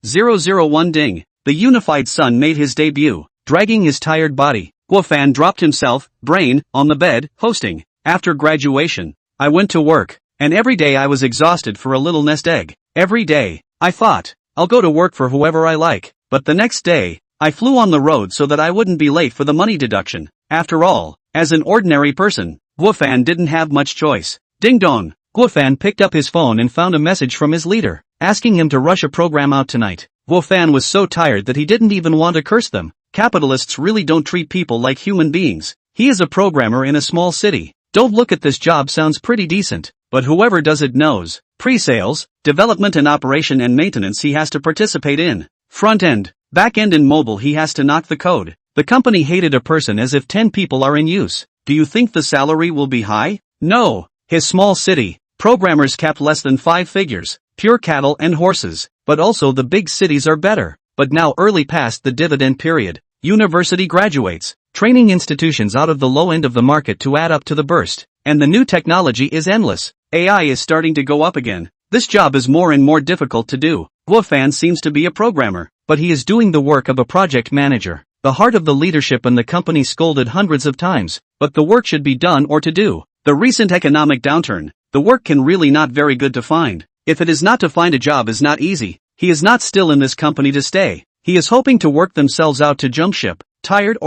001 Ding. The unified sun made his debut, dragging his tired body. Guofan dropped himself, brain, on the bed, hosting. After graduation, I went to work, and every day I was exhausted for a little nest egg. Every day, I thought, I'll go to work for whoever I like, but the next day, I flew on the road so that I wouldn't be late for the money deduction. After all, as an ordinary person, Guofan didn't have much choice. Ding dong. Guofan picked up his phone and found a message from his leader, asking him to rush a program out tonight. Guofan was so tired that he didn't even want to curse them. Capitalists really don't treat people like human beings. He is a programmer in a small city. Don't look at this job, sounds pretty decent, but whoever does it knows. Pre-sales, development and operation and maintenance he has to participate in. Front end, back end and mobile he has to knock the code. The company hated a person as if 10 people are in use. Do you think the salary will be high? No. His small city, programmers capped less than 5 figures, pure cattle and horses, but also the big cities are better. But now early past the dividend period, university graduates, training institutions out of the low end of the market to add up to the burst, and the new technology is endless. AI is starting to go up again. This job is more and more difficult to do. Guofan seems to be a programmer, but he is doing the work of a project manager. The heart of the leadership and the company scolded hundreds of times, but the work should be done or to do. The recent economic downturn, the work can really not very good to find. If it is not to find a job is not easy. He is not still in this company to stay. He is hoping to work themselves out to jump ship, tired,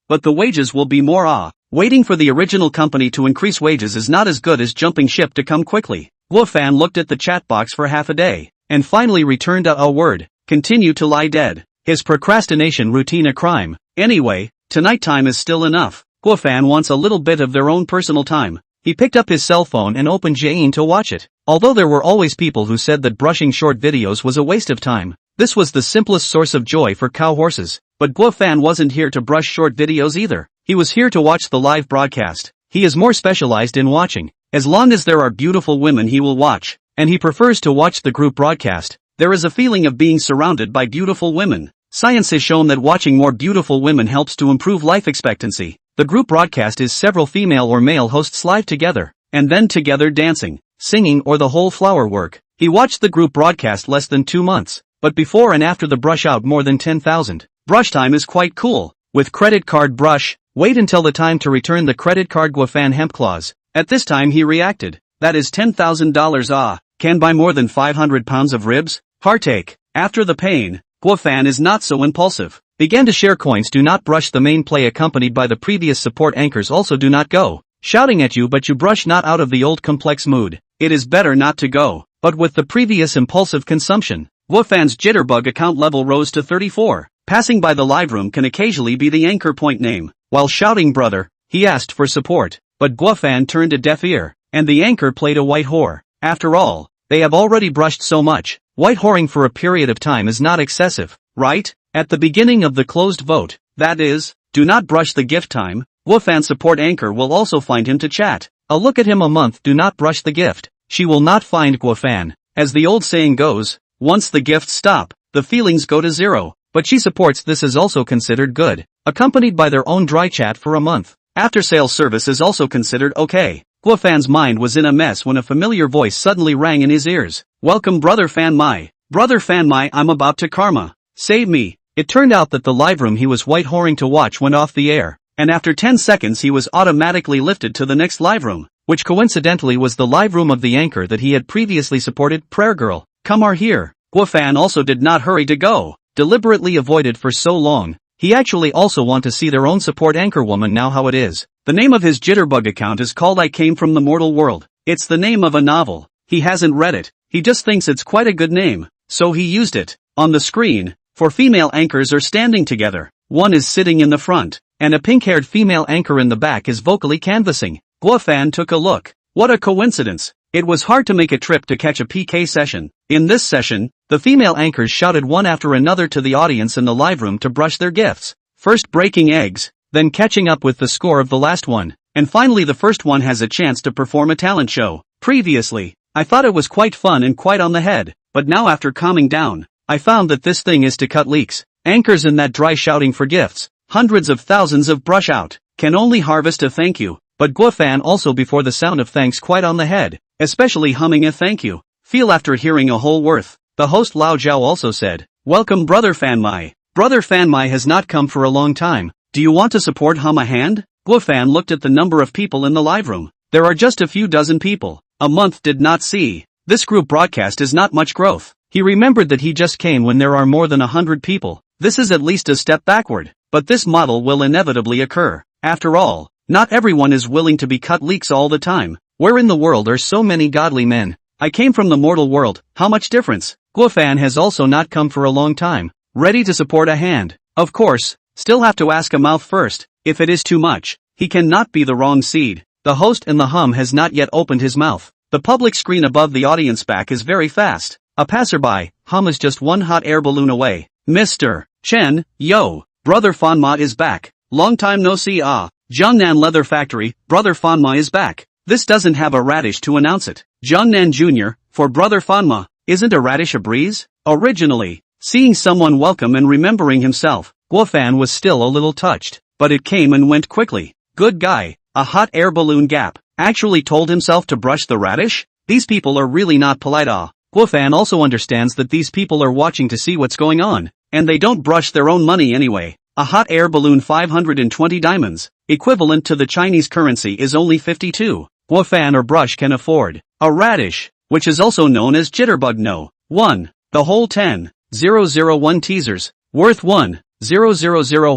but the wages will be more. Waiting for the original company to increase wages is not as good as jumping ship to come quickly. Guofan looked at the chat box for half a day, and finally returned a word, continue to lie dead. His procrastination routine a crime. Anyway, tonight time is still enough. Guofan wants a little bit of their own personal time. He picked up his cell phone and opened Jain to watch it. Although there were always people who said that brushing short videos was a waste of time, this was the simplest source of joy for cow horses. But Guofan wasn't here to brush short videos either. He was here to watch the live broadcast. He is more specialized in watching. As long as there are beautiful women he will watch, and he prefers to watch the group broadcast. There is a feeling of being surrounded by beautiful women. Science has shown that watching more beautiful women helps to improve life expectancy. The group broadcast is several female or male hosts live together, and then together dancing, singing or the whole flower work. He watched the group broadcast less than 2 months, but before and after the brush out more than 10,000. Brush time is quite cool. With credit card brush, wait until the time to return the credit card Guofan hemp clause. At this time he reacted. That is $10,000 can buy more than 500 pounds of ribs? Heartache. After the pain, Guofan is not so impulsive. Began to share coins. Do not brush the main play accompanied by the previous support anchors also do not go shouting at you but you brush not out of the old complex mood. It is better not to go. But with the previous impulsive consumption, Guofan's jitterbug account level rose to 34. Passing by the live room can occasionally be the anchor point name. While shouting brother, he asked for support, but Guofan turned a deaf ear, and the anchor played a white whore. After all, they have already brushed so much. White whoring for a period of time is not excessive, right? At the beginning of the closed vote, that is, do not brush the gift time, Guofan support anchor will also find him to chat. A look at him a month. Do not brush the gift. She will not find Guofan. As the old saying goes, once the gifts stop, the feelings go to zero. But she supports this is also considered good, accompanied by their own dry chat for a month. After sales service is also considered okay. Guofan's mind was in a mess when a familiar voice suddenly rang in his ears. Welcome brother Fan Mai. Brother Fan Mai, I'm about to karma. Save me. It turned out that the live room he was white whoring to watch went off the air, and after 10 seconds he was automatically lifted to the next live room, which coincidentally was the live room of the anchor that he had previously supported, Prayer Girl. Come are here. Guofan also did not hurry to go. Deliberately avoided for so long. He actually also want to see their own support anchor woman now how it is. The name of his jitterbug account is called I Came From the Mortal World. It's the name of a novel. He hasn't read it. He just thinks it's quite a good name. So he used it. On the screen, 4 female anchors are standing together. One is sitting in the front, and a pink-haired female anchor in the back is vocally canvassing. Guofan took a look. What a coincidence. It was hard to make a trip to catch a PK session. In this session, the female anchors shouted one after another to the audience in the live room to brush their gifts. First breaking eggs, then catching up with the score of the last one, and finally the first one has a chance to perform a talent show. Previously, I thought it was quite fun and quite on the head, but now after calming down, I found that this thing is to cut leaks. Anchors in that dry shouting for gifts, hundreds of thousands of brush out, can only harvest a thank you, but Guofan also before the sound of thanks quite on the head, especially humming a thank you. Feel after hearing a whole worth. The host Lao Zhao also said, "Welcome Brother Fanmai. Brother Fanmai has not come for a long time. Do you want to support him a hand?" Guofan looked at the number of people in the live room. There are just a few dozen people. A month did not see. This group broadcast is not much growth. He remembered that he just came when there are more than 100 people. This is at least a step backward. But this model will inevitably occur. After all, not everyone is willing to be cut leaks all the time. Where in the world are so many godly men? I came from the mortal world, how much difference? Guofan has also not come for a long time. Ready to support a hand. Of course, still have to ask a mouth first. If it is too much, he cannot be the wrong seed. The host in the hum has not yet opened his mouth. The public screen above the audience back is very fast. A passerby, hum is just one hot air balloon away. Mr. Chen, yo, Brother Fanma is back. Long time no see Jiangnan Leather Factory, Brother Fanma is back. This doesn't have a radish to announce it. Jiangnan Jr., for Brother Fanma, isn't a radish a breeze? Originally, seeing someone welcome and remembering himself, Guofan was still a little touched, but it came and went quickly. Good guy, a hot air balloon gap, actually told himself to brush the radish? These people are really not polite. Guofan also understands that these people are watching to see what's going on, and they don't brush their own money anyway. A hot air balloon 520 diamonds, equivalent to the Chinese currency is only 52. Guofan or brush can afford. A radish, which is also known as jitterbug no. 1. The whole 10,001 teasers, worth 1,000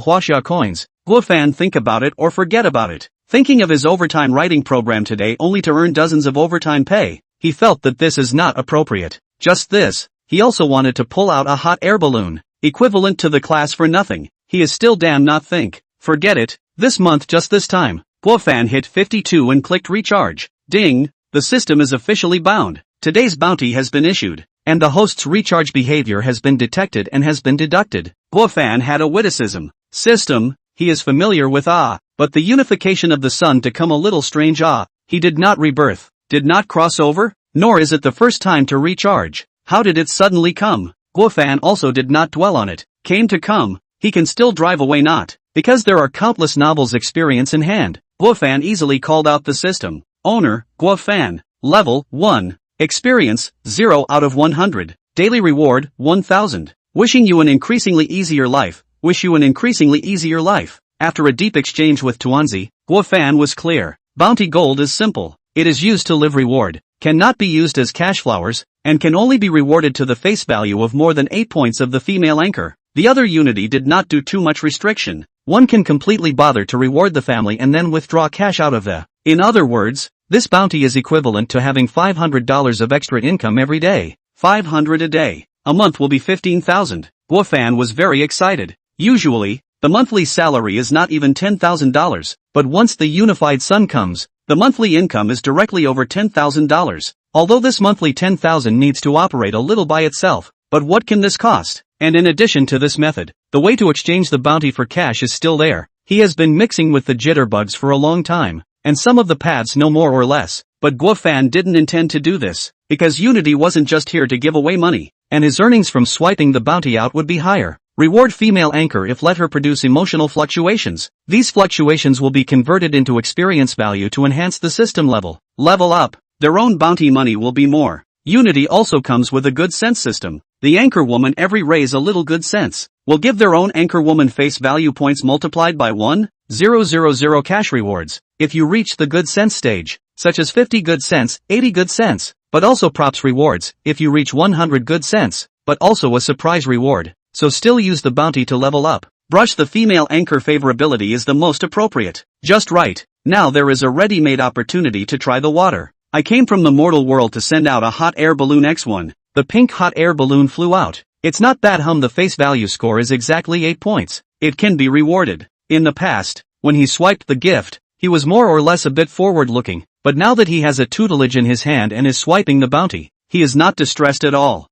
huaxia coins. Guofan think about it or forget about it. Thinking of his overtime writing program today only to earn dozens of overtime pay, he felt that this is not appropriate. Just this, he also wanted to pull out a hot air balloon, equivalent to the class for nothing. He is still damn not think. Forget it, this month just this time. Guofan hit 52 and clicked recharge. Ding, the system is officially bound. Today's bounty has been issued, and the host's recharge behavior has been detected and has been deducted. Guofan had a witticism. System, he is familiar with but the unification of the sun to come a little strange he did not rebirth, did not cross over, nor is it the first time to recharge. How did it suddenly come? Guofan also did not dwell on it. Came to come, he can still drive away not, because there are countless novels experience in hand. Guofan easily called out the system. Owner, Guofan, level 1, experience 0 out of 100, daily reward 1000. Wishing you an increasingly easier life, wish you an increasingly easier life. After a deep exchange with Tuanzi, Guofan was clear. Bounty gold is simple. It is used to live reward, cannot be used as cash flowers, and can only be rewarded to the face value of more than 8 points of the female anchor. The other unity did not do too much restriction. One can completely bother to reward the family and then withdraw cash out of the. In other words, this bounty is equivalent to having $500 of extra income every day. 500 a day. A month will be 15,000. Guofan was very excited. Usually, the monthly salary is not even $10,000, but once the unified sun comes, the monthly income is directly over $10,000. Although this monthly 10,000 needs to operate a little by itself, but what can this cost? And in addition to this method, the way to exchange the bounty for cash is still there. He has been mixing with the jitterbugs for a long time, and some of the paths know more or less, but Guofan didn't intend to do this, because Unity wasn't just here to give away money, and his earnings from swiping the bounty out would be higher. Reward female anchor if let her produce emotional fluctuations. These fluctuations will be converted into experience value to enhance the system level. Level up, their own bounty money will be more. Unity also comes with a good sense system. The anchor woman every raise a little good sense will give their own anchor woman face value points multiplied by 1,000 cash rewards if you reach the good sense stage, such as 50 good sense, 80 good sense, but also props rewards if you reach 100 good sense, but also a surprise reward. So still use the bounty to level up. Brush the female anchor favorability is the most appropriate. Just right. Now there is a ready-made opportunity to try the water. I came from the mortal world to send out a hot air balloon X1. The pink hot air balloon flew out. It's not that the face value score is exactly 8 points. It can be rewarded. In the past, when he swiped the gift, he was more or less a bit forward-looking, but now that he has a tutelage in his hand and is swiping the bounty, he is not distressed at all.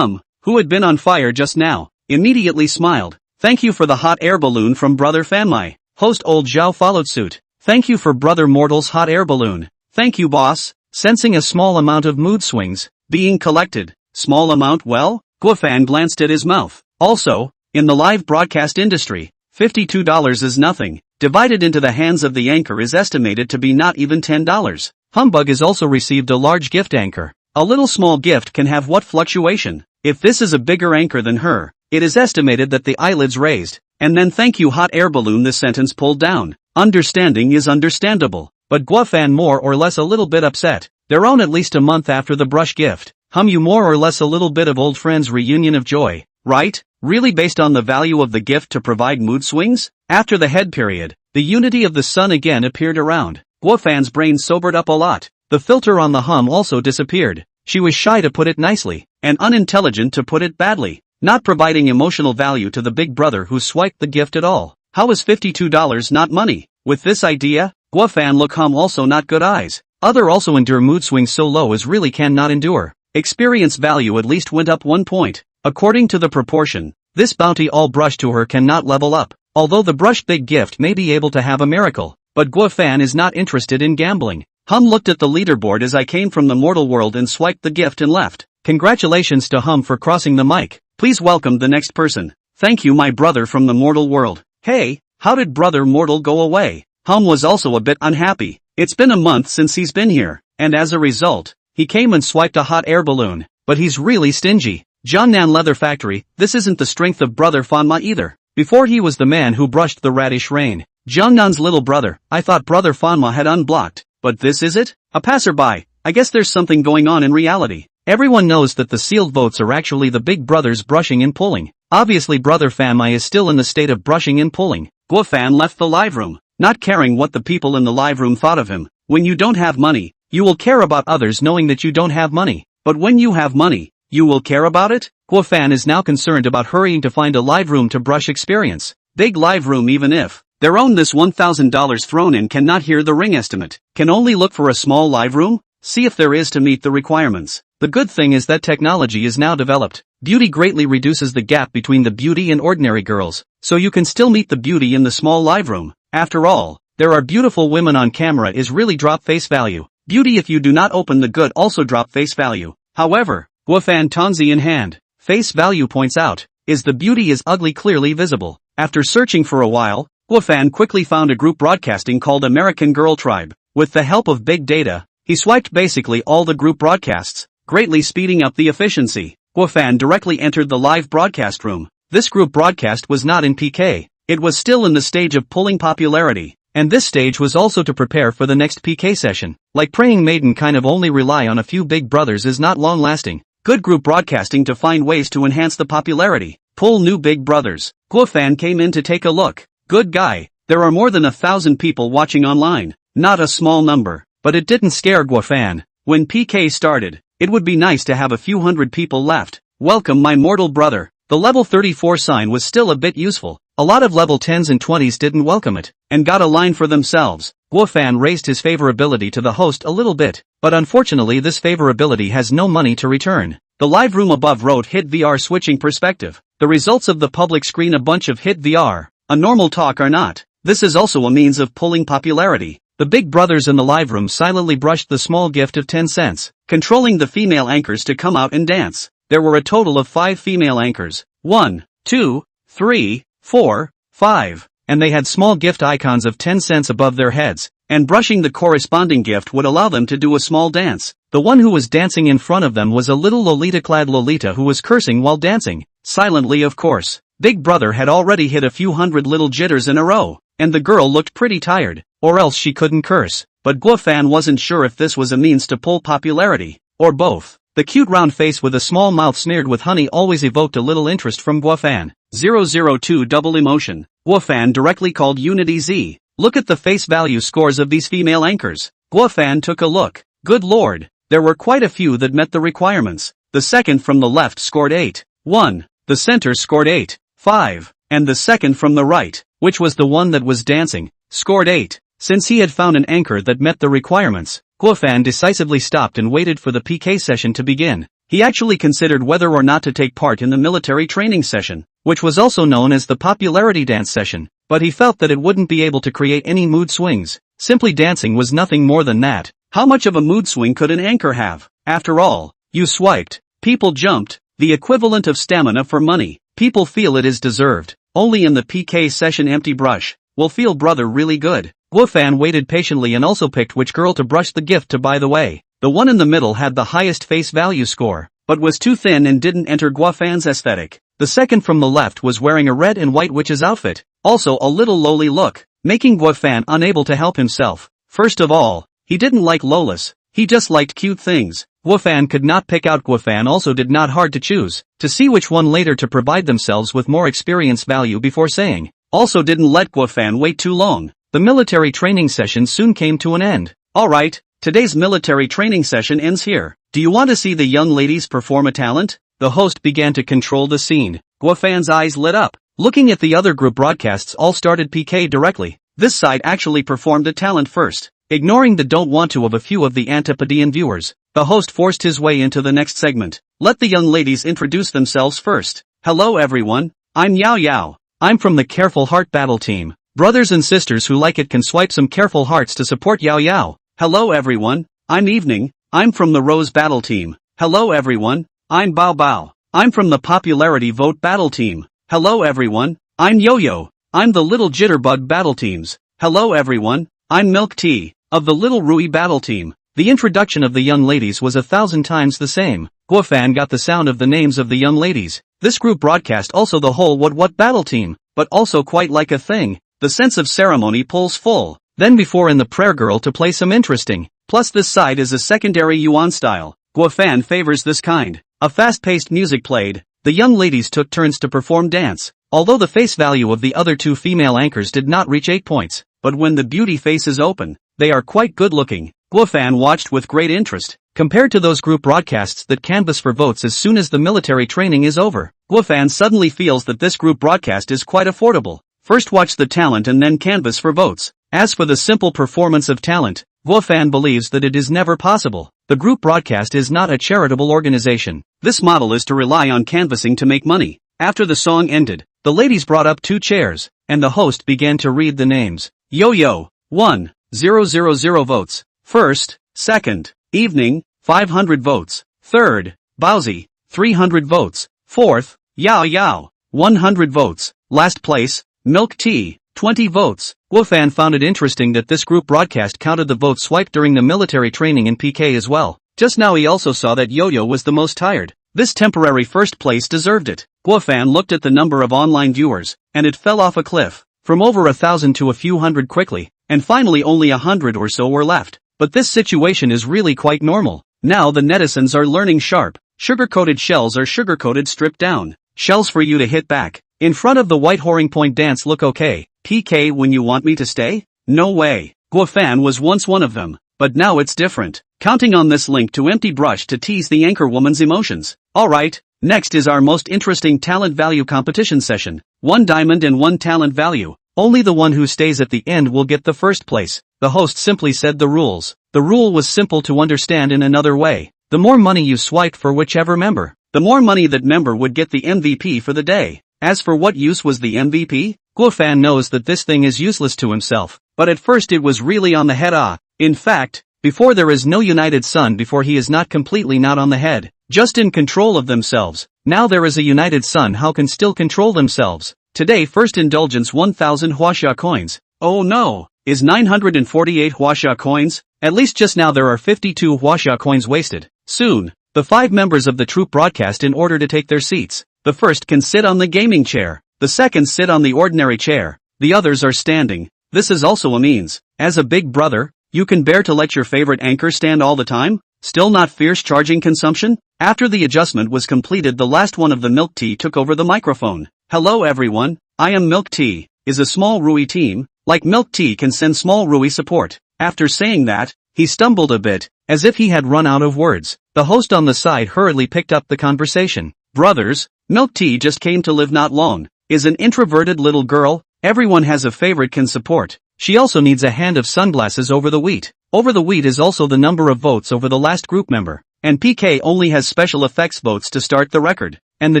Who had been on fire just now, immediately smiled. Thank you for the hot air balloon from Brother Fanmai. Host Old Zhao followed suit. Thank you for Brother Mortal's hot air balloon. Thank you boss. Sensing a small amount of mood swings being collected. Small amount well? Guofan glanced at his mouth. Also, in the live broadcast industry, $52 is nothing. Divided into the hands of the anchor is estimated to be not even $10. Humbug has also received a large gift anchor. A little small gift can have what fluctuation? If this is a bigger anchor than her, it is estimated that the eyelids raised, and then thank you hot air balloon this sentence pulled down. Understanding is understandable, but Guofan more or less a little bit upset. They're on at least a month after the brush gift. You more or less a little bit of old friends reunion of joy, right? Really based on the value of the gift to provide mood swings? After the head period, the unity of the sun again appeared around. Guofan's brain sobered up a lot. The filter on the also disappeared. She was shy to put it nicely, and unintelligent to put it badly, not providing emotional value to the big brother who swiped the gift at all. How is $52 not money? With this idea, Guofan look also not good eyes. Other also endure mood swings so low as really cannot endure. Experience value at least went up 1 point. According to the proportion, this bounty all brush to her cannot level up. Although the brush big gift may be able to have a miracle, but Guofan is not interested in gambling. Looked at the leaderboard as I came from the mortal world and swiped the gift and left. Congratulations to for crossing the mic. Please welcome the next person. Thank you my brother from the mortal world. Hey, how did brother mortal go away? Was also a bit unhappy. It's been a month since he's been here, and as a result, he came and swiped a hot air balloon, but he's really stingy. Jeonnan Leather Factory, this isn't the strength of brother Fanma either. Before he was the man who brushed the radish rain. Jeonnan's little brother, I thought brother Fanma had unblocked, but this is it? A passerby, I guess there's something going on in reality. Everyone knows that the sealed votes are actually the big brothers brushing and pulling. Obviously brother Fanma is still in the state of brushing and pulling. Guofan left the live room, not caring what the people in the live room thought of him. When you don't have money, you will care about others knowing that you don't have money. But when you have money, you will care about it? Guofan is now concerned about hurrying to find a live room to brush experience. Big live room even if their own this $1,000 thrown in cannot hear the ring estimate. Can only look for a small live room? See if there is to meet the requirements. The good thing is that technology is now developed. Beauty greatly reduces the gap between the beauty and ordinary girls, so you can still meet the beauty in the small live room. After all, there are beautiful women on camera is really drop face value. Beauty if you do not open the good also drop face value. However, Guofan Tonzi in hand, face value points out, is the beauty is ugly clearly visible. After searching for a while, Guofan quickly found a group broadcasting called American Girl Tribe. With the help of big data, he swiped basically all the group broadcasts, greatly speeding up the efficiency. Guofan directly entered the live broadcast room. This group broadcast was not in PK, it was still in the stage of pulling popularity. And this stage was also to prepare for the next PK session. Like praying maiden kind of only rely on a few big brothers is not long lasting. Good group broadcasting to find ways to enhance the popularity. Pull new big brothers. Guofan came in to take a look. Good guy. There are more than 1,000 people watching online. Not a small number. But it didn't scare Guofan. When PK started, it would be nice to have a few hundred people left. Welcome my mortal brother. The level 34 sign was still a bit useful. A lot of level 10s and 20s didn't welcome it, and got a line for themselves. Guofan raised his favorability to the host a little bit, but unfortunately this favorability has no money to return. The live room above wrote hit VR switching perspective. The results of the public screen a bunch of hit VR, a normal talk are not. This is also a means of pulling popularity. The big brothers in the live room silently brushed the small gift of 10 cents, controlling the female anchors to come out and dance. There were a total of 5 female anchors. 1, 2, 3, 4, 5, and they had small gift icons of 10 cents above their heads, and brushing the corresponding gift would allow them to do a small dance. The one who was dancing in front of them was a little Lolita-clad Lolita who was cursing while dancing, silently of course. Big brother had already hit a few hundred little jitters in a row, and the girl looked pretty tired, or else she couldn't curse, but Guofan wasn't sure if this was a means to pull popularity, or both. The cute round face with a small mouth smeared with honey always evoked a little interest from Guofan. 002 double emotion. Guofan directly called Unity Z. Look at the face value scores of these female anchors. Guofan took a look. Good lord, there were quite a few that met the requirements. The second from the left scored 8, 1. The center scored 8, 5. And the second from the right, which was the one that was dancing, scored 8. Since he had found an anchor that met the requirements, Guofan decisively stopped and waited for the PK session to begin. He actually considered whether or not to take part in the military training session, which was also known as the popularity dance session, but he felt that it wouldn't be able to create any mood swings. Simply dancing was nothing more than that. How much of a mood swing could an anchor have? After all, you swiped, people jumped, the equivalent of stamina for money. People feel it is deserved. Only in the PK session empty brush will feel brother really good. Guofan waited patiently and also picked which girl to brush the gift to. By the way, the one in the middle had the highest face value score. but was too thin and didn't enter Guofan's aesthetic. The second from the left was wearing a red and white witch's outfit, also a little lowly look, making Guofan unable to help himself. First of all, he didn't like lolis, he just liked cute things. Guofan could not pick out. Guofan also did not hard to choose, to see which one later to provide themselves with more experience value before saying. Also didn't let Guofan wait too long. The military training session soon came to an end. Alright, today's military training session ends here. Do you want to see the young ladies perform a talent? The host began to control the scene. Guofan's eyes lit up. Looking at the other group broadcasts, all started PK directly. This side actually performed a talent first. Ignoring the don't want to of a few of the Antipodean viewers, the host forced his way into the next segment. Let the young ladies introduce themselves first. Hello everyone, I'm Yao Yao. I'm from the Careful Heart Battle Team. Brothers and sisters who like it can swipe some careful hearts to support Yao Yao. Hello everyone, I'm Evening. I'm from the Rose Battle Team. Hello everyone, I'm Bao Bao. I'm from the Popularity Vote Battle Team. Hello everyone, I'm Yo-Yo. I'm the Little Jitterbug Battle Teams. Hello everyone, I'm Milk Tea, of the Little Rui Battle Team. The introduction of the young ladies was 1,000 times the same. Guofan got the sound of the names of the young ladies. This group broadcast also the whole what battle team, but also quite like a thing. The sense of ceremony pulls full. Then before in the prayer girl to play some interesting. Plus this side is a secondary Yuan style. Guofan favors this kind. A fast-paced music played. The young ladies took turns to perform dance. Although the face value of the other two female anchors did not reach 8 points, but when the beauty faces open, they are quite good-looking. Guofan watched with great interest. Compared to those group broadcasts that canvass for votes as soon as the military training is over, Guofan suddenly feels that this group broadcast is quite affordable. First watch the talent and then canvass for votes. As for the simple performance of talent, Guofan believes that it is never possible. The group broadcast is not a charitable organization. This model is to rely on canvassing to make money. After the song ended, the ladies brought up 2 chairs, and the host began to read the names. Yo-Yo, 1,000 votes. First, second, Evening, 500 votes. Third, Baozi, 300 votes. Fourth, Yao Yao, 100 votes. Last place, Milk Tea, 20 votes. Guofan found it interesting that this group broadcast counted the votes swiped during the military training in PK as well. Just now he also saw that Yo-Yo was the most tired. This temporary first place deserved it. Guofan looked at the number of online viewers, and it fell off a cliff. From over 1,000 to a few hundred quickly, and finally only 100 or so were left. But this situation is really quite normal. Now the netizens are learning sharp. Sugar-coated shells are sugar-coated stripped down. Shells for you to hit back. In front of the white whoring point dance look okay. PK when you want me to stay? No way. Guofan was once one of them. But now it's different. Counting on this link to empty brush to tease the anchor woman's emotions. Alright, next is our most interesting talent value competition session. 1 diamond and 1 talent value. Only the one who stays at the end will get the first place. The host simply said the rules. The rule was simple to understand in another way. The more money you swiped for whichever member, the more money that member would get the MVP for the day. As for what use was the MVP? Guofan knows that this thing is useless to himself, but at first it was really on the head. In fact, before there is no United Sun before he is not completely not on the head, just in control of themselves. Now there is a United Sun how can still control themselves. Today first indulgence 1,000 huaxia coins. Oh no, is 948 huaxia coins? At least just now there are 52 huaxia coins wasted. Soon, the 5 members of the troop broadcast in order to take their seats. The first can sit on the gaming chair. The second sit on the ordinary chair. The others are standing. This is also a means. As a big brother, you can bear to let your favorite anchor stand all the time? Still not fierce charging consumption? After the adjustment was completed the last one of the Milk Tea took over the microphone. Hello everyone, I am Milk Tea. Is a small Rui team, like Milk Tea can send small Rui support. After saying that, he stumbled a bit, as if he had run out of words. The host on the side hurriedly picked up the conversation. Brothers, Milk Tea just came to live not long. Is an introverted little girl, everyone has a favorite can support. She also needs a hand of sunglasses over the wheat. Over the wheat is also the number of votes over the last group member. And PK only has special effects votes to start the record. And the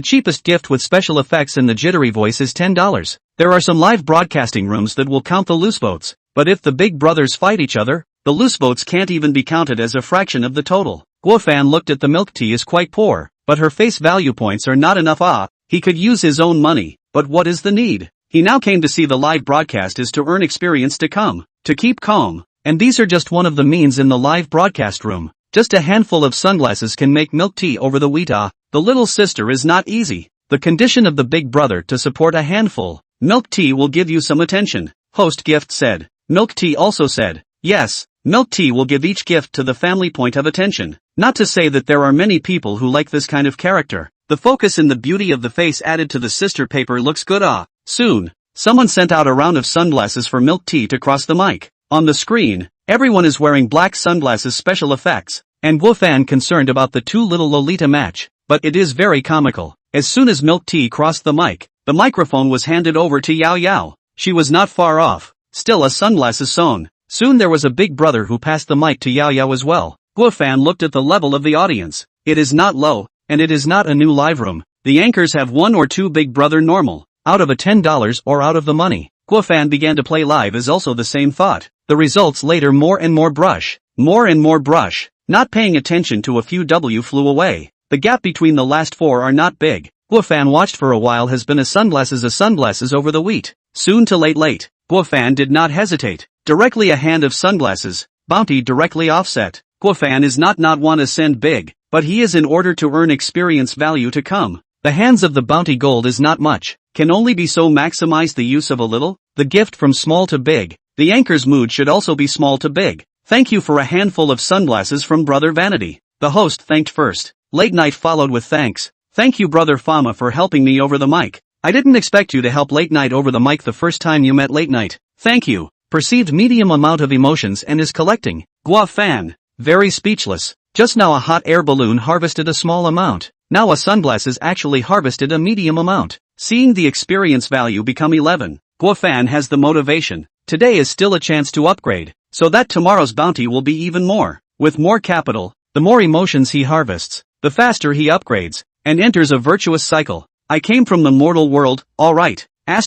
cheapest gift with special effects and the jittery voice is $10. There are some live broadcasting rooms that will count the loose votes. But if the big brothers fight each other, the loose votes can't even be counted as a fraction of the total. Guofan looked at the Milk Tea is quite poor, but her face value points are not enough. He could use his own money, but what is the need? He now came to see the live broadcast is to earn experience to come, to keep calm. And these are just one of the means in the live broadcast room. Just a handful of sunglasses can make milk tea over the wheat. The little sister is not easy. The condition of the big brother to support a handful. Milk tea will give you some attention, host gift said. Milk tea also said, yes, milk tea will give each gift to the family point of attention. Not to say that there are many people who like this kind of character. The focus in the beauty of the face added to the sister paper looks good. Soon, someone sent out a round of sunglasses for milk tea to cross the mic. On the screen, everyone is wearing black sunglasses special effects, and Guofan concerned about the two little Lolita match, but it is very comical. As soon as milk tea crossed the microphone was handed over to Yao Yao. She was not far off, still a sunglasses song. Soon there was a big brother who passed the mic to Yao Yao as well. Guofan looked at the level of the audience. It is not low, and it is not a new live room. The anchors have one or two big brother normal, out of a $10 or out of the money. Guofan began to play live is also the same thought. The results later more and more brush. Not paying attention to a few W flew away. The gap between the last four are not big. Guofan watched for a while has been a sunglasses over the wheat. Soon to late. Guofan did not hesitate. Directly a hand of sunglasses, bounty directly offset. Guofan is not want to send big, but he is in order to earn experience value to come. The hands of the bounty gold is not much, can only be so maximize the use of a little, the gift from small to big. The anchor's mood should also be small to big. Thank you for a handful of sunglasses from Brother Vanity. The host thanked first. Late night followed with thanks. Thank you Brother Fama for helping me over the mic. I didn't expect you to help late night over the mic the first time you met late night. Thank you. Perceived medium amount of emotions and is collecting. Guofan. Very speechless. Just now a hot air balloon harvested a small amount. Now a sunglasses actually harvested a medium amount. Seeing the experience value become 11. Guofan has the motivation. Today is still a chance to upgrade, so that tomorrow's bounty will be even more. With more capital, the more emotions he harvests, the faster he upgrades, and enters a virtuous cycle. I came from the mortal world, alright. It's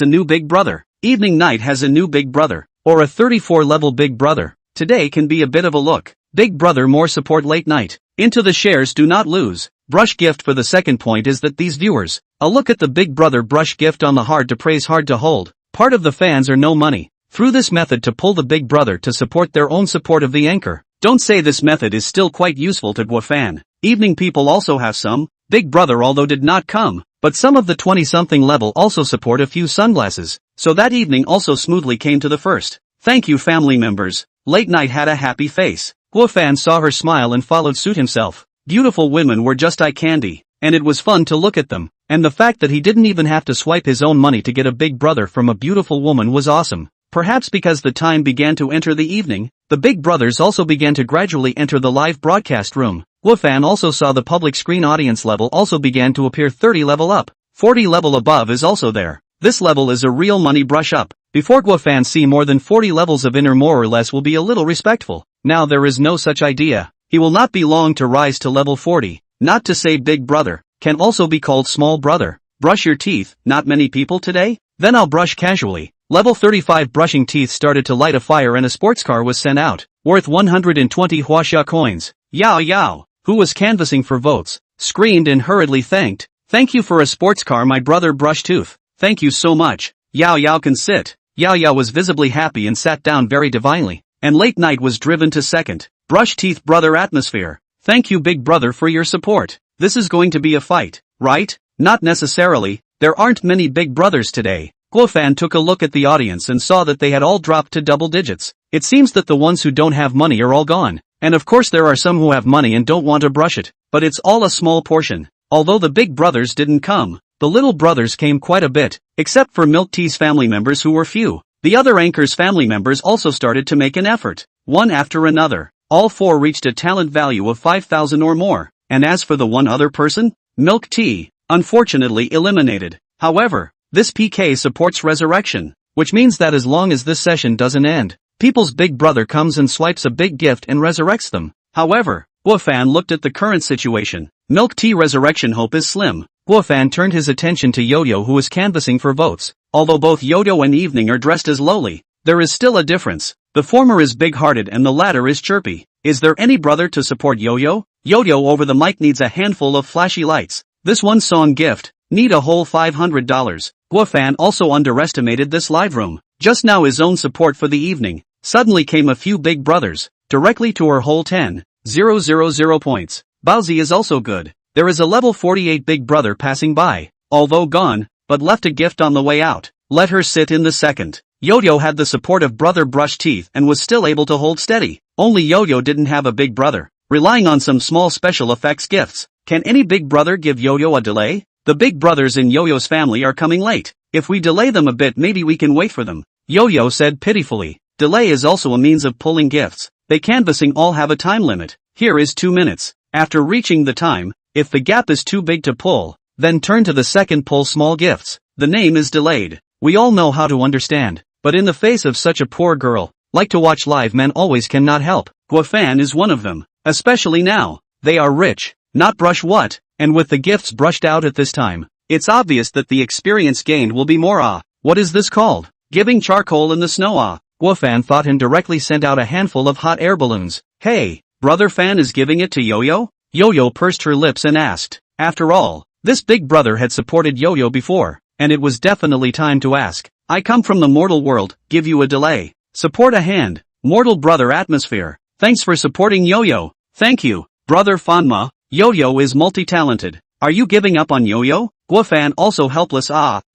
a new big brother. Evening night has a new big brother, or a 34 level big brother. Today can be a bit of a look. Big brother more support late night. Into the shares do not lose. Brush gift for the second point is that these viewers, a look at the big brother brush gift on the hard to praise hard to hold. Part of the fans are no money. Through this method to pull the big brother to support their own support of the anchor. Don't say this method is still quite useful to Guofan. Evening people also have some. Big brother although did not come, but some of the 20-something level also support a few sunglasses. So that evening also smoothly came to the first. Thank you family members. Late night had a happy face. Guofan saw her smile and followed suit himself. Beautiful women were just eye candy, and it was fun to look at them. And the fact that he didn't even have to swipe his own money to get a big brother from a beautiful woman was awesome. Perhaps because the time began to enter the evening, the big brothers also began to gradually enter the live broadcast room. Guofan also saw the public screen audience level also began to appear 30 level up. 40 level above is also there. This level is a real money brush up. Before Guofan see more than 40 levels of inner more or less will be a little respectful. Now there is no such idea. He will not be long to rise to level 40. Not to say big brother, can also be called small brother. Brush your teeth, not many people today? Then I'll brush casually. Level 35 brushing teeth started to light a fire and a sports car was sent out, worth 120 huasha coins. Yao Yao, who was canvassing for votes, screamed and hurriedly thanked. Thank you for a sports car my brother brush tooth. Thank you so much. Yao Yao can sit. Yao Yao was visibly happy and sat down very divinely, and late night was driven to second. Brush teeth brother atmosphere. Thank you big brother for your support. This is going to be a fight, right? Not necessarily, there aren't many big brothers today. Guofan took a look at the audience and saw that they had all dropped to double digits. It seems that the ones who don't have money are all gone. And of course there are some who have money and don't want to brush it, but it's all a small portion. Although the big brothers didn't come, the little brothers came quite a bit, except for Milk Tea's family members who were few. The other anchor's family members also started to make an effort, one after another. All four reached a talent value of 5,000 or more, and as for the one other person, Milk Tea, unfortunately eliminated. However, this PK supports resurrection, which means that as long as this session doesn't end, people's big brother comes and swipes a big gift and resurrects them. However, Guofan looked at the current situation. Milk Tea resurrection hope is slim. Guofan turned his attention to Yo-Yo who is canvassing for votes. Although both Yo-Yo and Evening are dressed as lowly, there is still a difference. The former is big-hearted and the latter is chirpy. Is there any brother to support Yo-Yo? Yo-Yo over the mic needs a handful of flashy lights. This one song gift, need a whole $500. Guofan also underestimated this live room. Just now his own support for the evening. Suddenly came a few big brothers. directly to her whole 10,000 points. Bowsy is also good. There is a level 48 big brother passing by, although gone, but left a gift on the way out. Let her sit in the second. Yo-Yo had the support of brother brush teeth and was still able to hold steady. Only Yo-Yo didn't have a big brother, relying on some small special effects gifts. Can any big brother give Yo-Yo a delay? The big brothers in Yo-Yo's family are coming late. If we delay them a bit, maybe we can wait for them. Yo-Yo said pitifully. Delay is also a means of pulling gifts. They canvassing all have a time limit. Here is 2 minutes. After reaching the time, if the gap is too big to pull, then turn to the second pull small gifts. The name is delayed. We all know how to understand. But in the face of such a poor girl, like to watch live men always cannot help. Guafan is one of them. Especially now. They are rich. Not brush what? And with the gifts brushed out at this time, it's obvious that the experience gained will be more. What is this called? Giving charcoal in the snow. Guafan thought and directly sent out a handful of hot air balloons. Hey, brother Fan is giving it to Yo-Yo? Yo-Yo pursed her lips and asked. After all, this big brother had supported Yo-Yo before, and it was definitely time to ask. I come from the mortal world, give you a delay. Support a hand. Mortal brother atmosphere. Thanks for supporting Yo-Yo. Thank you, brother Fanma. Yo-Yo is multi-talented. Are you giving up on Yo-Yo? Guafan also helpless.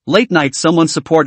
Late night someone support.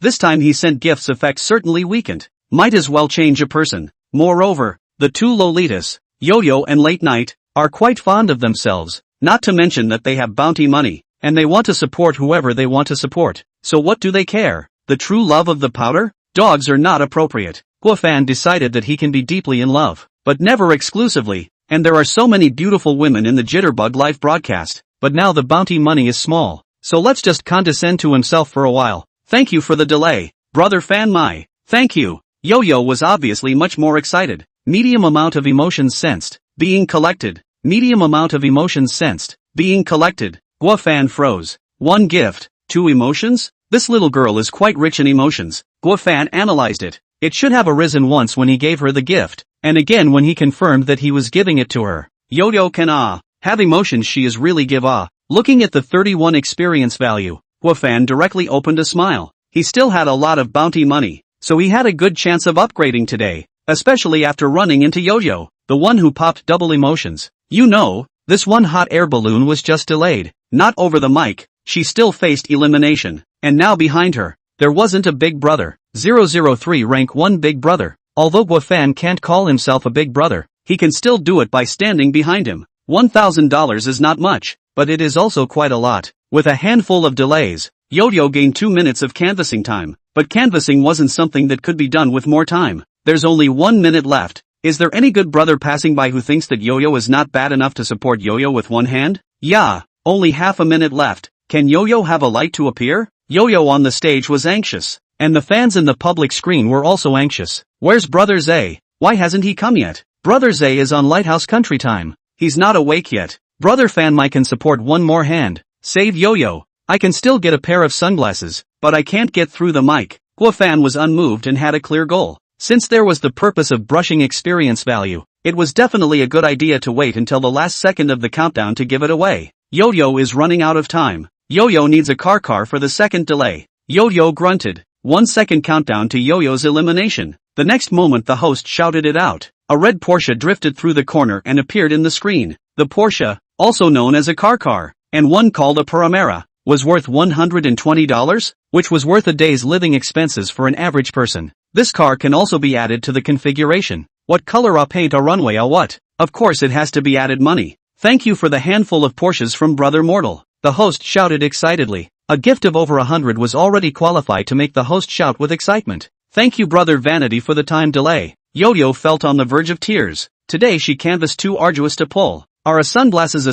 This time he sent gifts effects certainly weakened. Might as well change a person. Moreover, the two Lolitas, Yo-Yo and Late Night, are quite fond of themselves, not to mention that they have bounty money, and they want to support whoever they want to support. So what do they care? The true love of the powder? Dogs are not appropriate. Guafan decided that he can be deeply in love, but never exclusively, and there are so many beautiful women in the Jitterbug live broadcast, but now the bounty money is small, so let's just condescend to himself for a while. Thank you for the delay, brother Fan Mai. Thank you. Yo-Yo was obviously much more excited. Medium amount of emotions sensed. Being collected. Medium amount of emotions sensed. Being collected. Guafan froze. 1 gift. 2 emotions? This little girl is quite rich in emotions. Guafan analyzed it. It should have arisen once when he gave her the gift, and again when he confirmed that he was giving it to her. Yo-Yo can have emotions she is really give. Looking at the 31 experience value, Guafan directly opened a smile. He still had a lot of bounty money, so he had a good chance of upgrading today, especially after running into Yo-Yo, the one who popped double emotions. You know, this one hot air balloon was just delayed, not over the mic. She still faced elimination, and now behind her, there wasn't a big brother. 003 rank 1 big brother. Although Guafan can't call himself a big brother, he can still do it by standing behind him. $1,000 is not much, but it is also quite a lot. With a handful of delays, Yo-Yo gained 2 minutes of canvassing time, but canvassing wasn't something that could be done with more time. There's only 1 minute left. Is there any good brother passing by who thinks that Yo-Yo is not bad enough to support Yo-Yo with one hand? Yeah, only half a minute left. Can Yo-Yo have a light to appear? Yo-Yo on the stage was anxious, and the fans in the public screen were also anxious. Where's Brother Zay? Why hasn't he come yet? Brother Zay is on Lighthouse Country time. He's not awake yet. Brother Fan Mai can support one more hand. Save Yo-Yo. I can still get a pair of sunglasses, but I can't get through the mic. Guafan was unmoved and had a clear goal. Since there was the purpose of brushing experience value, it was definitely a good idea to wait until the last second of the countdown to give it away. Yo-Yo is running out of time. Yo-Yo needs a car for the second delay. Yo-Yo grunted. 1 second countdown to Yo-Yo's elimination. The next moment the host shouted it out. A red Porsche drifted through the corner and appeared in the screen. The Porsche, also known as a car, and one called a Panamera, was worth $120, which was worth a day's living expenses for an average person. This car can also be added to the configuration. What color paint a runway what? Of course it has to be added money. Thank you for the handful of Porsches from Brother Mortal. The host shouted excitedly. A gift of over 100 was already qualified to make the host shout with excitement. Thank you Brother Vanity for the time delay. Yo-Yo felt on the verge of tears. Today she canvassed too arduous to pull. Are a sunglasses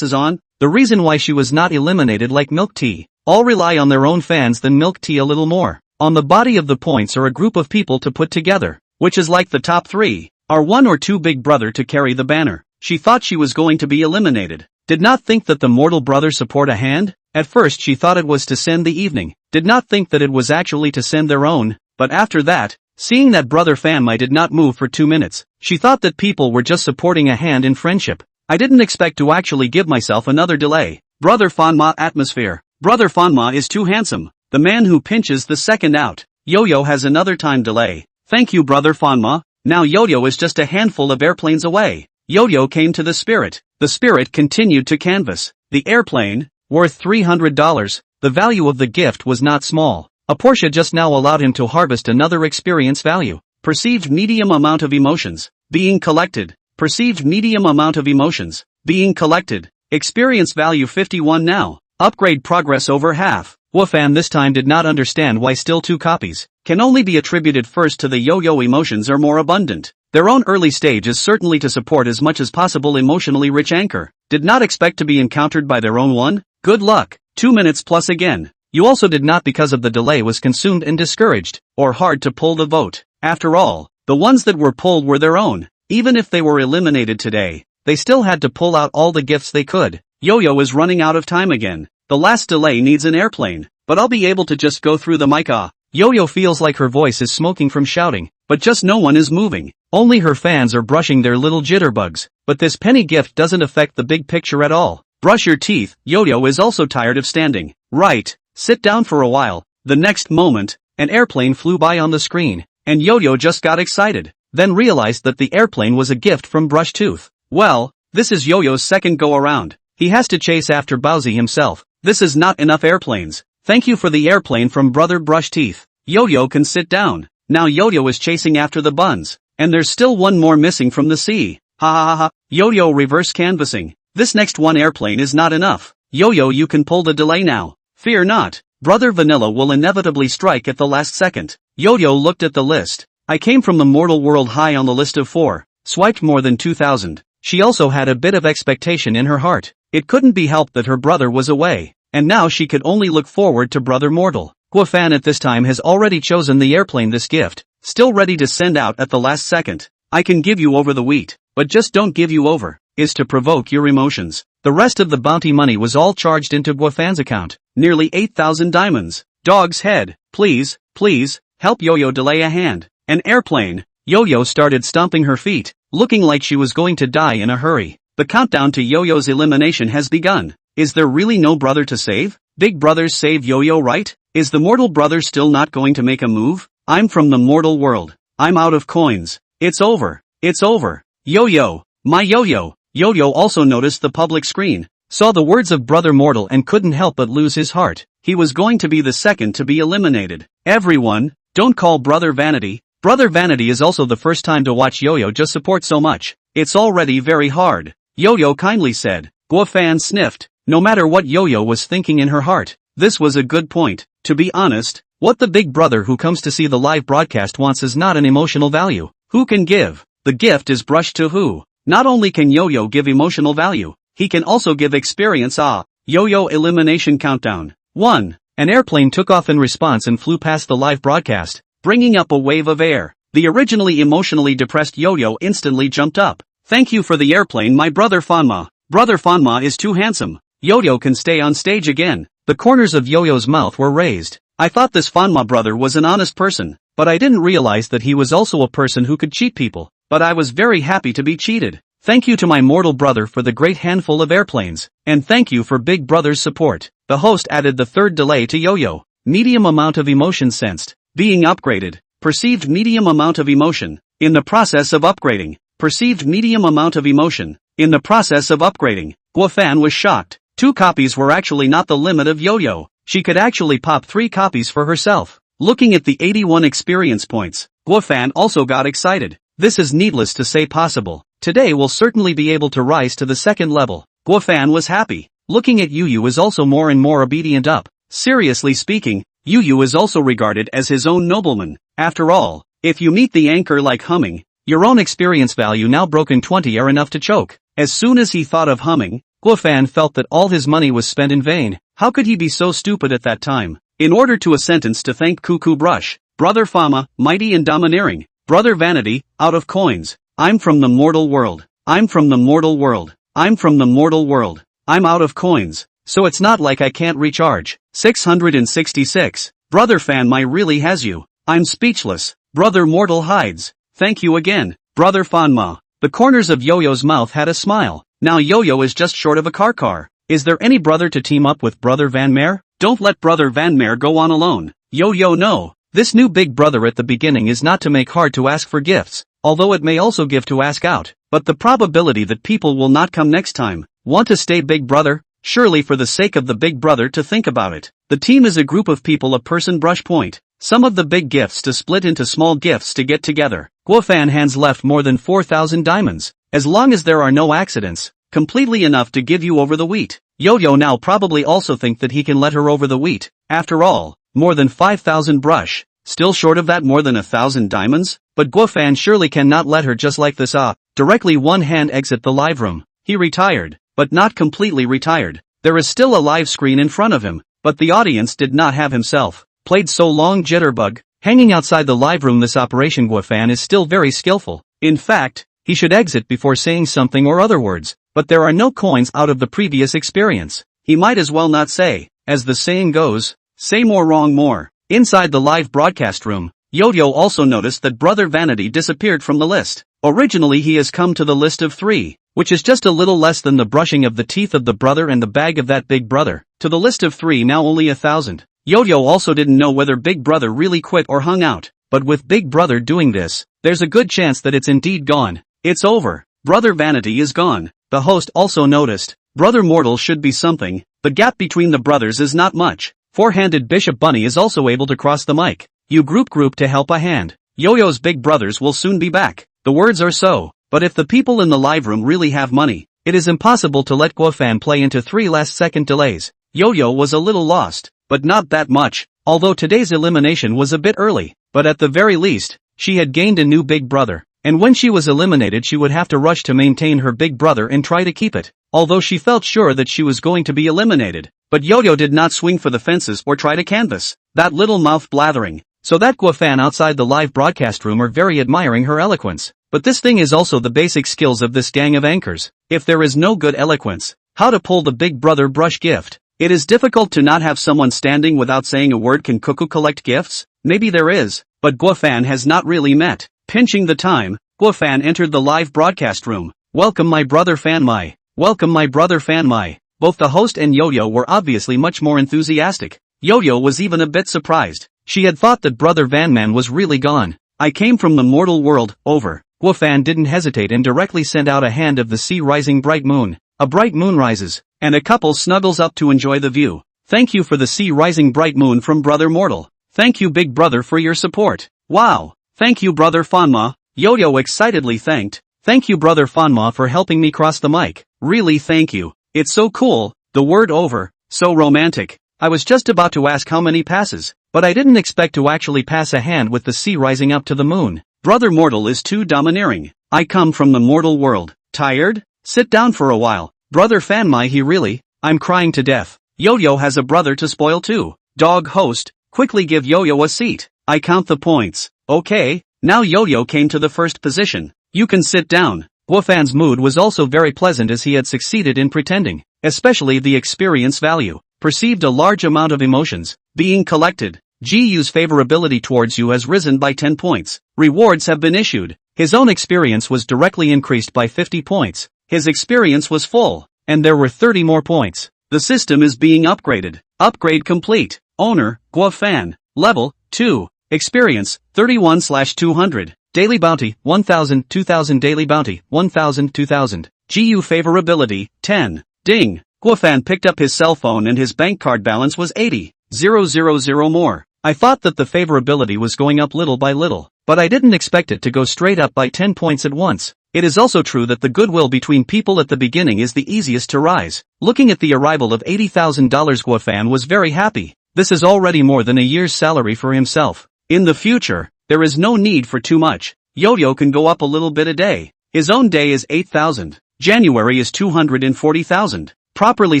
on? The reason why she was not eliminated like Milk Tea. All rely on their own fans than Milk Tea a little more. On the body of the points are a group of people to put together, which is like the top 3. Are 1 or 2 big brother to carry the banner. She thought she was going to be eliminated. Did not think that the mortal brother support a hand? At first she thought it was to send the evening. Did not think that it was actually to send their own, but after that, seeing that Brother Fanmai did not move for 2 minutes, she thought that people were just supporting a hand in friendship. I didn't expect to actually give myself another delay. Brother Fanma atmosphere. Brother Fanma is too handsome. The man who pinches the second out. Yo-Yo has another time delay. Thank you Brother Fanma. Now Yo-Yo is just a handful of airplanes away. Yo-Yo came to the spirit. The spirit continued to canvass. The airplane, worth $300, the value of the gift was not small. A Porsche just now allowed him to harvest another experience value. Perceived medium amount of emotions. Being collected. Perceived medium amount of emotions. Being collected. Experience value 51 now. Upgrade progress over half. Wufan this time did not understand why still 2 copies. Can only be attributed first to the Yo-Yo emotions are more abundant. Their own early stage is certainly to support as much as possible emotionally rich anchor. Did not expect to be encountered by their own one? Good luck. 2 minutes plus again. You also did not because of the delay was consumed and discouraged, or hard to pull the vote. After all, the ones that were pulled were their own. Even if they were eliminated today, they still had to pull out all the gifts they could. Yo-Yo is running out of time again. The last delay needs an airplane, but I'll be able to just go through the manga. Yo-Yo feels like her voice is smoking from shouting, but just no one is moving. Only her fans are brushing their little jitterbugs. But this penny gift doesn't affect the big picture at all. Brush your teeth. Yo-Yo is also tired of standing. Right. Sit down for a while. The next moment, an airplane flew by on the screen, and Yo-Yo just got excited, then realized that the airplane was a gift from Brush Tooth. Well, this is Yo-Yo's second go-around. He has to chase after Bowsy himself. This is not enough airplanes. Thank you for the airplane from Brother Brush Teeth. Yo-Yo can sit down. Now Yo-Yo is chasing after the buns, and there's still one more missing from the sea. Ha ha ha ha. Yo-Yo reverse canvassing. This next one airplane is not enough. Yo-Yo, you can pull the delay now. Fear not. Brother Vanilla will inevitably strike at the last second. Yo-Yo looked at the list. I came from the mortal world high on the list of 4. Swiped more than 2,000. She also had a bit of expectation in her heart. It couldn't be helped that her brother was away, and now she could only look forward to Brother Mortal. Guofan at this time has already chosen the airplane this gift, still ready to send out at the last second. I can give you over the wheat, but just don't give you over, is to provoke your emotions. The rest of the bounty money was all charged into Guofan's account, nearly 8,000 diamonds. Dog's head, please, please, help Yo-Yo delay a hand. An airplane. Yo-Yo started stomping her feet, looking like she was going to die in a hurry. The countdown to Yo-Yo's elimination has begun. Is there really no brother to save? Big brothers save Yo-Yo, right? Is the mortal brother still not going to make a move? I'm from the mortal world. I'm out of coins. It's over. It's over. Yo-Yo. My Yo-Yo. Yo-Yo also noticed the public screen, saw the words of Brother Mortal and couldn't help but lose his heart. He was going to be the second to be eliminated. Everyone, don't call Brother Vanity. Brother Vanity is also the first time to watch Yo-Yo just support so much. It's already very hard. Yo-Yo kindly said. Guofan sniffed. No matter what Yo-Yo was thinking in her heart, this was a good point. To be honest, what the big brother who comes to see the live broadcast wants is not an emotional value. Who can give? The gift is brushed to who? Not only can Yo-Yo give emotional value, he can also give experience. Yo-Yo elimination countdown. 1. An airplane took off in response and flew past the live broadcast, bringing up a wave of air. The originally emotionally depressed Yo-Yo instantly jumped up. Thank you for the airplane, my brother Fanma. Brother Fanma is too handsome. Yo-Yo can stay on stage again. The corners of Yo-Yo's mouth were raised. I thought this Fanma brother was an honest person, but I didn't realize that he was also a person who could cheat people. But I was very happy to be cheated. Thank you to my mortal brother for the great handful of airplanes, and thank you for Big Brother's support. The host added the third delay to Yo-Yo. Medium amount of emotion sensed. Being upgraded. Perceived medium amount of emotion. In the process of upgrading. Perceived medium amount of emotion. In the process of upgrading. Guofan was shocked. 2 copies were actually not the limit of Yo-Yo. She could actually pop 3 copies for herself. Looking at the 81 experience points, Guofan also got excited. This is needless to say possible. Today we'll certainly be able to rise to the second level. Guofan was happy. Looking at Yu is also more and more obedient up. Seriously speaking, Yu is also regarded as his own nobleman. After all, if you meet the anchor like humming, your own experience value now broken 20 are enough to choke. As soon as he thought of humming, Guofan felt that all his money was spent in vain. How could he be so stupid at that time? In order to a sentence to thank Cuckoo Brush, Brother Fama, mighty and domineering. Brother Vanity, out of coins. I'm from the mortal world. I'm from the mortal world. I'm from the mortal world. I'm out of coins. So it's not like I can't recharge. 666. Brother Fanmai really has you. I'm speechless. Brother Mortal hides. Thank you again, Brother Fanma. The corners of Yo-Yo's mouth had a smile. Now Yo-Yo is just short of a car. Is there any brother to team up with Brother Van Mare? Don't let Brother Van Mare go on alone. Yo-Yo no. This new big brother at the beginning is not to make hard to ask for gifts. although it may also give to ask out, but the probability that people will not come next time. Want to stay Big Brother? Surely for the sake of the Big Brother to think about it. The team is a group of people a person brush point. Some of the big gifts to split into small gifts to get together. Guofan hands left more than 4,000 diamonds. As long as there are no accidents. Completely enough to give you over the wheat. Yo-Yo now probably also think that he can let her over the wheat. After all, more than 5,000 brush. Still short of that more than 1,000 diamonds? But Guofan surely cannot let her just like this directly one hand exit the live room. He retired, but not completely retired. There is still a live screen in front of him, but the audience did not have himself. Played so long jitterbug. Hanging outside the live room this operation Guofan is still very skillful. In fact, he should exit before saying something or other words, but there are no coins out of the previous experience. He might as well not say, as the saying goes, say more wrong more. Inside the live broadcast room, Yo-Yo also noticed that Brother Vanity disappeared from the list. Originally he has come to the list of 3, which is just a little less than the brushing of the teeth of the brother and the bag of that Big Brother. To the list of 3 now only 1,000. Yo-Yo also didn't know whether Big Brother really quit or hung out, but with Big Brother doing this, there's a good chance that it's indeed gone. It's over. Brother Vanity is gone. The host also noticed. Brother Mortal should be something. The gap between the brothers is not much. Four-handed Bishop Bunny is also able to cross the mic. You group to help a hand. Yo-Yo's big brothers will soon be back. The words are so, but if the people in the live room really have money, it is impossible to let Guofan play into 3 last-second delays. Yo-Yo was a little lost, but not that much, although today's elimination was a bit early, but at the very least, she had gained a new big brother, and when she was eliminated she would have to rush to maintain her big brother and try to keep it, although she felt sure that she was going to be eliminated. But Yo-Yo did not swing for the fences or try to canvas, that little mouth blathering, so that Guofan outside the live broadcast room are very admiring her eloquence. But this thing is also the basic skills of this gang of anchors. If there is no good eloquence, how to pull the Big Brother brush gift? It is difficult to not have someone standing without saying a word. Can Cuckoo collect gifts? Maybe there is, but Guofan has not really met. Pinching the time, Guofan entered the live broadcast room. Welcome my brother Fanmai. Welcome my brother Fanmai. Both the host and Yo-Yo were obviously much more enthusiastic. Yo-Yo was even a bit surprised. She had thought that Brother Vanman was really gone. I came from the mortal world, over. Guofan didn't hesitate and directly sent out a hand of the sea rising bright moon. A bright moon rises, and a couple snuggles up to enjoy the view. Thank you for the sea rising bright moon from Brother Mortal. Thank you Big Brother for your support. Wow. Thank you Brother Fanma. Yo-Yo excitedly thanked. Thank you Brother Fanma for helping me cross the mic. Really thank you. It's so cool. The word over. So romantic. I was just about to ask how many passes, but I didn't expect to actually pass a hand with the sea rising up to the moon. Brother Mortal is too domineering. I come from the mortal world. Tired? Sit down for a while. Brother Fanmai he really? I'm crying to death. Yo-Yo has a brother to spoil too. Dog host, quickly give Yo-Yo a seat. I count the points. Okay, now Yo-Yo came to the first position. You can sit down. Guofan's mood was also very pleasant as he had succeeded in pretending, especially the experience value. Perceived a large amount of emotions being collected. GU's favorability towards you has risen by 10 points. Rewards have been issued. His own experience was directly increased by 50 points. His experience was full, and there were 30 more points. The system is being upgraded. Upgrade complete. Owner, Guofan. Level, 2. Experience, 31/200. Daily bounty, 1000, 2000 daily bounty, 1000, 2000. GU favorability, 10. Ding. Guofan picked up his cell phone and his bank card balance was 80,000 more. I thought that the favorability was going up little by little, but I didn't expect it to go straight up by 10 points at once. It is also true that the goodwill between people at the beginning is the easiest to rise. Looking at the arrival of $80,000 Guofan was very happy. This is already more than a year's salary for himself. In the future, there is no need for too much. Yo-Yo can go up a little bit a day. His own day is 8,000. January is 240,000. Properly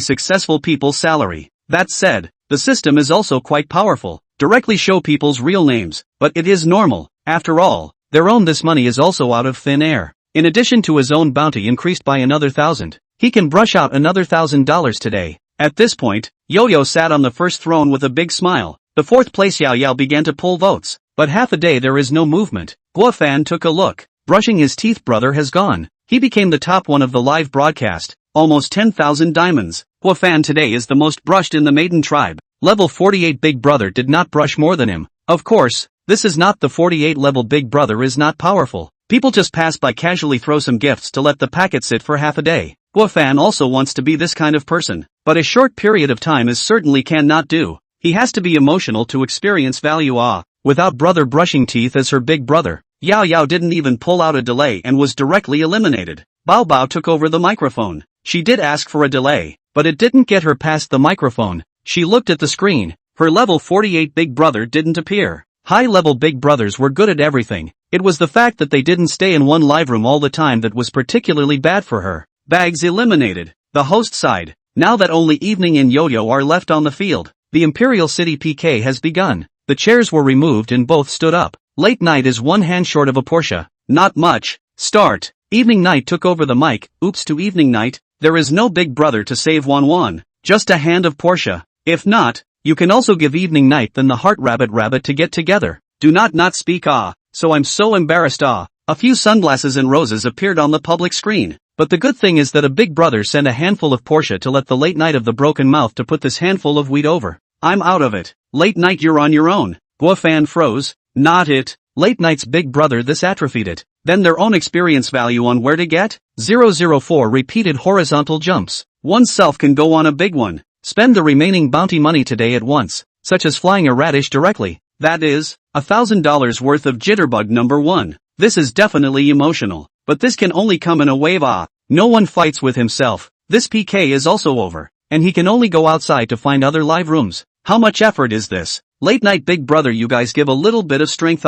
successful people's salary. That said, the system is also quite powerful. Directly show people's real names, but it is normal. After all, their own this money is also out of thin air. In addition to his own bounty increased by another 1,000, he can brush out another $1,000 today. At this point, Yo-Yo sat on the first throne with a big smile. The fourth place Yao Yao began to pull votes, but half a day there is no movement. Guofan took a look. Brushing his teeth brother has gone. He became the top one of the live broadcast. Almost 10,000 diamonds. Guofan today is the most brushed in the maiden tribe. Level 48 Big Brother did not brush more than him. Of course, this is not the 48 level Big Brother is not powerful. People just pass by casually throw some gifts to let the packet sit for half a day. Guofan also wants to be this kind of person, but a short period of time is certainly cannot do. He has to be emotional to experience value. Without brother brushing teeth as her big brother, Yao Yao didn't even pull out a delay and was directly eliminated. Bao Bao took over the microphone. She did ask for a delay, but it didn't get her past the microphone. She looked at the screen. Her level 48 big brother didn't appear. High-level big brothers were good at everything. It was the fact that they didn't stay in one live room all the time that was particularly bad for her. Bags eliminated. The host side. Now that only Evening and Yo-Yo are left on the field, the Imperial City PK has begun. The chairs were removed and both stood up. Late Night is one hand short of a Porsche. Not much. Start. Evening Night took over the mic. Oops to Evening Night. There is no big brother to save Wan. Just a hand of Porsche. If not, you can also give Evening Night then the Heart Rabbit to get together. Do not speak. So I'm so embarrassed. A few sunglasses and roses appeared on the public screen. But the good thing is that a big brother sent a handful of Porsche to let the Late Night of the broken mouth to put this handful of weed over. I'm out of it. Late Night, you're on your own. Guofan froze. Not it. Late Night's big brother this atrophied it. Then their own experience value on where to get 004 repeated horizontal jumps. Oneself can go on a big one. Spend the remaining bounty money today at once, such as flying a radish directly. That is, $1,000 worth of jitterbug number 1. This is definitely emotional, but this can only come in a wave. No one fights with himself. This PK is also over, and he can only go outside to find other live rooms. How much effort is this? Late Night big brother, you guys give a little bit of strength.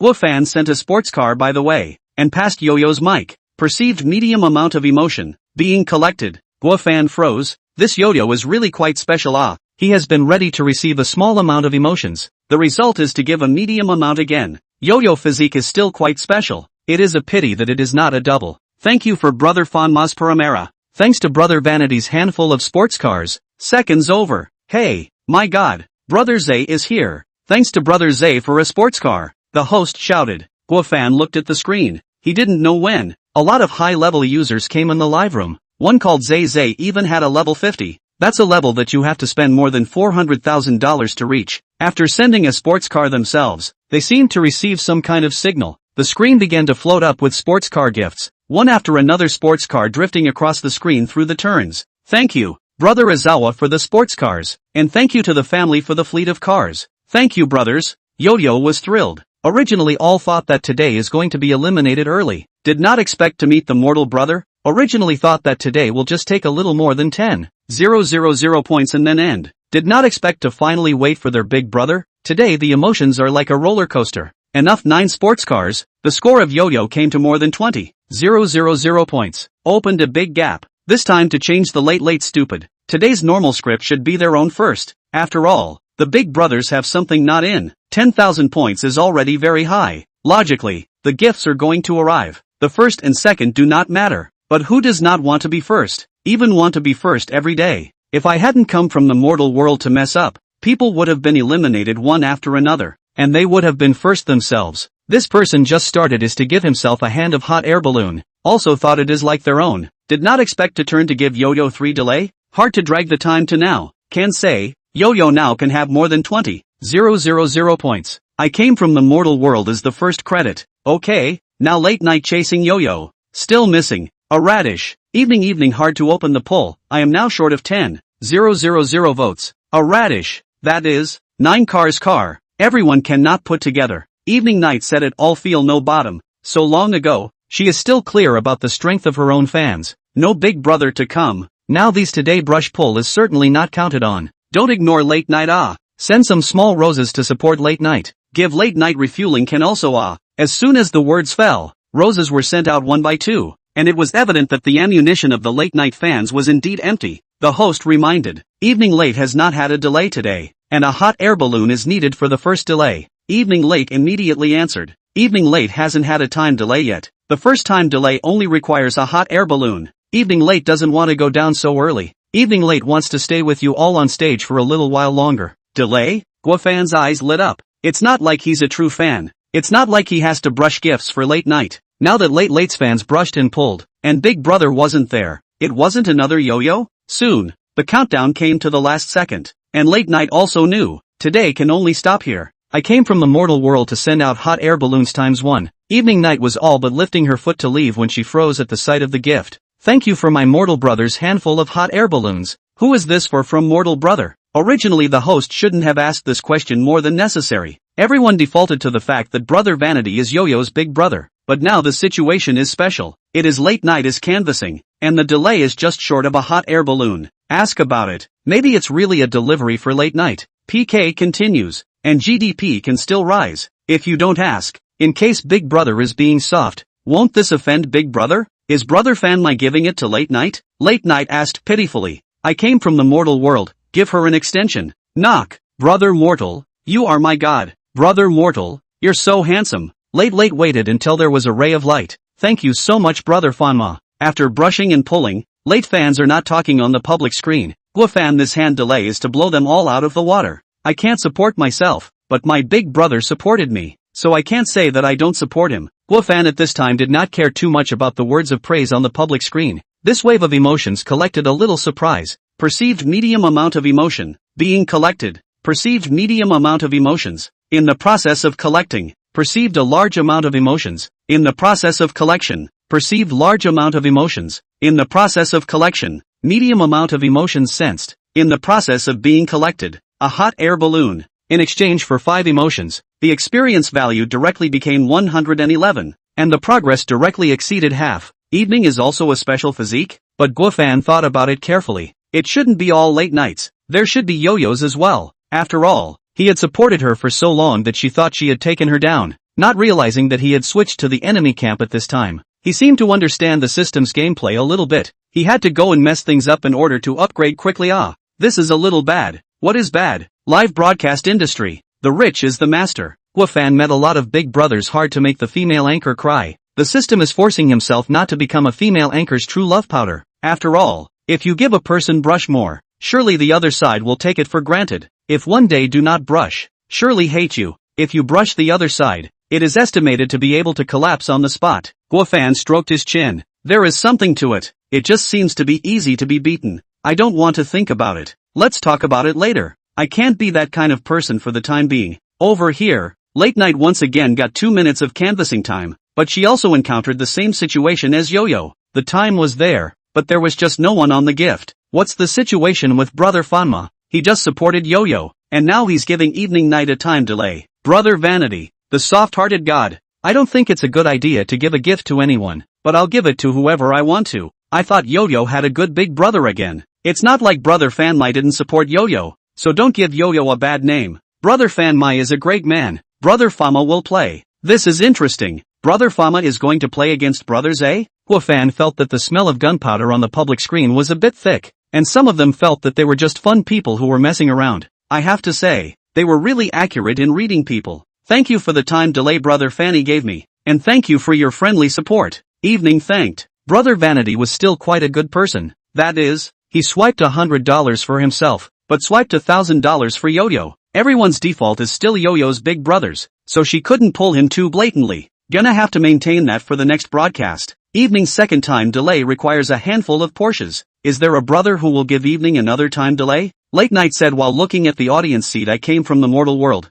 Guofan sent a sports car by the way, and passed Yo-Yo's mic. Perceived medium amount of emotion being collected. Guofan froze. This Yo-Yo is really quite special. He has been ready to receive a small amount of emotions. The result is to give a medium amount again. Yo-Yo physique is still quite special. It is a pity that it is not a double. Thank you for Brother Fanmas Paramera. Thanks to Brother Vanity's handful of sports cars. Seconds over. Hey, my god, Brother Zay is here. Thanks to Brother Zay for a sports car. The host shouted. Guofan looked at the screen. He didn't know when. A lot of high-level users came in the live room. One called Zay even had a level 50. That's a level that you have to spend more than $400,000 to reach. After sending a sports car themselves, they seemed to receive some kind of signal. The screen began to float up with sports car gifts, one after another sports car drifting across the screen through the turns. Thank you, Brother Azawa for the sports cars, and thank you to the family for the fleet of cars. Thank you, brothers. Yo-Yo was thrilled. Originally all thought that today is going to be eliminated early. Did not expect to meet the mortal brother. Originally thought that today will just take a little more than 10,000 points and then end. Did not expect to finally wait for their big brother. Today the emotions are like a roller coaster. Enough 9 sports cars. The score of Yo-Yo came to more than 20,000 points. Opened a big gap. This time to change the late stupid. Today's normal script should be their own first. After all, the big brothers have something not in. 10,000 points is already very high. Logically, the gifts are going to arrive. The first and second do not matter. But who does not want to be first? Even want to be first every day. If I hadn't come from the mortal world to mess up, people would have been eliminated one after another, and they would have been first themselves. This person just started is to give himself a hand of hot air balloon. Also thought it is like their own. Did not expect to turn to give Yo-Yo 3 delay. Hard to drag the time to now. Can say, Yo-Yo now can have more than 20,000 points. I came from the mortal world as the first credit. Okay, now Late Night chasing Yo-Yo. Still missing. A radish. Evening hard to open the poll. I am now short of 10,000 votes. A radish. That is, 9 cars car. Everyone cannot put together. Evening Night said it all feel no bottom. So long ago, she is still clear about the strength of her own fans. No big brother to come. Now these today brush pull is certainly not counted on. Don't ignore Late Night. Send some small roses to support Late Night. Give Late Night refueling can also. As soon as the words fell, roses were sent out one by two. And it was evident that the ammunition of the Late Night fans was indeed empty. The host reminded, Evening Late has not had a delay today, and a hot air balloon is needed for the first delay. Evening Late immediately answered, Evening Late hasn't had a time delay yet. The first time delay only requires a hot air balloon. Evening Late doesn't want to go down so early. Evening Late wants to stay with you all on stage for a little while longer. Delay? Guofan's eyes lit up. It's not like he's a true fan. It's not like he has to brush gifts for Late Night. Now that Late's fans brushed and pulled, and Big Brother wasn't there, it wasn't another Yo-Yo? Soon, the countdown came to the last second, and Late Night also knew, today can only stop here. I came from the mortal world to send out hot air balloons ×1. Evening Night was all but lifting her foot to leave when she froze at the sight of the gift. Thank you for my mortal brother's handful of hot air balloons. Who is this for from mortal brother? Originally the host shouldn't have asked this question more than necessary. Everyone defaulted to the fact that Brother Vanity is Yo-Yo's big brother. But now the situation is special. It is late night is canvassing, and the delay is just short of a hot air balloon. Ask about it. Maybe it's really a delivery for late night. PK continues, and GDP can still rise. If you don't ask, in case Big Brother is being soft, won't this offend Big Brother? Is Brother Fanmy giving it to Late Night? Late Night asked pitifully. I came from the mortal world, give her an extension. Knock. Brother Mortal, you are my god. Brother Mortal, you're so handsome. Late waited until there was a ray of light. Thank you so much Brother Fanma. After brushing and pulling, Late fans are not talking on the public screen. Guafan, this hand delay is to blow them all out of the water. I can't support myself, but my big brother supported me, so I can't say that I don't support him. Guafan at this time did not care too much about the words of praise on the public screen. This wave of emotions collected a little surprise. Perceived medium amount of emotion. Being collected. Perceived medium amount of emotions. In the process of collecting. Perceived a large amount of emotions. In the process of collection. Perceived large amount of emotions. In the process of collection. Medium amount of emotions sensed. In the process of being collected. A hot air balloon. In exchange for 5 emotions, the experience value directly became 111, and the progress directly exceeded half. Evening is also a special physique, but Guafan thought about it carefully. It shouldn't be all late nights. There should be yo-yos as well. After all, he had supported her for so long that she thought she had taken her down, not realizing that he had switched to the enemy camp at this time. He seemed to understand the system's gameplay a little bit. He had to go and mess things up in order to upgrade quickly. This is a little bad. What is bad? Live broadcast industry. The rich is the master. Guafan met a lot of big brothers hard to make the female anchor cry. The system is forcing himself not to become a female anchor's true love powder. After all, if you give a person brush more, surely the other side will take it for granted. If one day do not brush, surely hate you. If you brush the other side, it is estimated to be able to collapse on the spot. Guafan stroked his chin. There is something to it. It just seems to be easy to be beaten. I don't want to think about it. Let's talk about it later. I can't be that kind of person for the time being. Over here, Late Night once again got 2 minutes of canvassing time, but she also encountered the same situation as Yo-Yo. The time was there, but there was just no one on the gift. What's the situation with Brother Fanma? He just supported Yo-Yo, and now he's giving Evening Night a time delay. Brother Vanity, the soft-hearted god. I don't think it's a good idea to give a gift to anyone, but I'll give it to whoever I want to. I thought Yo-Yo had a good big brother again. It's not like Brother Fanmy didn't support Yo-Yo, so don't give Yo-Yo a bad name. Brother Fanmy is a great man. Brother Fanma will play. This is interesting. Brother Fanma is going to play against brothers, eh? Guafan felt that the smell of gunpowder on the public screen was a bit thick, and some of them felt that they were just fun people who were messing around. I have to say, they were really accurate in reading people. Thank you for the time delay Brother Fanny gave me, and thank you for your friendly support. Evening thanked. Brother Vanity was still quite a good person. That is, he swiped $100 for himself, but swiped $1,000 for Yo-Yo. Everyone's default is still Yo-Yo's big brothers, so she couldn't pull him too blatantly. Gonna have to maintain that for the next broadcast. Evening's second time delay requires a handful of Porsches. Is there a brother who will give Evening another time delay? Late Night said while looking at the audience seat. I came from the mortal world.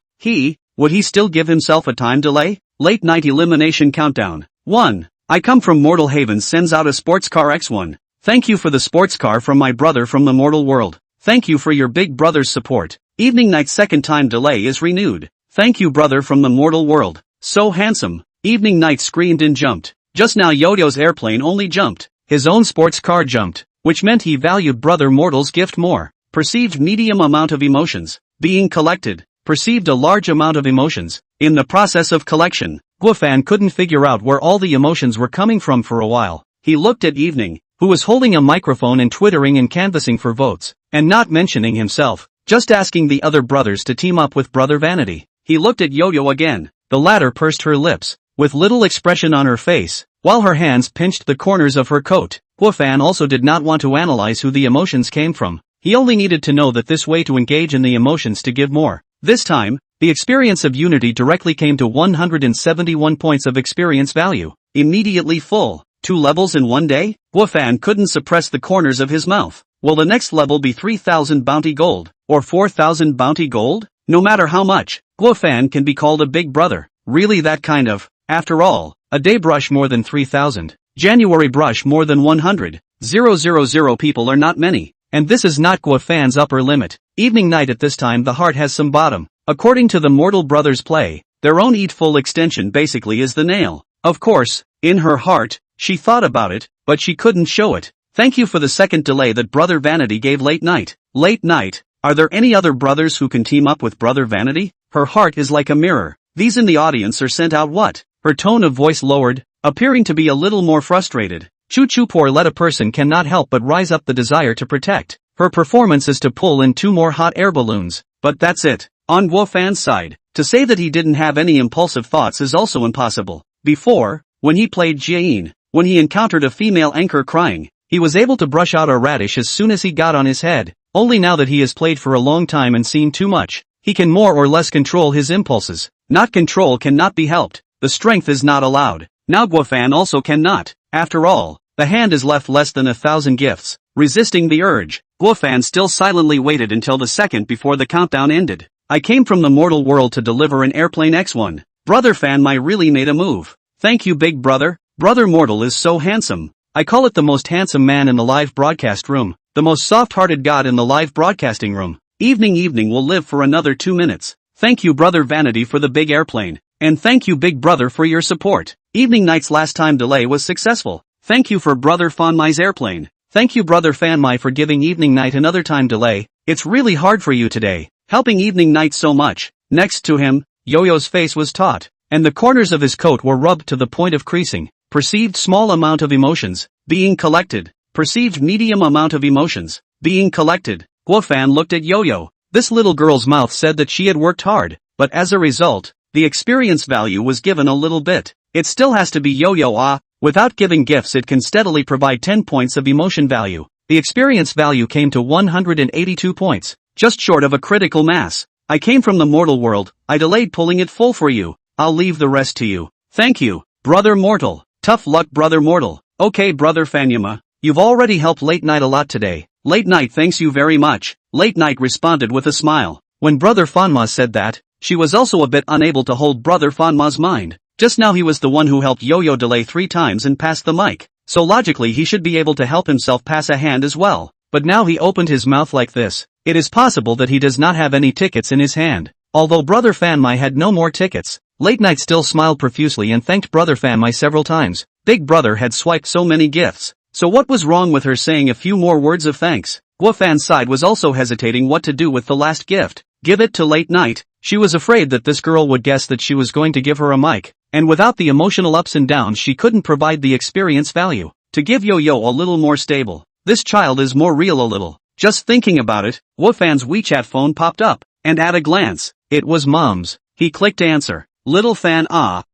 Would he still give himself a time delay? Late Night elimination countdown. 1. I come from Mortal Haven sends out a sports car X1. Thank you for the sports car from my brother from the mortal world. Thank you for your big brother's support. Evening Night's second time delay is renewed. Thank you brother from the mortal world. So handsome. Evening Night screamed and jumped. Just now Yo-Yo's airplane only jumped. His own sports car jumped, which meant he valued Brother Mortal's gift more. Perceived medium amount of emotions. Being collected. Perceived a large amount of emotions. In the process of collection, Guafan couldn't figure out where all the emotions were coming from for a while. He looked at Evening, who was holding a microphone and twittering and canvassing for votes, and not mentioning himself, just asking the other brothers to team up with Brother Vanity. He looked at Yo-Yo again. The latter pursed her lips, with little expression on her face, while her hands pinched the corners of her coat. Guafan also did not want to analyze who the emotions came from. He only needed to know that this way to engage in the emotions to give more. This time, the experience of unity directly came to 171 points of experience value. Immediately full. 2 levels in one day? Guafan couldn't suppress the corners of his mouth. Will the next level be 3,000 bounty gold, or 4,000 bounty gold? No matter how much, Guafan can be called a big brother. Really that kind of. After all, a day brush more than 3,000. January brush more than 100. 000 people are not many. And this is not Gua Fan's upper limit. Evening night at this time the heart has some bottom. According to the Mortal Brothers play, their own eat full extension basically is the nail. Of course, in her heart, she thought about it, but she couldn't show it. Thank you for the second delay that Brother Vanity gave late night. Late night, are there any other brothers who can team up with Brother Vanity? Her heart is like a mirror. These in the audience are sent out what? Her tone of voice lowered, appearing to be a little more frustrated. Choo-choo poor let a person cannot help but rise up the desire to protect. Her performance is to pull in 2 more hot air balloons, but that's it. On Gua Fan's side, to say that he didn't have any impulsive thoughts is also impossible. Before, when he played Jane, when he encountered a female anchor crying, he was able to brush out a radish as soon as he got on his head. Only now that he has played for a long time and seen too much, he can more or less control his impulses. Not control cannot be helped. The strength is not allowed. Now Gua Fan also cannot. After all, the hand is left less than 1,000 gifts. Resisting the urge, Gua Fan still silently waited until the second before the countdown ended. I came from the mortal world to deliver an airplane X1. Brother Fan My really made a move. Thank you big brother. Brother Mortal is so handsome. I call it the most handsome man in the live broadcast room. The most soft-hearted god in the live broadcasting room. Evening will live for another 2 minutes. Thank you Brother Vanity for the big airplane. And thank you big brother for your support. Evening night's last time delay was successful. Thank you for Brother Fanmai's airplane. Thank you Brother Fanmai for giving evening night another time delay. It's really hard for you today, helping evening night so much. Next to him, Yo-Yo's face was taut, and the corners of his coat were rubbed to the point of creasing. Perceived small amount of emotions, being collected. Perceived medium amount of emotions, being collected. Gua Fan looked at Yo-Yo. This little girl's mouth said that she had worked hard, but as a result, the experience value was given a little bit. It still has to be Yo-Yo without giving gifts it can steadily provide 10 points of emotion value. The experience value came to 182 points, just short of a critical mass. I came from the mortal world, I delayed pulling it full for you. I'll leave the rest to you. Thank you, Brother Mortal. Tough luck Brother Mortal. Okay Brother Fanyama, you've already helped Late Night a lot today. Late Night thanks you very much. Late Night responded with a smile. When Brother Fanma said that, she was also a bit unable to hold Brother Fanma's mind. Just now he was the one who helped Yo-Yo delay 3 times and passed the mic, so logically he should be able to help himself pass a hand as well. But now he opened his mouth like this. It is possible that he does not have any tickets in his hand. Although Brother Fanmai had no more tickets, Late Night still smiled profusely and thanked Brother Fanmai several times. Big Brother had swiped so many gifts, so what was wrong with her saying a few more words of thanks? Gua Fan's side was also hesitating what to do with the last gift. Give it to Late Night. She was afraid that this girl would guess that she was going to give her a mic, and without the emotional ups and downs she couldn't provide the experience value. To give Yo-Yo a little more stable. This child is more real a little. Just thinking about it, Gua Fan's WeChat phone popped up, and at a glance, it was Mom's. He clicked answer. Little Fan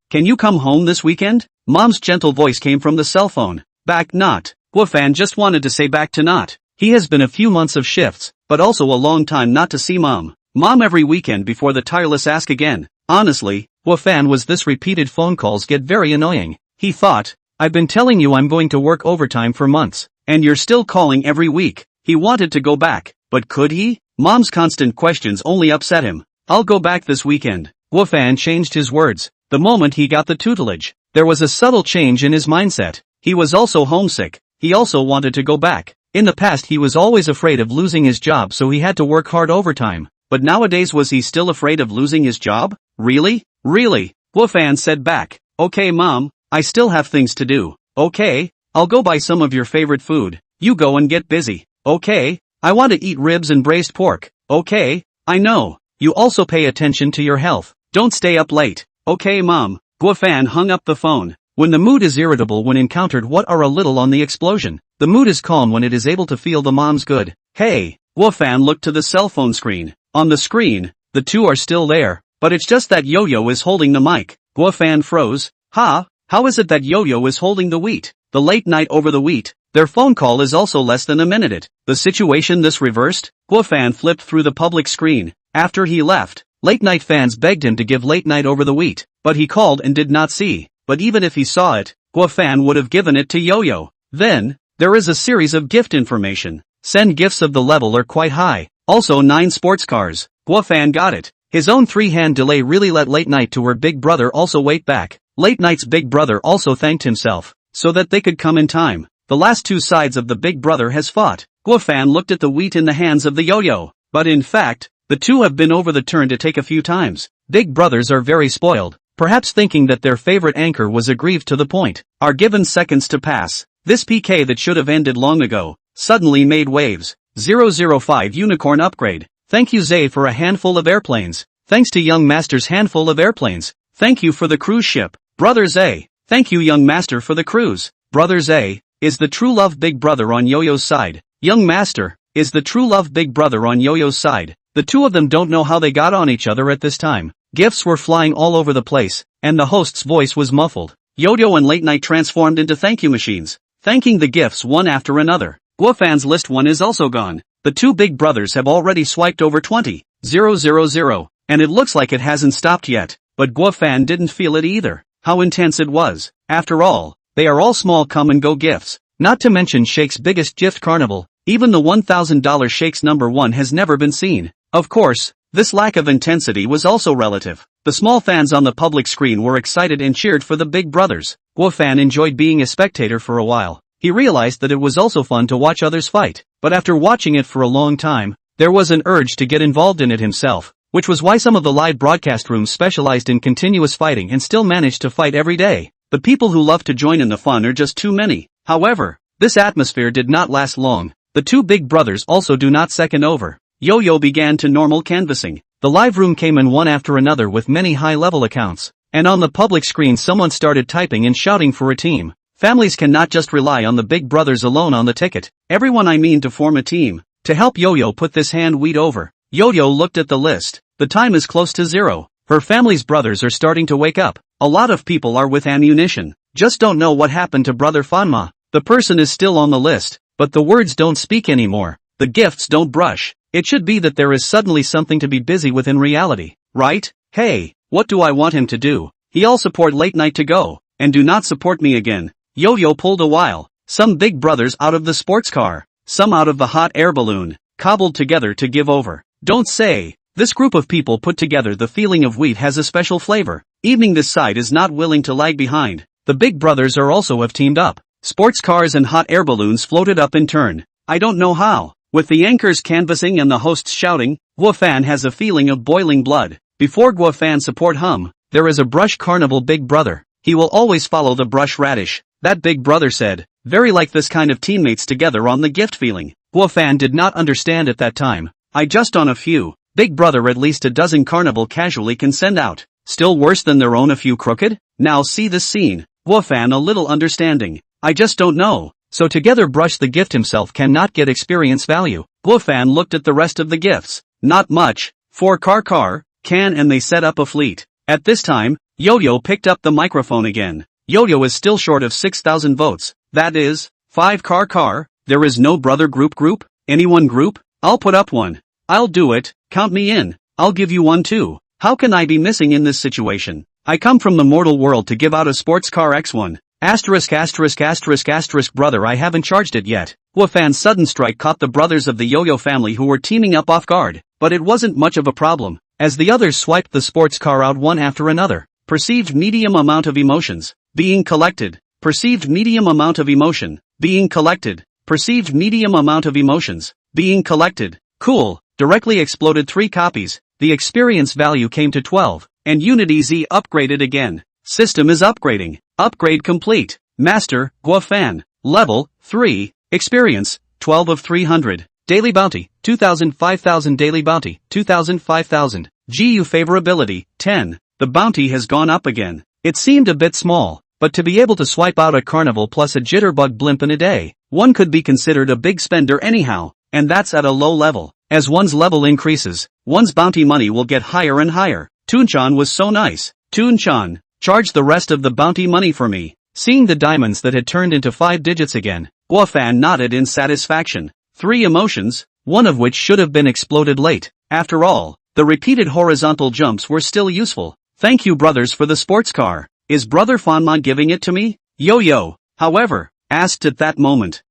can you come home this weekend? Mom's gentle voice came from the cell phone. Back not. Gua Fan just wanted to say back to not. He has been a few months of shifts, but also a long time not to see Mom. Mom every weekend before the tireless ask again. Honestly, Gua Fan was this repeated phone calls get very annoying. He thought, I've been telling you I'm going to work overtime for months, and you're still calling every week. He wanted to go back, but could he? Mom's constant questions only upset him. I'll go back this weekend. Gua Fan changed his words. The moment he got the tutelage, there was a subtle change in his mindset. He was also homesick. He also wanted to go back. In the past he was always afraid of losing his job so he had to work hard overtime. But nowadays was he still afraid of losing his job? Really? Really? Gua Fan said back. Okay Mom, I still have things to do. Okay, I'll go buy some of your favorite food. You go and get busy. Okay, I want to eat ribs and braised pork. Okay, I know. You also pay attention to your health. Don't stay up late. Okay Mom. Gua Fan hung up the phone. When the mood is irritable when encountered what are a little on the explosion. The mood is calm when it is able to feel the mom's good. Hey. Gua Fan looked to the cell phone screen. On the screen, the two are still there, but it's just that Yo-Yo is holding the mic. Gua Fan froze. How is it that Yo-Yo is holding the wheat? The Late Night over the wheat. Their phone call is also less than a minute. The situation this reversed? Gua Fan flipped through the public screen. After he left, Late Night fans begged him to give Late Night over the wheat, but he called and did not see. But even if he saw it, Gua Fan would have given it to Yo-Yo. Then, there is a series of gift information. Send gifts of the level are quite high. Also 9 sports cars. Gua Fan got it. His own 3-hand delay really let Late Night to her big brother also wait back. Late Night's big brother also thanked himself, so that they could come in time. The last two sides of the big brother has fought. Guofan looked at the wheat in the hands of the yo-yo, but in fact, the two have been over the turn to take a few times. Big brothers are very spoiled, perhaps thinking that their favorite anchor was aggrieved to the point, are given seconds to pass. This PK that should have ended long ago, suddenly made waves. 005 Unicorn Upgrade. Thank you Zay for a handful of airplanes. Thanks to Young Master's handful of airplanes. Thank you for the cruise ship. Brother Zay. Thank you Young Master for the cruise. Brother Zay is the true love big brother on Yo-Yo's side. Young Master is the true love big brother on Yo-Yo's side. The two of them don't know how they got on each other at this time. Gifts were flying all over the place, and the host's voice was muffled. Yo-Yo and Late Night transformed into thank you machines, thanking the gifts one after another. Guofan's list 1 is also gone. The two big brothers have already swiped over 20,000, and it looks like it hasn't stopped yet, but Guofan didn't feel it either. How intense it was. After all, they are all small come-and-go gifts, not to mention Shake's biggest gift carnival. Even the $1,000 Shake's number 1 has never been seen. Of course, this lack of intensity was also relative. The small fans on the public screen were excited and cheered for the big brothers. Guofan enjoyed being a spectator for a while. He realized that it was also fun to watch others fight, but after watching it for a long time, there was an urge to get involved in it himself, which was why some of the live broadcast rooms specialized in continuous fighting and still managed to fight every day. The people who love to join in the fun are just too many. However, this atmosphere did not last long. The two big brothers also do not second over. Yo-Yo began to normal canvassing. The live room came in one after another with many high-level accounts, and on the public screen someone started typing and shouting for a team. Families cannot just rely on the big brothers alone on the ticket. Everyone I mean to form a team, to help Yo-Yo put this hand wheat over. Yo-Yo looked at the list. The time is close to 0. Her family's brothers are starting to wake up. A lot of people are with ammunition. Just don't know what happened to Brother Fanma. The person is still on the list, but the words don't speak anymore. The gifts don't brush. It should be that there is suddenly something to be busy with in reality, right? Hey, what do I want him to do? He all support Late Night to go, and do not support me again. Yo-Yo pulled a while. Some big brothers out of the sports car, some out of the hot air balloon, cobbled together to give over. Don't say. This group of people put together the feeling of wheat has a special flavor. Evening this side is not willing to lag behind. The big brothers are also have teamed up. Sports cars and hot air balloons floated up in turn. I don't know how. With the anchors canvassing and the hosts shouting, Guofan has a feeling of boiling blood. Before Guofan support hum, there is a brush carnival big brother. He will always follow the brush radish. That big brother said, very like this kind of teammates together on the gift feeling. Guofan did not understand at that time. I just on a few. Big brother at least a dozen carnival casually can send out. Still worse than their own a few crooked? Now see this scene. Guofan a little understanding. I just don't know. So together brush the gift himself cannot get experience value. Guofan looked at the rest of the gifts. Not much. 4 car, can and they set up a fleet. At this time, Yo-Yo picked up the microphone again. Yo-Yo is still short of 6,000 votes. That is, 5 car. There is no brother group? Anyone group? I'll put up one. I'll do it. Count me in. I'll give you one too. How can I be missing in this situation? I come from the mortal world to give out a sports car X1. ******* brother I haven't charged it yet. Guofan's sudden strike caught the brothers of the Yo-Yo family who were teaming up off guard, but it wasn't much of a problem, as the others swiped the sports car out one after another. Perceived medium amount of emotions, being collected. Perceived medium amount of emotion, being collected. Perceived medium amount of emotions, being collected. Cool, directly exploded 3 copies, the experience value came to 12, and Unity Z upgraded again. System is upgrading. Upgrade complete. Master, Guofan. Level, 3. Experience, 12 of 300. Daily bounty, 2,000 5,000 daily bounty, 2,000 5,000. GU favorability, 10. The bounty has gone up again. It seemed a bit small, but to be able to swipe out a carnival plus a jitterbug blimp in a day, one could be considered a big spender anyhow, and that's at a low level. As one's level increases, one's bounty money will get higher and higher. Toon-chan was so nice. Toon-chan, charge the rest of the bounty money for me. Seeing the diamonds that had turned into 5 digits again, Guofan nodded in satisfaction. 3 emotions, one of which should have been exploded late. After all, the repeated horizontal jumps were still useful. Thank you brothers for the sports car. Is Brother Fanma giving it to me? Yo-Yo, however, asked at that moment.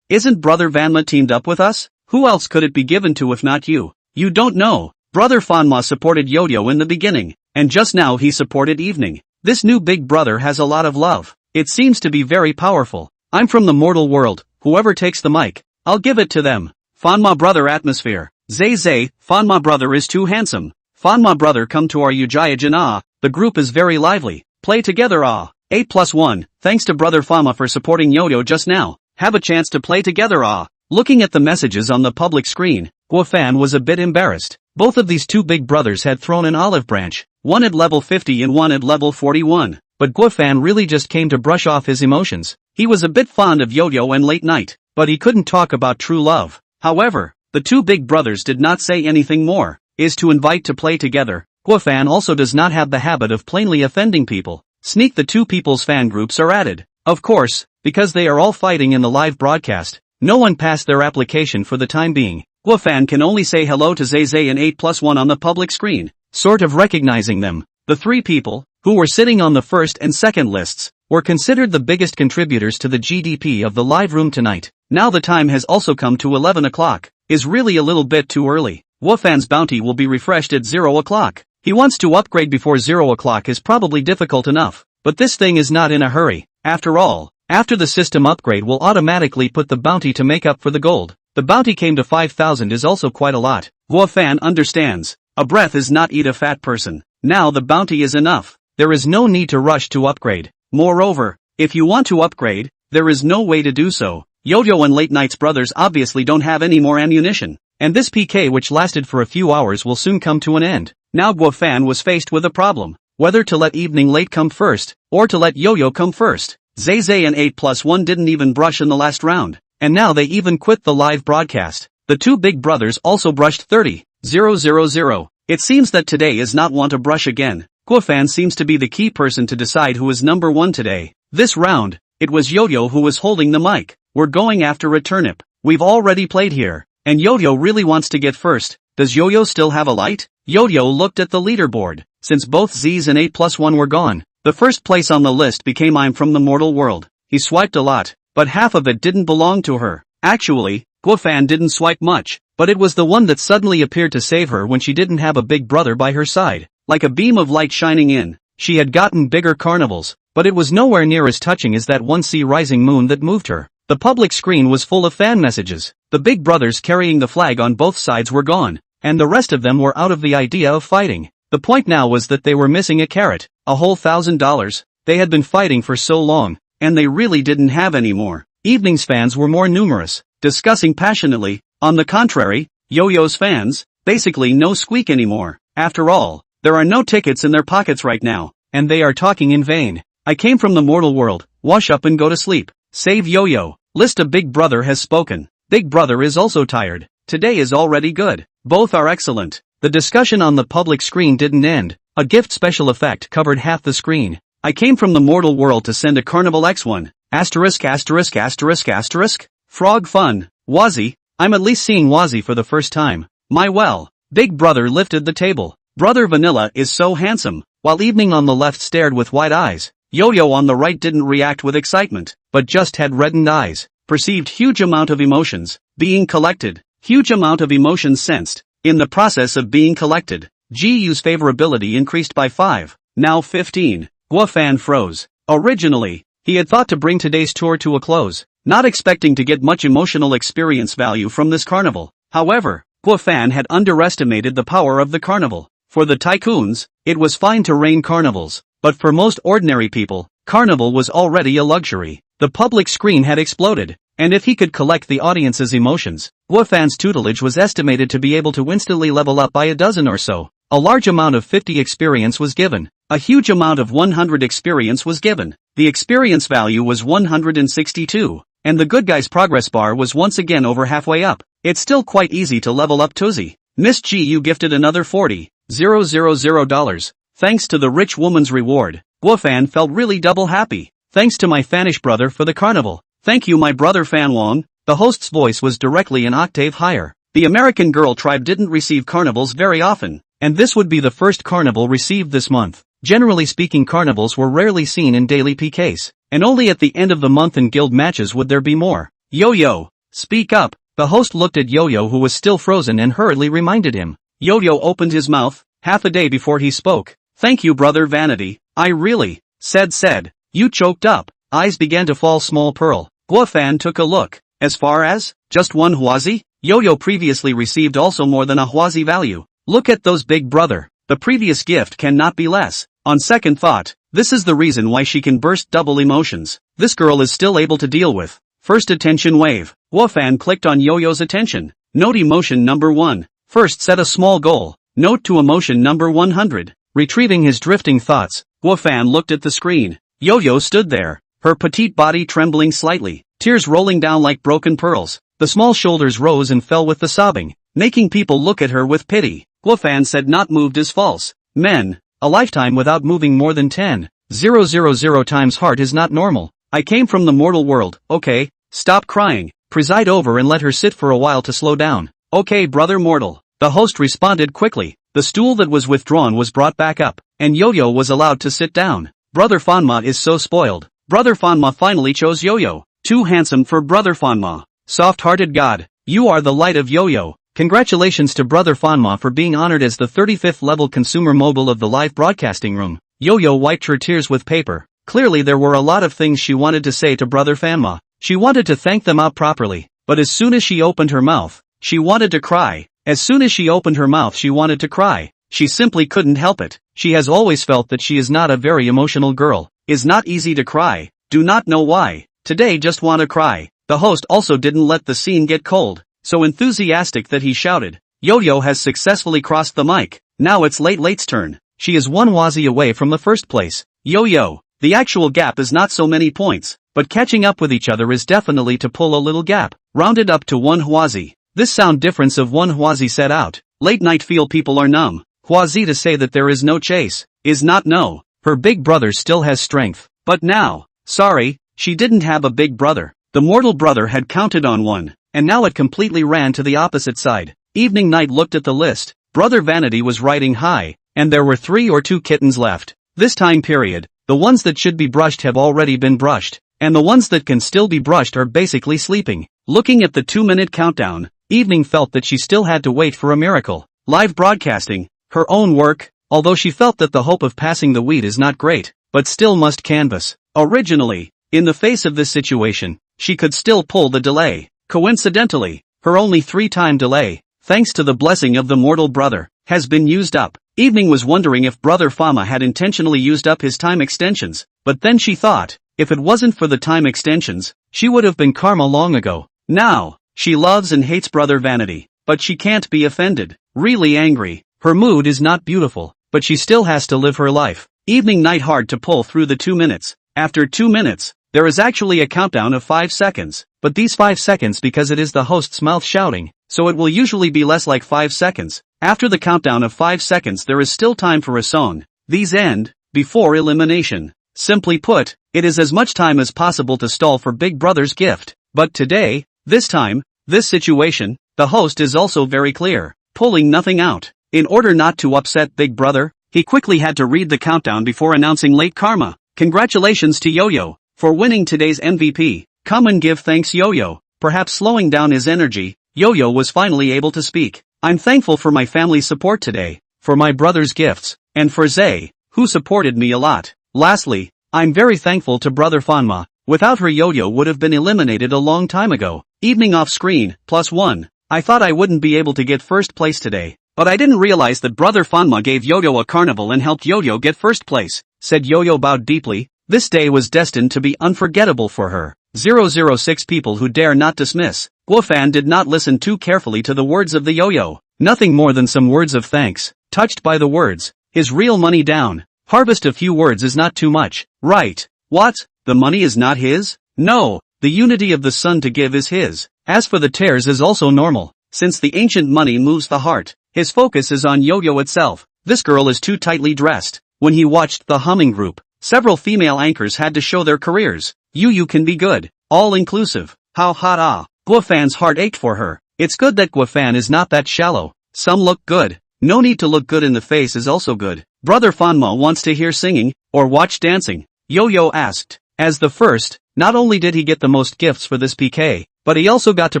Isn't Brother Vanma teamed up with us? Who else could it be given to if not you? You don't know. Brother Fanma supported Yo-Yo in the beginning, and just now he supported Evening. This new big brother has a lot of love. It seems to be very powerful. I'm from the mortal world, whoever takes the mic, I'll give it to them. Fanma brother atmosphere. Zay, Fanma brother is too handsome. Fanma brother come to our Ujiajin ah. The group is very lively. Play together ah. 8+1, thanks to brother Fama for supporting Yo-Yo just now. Have a chance to play together ah. Looking at the messages on the public screen, Guofan was a bit embarrassed. Both of these two big brothers had thrown an olive branch, one at level 50 and one at level 41. But Guofan really just came to brush off his emotions. He was a bit fond of Yo-Yo and late night, but he couldn't talk about true love. However, the two big brothers did not say anything more. Is to invite to play together. Guofan also does not have the habit of plainly offending people. Sneak the two people's fan groups are added. Of course, because they are all fighting in the live broadcast. No one passed their application for the time being. Guofan can only say hello to Zay and 8+1 on the public screen, sort of recognizing them. The three people, who were sitting on the first and second lists, were considered the biggest contributors to the GDP of the live room tonight. Now the time has also come to 11 o'clock, is really a little bit too early. Guofan's bounty will be refreshed at 0 o'clock. He wants to upgrade before 0 o'clock is probably difficult enough, but this thing is not in a hurry. After all, after the system upgrade will automatically put the bounty to make up for the gold. The bounty came to 5,000 is also quite a lot. Guofan understands. A breath is not eat a fat person. Now the bounty is enough. There is no need to rush to upgrade. Moreover, if you want to upgrade, there is no way to do so. Yo-Yo and Late Night's brothers obviously don't have any more ammunition. And this PK which lasted for a few hours will soon come to an end. Now Guofan was faced with a problem. Whether to let Evening Late come first, or to let Yo-Yo come first. Zay and 8+1 didn't even brush in the last round. And now they even quit the live broadcast. The two big brothers also brushed 30,000. It seems that today is not want to brush again. Guofan seems to be the key person to decide who is number one today. This round, it was Yo-Yo who was holding the mic. We're going after a turnip. We've already played here. And Yo-Yo really wants to get first. Does Yo-Yo still have a light? Yo-Yo looked at the leaderboard. Since both Z's and 8+1 were gone, the first place on the list became I'm from the mortal world. He swiped a lot, but half of it didn't belong to her. Actually, Guofan didn't swipe much, but it was the one that suddenly appeared to save her when she didn't have a big brother by her side. Like a beam of light shining in, she had gotten bigger carnivals, but it was nowhere near as touching as that 1C rising moon that moved her. The public screen was full of fan messages. The big brothers carrying the flag on both sides were gone, and the rest of them were out of the idea of fighting. The point now was that they were missing a carrot, a whole $1,000. They had been fighting for so long, and they really didn't have any more. Evening's fans were more numerous, discussing passionately. On the contrary, Yo-Yo's fans, basically no squeak anymore. After all, there are no tickets in their pockets right now, and they are talking in vain. I came from the mortal world, wash up and go to sleep. Save Yo-Yo. List of Big Brother has spoken. Big Brother is also tired. Today is already good. Both are excellent. The discussion on the public screen didn't end. A gift special effect covered half the screen. I came from the mortal world to send a Carnival X1. *******. Frog fun. Wazzy. I'm at least seeing Wazzy for the first time. My well. Big Brother lifted the table. Brother Vanilla is so handsome. While Evening on the left stared with wide eyes. Yo-Yo on the right didn't react with excitement, but just had reddened eyes. Perceived huge amount of emotions. Being collected. Huge amount of emotions sensed. In the process of being collected. GU's favorability increased by 5. Now 15. Guofan froze. Originally, he had thought to bring today's tour to a close, not expecting to get much emotional experience value from this carnival. However, Guofan had underestimated the power of the carnival. For the tycoons, it was fine to rain carnivals, but for most ordinary people, carnival was already a luxury. The public screen had exploded, and if he could collect the audience's emotions, Guofan's tutelage was estimated to be able to instantly level up by a dozen or so. A large amount of 50 experience was given. A huge amount of 100 experience was given. The experience value was 162, and the good guy's progress bar was once again over halfway up. It's still quite easy to level up Tuzi. Miss GU gifted another $40,000. Thanks to the rich woman's reward, Guofan felt really double happy. Thanks to my fanish brother for the carnival. Thank you my brother Fan Wong. The host's voice was directly an octave higher. The American Girl tribe didn't receive carnivals very often, and this would be the first carnival received this month. Generally speaking, carnivals were rarely seen in daily PKs, and only at the end of the month in guild matches would there be more. Yo-Yo, speak up. The host looked at Yo-Yo who was still frozen and hurriedly reminded him. Yo-Yo opened his mouth, half a day before he spoke. Thank you brother Vanity. I really, said. You choked up. Eyes began to fall small pearl. Guofan took a look. As far as? Just one huazi? Yo-Yo previously received also more than a huazi value. Look at those big brother. The previous gift cannot be less. On second thought, this is the reason why she can burst double emotions. This girl is still able to deal with. First attention wave. Guofan clicked on Yo-Yo's attention. Note emotion number 1. First set a small goal. Note to emotion number 100. Retrieving his drifting thoughts, Guofan looked at the screen. Yo-Yo stood there, her petite body trembling slightly, tears rolling down like broken pearls. The small shoulders rose and fell with the sobbing, making people look at her with pity. Guofan said not moved is false. Men, a lifetime without moving more than 10,000 times heart is not normal. I came from the mortal world, okay? Stop crying, preside over and let her sit for a while to slow down. Okay brother mortal. The host responded quickly. The stool that was withdrawn was brought back up, and Yo-Yo was allowed to sit down. Brother Fanma is so spoiled. Brother Fanma finally chose Yo-Yo. Too handsome for Brother Fanma. Soft-hearted god, you are the light of Yo-Yo. Congratulations to Brother Fanma for being honored as the 35th level consumer mobile of the live broadcasting room. Yo-Yo wiped her tears with paper. Clearly there were a lot of things she wanted to say to Brother Fanma. She wanted to thank them out properly, but as soon as she opened her mouth, she wanted to cry. As soon as she opened her mouth she wanted to cry. She simply couldn't help it. She has always felt that she is not a very emotional girl. Is not easy to cry. Do not know why. Today just wanna cry. The host also didn't let the scene get cold. So enthusiastic that he shouted. Yo-Yo has successfully crossed the mic. Now it's Late's turn. She is one huazi away from the first place. Yo-Yo. The actual gap is not so many points, but catching up with each other is definitely to pull a little gap. Rounded up to one huazi. This sound difference of one huazi set out. Late night feel people are numb. Huazi to say that there is no chase, is not no. Her big brother still has strength. But now, sorry, she didn't have a big brother. The mortal brother had counted on one, and now it completely ran to the opposite side. Evening Night looked at the list. Brother Vanity was riding high, and there were 3 or 2 kittens left. This time period, the ones that should be brushed have already been brushed, and the ones that can still be brushed are basically sleeping. Looking at the 2-minute countdown, Evening felt that she still had to wait for a miracle. Live broadcasting, her own work, although she felt that the hope of passing the weed is not great, but still must canvas. Originally, in the face of this situation, she could still pull the delay. Coincidentally, her only 3-time delay, thanks to the blessing of the mortal brother, has been used up. Evening was wondering if Brother Fama had intentionally used up his time extensions, but then she thought, if it wasn't for the time extensions, she would have been karma long ago. Now, she loves and hates Brother Vanity, but she can't be offended. Really angry. Her mood is not beautiful, but she still has to live her life. Evening Night hard to pull through the 2 minutes. After 2 minutes, there is actually a countdown of 5 seconds, but these 5 seconds because it is the host's mouth shouting, so it will usually be less like 5 seconds. After the countdown of 5 seconds there is still time for a song. These end, before elimination. Simply put, it is as much time as possible to stall for Big Brother's gift. But today, this time, this situation, the host is also very clear, pulling nothing out. In order not to upset Big Brother, he quickly had to read the countdown before announcing late karma. Congratulations to Yo-Yo, for winning today's MVP. Come and give thanks Yo-Yo. Perhaps slowing down his energy, Yo-Yo was finally able to speak. I'm thankful for my family's support today, for my brother's gifts, and for Zay, who supported me a lot. Lastly, I'm very thankful to Brother Fanma. Without her Yo-Yo would have been eliminated a long time ago. Evening off screen, +1. I thought I wouldn't be able to get first place today, but I didn't realize that Brother Fanma gave Yo-Yo a carnival and helped Yo-Yo get first place, said Yo-Yo bowed deeply. This day was destined to be unforgettable for her. 006 people who dare not dismiss. Guofan did not listen too carefully to the words of the Yo-Yo. Nothing more than some words of thanks, touched by the words. His real money down. Harvest a few words is not too much, right? What? The money is not his? No, the unity of the sun to give is his. As for the tears is also normal, since the ancient money moves the heart. His focus is on Yo-Yo itself. This girl is too tightly dressed. When he watched the humming group, several female anchors had to show their careers. You can be good, all-inclusive. How hot ah. Guofan's heart ached for her. It's good that Guofan is not that shallow. Some look good. No need to look good in the face is also good. Brother Fanma wants to hear singing, or watch dancing. Yo-Yo asked. As the first, not only did he get the most gifts for this PK, but he also got to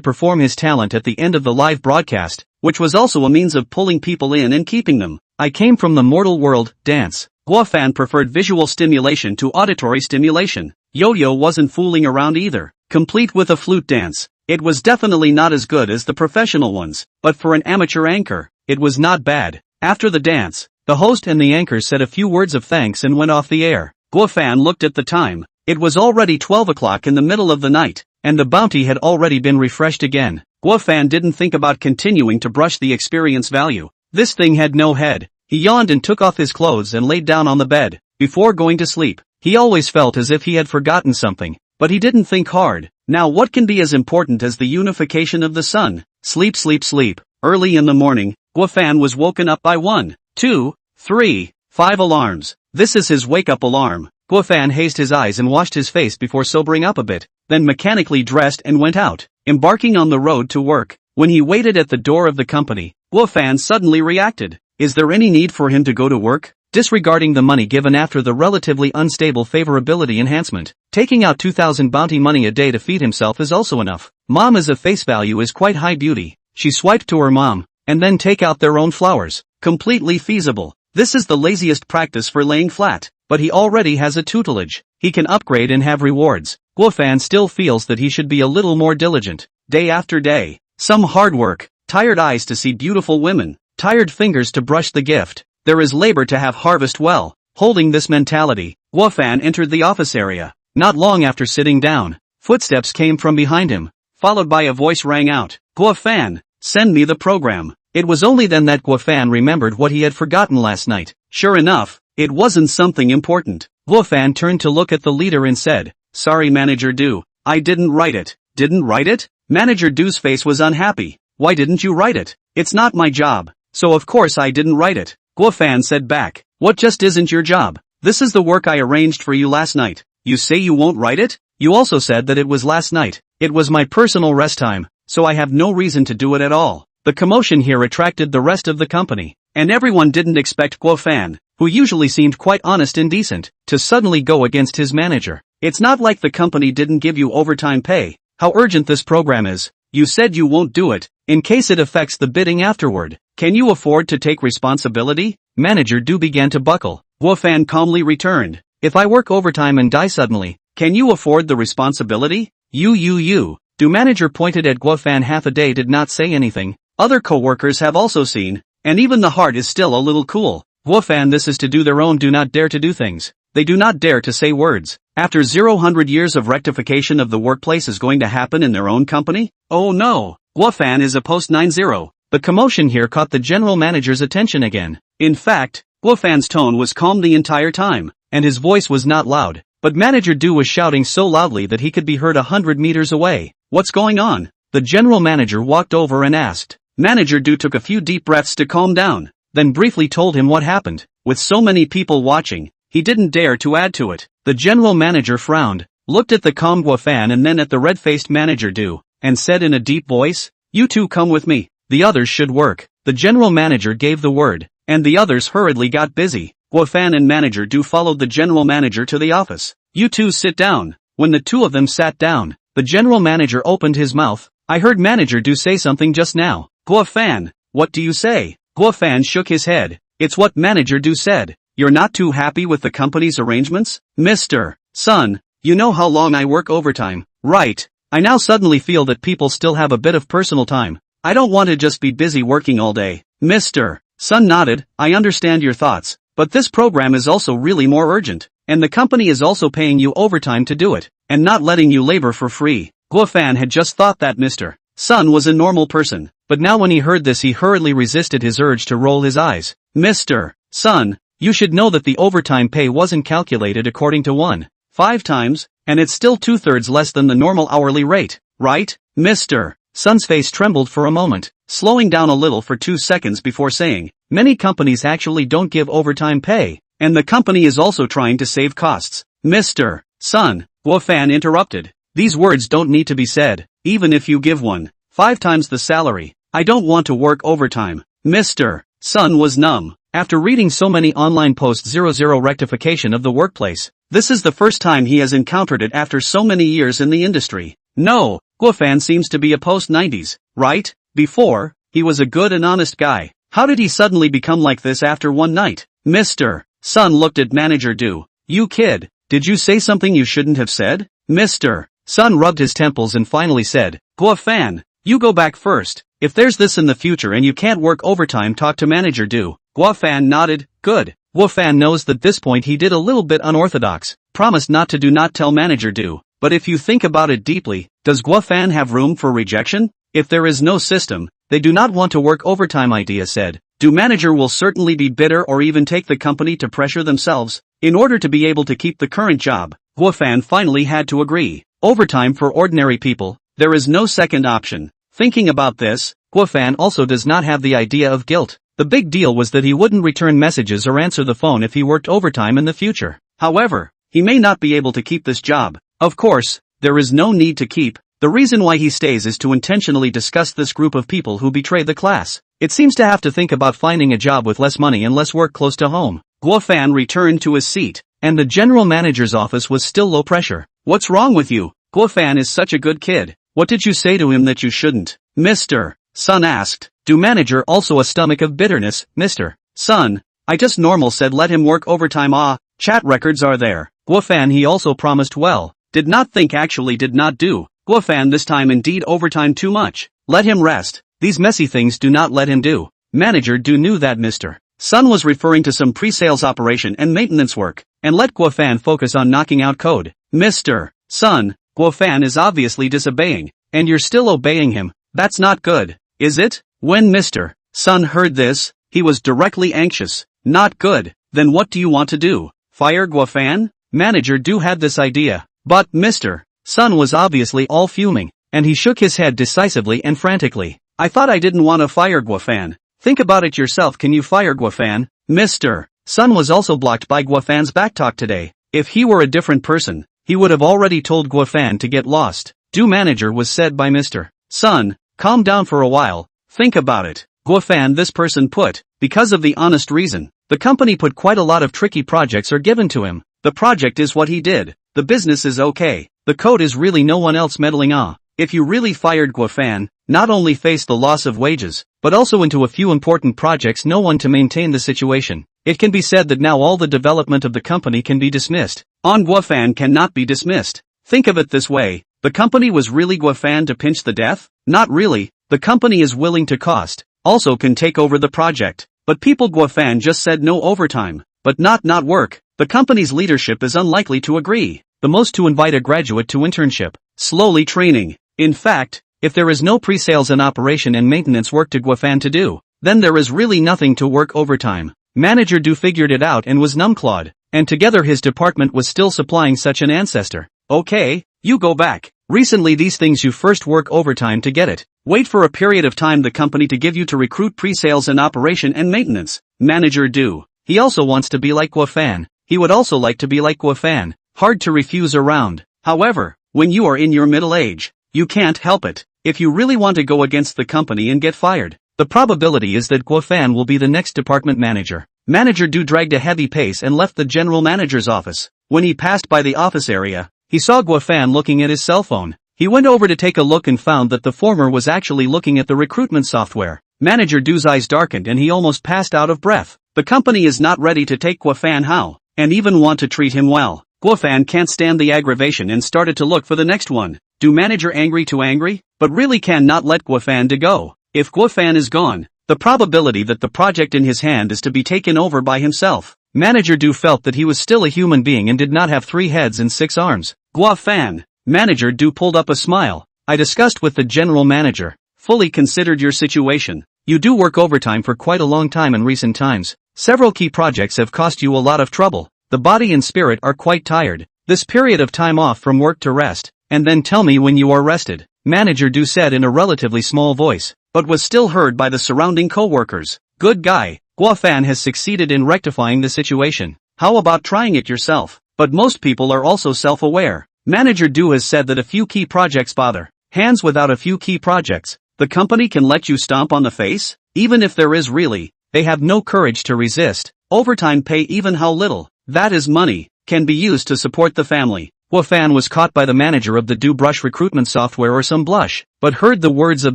perform his talent at the end of the live broadcast, which was also a means of pulling people in and keeping them. I came from the mortal world, dance. Guofan preferred visual stimulation to auditory stimulation. Yo-Yo wasn't fooling around either. Complete with a flute dance. It was definitely not as good as the professional ones, but for an amateur anchor, it was not bad. After the dance, the host and the anchor said a few words of thanks and went off the air. Guofan looked at the time. It was already 12 o'clock in the middle of the night, and the bounty had already been refreshed again. Guofan didn't think about continuing to brush the experience value. This thing had no head. He yawned and took off his clothes and laid down on the bed. Before going to sleep, he always felt as if he had forgotten something, but he didn't think hard. Now what can be as important as the unification of the sun? Sleep, sleep, sleep. Early in the morning, Guofan was woken up by 1, 2, 3, 5 alarms. This is his wake-up alarm. Guofan hazed his eyes and washed his face before sobering up a bit, then mechanically dressed and went out, embarking on the road to work. When he waited at the door of the company, Guofan suddenly reacted. Is there any need for him to go to work? Disregarding the money given after the relatively unstable favorability enhancement, taking out 2,000 bounty money a day to feed himself is also enough. Mom as a face value is quite high beauty. She swiped to her mom, and then take out their own flowers. Completely feasible. This is the laziest practice for laying flat, but he already has a tutelage. He can upgrade and have rewards. Guofan still feels that he should be a little more diligent. Day after day. Some hard work, tired eyes to see beautiful women, tired fingers to brush the gift. There is labor to have harvest well. Holding this mentality, Guofan entered the office area. Not long after sitting down, footsteps came from behind him, followed by a voice rang out. Guofan, send me the program. It was only then that Guofan remembered what he had forgotten last night. Sure enough, it wasn't something important. Guofan turned to look at the leader and said, Sorry Manager Du, I didn't write it. Didn't write it? Manager Du's face was unhappy. Why didn't you write it? It's not my job. So of course I didn't write it. Guofan said back. What just isn't your job? This is the work I arranged for you last night. You say you won't write it? You also said that it was last night. It was my personal rest time, so I have no reason to do it at all. The commotion here attracted the rest of the company, and everyone didn't expect Guofan, who usually seemed quite honest and decent, to suddenly go against his manager. It's not like the company didn't give you overtime pay. How urgent this program is. You said you won't do it, in case it affects the bidding afterward. Can you afford to take responsibility? Manager Du began to buckle. Guofan calmly returned. If I work overtime and die suddenly, can you afford the responsibility? You. Du manager pointed at Guofan. Half a day did not say anything. Other co-workers have also seen, and even the heart is still a little cool. Guofan, this is to do their own. Do not dare to do things. They do not dare to say words. After 0 years of rectification of the workplace is going to happen in their own company? Oh no. Guofan is a post-90. The commotion here caught the general manager's attention again. In fact, Guofan's tone was calm the entire time, and his voice was not loud, but Manager Du was shouting so loudly that he could be heard 100 meters away. What's going on? The general manager walked over and asked. Manager Du took a few deep breaths to calm down, then briefly told him what happened. With so many people watching, he didn't dare to add to it. The general manager frowned, looked at the calm Guofan and then at the red-faced Manager Du, and said in a deep voice, You two come with me. The others should work. The general manager gave the word, and the others hurriedly got busy. Guofan and Manager Du followed the general manager to the office. You two sit down. When the two of them sat down, the general manager opened his mouth. I heard Manager Du say something just now. Guofan, what do you say? Guofan shook his head. It's what Manager Du said. You're not too happy with the company's arrangements? Mr. Sun, you know how long I work overtime, right? I now suddenly feel that people still have a bit of personal time. I don't want to just be busy working all day. Mr. Sun nodded. I understand your thoughts, but this program is also really more urgent, and the company is also paying you overtime to do it, and not letting you labor for free. Guofan had just thought that Mr. Sun was a normal person, but now when he heard this he hurriedly resisted his urge to roll his eyes. Mr. Sun, you should know that the overtime pay wasn't calculated according to 1.5 times, and it's still 2/3 less than the normal hourly rate, right? Mr. Sun's face trembled for a moment, slowing down a little for 2 seconds before saying, Many companies actually don't give overtime pay, and the company is also trying to save costs. Mr. Sun, Guofan interrupted. These words don't need to be said, even if you give 1.5 times the salary. I don't want to work overtime. Mr. Sun was numb. After reading so many online posts 00 rectification of the workplace, this is the first time he has encountered it after so many years in the industry. No, Guofan seems to be a post-90s, right? Before, he was a good and honest guy. How did he suddenly become like this after one night? Mr. Sun looked at manager Du. You kid, did you say something you shouldn't have said? Mr. Sun rubbed his temples and finally said, Guo-fan, you go back first. If there's this in the future and you can't work overtime, talk to manager Du. Guo-fan nodded. Good. Guo-fan knows that this point he did a little bit unorthodox. Promised not to do not tell manager Du. But if you think about it deeply, does Guo-fan have room for rejection? If there is no system, they do not want to work overtime, idea said. Du manager will certainly be bitter or even take the company to pressure themselves. In order to be able to keep the current job, Guo-fan finally had to agree. Overtime for ordinary people, there is no second option. Thinking about this, Guo-fan also does not have the idea of guilt. The big deal was that he wouldn't return messages or answer the phone if he worked overtime in the future. However, he may not be able to keep this job. Of course, there is no need to keep. The reason why he stays is to intentionally discuss this group of people who betray the class. It seems to have to think about finding a job with less money and less work close to home. Guo-fan returned to his seat, and the general manager's office was still low pressure. What's wrong with you? Guo-fan is such a good kid. What did you say to him that you shouldn't? Mr. Sun asked. Du manager also a stomach of bitterness. Mr. Sun, I just normal said let him work overtime. Chat records are there. Guo-fan he also promised well. Did not think actually did not do. Guo-fan this time indeed overtime too much. Let him rest. These messy things do not let him do. Manager Du knew that Mr. Sun was referring to some pre-sales operation and maintenance work, and let Guo-fan focus on knocking out code. Mr. Sun, Guo-fan is obviously disobeying, and you're still obeying him. That's not good, is it? When Mr. Sun heard this, he was directly anxious. Not good. Then what do you want to do? Fire Guo-fan? Manager Du had this idea, but Mr. Sun was obviously all fuming, and he shook his head decisively and frantically. I thought I didn't want to fire Guo-fan. Think about it yourself. Can you fire Guo-fan? Mr. Sun was also blocked by Guo-fan's backtalk today. If he were a different person, he would have already told Guo-fan to get lost. Du manager was said by Mr. Sun, calm down for a while, think about it. Guo-fan this person put, because of the honest reason, the company put quite a lot of tricky projects are given to him. The project is what he did. The business is okay. The code is really no one else meddling. If you really fired Guo-fan, not only face the loss of wages, but also into a few important projects no one to maintain the situation. It can be said that now all the development of the company can be dismissed. Guo-fan cannot be dismissed. Think of it this way, the company was really Guo-fan to pinch the death? Not really, the company is willing to cost, also can take over the project. But people Guo-fan just said no overtime, but not work. The company's leadership is unlikely to agree. The most to invite a graduate to internship, slowly training. In fact, if there is no pre-sales and operation and maintenance work to Guo-fan to do, then there is really nothing to work overtime. Manager Du figured it out and was numbclawed, and together his department was still supplying such an ancestor. Okay, you go back. Recently these things you first work overtime to get it. Wait for a period of time the company to give you to recruit pre-sales and operation and maintenance. Manager Du. He also wants to be like Guo-fan. He would also like to be like Guo-fan. Hard to refuse around. However, when you are in your middle age, you can't help it. If you really want to go against the company and get fired, the probability is that Guo-fan will be the next department manager. Manager Du dragged a heavy pace and left the general manager's office. When he passed by the office area, he saw Guo-fan looking at his cell phone. He went over to take a look and found that the former was actually looking at the recruitment software. Manager Du's eyes darkened and he almost passed out of breath. The company is not ready to take Guo-fan how, and even want to treat him well. Guo-fan can't stand the aggravation and started to look for the next one. Du manager angry to angry, but really cannot let Guo-fan to go. If Guo-fan is gone, the probability that the project in his hand is to be taken over by himself. Manager Du felt that he was still a human being and did not have 3 heads and 6 arms. Guo-fan. Manager Du pulled up a smile. I discussed with the general manager. Fully considered your situation. You do work overtime for quite a long time in recent times. Several key projects have cost you a lot of trouble. The body and spirit are quite tired. This period of time off from work to rest, and then tell me when you are rested. Manager Du said in a relatively small voice, but was still heard by the surrounding co-workers. Good guy. Guo-fan has succeeded in rectifying the situation. How about trying it yourself? But most people are also self-aware. Manager Du has said that a few key projects bother hands. Without a few key projects, the company can let you stomp on the face? Even if there is really, they have no courage to resist. Overtime pay, even how little, that is money, can be used to support the family. Guo-fan was caught by the manager of the Du brush recruitment software or some blush, but heard the words of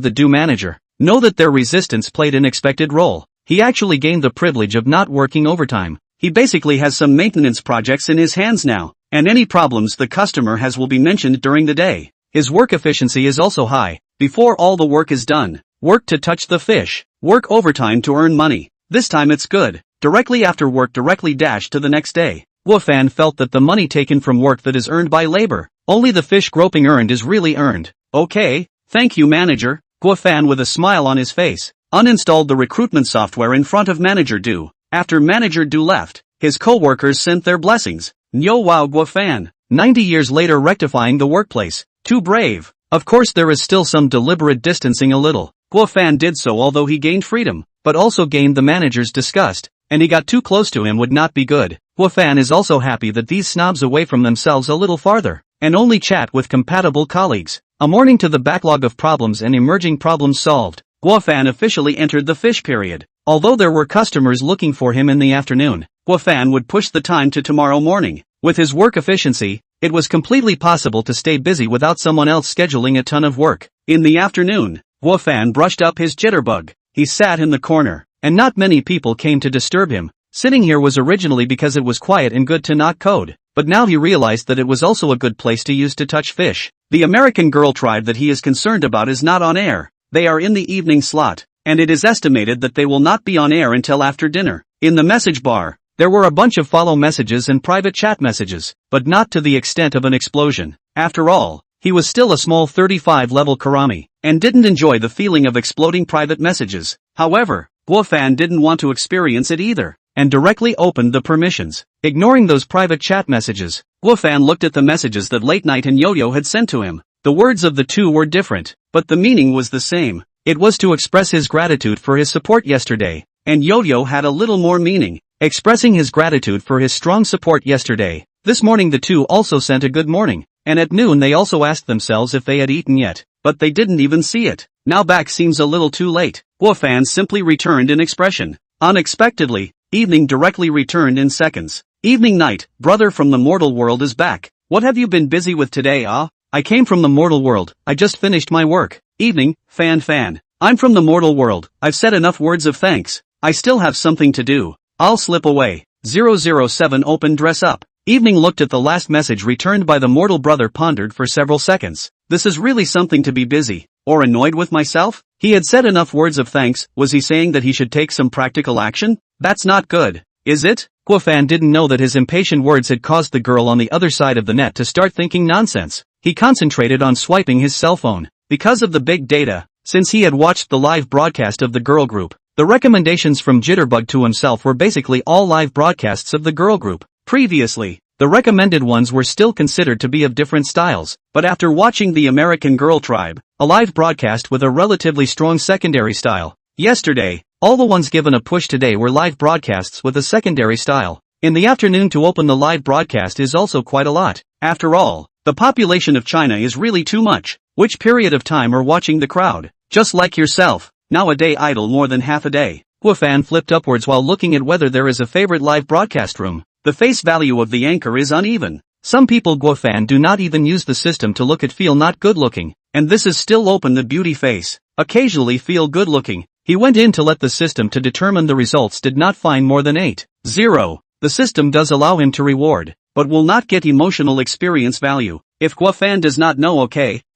the Du manager. Know that their resistance played an expected role. He actually gained the privilege of not working overtime. He basically has some maintenance projects in his hands now, and any problems the customer has will be mentioned during the day. His work efficiency is also high. Before all the work is done, work to touch the fish, work overtime to earn money. This time it's good. Directly after work directly dash to the next day. Guofan felt that the money taken from work that is earned by labor, only the fish groping earned is really earned. Okay, thank you manager. Guofan with a smile on his face, uninstalled the recruitment software in front of Manager Du. After Manager Du left, his co-workers sent their blessings. Yo wow Guofan, 90 years later rectifying the workplace. Too brave. Of course there is still some deliberate distancing a little. Guofan did so although he gained freedom, but also gained the manager's disgust, and he got too close to him would not be good. Guofan is also happy that these snobs away from themselves a little farther, and only chat with compatible colleagues. A morning to the backlog of problems and emerging problems solved. Guofan officially entered the fish period. Although there were customers looking for him in the afternoon, Guofan would push the time to tomorrow morning. With his work efficiency, it was completely possible to stay busy without someone else scheduling a ton of work. In the afternoon, Guofan brushed up his jitterbug. He sat in the corner, and not many people came to disturb him. Sitting here was originally because it was quiet and good to not code, but now he realized that it was also a good place to use to touch fish. The American Girl tribe that he is concerned about is not on air. They are in the evening slot, and it is estimated that they will not be on air until after dinner. In the message bar, there were a bunch of follow messages and private chat messages, but not to the extent of an explosion. After all, he was still a small 35-level Karami, and didn't enjoy the feeling of exploding private messages. However, Guofan didn't want to experience it either, and directly opened the permissions. Ignoring those private chat messages, Guofan looked at the messages that Late Night and Yo-Yo had sent to him. The words of the two were different, but the meaning was the same. It was to express his gratitude for his support yesterday, and Yo-Yo had a little more meaning, expressing his gratitude for his strong support yesterday. This morning the two also sent a good morning, and at noon they also asked themselves if they had eaten yet, but they didn't even see it. Now back seems a little too late. Guofan simply returned in expression. Unexpectedly, evening directly returned in seconds. Evening night, brother from the mortal world is back. What have you been busy with today I came from the mortal world, I just finished my work. Evening, fan. I'm from the mortal world, I've said enough words of thanks. I still have something to do. I'll slip away. 007 Open dress up. Evening looked at the last message returned by the mortal brother, pondered for several seconds. This is really something to be busy, or annoyed with myself? He had said enough words of thanks, was he saying that he should take some practical action? That's not good, is it? Guofan didn't know that his impatient words had caused the girl on the other side of the net to start thinking nonsense. He concentrated on swiping his cell phone. Because of the big data, since he had watched the live broadcast of the girl group, the recommendations from Jitterbug to himself were basically all live broadcasts of the girl group. Previously, the recommended ones were still considered to be of different styles, but after watching the American Girl Tribe, a live broadcast with a relatively strong secondary style, yesterday, all the ones given a push today were live broadcasts with a secondary style. In the afternoon to open the live broadcast is also quite a lot. After all, the population of China is really too much. Which period of time are watching the crowd? Just like yourself, now a day idle more than half a day. Guofan flipped upwards while looking at whether there is a favorite live broadcast room. The face value of the anchor is uneven. Some people Guofan do not even use the system to look at feel not good looking, and this is still open the beauty face. Occasionally feel good looking. He went in to let the system to determine the results did not find more than 8.0. The system does allow him to reward, but will not get emotional experience value. If Guofan does not know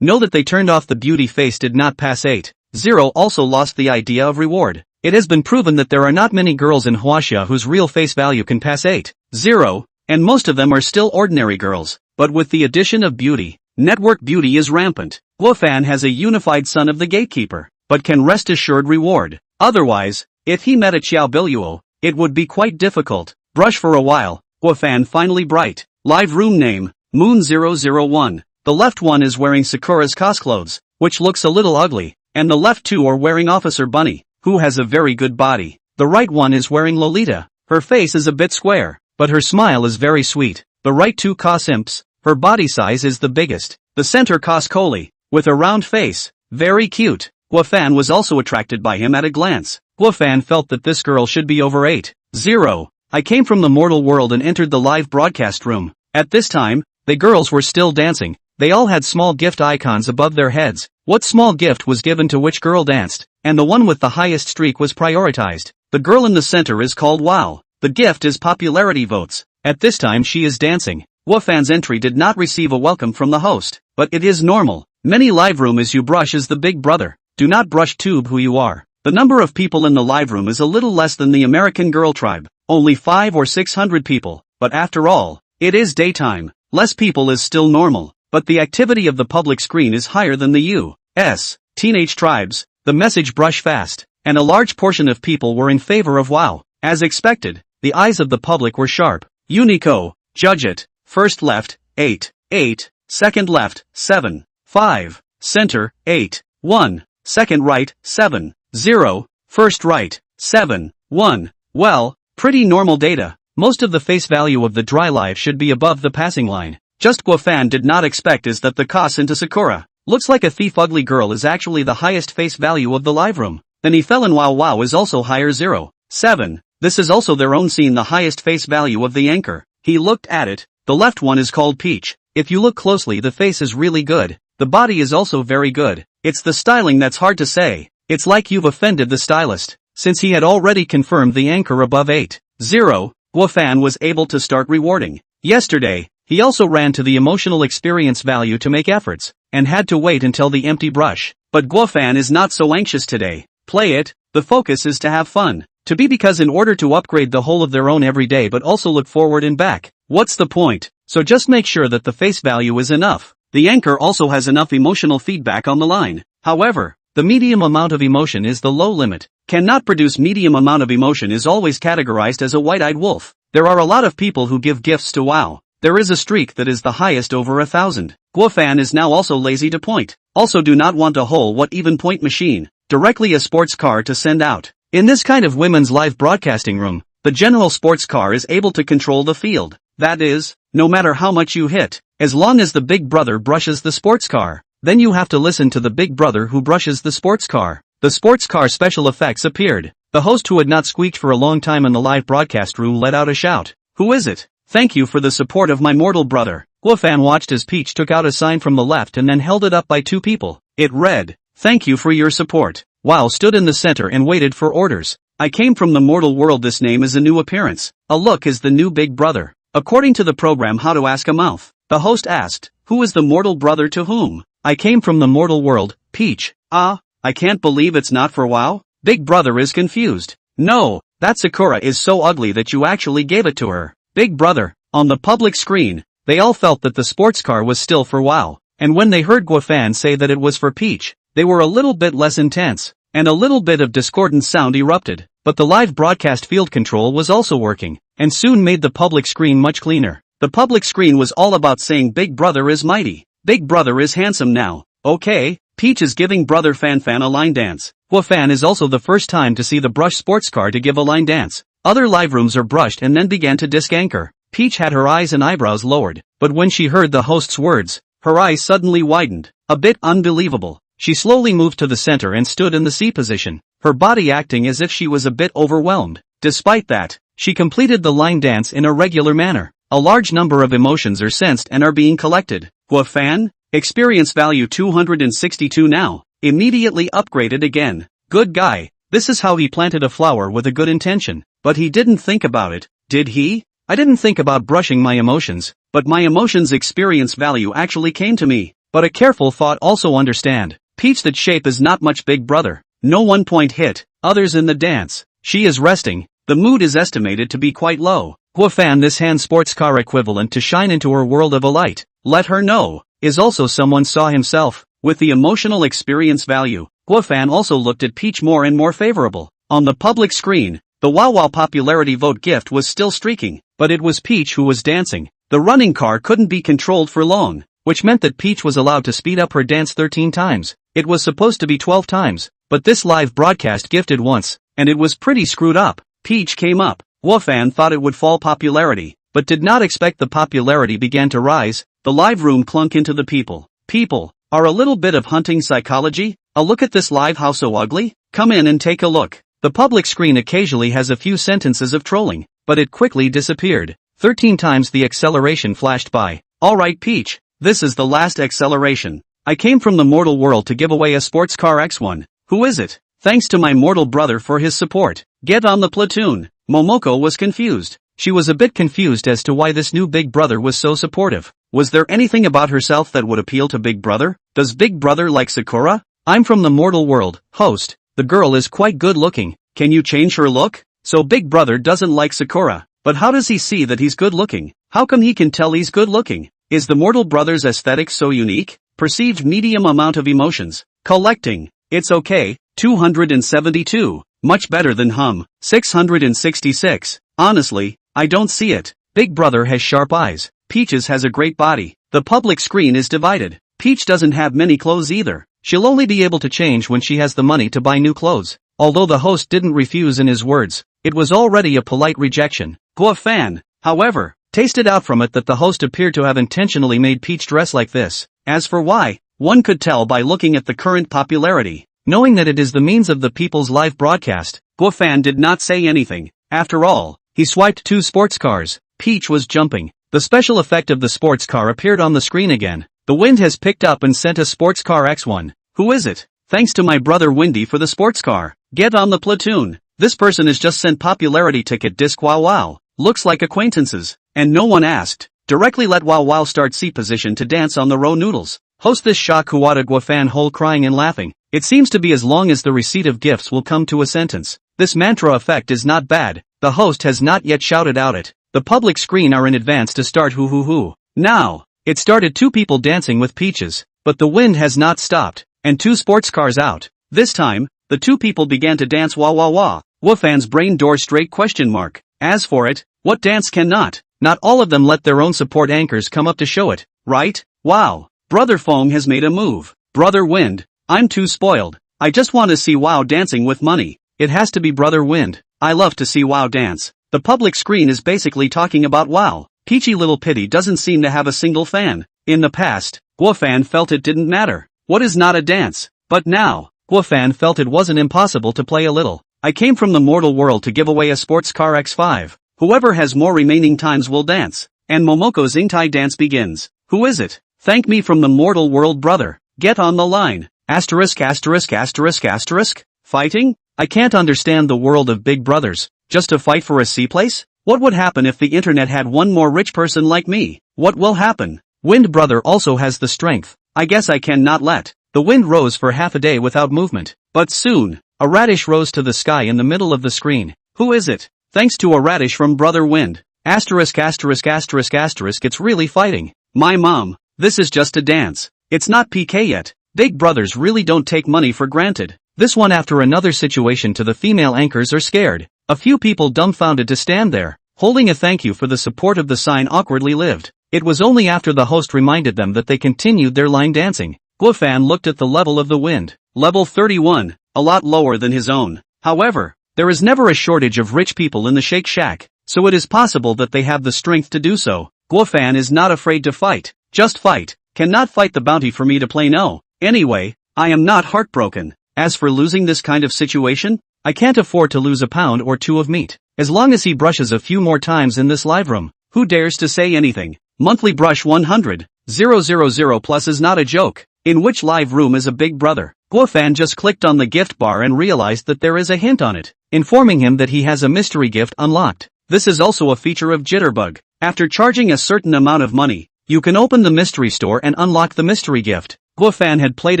know that they turned off the beauty face did not pass 8.0 also lost the idea of reward. It has been proven that there are not many girls in Huaxia whose real face value can pass 8.0, and most of them are still ordinary girls, but with the addition of beauty, network beauty is rampant. Guofan has a unified son of the gatekeeper, but can rest assured reward. Otherwise, if he met a Xiaobiluo, it would be quite difficult. Brush for a while, Guofan finally bright. Live room name, Moon001. The left one is wearing Sakura's cosclothes, which looks a little ugly, and the left two are wearing Officer Bunny, who has a very good body. The right one is wearing Lolita. Her face is a bit square, but her smile is very sweet. The right two cos-imps, her body size is the biggest. The center cos-coli, with a round face, very cute. Guofan was also attracted by him at a glance. Guofan felt that this girl should be over 8.0. I came from the mortal world and entered the live broadcast room. At this time, the girls were still dancing. They all had small gift icons above their heads. What small gift was given to which girl danced, and the one with the highest streak was prioritized. The girl in the center is called Wow. The gift is popularity votes. At this time she is dancing. Guofan's entry did not receive a welcome from the host, but it is normal. Many live room as you brush is the big brother. Do not brush tube who you are. The number of people in the live room is a little less than the American Girl tribe. Only 500 or 600 people, but after all, it is daytime. Less people is still normal, but the activity of the public screen is higher than the U.S. teenage tribes. The message brush fast, and a large portion of people were in favor of wow. As expected, the eyes of the public were sharp. Unico, judge it. First left, 8, 8, second left, 7, 5, center, 8, 1, second right, 7, 0, first right, 7, 1. Well, pretty normal data. Most of the face value of the dry live should be above the passing line. Just Guofan did not expect is that the Cos into Sakura. Looks like a thief ugly girl is actually the highest face value of the live room. Then he fell in wow wow is also higher 0, 7. This is also their own scene the highest face value of the anchor. He looked at it. The left one is called Peach. If you look closely the face is really good. The body is also very good. It's the styling that's hard to say. It's like you've offended the stylist. Since he had already confirmed the anchor above 8, 0, Guofan was able to start rewarding. Yesterday, he also ran to the emotional experience value to make efforts, and had to wait until the empty brush. But Guofan is not so anxious today. Play it, the focus is to have fun. To be because in order to upgrade the whole of their own every day but also look forward and back. What's the point? So just make sure that the face value is enough. The anchor also has enough emotional feedback on the line. However, the medium amount of emotion is the low limit. Cannot produce medium amount of emotion is always categorized as a white-eyed wolf. There are a lot of people who give gifts to wow. There is a streak that is the highest over 1,000. Guofan is now also lazy to point. Also do not want a whole what even point machine. Directly a sports car to send out. In this kind of women's live broadcasting room, the general sports car is able to control the field. That is, no matter how much you hit, as long as the big brother brushes the sports car, then you have to listen to the big brother who brushes the sports car. The sports car special effects appeared. The host who had not squeaked for a long time in the live broadcast room let out a shout. Who is it? Thank you for the support of my mortal brother. Guofan watched as Peach took out a sign from the left and then held it up by two people. It read, "Thank you for your support." Wow stood in the center and waited for orders. I came from the mortal world. This name is a new appearance. A look is the new big brother. According to the program How to Ask a Mouth, the host asked, who is the mortal brother to whom? I came from the mortal world, Peach. Ah, I can't believe it's not for wow? Big brother is confused. No, that Sakura is so ugly that you actually gave it to her. Big brother, on the public screen, they all felt that the sports car was still for wow. And when they heard Guofan say that it was for Peach, they were a little bit less intense. And a little bit of discordant sound erupted, but the live broadcast field control was also working, and soon made the public screen much cleaner. The public screen was all about saying Big Brother is mighty. Big Brother is handsome now. Okay, Peach is giving Brother Fan a line dance. Guofan is also the first time to see the brush sports car to give a line dance. Other live rooms are brushed and then began to disc anchor. Peach had her eyes and eyebrows lowered, but when she heard the host's words, her eyes suddenly widened. A bit unbelievable. She slowly moved to the center and stood in the C position, her body acting as if she was a bit overwhelmed. Despite that, she completed the line dance in a regular manner. A large number of emotions are sensed and are being collected. Guofan? Experience value 262 now. Immediately upgraded again. Good guy. This is how he planted a flower with a good intention. But he didn't think about it, did he? I didn't think about brushing my emotions, but my emotions experience value actually came to me. But a careful thought also understand. Peach that shape is not much big brother. No 1 point hit, others in the dance. She is resting. The mood is estimated to be quite low. Guofan this hand sports car equivalent to shine into her world of a light. Let her know. Is also someone saw himself. With the emotional experience value, Guofan also looked at Peach more and more favorable. On the public screen, the Wow Wow popularity vote gift was still streaking, but it was Peach who was dancing. The running car couldn't be controlled for long, which meant that Peach was allowed to speed up her dance 13 times. It was supposed to be 12 times, but this live broadcast gifted once, and it was pretty screwed up. Peach came up. Guofan thought it would fall popularity, but did not expect the popularity began to rise. The live room clunk into the people. People are a little bit of hunting psychology. A look at this live how so ugly? Come in and take a look. The public screen occasionally has a few sentences of trolling, but it quickly disappeared. 13 times the acceleration flashed by. Alright Peach, this is the last acceleration. I came from the mortal world to give away a sports car X1. Who is it? Thanks to my mortal brother for his support. Get on the platoon. Momoko was confused. She was a bit confused as to why this new Big Brother was so supportive. Was there anything about herself that would appeal to Big Brother? Does Big Brother like Sakura? I'm from the mortal world. Host, the girl is quite good looking. Can you change her look? So Big Brother doesn't like Sakura. But how does he see that he's good looking? How come he can tell he's good looking? Is the mortal brother's aesthetic so unique? Perceived medium amount of emotions. Collecting. It's okay. 272. Much better than 666. Honestly, I don't see it. Big Brother has sharp eyes. Peaches has a great body. The public screen is divided. Peach doesn't have many clothes either. She'll only be able to change when she has the money to buy new clothes. Although the host didn't refuse in his words, it was already a polite rejection. Gua fan, however, tasted out from it that the host appeared to have intentionally made Peach dress like this. As for why, one could tell by looking at the current popularity. Knowing that it is the means of the people's live broadcast, Gua fan did not say anything. After all, he swiped 2 sports cars. Peach was jumping. The special effect of the sports car appeared on the screen again. The wind has picked up and sent a sports car X1. Who is it? Thanks to my brother Windy for the sports car. Get on the platoon. This person has just sent popularity ticket disc wow wow. Looks like acquaintances. And no one asked. Directly let wow wow start C position to dance on the row noodles. Host this Sha Kuwata Gua fan hole crying and laughing. It seems to be as long as the receipt of gifts will come to a sentence. This mantra effect is not bad. The host has not yet shouted out it. The public screen are in advance to start hoo hoo hoo. Now, it started 2 people dancing with Peaches, but the wind has not stopped, and 2 sports cars out. This time, the 2 people began to dance wah wah wah. Wufan's brain door straight question mark. As for it, what dance cannot? Not all of them let their own support anchors come up to show it, right? Wow. Brother Fong has made a move. Brother Wind, I'm too spoiled. I just want to see WoW dancing with money. It has to be Brother Wind. I love to see WoW dance. The public screen is basically talking about WoW. Peachy Little Pity doesn't seem to have a single fan. In the past, Guofan felt it didn't matter. What is not a dance? But now, Guofan felt it wasn't impossible to play a little. I came from the mortal world to give away a sports car X5. Whoever has more remaining times will dance. And Momoko's Ingtai dance begins. Who is it? Thank me from the mortal world brother. Get on the line. Asterisk asterisk asterisk asterisk. Fighting? I can't understand the world of Big Brothers. Just to fight for a C place? What would happen if the internet had one more rich person like me? What will happen? Wind Brother also has the strength. I guess I cannot let. The wind rose for half a day without movement. But soon, a radish rose to the sky in the middle of the screen. Who is it? Thanks to a radish from Brother Wind. Asterisk asterisk asterisk asterisk it's really fighting. My mom, this is just a dance. It's not PK yet. Big Brothers really don't take money for granted. This one after another situation to the female anchors are scared. A few people dumbfounded to stand there, holding a thank you for the support of the sign awkwardly lived. It was only after the host reminded them that they continued their line dancing. Guofan looked at the level of the wind. Level 31, a lot lower than his own. However, there is never a shortage of rich people in the Shake Shack, so it is possible that they have the strength to do so. Guofan is not afraid to fight. Just fight. Cannot fight the bounty for me to play no. Anyway, I am not heartbroken. As for losing this kind of situation, I can't afford to lose a pound or 2 of meat. As long as he brushes a few more times in this live room, who dares to say anything? Monthly brush 100,000 plus is not a joke. In which live room is a Big Brother? Guofan just clicked on the gift bar and realized that there is a hint on it, informing him that he has a mystery gift unlocked. This is also a feature of Jitterbug. After charging a certain amount of money, you can open the mystery store and unlock the mystery gift. Guofan had played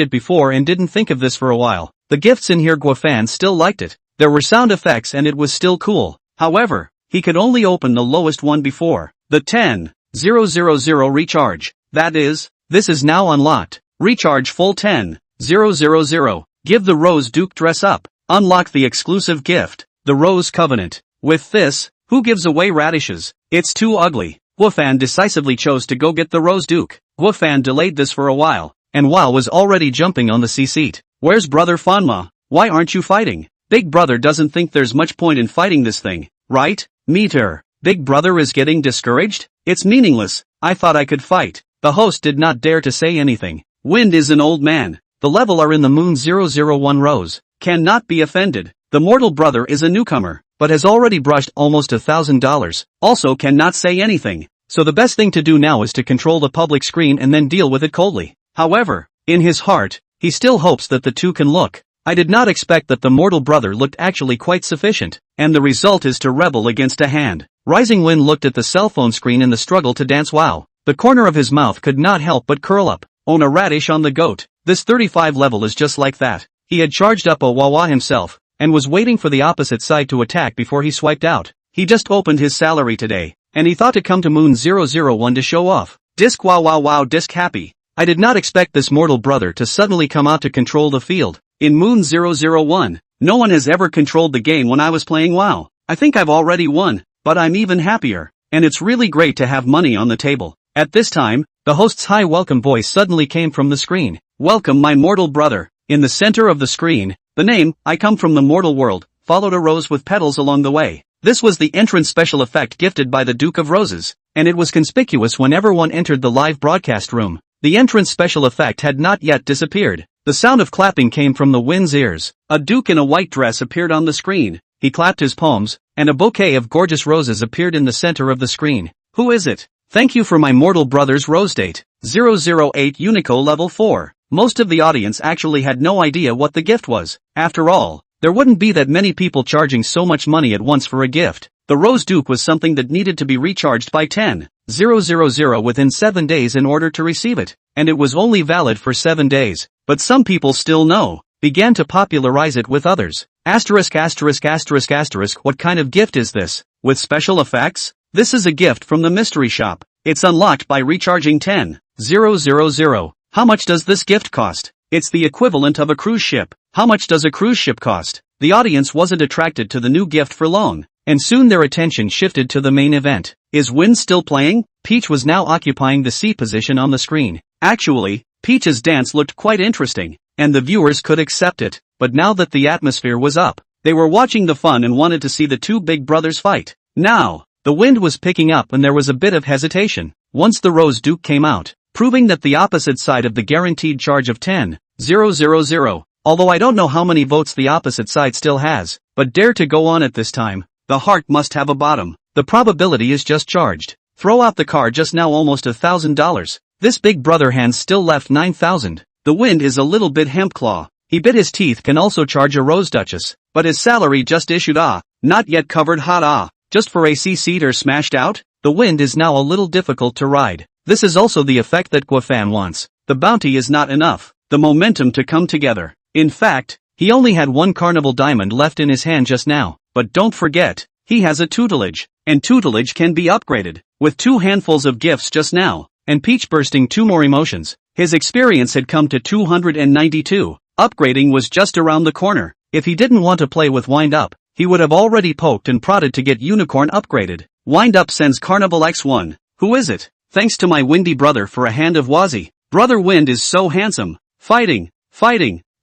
it before and didn't think of this for a while. The gifts in here Guofan still liked it. There were sound effects and it was still cool. However, he could only open the lowest one before. The 10,000 recharge. That is, this is now unlocked. Recharge full 10,000. Give the Rose Duke dress up. Unlock the exclusive gift, the Rose Covenant. With this, who gives away radishes? It's too ugly. Guofan decisively chose to go get the Rose Duke. Guofan delayed this for a while, and Wow was already jumping on the C-seat. Where's Brother Fanma? Why aren't you fighting? Big Brother doesn't think there's much point in fighting this thing, right? Meter. Big Brother is getting discouraged? It's meaningless. I thought I could fight. The host did not dare to say anything. Wind is an old man. The level are in the Moon 001 rows. Cannot be offended. The mortal brother is a newcomer, but has already brushed almost $1,000. Also cannot say anything. So the best thing to do now is to control the public screen and then deal with it coldly. However, in his heart, he still hopes that the two can look. I did not expect that the mortal brother looked actually quite sufficient, and the result is to rebel against a hand. Rising Wind looked at the cell phone screen in the struggle to dance. Wow. The corner of his mouth could not help but curl up. Own a radish on the goat. This 35 level is just like that. He had charged up a Wawa himself, and was waiting for the opposite side to attack before he swiped out. He just opened his salary today, and he thought to come to Moon 001 to show off. Disc wow disc happy. I did not expect this mortal brother to suddenly come out to control the field. In Moon 001, no one has ever controlled the game when I was playing WoW. I think I've already won, but I'm even happier, and it's really great to have money on the table. At this time, the host's high welcome voice suddenly came from the screen. Welcome my mortal brother. In the center of the screen, the name, I come from the mortal world, followed a rose with petals along the way. This was the entrance special effect gifted by the Duke of Roses, and it was conspicuous whenever one entered the live broadcast room. The entrance special effect had not yet disappeared. The sound of clapping came from the wind's ears. A duke in a white dress appeared on the screen. He clapped his palms, and a bouquet of gorgeous roses appeared in the center of the screen. Who is it? Thank you for my mortal brother's rose date. 008 Unico level 4. Most of the audience actually had no idea what the gift was. After all, there wouldn't be that many people charging so much money at once for a gift. The Rose Duke was something that needed to be recharged by 10,000 within 7 days in order to receive it, and it was only valid for 7 days. But some people still began to popularize it with others. Asterisk. What kind of gift is this? With special effects? This is a gift from the mystery shop. It's unlocked by recharging 10,000. How much does this gift cost? It's the equivalent of a cruise ship. How much does a cruise ship cost? The audience wasn't attracted to the new gift for long, and soon their attention shifted to the main event. Is Wind still playing? Peach was now occupying the C position on the screen. Actually, Peach's dance looked quite interesting, and the viewers could accept it, but now that the atmosphere was up, they were watching the fun and wanted to see the two big brothers fight. Now, the wind was picking up and there was a bit of hesitation, once the Rose Duke came out, proving that the opposite side of the guaranteed charge of 10,000. Although I don't know how many votes the opposite side still has, but dare to go on at this time. The heart must have a bottom. The probability is just charged. Throw out the car just now almost $1,000. This big brother hand still left 9,000. The wind is a little bit hemp claw. He bit his teeth can also charge a Rose Duchess, but his salary just issued not yet covered hot just for AC seat smashed out. The wind is now a little difficult to ride. This is also the effect that Guafan wants. The bounty is not enough. The momentum to come together. In fact, he only had one carnival diamond left in his hand just now, but don't forget, he has a tutelage, and tutelage can be upgraded, with 2 handfuls of gifts just now, and Peach bursting 2 more emotions. His experience had come to 292, upgrading was just around the corner. If he didn't want to play with Wind Up, he would have already poked and prodded to get Unicorn upgraded. Wind Up sends Carnival X1, who is it? Thanks to my windy brother for a hand of Wazi. Brother Wind is so handsome. Fighting.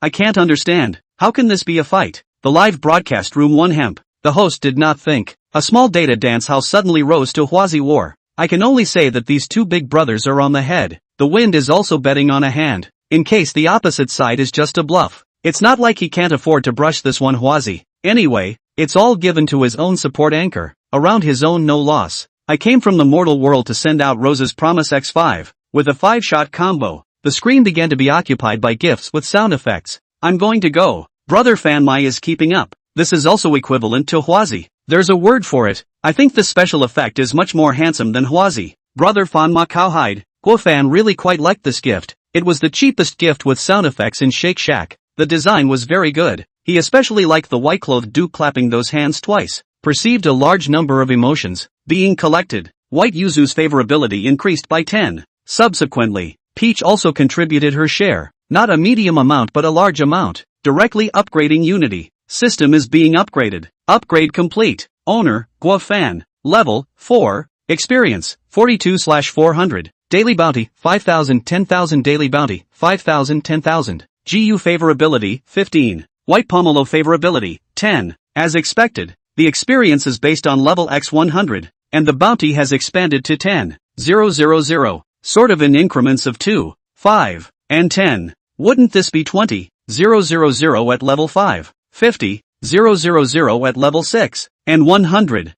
I can't understand. How can this be a fight? The live broadcast room won hemp. The host did not think. A small data dance how suddenly rose to Huazi war. I can only say that these two big brothers are on the head. The wind is also betting on a hand, in case the opposite side is just a bluff. It's not like he can't afford to brush this one Huazi. Anyway, it's all given to his own support anchor, around his own no loss. I came from the mortal world to send out Rose's Promise X5, with a 5-shot combo. The screen began to be occupied by gifts with sound effects. I'm going to go. Brother Fanmai is keeping up. This is also equivalent to Huazi. There's a word for it. I think this special effect is much more handsome than Huazi. Brother Fanma Cowhide. Guofan really quite liked this gift. It was the cheapest gift with sound effects in Shake Shack. The design was very good. He especially liked the white-clothed Duke clapping those hands twice. Perceived a large number of emotions being collected. White Yuzu's favorability increased by 10. Subsequently, Peach also contributed her share. Not a medium amount but a large amount. Directly upgrading Unity. System is being upgraded. Upgrade complete. Owner, Guofan. Level, 4. Experience, 42/400. Daily bounty, 5,000 10,000 daily bounty, 5,000 10,000. GU favorability, 15. White Pomelo favorability, 10. As expected, the experience is based on level X100, and the bounty has expanded to 10,000, sort of in increments of 2, 5, and 10. Wouldn't this be 20,000 at level 5, 50,000 at level 6, and 100,000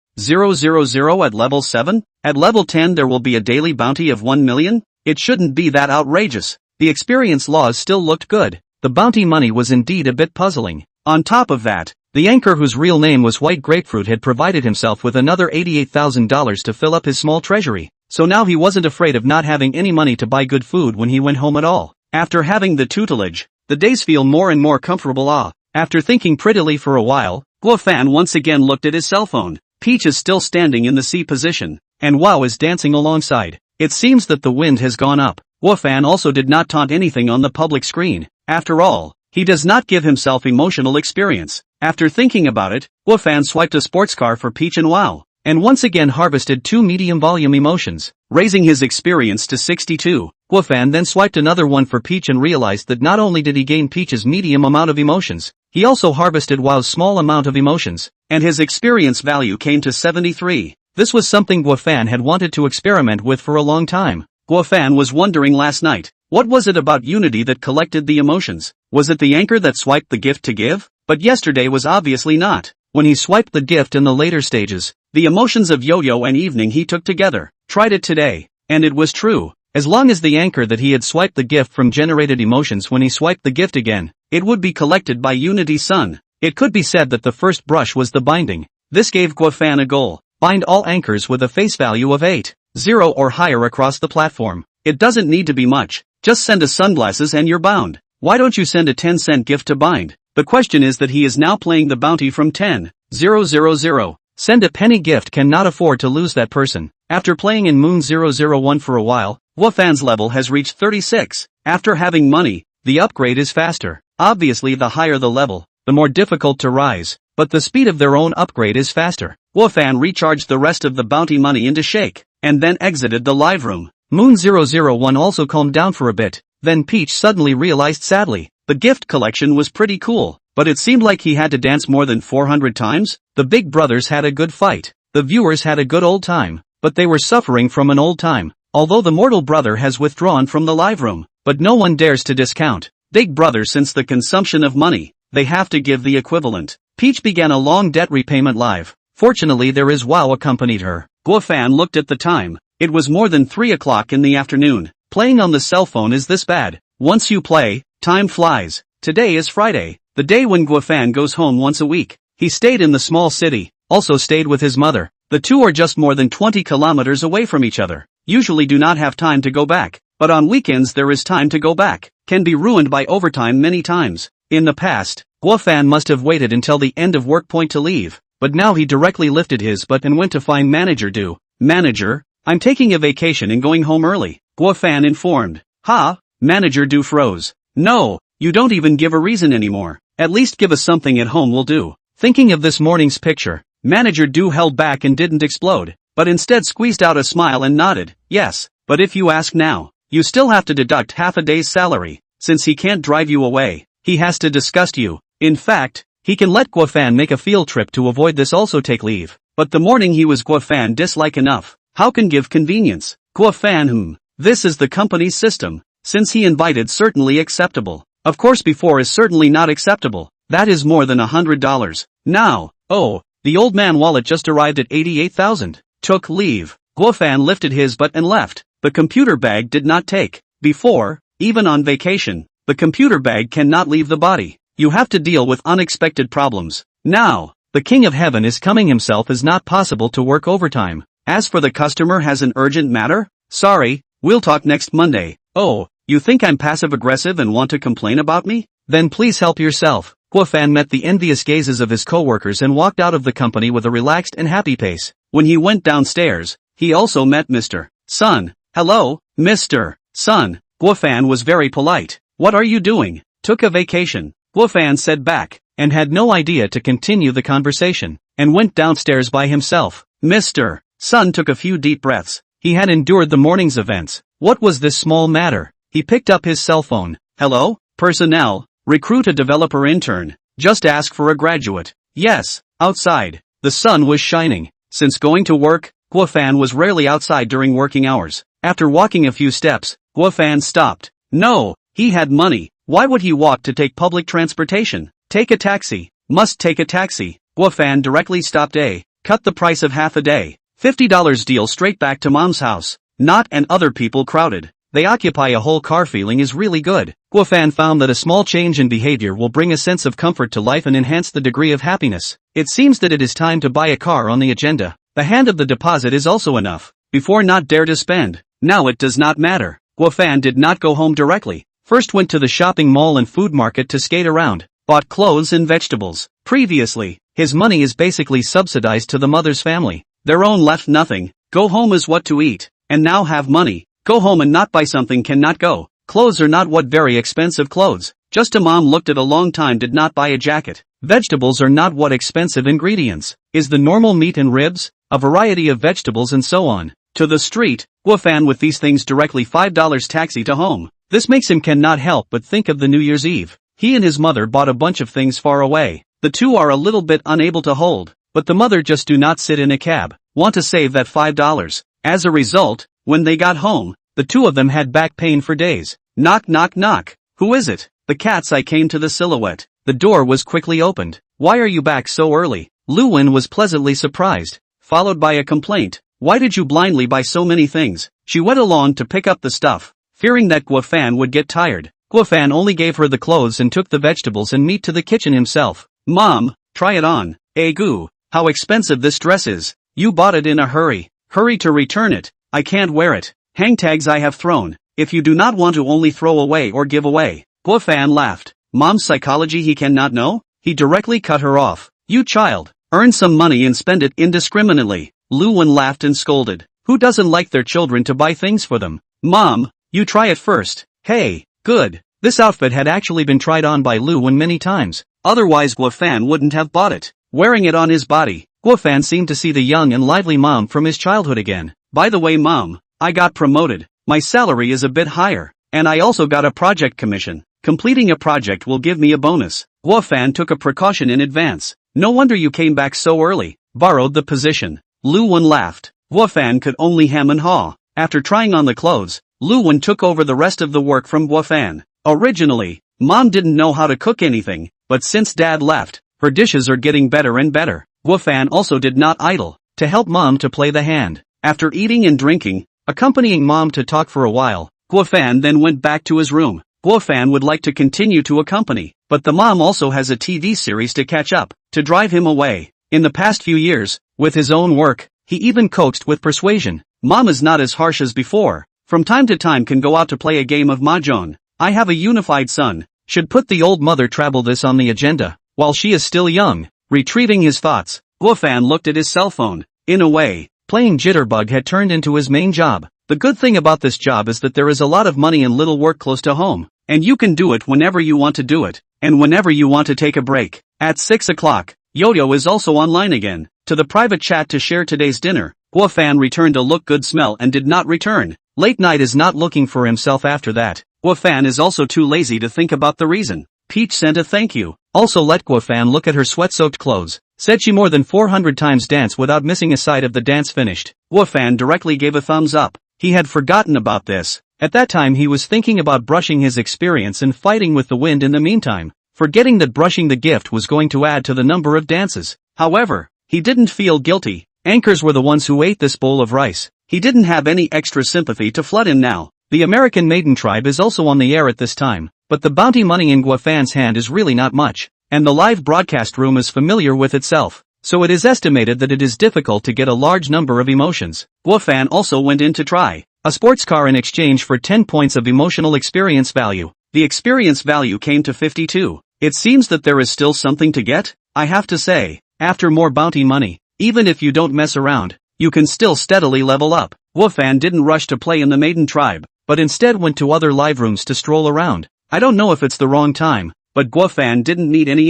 at level 7? At level 10 there will be a daily bounty of 1 million? It shouldn't be that outrageous. The experience laws still looked good. The The bounty money was indeed a bit puzzling. On top of that, the anchor whose real name was White Grapefruit had provided himself with another $88,000 to fill up his small treasury, so now he wasn't afraid of not having any money to buy good food when he went home at all. After having the tutelage, the days feel more and more comfortable. After thinking prettily for a while, Guofan once again looked at his cell phone. Peach is still standing in the C position, and Wow is dancing alongside. It seems that the wind has gone up. Guofan also did not taunt anything on the public screen. After all, he does not give himself emotional experience. After thinking about it, Guofan swiped a sports car for Peach and Wow, and once again harvested 2 medium volume emotions, raising his experience to 62. Guofan then swiped another one for Peach and realized that not only did he gain Peach's medium amount of emotions, he also harvested Wow's small amount of emotions, and his experience value came to 73. This was something Guofan had wanted to experiment with for a long time. Guofan was wondering last night, what was it about Unity that collected the emotions? Was it the anchor that swiped the gift to give? But yesterday was obviously not. When he swiped the gift in the later stages, the emotions of Yo-Yo and Evening he took together. Tried it today, and it was true. As long as the anchor that he had swiped the gift from generated emotions when he swiped the gift again, it would be collected by Unity Sun. It could be said that the first brush was the binding. This gave Guofan a goal. Bind all anchors with a face value of 8.0 or higher across the platform. It doesn't need to be much. Just send a sunglasses and you're bound. Why don't you send a 10-cent gift to bind? The question is that he is now playing the bounty from 10.000. Send a penny gift cannot afford to lose that person. After playing in Moon 001 for a while, Guofan's level has reached 36. After having money, the upgrade is faster. Obviously the higher the level, the more difficult to rise, but the speed of their own upgrade is faster. Guofan recharged the rest of the bounty money into Shake, and then exited the live room. Moon 001 also calmed down for a bit, then Peach suddenly realized sadly, the gift collection was pretty cool, but it seemed like he had to dance more than 400 times. The big brothers had a good fight. The viewers had a good old time, but they were suffering from an old time. Although the mortal brother has withdrawn from the live room, but no one dares to discount Big Brother since the consumption of money, they have to give the equivalent. Peach began a long debt repayment live. Fortunately there is Wow accompanied her. Guofan looked at the time. It was more than 3 o'clock in the afternoon. Playing on the cell phone is this bad. Once you play, time flies. Today is Friday, the day when Guofan goes home once a week. He stayed in the small city, also stayed with his mother. The two are just more than 20 kilometers away from each other. Usually do not have time to go back, but on weekends there is time to go back. Can be ruined by overtime many times. In the past, Guofan must have waited until the end of work point to leave, but now he directly lifted his butt and went to find Manager Du. Manager, I'm taking a vacation and going home early, Guofan informed. Ha? Manager Du froze. No, you don't even give a reason anymore. At least give us something at home will do. Thinking of this morning's picture, Manager Du held back and didn't explode, but instead squeezed out a smile and nodded. Yes, but if you ask now, you still have to deduct half a day's salary. Since he can't drive you away, he has to disgust you. In fact, he can let Guofan make a field trip to avoid this also take leave. But the morning he was Guofan dislike enough. How can give convenience? Guofan This is the company's system. Since he invited certainly acceptable. Of course before is certainly not acceptable. That is more than $100. Now, oh, the old man wallet just arrived at 88,000. Took leave. Guofan lifted his butt and left. The computer bag did not take. Before, even on vacation, the computer bag cannot leave the body. You have to deal with unexpected problems. Now, the King of Heaven is coming himself is not possible to work overtime. As for the customer has an urgent matter? Sorry, we'll talk next Monday. Oh, you think I'm passive-aggressive and want to complain about me? Then please help yourself. Guofan met the envious gazes of his co-workers and walked out of the company with a relaxed and happy pace. When he went downstairs, he also met Mr. Sun. Hello, Mr. Sun. Guofan was very polite. What are you doing? Took a vacation. Guofan said back, and had no idea to continue the conversation, and went downstairs by himself. Mr. Sun took a few deep breaths. He had endured the morning's events. What was this small matter? He picked up his cell phone. Hello, personnel, recruit a developer intern. Just ask for a graduate. Yes, outside. The sun was shining. Since going to work, Guofan was rarely outside during working hours. After walking a few steps, Guofan stopped. No, he had money. Why would he walk to take public transportation? Take a taxi. Must take a taxi. Guofan directly stopped cut the price of half a day. $50 deal straight back to mom's house. Not and other people crowded. they occupy a whole car feeling is really good. Guofan found that a small change in behavior will bring a sense of comfort to life and enhance the degree of happiness. It seems that it is time to buy a car on the agenda. The hand of the deposit is also enough. Before not dare to spend. Now it does not matter. Guofan did not go home directly. First went to the shopping mall and food market to skate around. Bought clothes and vegetables. Previously, his money is basically subsidized to the mother's family. Their own left nothing. Go home is what to eat. And now have money. Go home and not buy something cannot go. Clothes are not what very expensive clothes. Just a mom looked at a long time did not buy a jacket. Vegetables are not what expensive ingredients. Is the normal meat and ribs? A variety of vegetables and so on. To the street, Guofan with these things directly $5 taxi to home. This makes him cannot help but think of the New Year's Eve. He and his mother bought a bunch of things far away. The two are a little bit unable to hold, but the mother just do not sit in a cab. Want to save that $5. As a result, when they got home, the two of them had back pain for days. Knock knock knock. Who is it? The cat's eye came to the silhouette. The door was quickly opened. Why are you back so early? Lu Wen was pleasantly surprised, followed by a complaint. Why did you blindly buy so many things? She went along to pick up the stuff, fearing that Guofan would get tired. Guofan only gave her the clothes and took the vegetables and meat to the kitchen himself. Mom, try it on. Goo, how expensive this dress is. You bought it in a hurry. Hurry to return it. I can't wear it. Hang tags I have thrown. If you do not want to only throw away or give away. Guofan laughed. Mom's psychology he cannot know? He directly cut her off. You child, earn some money and spend it indiscriminately. Lu Wen laughed and scolded. Who doesn't like their children to buy things for them? Mom, you try it first. Hey, good. This outfit had actually been tried on by Lu Wen many times. Otherwise Guofan wouldn't have bought it. Wearing it on his body, Guofan seemed to see the young and lively mom from his childhood again. By the way mom, I got promoted. My salary is a bit higher. And I also got a project commission. Completing a project will give me a bonus. Guofan took a precaution in advance. No wonder you came back so early. Borrowed the position. Lu Wen laughed. Guofan could only hem and haw. After trying on the clothes, Lu Wen took over the rest of the work from Guofan. Originally, Mom didn't know how to cook anything, but since Dad left, her dishes are getting better and better. Guofan also did not idle, to help Mom to play the hand. After eating and drinking, accompanying Mom to talk for a while, Guofan then went back to his room. Guofan would like to continue to accompany, but the mom also has a TV series to catch up, to drive him away. In the past few years, with his own work, he even coaxed with persuasion. Mom is not as harsh as before. From time to time can go out to play a game of mahjong. I have a unified son. Should put the old mother travel this on the agenda, while she is still young. Retrieving his thoughts, Guofan looked at his cell phone. In a way, playing jitterbug had turned into his main job. The good thing about this job is that there is a lot of money and little work close to home. And you can do it whenever you want to do it, and whenever you want to take a break. At 6 o'clock, Yo-Yo is also online again. To the private chat to share today's dinner, Guofan returned a look good smell and did not return. Late night is not looking for himself after that. Guofan is also too lazy to think about the reason. Peach sent a thank you. Also let Guofan look at her sweat-soaked clothes. Said she more than 400 times dance without missing a sight of the dance finished. Guofan directly gave a thumbs up. He had forgotten about this. At that time he was thinking about brushing his experience and fighting with the wind in the meantime, forgetting that brushing the gift was going to add to the number of dances. However, he didn't feel guilty. Anchors were the ones who ate this bowl of rice. He didn't have any extra sympathy to flood in now. The American Maiden tribe is also on the air at this time, but the bounty money in Guofan's hand is really not much, and the live broadcast room is familiar with itself, so it is estimated that it is difficult to get a large number of emotions. Guofan also went in to try a sports car in exchange for 10 points of emotional experience value. The experience value came to 52. It seems that there is still something to get. I have to say, after more bounty money, even if you don't mess around, you can still steadily level up. Guofan didn't rush to play in the Maiden tribe, but instead went to other live rooms to stroll around. I don't know if it's the wrong time, but Guofan didn't need any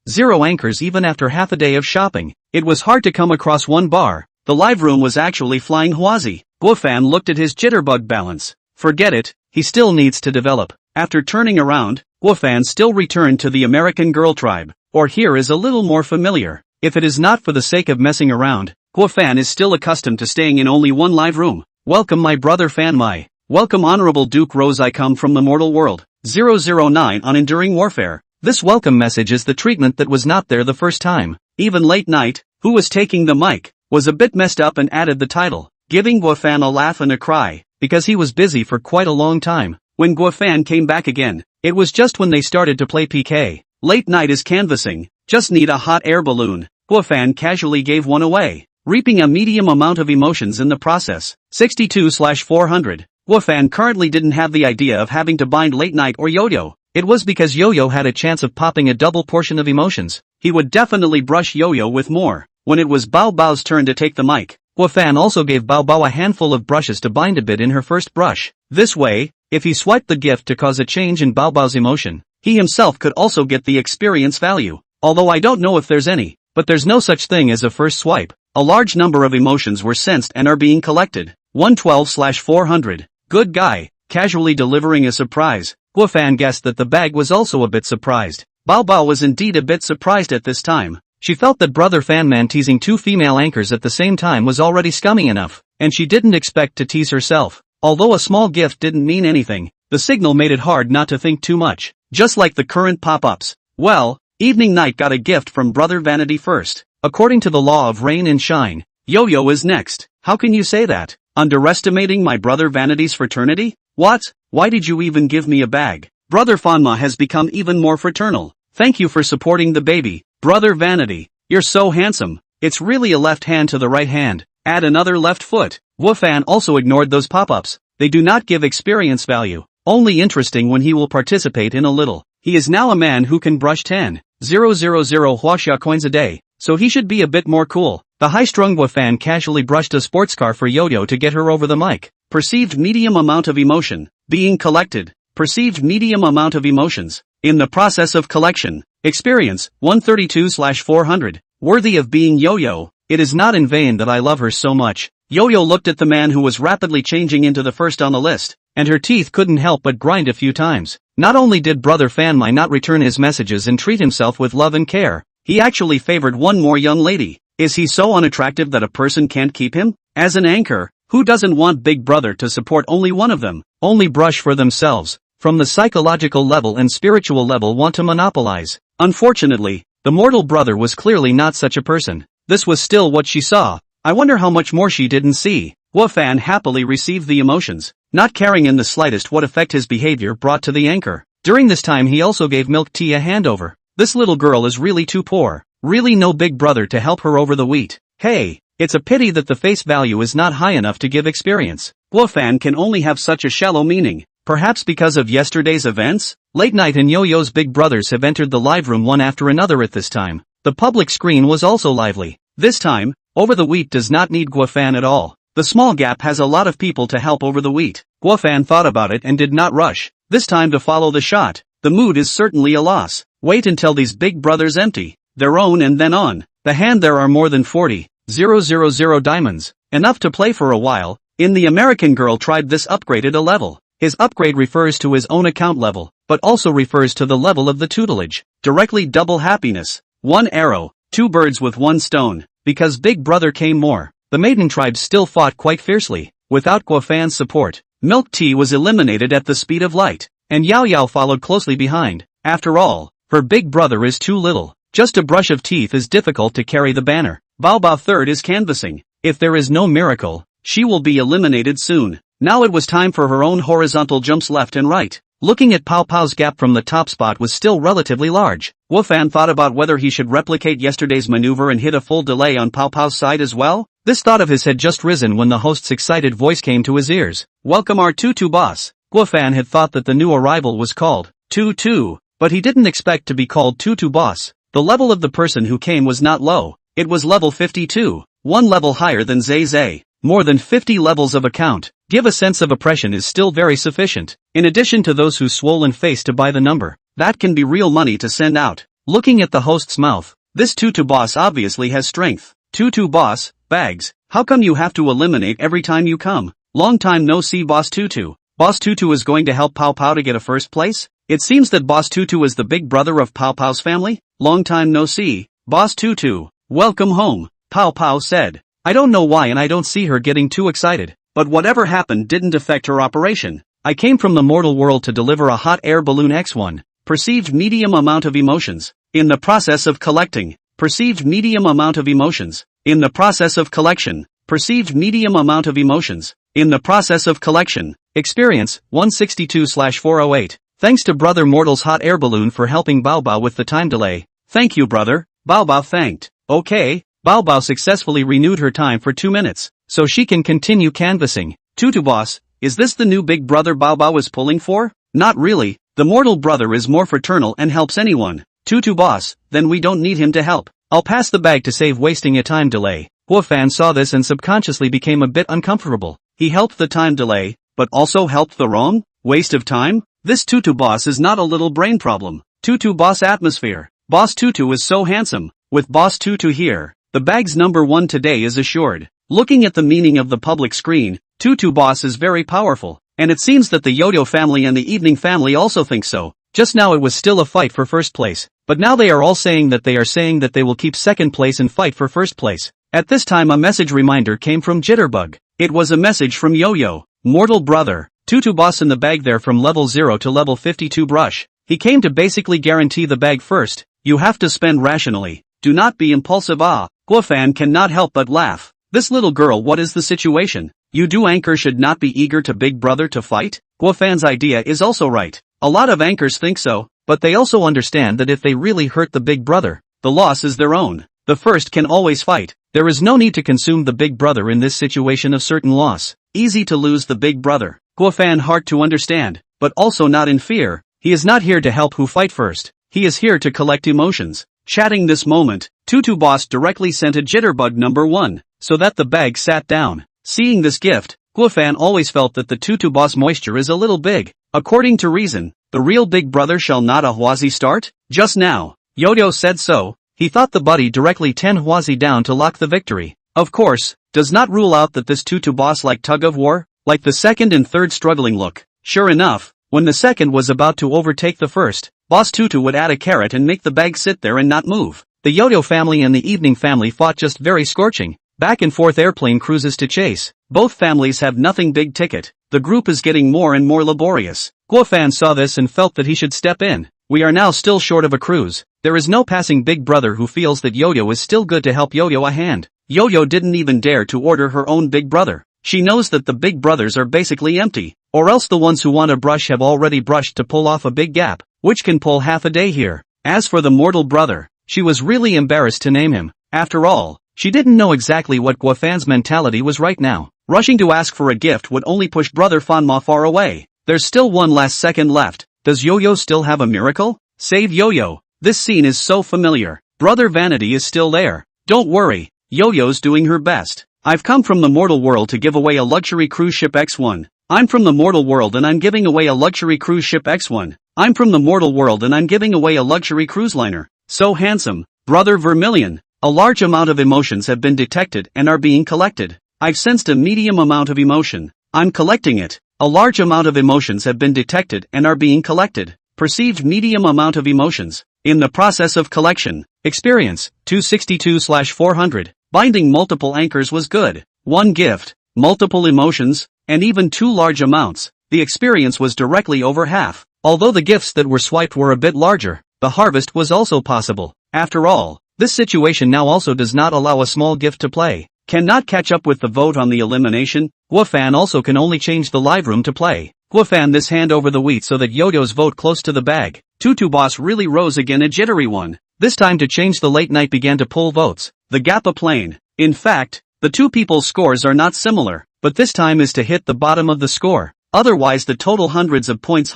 8-0 anchors even after half a day of shopping. It was hard to come across one bar. The live room was actually flying Huazi. Guofan looked at his jitterbug balance. Forget it, he still needs to develop. After turning around, Guofan still returned to the American Girl tribe, or here is a little more familiar. If it is not for the sake of messing around, Guofan is still accustomed to staying in only one live room. Welcome my brother Fanmai. Welcome Honorable Duke Rose, I come from the mortal world. 009 on Enduring Warfare. This welcome message is the treatment that was not there the first time. Even Late Night, who was taking the mic, was a bit messed up and added the title, giving Guofan a laugh and a cry. because he was busy for quite a long time. When Guofan came back again, it was just when they started to play PK. Late night is canvassing, just need a hot air balloon. Guofan casually gave one away, reaping a medium amount of emotions in the process. 62/400. Guofan currently didn't have the idea of having to bind late night or Yo-Yo. It was because Yo-Yo had a chance of popping a double portion of emotions. He would definitely brush Yo-Yo with more. When it was Bao Bao's turn to take the mic, Guofan also gave Bao Bao a handful of brushes to bind a bit in her first brush. This way, if he swiped the gift to cause a change in Bao Bao's emotion, he himself could also get the experience value. Although I don't know if there's any, but there's no such thing as a first swipe. A large number of emotions were sensed and are being collected. 112/400. Good guy, casually delivering a surprise. Guofan guessed that the bag was also a bit surprised. Bao Bao was indeed a bit surprised at this time. She felt that brother Fanman teasing two female anchors at the same time was already scummy enough, and she didn't expect to tease herself. Although a small gift didn't mean anything, the signal made it hard not to think too much. Just like the current pop-ups. Well, Evening Night got a gift from brother Vanity first. According to the law of rain and shine, Yo-Yo is next. How can you say that? Underestimating my brother Vanity's fraternity? What? Why did you even give me a bag? Brother Fanma has become even more fraternal. Thank you for supporting the baby, brother Vanity. You're so handsome. It's really a left hand to the right hand. Add another left foot. Guofan also ignored those pop-ups. They do not give experience value. Only interesting when he will participate in a little. He is now a man who can brush 10,000 huaxia coins a day, so he should be a bit more cool. The high-strung Guofan casually brushed a sports car for Yo-Yo to get her over the mic. Perceived medium amount of emotion. Being collected. Perceived medium amount of emotions. In the process of collection. Experience, 132/400. Worthy of being Yo-Yo. It is not in vain that I love her so much. Yo-Yo looked at the man who was rapidly changing into the first on the list, and her teeth couldn't help but grind a few times. Not only did brother Fanmai not return his messages and treat himself with love and care, he actually favored one more young lady. Is he so unattractive that a person can't keep him? As an anchor, who doesn't want Big Brother to support only one of them? Only brush for themselves. From the psychological level and spiritual level want to monopolize. Unfortunately, the mortal brother was clearly not such a person. This was still what she saw. I wonder how much more she didn't see. Guofan happily received the emotions, not caring in the slightest what effect his behavior brought to the anchor. During this time he also gave Milk Tea a handover. This little girl is really too poor. Really no Big Brother to help her over the wheat. Hey, it's a pity that the face value is not high enough to give experience. Guofan can only have such a shallow meaning. Perhaps because of yesterday's events? Late Night and Yo-Yo's big brothers have entered the live room one after another at this time. The public screen was also lively. This time, Over the Wheat does not need Guofan at all. The small gap has a lot of people to help over the wheat. Guofan thought about it and did not rush. This time to follow the shot. The mood is certainly a loss. Wait until these big brothers empty their own and then on. The hand there are more than 40,000 diamonds. Enough to play for a while. In the American Girl tried this upgraded a level. His upgrade refers to his own account level, but also refers to the level of the tutelage. Directly double happiness. One arrow, two birds with one stone. Because Big Brother came more, the maiden tribe still fought quite fiercely. Without Guofan's support, Milk Tea was eliminated at the speed of light, and Yao Yao followed closely behind. After all, her big brother is too little. Just a brush of teeth is difficult to carry the banner. Bao Bao third is canvassing. If there is no miracle, she will be eliminated soon. Now it was time for her own horizontal jumps left and right. Looking at Pao Pao's gap from the top spot was still relatively large. Guofan thought about whether he should replicate yesterday's maneuver and hit a full delay on Pao Pao's side as well. This thought of his had just risen when the host's excited voice came to his ears. Welcome our Tutu boss. Guofan had thought that the new arrival was called Tutu, but he didn't expect to be called Tutu boss. The level of the person who came was not low. It was level 52, one level higher than Zay Zay. More than 50 levels of account. Give a sense of oppression is still very sufficient. In addition to those whose swollen face to buy the number, that can be real money to send out. Looking at the host's mouth, this Tutu boss obviously has strength. Tutu boss, bags, how come you have to eliminate every time you come? Long time no see Boss Tutu. Boss Tutu is going to help Pao Pao to get a first place? It seems that Boss Tutu is the big brother of Pao Pao's family? Long time no see, Boss Tutu. Welcome home, Pao Pao said. I don't know why and I don't see her getting too excited, but whatever happened didn't affect her operation. I came from the mortal world to deliver a hot air balloon X1. Perceived medium amount of emotions. In the process of collecting. Perceived medium amount of emotions. In the process of collection. Perceived medium amount of emotions. In the process of collection. Experience, 162/408. Thanks to Brother Mortal's hot air balloon for helping Bao Bao with the time delay. Thank you, brother. Bao Bao thanked. Okay, Bao Bao successfully renewed her time for 2 minutes, so she can continue canvassing. Tutu boss, is this the new big brother Bao Bao is pulling for? Not really, the mortal brother is more fraternal and helps anyone. Tutu boss, then we don't need him to help. I'll pass the bag to save wasting a time delay. Guofan saw this and subconsciously became a bit uncomfortable. He helped the time delay, but also helped the wrong waste of time? This Tutu boss is not a little brain problem. Tutu boss atmosphere. Boss Tutu is so handsome. With Boss Tutu here, the bag's number 1 today is assured. Looking at the meaning of the public screen, Tutu boss is very powerful, and it seems that the Yo-Yo family and the Evening family also think so. Just now it was still a fight for first place, but now they are all saying that they will keep second place and fight for first place. At this time a message reminder came from Jitterbug. It was a message from Yo-Yo. Mortal brother, Tutu boss in the bag there from level 0 to level 52 brush. He came to basically guarantee the bag first. You have to spend rationally. Do not be impulsive. Guofan cannot help but laugh. This little girl, what is the situation? You do anchor should not be eager to big brother to fight? Guofan's idea is also right. A lot of anchors think so, but they also understand that if they really hurt the big brother, the loss is their own. The first can always fight. There is no need to consume the big brother in this situation of certain loss. Easy to lose the big brother. Guofan hard to understand, but also not in fear. He is not here to help who fight first. He is here to collect emotions. Chatting this moment, Tutu boss directly sent a Jitterbug number 1, so that the bag sat down. Seeing this gift, Guofan always felt that the Tutu boss moisture is a little big. According to reason, the real big brother shall not a Huazi start? Just now, Yo-Yo said so. He thought the buddy directly 10 Huazi down to lock the victory. Of course, does not rule out that this Tutu boss like tug of war, like the second and third struggling look. Sure enough, when the second was about to overtake the first, Boss Tutu would add a carrot and make the bag sit there and not move. The Yo-Yo family and the Evening family fought just very scorching. Back and forth airplane cruises to chase. Both families have nothing big ticket. The group is getting more and more laborious. Guofan saw this and felt that he should step in. We are now still short of a cruise. There is no passing big brother who feels that Yo-Yo is still good to help Yo-Yo a hand. Yo-Yo didn't even dare to order her own big brother. She knows that the big brothers are basically empty, or else the ones who want to brush have already brushed to pull off a big gap, which can pull half a day here. As for the mortal brother, she was really embarrassed to name him. After all, she didn't know exactly what Guofan's mentality was right now. Rushing to ask for a gift would only push Brother Fanma far away. There's still one last second left. Does Yo-Yo still have a miracle? Save Yo-Yo. This scene is so familiar. Brother Vanity is still there. Don't worry, Yo-Yo's doing her best. I've come from the mortal world to give away a luxury cruise ship X1. I'm from the mortal world and I'm giving away a luxury cruise ship X1. I'm from the mortal world and I'm giving away a luxury cruise liner. So handsome, Brother Vermilion. A large amount of emotions have been detected and are being collected. I've sensed a medium amount of emotion. I'm collecting it. A large amount of emotions have been detected and are being collected. Perceived medium amount of emotions. In the process of collection. Experience, 262/400. Binding multiple anchors was good. One gift, multiple emotions, and even 2 large amounts. The experience was directly over half. Although the gifts that were swiped were a bit larger, the harvest was also possible. After all, this situation now also does not allow a small gift to play. Cannot catch up with the vote on the elimination. Guofan also can only change the live room to play. Guofan this hand over the wheat so that Yo-Yo's vote close to the bag. Tutu boss really rose again a jittery one. This time to change the late night began to pull votes. The gap a plane. In fact, the two people's scores are not similar, but this time is to hit the bottom of the score. Otherwise the total hundreds of points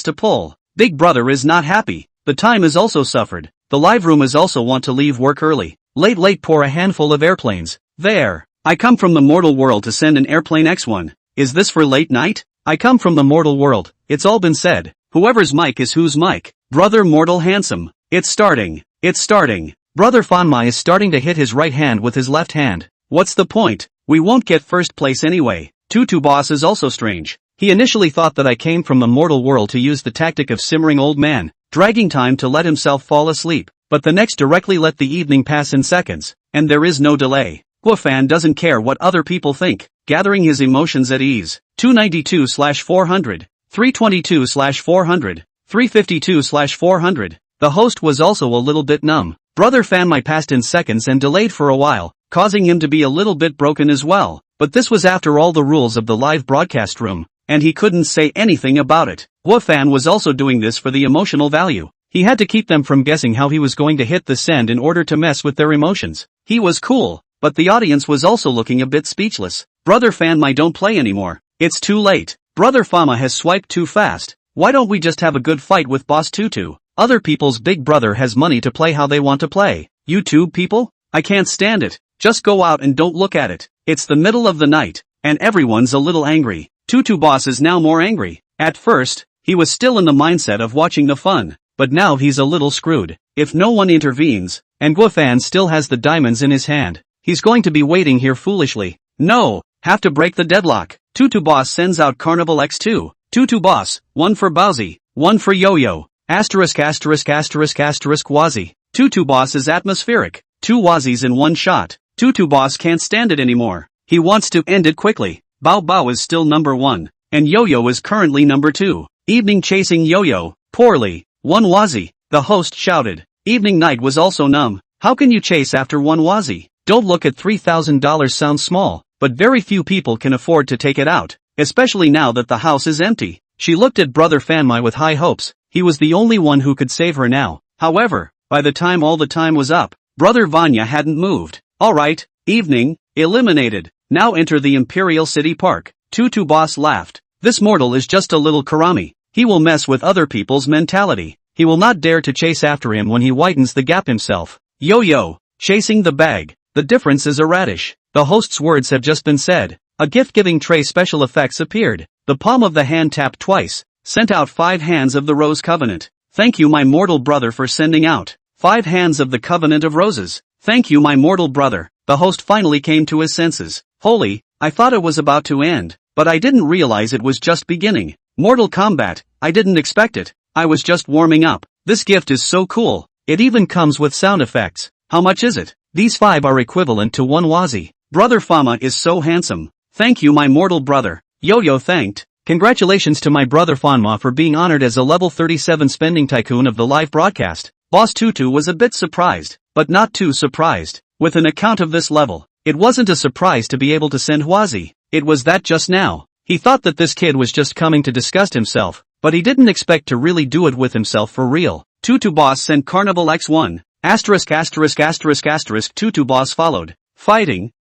to pull. Big brother is not happy. The time is also suffered. The live room is also want to leave work early. Late pour a handful of airplanes. There. I come from the mortal world to send an airplane X1. Is this for late night? I come from the mortal world. It's all been said. Whoever's mic is whose mic. Brother mortal handsome. It's starting. Brother Fanma is starting to hit his right hand with his left hand. What's the point? We won't get first place anyway. Tutu boss is also strange. He initially thought that I came from the mortal world to use the tactic of simmering old man, dragging time to let himself fall asleep, but the next directly let the evening pass in seconds, and there is no delay. Guofan doesn't care what other people think, gathering his emotions at ease. 292/400, 322/400, 352/400. The host was also a little bit numb. Brother Fanmai passed in seconds and delayed for a while, causing him to be a little bit broken as well. but this was after all the rules of the live broadcast room, and he couldn't say anything about it. Guofan was also doing this for the emotional value. He had to keep them from guessing how he was going to hit the send in order to mess with their emotions. He was cool, but the audience was also looking a bit speechless. Brother Fanmai don't play anymore. It's too late. Brother Fama has swiped too fast. Why don't we just have a good fight with Boss Tutu? Other people's big brother has money to play how they want to play. YouTube people? I can't stand it. Just go out and don't look at it. It's the middle of the night, and everyone's a little angry. Tutu Boss is now more angry. At first, he was still in the mindset of watching the fun, but now he's a little screwed. If no one intervenes, and Guofan still has the diamonds in his hand, he's going to be waiting here foolishly. No, have to break the deadlock. Tutu Boss sends out Carnival X2. Tutu Boss, 1 for Bowsy, 1 for Yo-Yo, asterisk asterisk asterisk asterisk Wazi. Tutu Boss is atmospheric. 2 Wazis in 1 shot. Tutu Boss can't stand it anymore. He wants to end it quickly. Bao Bao is still number 1, and Yo-Yo is currently number 2. Evening chasing Yo-Yo, poorly, 1 Wazi. The host shouted. Evening Night was also numb. How can you chase after 1 Wazi? Don't look at $3,000 sounds small, but very few people can afford to take it out, especially now that the house is empty. She looked at Brother Fanmai with high hopes. He was the only one who could save her now. However, by the time all the time was up, Brother Vanya hadn't moved. Alright, evening, eliminated. Now enter the Imperial City Park. Tutu Boss laughed. This mortal is just a little Karami. He will mess with other people's mentality. He will not dare to chase after him when he widens the gap himself. Yo-Yo, chasing the bag. The difference is a radish. The host's words have just been said. A gift-giving tray special effects appeared. The palm of the hand tapped twice, sent out 5 hands of the Rose Covenant. Thank you my mortal brother for sending out 5 hands of the Covenant of Roses. Thank you my mortal brother. The host finally came to his senses. Holy, I thought it was about to end, but I didn't realize it was just beginning. Mortal Kombat, I didn't expect it. I was just warming up. This gift is so cool. It even comes with sound effects. How much is it? These 5 are equivalent to 1 Wazi. Brother Fama is so handsome. Thank you my mortal brother. Yo-Yo thanked. Congratulations to my brother Fanma for being honored as a level 37 spending tycoon of the live broadcast. Boss Tutu was a bit surprised, but not too surprised. With an account of this level, it wasn't a surprise to be able to send Wazi. It was that just now. He thought that this kid was just coming to disgust himself, but he didn't expect to really do it with himself for real. Tutu Boss sent Carnival X1. Asterisk asterisk asterisk asterisk Tutu Boss followed. Fighting.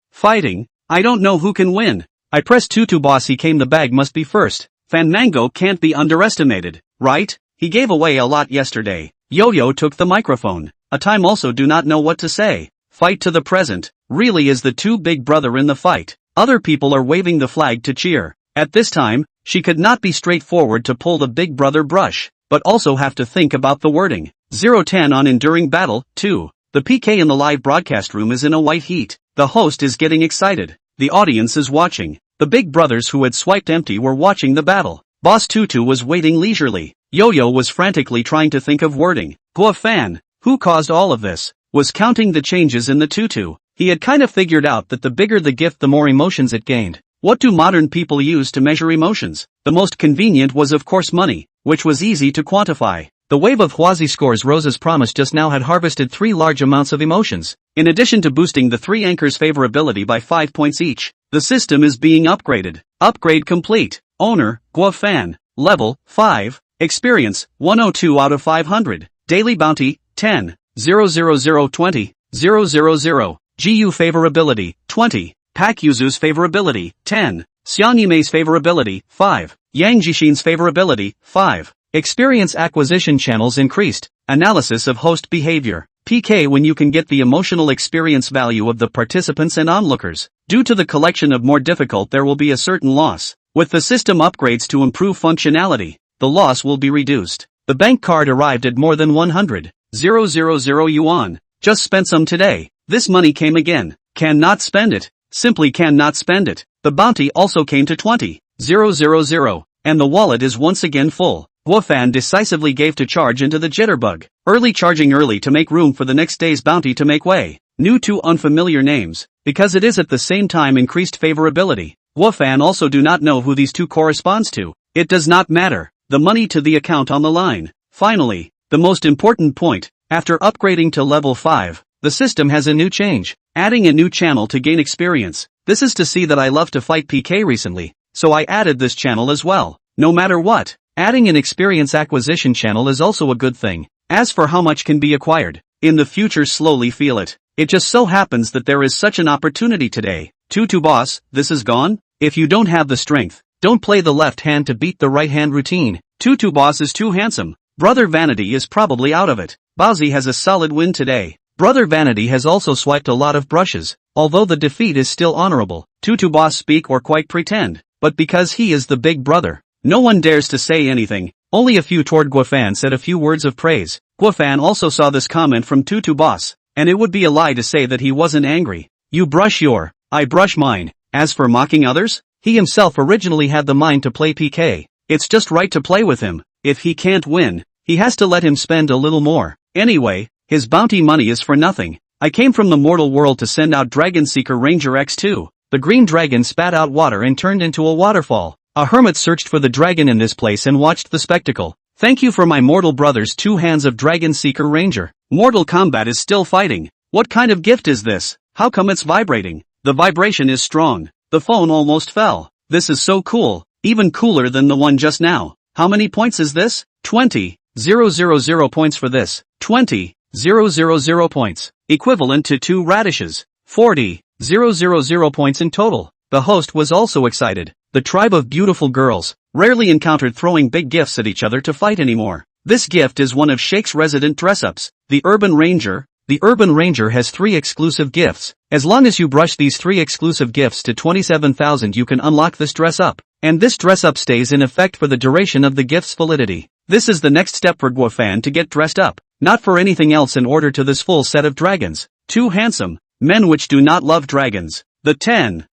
I don't know who can win. I pressed Tutu Boss. He came. The bag must be first. Fanmango can't be underestimated, right? He gave away a lot yesterday. Yo-Yo took the microphone. A time also do not know what to say. Fight to the present. Really is the 2 big brother in the fight. Other people are waving the flag to cheer. At this time, she could not be straightforward to pull the big brother brush, but also have to think about the wording. 0-10 on enduring battle, 2. The PK in the live broadcast room is in a white heat. The host is getting excited. The audience is watching. The big brothers who had swiped empty were watching the battle. Boss Tutu was waiting leisurely. Yo-Yo was frantically trying to think of wording. Guofan, who caused all of this, was counting the changes in the tutu. He had kind of figured out that the bigger the gift the more emotions it gained. What do modern people use to measure emotions? The most convenient was of course money, which was easy to quantify. The wave of Huazi scores Rose's promise just now had harvested 3 large amounts of emotions. In addition to boosting the 3 anchors' favorability by 5 points each, the system is being upgraded. Upgrade complete. Owner, Guofan. Level, 5. Experience, 102 out of 500. Daily bounty, 10. 00020. 000. GU favorability, 20. Pak Yuzu's favorability, 10. Xiangyime's favorability, 5. Yang Jishin's favorability, 5. Experience acquisition channels increased. Analysis of host behavior. PK when you can get the emotional experience value of the participants and onlookers. Due to the collection of more difficult there will be a certain loss. With the system upgrades to improve functionality, the loss will be reduced. The bank card arrived at more than 100,000 yuan. Just spent some today. This money came again. Cannot spend it. Simply cannot spend it. The bounty also came to 20,000. And the wallet is once again full. Guofan decisively gave to charge into the jitterbug. Early charging early to make room for the next day's bounty to make way. New to unfamiliar names, because it is at the same time increased favorability. Guofan also do not know who these 2 corresponds to. It does not matter. The money to the account on the line. Finally, the most important point, after upgrading to level 5, the system has a new change. Adding a new channel to gain experience. This is to see that I love to fight PK recently, so I added this channel as well. No matter what, adding an experience acquisition channel is also a good thing. As for how much can be acquired, in the future slowly feel it. It just so happens that there is such an opportunity today. Tutu boss, this is gone? If you don't have the strength, don't play the left hand to beat the right hand routine. Tutu boss is too handsome. Brother Vanity is probably out of it. Bowsy has a solid win today. Brother Vanity has also swiped a lot of brushes, although the defeat is still honorable. Tutu boss speak or quite pretend, but because he is the big brother, no one dares to say anything. Only a few toward Guofan said a few words of praise. Guofan also saw this comment from Tutu boss, and it would be a lie to say that he wasn't angry. You brush your, I brush mine. As for mocking others, he himself originally had the mind to play PK. It's just right to play with him. If he can't win, he has to let him spend a little more. Anyway, his bounty money is for nothing. I came from the mortal world to send out Dragon Seeker Ranger X2. The green dragon spat out water and turned into a waterfall. A hermit searched for the dragon in this place and watched the spectacle. Thank you for my mortal brother's 2 hands of Dragon Seeker Ranger. Mortal Kombat is still fighting. What kind of gift is this? How come it's vibrating? The vibration is strong. The phone almost fell. This is so cool. Even cooler than the one just now. How many points is this? 20,000 points for this. 20,000 points. Equivalent to 2 radishes. 40,000 points in total. The host was also excited. The tribe of beautiful girls, rarely encountered throwing big gifts at each other to fight anymore. This gift is one of Sheikh's resident dress-ups, the Urban Ranger. The Urban Ranger has 3 exclusive gifts. As long as you brush these 3 exclusive gifts to 27,000 you can unlock this dress-up. And this dress-up stays in effect for the duration of the gift's validity. This is the next step for Guofan to get dressed up, not for anything else in order to this full set of dragons. 2 handsome men which do not love dragons. The 10,000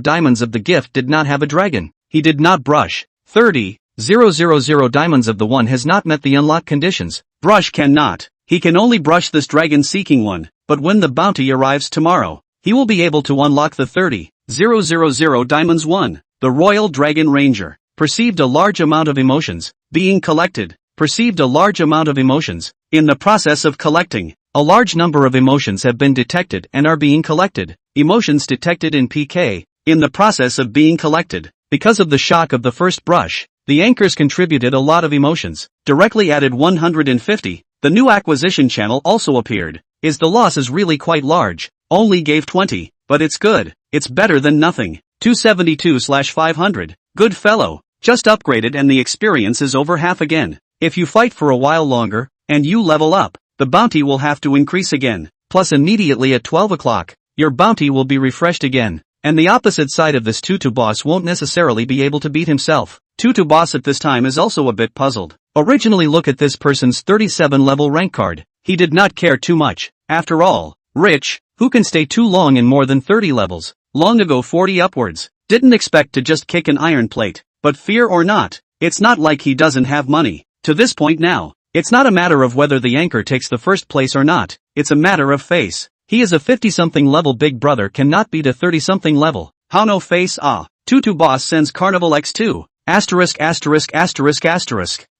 diamonds of the gift did not have a dragon. He did not brush. 30,000 diamonds of the one has not met the unlock conditions. Brush cannot. He can only brush this dragon-seeking one, but when the bounty arrives tomorrow, he will be able to unlock the 30,000 diamonds one. The Royal Dragon Ranger perceived a large amount of emotions being collected. Perceived a large amount of emotions. In the process of collecting, a large number of emotions have been detected and are being collected. Emotions detected in PK, in the process of being collected. Because of the shock of the first brush, the anchors contributed a lot of emotions. Directly added 150. The new acquisition channel also appeared. The loss is really quite large. Only gave 20, but it's good. It's better than nothing. 272/500. Good fellow. Just upgraded and the experience is over half again. If you fight for a while longer, and you level up, the bounty will have to increase again. Plus immediately at 12 o'clock, your bounty will be refreshed again. And the opposite side of this Tutu boss won't necessarily be able to beat himself. Tutu boss at this time is also a bit puzzled. Originally look at this person's 37 level rank card. He did not care too much. After all, rich, who can stay too long in more than 30 levels? Long ago 40 upwards. Didn't expect to just kick an iron plate. But fear or not, it's not like he doesn't have money. To this point now, it's not a matter of whether the anchor takes the first place or not, it's a matter of face. He is a 50-something level big brother cannot beat a 30-something level. How no face Tutu boss sends Carnival X2. Asterisk.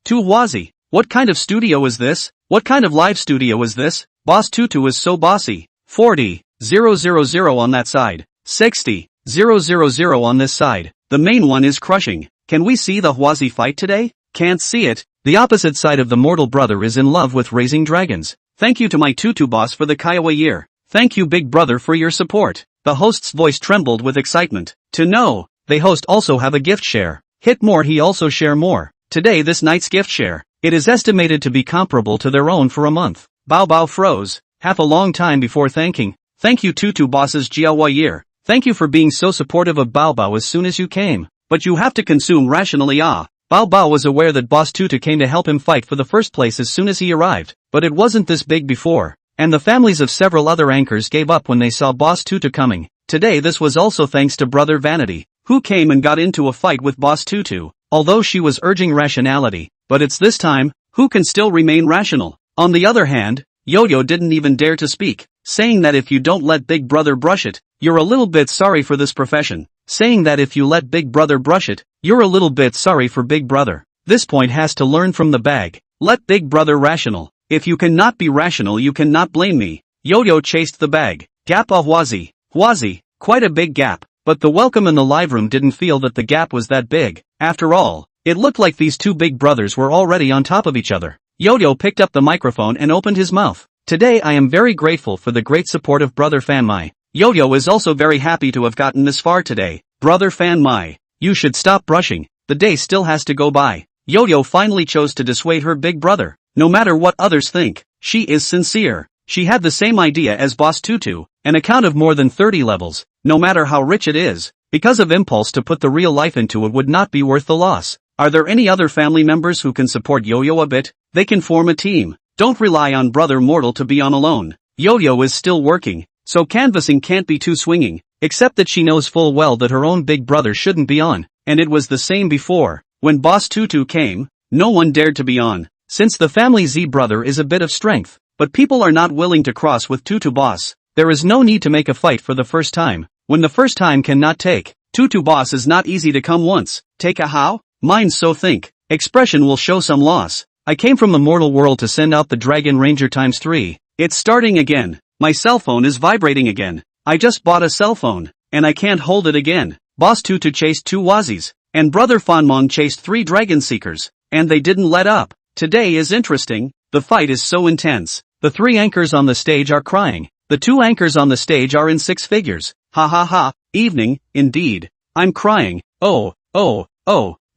To Wazi. What kind of studio is this? What kind of live studio is this? Boss Tutu is so bossy. 40,000 on that side. 60,000 on this side. The main one is crushing. Can we see the Hwazi fight today? Can't see it. The opposite side of the mortal brother is in love with raising dragons. Thank you to my Tutu boss for the Kiowa year. Thank you big brother for your support. The host's voice trembled with excitement. To know, they host also have a gift share. Hit more he also share more. Today this night's gift share. It is estimated to be comparable to their own for a month. Bao froze. Half a long time before thanking. Thank you Tutu bosses Jiawa year. Thank you for being so supportive of Bao as soon as you came. But you have to consume rationally Bao was aware that Boss Tutu came to help him fight for the first place as soon as he arrived, but it wasn't this big before, and the families of several other anchors gave up when they saw Boss Tutu coming. Today this was also thanks to Brother Vanity, who came and got into a fight with Boss Tutu, although she was urging rationality, but it's this time, who can still remain rational? On the other hand, Yo-Yo didn't even dare to speak, saying that if you don't let Big Brother brush it, you're a little bit sorry for this profession. Saying that if you let Big Brother brush it, you're a little bit sorry for Big Brother. This point has to learn from the bag. Let Big Brother rational. If you cannot be rational you cannot blame me. Yo-Yo chased the bag. Gap of Hwazi. Hwazi, quite a big gap, but the welcome in the live room didn't feel that the gap was that big. After all, it looked like these two big brothers were already on top of each other. Yo-Yo picked up the microphone and opened his mouth. Today I am very grateful for the great support of Brother Fan Mai. Yo-Yo is also very happy to have gotten this far today. Brother Fan Mai, you should stop brushing. The day still has to go by. Yo-Yo finally chose to dissuade her big brother. No matter what others think, she is sincere. She had the same idea as Boss Tutu, an account of more than 30 levels, no matter how rich it is, because of impulse to put the real life into it would not be worth the loss. Are there any other family members who can support Yo-Yo a bit? They can form a team. Don't rely on Brother Mortal to be on alone. Yo-Yo is still working, so canvassing can't be too swinging, except that she knows full well that her own big brother shouldn't be on, and it was the same before. When Boss Tutu came, no one dared to be on, since the family Z brother is a bit of strength. But people are not willing to cross with Tutu Boss. There is no need to make a fight for the first time. When the first time cannot take, Tutu Boss is not easy to come once. Take a how? Minds so think. Expression will show some loss. I came from the mortal world to send out the Dragon Ranger ×3. It's starting again. My cell phone is vibrating again. I just bought a cell phone, and I can't hold it again. Boss Tutu chased 2 Wazis, and Brother Fanmon chased 3 Dragon Seekers, and they didn't let up. Today is interesting. The fight is so intense. The 3 anchors on the stage are crying. The 2 anchors on the stage are in 6 figures. Ha ha ha, evening, indeed. I'm crying. Oh.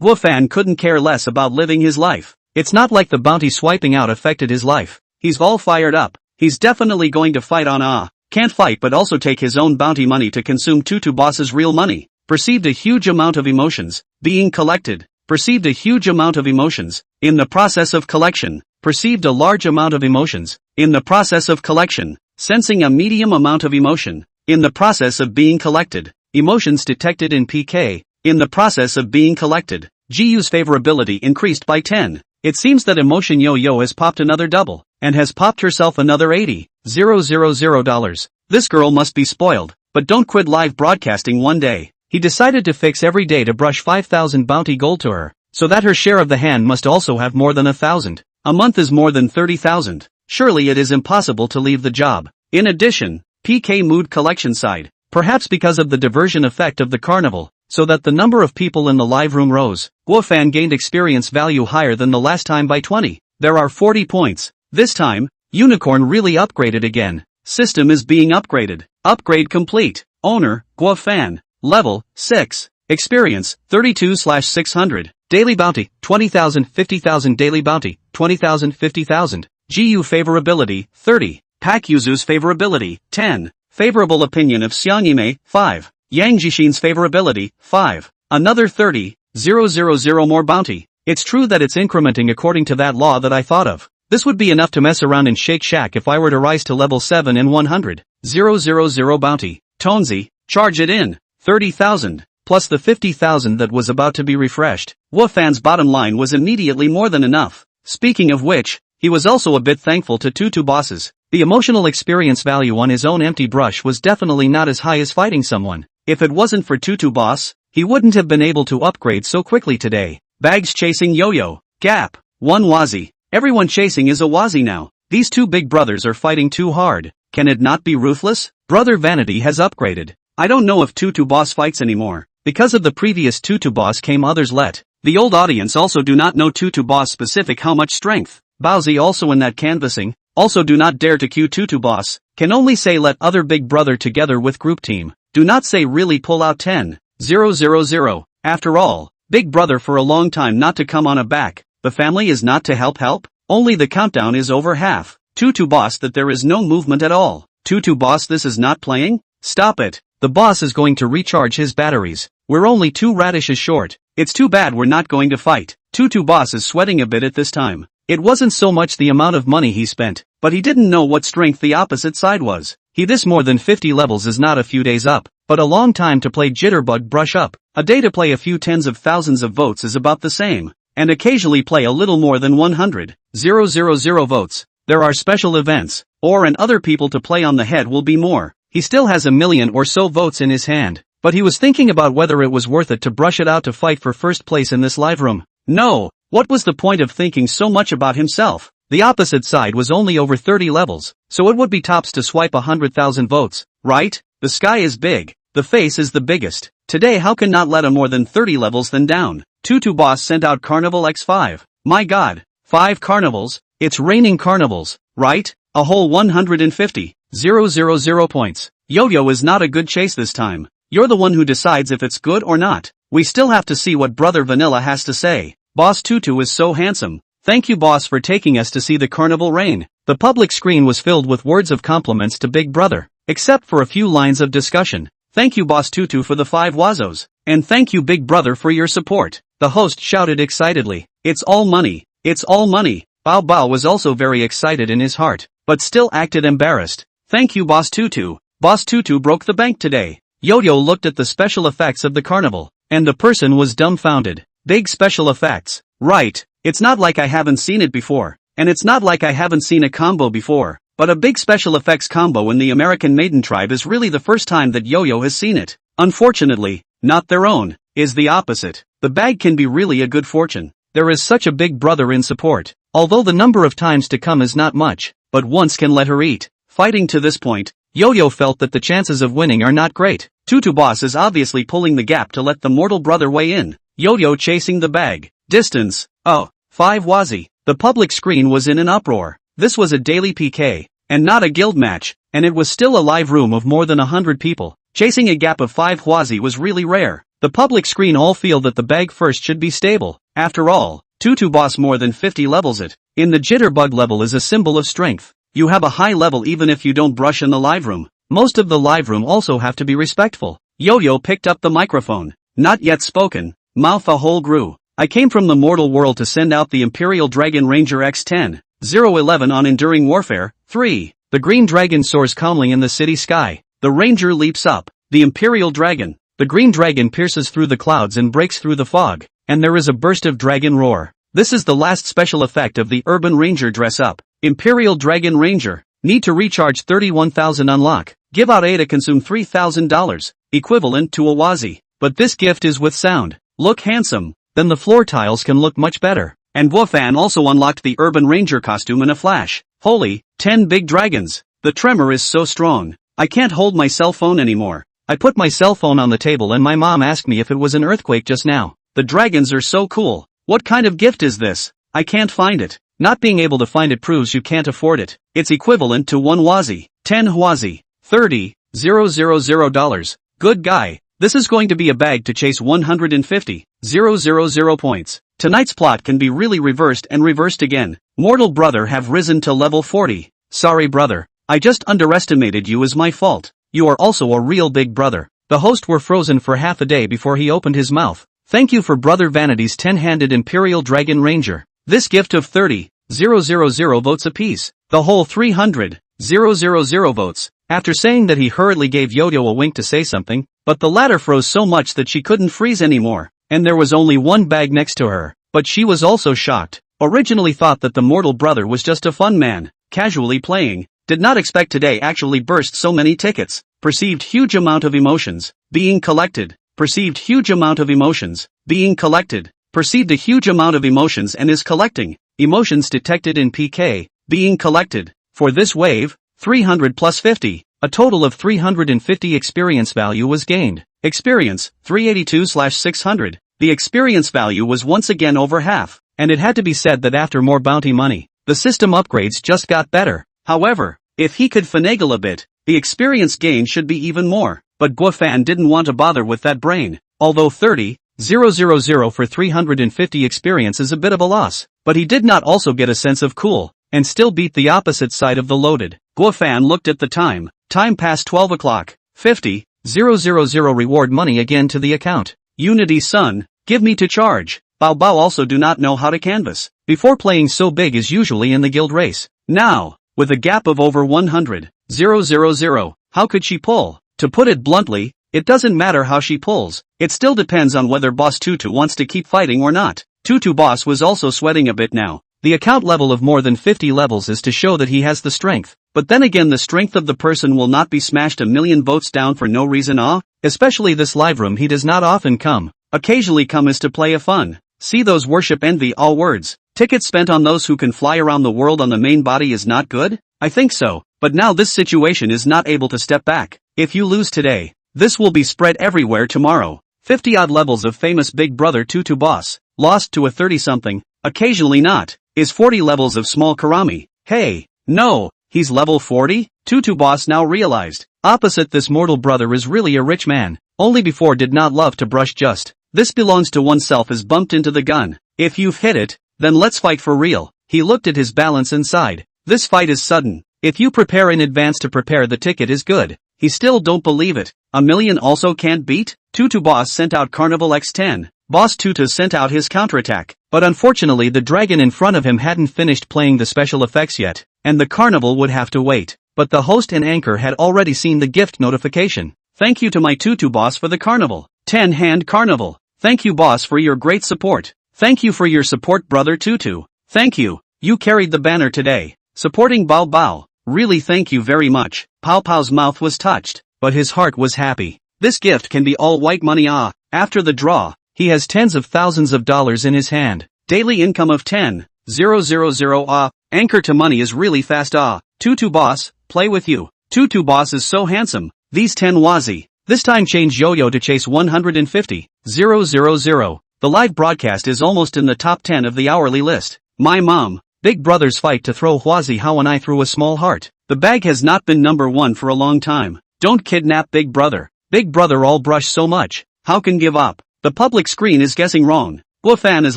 Wolfan couldn't care less about living his life. It's not like the bounty swiping out affected his life. He's all fired up. He's definitely going to fight on Can't fight but also take his own bounty money to consume Tutu Boss's real money. Perceived a huge amount of emotions. Being collected. Perceived a huge amount of emotions. In the process of collection. Perceived a large amount of emotions. In the process of collection. Sensing a medium amount of emotion. In the process of being collected. Emotions detected in PK. In the process of being collected. GU's favorability increased by 10. It seems that Emotion Yo-Yo has popped another double, and has popped herself another $80,000. This girl must be spoiled, but don't quit live broadcasting one day. He decided to fix every day to brush 5,000 bounty gold to her, so that her share of the hand must also have more than 1,000. A month is more than 30,000. Surely it is impossible to leave the job. In addition, PK mood collection side, perhaps because of the diversion effect of the carnival, so that the number of people in the live room rose. Guofan gained experience value higher than the last time by 20. There are 40 points. This time, Unicorn really upgraded again. System is being upgraded. Upgrade complete. Owner, Guofan. Level, 6. Experience, 32/600. Daily bounty, 20,000, 50,000. Daily bounty, 20,000, 50,000. GU favorability, 30. Pack Yuzu's favorability, 10. Favorable opinion of Xianyime, 5. Yang Jishin's favorability, 5. Another 30,000 more bounty. It's true that it's incrementing according to that law that I thought of. This would be enough to mess around in Shake Shack if I were to rise to level 7 and 100,000 bounty. Tonzi, charge it in. 30,000, plus the 50,000 that was about to be refreshed. Wolfan's bottom line was immediately more than enough. Speaking of which, he was also a bit thankful to Tutu Bosses. The emotional experience value on his own empty brush was definitely not as high as fighting someone. If it wasn't for Tutu Boss, he wouldn't have been able to upgrade so quickly today. Bags chasing Yo-Yo. Gap. 1 Wazi. Everyone chasing is a Wazi now. These 2 big brothers are fighting too hard. Can it not be ruthless? Brother Vanity has upgraded. I don't know if Tutu Boss fights anymore. Because of the previous Tutu Boss came others let. The old audience also do not know Tutu Boss specific how much strength. Bowsy also in that canvassing. Also do not dare to cue Tutu Boss. Can only say let other big brother together with group team. Do not say really pull out 10,000. After all, big brother for a long time not to come on a back. The family is not to help? Only the countdown is over half. Tutu Boss that there is no movement at all. Tutu Boss this is not playing? Stop it. The boss is going to recharge his batteries. We're only 2 radishes short. It's too bad we're not going to fight. Tutu Boss is sweating a bit at this time. It wasn't so much the amount of money he spent, but he didn't know what strength the opposite side was. This more than 50 levels is not a few days up, but a long time to play Jitterbug brush up. A day to play a few tens of thousands of votes is about the same, and occasionally play a little more than 100,000 votes. There are special events, and other people to play on the head will be more. He still has 1 million or so votes in his hand, but he was thinking about whether it was worth it to brush it out to fight for first place in this live room. No, what was the point of thinking so much about himself? The opposite side was only over 30 levels, so it would be tops to swipe 100,000 votes, right? The sky is big. The face is the biggest. Today how can not let a more than 30 levels than down? Tutu boss sent out Carnival X5. My god. 5 carnivals, it's raining carnivals, right? A whole 150,000 points. Yo-Yo is not a good chase this time. You're the one who decides if it's good or not. We still have to see what Brother Vanilla has to say. Boss Tutu is so handsome. Thank you boss for taking us to see the carnival rain. The public screen was filled with words of compliments to Big Brother, except for a few lines of discussion. Thank you boss Tutu for the 5 wazos. And thank you Big Brother for your support. The host shouted excitedly. It's all money. It's all money. Bao Bao was also very excited in his heart, but still acted embarrassed. Thank you boss Tutu. Boss Tutu broke the bank today. Yo-Yo looked at the special effects of the carnival, and the person was dumbfounded. Big special effects. Right. It's not like I haven't seen it before, and it's not like I haven't seen a combo before, but a big special effects combo in the American Maiden Tribe is really the first time that Yo-Yo has seen it. Unfortunately, not their own, is the opposite. The bag can be really a good fortune. There is such a Big Brother in support, although the number of times to come is not much, but once can let her eat. Fighting to this point, Yo-Yo felt that the chances of winning are not great. Tutu boss is obviously pulling the gap to let the mortal brother weigh in. Yo-Yo chasing the bag. Distance. Oh, 5 wazi. The public screen was in an uproar. This was a daily PK, and not a guild match, and it was still a live room of more than 100 people. Chasing a gap of 5 wazi was really rare. The public screen all feel that the bag first should be stable. After all, Tutu boss more than 50 levels it. In the jitterbug level is a symbol of strength. You have a high level even if you don't brush in the live room. Most of the live room also have to be respectful. Yo-Yo picked up the microphone. Not yet spoken. Mouth a hole grew. I came from the mortal world to send out the Imperial Dragon Ranger X10-011 on Enduring Warfare 3. The green dragon soars calmly in the city sky. The ranger leaps up. The Imperial Dragon. The green dragon pierces through the clouds and breaks through the fog, and there is a burst of dragon roar. This is the last special effect of the Urban Ranger dress up. Imperial Dragon Ranger. Need to recharge 31,000 unlock. Give out A to consume $3,000, equivalent to a wazi. But this gift is with sound. Look handsome. Then the floor tiles can look much better. And Wolfan also unlocked the Urban Ranger costume in a flash. Holy, 10 big dragons. The tremor is so strong. I can't hold my cell phone anymore. I put my cell phone on the table and my mom asked me if it was an earthquake just now. The dragons are so cool. What kind of gift is this? I can't find it. Not being able to find it proves you can't afford it. It's equivalent to 1 wazi, 10 wazi, $30,000. Good guy. This is going to be a bag to chase 150,000 points. Tonight's plot can be really reversed and reversed again. Mortal brother have risen to level 40. Sorry brother. I just underestimated you, is my fault. You are also a real Big Brother. The host were frozen for half a day before he opened his mouth. Thank you for Brother Vanity's 10-handed Imperial Dragon Ranger. This gift of 30,000 votes apiece. The whole 300,000 votes. After saying that, he hurriedly gave Yo-Yo a wink to say something, but the latter froze so much that she couldn't freeze anymore, and there was only one bag next to her. But she was also shocked. Originally thought that the mortal brother was just a fun man, casually playing. Did not expect today actually burst so many tickets. Perceived huge amount of emotions being collected. Perceived huge amount of emotions being collected. Perceived a huge amount of emotions and is collecting. Emotions detected in PK being collected. For this wave, 300 plus 50. A total of 350 experience value was gained. Experience, 382/600. The experience value was once again over half. And it had to be said that after more bounty money, the system upgrades just got better. However, if he could finagle a bit, the experience gain should be even more. But Guofan didn't want to bother with that brain. Although 30,000 for 350 experience is a bit of a loss, but he did not also get a sense of cool, and still beat the opposite side of the loaded. Guofan looked at the time. Time past 12 o'clock. 50,000 reward money again to the account. Unity son, give me to charge. Bao Bao also do not know how to canvas. Before playing so big is usually in the guild race. Now, with a gap of over 100,000, how could she pull? To put it bluntly, it doesn't matter how she pulls. It still depends on whether Boss Tutu wants to keep fighting or not. Tutu Boss was also sweating a bit now. The account level of more than 50 levels is to show that he has the strength. But then again, the strength of the person will not be smashed a million votes down for no reason. Especially this live room, he does not often come. Occasionally come is to play a fun. See those worship envy all words. Tickets spent on those who can fly around the world on the main body is not good? I think so, but now this situation is not able to step back. If you lose today, this will be spread everywhere tomorrow. 50-odd levels of famous Big Brother Tutu boss, lost to a 30-something, occasionally not, is 40 levels of small Karami. Hey, no, he's level 40? Tutu boss now realized. Opposite this mortal brother is really a rich man, only before did not love to brush just. This belongs to oneself is bumped into the gun. If you've hit it, then let's fight for real. He looked at his balance and sighed. This fight is sudden. If you prepare in advance to prepare the ticket is good. He still don't believe it. A million also can't beat? Tutu boss sent out Carnival X10. Boss Tutu sent out his counterattack. But unfortunately the dragon in front of him hadn't finished playing the special effects yet, and the carnival would have to wait. But the host and anchor had already seen the gift notification. Thank you to my Tutu boss for the carnival. 10-hand carnival. Thank you boss for your great support. Thank you for your support brother Tutu. Thank you. You carried the banner today. Supporting Bao Bao. Really thank you very much. Pao Pao's mouth was touched, but his heart was happy. This gift can be all white money After the draw, he has tens of thousands of dollars in his hand. Daily income of 10,000 Anchor to money is really fast Tutu boss, play with you. Tutu boss is so handsome. These 10 wazi. This time change yo-yo to chase 150,000. The live broadcast is almost in the top 10 of the hourly list. My mom. Big Brother's fight to throw Huazi how and I threw a small heart. The bag has not been number 1 for a long time. Don't kidnap Big Brother. Big Brother all brush so much. How can give up? The public screen is guessing wrong. Fan as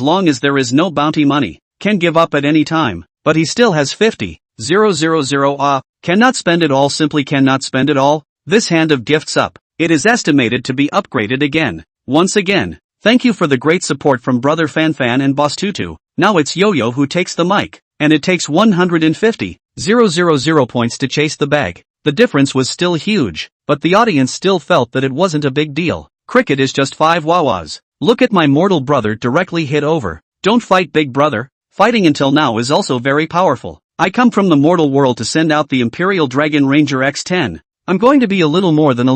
long as there is no bounty money, can give up at any time. But he still has 50,000 Cannot spend it all simply cannot spend it all. This hand of gifts up. It is estimated to be upgraded again. Once again. Thank you for the great support from Brother Fan and Boss Tutu. Now it's Yo-Yo who takes the mic, and it takes 150,000 points to chase the bag. The difference was still huge, but the audience still felt that it wasn't a big deal. Cricket is just 5 wawas. Look at my mortal brother directly hit over. Don't fight Big Brother. Fighting until now is also very powerful. I come from the mortal world to send out the Imperial Dragon Ranger X10. I'm going to be a little more than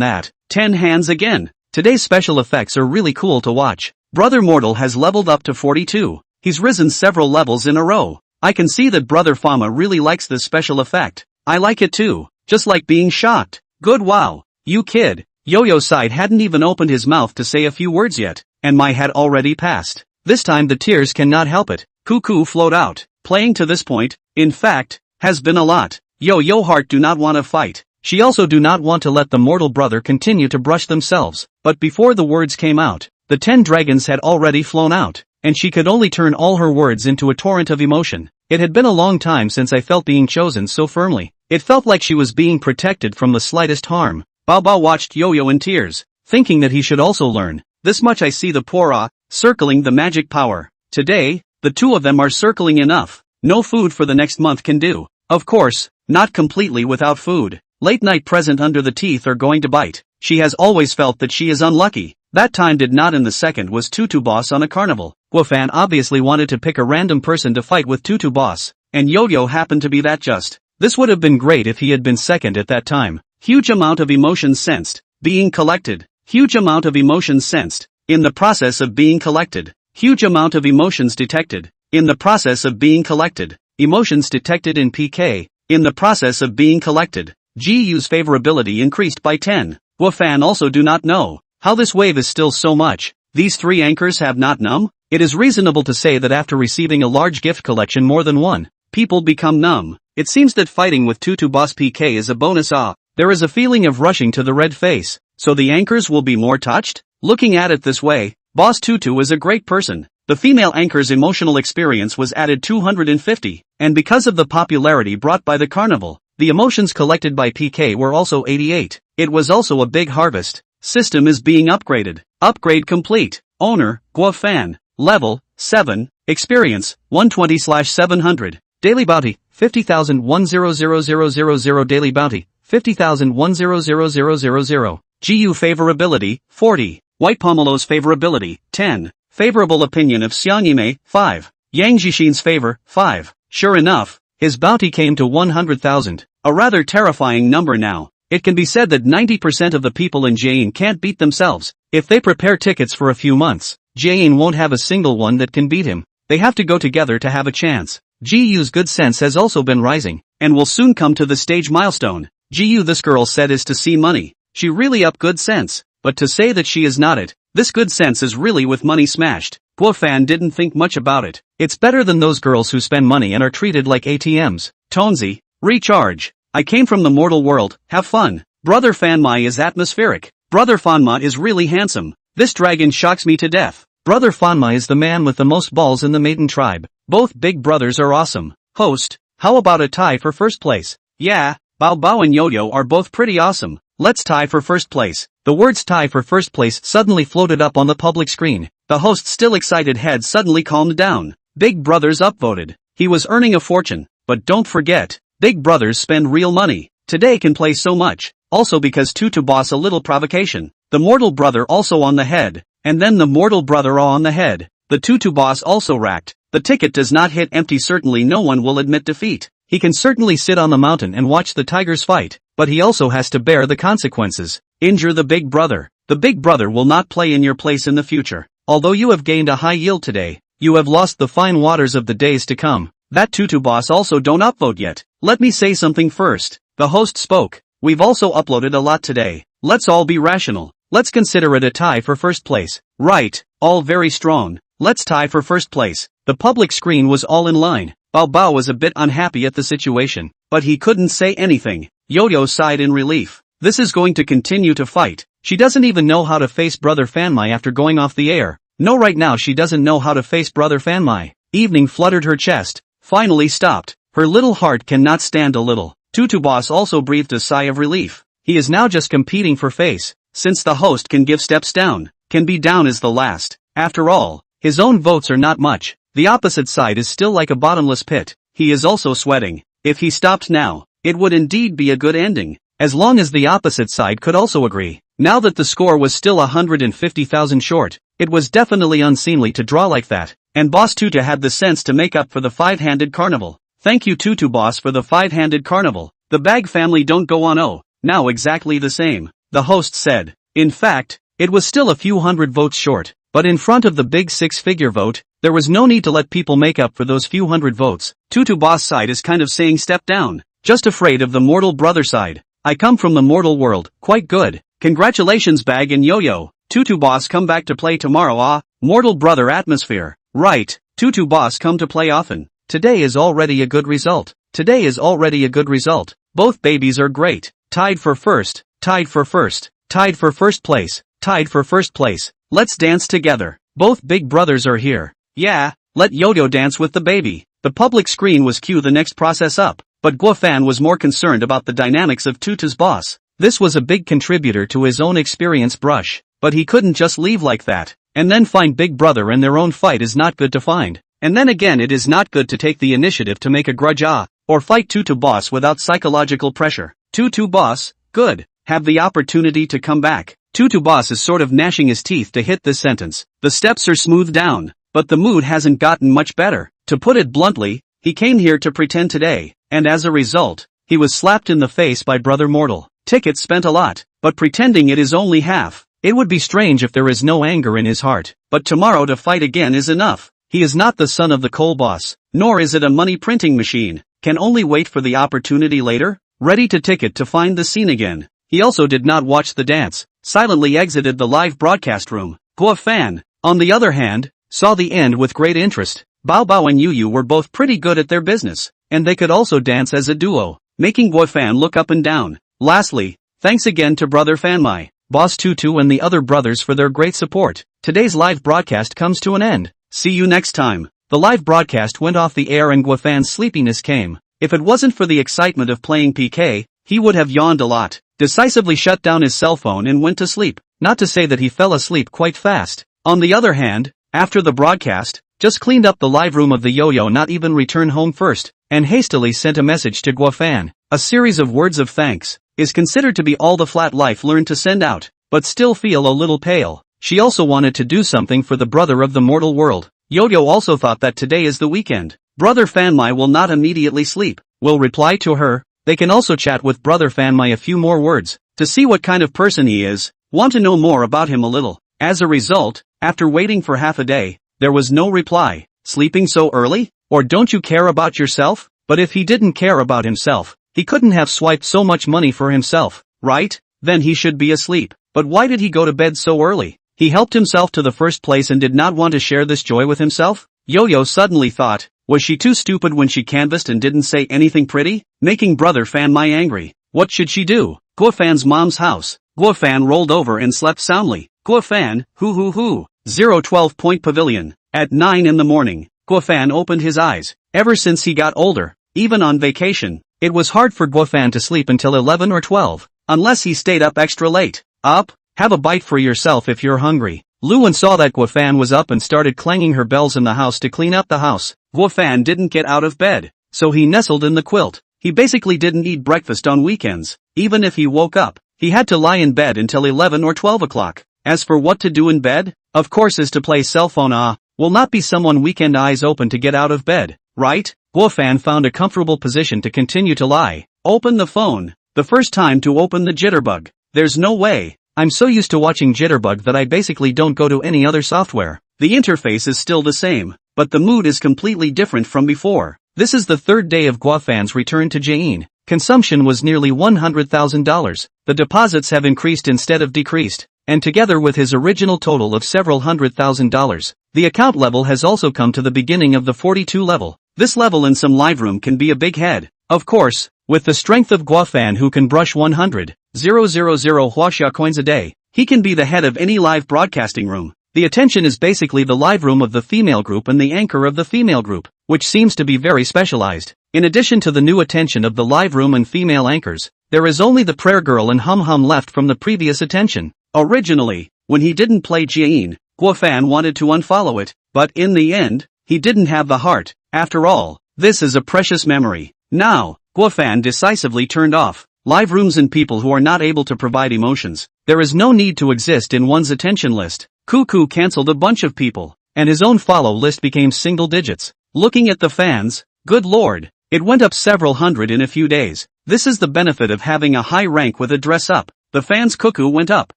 that. 10 hands again. Today's special effects are really cool to watch. Brother Mortal has leveled up to 42. He's risen several levels in a row. I can see that Brother Fama really likes this special effect. I like it too. Just like being shocked. Good wow. You kid. Yo-Yo side hadn't even opened his mouth to say a few words yet, and my had already passed. This time the tears cannot help it. Cuckoo flowed out. Playing to this point, in fact, has been a lot. Yo-Yo heart do not want to fight. She also do not want to let the mortal brother continue to brush themselves. But before the words came out, the 10 dragons had already flown out, and she could only turn all her words into a torrent of emotion. It had been a long time since I felt being chosen so firmly. It felt like she was being protected from the slightest harm. Bao Bao watched Yo-Yo in tears, thinking that he should also learn. This much I see the poor circling the magic power. Today, the two of them are circling enough. No food for the next month can do. Of course, not completely without food. Late night present under the teeth are going to bite. She has always felt that she is unlucky. That time did not in the second was Tutu Boss on a carnival. Guofan obviously wanted to pick a random person to fight with Tutu Boss, and Yo-Yo happened to be that just. This would have been great if he had been second at that time. Huge amount of emotions sensed. Being collected. Huge amount of emotions sensed. In the process of being collected. Huge amount of emotions detected. In the process of being collected. Emotions detected in PK. In the process of being collected. GU's favorability increased by 10. Guofan also do not know how this wave is still so much. These 3 anchors have not numb? It is reasonable to say that after receiving a large gift collection more than one, people become numb. It seems that fighting with Tutu Boss PK is a bonus There is a feeling of rushing to the red face, so the anchors will be more touched? Looking at it this way, Boss Tutu is a great person. The female anchor's emotional experience was added 250, and because of the popularity brought by the carnival, the emotions collected by PK were also 88. It was also a big harvest. System is being upgraded. Upgrade complete. Owner, Guofan. Level, 7. Experience, 120/700. Daily bounty, 50,000 100,000 daily bounty, 50,000 100,000. GU favorability, 40. White Pomelo's favorability, 10. Favorable opinion of Xianyime, 5. Yang Jishin's favor, 5. Sure enough, his bounty came to 100,000. A rather terrifying number now. It can be said that 90% of the people in Jain can't beat themselves. If they prepare tickets for a few months, Jain won't have a single one that can beat him. They have to go together to have a chance. GU's good sense has also been rising, and will soon come to the stage milestone. GU this girl said is to see money. She really up good sense, but to say that she is not it, this good sense is really with money smashed. Guofan didn't think much about it. It's better than those girls who spend money and are treated like ATMs. Tonzi, recharge. I came from the mortal world, have fun. Brother Fanmai is atmospheric. Brother Fanma is really handsome. This dragon shocks me to death. Brother Fanma is the man with the most balls in the maiden tribe. Both big brothers are awesome. Host, how about a tie for first place? Yeah, Bao Bao and Yo-Yo are both pretty awesome. Let's tie for first place. The words tie for first place suddenly floated up on the public screen. The host's still excited head suddenly calmed down. Big brothers upvoted. He was earning a fortune, but don't forget, big brothers spend real money. Today can play so much. Also because Tutu boss a little provocation. The mortal brother also on the head. And then the mortal brother on the head. The Tutu boss also racked. The ticket does not hit empty. Certainly no one will admit defeat. He can certainly sit on the mountain and watch the tigers fight, but he also has to bear the consequences. Injure the big brother. The big brother will not play in your place in the future. Although you have gained a high yield today, you have lost the fine waters of the days to come. That Tutu boss also don't upvote yet. Let me say something first. The host spoke. We've also uploaded a lot today. Let's all be rational. Let's consider it a tie for first place. Right, all very strong. Let's tie for first place. The public screen was all in line. Bao Bao was a bit unhappy at the situation, but he couldn't say anything. Yo-Yo sighed in relief. This is going to continue to fight. She doesn't even know how to face Brother Fanmai after going off the air. No, right now she doesn't know how to face Brother Fanmai. Evening fluttered her chest. Finally stopped. Her little heart cannot stand a little. Tutu boss also breathed a sigh of relief. He is now just competing for face. Since the host can give steps down, can be down as the last. After all, his own votes are not much. The opposite side is still like a bottomless pit. He is also sweating. If he stopped now, it would indeed be a good ending. As long as the opposite side could also agree. Now that the score was still 150,000 short, it was definitely unseemly to draw like that. And Boss Tutu had the sense to make up for the five-handed carnival. Thank you Tutu boss for the five-handed carnival. The Bag family don't go on now exactly the same. The host said. In fact, it was still a few hundred votes short, but in front of the big six-figure vote, there was no need to let people make up for those few hundred votes. Tutu boss side is kind of saying step down, just afraid of the mortal brother side. I come from the mortal world, quite good. Congratulations Bag and Yo-Yo. Tutu boss come back to play tomorrow mortal brother atmosphere. Right, Tutu boss come to play often. Today is already a good result. Today is already a good result. Both babies are great. Tied for first, tied for first, tied for first place, tied for first place. Let's dance together. Both big brothers are here. Yeah, let Yo-Yo dance with the baby. The public screen was cue the next process up, but Guofan was more concerned about the dynamics of Tutu's boss. This was a big contributor to his own experience brush, but he couldn't just leave like that, and then find big brother in their own fight is not good to find. And then again it is not good to take the initiative to make a grudge or fight Tutu boss without psychological pressure. Tutu boss, good, have the opportunity to come back. Tutu boss is sort of gnashing his teeth to hit this sentence. The steps are smoothed down, but the mood hasn't gotten much better. To put it bluntly, he came here to pretend today, and as a result, he was slapped in the face by Brother Mortal. Tickets spent a lot, but pretending it is only half. It would be strange if there is no anger in his heart, but tomorrow to fight again is enough. He is not the son of the coal boss, nor is it a money printing machine. Can only wait for the opportunity later. Ready to ticket to find the scene again. He also did not watch the dance, silently exited the live broadcast room. Guofan, on the other hand, saw the end with great interest. Bao Bao and Yu were both pretty good at their business, and they could also dance as a duo, making Guofan look up and down. Lastly, thanks again to Brother Fanmai, Boss Tutu and the other brothers for their great support. Today's live broadcast comes to an end. See you next time. The live broadcast went off the air and Guofan's sleepiness came. If it wasn't for the excitement of playing PK, he would have yawned a lot, decisively shut down his cell phone and went to sleep. Not to say that he fell asleep quite fast. On the other hand, after the broadcast, just cleaned up the live room of the Yo-Yo, not even return home first, and hastily sent a message to Guofan. A series of words of thanks is considered to be all the flat life learned to send out, but still feel a little pale. She also wanted to do something for the brother of the mortal world. Yo-Yo also thought that today is the weekend. Brother Fanmai will not immediately sleep, will reply to her. They can also chat with Brother Fanmai a few more words, to see what kind of person he is, want to know more about him a little. As a result, after waiting for half a day, there was no reply. Sleeping so early? Or don't you care about yourself? But if he didn't care about himself, he couldn't have swiped so much money for himself, right? Then he should be asleep. But why did he go to bed so early? He helped himself to the first place and did not want to share this joy with himself? Yo-Yo suddenly thought, was she too stupid when she canvassed and didn't say anything pretty? Making brother Fan my angry. What should she do? Guofan's mom's house. Guofan rolled over and slept soundly. Guofan, hoo. 012-point pavilion. At 9 in the morning, Guofan opened his eyes. Ever since he got older, even on vacation, it was hard for Guofan to sleep until 11 or 12, unless he stayed up extra late. Up? Have a bite for yourself if you're hungry. Luan saw that Guofan was up and started clanging her bells in the house to clean up the house. Guofan didn't get out of bed, so he nestled in the quilt. He basically didn't eat breakfast on weekends. Even if he woke up, he had to lie in bed until 11 or 12 o'clock. As for what to do in bed, of course is to play cell phone. Will not be someone weekend eyes open to get out of bed, right? Guofan found a comfortable position to continue to lie. Open the phone. The first time to open the jitterbug. There's no way. I'm so used to watching Jitterbug that I basically don't go to any other software. The interface is still the same, but the mood is completely different from before. This is the third day of Guofan's return to Jain. Consumption was nearly $100,000. The deposits have increased instead of decreased, and together with his original total of several $100,000, the account level has also come to the beginning of the 42 level. This level in some live room can be a big head. Of course, with the strength of Guofan who can brush 100,000 Huaxia coins a day, he can be the head of any live broadcasting room. The attention is basically the live room of the female group and the anchor of the female group, which seems to be very specialized. In addition to the new attention of the live room and female anchors, there is only the prayer girl and hum left from the previous attention. Originally, when he didn't play Jian, Guofan wanted to unfollow it, but in the end, he didn't have the heart. After all, this is a precious memory. Now, Guofan decisively turned off live rooms and people who are not able to provide emotions. There is no need to exist in one's attention list. Cuckoo cancelled a bunch of people, and his own follow list became single digits. Looking at the fans, good lord, it went up several hundred in a few days. This is the benefit of having a high rank with a dress up. The fans' cuckoo went up,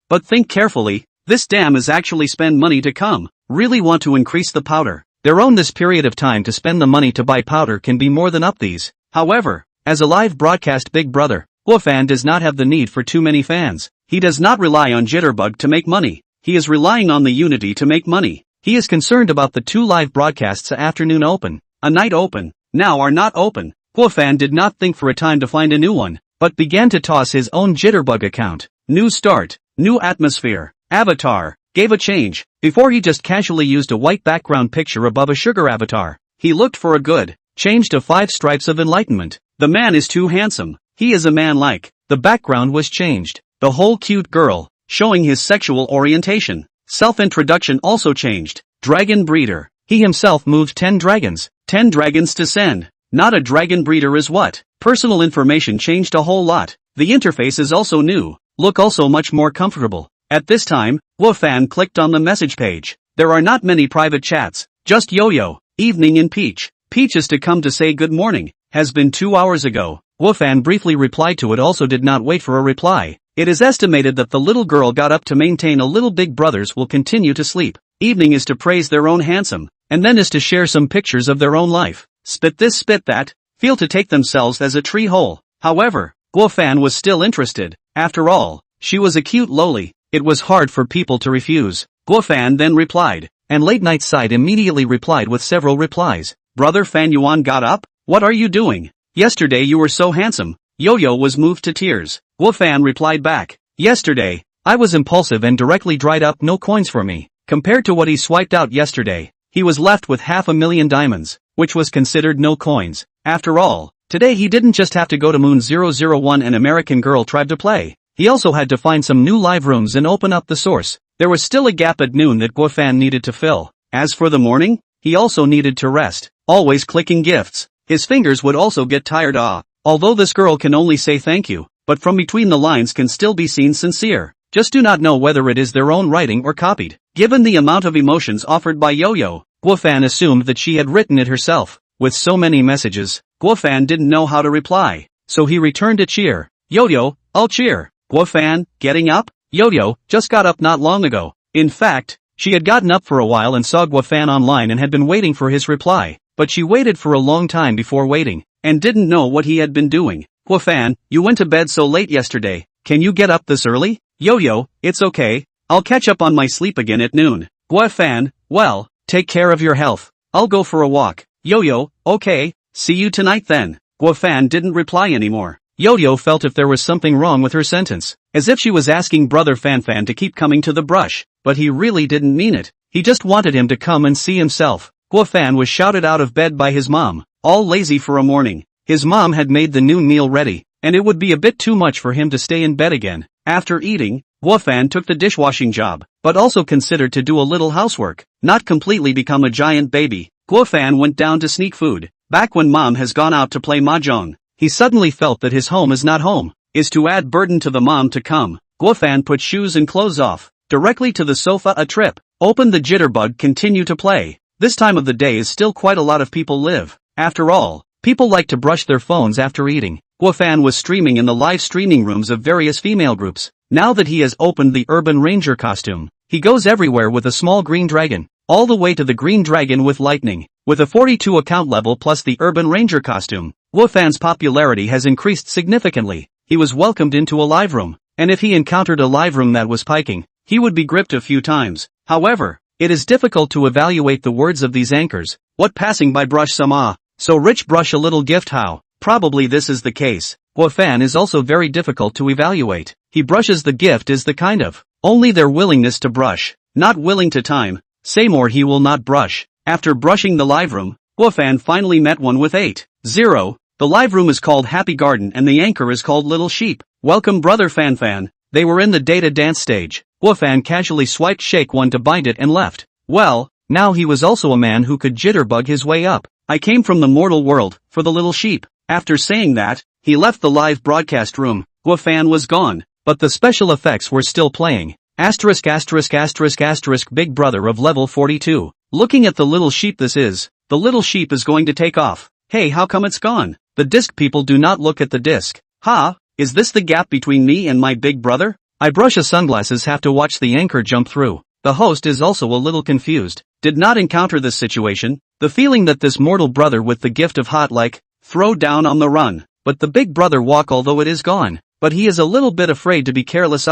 but think carefully, this damn is actually spend money to come. Really want to increase the powder. Their own this period of time to spend the money to buy powder can be more than up these. However, as a live broadcast big brother, Guofan does not have the need for too many fans. He does not rely on Jitterbug to make money. He is relying on the Unity to make money. He is concerned about the 2 live broadcasts a afternoon open, a night open, now are not open. Guofan did not think for a time to find a new one, but began to toss his own Jitterbug account. New start, new atmosphere, avatar, gave a change. Before he just casually used a white background picture above a sugar avatar. He looked for a good change to 5 stripes of enlightenment. The man is too handsome. He is a man like. The background was changed. The whole cute girl, showing his sexual orientation. Self-introduction also changed. Dragon breeder. He himself moved 10 dragons. 10 dragons to send. Not a dragon breeder is what? Personal information changed a whole lot. The interface is also new. Look also much more comfortable. At this time, Guofan clicked on the message page. There are not many private chats. Just Yo-Yo. Evening in Peach. Peach is to come to say good morning. Has been 2 hours ago. Guofan briefly replied to it, also did not wait for a reply. It is estimated that the little girl got up to maintain a little big brothers will continue to sleep. Evening is to praise their own handsome, and then is to share some pictures of their own life. Spit this spit that, feel to take themselves as a tree hole. However, Guofan was still interested. After all, she was a cute loli. It was hard for people to refuse. Guofan then replied, and Late Night Side immediately replied with several replies. Brother Fan Yuan got up? What are you doing? Yesterday you were so handsome. Yo-Yo was moved to tears. Guofan replied back. Yesterday, I was impulsive and directly dried up no coins for me. Compared to what he swiped out yesterday, he was left with 500,000 diamonds, which was considered no coins. After all, today he didn't just have to go to Moon 001 and American Girl Tribe to play. He also had to find some new live rooms and open up the source. There was still a gap at noon that Guofan needed to fill. As for the morning, he also needed to rest. Always clicking gifts. His fingers would also get tired. Although this girl can only say thank you, but from between the lines can still be seen sincere. Just do not know whether it is their own writing or copied. Given the amount of emotions offered by Yo-Yo, Guofan assumed that she had written it herself. With so many messages, Guofan didn't know how to reply, so he returned a cheer. Yo-Yo, I'll cheer. Guofan, getting up? Yo-Yo, just got up not long ago. In fact, She had gotten up for a while and saw Guofan online and had been waiting for his reply, but she waited for a long time before waiting, and didn't know what he had been doing. Guofan, you went to bed so late yesterday, can you get up this early? Yo-yo, it's okay, I'll catch up on my sleep again at noon. Guofan, well, take care of your health, I'll go for a walk. Yo-yo, okay, see you tonight then. Guofan didn't reply anymore. Yo-yo felt if there was something wrong with her sentence, as if she was asking brother Fanfan to keep coming to the brush, but he really didn't mean it. He just wanted him to come and see himself. Guofan was shouted out of bed by his mom, all lazy for a morning. His mom had made the noon meal ready, and it would be a bit too much for him to stay in bed again. After eating, Guofan took the dishwashing job, but also considered to do a little housework, not completely become a giant baby. Guofan went down to sneak food. Back when mom has gone out to play mahjong, he suddenly felt that his home is not home, is to add burden to the mom to come. Guofan put shoes and clothes off, directly to the sofa a trip, opened the jitterbug, continue to play. This time of the day is still quite a lot of people live. After all, people like to brush their phones after eating. Guofan was streaming in the live streaming rooms of various female groups. Now that he has opened the Urban Ranger costume, he goes everywhere with a small green dragon, all the way to the green dragon with lightning. With a 42 account level plus the Urban Ranger costume, Guofan's popularity has increased significantly. He was welcomed into a live room, and if he encountered a live room that was piking, he would be gripped a few times. However, it is difficult to evaluate the words of these anchors. What passing by brush some so rich brush a little gift how? Probably this is the case. Guofan is also very difficult to evaluate. He brushes the gift is the kind of only their willingness to brush, not willing to time, say more he will not brush. After brushing the live room, Guofan finally met one with 8-0. The live room is called Happy Garden and the anchor is called Little Sheep. Welcome brother Fanfan. They were in the data dance stage. Guofan casually swiped shake one to bind it and left. Well, now he was also a man who could jitterbug his way up. I came from the mortal world, for the little sheep. After saying that, he left the live broadcast room. Guofan was gone, but the special effects were still playing. Asterisk asterisk asterisk asterisk Big Brother of level 42. Looking at the little sheep, this is, the little sheep is going to take off. Hey, how come it's gone? The disc people do not look at the disc. Ha, is this the gap between me and my big brother? I brush a sunglasses have to watch the anchor jump through. The host is also a little confused. Did not encounter this situation. The feeling that this mortal brother with the gift of hot like, throw down on the run. But the big brother walk although it is gone. But he is a little bit afraid to be careless.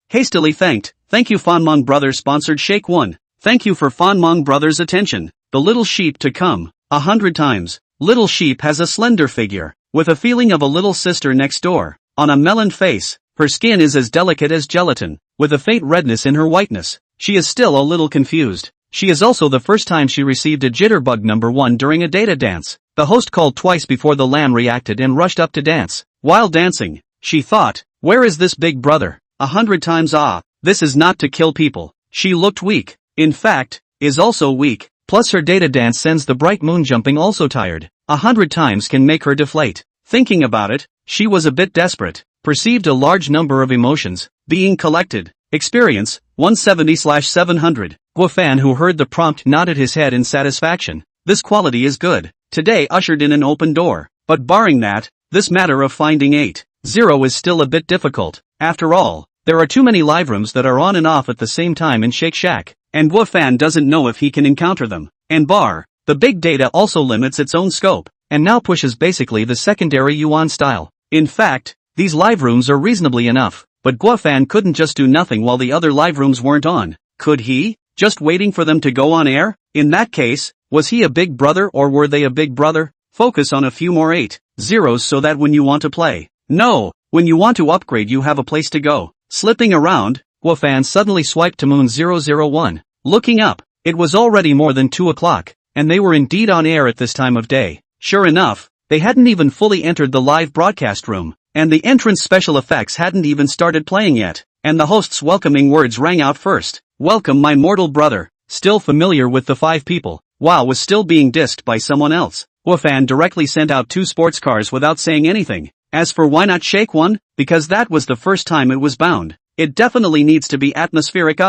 Hastily thanked. Thank you Fanmong Brothers sponsored Shake 1. Thank you for Fanmong Brothers attention. The little sheep to come. 100 times. Little sheep has a slender figure, with a feeling of a little sister next door. On a melon face, her skin is as delicate as gelatin, with a faint redness in her whiteness. She is still a little confused. She is also the first time she received a jitterbug number 1 during a data dance. The host called twice before the lamb reacted and rushed up to dance. While dancing, she thought, where is this big brother? 100 times this is not to kill people. She looked weak. In fact, is also weak. Plus her data dance sends the bright moon jumping also tired. 100 times can make her deflate. Thinking about it, she was a bit desperate. Perceived a large number of emotions being collected. Experience 170/700. Guofan, who heard the prompt, nodded his head in satisfaction. This quality is good. Today ushered in an open door. But barring that, this matter of finding 8-0 is still a bit difficult. After all, there are too many live rooms that are on and off at the same time in Shake Shack, and Guofan doesn't know if he can encounter them. And the big data also limits its own scope, and now pushes basically the secondary Yuan style. In fact, these live rooms are reasonably enough, but Guofan couldn't just do nothing while the other live rooms weren't on. Could he? Just waiting for them to go on air? In that case, was he a big brother or were they a big brother? Focus on a few more 8-0s so that when you want to play, no, when you want to upgrade you have a place to go. Slipping around, Guofan suddenly swiped to Moon 001. Looking up, it was already more than 2 o'clock, and they were indeed on air at this time of day. Sure enough, they hadn't even fully entered the live broadcast room, and the entrance special effects hadn't even started playing yet, and the host's welcoming words rang out first. Welcome my mortal brother, still familiar with the 5 people. Wow, was still being dissed by someone else. Guofan directly sent out 2 sports cars without saying anything. As for why not Shake 1? Because that was the first time it was bound. It definitely needs to be atmospheric.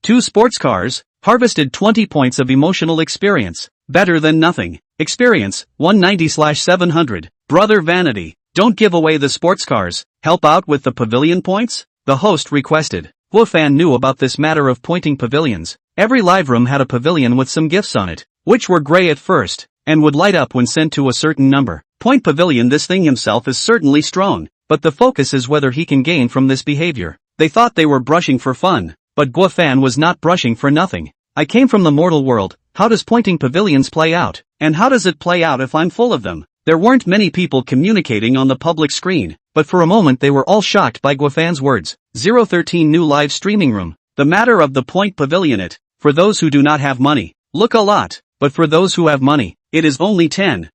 2 sports cars, harvested 20 points of emotional experience. Better than nothing. Experience, 190/700. Brother Vanity, don't give away the sports cars, help out with the pavilion points? The host requested. Guofan knew about this matter of pointing pavilions, Every live room had a pavilion with some gifts on it, which were gray at first, and would light up when sent to a certain number. Point pavilion. This thing himself is certainly strong, but the focus is whether he can gain from this behavior. They thought they were brushing for fun, but Guofan was not brushing for nothing. I came from the mortal world. How does pointing pavilions play out? And how does it play out if I'm full of them? There weren't many people communicating on the public screen, but for a moment they were all shocked by Guofan's words. 013 New live streaming room. The matter of the point pavilion. It, for those who do not have money, look a lot, but for those who have money, it is only 10,000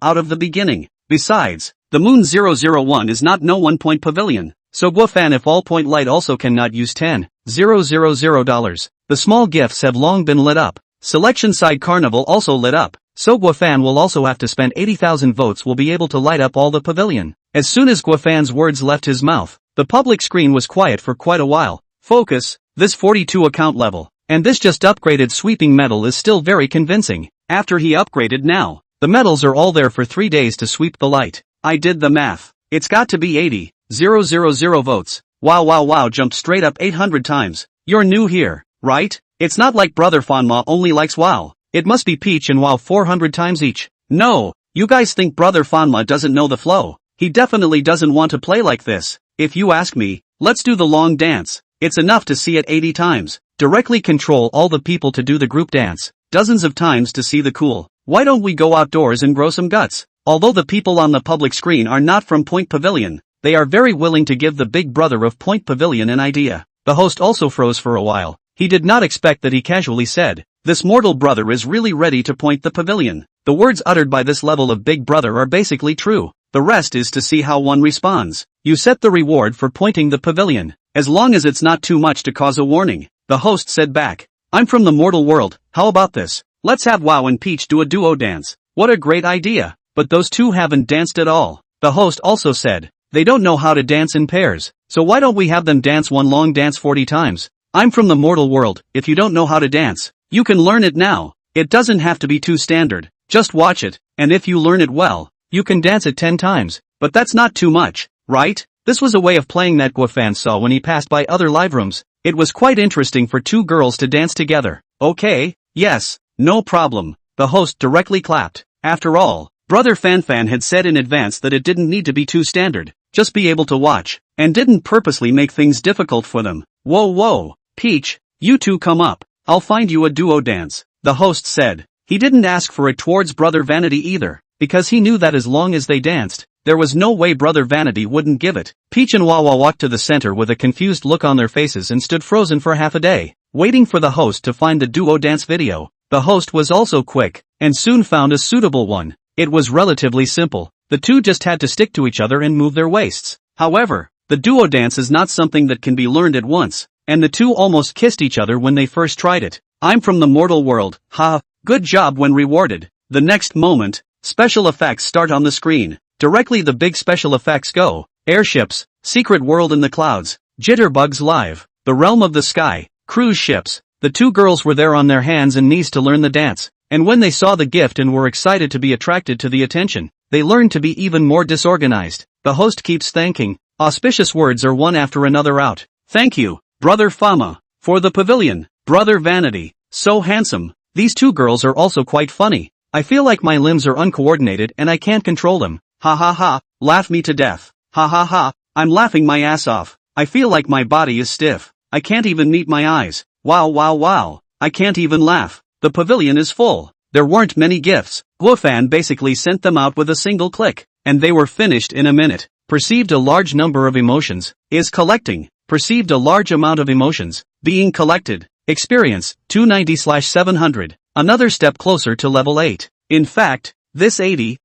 out of the beginning. Besides, the Moon 001 is not no one point pavilion, so Guofan if all point light also cannot use $10,000. The small gifts have long been lit up. Selection side carnival also lit up, so Guofan will also have to spend 80,000 votes will be able to light up all the pavilion. As soon as Guofan's words left his mouth, the public screen was quiet for quite a while. Focus, this 42 account level, and this just upgraded sweeping medal is still very convincing. After he upgraded now, the medals are all there for 3 days to sweep the light. I did the math. It's got to be 80,000 votes. Wow, jumped straight up 800 times. You're new here, right? It's not like Brother Fanma only likes WoW. It must be Peach and WoW 400 times each. No, you guys think Brother Fanma doesn't know the flow. He definitely doesn't want to play like this. If you ask me, let's do the long dance. It's enough to see it 80 times. Directly control all the people to do the group dance. Dozens of times to see the cool. Why don't we go outdoors and grow some guts? Although the people on the public screen are not from Point Pavilion, they are very willing to give the big brother of Point Pavilion an idea. The host also froze for a while. He did not expect that. He casually said, "This mortal brother is really ready to point the pavilion." The words uttered by this level of big brother are basically true. The rest is to see how one responds. You set the reward for pointing the pavilion, as long as it's not too much to cause a warning. The host said back, "I'm from the mortal world, how about this? Let's have WoW and Peach do a duo dance." What a great idea, but those two haven't danced at all. The host also said, "They don't know how to dance in pairs, so why don't we have them dance one long dance 40 times? I'm from the mortal world. If you don't know how to dance, you can learn it now. It doesn't have to be too standard, just watch it, and if you learn it well, you can dance it 10 times, but that's not too much, right?" This was a way of playing that Guofan saw when he passed by other live rooms. It was quite interesting for two girls to dance together. Okay, yes, no problem. The host directly clapped. After all, Brother Fanfan had said in advance that it didn't need to be too standard, just be able to watch, and didn't purposely make things difficult for them. Whoa, Peach, you two come up. I'll find you a duo dance, the host said. He didn't ask for it towards Brother Vanity either, because he knew that as long as they danced, there was no way Brother Vanity wouldn't give it. Peach and Wawa walked to the center with a confused look on their faces and stood frozen for half a day, waiting for the host to find the duo dance video. The host was also quick, and soon found a suitable one. It was relatively simple. The two just had to stick to each other and move their waists. However, the duo dance is not something that can be learned at once, and the two almost kissed each other when they first tried it. I'm from the mortal world, ha, good job when rewarded. The next moment, special effects start on the screen. Directly the big special effects go. Airships, secret world in the clouds, jitterbugs live, the realm of the sky, cruise ships. The two girls were there on their hands and knees to learn the dance, and when they saw the gift and were excited to be attracted to the attention, they learned to be even more disorganized. The host keeps thanking. Auspicious words are one after another out. Thank you, Brother Fama, for the pavilion. Brother Vanity, so handsome. These two girls are also quite funny. I feel like my limbs are uncoordinated and I can't control them. Ha ha ha, laugh me to death. Ha ha ha, I'm laughing my ass off. I feel like my body is stiff. I can't even meet my eyes. Wow, I can't even laugh. The pavilion is full. There weren't many gifts. Guofan basically sent them out with a single click, and they were finished in a minute. Perceived a large number of emotions. Is collecting. Perceived a large amount of emotions. Being collected. Experience, 290/700. Another step closer to level 8. In fact, this 80,000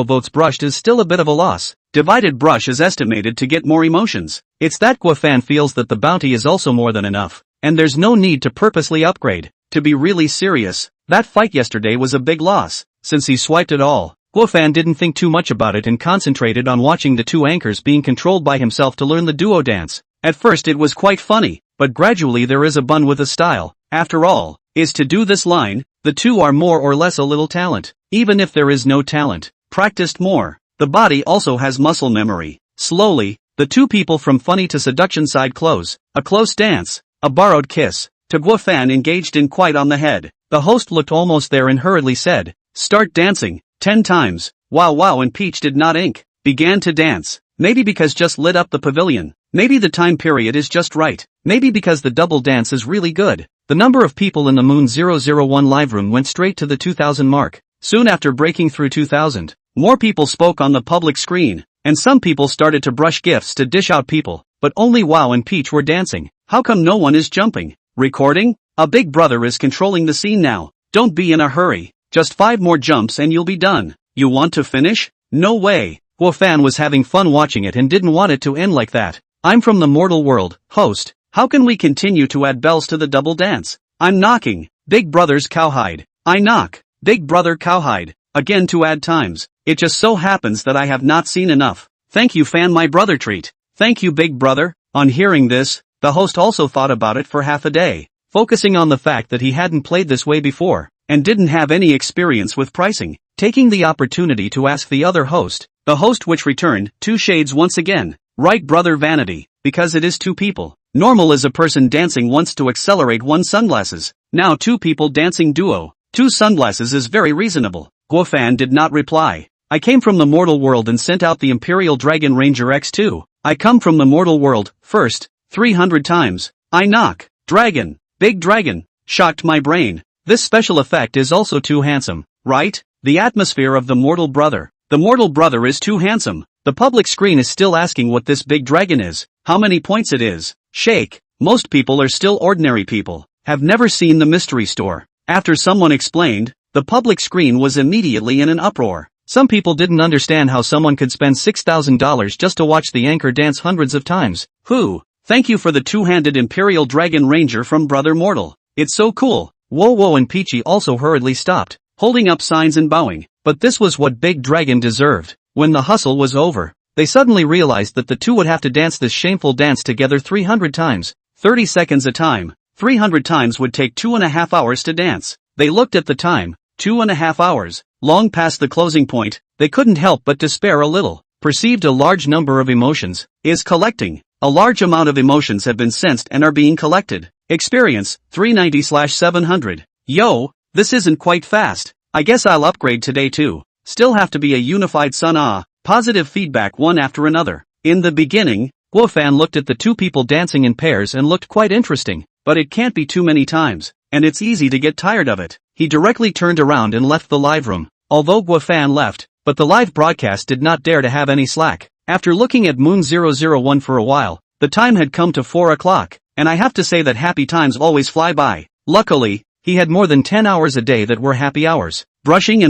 votes brushed is still a bit of a loss. Divided brush is estimated to get more emotions. It's that Guofan feels that the bounty is also more than enough, and there's no need to purposely upgrade. To be really serious, that fight yesterday was a big loss. Since he swiped it all, Guofan didn't think too much about it and concentrated on watching the two anchors being controlled by himself to learn the duo dance. At first it was quite funny, but gradually there is a bun with a style. After all, is to do this line, the two are more or less a little talent. Even if there is no talent, practiced more. The body also has muscle memory. Slowly, the two people from funny to seduction side close. A close dance, a borrowed kiss, to Guofan engaged in quite on the head. The host looked almost there and hurriedly said, "Start dancing." 10 times. Wow and Peach did not began to dance. Maybe because just lit up the pavilion. Maybe the time period is just right. Maybe because the double dance is really good. The number of people in the Moon 001 live room went straight to the 2000 mark. Soon after breaking through 2000, more people spoke on the public screen, and some people started to brush gifts to dish out people, but only Wow and Peach were dancing. How come no one is jumping? Recording? A big brother is controlling the scene now. Don't be in a hurry. Just 5 more jumps and you'll be done. You want to finish? No way. Guofan was having fun watching it and didn't want it to end like that. I'm from the mortal world, host. How can we continue to add bells to the double dance? I'm knocking. Big brother's cowhide. I knock. Big brother cowhide. Again to add times. It just so happens that I have not seen enough. Thank you fan my brother treat. Thank you big brother. On hearing this, the host also thought about it for half a day, focusing on the fact that he hadn't played this way before, and didn't have any experience with pricing, taking the opportunity to ask the other host, the host which returned, 2 shades once again, right brother vanity, because it is 2 people. Normal is a person dancing once to accelerate 1 sunglasses, now 2 people dancing duo, 2 sunglasses is very reasonable. Guofan did not reply. I came from the mortal world and sent out the Imperial Dragon Ranger X2. I come from the mortal world, first, 300 times. I knock. Dragon. Big dragon. Shocked my brain. This special effect is also too handsome, right? The atmosphere of the mortal brother. The mortal brother is too handsome. The public screen is still asking what this big dragon is, how many points it is. Shake. Most people are still ordinary people, have never seen the mystery store. After someone explained, the public screen was immediately in an uproar. Some people didn't understand how someone could spend $6,000 just to watch the anchor dance hundreds of times. Who? Thank you for the 2-handed Imperial Dragon Ranger from Brother Mortal. It's so cool. Whoa and Peachy also hurriedly stopped, holding up signs and bowing. But this was what Big Dragon deserved. When the hustle was over, they suddenly realized that the two would have to dance this shameful dance together 300 times, 30 seconds a time. 300 times would take 2.5 hours to dance. They looked at the time, 2.5 hours, long past the closing point. They couldn't help but despair a little. Perceived a large number of emotions, is collecting. A large amount of emotions have been sensed and are being collected. Experience, 390/700. Yo, this isn't quite fast. I guess I'll upgrade today too. Still have to be a unified son. Positive feedback one after another. In the beginning, Guofan looked at the 2 people dancing in pairs and looked quite interesting, but it can't be too many times, and it's easy to get tired of it. He directly turned around and left the live room. Although Guofan left, but the live broadcast did not dare to have any slack. After looking at Moon 001 for a while, the time had come to 4 o'clock, and I have to say that happy times always fly by. Luckily, he had more than 10 hours a day that were happy hours. Brushing,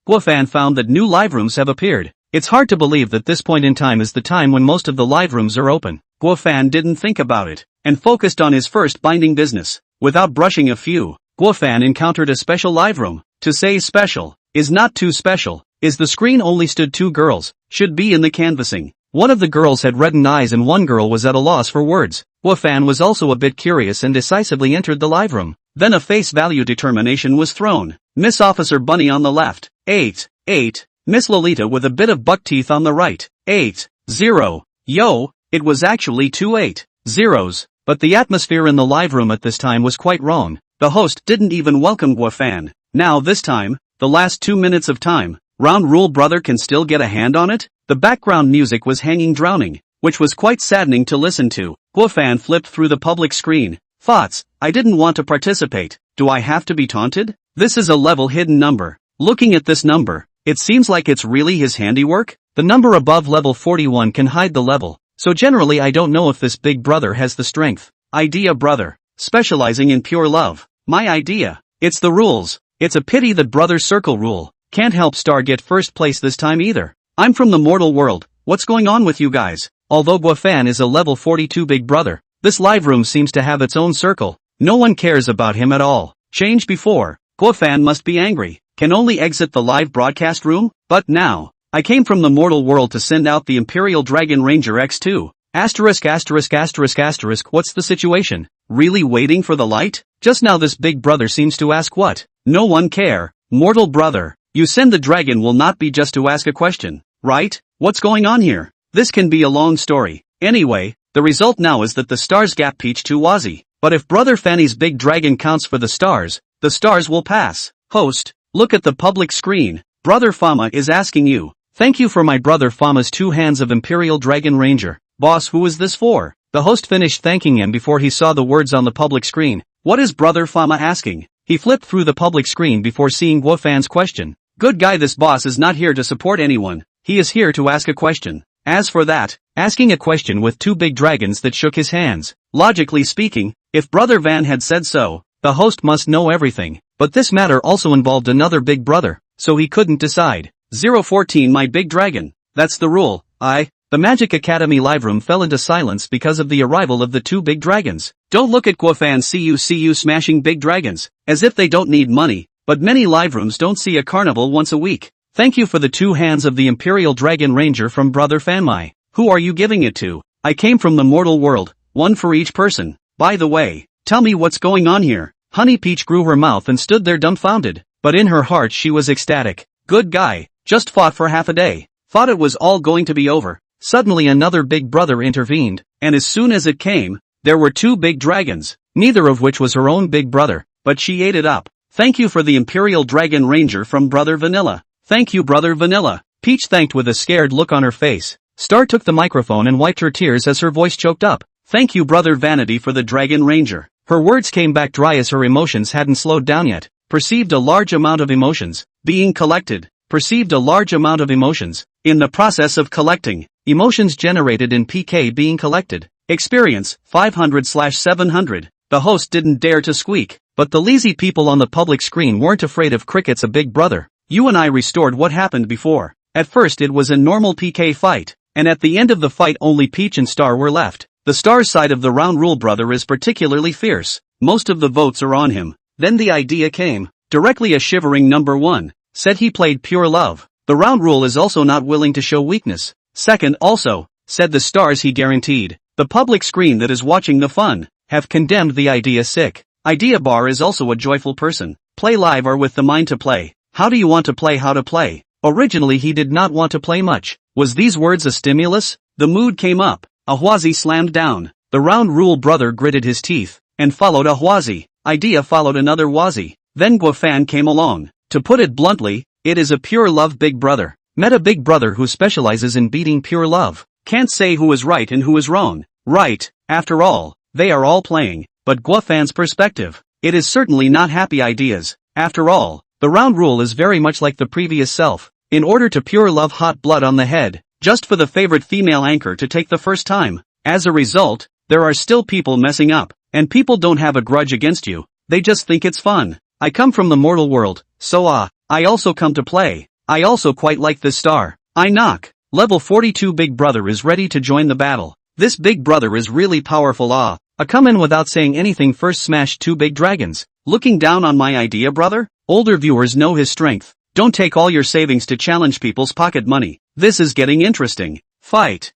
Guofan found that new live rooms have appeared. It's hard to believe that this point in time is the time when most of the live rooms are open. Guofan didn't think about it, and focused on his first binding business. Without brushing a few, Guofan encountered a special live room. To say special, is not too special, is the screen only stood 2 girls, should be in the canvassing. One of the girls had reddened eyes and one girl was at a loss for words. Guofan was also a bit curious and decisively entered the live room. Then a face value determination was thrown. Miss Officer Bunny on the left, 8. Miss Lolita with a bit of buck teeth on the right, 8. 0. Yo, it was actually 2 8 zeros. But the atmosphere in the live room at this time was quite wrong. The host didn't even welcome Guofan. Now this time, the last 2 minutes of time, round rule brother can still get a hand on it? The background music was hanging drowning, which was quite saddening to listen to. Guofan flipped through the public screen. Thoughts, I didn't want to participate. Do I have to be taunted? This is a level hidden number. Looking at this number, it seems like it's really his handiwork. The number above level 41 can hide the level, so generally I don't know if this big brother has the strength. Idea brother, specializing in pure love. My idea. It's the rules. It's a pity that brother's circle rule. Can't help Star get first place this time either. I'm from the mortal world. What's going on with you guys? Although Guofan is a level 42 big brother, this live room seems to have its own circle. No one cares about him at all. Change before. Guofan must be angry. Can only exit the live broadcast room? But now, I came from the mortal world to send out the Imperial Dragon Ranger X2. What's the situation? Really waiting for the light? Just now this big brother seems to ask what? No one care. Mortal brother, you send the dragon will not be just to ask a question, right? What's going on here? This can be a long story. Anyway, the result now is that the stars gap Peach to Wazzy. But if Brother Fanny's big dragon counts for the stars will pass. Host, look at the public screen. Brother Fama is asking you. Thank you for my brother Fama's 2 hands of Imperial Dragon Ranger. Boss, who is this for? The host finished thanking him before he saw the words on the public screen. What is Brother Fama asking? He flipped through the public screen before seeing Guofan's question. Good guy, this boss is not here to support anyone. He is here to ask a question. As for that, asking a question with 2 big dragons that shook his hands. Logically speaking, if Brother Van had said so, the host must know everything. But this matter also involved another big brother, so he couldn't decide. 014 My big dragon. That's the rule. The Magic Academy live room fell into silence because of the arrival of the 2 big dragons. Don't look at Guofan, see you smashing big dragons, as if they don't need money, but many live rooms don't see a carnival once a week. Thank you for the 2 hands of the Imperial Dragon Ranger from Brother Fanmai. Who are you giving it to? I came from the mortal world, 1 for each person. By the way, tell me what's going on here. Honey Peach grew her mouth and stood there dumbfounded, but in her heart she was ecstatic. Good guy, just fought for half a day. Thought it was all going to be over. Suddenly another big brother intervened, and as soon as it came, there were 2 big dragons, neither of which was her own big brother, but she ate it up. Thank you for the Imperial Dragon Ranger from Brother Vanilla. Thank you, Brother Vanilla. Peach thanked with a scared look on her face. Star took the microphone and wiped her tears as her voice choked up. Thank you, Brother Vanity, for the Dragon Ranger. Her words came back dry as her emotions hadn't slowed down yet. Perceived a large amount of emotions being collected. Perceived a large amount of emotions in the process of collecting. Emotions generated in PK being collected. Experience 500/700. The host didn't dare to squeak, but the lazy people on the public screen weren't afraid of Cricket's a big brother. You and I restored what happened before. At first it was a normal PK fight, and at the end of the fight only Peach and Star were left. The Star side of the round rule brother is particularly fierce. Most of the votes are on him. Then the idea came. Directly a shivering number 1 said he played pure love. The round rule is also not willing to show weakness. Second also, said the stars he guaranteed. The public screen that is watching the fun have condemned the idea sick. Idea bar is also a joyful person. Play live or with the mind to play. How do you want to play? How to play? Originally he did not want to play much. Was these words a stimulus? The mood came up. Ahwazi slammed down. The round rule brother gritted his teeth, and followed Ahwazi. Idea followed another Wazi. Then Guofan came along. To put it bluntly, it is a pure love big brother. Met a big brother who specializes in beating pure love. Can't say who is right and who is wrong. Right, after all, they are all playing. But Guofan's perspective, it is certainly not happy ideas. After all, the round rule is very much like the previous self. In order to pure love hot blood on the head, just for the favorite female anchor to take the first time. As a result, there are still people messing up, and people don't have a grudge against you. They just think it's fun. I come from the mortal world, so I also come to play. I also quite like this star. I knock. Level 42 big brother is ready to join the battle. This big brother is really powerful. I come in without saying anything, first smash 2 big dragons. Looking down on my idea brother? Older viewers know his strength. Don't take all your savings to challenge people's pocket money. This is getting interesting. Fight.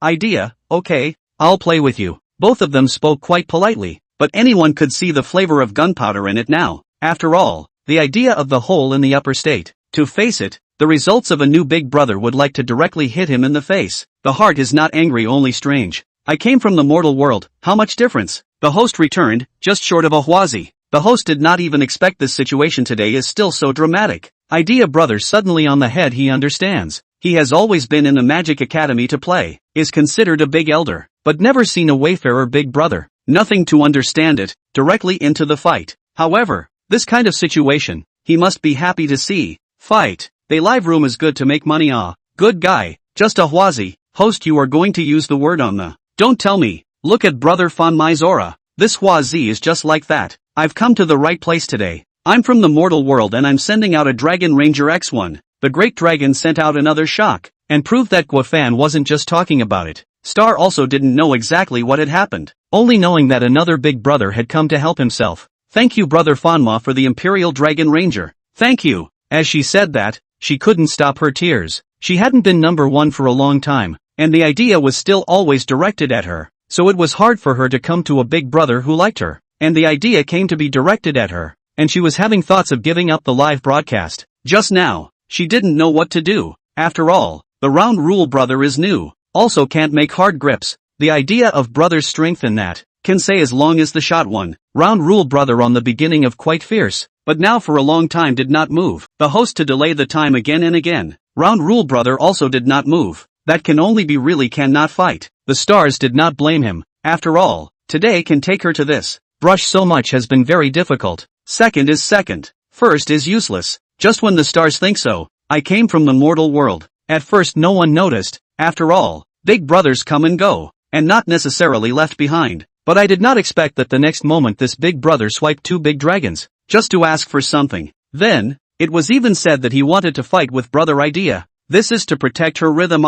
Idea, okay, I'll play with you. Both of them spoke quite politely, but anyone could see the flavor of gunpowder in it now. After all, the idea of the hole in the upper state. To face it, the results of a new big brother would like to directly hit him in the face. The heart is not angry, only strange. I came from the mortal world, how much difference? The host returned, just short of Ahwazi. The host did not even expect this situation today is still so dramatic. Idea brother suddenly on the head, he understands. He has always been in the Magic Academy to play, is considered a big elder, but never seen a wayfarer big brother. Nothing to understand it, directly into the fight. However, this kind of situation, he must be happy to see. Fight. They live room is good to make money. Good guy, just Ahwazi. Host, you are going to use the word on the. Don't tell me. Look at brother Fanmai's aura. This Hwazi is just like that. I've come to the right place today. I'm from the mortal world and I'm sending out a Dragon Ranger X1. The Great Dragon sent out another shock, and proved that Guofan wasn't just talking about it. Star also didn't know exactly what had happened, only knowing that another big brother had come to help himself. Thank you brother Fanma for the Imperial Dragon Ranger. Thank you. As she said that, she couldn't stop her tears. She hadn't been number 1 for a long time, and the idea was still always directed at her. So it was hard for her to come to a big brother who liked her, and the idea came to be directed at her, and she was having thoughts of giving up the live broadcast. Just now, she didn't know what to do. After all, the round rule brother is new, also can't make hard grips. The idea of brother's strength in that can say as long as the shot won. Round rule brother on the beginning of quite fierce, but now for a long time did not move. The host to delay the time again and again. Round rule brother also did not move. That can only be really cannot fight. The stars did not blame him. After all, today can take her to this. Brush so much has been very difficult. Second is second. First is useless. Just when the stars think so. I came from the mortal world. At first no one noticed. After all, big brothers come and go, and not necessarily left behind. But I did not expect that the next moment this big brother swiped 2 big dragons, just to ask for something. Then, it was even said that he wanted to fight with brother idea. This is to protect her rhythm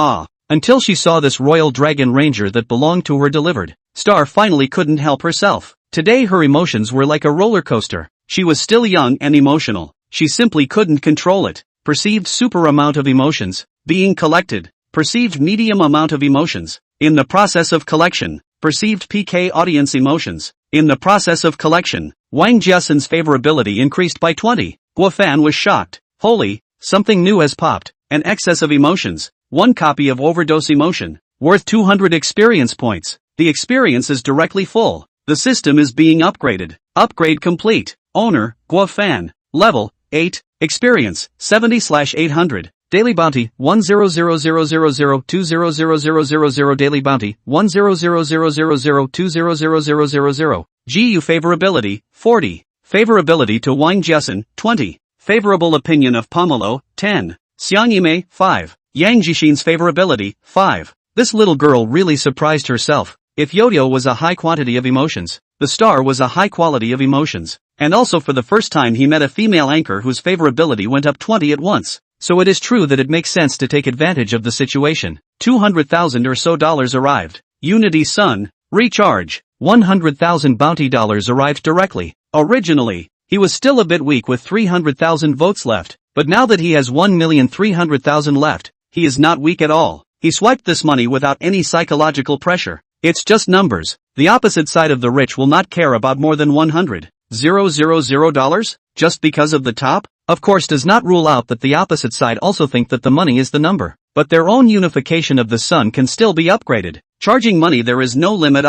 until she saw this royal dragon ranger that belonged to her delivered. Star finally couldn't help herself. Today her emotions were like a roller coaster. She was still young and emotional. She simply couldn't control it. Perceived super amount of emotions, being collected. Perceived medium amount of emotions. In the process of collection. Perceived PK audience emotions. In the process of collection. Wang Jiasen's favorability increased by 20. Guofan was shocked. Holy, something new has popped. An excess of emotions. 1 copy of overdose emotion. Worth 200 experience points. The experience is directly full. The system is being upgraded. Upgrade complete. Owner, Guofan. Level, 8. Experience, 70/800. Daily bounty, 1000000200000 daily bounty, 1000000200000. GU favorability, 40. Favorability to Wang Jiasen, 20. Favorable opinion of Pomelo, 10. Xiang Yimei, 5. Yang Jixin's favorability, 5. This little girl really surprised herself. If Yodio was a high quantity of emotions, the star was a high quality of emotions. And also for the first time he met a female anchor whose favorability went up 20 at once. So it is true that it makes sense to take advantage of the situation. 200,000 or so dollars arrived. Unity Sun, recharge. 100,000 bounty dollars arrived directly. Originally, he was still a bit weak with 300,000 votes left, but now that he has 1,300,000 left, he is not weak at all. He swiped this money without any psychological pressure. It's just numbers. The opposite side of the rich will not care about more than $100,000 just because of the top. Of course does not rule out that the opposite side also think that the money is the number, but their own unification of the sun can still be upgraded. Charging money there is no limit.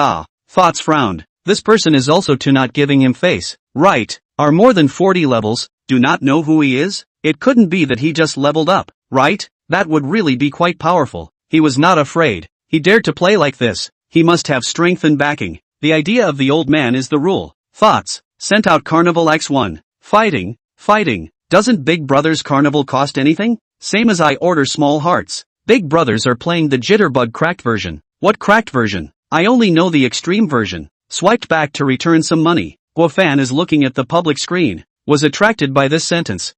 Thoughts frowned. This person is also to not giving him face. Right. Are more than 40 levels, do not know who he is? It couldn't be that he just leveled up, right? That would really be quite powerful. He was not afraid. He dared to play like this. He must have strength and backing. The idea of the old man is the rule. Thoughts. Sent out Carnival X1. Fighting. Doesn't Big Brother's Carnival cost anything? Same as I order Small Hearts. Big Brothers are playing the Jitterbug cracked version. What cracked version? I only know the extreme version. Swiped back to return some money. Guofan is looking at the public screen. Was attracted by this sentence.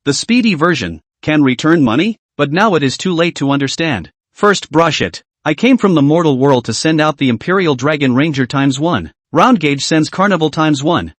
The speedy version. Can return money? But now it is too late to understand. First brush it. I came from the mortal world to send out the Imperial Dragon Ranger ×1. Roundgauge sends Carnival ×1.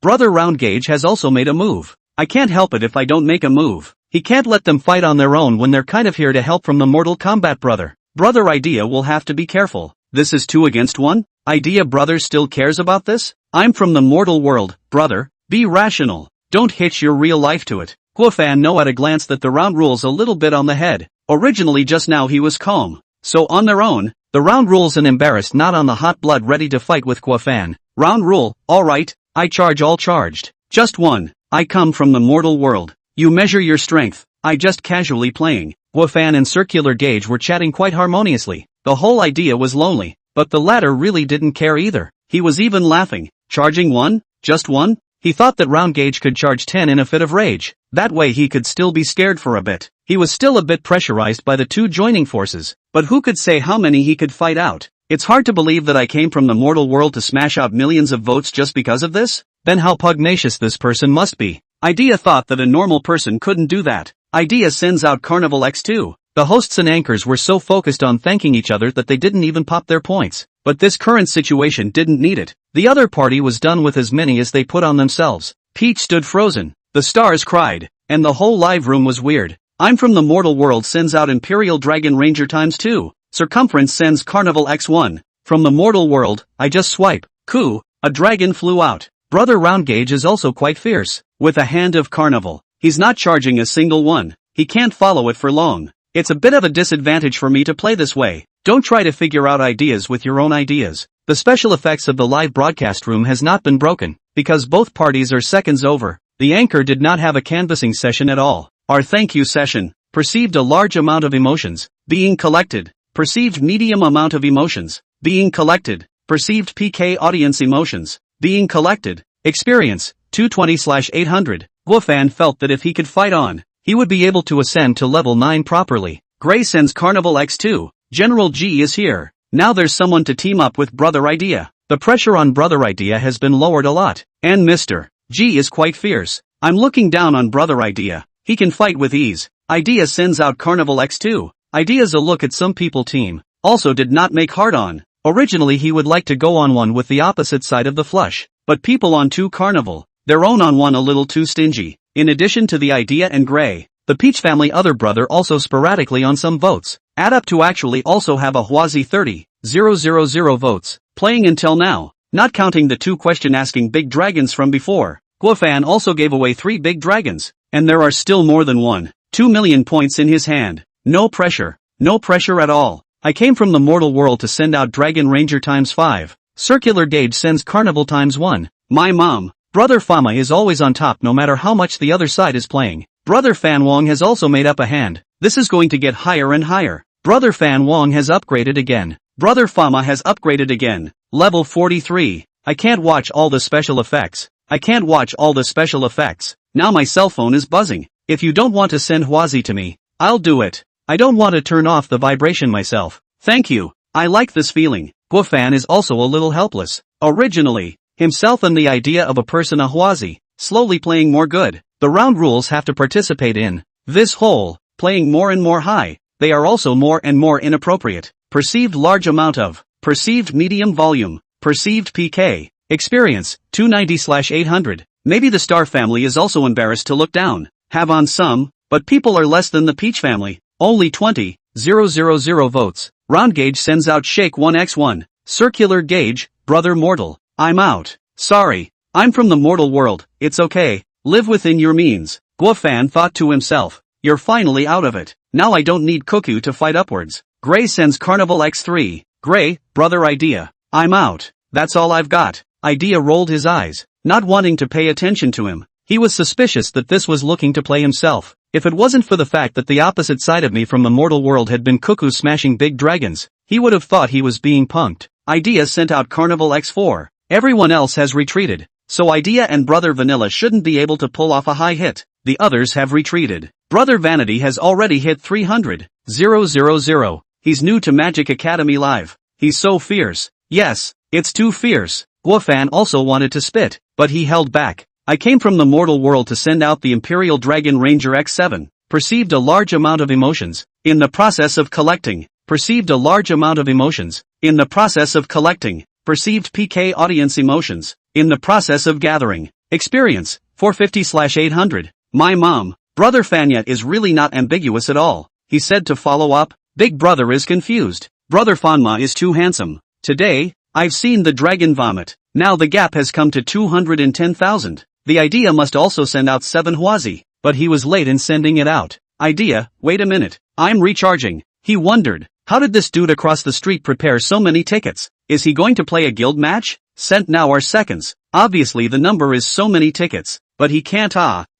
Brother Roundgauge has also made a move. I can't help it if I don't make a move. He can't let them fight on their own when they're kind of here to help from the Mortal Kombat brother. Brother Idea will have to be careful. This is 2 against 1? Idea brother still cares about this? I'm from the mortal world, brother. Be rational. Don't hitch your real life to it. Guofan know at a glance that the round rules a little bit on the head. Originally just now he was calm. So on their own, the round rules and embarrassed not on the hot blood ready to fight with Guofan. Round rule, alright, I charge all charged. Just 1. I come from the mortal world. You measure your strength. I just casually playing. Guofan and Circular Gauge were chatting quite harmoniously. The whole idea was lonely, but the latter really didn't care either. He was even laughing. Charging 1? Just 1? He thought that Roundgauge could charge 10 in a fit of rage. That way he could still be scared for a bit. He was still a bit pressurized by the 2 joining forces. But who could say how many he could fight out? It's hard to believe that I came from the mortal world to smash out millions of votes just because of this? Then how pugnacious this person must be. Idea thought that a normal person couldn't do that. Idea sends out Carnival X2. The hosts and anchors were so focused on thanking each other that they didn't even pop their points. But this current situation didn't need it. The other party was done with as many as they put on themselves. Peach stood frozen. The stars cried. And the whole live room was weird. I'm from the mortal world sends out Imperial Dragon Ranger ×2. Circumference sends Carnival X1. From the mortal world, I just swipe. Coup, a dragon flew out. Brother Roundgauge is also quite fierce. With a hand of Carnival. He's not charging a single one. He can't follow it for long. It's a bit of a disadvantage for me to play this way. Don't try to figure out ideas with your own ideas. The special effects of the live broadcast room has not been broken, because both parties are seconds over. The anchor did not have a canvassing session at all. Our thank you session. Perceived a large amount of emotions being collected. Perceived medium amount of emotions being collected. Perceived PK audience emotions being collected. Experience 220/800. Guofan felt that if he could fight on, he would be able to ascend to level 9 properly. Gray sends Carnival X2. General G is here. Now there's someone to team up with Brother Idea. The pressure on Brother Idea has been lowered a lot. And Mr. G is quite fierce. I'm looking down on Brother Idea. He can fight with ease. Idea sends out Carnival X2. Idea's a look at some people team. Also did not make hard on. Originally he would like to go on one with the opposite side of the flush. But people on 2 Carnival. Their own on one a little too stingy. In addition to the Idea and Gray, the Peach family other brother also sporadically on some votes. Add up to actually also have a Huazi 30,000 votes. Playing until now. Not counting the 2 question asking big dragons from before. Guofan also gave away 3 big dragons. And there are still more than 2 million points in his hand. No pressure. No pressure at all. I came from the mortal world to send out Dragon Ranger times 5. Circular Gauge sends Carnival times 1. My mom. Brother Fama is always on top no matter how much the other side is playing. Brother Fan Wong has also made up a hand. This is going to get higher and higher. Brother Fan Wong has upgraded again. Brother Fama has upgraded again. Level 43. I can't watch all the special effects. I can't watch all the special effects. Now my cell phone is buzzing. If you don't want to send Huazi to me, I'll do it. I don't want to turn off the vibration myself. Thank you. I like this feeling. Guofan is also a little helpless. Originally, himself and the idea of a person a Huazi, slowly playing more good. The round rules have to participate in this whole, playing more and more high. They are also more and more inappropriate. Perceived large amount of, perceived medium volume, perceived PK, experience, 290/800. Maybe the Star family is also embarrassed to look down. Have on some, but people are less than the Peach family. Only 20,000 votes. Round Gauge sends out Shake 1x1. Circular Gauge, Brother Mortal. I'm out. Sorry. I'm from the mortal world. It's okay. Live within your means. Guofan thought to himself. You're finally out of it. Now I don't need Cuckoo to fight upwards. Gray sends Carnival X3. Gray, Brother Idea. I'm out. That's all I've got. Idea rolled his eyes, not wanting to pay attention to him. He was suspicious that this was looking to play himself. If it wasn't for the fact that the opposite side of me from the mortal world had been Cuckoo smashing big dragons, he would have thought he was being punked. Idea sent out Carnival X4. Everyone else has retreated. So Idea and Brother Vanilla shouldn't be able to pull off a high hit. The others have retreated. Brother Vanity has already hit 300,000. He's new to Magic Academy Live. He's so fierce. Yes, it's too fierce. Guofan also wanted to spit, but he held back. I came from the mortal world to send out the Imperial Dragon Ranger X7. Perceived a large amount of emotions. In the process of collecting. Perceived a large amount of emotions. In the process of collecting. Perceived PK audience emotions. In the process of gathering. Experience, 450/800. My mom. Brother Fanya is really not ambiguous at all. He said to follow up. Big brother is confused. Brother Fanma is too handsome. Today, I've seen the dragon vomit. Now the gap has come to 210,000. The idea must also send out 7 Huazi, but he was late in sending it out. Idea, wait a minute. I'm recharging. He wondered, how did this dude across the street prepare so many tickets? Is he going to play a guild match? Sent now are seconds. Obviously the number is so many tickets, but he can't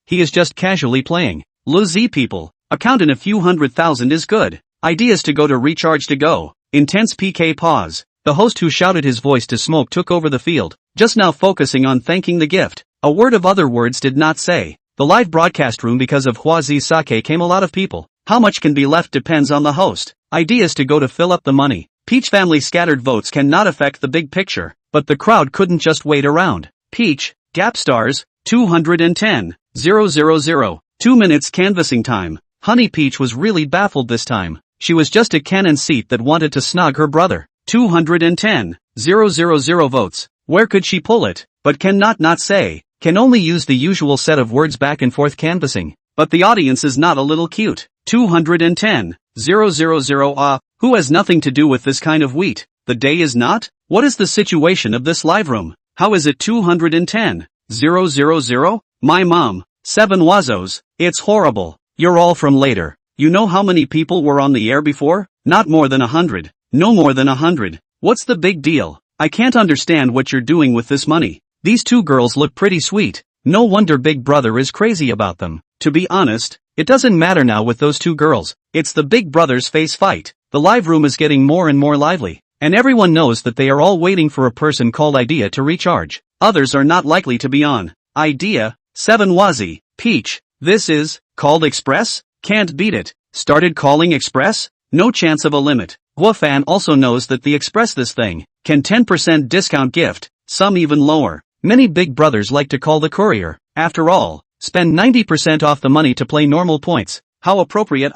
he is just casually playing. Luzi people, a count in a few 100,000 is good. Ideas to go to recharge to go. Intense PK pause. The host who shouted his voice to smoke took over the field, just now focusing on thanking the gift. A word of other words did not say. The live broadcast room because of Huazi Sake came a lot of people. How much can be left depends on the host. Ideas to go to fill up the money. Peach family scattered votes cannot affect the big picture, but the crowd couldn't just wait around. Peach, Gap Stars, 210,000. 2 minutes canvassing time. Honey Peach was really baffled this time. She was just a cannon seat that wanted to snog her brother. 210,000 votes. Where could she pull it? But cannot not say. Can only use the usual set of words back and forth canvassing. But the audience is not a little cute. 210,000 who has nothing to do with this kind of wheat? The day is not? What is the situation of this live room? How is it 210,000? My mom. 7 Wazos. It's horrible. You're all from later. You know how many people were on the air before? Not more than 100. No more than 100. What's the big deal? I can't understand what you're doing with this money. These two girls look pretty sweet. No wonder Big Brother is crazy about them. To be honest, it doesn't matter now with those two girls. It's the Big Brother's face fight. The live room is getting more and more lively. And everyone knows that they are all waiting for a person called Idea to recharge. Others are not likely to be on. Idea, 7 Wazi, Peach. This is, called Express? Can't beat it. Started calling Express? No chance of a limit. Guafan also knows that the Express this thing can 10% discount gift, some even lower. Many Big Brothers like to call the courier. After all, spend 90% off the money to play normal points. How appropriate.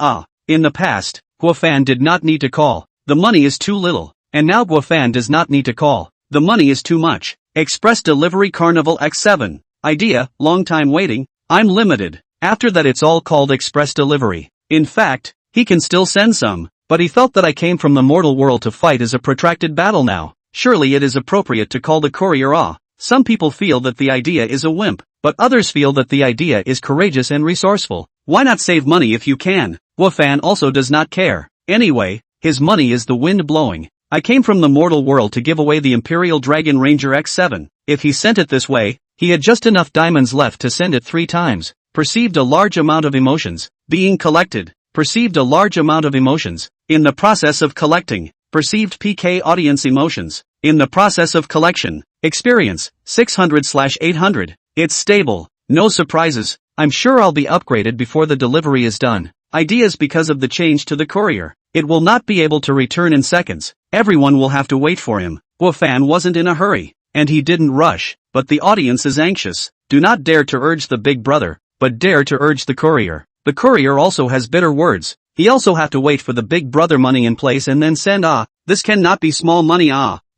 In the past, Guafan did not need to call. The money is too little. And now Guafan does not need to call. The money is too much. Express Delivery Carnival X7. Idea, long time waiting. I'm limited. After that it's all called Express Delivery. In fact, he can still send some. But he felt that I came from the mortal world to fight as a protracted battle now. Surely it is appropriate to call the courier. Some people feel that the Idea is a wimp, but others feel that the Idea is courageous and resourceful. Why not save money if you can? Guafan also does not care. Anyway, his money is the wind blowing. I came from the mortal world to give away the Imperial Dragon Ranger X7. If he sent it this way, he had just enough diamonds left to send it 3 times. Perceived a large amount of emotions. Being collected. Perceived a large amount of emotions. In the process of collecting. Perceived PK audience emotions. In the process of collection. Experience, 600/800. It's stable. No surprises. I'm sure I'll be upgraded before the delivery is done. Ideas because of the change to the courier. It will not be able to return in seconds. Everyone will have to wait for him. Guafan wasn't in a hurry. And he didn't rush. But the audience is anxious. Do not dare to urge the Big Brother, but dare to urge the courier. The courier also has bitter words. He also have to wait for the Big Brother money in place and then send. This cannot be small money.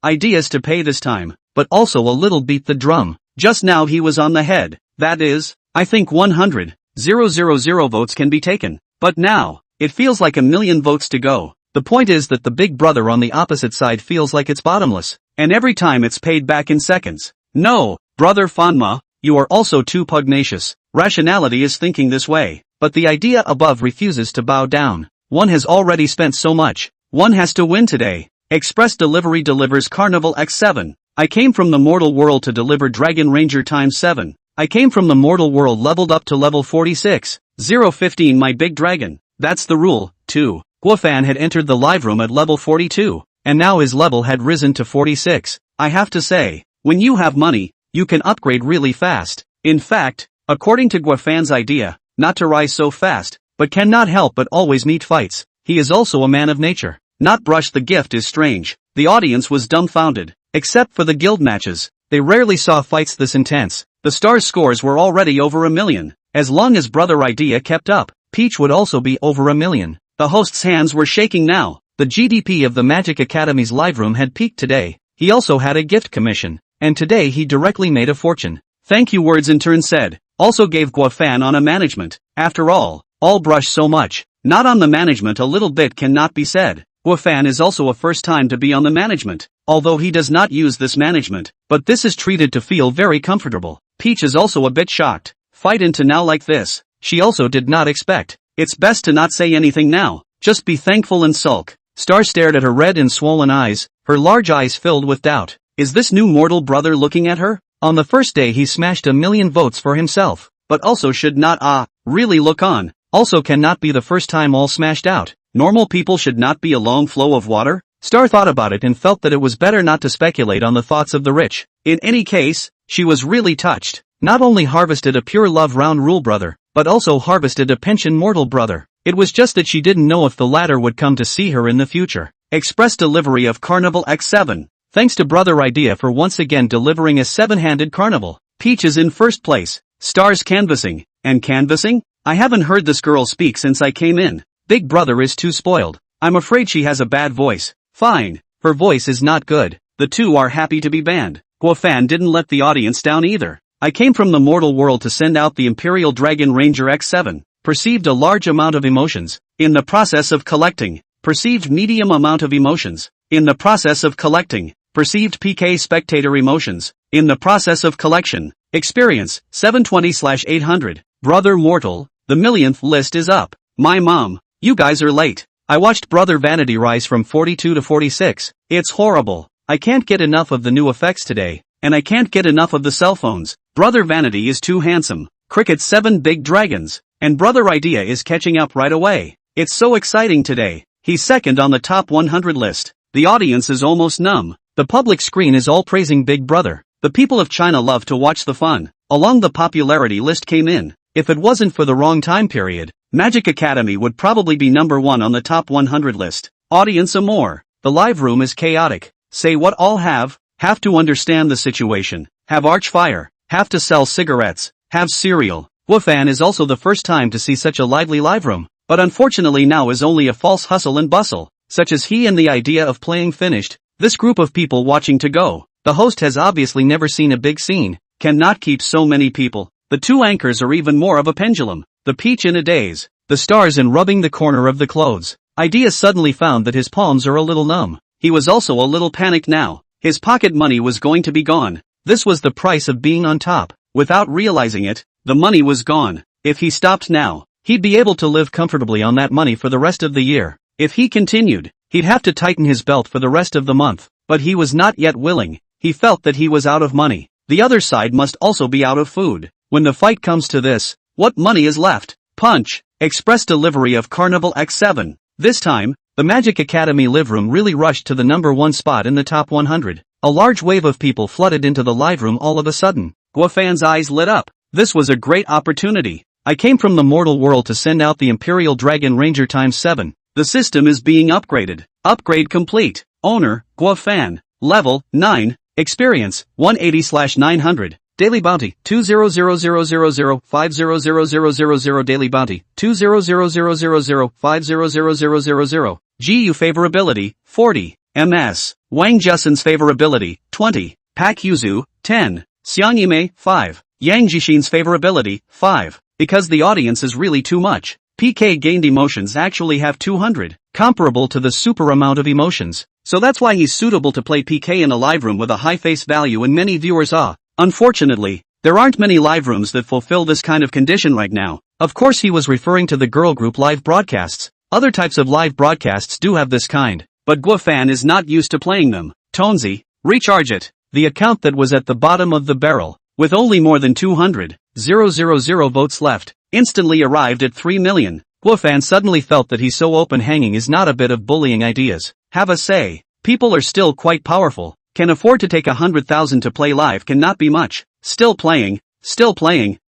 Ideas to pay this time, but also a little beat the drum. Just now he was on the head. That is, I think 100,000 votes can be taken. But now, it feels like 1,000,000 votes to go. The point is that the Big Brother on the opposite side feels like it's bottomless. And every time it's paid back in seconds. No, Brother Fanma, you are also too pugnacious. Rationality is thinking this way. But the Idea above refuses to bow down. One has already spent so much. One has to win today. Express Delivery delivers Carnival X7. I came from the mortal world to deliver Dragon Ranger times 7. I came from the mortal world leveled up to level 46. 015 my big dragon. That's the rule, too. Guafan had entered the live room at level 42. And now his level had risen to 46. I have to say, when you have money, you can upgrade really fast. In fact, according to Guafan's Idea, not to rise so fast, but cannot help but always meet fights. He is also a man of nature. Not brush the gift is strange. The audience was dumbfounded. Except for the guild matches. They rarely saw fights this intense. The stars' scores were already over 1,000,000. As long as Brother Idea kept up, Peach would also be over 1,000,000. The host's hands were shaking now. The GDP of the Magic Academy's live room had peaked today. He also had a gift commission. And today he directly made a fortune. Thank you words in turn said. Also gave Guafan on a management. After all brush so much. Not on the management a little bit cannot be said. Guafan is also a first time to be on the management. Although he does not use this management. But this is treated to feel very comfortable. Peach is also a bit shocked. Fight into now like this. She also did not expect. It's best to not say anything now. Just be thankful and sulk. Star stared at her red and swollen eyes. Her large eyes filled with doubt. Is this new mortal brother looking at her? On the first day he smashed 1,000,000 votes for himself. But also should not really look on. Also cannot be the first time all smashed out. Normal people should not be a long flow of water? Star thought about it and felt that it was better not to speculate on the thoughts of the rich. In any case, she was really touched. Not only harvested a pure love round rule brother, but also harvested a pension mortal brother. It was just that she didn't know if the latter would come to see her in the future. Express delivery of Carnival X7. Thanks to Brother Idea for once again delivering a 7-handed carnival. Peach is in first place. Star's canvassing. And canvassing? I haven't heard this girl speak since I came in. Big Brother is too spoiled. I'm afraid she has a bad voice. Fine. Her voice is not good. The two are happy to be banned. Guafan didn't let the audience down either. I came from the mortal world to send out the Imperial Dragon Ranger X7. Perceived a large amount of emotions. In the process of collecting. Perceived medium amount of emotions. In the process of collecting. Perceived PK spectator emotions. In the process of collection. Experience, 720/800. Brother Mortal, the 1,000,000th list is up. My mom, you guys are late. I watched Brother Vanity rise from 42 to 46. It's horrible. I can't get enough of the new effects today, and I can't get enough of the cell phones. Brother Vanity is too handsome. Cricket 7 big dragons. And Brother Idea is catching up right away. It's so exciting today. He's second on the top 100 list. The audience is almost numb. The public screen is all praising Big Brother. The people of China love to watch the fun. Along the popularity list came in. If it wasn't for the wrong time period, Magic Academy would probably be number 1 on the top 100 list. Audience more. The live room is chaotic. Say what all have to understand the situation. Have Archfire. Have to sell cigarettes. Have cereal. Wufan is also the first time to see such a lively live room. But unfortunately now is only a false hustle and bustle, such as he and the idea of playing finished. This group of people watching to go. The host has obviously never seen a big scene. Cannot keep so many people. The two anchors are even more of a pendulum. The peach in a daze. The stars in rubbing the corner of the clothes. Idea suddenly found that his palms are a little numb. He was also a little panicked now. His pocket money was going to be gone. This was the price of being on top. Without realizing it, the money was gone. If he stopped now, he'd be able to live comfortably on that money for the rest of the year. If he continued, he'd have to tighten his belt for the rest of the month. But he was not yet willing. He felt that he was out of money. The other side must also be out of food. When the fight comes to this, what money is left? Punch. Express delivery of Carnival X7. This time, the Magic Academy live room really rushed to the number 1 spot in the top 100. A large wave of people flooded into the live room all of a sudden. Guofan's eyes lit up. This was a great opportunity. I came from the mortal world to send out the Imperial Dragon Ranger ×7. The system is being upgraded. Upgrade complete. Owner, Guofan. Level, 9. Experience, 180/900. Daily bounty, 2000000500000 daily bounty, 2000000500000. GU favorability, 40. MS. Wang Jussen's favorability, 20. Pak Yuzu, 10. Xiang Yimei, 5. Yang Jixin's favorability, 5. Because the audience is really too much. PK gained emotions actually have 200, comparable to the super amount of emotions. So that's why he's suitable to play PK in a live room with a high face value and many viewers Unfortunately, there aren't many live rooms that fulfill this kind of condition right now. Of course he was referring to the girl group live broadcasts. Other types of live broadcasts do have this kind, but Guofan is not used to playing them. Tonesy, recharge it. The account that was at the bottom of the barrel, with only more than 200,000 votes left, instantly arrived at 3 million. Guofan suddenly felt that he's so open hanging is not a bit of bullying ideas. Have a say. People are still quite powerful. Can afford to take 100,000 to play live cannot be much. Still playing.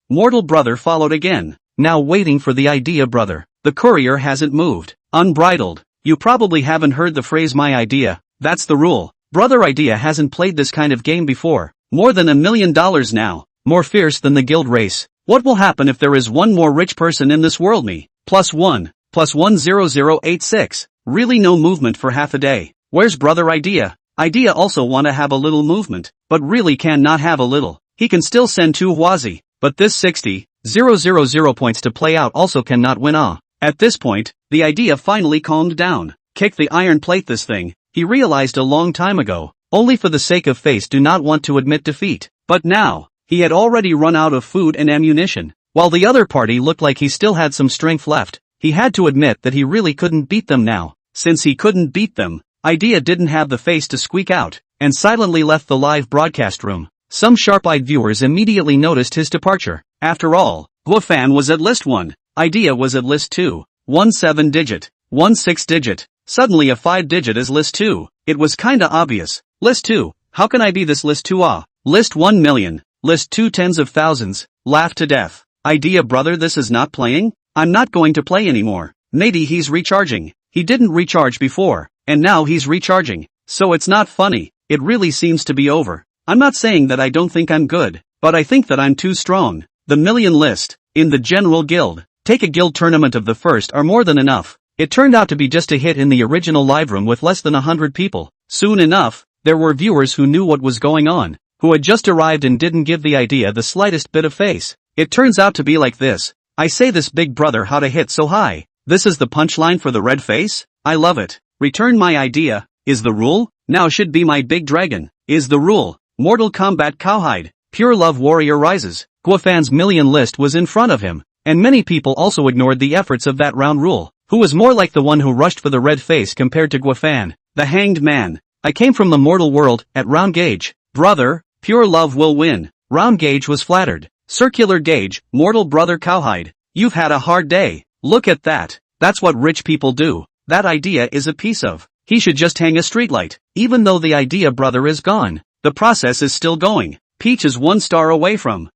Mortal Brother followed again. Now waiting for the idea brother. The courier hasn't moved. Unbridled. You probably haven't heard the phrase my idea. That's the rule. Brother Idea hasn't played this kind of game before. More than $1 million now. More fierce than the guild race. What will happen if there is one more rich person in this world? Me. +1. +10086. Really no movement for half a day. Where's Brother Idea? Idea also wanna have a little movement, but really can not have a little. He can still send 2 Huazi, but this 60,000 points to play out also cannot win. At this point, the Idea finally calmed down. Kick the iron plate this thing, he realized a long time ago. Only for the sake of face do not want to admit defeat. But now, he had already run out of food and ammunition. While the other party looked like he still had some strength left, he had to admit that he really couldn't beat them now. Since he couldn't beat them, Idea didn't have the face to squeak out, and silently left the live broadcast room. Some sharp-eyed viewers immediately noticed his departure. After all, Guofan was at list 1, Idea was at list 2, 1 7-digit, 1 6-digit, suddenly a 5-digit is list 2, it was kinda obvious. List 2, how can I be this list 2? List 1 million, list 2 tens of thousands, laugh to death. Idea brother this is not playing? I'm not going to play anymore. Maybe he's recharging. He didn't recharge before. And now he's recharging. So it's not funny. It really seems to be over. I'm not saying that I don't think I'm good, but I think that I'm too strong. The million list, in the general guild, take a guild tournament of the first are more than enough. It turned out to be just a hit in the original live room with less than 100 people. Soon enough, there were viewers who knew what was going on, who had just arrived and didn't give the Idea the slightest bit of face. It turns out to be like this. I say this Big Brother how to hit so high. This is the punchline for the red face? I love it. Return my Idea, is the rule? Now should be my big dragon, is the rule. Mortal Kombat Cowhide, Pure Love Warrior Rises. Guofan's million list was in front of him, and many people also ignored the efforts of that round rule, who was more like the one who rushed for the red face compared to Guofan. The Hanged Man, I came from the mortal world, at round gauge. Brother, pure love will win. Round gauge was flattered. Circular gauge, mortal brother cowhide. You've had a hard day. Look at that. That's what rich people do. That idea is a piece of. He should just hang a streetlight. Even though the idea brother is gone. The process is still going. Peach is 1 star away from.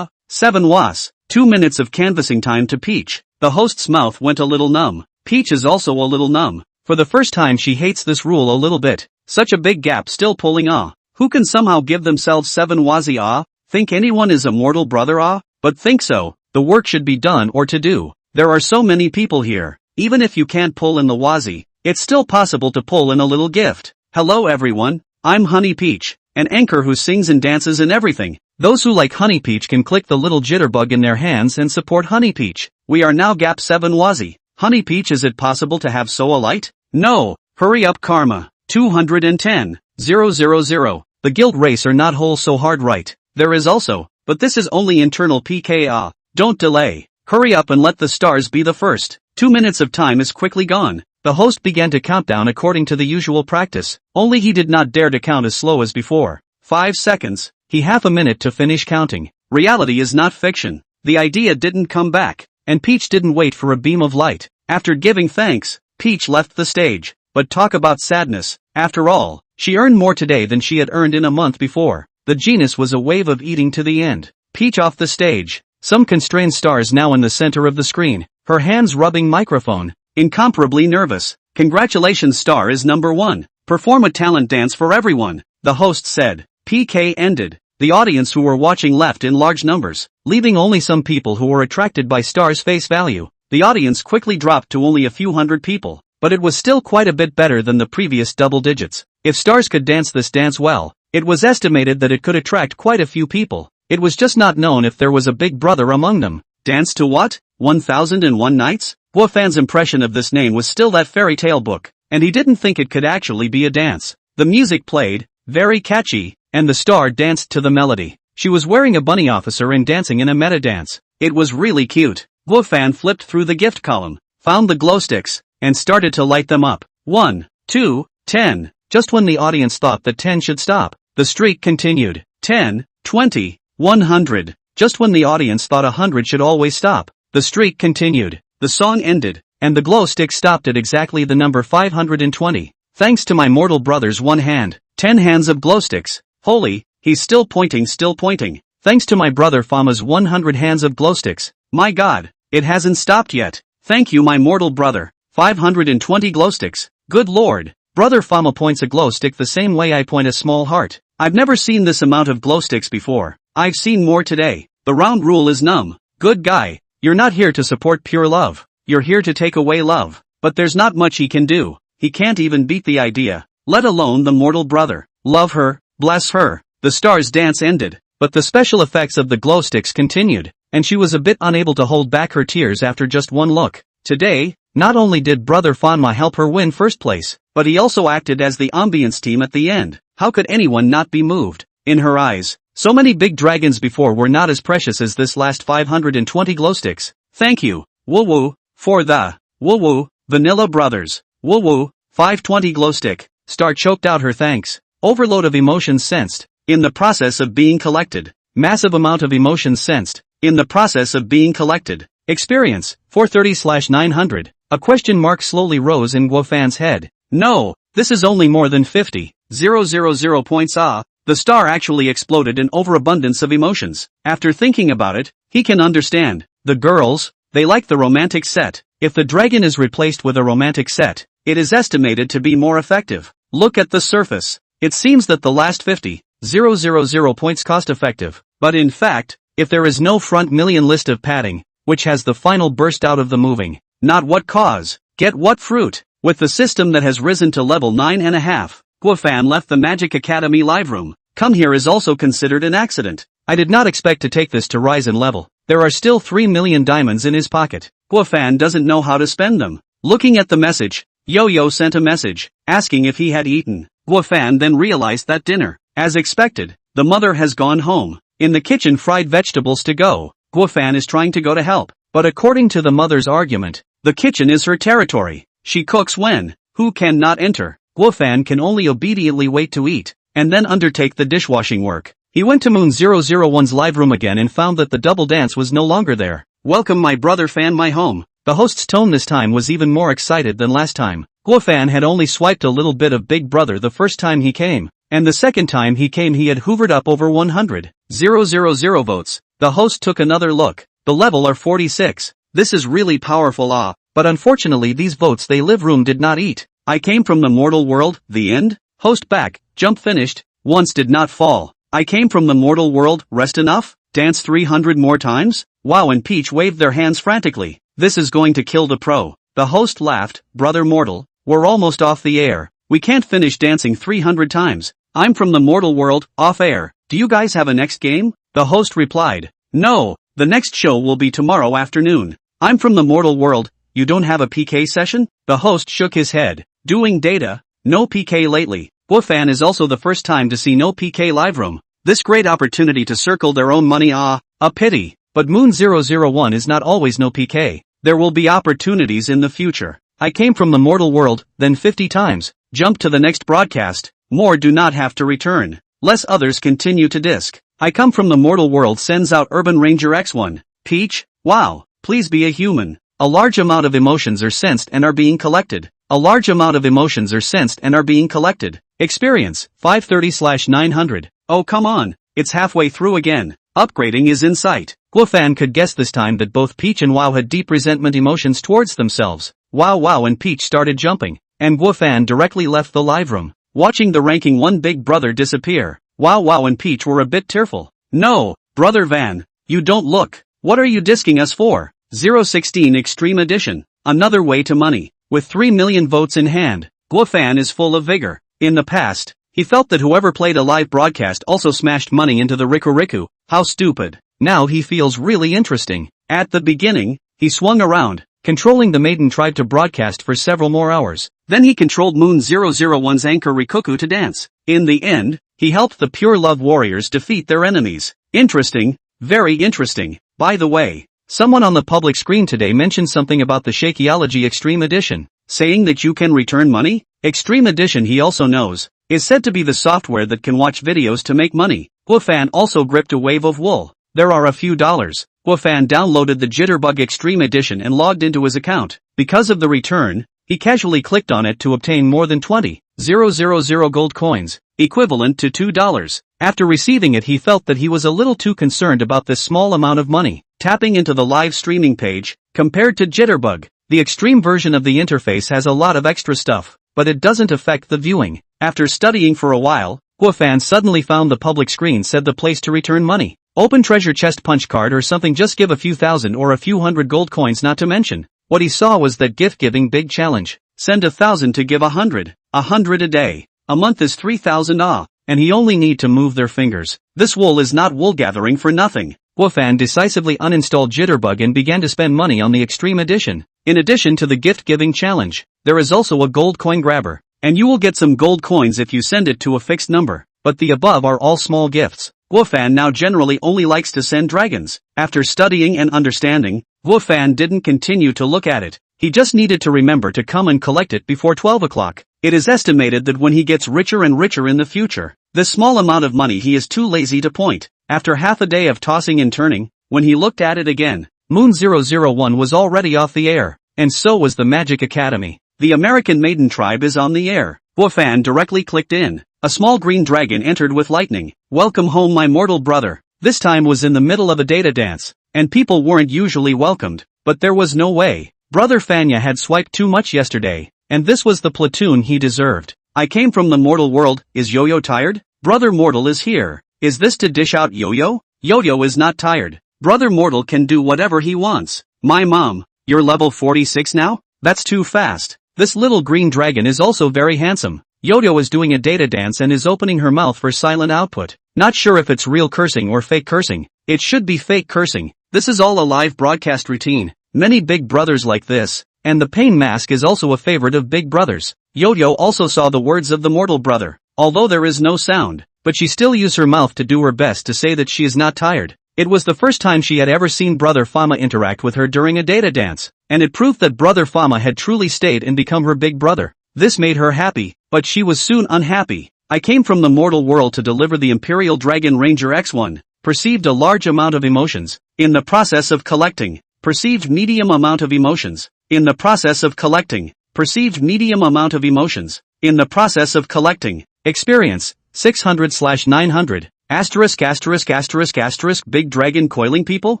7 was. 2 minutes of canvassing time to Peach. The host's mouth went a little numb. Peach is also a little numb. For the first time she hates this rule a little bit. Such a big gap still pulling Who can somehow give themselves 7 wazi Think anyone is a mortal brother But think so. The work should be done or to do. There are so many people here. Even if you can't pull in the wazi, it's still possible to pull in a little gift. Hello everyone. I'm Honey Peach, an anchor who sings and dances and everything. Those who like Honey Peach can click the little jitterbug in their hands and support Honey Peach. We are now gap 7 wazi. Honey Peach, is it possible to have so a light? No. Hurry up karma. 210. 000. The guilt race are not whole so hard right. There is also, but this is only internal PK Don't delay. Hurry up and let the stars be the first. 2 minutes of time is quickly gone. The host began to count down according to the usual practice, only he did not dare to count as slow as before. 5 seconds. He half a minute to finish counting. Reality is not fiction. The idea didn't come back, and Peach didn't wait for a beam of light. After giving thanks, Peach left the stage. But talk about sadness. After all, she earned more today than she had earned in a month before. The genus was a wave of eating to the end. Peach off the stage. Some constrained stars now in the center of the screen. Her hands rubbing microphone. Incomparably nervous. Congratulations, star is number 1. Perform a talent dance for everyone. The host said. PK ended. The audience who were watching left in large numbers, leaving only some people who were attracted by star's face value. The audience quickly dropped to only a few hundred people. But it was still quite a bit better than the previous double digits. If stars could dance this dance well, it was estimated that it could attract quite a few people. It was just not known if there was a big brother among them. Dance to what? 1001 Nights? Guofan's impression of this name was still that fairy tale book, and he didn't think it could actually be a dance. The music played, very catchy, and the star danced to the melody. She was wearing a bunny officer and dancing in a meta dance. It was really cute. Guofan flipped through the gift column, found the glow sticks, and started to light them up. 1, 2, 10. Just when the audience thought that 10 should stop, the streak continued. 10, 20, 100. Just when the audience thought 100 should always stop, the streak continued. The song ended, and the glow stick stopped at exactly the number 520. Thanks to my mortal brother's one hand. 10 hands of glow sticks. Holy, he's still pointing. Thanks to my brother Fama's 100 hands of glow sticks. My god, it hasn't stopped yet. Thank you my mortal brother. 520 glow sticks. Good lord. Brother Fama points a glow stick the same way I point a small heart. I've never seen this amount of glow sticks before. I've seen more today. The round rule is numb. Good guy. You're not here to support pure love. You're here to take away love. But there's not much he can do. He can't even beat the idea, let alone the mortal brother. Love her, bless her. The star's dance ended, but the special effects of the glow sticks continued, and she was a bit unable to hold back her tears after just one look. Today, not only did Brother Fanma help her win first place, but he also acted as the ambience team at the end. How could anyone not be moved? In her eyes, so many big dragons before were not as precious as this last 520 glow sticks. Thank you, woo woo, for the, woo woo, Vanilla Brothers, woo woo, 520 glow stick. Star choked out her thanks. Overload of emotions sensed, in the process of being collected. Massive amount of emotions sensed, in the process of being collected. Experience, 430/900. A question mark slowly rose in Guofan's head. No, this is only more than 50,000 points. The star actually exploded in overabundance of emotions. After thinking about it, he can understand. The girls, they like the romantic set. If the dragon is replaced with a romantic set, it is estimated to be more effective. Look at the surface. It seems that the last 50,000 points cost effective. But in fact, if there is no front million list of padding, which has the final burst out of the moving, not what cause, get what fruit. With the system that has risen to level 9.5, Guofan left the Magic Academy live room. Come here is also considered an accident. I did not expect to take this to rise in level. There are still 3 million diamonds in his pocket. Guofan doesn't know how to spend them. Looking at the message, Yo-Yo sent a message, asking if he had eaten. Guofan then realized that dinner, as expected, the mother has gone home. In the kitchen fried vegetables to go. Guofan is trying to go to help, but according to the mother's argument, the kitchen is her territory. She cooks when, who cannot enter. Guofan can only obediently wait to eat, and then undertake the dishwashing work. He went to Moon001's live room again and found that the double dance was no longer there. Welcome my brother Fan my home. The host's tone this time was even more excited than last time. Guofan had only swiped a little bit of Big Brother the first time he came, and the second time he came he had hoovered up over 100,000 votes. The host took another look. The level are 46. This is really powerful but unfortunately these votes they live room did not eat. I came from the mortal world, the end? Host back, jump finished, once did not fall. I came from the mortal world, rest enough? Dance 300 more times? Wow and Peach waved their hands frantically. This is going to kill the pro. The host laughed, brother mortal, we're almost off the air. We can't finish dancing 300 times. I'm from the mortal world, off air. Do you guys have a next game? The host replied, no, the next show will be tomorrow afternoon. I'm from the mortal world, you don't have a PK session? The host shook his head. Doing data? No PK lately. Guofan is also the first time to see no PK live room. This great opportunity to circle their own money a pity. But Moon001 is not always no PK. There will be opportunities in the future. I came from the mortal world, then 50 times. Jump to the next broadcast. More do not have to return. Less others continue to disc. I come from the mortal world sends out Urban Ranger X1. Peach? Wow. Please be a human. A large amount of emotions are sensed and are being collected. A large amount of emotions are sensed and are being collected. Experience, 530/900. Oh come on. It's halfway through again. Upgrading is in sight. Guofan could guess this time that both Peach and Wow had deep resentment emotions towards themselves. Wow and Peach started jumping, and Guofan directly left the live room. Watching the ranking 1 Big Brother disappear, Wow and Peach were a bit tearful. No, Brother Van, you don't look. What are you disking us for? 016 Extreme Edition, another way to money. With 3 million votes in hand, Guofan is full of vigor. In the past, he felt that whoever played a live broadcast also smashed money into the Riku. How stupid. Now he feels really interesting. At the beginning, he swung around, controlling the Maiden tribe to broadcast for several more hours. Then he controlled Moon001's anchor Rikuku to dance. In the end, he helped the Pure Love Warriors defeat their enemies. Interesting, very interesting. By the way, someone on the public screen today mentioned something about the Shakeology Extreme Edition, saying that you can return money? Extreme Edition, he also knows, is said to be the software that can watch videos to make money. Guofan also gripped a wave of wool. There are a few dollars. Guofan downloaded the Jitterbug Extreme Edition and logged into his account. Because of the return, he casually clicked on it to obtain more than 20,000 gold coins, equivalent to $2. After receiving it he felt that he was a little too concerned about this small amount of money. Tapping into the live streaming page, compared to Jitterbug, the extreme version of the interface has a lot of extra stuff, but it doesn't affect the viewing. After studying for a while, Guofan suddenly found the public screen said the place to return money. Open treasure chest punch card or something, just give a few thousand or a few hundred gold coins, not to mention. What he saw was that gift giving big challenge. Send 1,000 to give 100. 100 a day. A month is 3,000 and he only need to move their fingers. This wool is not wool gathering for nothing. Guofan decisively uninstalled Jitterbug and began to spend money on the Extreme Edition. In addition to the gift-giving challenge, there is also a gold coin grabber, and you will get some gold coins if you send it to a fixed number, but the above are all small gifts. Guofan now generally only likes to send dragons. After studying and understanding, Guofan didn't continue to look at it. He just needed to remember to come and collect it before 12 o'clock. It is estimated that when he gets richer and richer in the future, this small amount of money he is too lazy to point. After half a day of tossing and turning, when he looked at it again, Moon001 was already off the air, and so was the Magic Academy. The American Maiden Tribe is on the air. Guofan directly clicked in. A small green dragon entered with lightning. Welcome home my mortal brother. This time was in the middle of a data dance, and people weren't usually welcomed, but there was no way. Brother Fanya had swiped too much yesterday, and this was the platoon he deserved. I came from the mortal world. Is Yo-Yo tired? Brother Mortal is here. Is this to dish out Yo-Yo? Yo-Yo is not tired. Brother Mortal can do whatever he wants. My mom, you're level 46 now? That's too fast. This little green dragon is also very handsome. Yo-Yo is doing a data dance and is opening her mouth for silent output. Not sure if it's real cursing or fake cursing. It should be fake cursing. This is all a live broadcast routine. Many Big Brothers like this, and the pain mask is also a favorite of Big Brothers. Yo-Yo also saw the words of the mortal brother, although there is no sound, but she still used her mouth to do her best to say that she is not tired. It was the first time she had ever seen Brother Fama interact with her during a data dance, and it proved that Brother Fama had truly stayed and become her big brother. This made her happy, but she was soon unhappy. I came from the mortal world to deliver the Imperial Dragon Ranger X1. Perceived a large amount of emotions. In the process of collecting. Perceived medium amount of emotions. In the process of collecting. Perceived medium amount of emotions. In the process of collecting. Experience. 600/900. *******. Big dragon coiling people?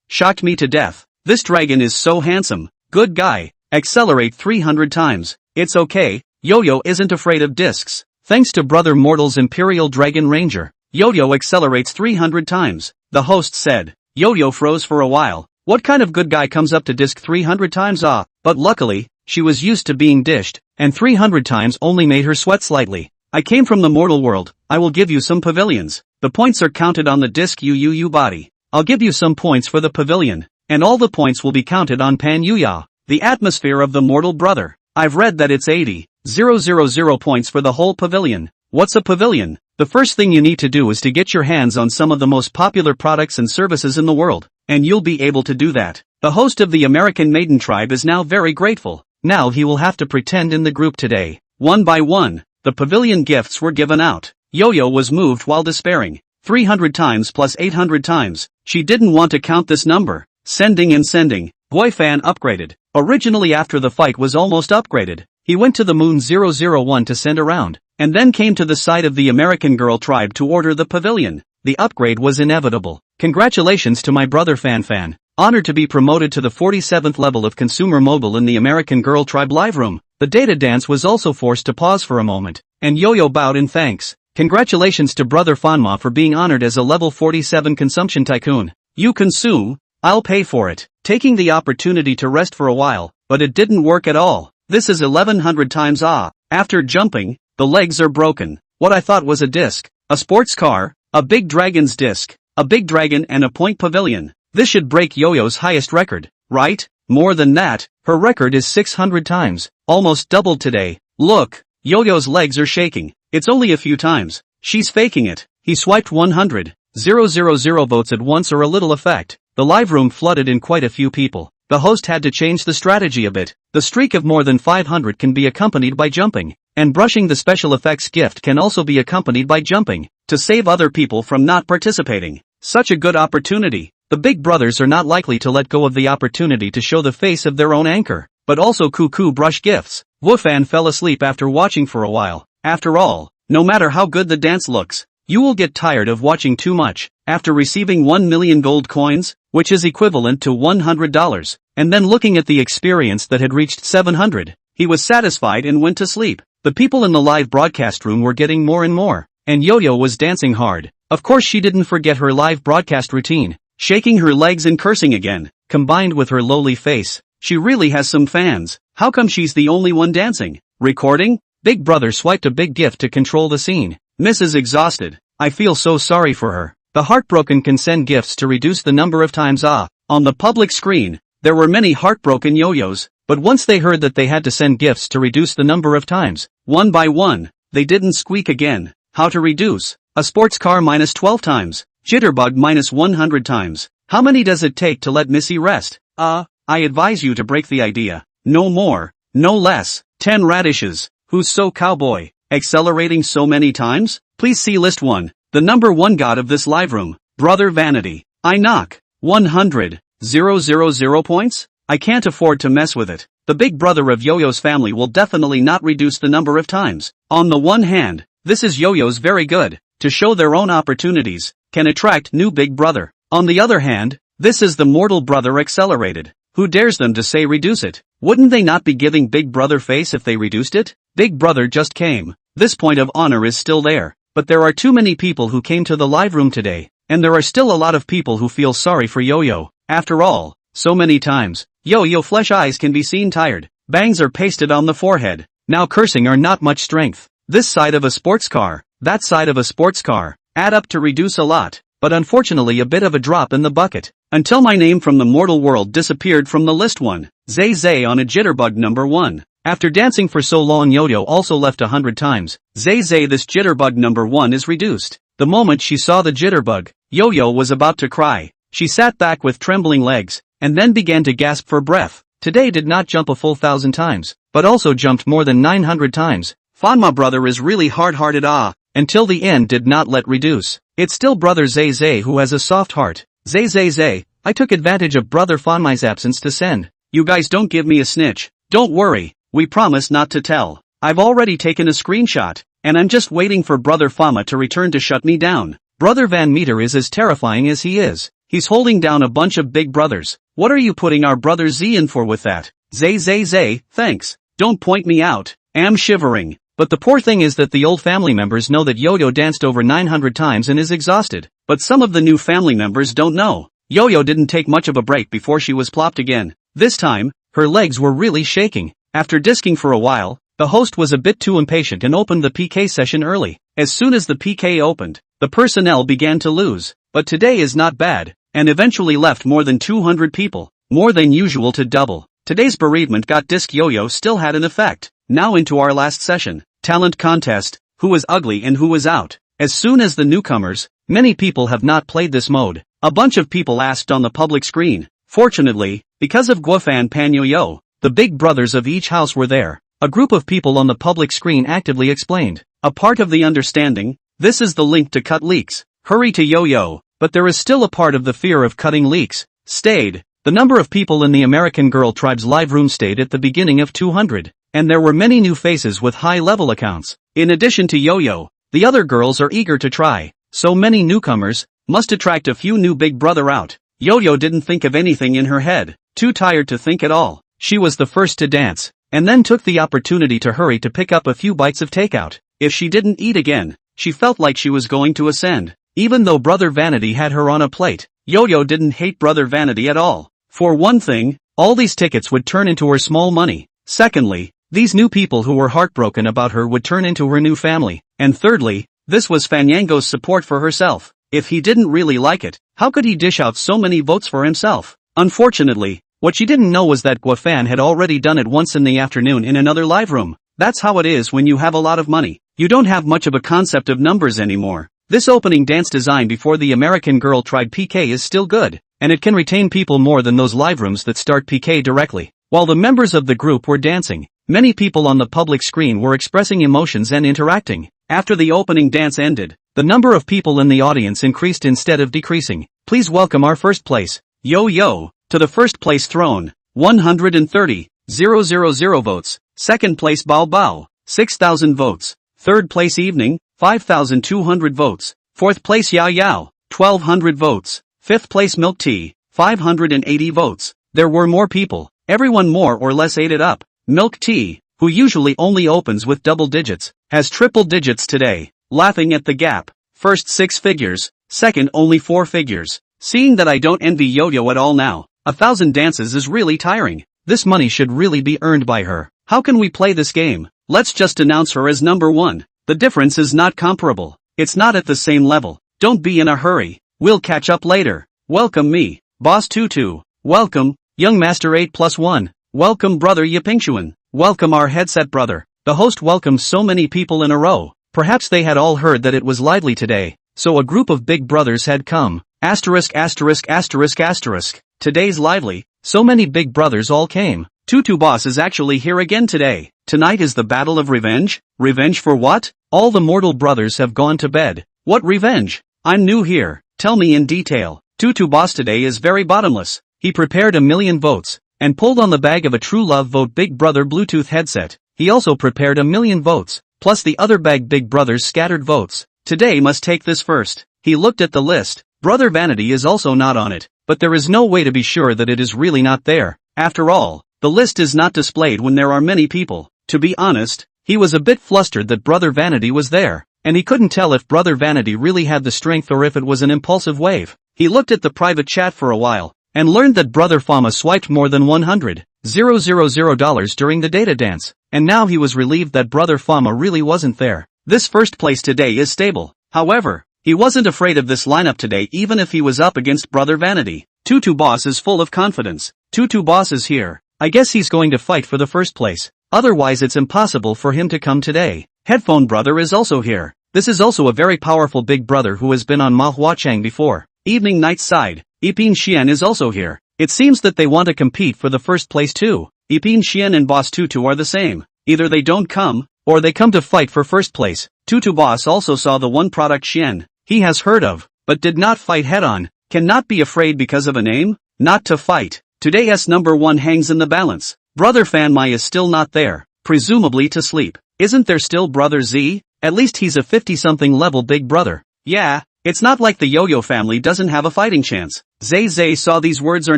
Shocked me to death. This dragon is so handsome. Good guy. Accelerate 300 times. It's okay. Yo-Yo isn't afraid of discs. Thanks to Brother Mortal's Imperial Dragon Ranger. Yo-Yo accelerates 300 times. The host said. Yo-Yo froze for a while. What kind of good guy comes up to disc 300 times? But luckily, she was used to being dished, and 300 times only made her sweat slightly. I came from the mortal world. I will give you some pavilions. The points are counted on the disc you body. I'll give you some points for the pavilion, and all the points will be counted on Pan Yuya, the atmosphere of the mortal brother. I've read that it's 80,000 points for the whole pavilion. What's a pavilion? The first thing you need to do is to get your hands on some of the most popular products and services in the world, and you'll be able to do that. The host of the American Maiden Tribe is now very grateful. Now he will have to pretend in the group today. One by one, the pavilion gifts were given out. Yo-Yo was moved while despairing. 300 times plus 800 times. She didn't want to count this number. Sending and sending. Boy fan upgraded. Originally after the fight was almost upgraded, he went to the moon 001 to send around, and then came to the side of the American Girl Tribe to order the pavilion. The upgrade was inevitable. Congratulations to my brother Fan. Honored to be promoted to the 47th level of Consumer Mobile in the American Girl Tribe live room. The data dance was also forced to pause for a moment, and Yo-Yo bowed in thanks. Congratulations to Brother Fanma for being honored as a level 47 consumption tycoon. You consume, I'll pay for it. Taking the opportunity to rest for a while, but it didn't work at all. This is 1100 times After jumping, the legs are broken. What I thought was a disc, a sports car, a big dragon's disc, a big dragon and a point pavilion. This should break Yo-Yo's highest record, right? More than that, her record is 600 times, almost doubled today. Look, Yo-Yo's legs are shaking. It's only a few times. She's faking it. He swiped 100,000 votes at once or a little effect. The live room flooded in quite a few people. The host had to change the strategy a bit. The streak of more than 500 can be accompanied by jumping, and brushing the special effects gift can also be accompanied by jumping, to save other people from not participating. Such a good opportunity. The big brothers are not likely to let go of the opportunity to show the face of their own anchor, but also cuckoo brush gifts. Wufan fell asleep after watching for a while. After all, no matter how good the dance looks, you will get tired of watching too much. After receiving 1 million gold coins, which is equivalent to $100, and then looking at the experience that had reached 700, he was satisfied and went to sleep. The people in the live broadcast room were getting more and more, and Yo-Yo was dancing hard. Of course she didn't forget her live broadcast routine, shaking her legs and cursing again, combined with her lowly face. She really has some fans. How come she's the only one dancing? Recording? Big brother swiped a big gift to control the scene. Mrs. Exhausted. I feel so sorry for her. The heartbroken can send gifts to reduce the number of times on the public screen, there were many heartbroken yo-yos, but once they heard that they had to send gifts to reduce the number of times, one by one, they didn't squeak again. How to reduce? A sports car minus 12 times. Jitterbug minus 100 times. How many does it take to let Missy rest? I advise you to break the idea. No more, no less. 10 radishes. Who's so cowboy? Accelerating so many times? Please see list 1. The number 1 god of this live room. Brother Vanity. I knock. 100,000 points? I can't afford to mess with it. The big brother of Yo-Yo's family will definitely not reduce the number of times. On the one hand, this is Yo-Yo's very good, to show their own opportunities, can attract new big brother. On the other hand, this is the mortal brother accelerated. Who dares them to say reduce it? Wouldn't they not be giving big brother face if they reduced it? Big brother just came. This point of honor is still there, but there are too many people who came to the live room today, and there are still a lot of people who feel sorry for Yo-Yo. After all, so many times, Yo-Yo flesh eyes can be seen tired. Bangs are pasted on the forehead. Now cursing are not much strength. This side of a sports car, that side of a sports car, add up to reduce a lot, but unfortunately a bit of a drop in the bucket. Until my name from the mortal world disappeared from the list 1. Zay Zay on a jitterbug number 1. After dancing for so long Yo-Yo also left 100 times. Zay Zay this jitterbug number 1 is reduced. The moment she saw the jitterbug, Yo-Yo was about to cry. She sat back with trembling legs, and then began to gasp for breath. today did not jump a full 1,000 times, but also jumped more than 900 times. Fanma brother is really hard-hearted until the end did not let reduce. It's still brother Zay Zay who has a soft heart. Zay Zay Zay, I took advantage of brother Fanmai's absence to send. You guys don't give me a snitch. Don't worry, we promise not to tell. I've already taken a screenshot, and I'm just waiting for brother Fama to return to shut me down. Brother Van Meter is as terrifying as he is. He's holding down a bunch of big brothers. What are you putting our brother Z in for with that? Zay Zay Zay, thanks. Don't point me out. Am shivering. But the poor thing is that the old family members know that Yo-Yo danced over 900 times and is exhausted. But some of the new family members don't know. Yo-Yo didn't take much of a break before she was plopped again. This time, her legs were really shaking. After disking for a while, the host was a bit too impatient and opened the PK session early. As soon as the PK opened, the personnel began to lose. But today is not bad, and eventually left more than 200 people, more than usual to double. Today's bereavement got disc Yo-Yo still had an effect. Now into our last session, talent contest, who is ugly and who is out. As soon as the newcomers, many people have not played this mode. A bunch of people asked on the public screen. Fortunately, because of Guofan Pan Yo-Yo, the big brothers of each house were there. A group of people on the public screen actively explained. A part of the understanding, this is the link to cut leaks. Hurry to Yo-Yo, but there is still a part of the fear of cutting leaks. Stayed. The number of people in the American Girl Tribe's live room stayed at the beginning of 200. And there were many new faces with high-level accounts. In addition to Yo-Yo, the other girls are eager to try. So many newcomers, must attract a few new big brother out. Yo-Yo didn't think of anything in her head, too tired to think at all. She was the first to dance, and then took the opportunity to hurry to pick up a few bites of takeout. If she didn't eat again, she felt like she was going to ascend. Even though Brother Vanity had her on a plate, Yo-Yo didn't hate Brother Vanity at all. For one thing, all these tickets would turn into her small money. Secondly, these new people who were heartbroken about her would turn into her new family. And thirdly, this was Fanyango's support for herself. If he didn't really like it, how could he dish out so many votes for himself? Unfortunately, what she didn't know was that Guofan had already done it once in the afternoon in another live room. That's how it is when you have a lot of money. You don't have much of a concept of numbers anymore. This opening dance design before the American Girl Tribe PK is still good, and it can retain people more than those live rooms that start PK directly. While the members of the group were dancing, many people on the public screen were expressing emotions and interacting. After the opening dance ended, the number of people in the audience increased instead of decreasing. Please welcome our first place, Yo-Yo, to the first place throne, 130,000 votes. Second place Bao Bao, 6,000 votes. Third place Evening, 5,200 votes. Fourth place Yao Yao, 1,200 votes. Fifth place Milk Tea, 580 votes. There were more people. Everyone more or less ate it up. Milk Tea, who usually only opens with double digits, has triple digits today. Laughing at the gap. First 6 figures, second only 4 figures. Seeing that I don't envy Yo-Yo at all now. 1,000 dances is really tiring. This money should really be earned by her. How can we play this game? Let's just announce her as number 1. The difference is not comparable. It's not at the same level. Don't be in a hurry. We'll catch up later. Welcome me, Boss Tutu. Welcome, Young Master 8+1. Welcome Brother Yapingchuan. Welcome our headset brother. The host welcomes so many people in a row. Perhaps they had all heard that it was lively today, so a group of big brothers had come. Asterisk asterisk asterisk asterisk. Today's lively, so many big brothers all came. Tutu Boss is actually here again today. Tonight is the battle of revenge? Revenge for what? All the mortal brothers have gone to bed. What revenge? I'm new here. Tell me in detail. Tutu Boss today is very bottomless. He prepared 1,000,000 votes, and pulled on the bag of a True Love Vote Big Brother Bluetooth headset. He also prepared 1,000,000 votes, plus the other bag Big Brother's scattered votes. Today must take this first. He looked at the list. Brother Vanity is also not on it, but there is no way to be sure that it is really not there. After all, the list is not displayed when there are many people. To be honest, he was a bit flustered that Brother Vanity was there, and he couldn't tell if Brother Vanity really had the strength or if it was an impulsive wave. He looked at the private chat for a while, and learned that Brother Fama swiped more than $100,000 during the data dance, and now he was relieved that Brother Fama really wasn't there. This first place today is stable. However, he wasn't afraid of this lineup today even if he was up against Brother Vanity. Tutu Boss is full of confidence. Tutu Boss is here. I guess he's going to fight for the first place. Otherwise it's impossible for him to come today. Headphone Brother is also here. This is also a very powerful big brother who has been on Manhwa before. Evening Night Side, Ipin Xian is also here. It seems that they want to compete for the first place too. Ipin Xian and Boss Tutu are the same. Either they don't come, or they come to fight for first place. Tutu Boss also saw the one product Xian he has heard of, but did not fight head-on. Cannot be afraid because of a name? Not to fight. Today's number 1 hangs in the balance. Brother Fan Mai is still not there, presumably to sleep. Isn't there still Brother Z? At least he's a 50-something level big brother. Yeah, it's not like the Yo-Yo family doesn't have a fighting chance. Zay Zay saw these words are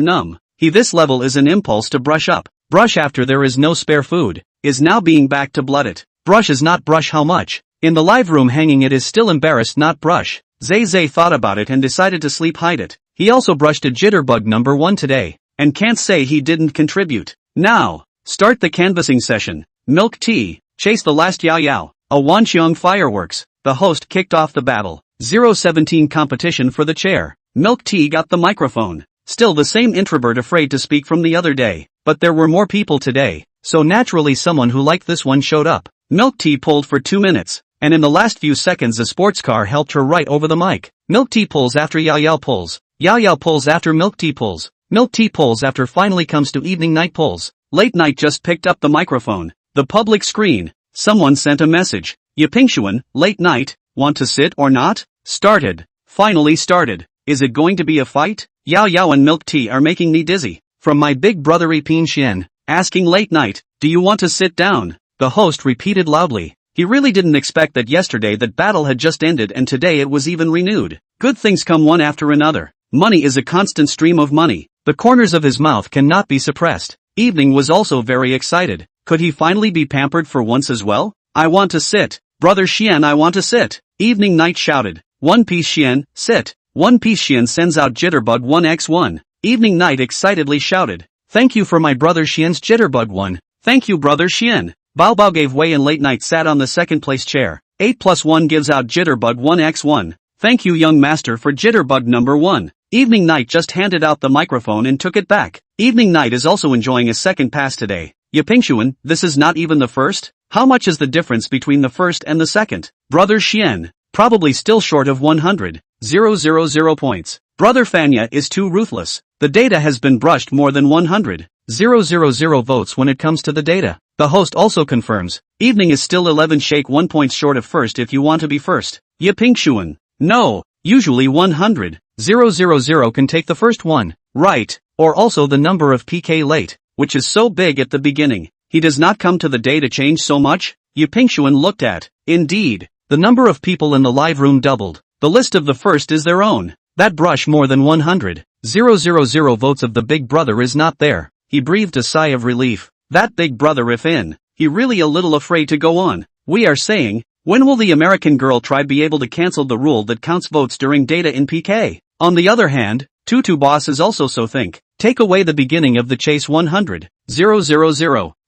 numb. This level is an impulse to brush up. Brush after there is no spare food. Is now being back to blood it. Brush is not brush how much. In the live room hanging it is still embarrassed not brush. Zay Zay thought about it and decided to sleep hide it. He also brushed a jitterbug number 1 today. And can't say he didn't contribute. Now, start the canvassing session. Milk tea. Chase the last Yao Yao. A Wanqiang fireworks. The host kicked off the battle. 017 competition for the chair. Milk tea got the microphone. Still the same introvert afraid to speak from the other day. But there were more people today, so naturally someone who liked this one showed up. Milk tea pulled for 2 minutes, and in the last few seconds a sports car helped her right over the mic. Milk tea pulls after Yao Yao pulls. Yao Yao pulls after milk tea pulls. Milk tea pulls after finally comes to evening night pulls. Late night just picked up the microphone. The public screen. Someone sent a message. Yipingshuan, late night, want to sit or not? Started. Finally started. Is it going to be a fight? Yao Yao and milk tea are making me dizzy. From my big brother Ipin Xian, asking late night, do you want to sit down? The host repeated loudly. He really didn't expect that yesterday that battle had just ended and today it was even renewed. Good things come one after another. Money is a constant stream of money. The corners of his mouth cannot be suppressed. Evening was also very excited. Could he finally be pampered for once as well? I want to sit. Brother Xian, I want to sit. Evening night shouted. One Piece Xian, sit. One Piece Xian sends out Jitterbug 1x1. Evening night excitedly shouted. Thank you for my brother Xian's Jitterbug 1. Thank you brother Xian. Bao Bao gave way and late night sat on the second place chair. 8+1 gives out Jitterbug 1x1. Thank you young master for Jitterbug number 1. Evening night just handed out the microphone and took it back. Evening night is also enjoying a second pass today. Yipingshuan, this is not even the first? How much is the difference between the first and the second? Brother Xian, probably still short of 100,000 points. Brother Fanya is too ruthless. The data has been brushed more than 100,000 votes when it comes to the data. The host also confirms. Evening is still 11 shake 1 point short of first if you want to be first. Yipingshuan. No, usually 100,000 can take the first one. Right, or also the number of PK late, which is so big at the beginning. He does not come to the day to change so much? Yipingshuan looked at. Indeed, the number of people in the live room doubled. The list of the first is their own. That brush more than 100,000 votes of the big brother is not there. He breathed a sigh of relief. That big brother if in. He really a little afraid to go on. We are saying, when will the American Girl tribe be able to cancel the rule that counts votes during data in PK? On the other hand, Tutu Boss is also so think. Take away the beginning of the chase 100,000.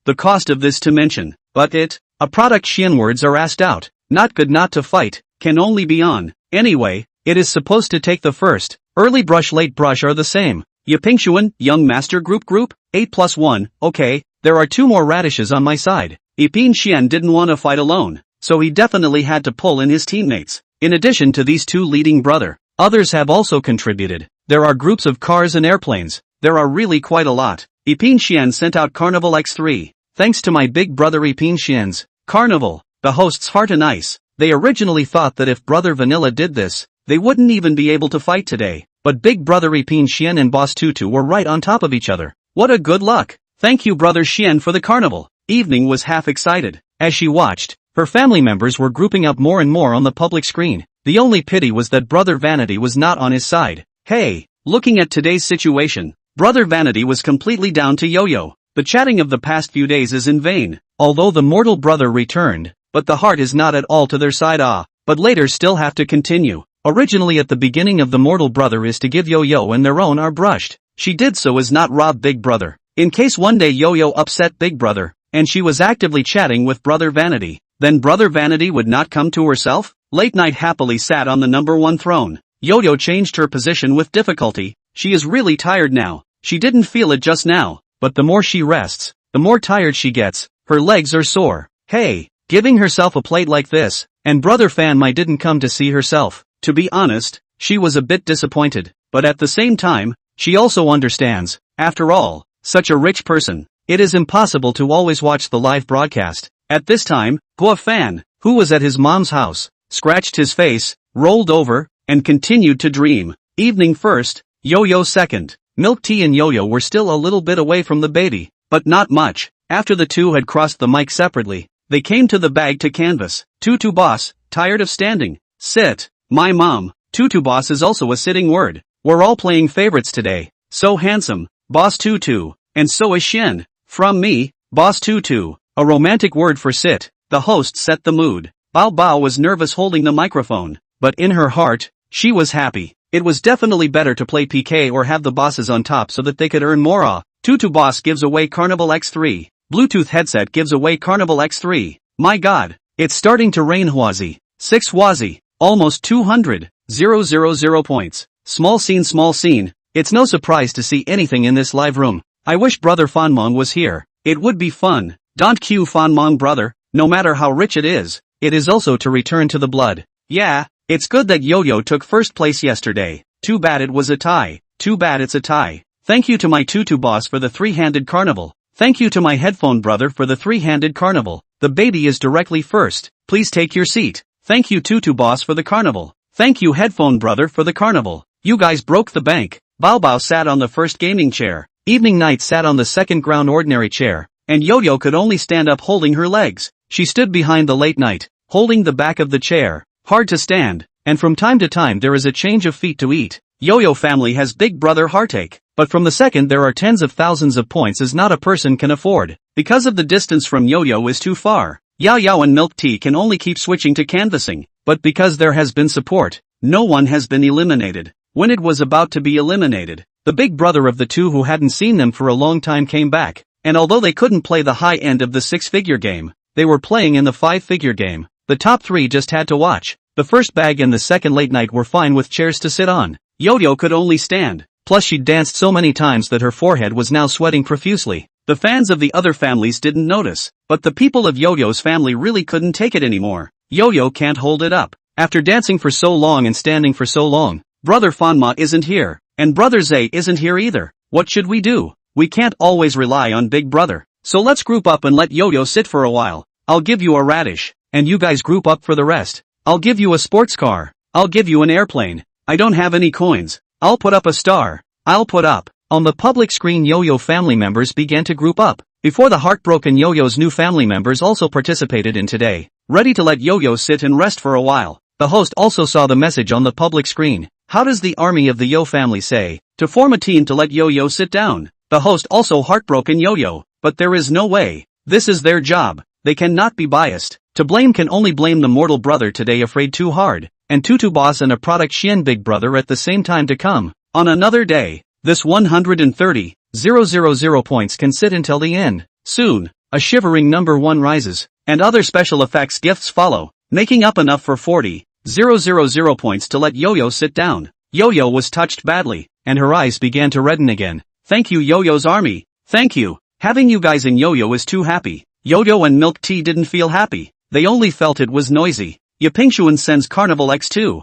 The cost of this to mention. But a product Xian words are asked out. Not good not to fight, can only be on. Anyway, it is supposed to take the first. Early brush late brush are the same. Yipingshuan, young master group 8+1, okay, there are 2 more radishes on my side. Ipin Xian didn't want to fight alone, so he definitely had to pull in his teammates. In addition to these 2 leading brother, others have also contributed. There are groups of cars and airplanes. There are really quite a lot. Ipin Xian sent out Carnival X3. Thanks to my big brother Ipin Xian's Carnival, the host's heart and ice. They originally thought that if Brother Vanilla did this, they wouldn't even be able to fight today. But big brother Ipin Xian and Boss Tutu were right on top of each other. What a good luck. Thank you brother Xian for the carnival. Evening was half excited. As she watched, her family members were grouping up more and more on the public screen. The only pity was that Brother Vanity was not on his side. Hey, looking at today's situation, Brother Vanity was completely down to yo-yo. The chatting of the past few days is in vain, although the mortal brother returned, but the heart is not at all to their side but later still have to continue. Originally at the beginning of the mortal brother is to give yo-yo and their own are brushed. She did so as not rob big brother, in case one day yo-yo upset big brother, and she was actively chatting with Brother Vanity, then Brother Vanity would not come to herself? Late night happily sat on the number 1 throne. Yo-yo changed her position with difficulty. She is really tired now. She didn't feel it just now, but the more she rests, the more tired she gets. Her legs are sore. Hey, giving herself a plate like this, and Brother Fan Mai didn't come to see herself. To be honest, she was a bit disappointed, but at the same time, She also understands, after all, such a rich person, it is impossible to always watch the live broadcast. At this time, Gua Fan, who was at his mom's house, scratched his face, rolled over, and continued to dream. Evening first, Yo-Yo second. Milk Tea and Yo-Yo were still a little bit away from the baby, but not much. After the two had crossed the mic separately, they came to the bag to canvas. Tutu Boss, tired of standing. Sit. My mom. Tutu Boss is also a sitting word. We're all playing favorites today. So handsome, Boss Tutu, and so is Shin. From me, Boss Tutu, a romantic word for sit. The host set the mood. Bao Bao was nervous holding the microphone, but in her heart, she was happy. It was definitely better to play PK or have the bosses on top so that they could earn more. Tutu Boss gives away Carnival X3. Bluetooth headset gives away Carnival X3. My god, it's starting to rain Hwazi. 6 Hwazi, almost 200,000 points. Small scene. It's no surprise to see anything in this live room. I wish brother Fanmong was here. It would be fun. Don't cue Fanmong brother, no matter how rich it is also to return to the blood. Yeah, it's good that Yo-Yo took first place yesterday. Too bad it was a tie. Too bad it's a tie. Thank you to my Tutu Boss for the three-handed carnival. Thank you to my headphone brother for the three-handed carnival. The baby is directly first. Please take your seat. Thank you Tutu Boss for the carnival. Thank you headphone brother for the carnival. You guys broke the bank. Bao Bao sat on the first gaming chair. Evening Night sat on the second ground ordinary chair. And Yo-Yo could only stand up holding her legs. She stood behind the late night, holding the back of the chair. Hard to stand. And from time to time there is a change of feet to eat. Yo-Yo family has big brother heartache. But from the second there are tens of thousands of points as not a person can afford. Because of the distance from Yo-Yo is too far. Yao Yao and Milk Tea can only keep switching to canvassing. But because there has been support, no one has been eliminated. When it was about to be eliminated, the big brother of the two who hadn't seen them for a long time came back. And although they couldn't play the high end of the 6-figure game, they were playing in the 5-figure game. The top 3 just had to watch. The first bag and the second late night were fine with chairs to sit on. Yo-Yo could only stand. Plus she'd danced so many times that her forehead was now sweating profusely. The fans of the other families didn't notice, but the people of Yo-Yo's family really couldn't take it anymore. Yo-Yo can't hold it up. After dancing for so long and standing for so long, brother Fanma isn't here, and brother Zay isn't here either. What should we do? We can't always rely on big brother. So let's group up and let Yo-Yo sit for a while. I'll give you a radish, and you guys group up for the rest. I'll give you a sports car. I'll give you an airplane. I don't have any coins. I'll put up a star. I'll put up. On the public screen Yo-Yo family members began to group up. Before the heartbroken Yo-Yo's new family members also participated in today. Ready to let Yo-Yo sit and rest for a while. The host also saw the message on the public screen. How does the army of the Yo family say? To form a team to let Yo-Yo sit down. The host also heartbroken Yo-Yo. But there is no way. This is their job. They cannot be biased. To blame can only blame the mortal brother today afraid too hard. And Tutu Boss and a product Xian big brother at the same time to come. On another day, this 130,000 points can sit until the end. Soon, a shivering number 1 rises, and other special effects gifts follow, making up enough for 40,000 points to let Yo-Yo sit down. Yo-Yo was touched badly, and her eyes began to redden again. Thank you Yo-Yo's army. Thank you. Having you guys in Yo-Yo is too happy. Yo-Yo and Milk Tea didn't feel happy. They only felt it was noisy. Yapingxuan sends Carnival X2.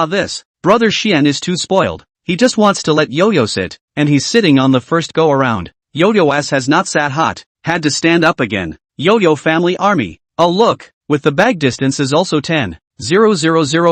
This. Brother Xian is too spoiled. He just wants to let Yo-Yo sit, and he's sitting on the first go around. Yo-Yo ass has not sat hot, had to stand up again. Yo-Yo family army. Oh look, with the bag distance is also 10,000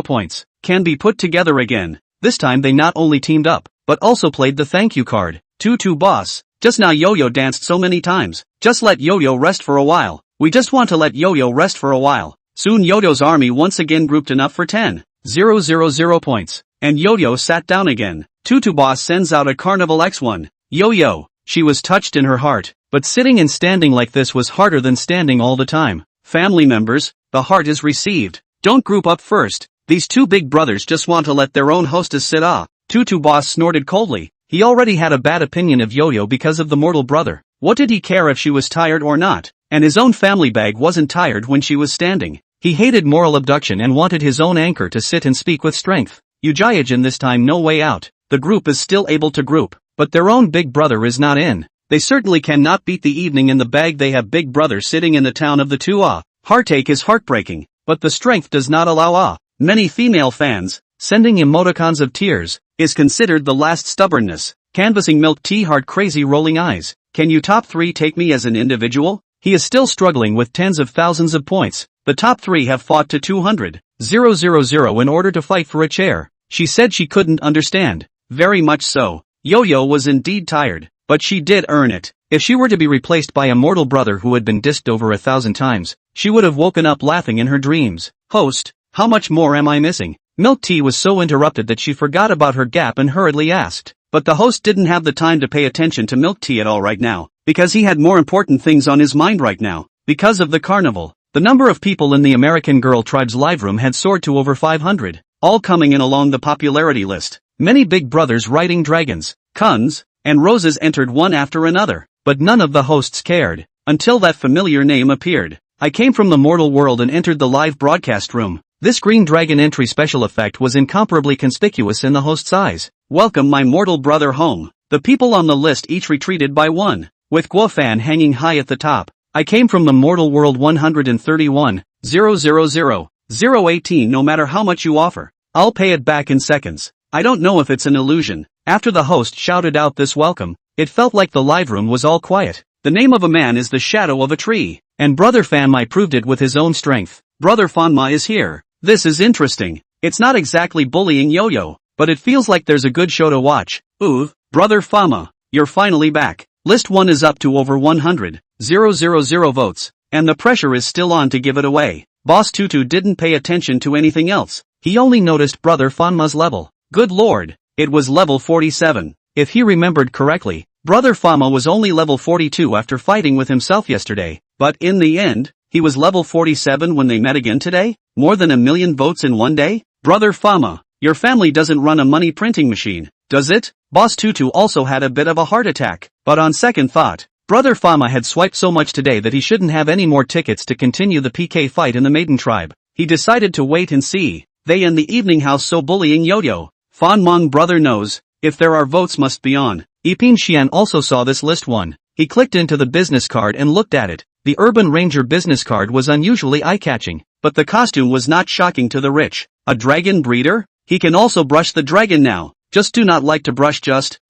points, can be put together again. This time they not only teamed up, but also played the thank you card. Tutu Boss. Just now Yo-Yo danced so many times. Just let Yo-Yo rest for a while. We just want to let Yo-Yo rest for a while. Soon Yo-Yo's army once again grouped enough for 10,000 points. And Yo-Yo sat down again. Tutu Boss sends out a Carnival X1. Yo-Yo. She was touched in her heart. But sitting and standing like this was harder than standing all the time. Family members, the heart is received. Don't group up first. These two big brothers just want to let their own hostess sit. Tutu Boss snorted coldly. He already had a bad opinion of Yo-Yo because of the mortal brother. What did he care if she was tired or not? And his own family bag wasn't tired when she was standing. He hated moral abduction and wanted his own anchor to sit and speak with strength. Ujayajin this time no way out. The group is still able to group, but their own big brother is not in. They certainly cannot beat the evening in the bag. They have big brother sitting in the town of the two. Heartache is heartbreaking, but the strength does not allow. Many female fans, sending emoticons of tears, is considered the last stubbornness. canvassing milk tea heart crazy rolling eyes. Can you top 3 take me as an individual? He is still struggling with tens of thousands of points. The top 3 have fought to 200,000 in order to fight for a chair. She said she couldn't understand. Very much so. Yo-Yo was indeed tired, but she did earn it. If she were to be replaced by a mortal brother who had been dissed over 1,000 times, she would have woken up laughing in her dreams. Host, how much more am I missing? Milk tea was so interrupted that she forgot about her gap and hurriedly asked. But the host didn't have the time to pay attention to milk tea at all right now, because he had more important things on his mind right now. Because of the carnival, the number of people in the American Girl Tribe's live room had soared to over 500, all coming in along the popularity list. Many big brothers riding dragons, kuns, and roses entered one after another, but none of the hosts cared, until that familiar name appeared. I came from the mortal world and entered the live broadcast room. This green dragon entry special effect was incomparably conspicuous in the host's eyes. Welcome my mortal brother home. The people on the list each retreated by one, with Guofan hanging high at the top. I came from the mortal world 131,000,018. No matter how much you offer, I'll pay it back in seconds. I don't know if it's an illusion. After the host shouted out this welcome, it felt like the live room was all quiet. The name of a man is the shadow of a tree, and Brother Fanmai proved it with his own strength. Brother Fanmai is here. This is interesting. It's not exactly bullying Yo-Yo, but it feels like there's a good show to watch. Ooh, Brother Fama, you're finally back. List 1 is up to over 100,000 votes, and the pressure is still on to give it away. Boss Tutu didn't pay attention to anything else. He only noticed Brother Fanma's level. Good lord, it was level 47. If he remembered correctly, Brother Fama was only level 42 after fighting with himself yesterday, but in the end, he was level 47 when they met again today? More than 1 million votes in one day? Brother Fama, your family doesn't run a money printing machine, does it? Boss Tutu also had a bit of a heart attack, but on second thought, Brother Fama had swiped so much today that he shouldn't have any more tickets to continue the PK fight in the Maiden Tribe. He decided to wait and see. They in the evening house so bullying Yo-Yo. Fan Mong brother knows, if there are votes must be on. Ipin Xian also saw this list 1. He clicked into the business card and looked at it. The Urban Ranger business card was unusually eye-catching, but the costume was not shocking to the rich. A dragon breeder? He can also brush the dragon now. Just do not like to brush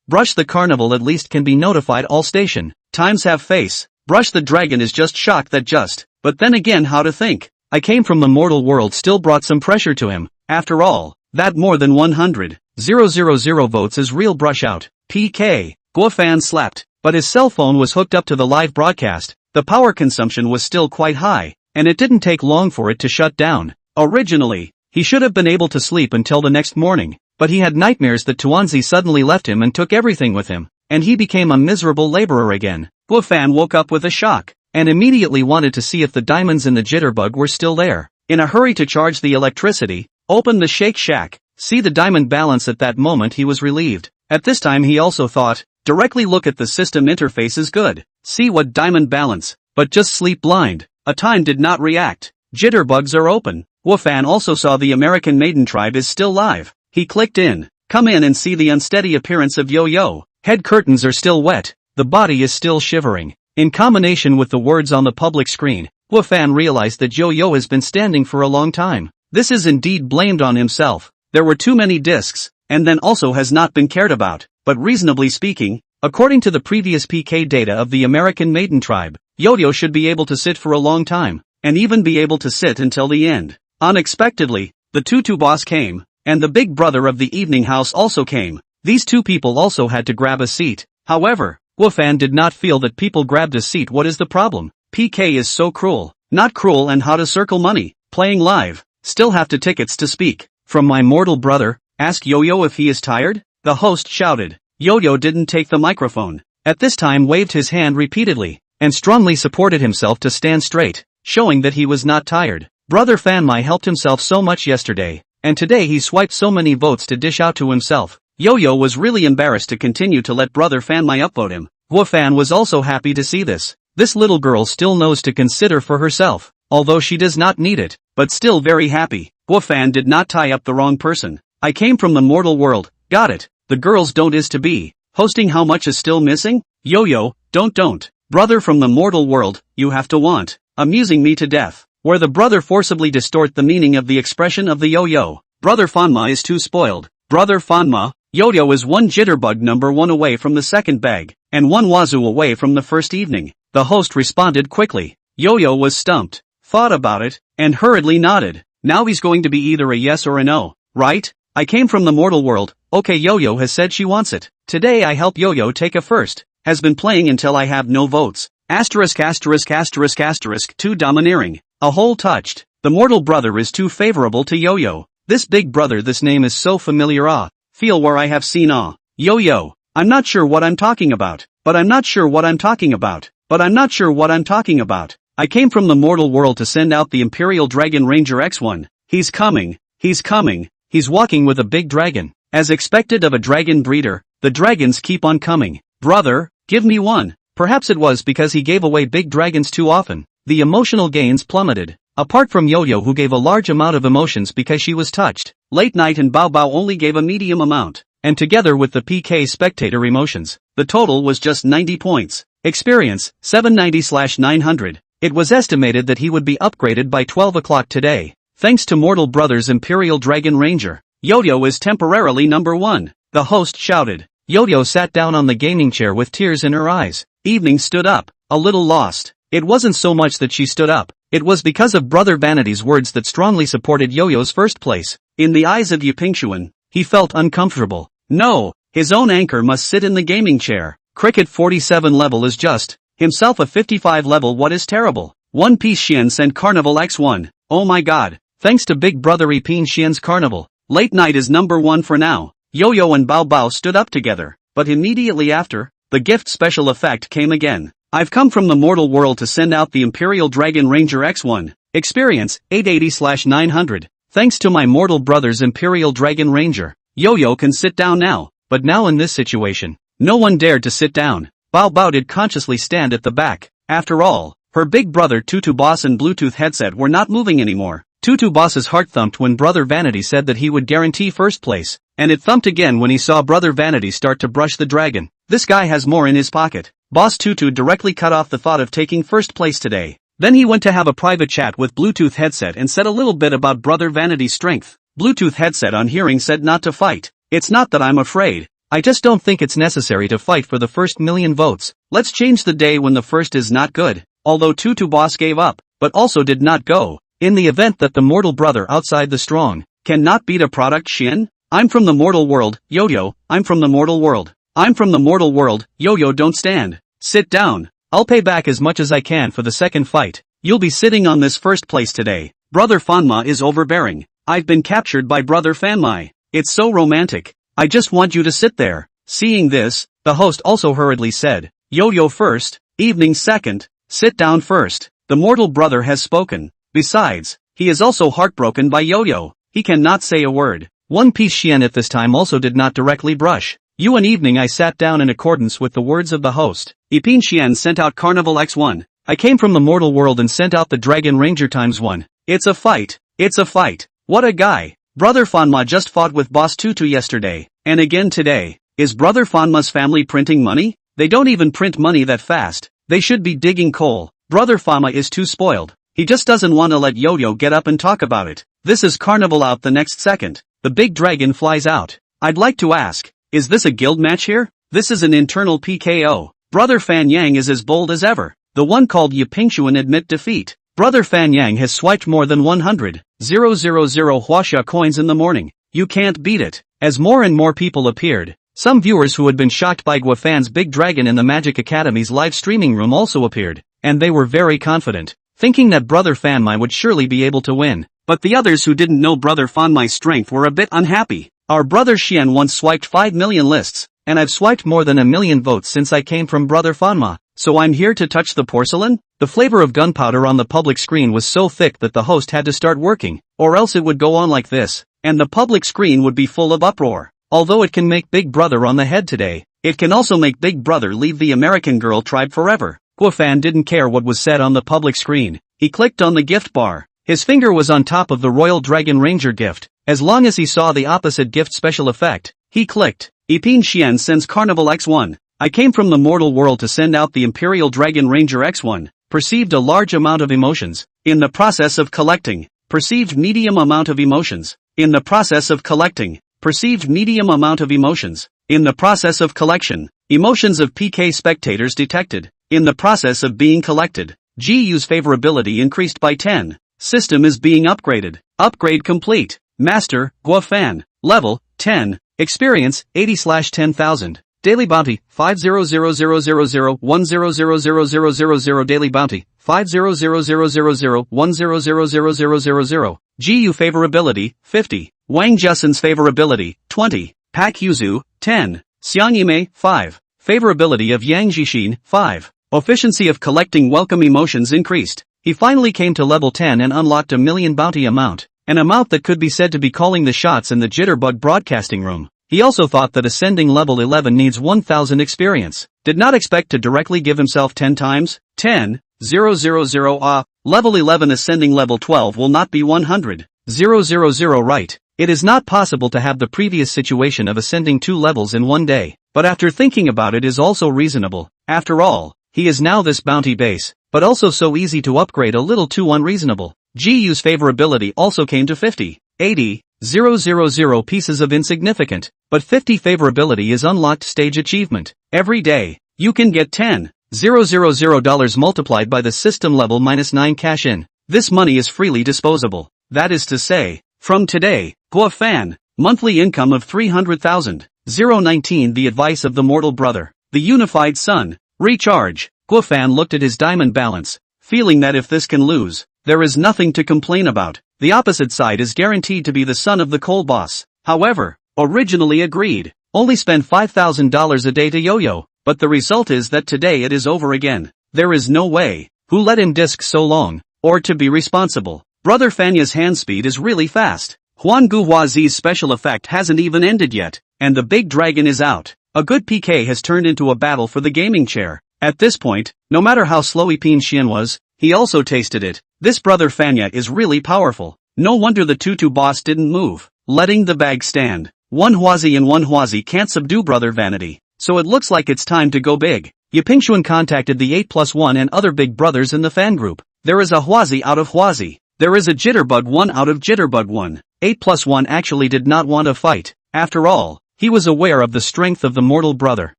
brush the carnival at least can be notified all station. Times have face. Brush the dragon is just shocked that but then again how to think. I came from the mortal world still brought some pressure to him. After all, that more than 100,000 votes is real brush out. PK. Guofan slapped, but his cell phone was hooked up to the live broadcast. The power consumption was still quite high, and it didn't take long for it to shut down. Originally, he should have been able to sleep until the next morning, but he had nightmares that Tuanzi suddenly left him and took everything with him, and he became a miserable laborer again. Guofan woke up with a shock, and immediately wanted to see if the diamonds in the jitterbug were still there. In a hurry to charge the electricity, open the Shake Shack, see the diamond balance. At that moment he was relieved. At this time he also thought, directly look at the system interface is good, see what diamond balance, but just sleep blind. A time did not react. Jitterbugs are open. Guofan also saw the American Maiden Tribe is still live. He clicked in. Come in and see the unsteady appearance of Yo-Yo. Head curtains are still wet. The body is still shivering. In combination with the words on the public screen, Guofan realized that Yo-Yo has been standing for a long time. This is indeed blamed on himself. There were too many discs, and then also has not been cared about. But reasonably speaking, according to the previous PK data of the American Maiden Tribe, Yo-Yo should be able to sit for a long time, and even be able to sit until the end. Unexpectedly, the Tutu boss came, and the big brother of the evening house also came. These two people also had to grab a seat. However, Guofan did not feel that people grabbed a seat. What is the problem? PK is so cruel. Not cruel and how to circle money. Playing live. Still have to tickets to speak. From my mortal brother, ask Yo-Yo if he is tired? The host shouted. Yo-Yo didn't take the microphone. At this time waved his hand repeatedly, and strongly supported himself to stand straight, showing that he was not tired. Brother Fanmai helped himself so much yesterday, and today he swiped so many votes to dish out to himself. Yo-Yo was really embarrassed to continue to let Brother Fanmai upvote him. Guofan was also happy to see this. This little girl still knows to consider for herself, although she does not need it, but still very happy. Guofan did not tie up the wrong person. I came from the mortal world, got it. The girls don't is to be. Hosting how much is still missing? Yo-Yo, don't. Brother from the mortal world, you have to want. Amusing me to death. Where the brother forcibly distort the meaning of the expression of the Yo-Yo. Brother Fanma is too spoiled. Brother Fanma, Yo-Yo is one jitterbug number 1 away from the second bag, and one wazoo away from the first evening. The host responded quickly. Yo-Yo was stumped, thought about it, and hurriedly nodded. Now he's going to be either a yes or a no, right? I came from the mortal world. Okay, Yo-Yo has said she wants it. Today I help Yo-Yo take a first. Has been playing until I have no votes. Asterisk asterisk asterisk asterisk too domineering. A hole touched. The mortal brother is too favorable to Yo-Yo. This big brother, this name is so familiar. Feel where I have seen. Yo-Yo. I'm not sure what I'm talking about. But I'm not sure what I'm talking about. But I'm not sure what I'm talking about. I came from the mortal world to send out the Imperial Dragon Ranger X1. He's coming. He's coming. He's walking with a big dragon. As expected of a dragon breeder, the dragons keep on coming. Brother, give me one. Perhaps it was because he gave away big dragons too often. The emotional gains plummeted. Apart from Yo-Yo, who gave a large amount of emotions because she was touched, Late Night and Bao Bao only gave a medium amount. And together with the PK spectator emotions, the total was just 90 points. Experience, 790/900. It was estimated that he would be upgraded by 12 o'clock today. Thanks to Mortal Brothers Imperial Dragon Ranger, Yo-Yo is temporarily number 1. The host shouted. Yo-Yo sat down on the gaming chair with tears in her eyes. Evening stood up, a little lost. It wasn't so much that she stood up, it was because of Brother Vanity's words that strongly supported Yo-Yo's first place. In the eyes of Yupingxuan, he felt uncomfortable. No, his own anchor must sit in the gaming chair. Cricket 47 level is just, himself a 55 level. What is terrible? One Piece Xian sent Carnival X1. Oh my god. Thanks to Big Brother Epine Xian's Carnival, Late Night is number 1 for now. Yo-Yo and Bao Bao stood up together, but immediately after, the gift special effect came again. I've come from the mortal world to send out the Imperial Dragon Ranger X1. Experience, 880/900. Thanks to my mortal brother's Imperial Dragon Ranger, Yo-Yo can sit down now, but now in this situation, no one dared to sit down. Bao Bao did consciously stand at the back. After all, her big brother Tutu Boss and Bluetooth headset were not moving anymore. Tutu Boss's heart thumped when Brother Vanity said that he would guarantee first place, and it thumped again when he saw Brother Vanity start to brush the dragon. This guy has more in his pocket. Boss Tutu directly cut off the thought of taking first place today. Then he went to have a private chat with Bluetooth headset and said a little bit about Brother Vanity's strength. Bluetooth headset on hearing said not to fight. It's not that I'm afraid. I just don't think it's necessary to fight for the first million votes. Let's change the day when the first is not good. Although Tutu Boss gave up, but also did not go. In the event that the mortal brother outside the strong cannot beat a product Shin? I'm from the mortal world, Yo-Yo, I'm from the mortal world. I'm from the mortal world, Yo-Yo, don't stand. Sit down. I'll pay back as much as I can for the second fight. You'll be sitting on this first place today. Brother Fanma is overbearing. I've been captured by Brother Fanmai. It's so romantic. I just want you to sit there. Seeing this, the host also hurriedly said, Yo-Yo first, evening second, sit down first. The mortal brother has spoken. Besides, he is also heartbroken by Yo-Yo. He cannot say a word. One Piece Xian at this time also did not directly brush. You an evening I sat down in accordance with the words of the host. Epine Xian sent out Carnival X1. I came from the mortal world and sent out the Dragon Ranger ×1. It's a fight. It's a fight. What a guy. Brother Fanma just fought with Boss Tutu yesterday, and again today. Is Brother Fanma's family printing money? They don't even print money that fast. They should be digging coal. Brother Fanma is too spoiled. He just doesn't want to let Yo-Yo get up and talk about it. This is Carnival out the next second. The big dragon flies out. I'd like to ask, is this a guild match here? This is an internal PKO. Brother Fan Yang is as bold as ever. The one called Yupingxuan admit defeat. Brother Fan Yang has swiped more than 100,000 Huaxia coins in the morning. You can't beat it. As more and more people appeared, some viewers who had been shocked by Guafan's big dragon in the Magic Academy's live streaming room also appeared, and they were very confident, thinking that Brother Fanmai would surely be able to win. But the others who didn't know Brother Fanmai's strength were a bit unhappy. Our brother Xian once swiped 5 million lists, and I've swiped more than 1 million votes since I came from Brother Fanma. So I'm here to touch the porcelain? The flavor of gunpowder on the public screen was so thick that the host had to start working, or else it would go on like this, and the public screen would be full of uproar. Although it can make Big Brother on the head today, it can also make Big Brother leave the American Girl tribe forever. Guafan didn't care what was said on the public screen. He clicked on the gift bar. His finger was on top of the Royal Dragon Ranger gift. As long as he saw the opposite gift special effect, he clicked. Epine Xian sends Carnival X1. I came from the mortal world to send out the Imperial Dragon Ranger X1. Perceived a large amount of emotions. In the process of collecting. Perceived medium amount of emotions. In the process of collecting. perceived medium amount of emotions. In the process of collection, emotions of PK spectators detected. In the process of being collected, GU's favorability increased by 10. System is being upgraded. Upgrade complete. Master, Guafan. Level, 10. Experience, 80/10,000. Daily bounty, 500,000,100,000,000. Daily bounty, 500,000,100,000,000. GU favorability, 50. Wang Jussen's favorability, 20. Pak Yuzu, 10. Xiangyime, 5. Favorability of Yang Jixin, 5. Efficiency of collecting welcome emotions increased. He finally came to level 10 and unlocked a million bounty amount. An amount that could be said to be calling the shots in the Jitterbug broadcasting room. He also thought that ascending level 11 needs 1000 experience. Did not expect to directly give himself 10 times. 10, 000 level 11 ascending level 12 will not be 100. 000 right. It is not possible to have the previous situation of ascending 2 levels in one day, but after thinking about it is also reasonable. After all, he is now this bounty base, but also so easy to upgrade a little too unreasonable. GU's favorability also came to 50. 80, 000 pieces of insignificant, but 50 favorability is unlocked stage achievement. Every day, you can get 10, 000 dollars multiplied by the system level -9 cash in. This money is freely disposable. That is to say, from today, Guafan, monthly income of 300,000. 019 The advice of the mortal brother, the unified sun. Recharge. Guafan looked at his diamond balance, feeling that if this can lose, there is nothing to complain about. The opposite side is guaranteed to be the son of the coal boss. However, originally agreed, only spend $5,000 a day to yo-yo, but the result is that today it is over again. There is no way. Who let him disk so long, or to be responsible? Brother Fanya's hand speed is really fast. Huan Guhuazi's special effect hasn't even ended yet, and the big dragon is out. A good PK has turned into a battle for the gaming chair. At this point, no matter how slow Ipin Xian was, he also tasted it. This brother Fanya is really powerful. No wonder the Tutu boss didn't move, letting the bag stand. One Huazi and one Huazi can't subdue brother Vanity, so it looks like it's time to go big. Yipingxuan contacted the 8+1 and other big brothers in the fan group. There is a Huazi out of Huazi. There is a Jitterbug 1 out of Jitterbug 1. 8+1 actually did not want to fight. After all, he was aware of the strength of the mortal brother,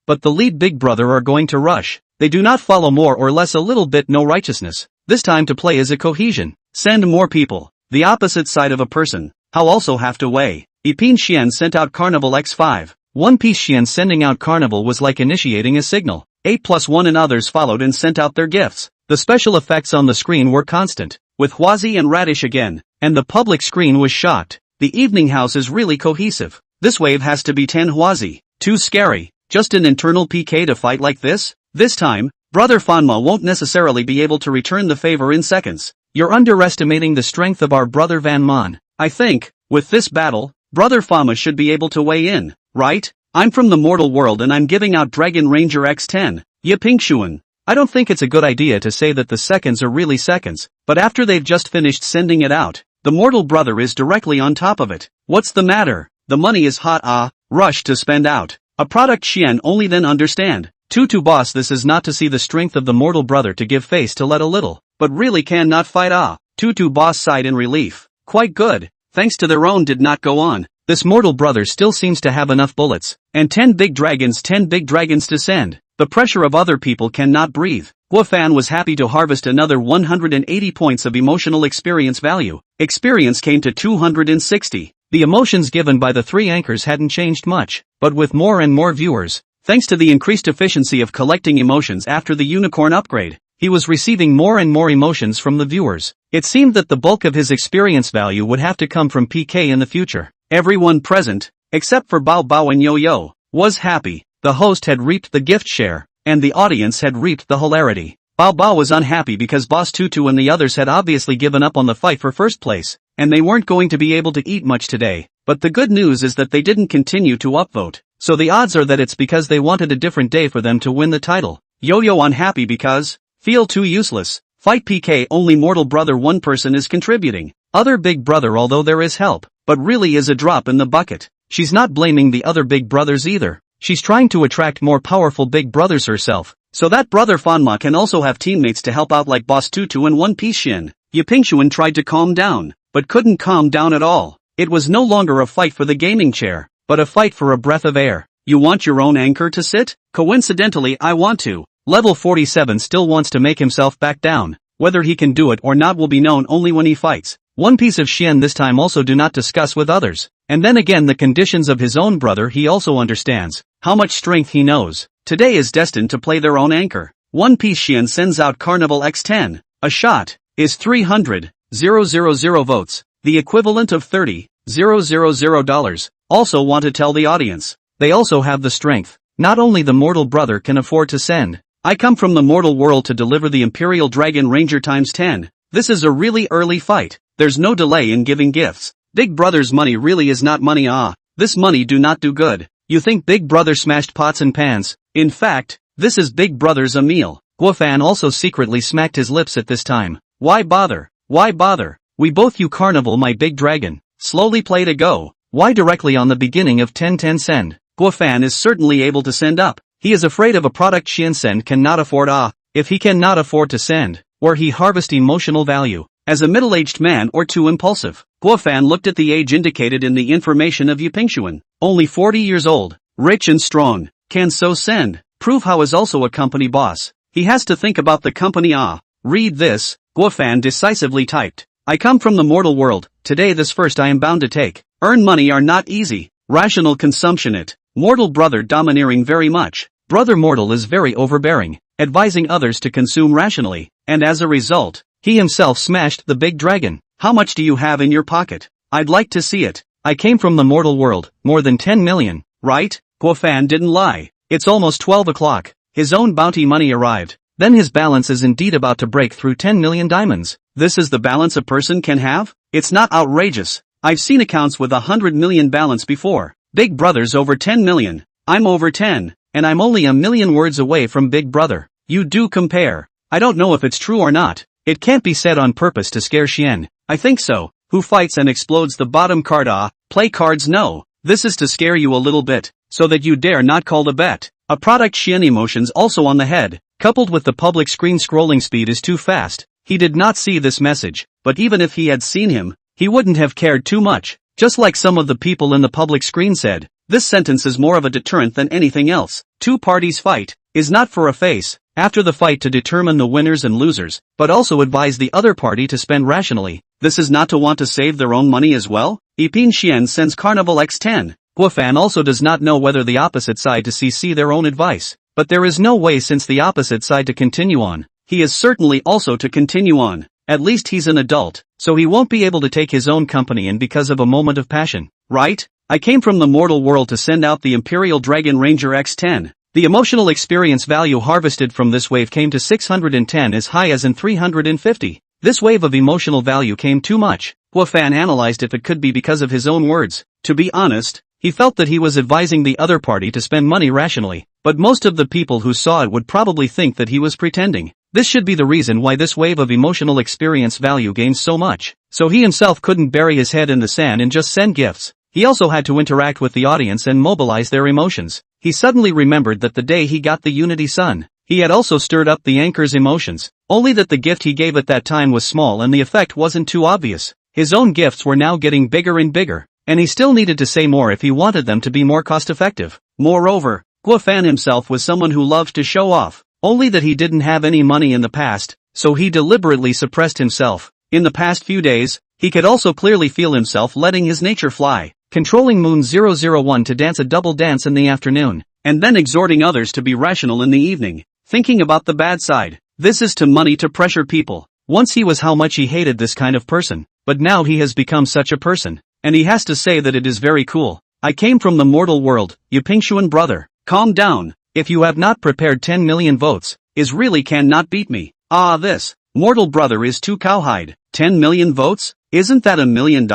but the lead big brother are going to rush. They do not follow more or less a little bit no righteousness. This time to play is a cohesion. Send more people. The opposite side of a person. How also have to weigh. Ipin Xian sent out Carnival X5. One Piece Xian sending out Carnival was like initiating a signal. 8+1 and others followed and sent out their gifts. The special effects on the screen were constant, with Huazi and Radish again, and the public screen was shocked. The evening house is really cohesive. This wave has to be 10 Huazi. Too scary. Just an internal PK to fight like this? This time, Brother Fanma won't necessarily be able to return the favor in seconds. You're underestimating the strength of our brother Van Mon. I think, with this battle, Brother Fama should be able to weigh in, right? I'm from the mortal world and I'm giving out Dragon Ranger X10. Yipingxuan. I don't think it's a good idea to say that the seconds are really seconds, but after they've just finished sending it out, the mortal brother is directly on top of it. What's the matter? The money is hot rush to spend out. A product Xian only then understand. Tutu boss, this is not to see the strength of the mortal brother to give face to let a little, but really can not fight Tutu boss sighed in relief. Quite good, thanks to their own did not go on. This mortal brother still seems to have enough bullets, and 10 big dragons to send. The pressure of other people cannot breathe. Guafan was happy to harvest another 180 points of emotional experience value. Experience came to 260. The emotions given by the 3 anchors hadn't changed much, but with more and more viewers, thanks to the increased efficiency of collecting emotions after the unicorn upgrade, he was receiving more and more emotions from the viewers. It seemed that the bulk of his experience value would have to come from PK in the future. Everyone present, except for Bao Bao and Yo-Yo, was happy. The host had reaped the gift share, and the audience had reaped the hilarity. Bao Bao was unhappy because Boss Tutu and the others had obviously given up on the fight for first place, and they weren't going to be able to eat much today. But the good news is that they didn't continue to upvote, so the odds are that it's because they wanted a different day for them to win the title. Yo-Yo unhappy because, feel too useless. Fight PK only mortal brother one person is contributing. Other big brother although there is help, but really is a drop in the bucket. She's not blaming the other big brothers either. She's trying to attract more powerful big brothers herself, so that brother Fanma can also have teammates to help out like Boss Tutu and One Piece Shin. Yipingxuan tried to calm down, but couldn't calm down at all. It was no longer a fight for the gaming chair, but a fight for a breath of air. You want your own anchor to sit? Coincidentally, I want to. Level 47 still wants to make himself back down. Whether he can do it or not will be known only when he fights. One piece of Xian this time also do not discuss with others. And then again the conditions of his own brother he also understands. How much strength he knows. Today is destined to play their own anchor. One Piece Xian sends out Carnival X10. A shot is 300,000 votes, the equivalent of $30,000. Also want to tell the audience, they also have the strength. Not only the mortal brother can afford to send. I come from the mortal world to deliver the Imperial Dragon Ranger times 10. This is a really early fight. There's no delay in giving gifts. Big Brother's money really is not money. This money do not do good. You think Big Brother smashed pots and pans? In fact, this is Big Brother's a meal. Guofan also secretly smacked his lips at this time. Why bother? Why bother? We both you Carnival my big dragon. Slowly play to go. Why directly on the beginning of 1010 send? Guofan is certainly able to send up. He is afraid of a product Xian Send cannot afford. If he cannot afford to send, or he harvest emotional value, as a middle-aged man or too impulsive. Guofan looked at the age indicated in the information of Yupingxuan. Only 40 years old, rich and strong, can so send. Prove how is also a company boss. He has to think about the company. Read this, Guofan decisively typed. I come from the mortal world, today this first I am bound to take. Earn money are not easy. Rational consumption it. Mortal brother domineering very much. Brother mortal is very overbearing, advising others to consume rationally, and as a result, he himself smashed the big dragon. How much do you have in your pocket? I'd like to see it. I came from the mortal world, more than 10 million, right? Guofan didn't lie. It's almost 12 o'clock. His own bounty money arrived. Then his balance is indeed about to break through 10 million diamonds. This is the balance a person can have? It's not outrageous. I've seen accounts with 100 million balance before. Big Brother's over 10 million. I'm over 10, and I'm only a million words away from Big Brother. You do compare. I don't know if it's true or not. It can't be said on purpose to scare Xian. I think so. Who fights and explodes the bottom card? Play cards no. This is to scare you a little bit, so that you dare not call the bet. A product Xian emotions also on the head, coupled with the public screen scrolling speed is too fast. He did not see this message, but even if he had seen him, he wouldn't have cared too much. Just like some of the people in the public screen said, this sentence is more of a deterrent than anything else. Two parties fight, is not for a face, after the fight to determine the winners and losers, but also advise the other party to spend rationally. This is not to want to save their own money as well? Yiping Xian sends Carnival X10. Guofan also does not know whether the opposite side to see their own advice, but there is no way since the opposite side to continue on. He is certainly also to continue on. At least he's an adult, so he won't be able to take his own company in because of a moment of passion, right? I came from the mortal world to send out the Imperial Dragon Ranger X10. The emotional experience value harvested from this wave came to 610 as high as in 350. This wave of emotional value came too much. Guofan analyzed if it could be because of his own words. To be honest, he felt that he was advising the other party to spend money rationally, but most of the people who saw it would probably think that he was pretending. This should be the reason why this wave of emotional experience value gains so much. So he himself couldn't bury his head in the sand and just send gifts. He also had to interact with the audience and mobilize their emotions. He suddenly remembered that the day he got the Unity Sun, he had also stirred up the anchor's emotions. Only that the gift he gave at that time was small and the effect wasn't too obvious. His own gifts were now getting bigger and bigger, and he still needed to say more if he wanted them to be more cost-effective. Moreover, Guofan himself was someone who loved to show off. Only that he didn't have any money in the past, so he deliberately suppressed himself. In the past few days, he could also clearly feel himself letting his nature fly, controlling Moon 001 to dance a double dance in the afternoon, and then exhorting others to be rational in the evening, thinking about the bad side. This is to money to pressure people. Once he was how much he hated this kind of person, but now he has become such a person, and he has to say that it is very cool. I came from the mortal world, Yupingxuan brother. Calm down. If you have not prepared 10 million votes, is really cannot beat me. This mortal brother is too cowhide. 10 million votes? Isn't that $1 million?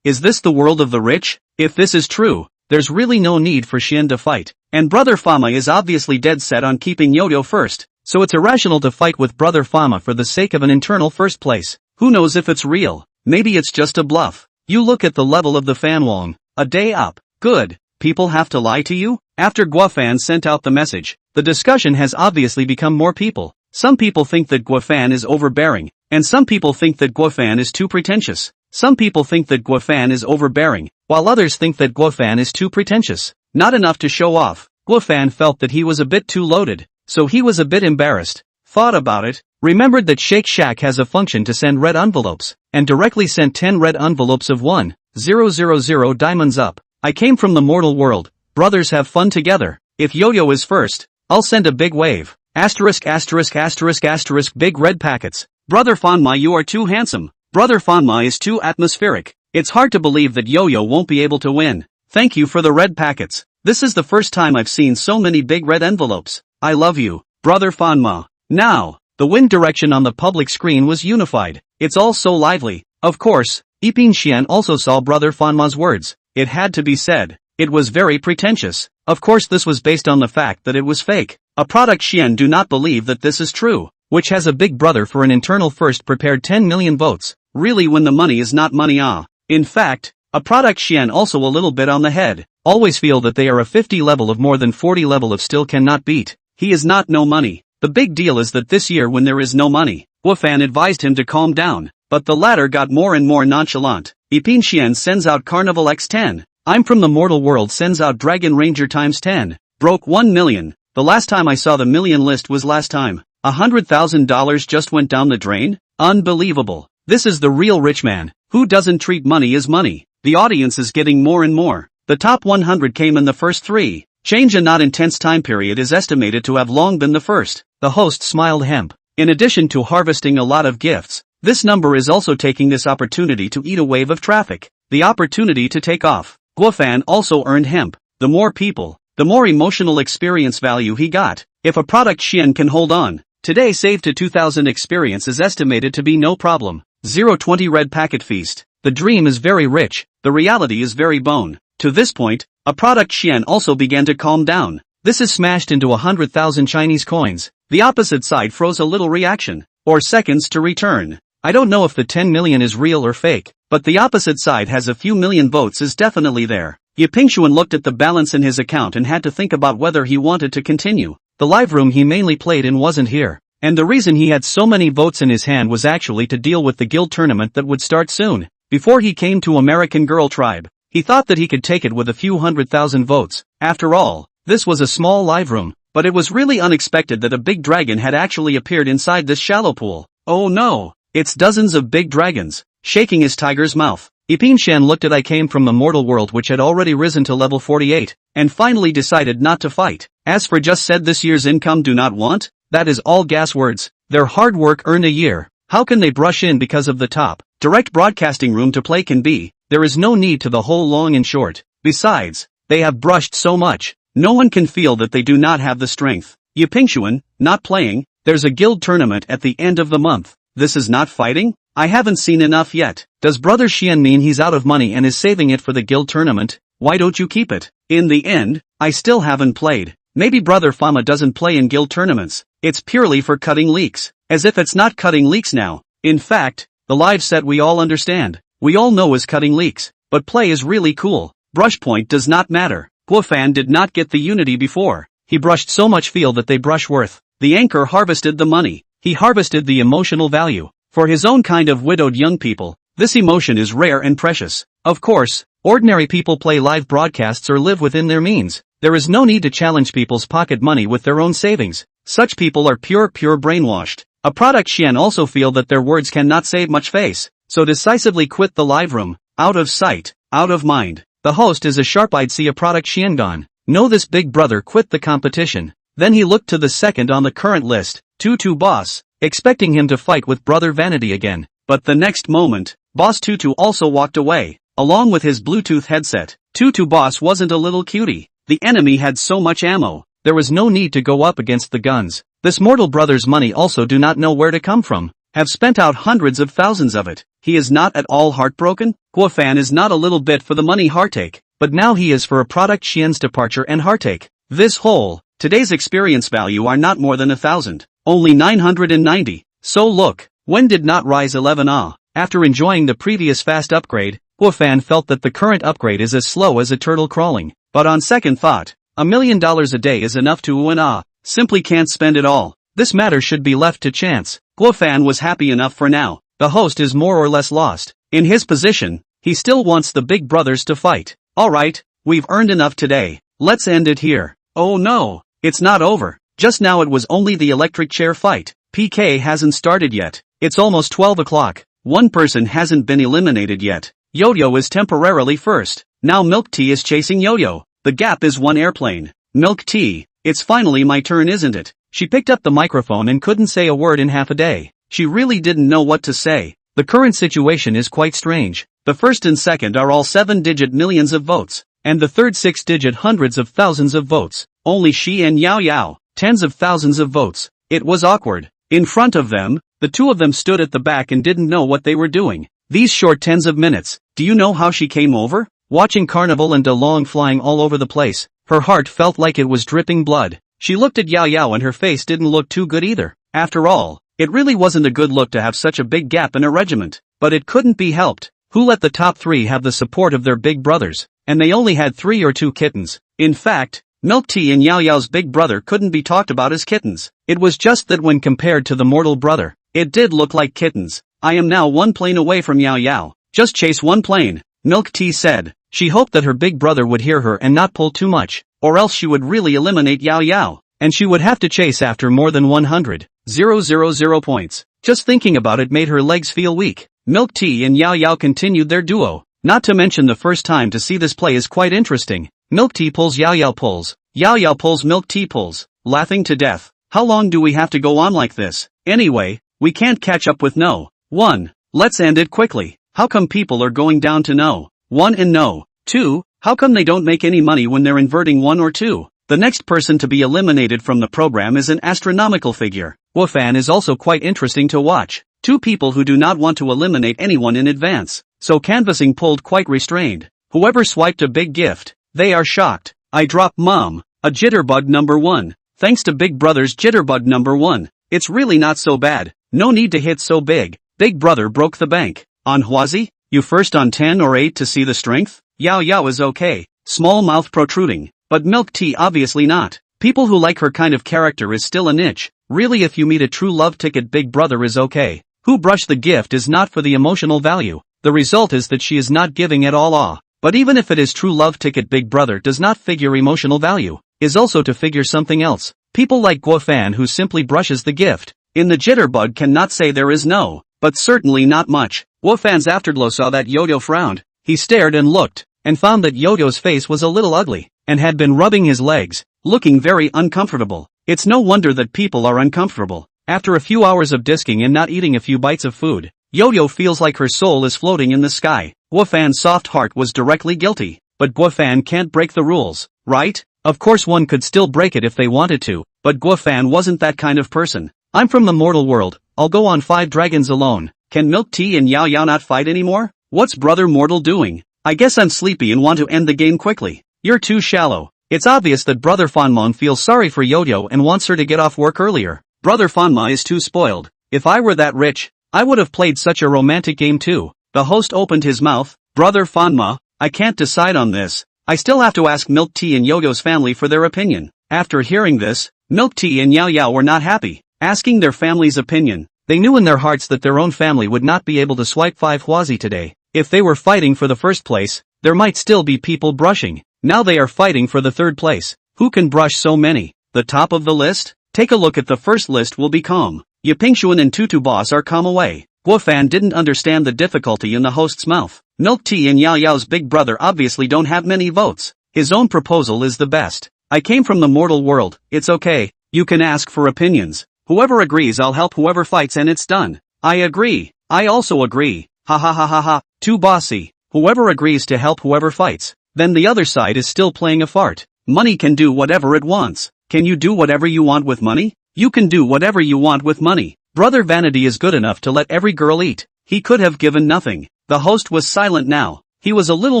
Is this the world of the rich? If this is true, there's really no need for Xian to fight. And Brother Fama is obviously dead set on keeping Yodo first, so it's irrational to fight with Brother Fama for the sake of an internal first place. Who knows if it's real? Maybe it's just a bluff. You look at the level of the Fanwong. A day up. Good. People have to lie to you? After Guofan sent out the message, the discussion has obviously become more people. Some people think that Guofan is overbearing, and some people think that Guofan is too pretentious. Some people think that Guofan is overbearing, while others think that Guofan is too pretentious. Not enough to show off. Guofan felt that he was a bit too loaded, so he was a bit embarrassed. Thought about it, remembered that Shake Shack has a function to send red envelopes, and directly sent 10 red envelopes of 1,000 diamonds up. I came from the mortal world, brothers have fun together. If Yo-Yo is first, I'll send a big wave. Asterisk asterisk asterisk asterisk big red packets. Brother Fanma, you are too handsome. Brother Fanma is too atmospheric. It's hard to believe that Yo-Yo won't be able to win. Thank you for the red packets. This is the first time I've seen so many big red envelopes. I love you, Brother Fanma. Now, the wind direction on the public screen was unified. It's all so lively. Of course, Ipin Xian also saw Brother Fanma's words. It had to be said. It was very pretentious. Of course this was based on the fact that it was fake. A product Xian do not believe that this is true, which has a big brother for an internal first prepared 10 million votes. Really when the money is not money In fact, a product Xian also a little bit on the head. Always feel that they are a 50 level of more than 40 level of still cannot beat. He is not no money. The big deal is that this year when there is no money, Guofan advised him to calm down, but the latter got more and more nonchalant. Ipin Xian sends out Carnival X10. I'm from the mortal world sends out Dragon Ranger times 10. Broke 1 million. The last time I saw the million list was last time. $100,000 just went down the drain? Unbelievable. This is the real rich man, who doesn't treat money as money. The audience is getting more and more. The top 100 came in the first 3. Change a not intense time period is estimated to have long been the first. The host smiled hemp. In addition to harvesting a lot of gifts, this number is also taking this opportunity to eat a wave of traffic. The opportunity to take off. Guofan also earned hemp. The more people, the more emotional experience value he got. If a product Xian can hold on, today save to 2000 experience is estimated to be no problem. 020 red packet feast. The dream is very rich, the reality is very bone. To this point, a product Xian also began to calm down. This is smashed into 100,000 Chinese coins. The opposite side froze a little reaction, or seconds to return. I don't know if the 10 million is real or fake, but the opposite side has a few million votes is definitely there. Yipingxuan looked at the balance in his account and had to think about whether he wanted to continue. The live room he mainly played in wasn't here, and the reason he had so many votes in his hand was actually to deal with the guild tournament that would start soon. Before he came to American Girl Tribe, he thought that he could take it with a few 100,000 votes. After all, this was a small live room, but it was really unexpected that a big dragon had actually appeared inside this shallow pool. Oh no, it's dozens of big dragons. Shaking his tiger's mouth, Ipin Xian looked at I came from the mortal world which had already risen to level 48, and finally decided not to fight. As for just said this year's income do not want, that is all gas words. Their hard work earned a year. How can they brush in because of the top? Direct broadcasting room to play can be. There is no need to the whole long and short. Besides, they have brushed so much. No one can feel that they do not have the strength. Yipingxuan, not playing, there's a guild tournament at the end of the month. This is not fighting? I haven't seen enough yet. Does Brother Xian mean he's out of money and is saving it for the guild tournament? Why don't you keep it? In the end, I still haven't played. Maybe Brother Fama doesn't play in guild tournaments. It's purely for cutting leaks. As if it's not cutting leaks now. In fact, the live set we all understand. We all know is cutting leaks. But play is really cool. Brush point does not matter. Guofan did not get the unity before. He brushed so much feel that they brush worth. The anchor harvested the money. He harvested the emotional value. For his own kind of widowed young people, this emotion is rare and precious. Of course, ordinary people play live broadcasts or live within their means. There is no need to challenge people's pocket money with their own savings. Such people are pure brainwashed. A product Xian also feel that their words cannot save much face, so decisively quit the live room. Out of sight, out of mind. The host is a sharp-eyed see a product Xian gone. No, this big brother quit the competition. Then he looked to the second on the current list, Tutu Boss, expecting him to fight with Brother Vanity again. But the next moment, Boss Tutu also walked away, along with his Bluetooth headset. Tutu Boss wasn't a little cutie. The enemy had so much ammo, there was no need to go up against the guns. This mortal brother's money also do not know where to come from. Have spent out hundreds of thousands of it. He is not at all heartbroken. Guofan is not a little bit for the money heartache, but now he is for a product Xian's departure and heartache. This whole, today's experience value are not more than 1,000. Only 990. So look, when did not rise 11 ah? After enjoying the previous fast upgrade, Guofan felt that the current upgrade is as slow as a turtle crawling. But on second thought, $1 million a day is enough to win ah. Simply can't spend it all. This matter should be left to chance. Guofan was happy enough for now. The host is more or less lost. In his position, he still wants the big brothers to fight. Alright, we've earned enough today. Let's end it here. Oh no, it's not over. Just now it was only the electric chair fight. PK hasn't started yet. It's almost 12 o'clock. One person hasn't been eliminated yet. Yo-Yo is temporarily first. Now Milk Tea is chasing Yo-Yo. The gap is one airplane. Milk Tea, it's finally my turn, isn't it? She picked up the microphone and couldn't say a word in half a day. She really didn't know what to say. The current situation is quite strange. The first and second are all 7-digit millions of votes, and the third 6-digit hundreds of thousands of votes. Only she and Yao Yao, tens of thousands of votes. It was awkward. In front of them, the two of them stood at the back and didn't know what they were doing. These short tens of minutes, do you know how she came over? Watching Carnival and DeLong flying all over the place, her heart felt like it was dripping blood. She looked at Yao Yao and her face didn't look too good either. After all, it really wasn't a good look to have such a big gap in a regiment. But it couldn't be helped. Who let the top three have the support of their big brothers? And they only had 3 or 2 kittens. In fact, Milk Tea and Yao Yao's big brother couldn't be talked about as kittens. It was just that when compared to the mortal brother, it did look like kittens. I am now 1 plane away from Yao Yao. Just chase 1 plane, Milk Tea said. She hoped that her big brother would hear her and not pull too much, or else she would really eliminate Yao Yao, and she would have to chase after more than 100,000 points. Just thinking about it made her legs feel weak. Milk Tea and Yao Yao continued their duo. Not to mention the first time to see this play is quite interesting. Milk Tea pulls, Yao Yao pulls. Yao Yao pulls, Milk Tea pulls. Laughing to death. How long do we have to go on like this? Anyway, we can't catch up with no 1. Let's end it quickly. How come people are going down to no 1 and no 2? How come they don't make any money when they're inverting 1 or 2? The next person to be eliminated from the program is an astronomical figure. Wufan is also quite interesting to watch. 2 people who do not want to eliminate anyone in advance. So canvassing pulled quite restrained. Whoever swiped a big gift, they are shocked. I drop Mom, a jitterbug number 1. Thanks to Big Brother's jitterbug number 1. It's really not so bad. No need to hit so big. Big Brother broke the bank. On Huazi, you first on 10 or 8 to see the strength? Yao Yao is okay. Small mouth protruding. But Milk Tea obviously not. People who like her kind of character is still a niche. Really, if you meet a true love ticket, Big Brother is okay. Who brushed the gift is not for the emotional value. The result is that she is not giving at all. But even if it is true love ticket, Big Brother does not figure emotional value. Is also to figure something else. People like Guofan who simply brushes the gift. In the jitterbug cannot say there is no, but certainly not much. Guofan's afterglow saw that Yo-Yo frowned. He stared and looked, and found that Yo-Yo's face was a little ugly, and had been rubbing his legs, looking very uncomfortable. It's no wonder that people are uncomfortable. After a few hours of disking and not eating a few bites of food, Yo-Yo feels like her soul is floating in the sky. Guofan's soft heart was directly guilty, but Guofan can't break the rules, right? Of course one could still break it if they wanted to, but Guofan wasn't that kind of person. I'm from the mortal world, I'll go on 5 dragons alone. Can Milk Tea and Yao Yao not fight anymore? What's Brother Mortal doing? I guess I'm sleepy and want to end the game quickly. You're too shallow. It's obvious that Brother Fanmon feels sorry for Yo-Yo and wants her to get off work earlier. Brother Fanma is too spoiled. If I were that rich, I would have played such a romantic game too. The host opened his mouth. Brother Fanma, I can't decide on this. I still have to ask Milk Tea and Yo-Yo's family for their opinion. After hearing this, Milk Tea and Yao Yao were not happy. Asking their family's opinion, they knew in their hearts that their own family would not be able to swipe 5 Huazi today. If they were fighting for the first place, there might still be people brushing. Now they are fighting for the 3rd place. Who can brush so many? The top of the list? Take a look at the first list will be calm. Yipingxuan and Tutu Boss are calm away. Guofan didn't understand the difficulty in the host's mouth. Milk Tea and Yao Yao's big brother obviously don't have many votes. His own proposal is the best. I came from the mortal world, it's okay. You can ask for opinions. Whoever agrees I'll help whoever fights and it's done. I agree. I also agree. Ha ha ha ha ha. Too bossy. Whoever agrees to help whoever fights. Then the other side is still playing a fart. Money can do whatever it wants. Can you do whatever you want with money? You can do whatever you want with money. Brother Vanity is good enough to let every girl eat. He could have given nothing. The host was silent now. He was a little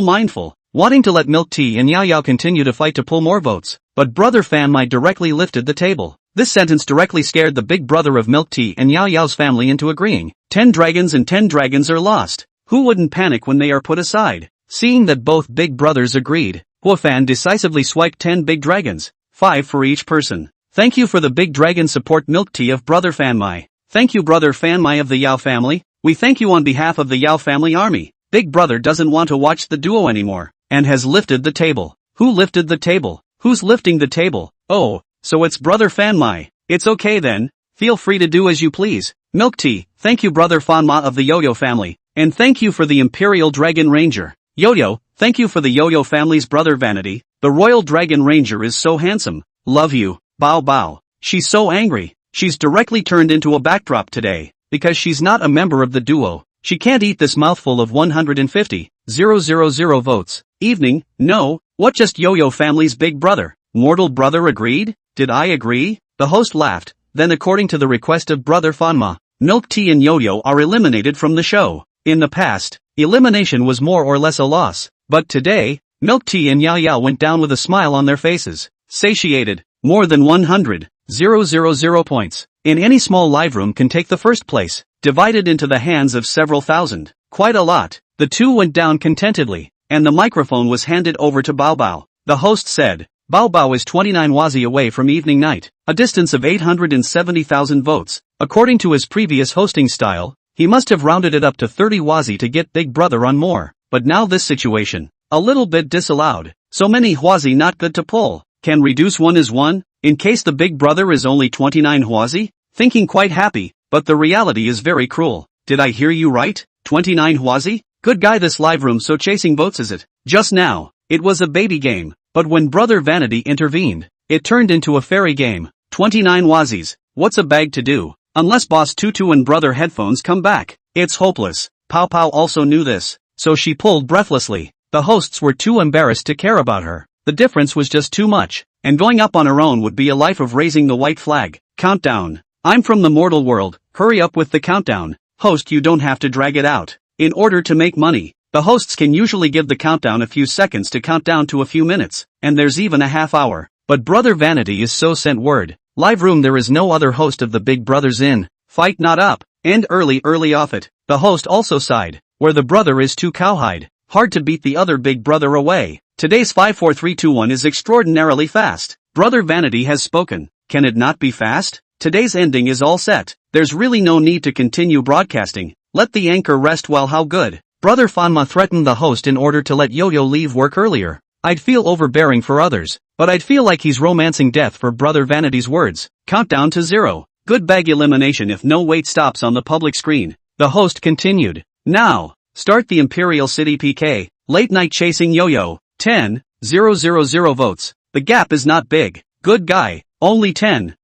mindful, wanting to let Milk Tea and Yao Yao continue to fight to pull more votes. But Brother Fanmai directly lifted the table. This sentence directly scared the big brother of Milk Tea and Yao Yao's family into agreeing. 10 dragons and 10 dragons are lost. Who wouldn't panic when they are put aside? Seeing that both big brothers agreed, Guofan decisively swiped 10 big dragons, 5 for each person. Thank you for the big dragon support, Milk Tea of Brother Fanmai. Thank you Brother Fanmai of the Yao family. We thank you on behalf of the Yao family army. Big brother doesn't want to watch the duo anymore, and has lifted the table. Who lifted the table? Who's lifting the table? Oh, so it's brother Fanmai. It's okay then. Feel free to do as you please. Milk tea, thank you brother Fanma of the Yo-Yo family, and thank you for the Imperial Dragon Ranger. Yo-Yo, thank you for the Yo-Yo family's brother Vanity. The Royal Dragon Ranger is so handsome. Love you. Bow bow. She's so angry. She's directly turned into a backdrop today, because she's not a member of the duo. She can't eat this mouthful of 150,000 votes. Evening, no, what just Yo-Yo family's big brother? Mortal brother agreed? Did I agree? The host laughed, then according to the request of brother Fanma, Milk Tea and Yo-Yo are eliminated from the show. In the past, elimination was more or less a loss, but today, Milk Tea and Yao Yao went down with a smile on their faces, satiated. More than 100,000 points in any small live room can take the first place, divided into the hands of several thousand. Quite a lot. The two went down contentedly, and the microphone was handed over to Bao Bao. The host said, Bao Bao is 29 wazi away from evening night, a distance of 870,000 votes. According to his previous hosting style, he must have rounded it up to 30 wazi to get Big Brother on more, but now this situation, a little bit disallowed. So many huazi not good to pull. Can reduce one is one, in case the Big Brother is only 29 huazi? Thinking quite happy, but the reality is very cruel. Did I hear you right? 29 huazi? Good guy this live room so chasing votes is it? Just now, it was a baby game, but when Brother Vanity intervened, it turned into a fairy game. 29 wazis, what's a bag to do? Unless Boss Tutu and Brother Headphones come back, it's hopeless. Pow Pow also knew this, so she pulled breathlessly. The hosts were too embarrassed to care about her. The difference was just too much, and going up on her own would be a life of raising the white flag. Countdown. I'm from the mortal world, hurry up with the countdown. Host, you don't have to drag it out. In order to make money, the hosts can usually give the countdown a few seconds to count down to a few minutes, and there's even a half hour. But Brother Vanity is so sent word. Live room there is no other host of the Big Brothers in. Fight not up. End early off it. The host also sighed. Where the brother is too cowhide. Hard to beat the other Big Brother away. Today's 54321 is extraordinarily fast. Brother Vanity has spoken. Can it not be fast? Today's ending is all set. There's really no need to continue broadcasting. Let the anchor rest well how good. Brother Fanma threatened the host in order to let Yo-Yo leave work earlier. I'd feel overbearing for others, but I'd feel like he's romancing death for Brother Vanity's words. Countdown to 0. Good bag elimination if no wait stops on the public screen. The host continued. Now, start the Imperial City PK. Late night chasing Yo-Yo. 10,000 votes. The gap is not big. Good guy. Only 10,000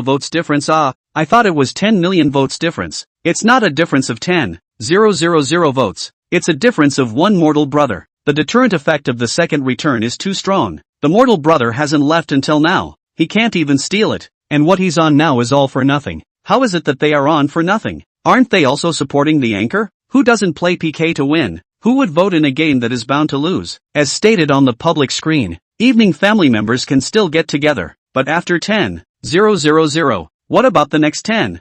votes difference. I thought it was 10 million votes difference. It's not a difference of 10,000 votes. It's a difference of one mortal brother. The deterrent effect of the second return is too strong. The mortal brother hasn't left until now. He can't even steal it. And what he's on now is all for nothing. How is it that they are on for nothing? Aren't they also supporting the anchor? Who doesn't play PK to win? Who would vote in a game that is bound to lose? As stated on the public screen, evening family members can still get together. But after 10,000, what about the next 10,000?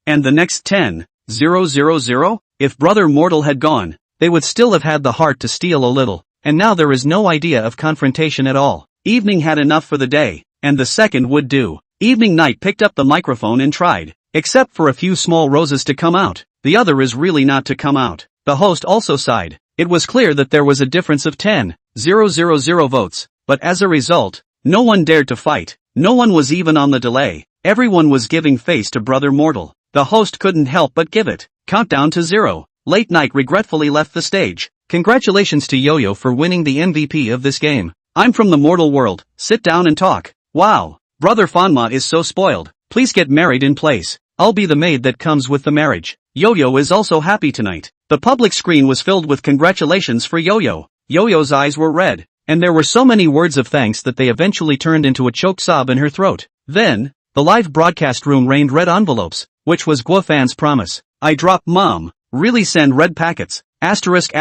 And the next 10,000? If Brother Mortal had gone, they would still have had the heart to steal a little. And now there is no idea of confrontation at all. Evening had enough for the day, and the second would do. Evening Night picked up the microphone and tried, except for a few small roses to come out. The other is really not to come out. The host also sighed. It was clear that there was a difference of 10,000 votes, but as a result, no one dared to fight. No one was even on the delay. Everyone was giving face to Brother Mortal. The host couldn't help but give it. Countdown to 0. Late Night regretfully left the stage. Congratulations to Yo-Yo for winning the MVP of this game. I'm from the mortal world. Sit down and talk. Wow. Brother Fanma is so spoiled. Please get married in place. I'll be the maid that comes with the marriage. Yo-Yo is also happy tonight. The public screen was filled with congratulations for Yo-Yo. Yo-Yo's eyes were red, and there were so many words of thanks that they eventually turned into a choked sob in her throat. Then, the live broadcast room rained red envelopes, which was Guofan's promise. I drop Mom. Really send red packets. Asterisk.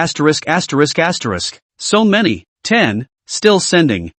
So many. 10. Still sending.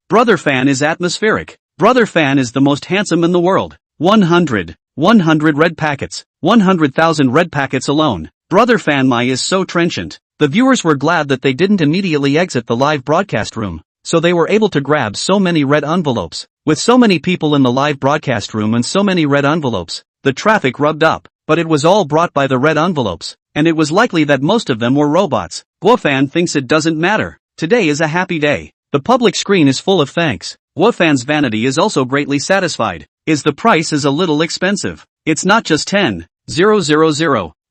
Brother Fan is atmospheric. Brother Fan is the most handsome in the world. 100 red packets. 100,000 red packets alone. Brother Fanmai is so trenchant. The viewers were glad that they didn't immediately exit the live broadcast room, so they were able to grab so many red envelopes. With so many people in the live broadcast room and so many red envelopes, the traffic rubbed up, but it was all brought by the red envelopes, and it was likely that most of them were robots. Guofan thinks it doesn't matter. Today is a happy day. The public screen is full of thanks. Guofan's vanity is also greatly satisfied. The price is a little expensive. It's not just 10,000.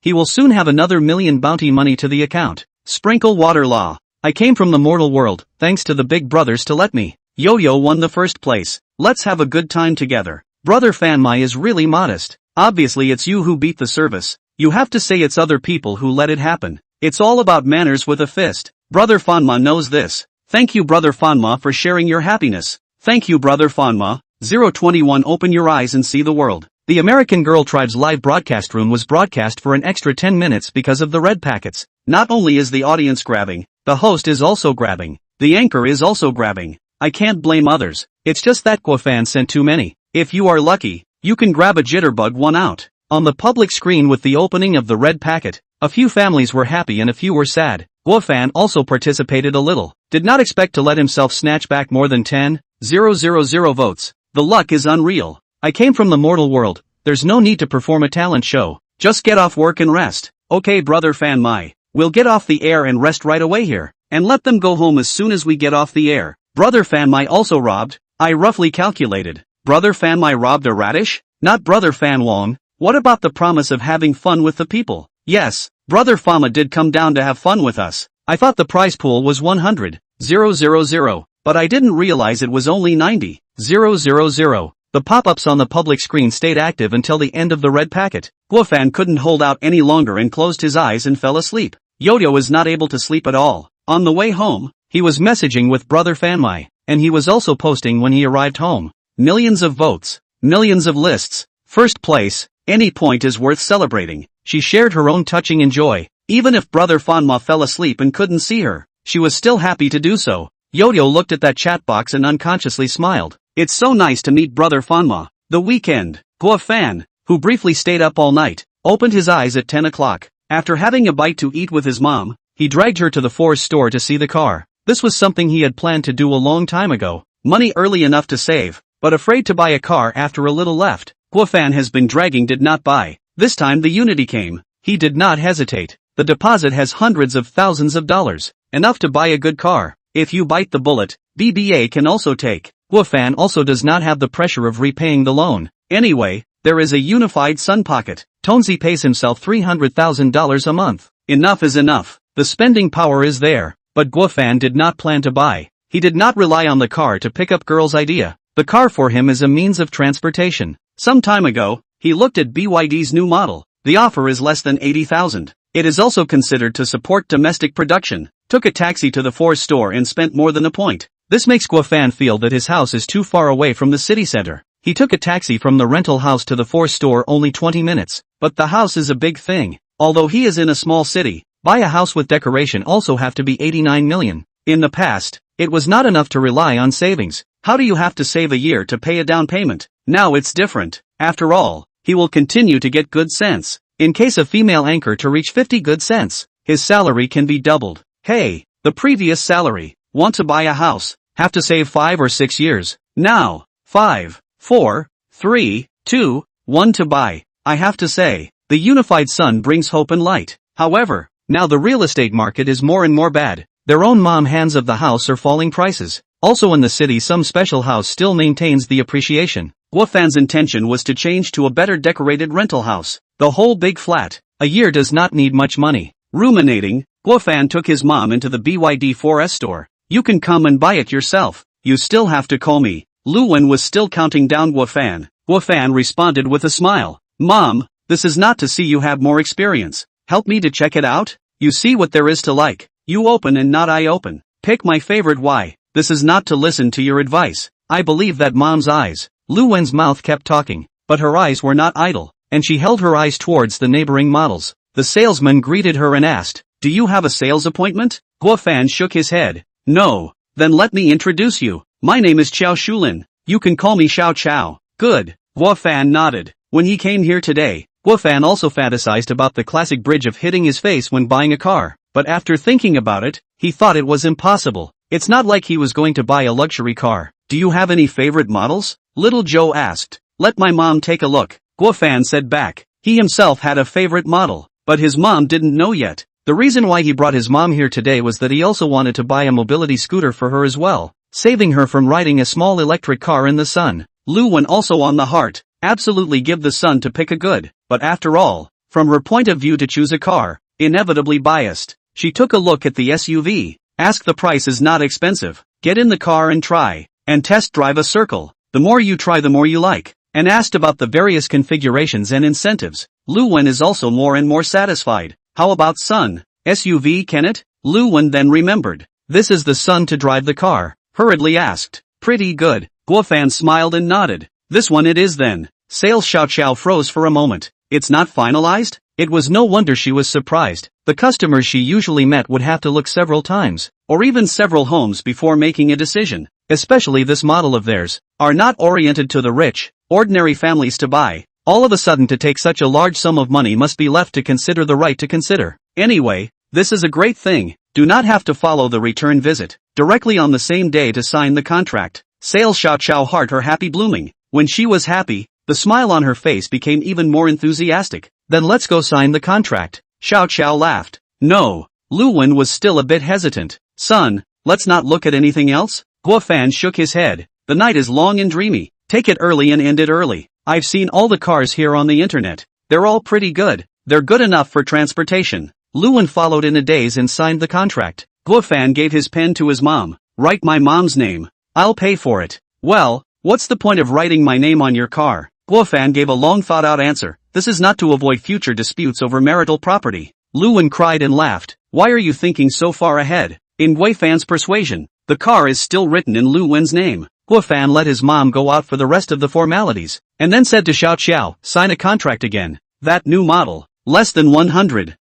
He will soon have another million bounty money to the account. Sprinkle water law. I came from the mortal world, thanks to the big brothers to let me. Yo-Yo won the first place. Let's have a good time together. Brother Fanmai is really modest. Obviously it's you who beat the service. You have to say it's other people who let it happen. It's all about manners with a fist. Brother Fanma knows this. Thank you Brother Fanma for sharing your happiness. Thank you Brother Fanma. 021 Open your eyes and see the world. The American Girl Tribe's live broadcast room was broadcast for an extra 10 minutes because of the red packets. Not only is the audience grabbing, the host is also grabbing. The anchor is also grabbing. I can't blame others. It's just that Guofan sent too many. If you are lucky, you can grab a jitterbug one out. On the public screen with the opening of the red packet, a few families were happy and a few were sad. Guofan also participated a little. Did not expect to let himself snatch back more than 10,000 votes. The luck is unreal. I came from the mortal world. There's no need to perform a talent show. Just get off work and rest. Okay Brother Fanmai. We'll get off the air and rest right away here. And let them go home as soon as we get off the air. Brother Fanmai also robbed. I roughly calculated. Brother Fanmai robbed a radish? Not Brother Fanwong. What about the promise of having fun with the people? Yes, Brother Fama did come down to have fun with us. I thought the prize pool was 100,000, but I didn't realize it was only 90,000. The pop-ups on the public screen stayed active until the end of the red packet. Guofan couldn't hold out any longer and closed his eyes and fell asleep. Yo-Yo is not able to sleep at all. On the way home, he was messaging with Brother Fanmai, and he was also posting when he arrived home. Millions of votes, millions of lists, first place, any point is worth celebrating. She shared her own touching and joy. Even if Brother Fanma fell asleep and couldn't see her, she was still happy to do so. Yo-Yo looked at that chat box and unconsciously smiled. It's so nice to meet Brother Fanma. The weekend. Guofan, who briefly stayed up all night, opened his eyes at 10 o'clock. After having a bite to eat with his mom, he dragged her to the Forest store to see the car. This was something he had planned to do a long time ago. Money early enough to save, but afraid to buy a car after a little left. Guofan has been dragging did not buy. This time the unity came. He did not hesitate. The deposit has hundreds of thousands of dollars. Enough to buy a good car. If you bite the bullet, BBA can also take. Guofan also does not have the pressure of repaying the loan. Anyway, there is a unified sun pocket. Tonzi pays himself $300,000 a month. Enough is enough. The spending power is there. But Guofan did not plan to buy. He did not rely on the car to pick up girl's idea. The car for him is a means of transportation. Some time ago, he looked at BYD's new model. The offer is less than 80,000. It is also considered to support domestic production. Took a taxi to the Forest store and spent more than a point. This makes Guofan feel that his house is too far away from the city center. He took a taxi from the rental house to the Forest store only 20 minutes. But the house is a big thing. Although he is in a small city, buy a house with decoration also have to be 89 million. In the past, it was not enough to rely on savings. How do you have to save a year to pay a down payment? Now it's different. After all, he will continue to get good cents. In case of female anchor to reach 50 good cents, his salary can be doubled. Hey, the previous salary. Want to buy a house, have to save 5 or 6 years. Now, 5, 4, 3, 2, 1 to buy. I have to say, the unified sun brings hope and light. However, now the real estate market is more and more bad. Their own mom hands of the house are falling prices. Also in the city some special house still maintains the appreciation. Guofan's intention was to change to a better decorated rental house. The whole big flat. A year does not need much money. Ruminating, Guofan took his mom into the BYD Forest store. You can come and buy it yourself. You still have to call me. Luwen was still counting down Guofan. Guofan responded with a smile. Mom, this is not to see you have more experience. Help me to check it out? You see what there is to like. You open and not I open. Pick my favorite why. This is not to listen to your advice. I believe that mom's eyes. Luwen's mouth kept talking, but her eyes were not idle, and she held her eyes towards the neighboring models. The salesman greeted her and asked, do you have a sales appointment? Guofan shook his head. No. Then let me introduce you. My name is Xiao Shulin. You can call me Xiao Chao. Good. Guofan nodded. When he came here today, Guofan also fantasized about the classic bridge of hitting his face when buying a car, but after thinking about it, he thought it was impossible. It's not like he was going to buy a luxury car. Do you have any favorite models? Little Joe asked. Let my mom take a look. Guofan said back. He himself had a favorite model, but his mom didn't know yet. The reason why he brought his mom here today was that he also wanted to buy a mobility scooter for her as well, saving her from riding a small electric car in the sun. Lu Wen also on the heart, absolutely give the son to pick a good, but after all, from her point of view to choose a car, inevitably biased. She took a look at the SUV, ask the price is not expensive, get in the car and try, and test drive a circle, the more you try the more you like, and asked about the various configurations and incentives. Lu Wen is also more and more satisfied. How about son? SUV can it? Lu Wen then remembered. This is the son to drive the car, hurriedly asked. Pretty good. Guofan smiled and nodded. This one it is then. Sales Xiao Xiao froze for a moment. It's not finalized? It was no wonder she was surprised. The customers she usually met would have to look several times, or even several homes before making a decision. Especially this model of theirs, are not oriented to the rich, ordinary families to buy. All of a sudden to take such a large sum of money must be left to consider the right to consider. Anyway, this is a great thing. Do not have to follow the return visit, directly on the same day to sign the contract. Sales Xiao Xiao heart her happy blooming. When she was happy, the smile on her face became even more enthusiastic. Then let's go sign the contract. Xiao Xiao laughed. No. Lu Wen was still a bit hesitant. Son, let's not look at anything else? Guofan shook his head. The night is long and dreamy. Take it early and end it early. I've seen all the cars here on the internet. They're all pretty good. They're good enough for transportation. Lu Wen followed in a daze and signed the contract. Guofan gave his pen to his mom. Write my mom's name. I'll pay for it. Well, what's the point of writing my name on your car? Guofan gave a long thought-out answer. This is not to avoid future disputes over marital property. Lu Wen cried and laughed. Why are you thinking so far ahead? In Guofan's persuasion, the car is still written in Lu Wen's name. Guofan let his mom go out for the rest of the formalities, and then said to Xiao Xiao, sign a contract again. That new model, less than 100,000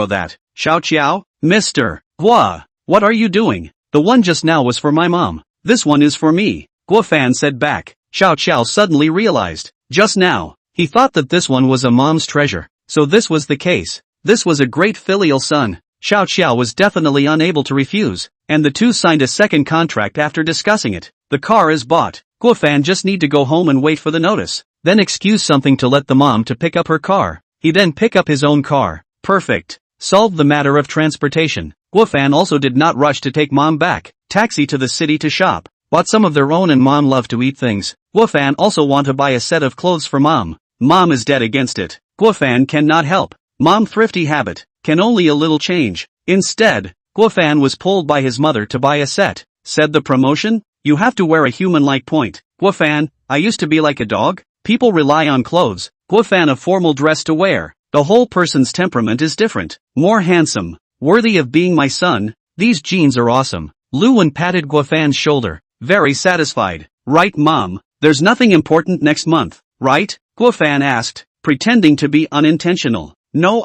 that. Xiao Xiao, Mr. Gua, what are you doing? The one just now was for my mom. This one is for me. Guofan said back. Xiao Xiao suddenly realized. Just now, he thought that this one was a mom's treasure. So this was the case. This was a great filial son. Xiao Xiao was definitely unable to refuse, and the two signed a second contract after discussing it. The car is bought. Guofan just need to go home and wait for the notice, then excuse something to let the mom to pick up her car. He then pick up his own car. Perfect. Solved the matter of transportation. Guofan also did not rush to take mom back. Taxi to the city to shop. Bought some of their own and mom loved to eat things. Guofan also want to buy a set of clothes for mom. Mom is dead against it. Guofan cannot help. Mom thrifty habit. Can only a little change. Instead, Guofan was pulled by his mother to buy a set. Said the promotion? You have to wear a human-like point. Guofan, I used to be like a dog. People rely on clothes. Guofan a formal dress to wear. The whole person's temperament is different. More handsome. Worthy of being my son. These jeans are awesome. Lu Wen patted Guofan's shoulder. Very satisfied. Right mom, there's nothing important next month, right? Guofan asked, pretending to be unintentional. No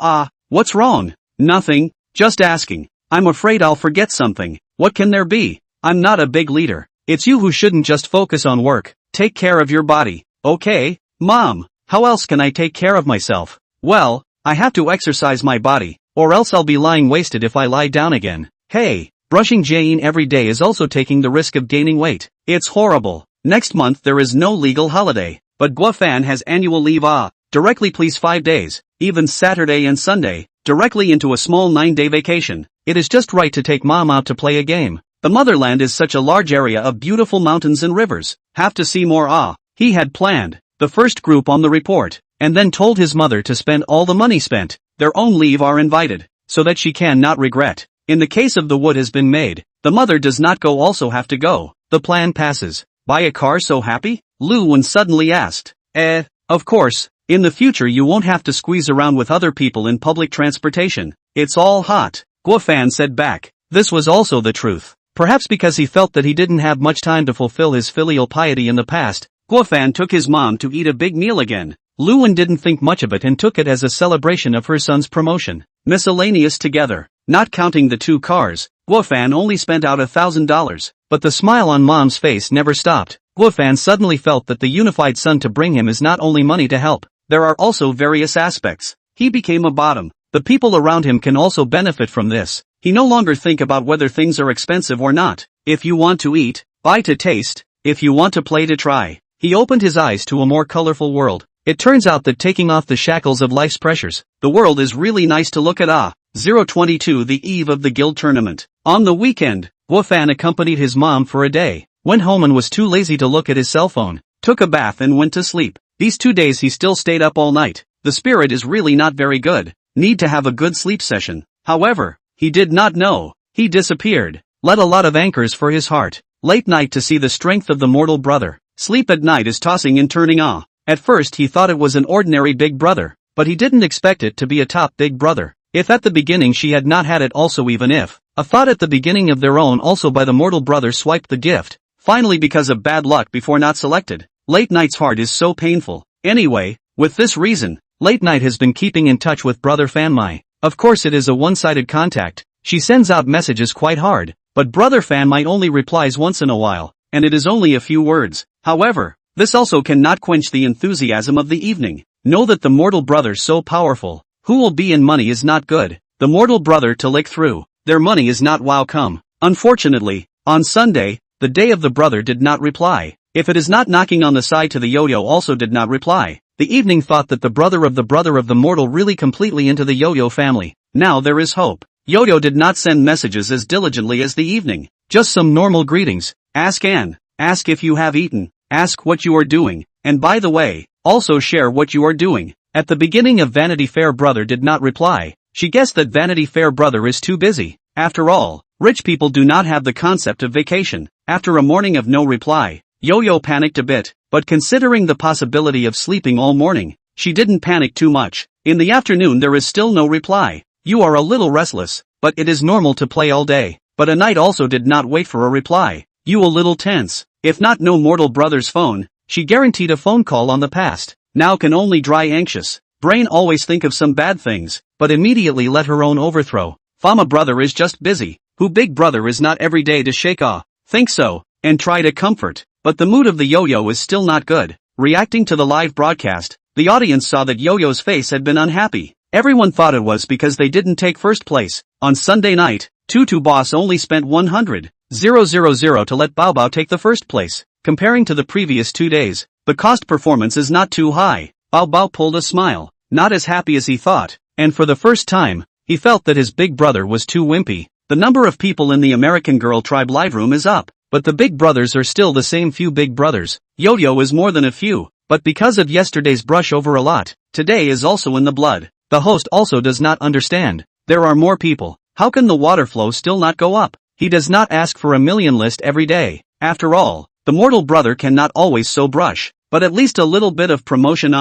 what's wrong? Nothing, just asking. I'm afraid I'll forget something. What can there be? I'm not a big leader. It's you who shouldn't just focus on work. Take care of your body. Okay, mom, how else can I take care of myself? Well, I have to exercise my body, or else I'll be lying wasted if I lie down again. Hey, brushing Jane every day is also taking the risk of gaining weight. It's horrible. Next month there is no legal holiday, but Guofan has annual leave directly please 5 days, even Saturday and Sunday, directly into a small 9-day vacation. It is just right to take mom out to play a game. The motherland is such a large area of beautiful mountains and rivers. Have to see more He had planned the first group on the report, and then told his mother to spend all the money spent. Their own leave are invited, so that she can not regret. In the case of the wood has been made, the mother does not go also have to go. The plan passes. Buy a car so happy? Lu Wen suddenly asked. Of course. In the future you won't have to squeeze around with other people in public transportation. It's all hot. Guofan said back. This was also the truth. Perhaps because he felt that he didn't have much time to fulfill his filial piety in the past, Guofan took his mom to eat a big meal again. Lu Wen didn't think much of it and took it as a celebration of her son's promotion. Miscellaneous together. Not counting the 2 cars, Guofan only spent out $1,000, but the smile on mom's face never stopped. Guofan suddenly felt that the unified son to bring him is not only money to help. There are also various aspects. He became a bottom. The people around him can also benefit from this. He no longer think about whether things are expensive or not. If you want to eat, buy to taste. If you want to play to try. He opened his eyes to a more colorful world. It turns out that taking off the shackles of life's pressures, the world is really nice to look at. 022 The eve of the guild tournament. On the weekend, Wufan accompanied his mom for a day, went home and was too lazy to look at his cell phone, took a bath and went to sleep. These 2 days he still stayed up all night. The spirit is really not very good. Need to have a good sleep session. However, he did not know. He disappeared. Let a lot of anchors for his heart. Late night to see the strength of the mortal brother. Sleep at night is tossing and turning. At first he thought it was an ordinary big brother, but he didn't expect it to be a top big brother. If at the beginning she had not had it also, even if a thought at the beginning of their own also by the mortal brother swiped the gift, finally because of bad luck before not selected. Late night's heart is so painful. Anyway, with this reason, Late night has been keeping in touch with brother Fanmai. Of course it is a one-sided contact. She sends out messages quite hard, but brother Fanmai only replies once in a while, and it is only a few words. However, this also cannot quench the enthusiasm of the evening. Know that the mortal brother so powerful, who will be in money is not good. The mortal brother to lick through, their money is not welcome. Unfortunately, on Sunday, the day of the brother did not reply. If it is not knocking on the side to the yo-yo also did not reply. The evening thought that the brother of the mortal really completely into the yo-yo family. Now there is hope. Yo-yo did not send messages as diligently as the evening. Just some normal greetings. Ask Anne. Ask if you have eaten. Ask what you are doing. And by the way, also share what you are doing. At the beginning of Vanity Fair brother did not reply. She guessed that Vanity Fair brother is too busy. After all, rich people do not have the concept of vacation. After a morning of no reply, Yo-Yo panicked a bit, but considering the possibility of sleeping all morning, she didn't panic too much. In the afternoon there is still no reply. You are a little restless, but it is normal to play all day. But a night also did not wait for a reply. You a little tense. If not no mortal brother's phone, she guaranteed a phone call on the past. Now can only dry anxious. Brain always think of some bad things, but immediately let her own overthrow. Fama brother is just busy. Who big brother is not every day to shake off. Think so, and try to comfort. But the mood of the yo-yo is still not good. Reacting to the live broadcast, the audience saw that Yo-Yo's face had been unhappy. Everyone thought it was because they didn't take first place. On Sunday night, Tutu Boss only spent 100,000 to let Bao Bao take the first place. Comparing to the previous 2 days, the cost performance is not too high. Bao Bao pulled a smile, not as happy as he thought, and for the first time, he felt that his big brother was too wimpy. The number of people in the American Girl Tribe live room is up. But the big brothers are still the same few big brothers. Yo-Yo is more than a few, but because of yesterday's brush over a lot, today is also in the blood. The host also does not understand. There are more people. How can the water flow still not go up? He does not ask for a million list every day. After all, the mortal brother cannot always so brush, but at least a little bit of promotion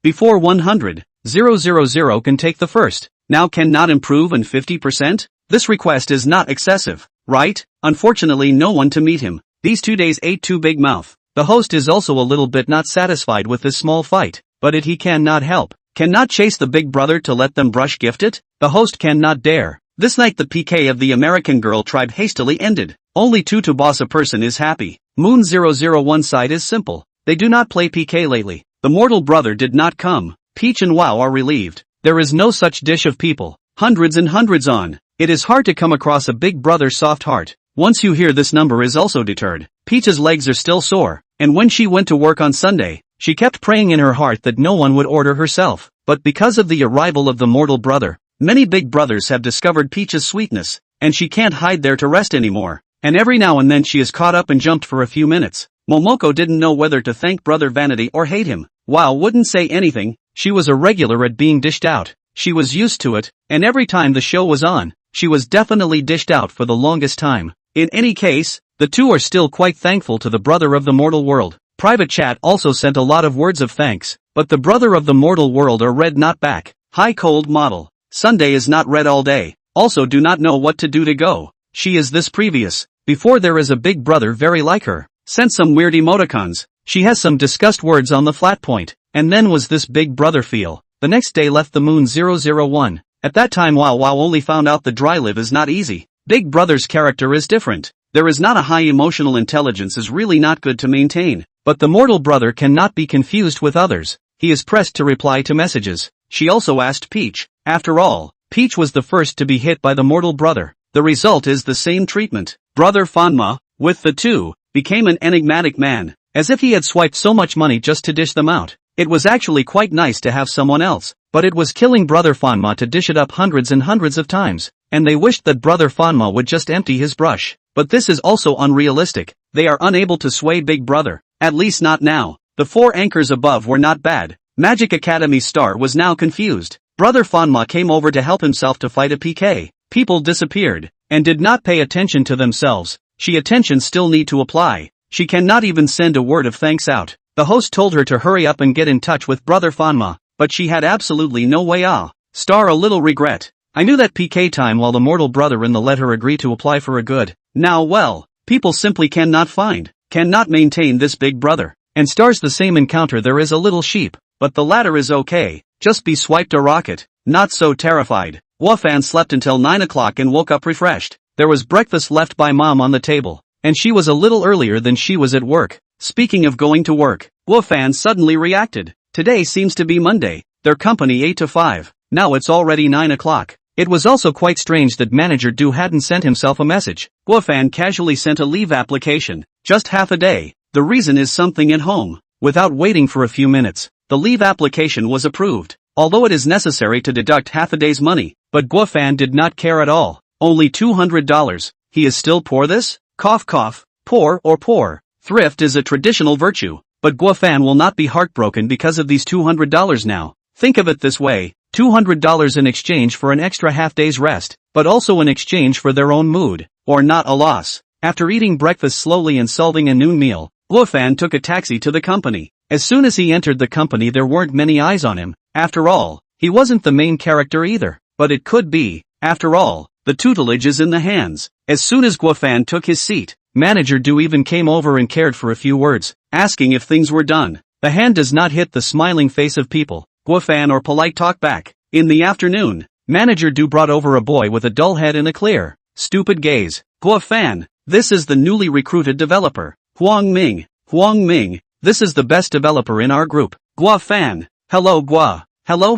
before 100,000 can take the first. Now cannot improve in 50%? This request is not excessive, right? Unfortunately no one to meet him. These 2 days ate too big mouth. The host is also a little bit not satisfied with this small fight, but it he cannot help. Cannot chase the big brother to let them brush gift it? The host cannot dare. This night the PK of the American Girl Tribe hastily ended. Only Tutu Boss a person is happy. Moon 001 side is simple. They do not play PK lately. The mortal brother did not come. Peach and Wow are relieved. There is no such dish of people. Hundreds and hundreds on. It is hard to come across a big brother soft heart. Once you hear this number is also deterred. Peach's legs are still sore, and when she went to work on Sunday, she kept praying in her heart that no one would order herself. But because of the arrival of the mortal brother, many big brothers have discovered Peach's sweetness, and she can't hide there to rest anymore. And every now and then she is caught up and jumped for a few minutes. Momoko didn't know whether to thank brother Vanity or hate him. Wow wouldn't say anything. She was a regular at being dished out. She was used to it, and every time the show was on, she was definitely dished out for the longest time. In any case, the two are still quite thankful to the brother of the mortal world. Private chat also sent a lot of words of thanks, but the brother of the mortal world are read not back. High cold model. Sunday is not read all day. Also do not know what to do to go. She is this previous. Before there is a big brother very like her. Sent some weird emoticons. She has some disgust words on the flat point. And then was this big brother feel. The next day left the moon 001. At that time Wow only found out the dry live is not easy. Big brother's character is different. There is not a high emotional intelligence is really not good to maintain. But the mortal brother cannot be confused with others. He is pressed to reply to messages. She also asked Peach. After all, Peach was the first to be hit by the mortal brother. The result is the same treatment. Brother Fanma, with the two, became an enigmatic man, as if he had swiped so much money just to dish them out. It was actually quite nice to have someone else, but it was killing Brother Fanma to dish it up hundreds and hundreds of times, and they wished that Brother Fanma would just empty his brush. But this is also unrealistic. They are unable to sway Big Brother, at least not now. The 4 anchors above were not bad. Magic Academy's star was now confused. Brother Fanma came over to help himself to fight a PK. People disappeared, and did not pay attention to themselves. She attention still need to apply. She cannot even send a word of thanks out. The host told her to hurry up and get in touch with Brother Fanma, but she had absolutely no way. Star a little regret. I knew that PK time while the mortal brother in the let her agree to apply for a good. Now well, people simply cannot maintain this Big Brother. And Star's the same encounter there is a little sheep, but the latter is okay. Just be swiped a rocket. Not so terrified. Wafan slept until 9 o'clock and woke up refreshed. There was breakfast left by mom on the table, and she was a little earlier than she was at work. Speaking of going to work, Wafan suddenly reacted. Today seems to be Monday. Their company 8 to 5. Now it's already 9 o'clock. It was also quite strange that Manager Du hadn't sent himself a message. Wafan casually sent a leave application. Just half a day. The reason is something at home. Without waiting for a few minutes, the leave application was approved. Although it is necessary to deduct half a day's money, but Guofan did not care at all. Only $200. He is still poor this? Cough cough. Poor or poor. Thrift is a traditional virtue, but Guofan will not be heartbroken because of these $200 now. Think of it this way, $200 in exchange for an extra half day's rest, but also in exchange for their own mood, or not a loss. After eating breakfast slowly and solving a noon meal, Guofan took a taxi to the company. As soon as he entered the company there weren't many eyes on him. After all, he wasn't the main character either, but it could be. After all, the tutelage is in the hands. As soon as Guofan took his seat, Manager Du even came over and cared for a few words, asking if things were done. The hand does not hit the smiling face of people, Guofan or polite talk back. In the afternoon, Manager Du brought over a boy with a dull head and a clear, stupid gaze. Guofan, this is the newly recruited developer, Huang Ming. Huang Ming, this is the best developer in our group. Guofan, hello Gua. Hello.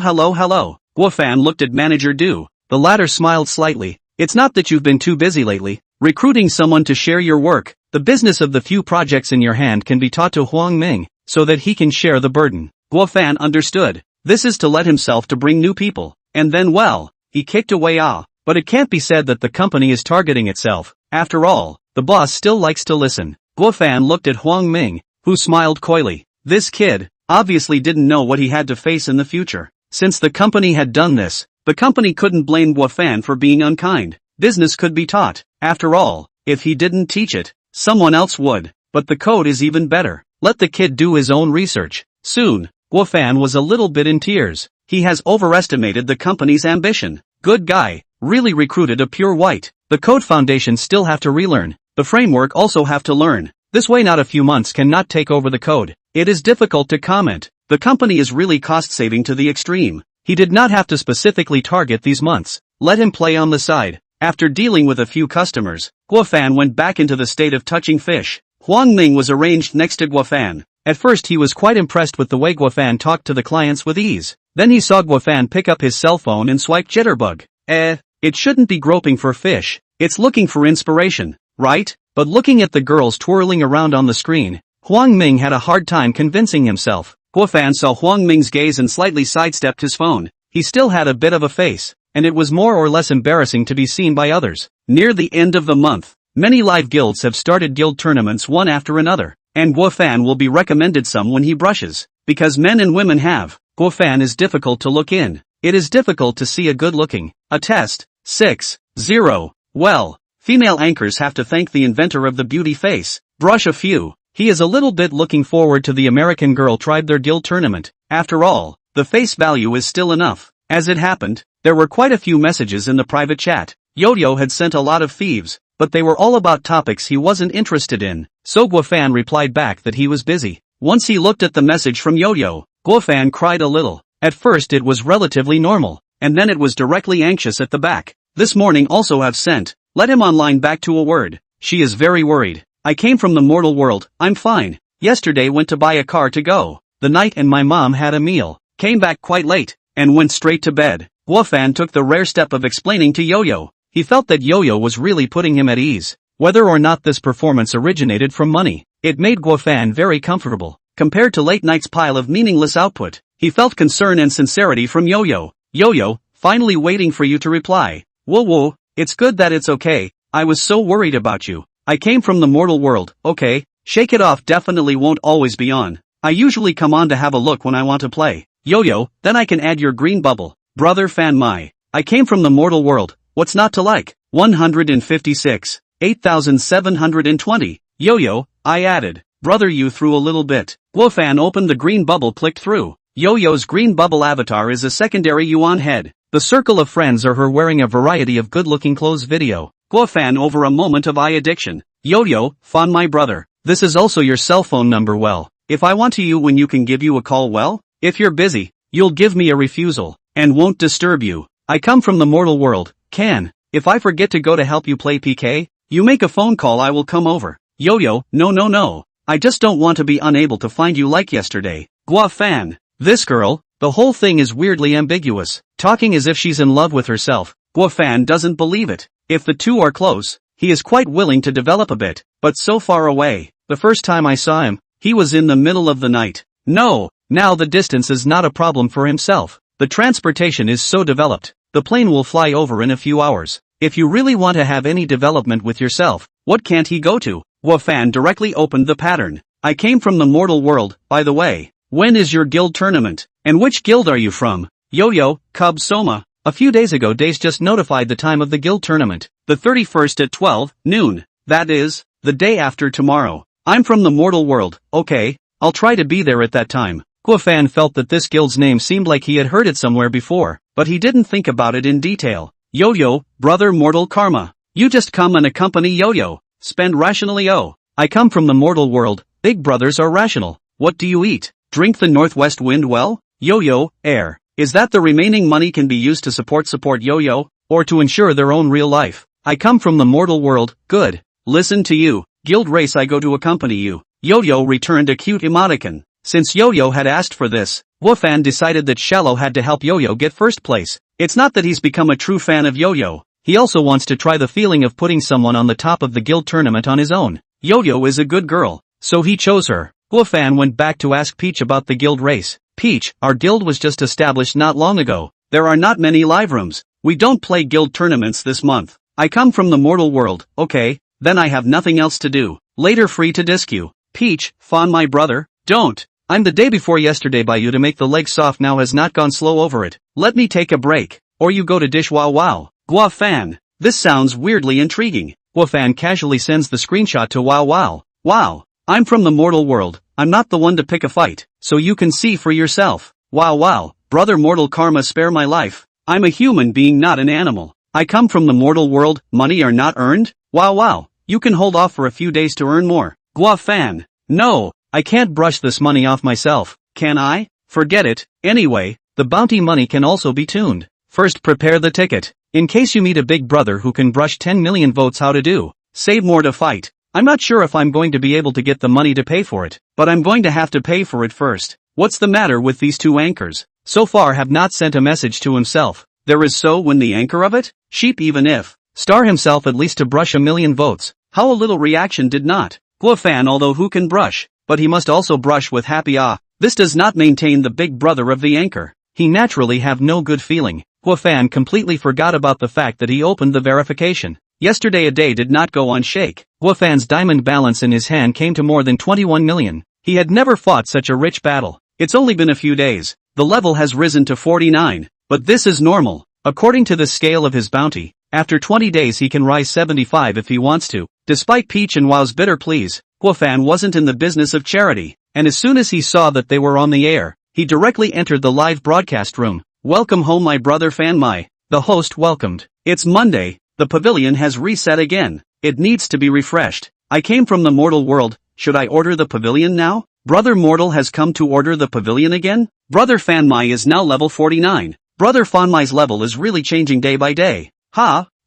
Guofan looked at Manager Du. The latter smiled slightly. It's not that you've been too busy lately, recruiting someone to share your work. The business of the few projects in your hand can be taught to Huang Ming, so that he can share the burden. Guofan understood. This is to let himself to bring new people, and then well, he kicked away but it can't be said that the company is targeting itself. After all, the boss still likes to listen. Guofan looked at Huang Ming, who smiled coyly. This kid, obviously didn't know what he had to face in the future. Since the company had done this, the company couldn't blame Guofan for being unkind. Business could be taught. After all, if he didn't teach it, someone else would. But the code is even better. Let the kid do his own research. Soon, Guofan was a little bit in tears. He has overestimated the company's ambition. Good guy, really recruited a pure white. The code foundation still have to relearn. The framework also have to learn. This way not a few months cannot take over the code. It is difficult to comment. The company is really cost-saving to the extreme. He did not have to specifically target these months. Let him play on the side. After dealing with a few customers, Guofan went back into the state of touching fish. Huang Ming was arranged next to Guofan. At first he was quite impressed with the way Guofan talked to the clients with ease. Then he saw Guofan pick up his cell phone and swipe jitterbug. It shouldn't be groping for fish. It's looking for inspiration, right? But looking at the girls twirling around on the screen, Huang Ming had a hard time convincing himself. Guofan saw Huang Ming's gaze and slightly sidestepped his phone. He still had a bit of a face, and it was more or less embarrassing to be seen by others. Near the end of the month, many live guilds have started guild tournaments one after another, and Guofan will be recommended some when he brushes. Because men and women have, Guofan is difficult to look in. It is difficult to see a good-looking. A test. 6-0. Well, female anchors have to thank the inventor of the beauty face. Brush a few. He is a little bit looking forward to the American Girl tribe their guild tournament. After all, the face value is still enough. As it happened, there were quite a few messages in the private chat. Yo-Yo had sent a lot of thieves, but they were all about topics he wasn't interested in. So Guofan replied back that he was busy. Once he looked at the message from Yo-Yo, Guofan cried a little. At first it was relatively normal, and then it was directly anxious at the back. This morning also have sent. Let him online back to a word. She is very worried. I came from the mortal world, I'm fine. Yesterday went to buy a car to go. The night and my mom had a meal. Came back quite late, and went straight to bed. Guofan took the rare step of explaining to Yo-Yo. He felt that Yo-Yo was really putting him at ease. Whether or not this performance originated from money, it made Guofan very comfortable. compared to late night's pile of meaningless output. He felt concern and sincerity from Yo-Yo. Yo-Yo, finally waiting for you to reply. Whoa, it's good that it's okay. I was so worried about you. I came from the mortal world, okay? Shake It Off definitely won't always be on. I usually come on to have a look when I want to play. Yo-Yo, then I can add your green bubble. Brother Fan My. I came from the mortal world. What's not to like? 156. 8,720. Yo-Yo, I added. Brother, you threw a little bit. Guofan opened the green bubble, clicked through. Yo-Yo's green bubble avatar is a secondary Yuan head. The circle of friends are her wearing a variety of good-looking clothes video. Guofan over a moment of eye addiction. Yo-Yo, Fan My brother. This is also your cell phone number. Well, if I want to you when you can give you a call, well, if you're busy, you'll give me a refusal, and won't disturb you. I come from the mortal world, can. If I forget to go to help you play PK, you make a phone call, I will come over. Yo-Yo, no. I just don't want to be unable to find you like yesterday. Guofan. This girl, the whole thing is weirdly ambiguous, talking as if she's in love with herself. Guofan doesn't believe it. If the two are close, he is quite willing to develop a bit, but so far away. The first time I saw him, he was in the middle of the night. No, now the distance is not a problem for himself. The transportation is so developed, the plane will fly over in a few hours. If you really want to have any development with yourself, what can't he go to? Guofan directly opened the pattern. I came from the mortal world, by the way. When is your guild tournament? And which guild are you from? Yo-Yo, Cub Soma. A few days ago Days just notified the time of the guild tournament. The 31st at 12 noon. That is, the day after tomorrow. I'm from the mortal world, okay, I'll try to be there at that time. Guofan felt that this guild's name seemed like he had heard it somewhere before, but he didn't think about it in detail. Yo-Yo, brother mortal karma. You just come and accompany Yo-Yo. Spend rationally. Oh, I come from the mortal world, big brothers are rational. What do you eat? Drink the northwest wind well? Yo-Yo, air. Is that the remaining money can be used to support Yo-Yo, or to ensure their own real life? I come from the mortal world, good. Listen to you, guild race I go to accompany you. Yo-Yo returned a cute emoticon. Since Yo-Yo had asked for this, Guofan decided that Shallow had to help Yo-Yo get first place. It's not that he's become a true fan of Yo-Yo. He also wants to try the feeling of putting someone on the top of the guild tournament on his own. Yo-Yo is a good girl, so he chose her. Guofan went back to ask Peach about the guild race. Peach, our guild was just established not long ago. There are not many live rooms. We don't play guild tournaments this month. I come from the mortal world, okay, then I have nothing else to do. Later free to disc you. Peach, Fan My brother, don't. I'm the day before yesterday by you to make the leg soft now has not gone slow over it. Let me take a break. Or you go to dish wow. Guofan. This sounds weirdly intriguing. Guofan casually sends the screenshot to wow. Wow. I'm from the mortal world. I'm not the one to pick a fight, so you can see for yourself. Wow. Brother mortal karma spare my life. I'm a human being, not an animal. I come from the mortal world, money are not earned? Wow. You can hold off for a few days to earn more. Guofan. No, I can't brush this money off myself, can I? Forget it. Anyway, the bounty money can also be tuned. First prepare the ticket. In case you meet a big brother who can brush 10 million votes how to do. Save more to fight. I'm not sure if I'm going to be able to get the money to pay for it, but I'm going to have to pay for it first. What's the matter with these two anchors? So far have not sent a message to himself. There is so when the anchor of it? Sheep even if. Star himself at least to brush a million votes. How a little reaction did not. Guofan although who can brush, but he must also brush with happy This does not maintain the big brother of the anchor. He naturally have no good feeling. Guofan completely forgot about the fact that he opened the verification. Yesterday a day did not go on shake. Guofan's diamond balance in his hand came to more than 21 million. He had never fought such a rich battle. It's only been a few days. The level has risen to 49. But this is normal. According to the scale of his bounty, after 20 days he can rise 75 if he wants to. Despite Peach and Wow's bitter pleas, Guofan wasn't in the business of charity. And as soon as he saw that they were on the air, he directly entered the live broadcast room. Welcome home my brother Fan My. The host welcomed. It's Monday. The pavilion has reset again. It needs to be refreshed. I came from the mortal world. Should I order the pavilion now? Brother Mortal has come to order the pavilion again? Brother Fan My is now level 49. Brother Fan My's level is really changing day by day.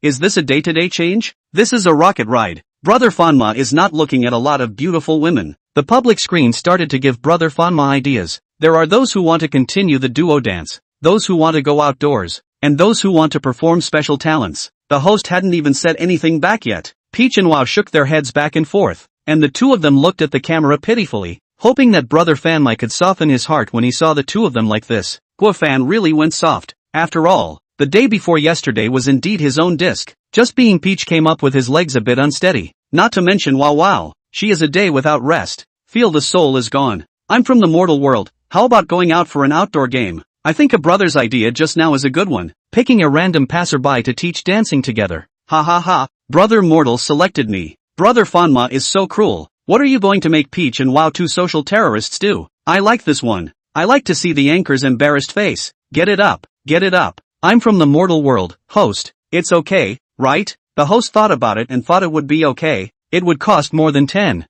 Is this a day-to-day change? This is a rocket ride. Brother Fan My is not looking at a lot of beautiful women. The public screen started to give Brother Fan My ideas. There are those who want to continue the duo dance, those who want to go outdoors, and those who want to perform special talents. The host hadn't even said anything back yet. Peach and Wow shook their heads back and forth, and the two of them looked at the camera pitifully. hoping that brother Fanmai could soften his heart when he saw the two of them like this. Guofan really went soft. After all, the day before yesterday was indeed his own disc. Just being Peach came up with his legs a bit unsteady. Not to mention wow, she is a day without rest. Feel the soul is gone. I'm from the mortal world, how about going out for an outdoor game? I think a brother's idea just now is a good one. Picking a random passerby to teach dancing together. Ha ha ha, brother mortal selected me. Brother Fanma is so cruel. What are you going to make Peach and Wow two social terrorists do? I like this one. I like to see the anchor's embarrassed face. Get it up, get it up. I'm from the mortal world, host. It's okay, right? The host thought about it and thought it would be okay. It would cost more than 10,000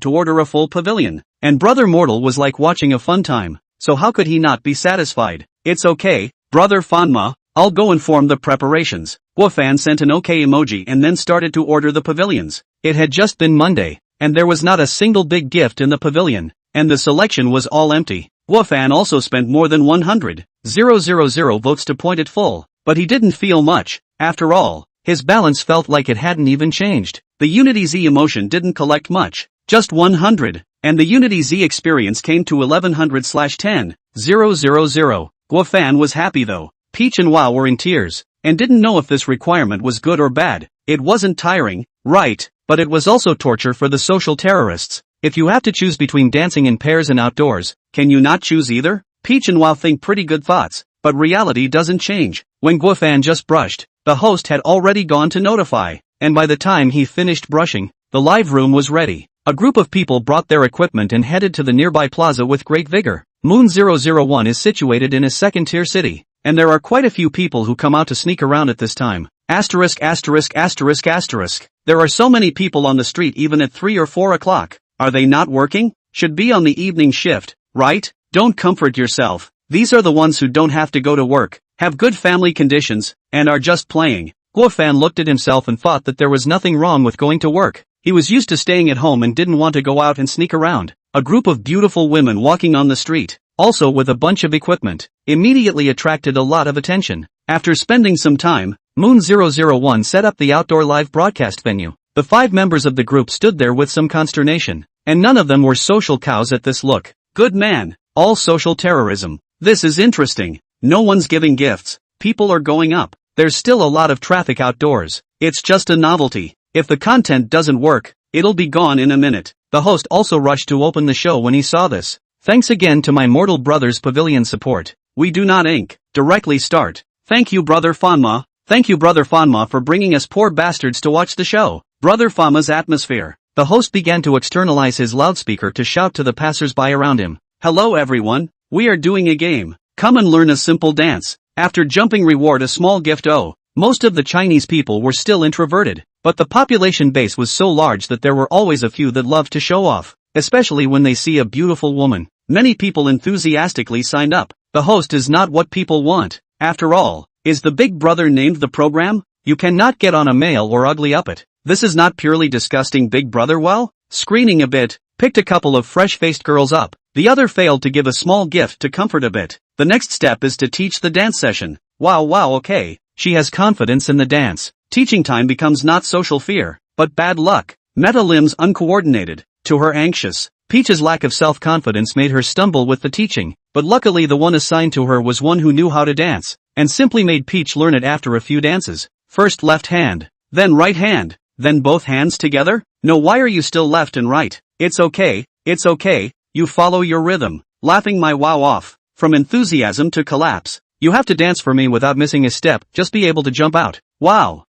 to order a full pavilion. And brother mortal was like watching a fun time. So how could he not be satisfied? It's okay, brother Fanma, I'll go inform the preparations. Guofan sent an okay emoji and then started to order the pavilions. It had just been Monday, and there was not a single big gift in the pavilion, and the selection was all empty. Guofan also spent more than 100,000 votes to point it full, but he didn't feel much. After all, his balance felt like it hadn't even changed. The Unity Z emotion didn't collect much, just 100, and the Unity Z experience came to 1100/10,000. Guofan was happy though. Peach and Wow were in tears, and didn't know if this requirement was good or bad. It wasn't tiring, right, but it was also torture for the social terrorists. If you have to choose between dancing in pairs and outdoors, can you not choose either? Peach and Wow think pretty good thoughts, but reality doesn't change. When Guofan just brushed, the host had already gone to notify, and by the time he finished brushing, the live room was ready. A group of people brought their equipment and headed to the nearby plaza with great vigor. Moon 001 is situated in a second-tier city, and there are quite a few people who come out to sneak around at this time. Asterisk. There are so many people on the street even at 3 or 4 o'clock. Are they not working? Should be on the evening shift, right? Don't comfort yourself. These are the ones who don't have to go to work, have good family conditions, and are just playing. Guofan looked at himself and thought that there was nothing wrong with going to work. He was used to staying at home and didn't want to go out and sneak around. A group of beautiful women walking on the street, also with a bunch of equipment, immediately attracted a lot of attention. After spending some time, Moon 001 set up the outdoor live broadcast venue. The 5 members of the group stood there with some consternation, and none of them were social cows at this look. Good man, all social terrorism. This is interesting. No one's giving gifts. People are going up. There's still a lot of traffic outdoors. It's just a novelty. If the content doesn't work, it'll be gone in a minute. The host also rushed to open the show when he saw this. Thanks again to my mortal brother's pavilion support. We do not directly start. Thank you brother Fanma. Thank you brother Fanma for bringing us poor bastards to watch the show. Brother Fanma's atmosphere. The host began to externalize his loudspeaker to shout to the passers-by around him. Hello everyone, we are doing a game. Come and learn a simple dance. After jumping reward a small gift. Most of the Chinese people were still introverted, but the population base was so large that there were always a few that loved to show off, especially when they see a beautiful woman. Many people enthusiastically signed up. The host is not what people want. After all, is the Big Brother named the program? You cannot get on a male or ugly up it. This is not purely disgusting Big Brother. Well, screening a bit, picked a couple of fresh-faced girls up. The other failed to give a small gift to comfort a bit. The next step is to teach the dance session. Wow, okay. She has confidence in the dance. Teaching time becomes not social fear, but bad luck. Meta limbs uncoordinated. To her anxious. Peach's lack of self-confidence made her stumble with the teaching, but luckily the one assigned to her was one who knew how to dance, and simply made Peach learn it after a few dances. First left hand, then right hand, then both hands together? No, why are you still left and right? It's okay, you follow your rhythm. Laughing my wow off. From enthusiasm to collapse. You have to dance for me without missing a step, just be able to jump out. Wow.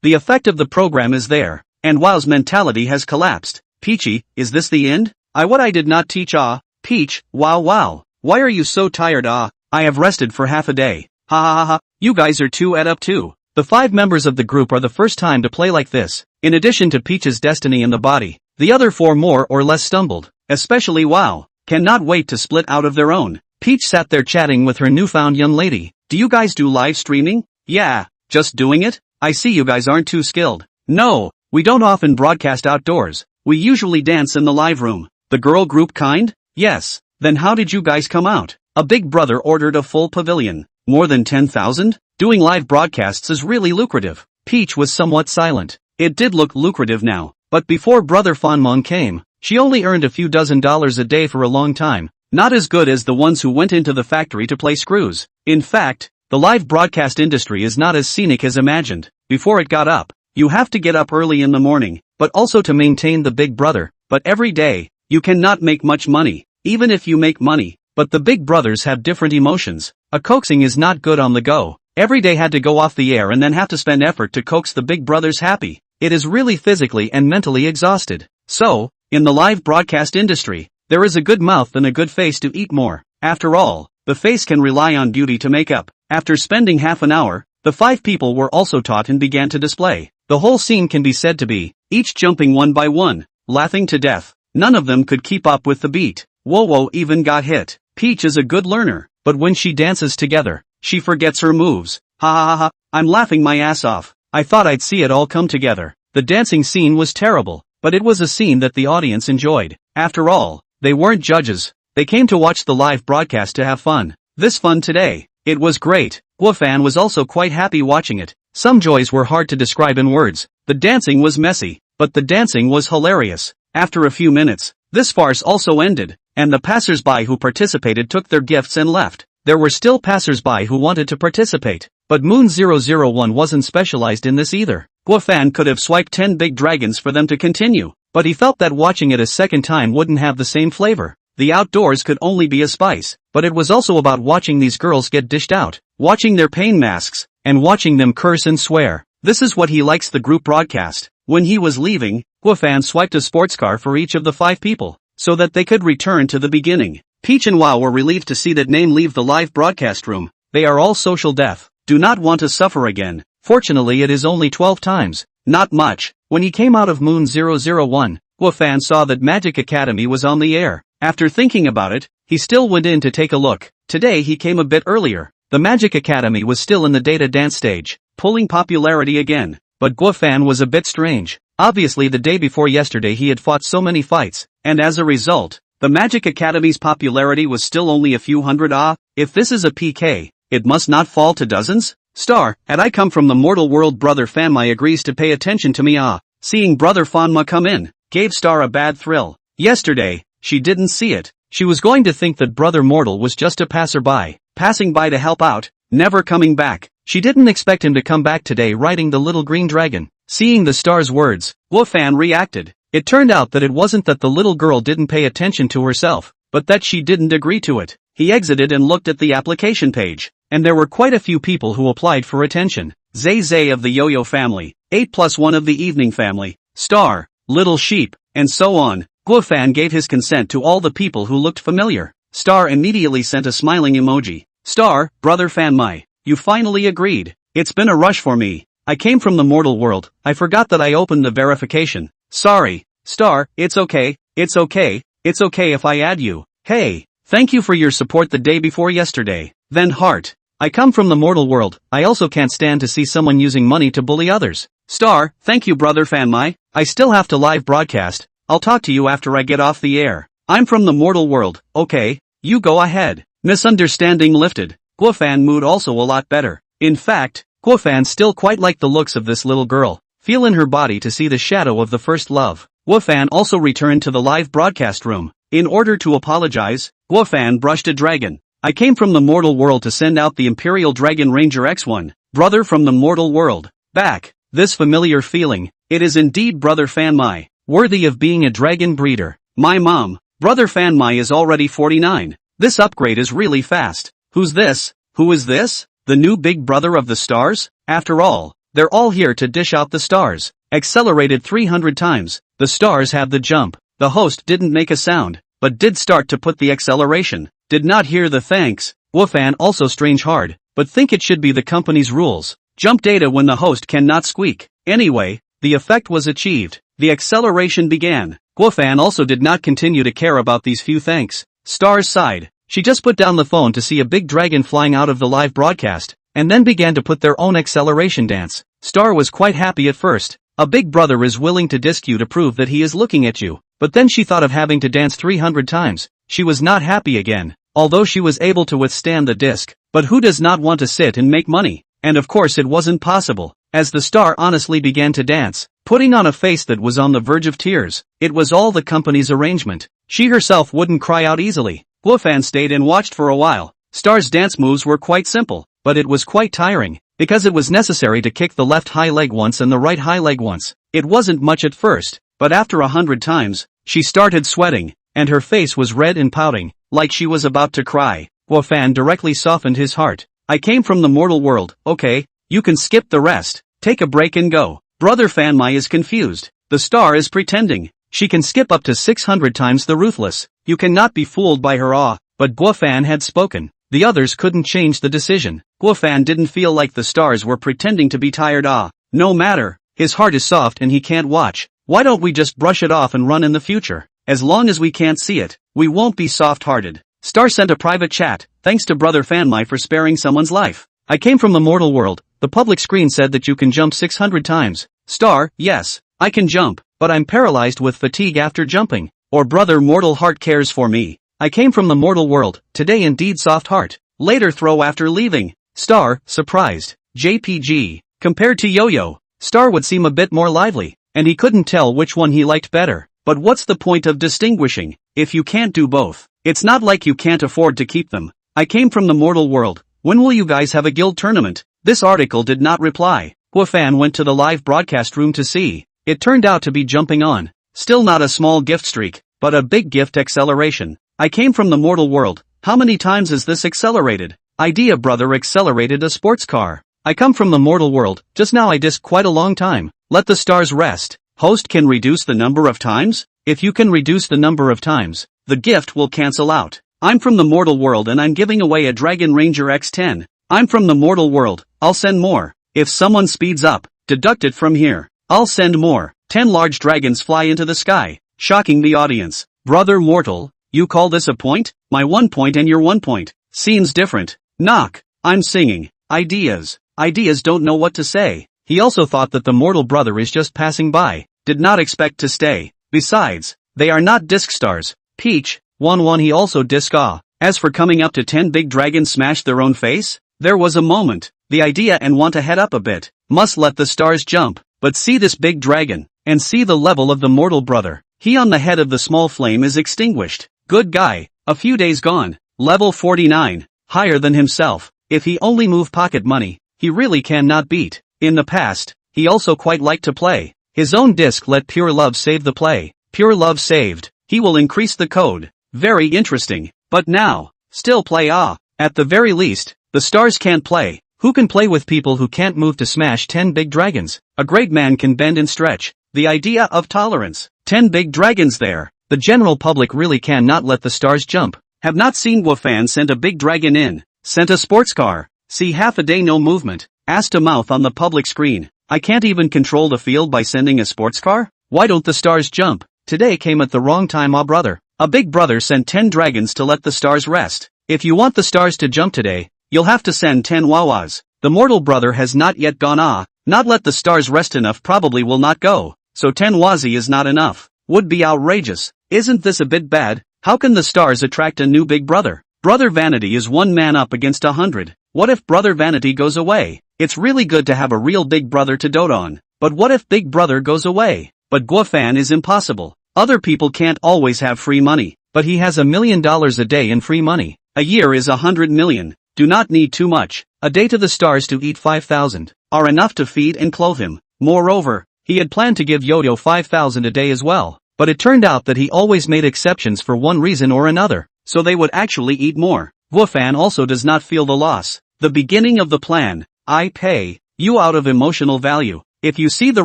The effect of the program is there, and Wow's mentality has collapsed. Peachy, is this the end? I did not teach. Peach, wow. Why are you so tired? I have rested for half a day. Ha. You guys are too up too. The 5 members of the group are the first time to play like this. In addition to Peach's destiny in the body, the other 4 more or less stumbled, especially Wow. Cannot wait to split out of their own. Peach sat there chatting with her newfound young lady. Do you guys do live streaming? Yeah, just doing it? I see you guys aren't too skilled. No, we don't often broadcast outdoors. We usually dance in the live room. The girl group kind? Yes. Then how did you guys come out? A Big Brother ordered a full pavilion. More than 10,000? Doing live broadcasts is really lucrative. Peach was somewhat silent. It did look lucrative now, but before Brother Fanmon came, she only earned a few $dozen a day for a long time. Not as good as the ones who went into the factory to play screws. In fact, the live broadcast industry is not as scenic as imagined. Before it got up, you have to get up early in the morning, but also to maintain the Big Brother. But every day, you cannot make much money, even if you make money. But the Big Brothers have different emotions. A coaxing is not good on the go. Every day had to go off the air and then have to spend effort to coax the Big Brothers happy. It is really physically and mentally exhausted. So, in the live broadcast industry, there is a good mouth and a good face to eat more. After all, the face can rely on beauty to make up. After spending half an hour, the 5 people were also taught and began to display. The whole scene can be said to be, each jumping one by one, laughing to death. None of them could keep up with the beat. Wowo even got hit. Peach is a good learner, but when she dances together, she forgets her moves. Ha ha ha ha, I'm laughing my ass off. I thought I'd see it all come together. The dancing scene was terrible, but it was a scene that the audience enjoyed. After all, they weren't judges. They came to watch the live broadcast to have fun. This fun today. It was great. Guofan was also quite happy watching it. Some joys were hard to describe in words. The dancing was messy, but the dancing was hilarious. After a few minutes, this farce also ended, and the passers-by who participated took their gifts and left. There were still passers-by who wanted to participate, but Moon001 wasn't specialized in this either. Guofan could have swiped 10 big dragons for them to continue, but he felt that watching it a second time wouldn't have the same flavor. The outdoors could only be a spice, but it was also about watching these girls get dished out, watching their pain masks, and watching them curse and swear. This is what he likes the group broadcast. When he was leaving, Guofan swiped a sports car for each of the 5 people, so that they could return to the beginning. Peach and Wow were relieved to see that name leave the live broadcast room. They are all social deaf, do not want to suffer again. Fortunately it is only 12 times, not much. When he came out of Moon 001, Guofan saw that Magic Academy was on the air. After thinking about it, he still went in to take a look. Today he came a bit earlier. The Magic Academy was still in the data dance stage, pulling popularity again. But Guofan was a bit strange. Obviously the day before yesterday he had fought so many fights, and as a result, the Magic Academy's popularity was still only a few hundred. If this is a PK, it must not fall to dozens? Star, had I come from the mortal world, Brother Fanmai agrees to pay attention to me. Seeing Brother Fanma come in, gave Star a bad thrill. Yesterday, she didn't see it. She was going to think that Brother Mortal was just a passerby, passing by to help out, never coming back. She didn't expect him to come back today riding the little green dragon. Seeing the Star's words, Guofan reacted. It turned out that it wasn't that the little girl didn't pay attention to herself, but that she didn't agree to it. He exited and looked at the application page, and there were quite a few people who applied for attention. Zay Zay of the Yo-Yo family, 8+1 of the Evening family, Star, Little Sheep, and so on. Guofan gave his consent to all the people who looked familiar. Star immediately sent a smiling emoji. Star, Brother Fanmai, you finally agreed. It's been a rush for me. I came from the mortal world. I forgot that I opened the verification. Sorry. Star, it's okay. It's okay. It's okay if I add you. Hey, thank you for your support the day before yesterday. Then heart. I come from the mortal world. I also can't stand to see someone using money to bully others. Star, thank you Brother Fanmai. I still have to live broadcast. I'll talk to you after I get off the air. I'm from the mortal world. Okay, you go ahead. Misunderstanding lifted. Guofan mood also a lot better. In fact, Guofan still quite liked the looks of this little girl. Feel in her body to see the shadow of the first love. Guofan also returned to the live broadcast room. In order to apologize, Guofan brushed a dragon. I came from the mortal world to send out the Imperial Dragon Ranger X1. Brother from the mortal world. Back. This familiar feeling. It is indeed Brother Fanmai. Worthy of being a dragon breeder. My mom. Brother Fanmai is already 49. This upgrade is really fast. Who's this? Who is this? The new big brother of the stars? After all, they're all here to dish out the stars. Accelerated 300 times. The stars have the jump. The host didn't make a sound, but did start to put the acceleration. Did not hear the thanks. Guofan also strange hard, but think it should be the company's rules. Jump data when the host cannot squeak. Anyway, the effect was achieved. The acceleration began. Guofan also did not continue to care about these few thanks. Stars sighed. She just put down the phone to see a big dragon flying out of the live broadcast, and then began to put their own acceleration dance. Star was quite happy at first. A big brother is willing to disk you to prove that he is looking at you. But then she thought of having to dance 300 times. She was not happy again. Although she was able to withstand the disc, But who does not want to sit and make money? And of course it wasn't possible, as the star honestly began to dance, putting on a face that was on the verge of tears. It was all the company's arrangement. She herself wouldn't cry out easily. Guofan stayed and watched for a while. Star's dance moves were quite simple, but it was quite tiring, because it was necessary to kick the left high leg once and the right high leg once. It wasn't much at first, but after 100 times, she started sweating, and her face was red and pouting, like she was about to cry. Guofan directly softened his heart. I came from the mortal world, okay, you can skip the rest, take a break and go. Brother Fanmai is confused. The star is pretending. She can skip up to 600 times the ruthless. You cannot be fooled by her awe. But Guofan had spoken. The others couldn't change the decision. Guofan didn't feel like the stars were pretending to be tired. No matter, his heart is soft and he can't watch. Why don't we just brush it off and run in the future? As long as we can't see it, we won't be soft-hearted. Star sent a private chat, thanks to Brother Fanmai for sparing someone's life. I came from the mortal world. The public screen said that you can jump 600 times. Star, yes, I can jump, but I'm paralyzed with fatigue after jumping. Or Brother Mortal Heart cares for me. I came from the mortal world, today indeed soft heart. Later throw after leaving. Star, surprised. JPG. Compared to Yo-Yo, Star would seem a bit more lively, and he couldn't tell which one he liked better. But what's the point of distinguishing, if you can't do both? It's not like you can't afford to keep them. I came from the mortal world. When will you guys have a guild tournament? This article did not reply. Guofan went to the live broadcast room to see. It turned out to be jumping on. Still not a small gift streak, but a big gift acceleration. I came from the mortal world. How many times is this accelerated? Idea brother accelerated a sports car. I come from the mortal world. Just now I disked quite a long time. Let the stars rest. Host can reduce the number of times? If you can reduce the number of times, the gift will cancel out. I'm from the mortal world and I'm giving away a Dragon Ranger X10. I'm from the mortal world. I'll send more. If someone speeds up, deduct it from here. I'll send more. 10 large dragons fly into the sky, shocking the audience. Brother Mortal, you call this a point? My 1 point and your 1 point. Seems different. Knock. I'm singing. Ideas. Ideas don't know what to say. He also thought that the mortal brother is just passing by. Did not expect to stay. Besides, they are not disc stars. Peach, 1-1 he also disc As for coming up to 10 big dragons smash their own face? There was a moment. The idea and want to head up a bit. Must let the stars jump. But see this big dragon. And see the level of the mortal brother. He on the head of the small flame is extinguished. Good guy. A few days gone. Level 49. Higher than himself. If he only move pocket money, he really cannot beat. In the past, he also quite liked to play. His own disc let Pure Love save the play. Pure Love saved. He will increase the code. Very interesting. But now, still play At the very least, the stars can't play. Who can play with people who can't move to smash 10 big dragons? A great man can bend and stretch. The idea of tolerance. 10 big dragons there. The general public really cannot let the stars jump. Have not seen Guofan send a big dragon in. Sent a sports car. See half a day no movement. Ass to mouth on the public screen. I can't even control the field by sending a sports car? Why don't the stars jump? Today came at the wrong time brother. A big brother sent 10 dragons to let the stars rest. If you want the stars to jump today, you'll have to send 10 wawas. The mortal brother has not yet gone not let the stars rest enough probably will not go. So 10 wazi is not enough. Would be outrageous. Isn't this a bit bad? How can the stars attract a new big brother? Brother Vanity is 1 man up against 100. What if Brother Vanity goes away? It's really good to have a real big brother to dote on. But what if big brother goes away? But Guofan is impossible. Other people can't always have free money. But he has $1 million a day in free money. A year is 100 million. Do not need too much. A day to the stars to eat 5,000 are enough to feed and clothe him. Moreover, he had planned to give Yodo 5,000 a day as well. But it turned out that he always made exceptions for one reason or another. So they would actually eat more. Guofan also does not feel the loss. The beginning of the plan. I pay you out of emotional value. If you see the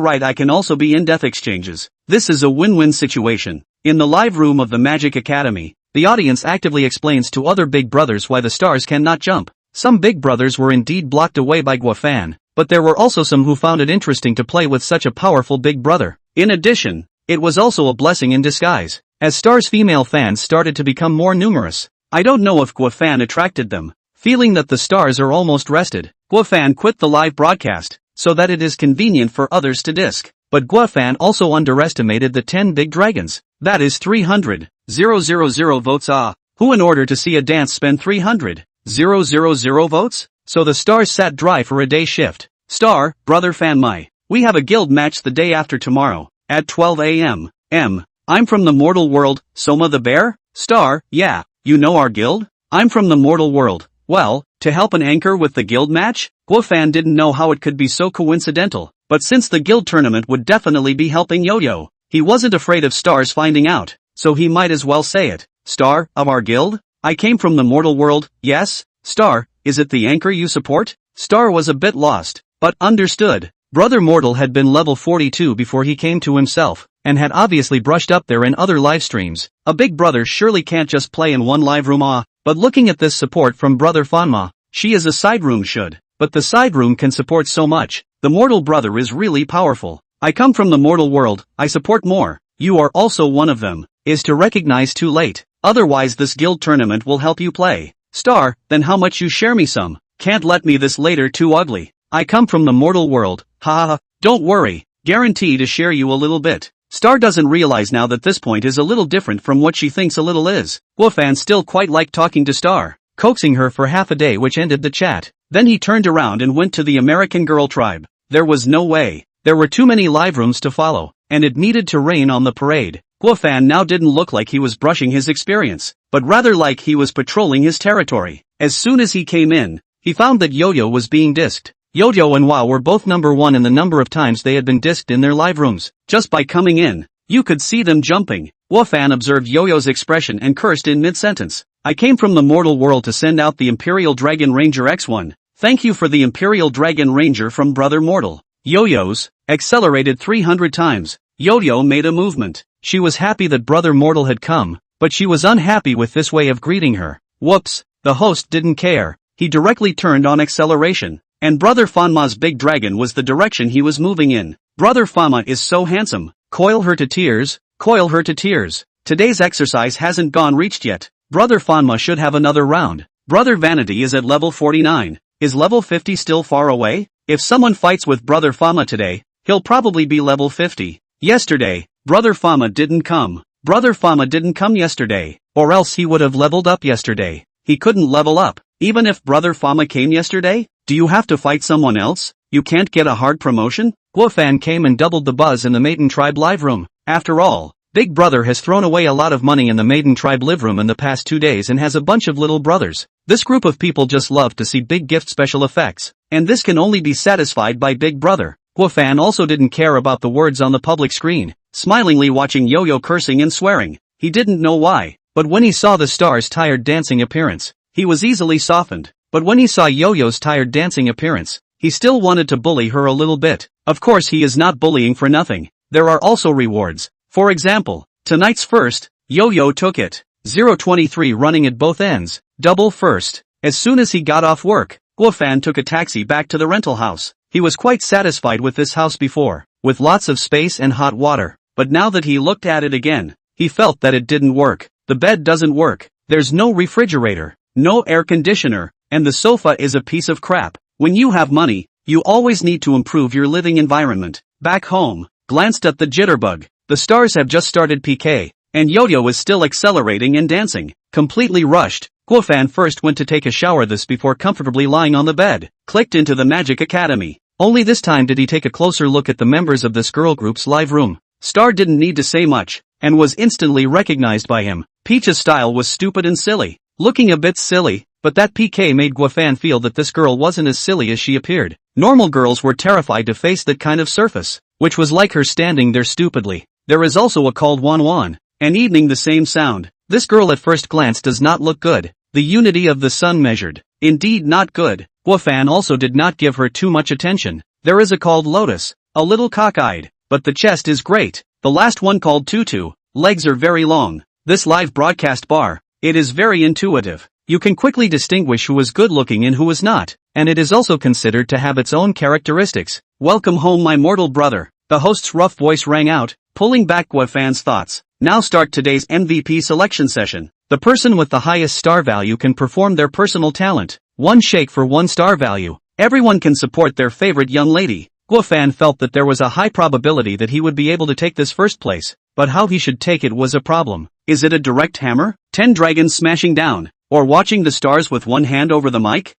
right I can also be in death exchanges. This is a win-win situation. In the live room of the Magic Academy, the audience actively explains to other big brothers why the stars cannot jump. Some big brothers were indeed blocked away by Guofan, but there were also some who found it interesting to play with such a powerful big brother. In addition, it was also a blessing in disguise, as Star's female fans started to become more numerous. I don't know if Guofan attracted them. Feeling that the stars are almost rested, Guofan quit the live broadcast, so that it is convenient for others to disc. But Guofan also underestimated the 10 big dragons. That is 300,000 votes. Who in order to see a dance spend 300,000 000 votes? So the stars sat dry for a day shift. Star, brother Fanmai. We have a guild match the day after tomorrow, at 12 a.m. I'm from the mortal world, Soma the bear? Star, yeah, you know our guild? I'm from the mortal world. Well, to help an anchor with the guild match? Guofan didn't know how it could be so coincidental, but since the guild tournament would definitely be helping Yo-Yo, he wasn't afraid of Star's finding out, so he might as well say it. Star, of our guild? I came from the mortal world, yes? Star, is it the anchor you support? Star was a bit lost, but understood. Brother Mortal had been level 42 before he came to himself, and had obviously brushed up there in other live streams. A big brother surely can't just play in one live room but looking at this support from brother Fanma, she is a side room should, but the side room can support so much. The mortal brother is really powerful. I come from the mortal world, I support more. You are also one of them, is to recognize too late. Otherwise this guild tournament will help you play. Star, then how much you share me some? Can't let me this later too ugly. I come from the mortal world, haha, don't worry, guarantee to share you a little bit. Star doesn't realize now that this point is a little different from what she thinks a little is. Guofan still quite liked talking to Star, coaxing her for half a day which ended the chat. Then he turned around and went to the American Girl tribe. There was no way. There were too many live rooms to follow, and it needed to rain on the parade. Guofan now didn't look like he was brushing his experience, but rather like he was patrolling his territory. As soon as he came in, he found that Yo-Yo was being disked. Yo-Yo and Wow were both number one in the number of times they had been disked in their live rooms. Just by coming in, you could see them jumping. Guofan observed Yo-Yo's expression and cursed in mid-sentence. I came from the mortal world to send out the Imperial Dragon Ranger X1. Thank you for the Imperial Dragon Ranger from Brother Mortal. Yo-Yo's accelerated 300 times. Yo-Yo made a movement. She was happy that Brother Mortal had come, but she was unhappy with this way of greeting her. Whoops, the host didn't care. He directly turned on acceleration. And Brother Fanma's big dragon was the direction he was moving in. Brother Fanma is so handsome. Coil her to tears, coil her to tears. Today's exercise hasn't gone reached yet. Brother Fanma should have another round. Brother Vanity is at level 49. Is level 50 still far away? If someone fights with Brother Fanma today, he'll probably be level 50. Yesterday, Brother Fanma didn't come. Brother Fanma didn't come yesterday, or else he would have leveled up yesterday. He couldn't level up, even if Brother Fanma came yesterday? Do you have to fight someone else? You can't get a hard promotion? Guofan came and doubled the buzz in the Maiden Tribe live room. After all, Big Brother has thrown away a lot of money in the Maiden Tribe live room in the past 2 days and has a bunch of little brothers. This group of people just love to see big gift special effects, and this can only be satisfied by Big Brother. Guofan also didn't care about the words on the public screen, smilingly watching Yo-Yo cursing and swearing. He didn't know why, but when he saw the star's tired dancing appearance, he was easily softened. But when he saw Yo-Yo's tired dancing appearance, he still wanted to bully her a little bit. Of course he is not bullying for nothing. There are also rewards. For example, tonight's first, Yo-Yo took it. 023 running at both ends. Double first. As soon as he got off work, Guofan took a taxi back to the rental house. He was quite satisfied with this house before, with lots of space and hot water. But now that he looked at it again, he felt that it didn't work. The bed doesn't work. There's no refrigerator, no air conditioner, and the sofa is a piece of crap. When you have money, you always need to improve your living environment. Back home, glanced at the jitterbug. The stars have just started PK, and Yo-Yo is still accelerating and dancing. Completely rushed, Guofan first went to take a shower this before comfortably lying on the bed. Clicked into the Magic Academy. Only this time did he take a closer look at the members of this girl group's live room. Star didn't need to say much, and was instantly recognized by him. Peach's style was stupid and silly. Looking a bit silly. But that PK made Guofan feel that this girl wasn't as silly as she appeared. Normal girls were terrified to face that kind of surface, which was like her standing there stupidly. There is also a called Wan Wan, an evening the same sound. This girl at first glance does not look good. The unity of the sun measured. Indeed not good. Guofan also did not give her too much attention. There is a called Lotus, a little cockeyed, but the chest is great. The last one called Tutu, legs are very long. This live broadcast bar, it is very intuitive. You can quickly distinguish who is good-looking and who is not, and it is also considered to have its own characteristics. Welcome home my mortal brother. The host's rough voice rang out, pulling back Guofan's thoughts. Now start today's MVP selection session. The person with the highest star value can perform their personal talent. 1 shake for 1 star value. Everyone can support their favorite young lady. Guofan felt that there was a high probability that he would be able to take this first place, but how he should take it was a problem. Is it a direct hammer? 10 dragons smashing down, or watching the stars with one hand over the mic?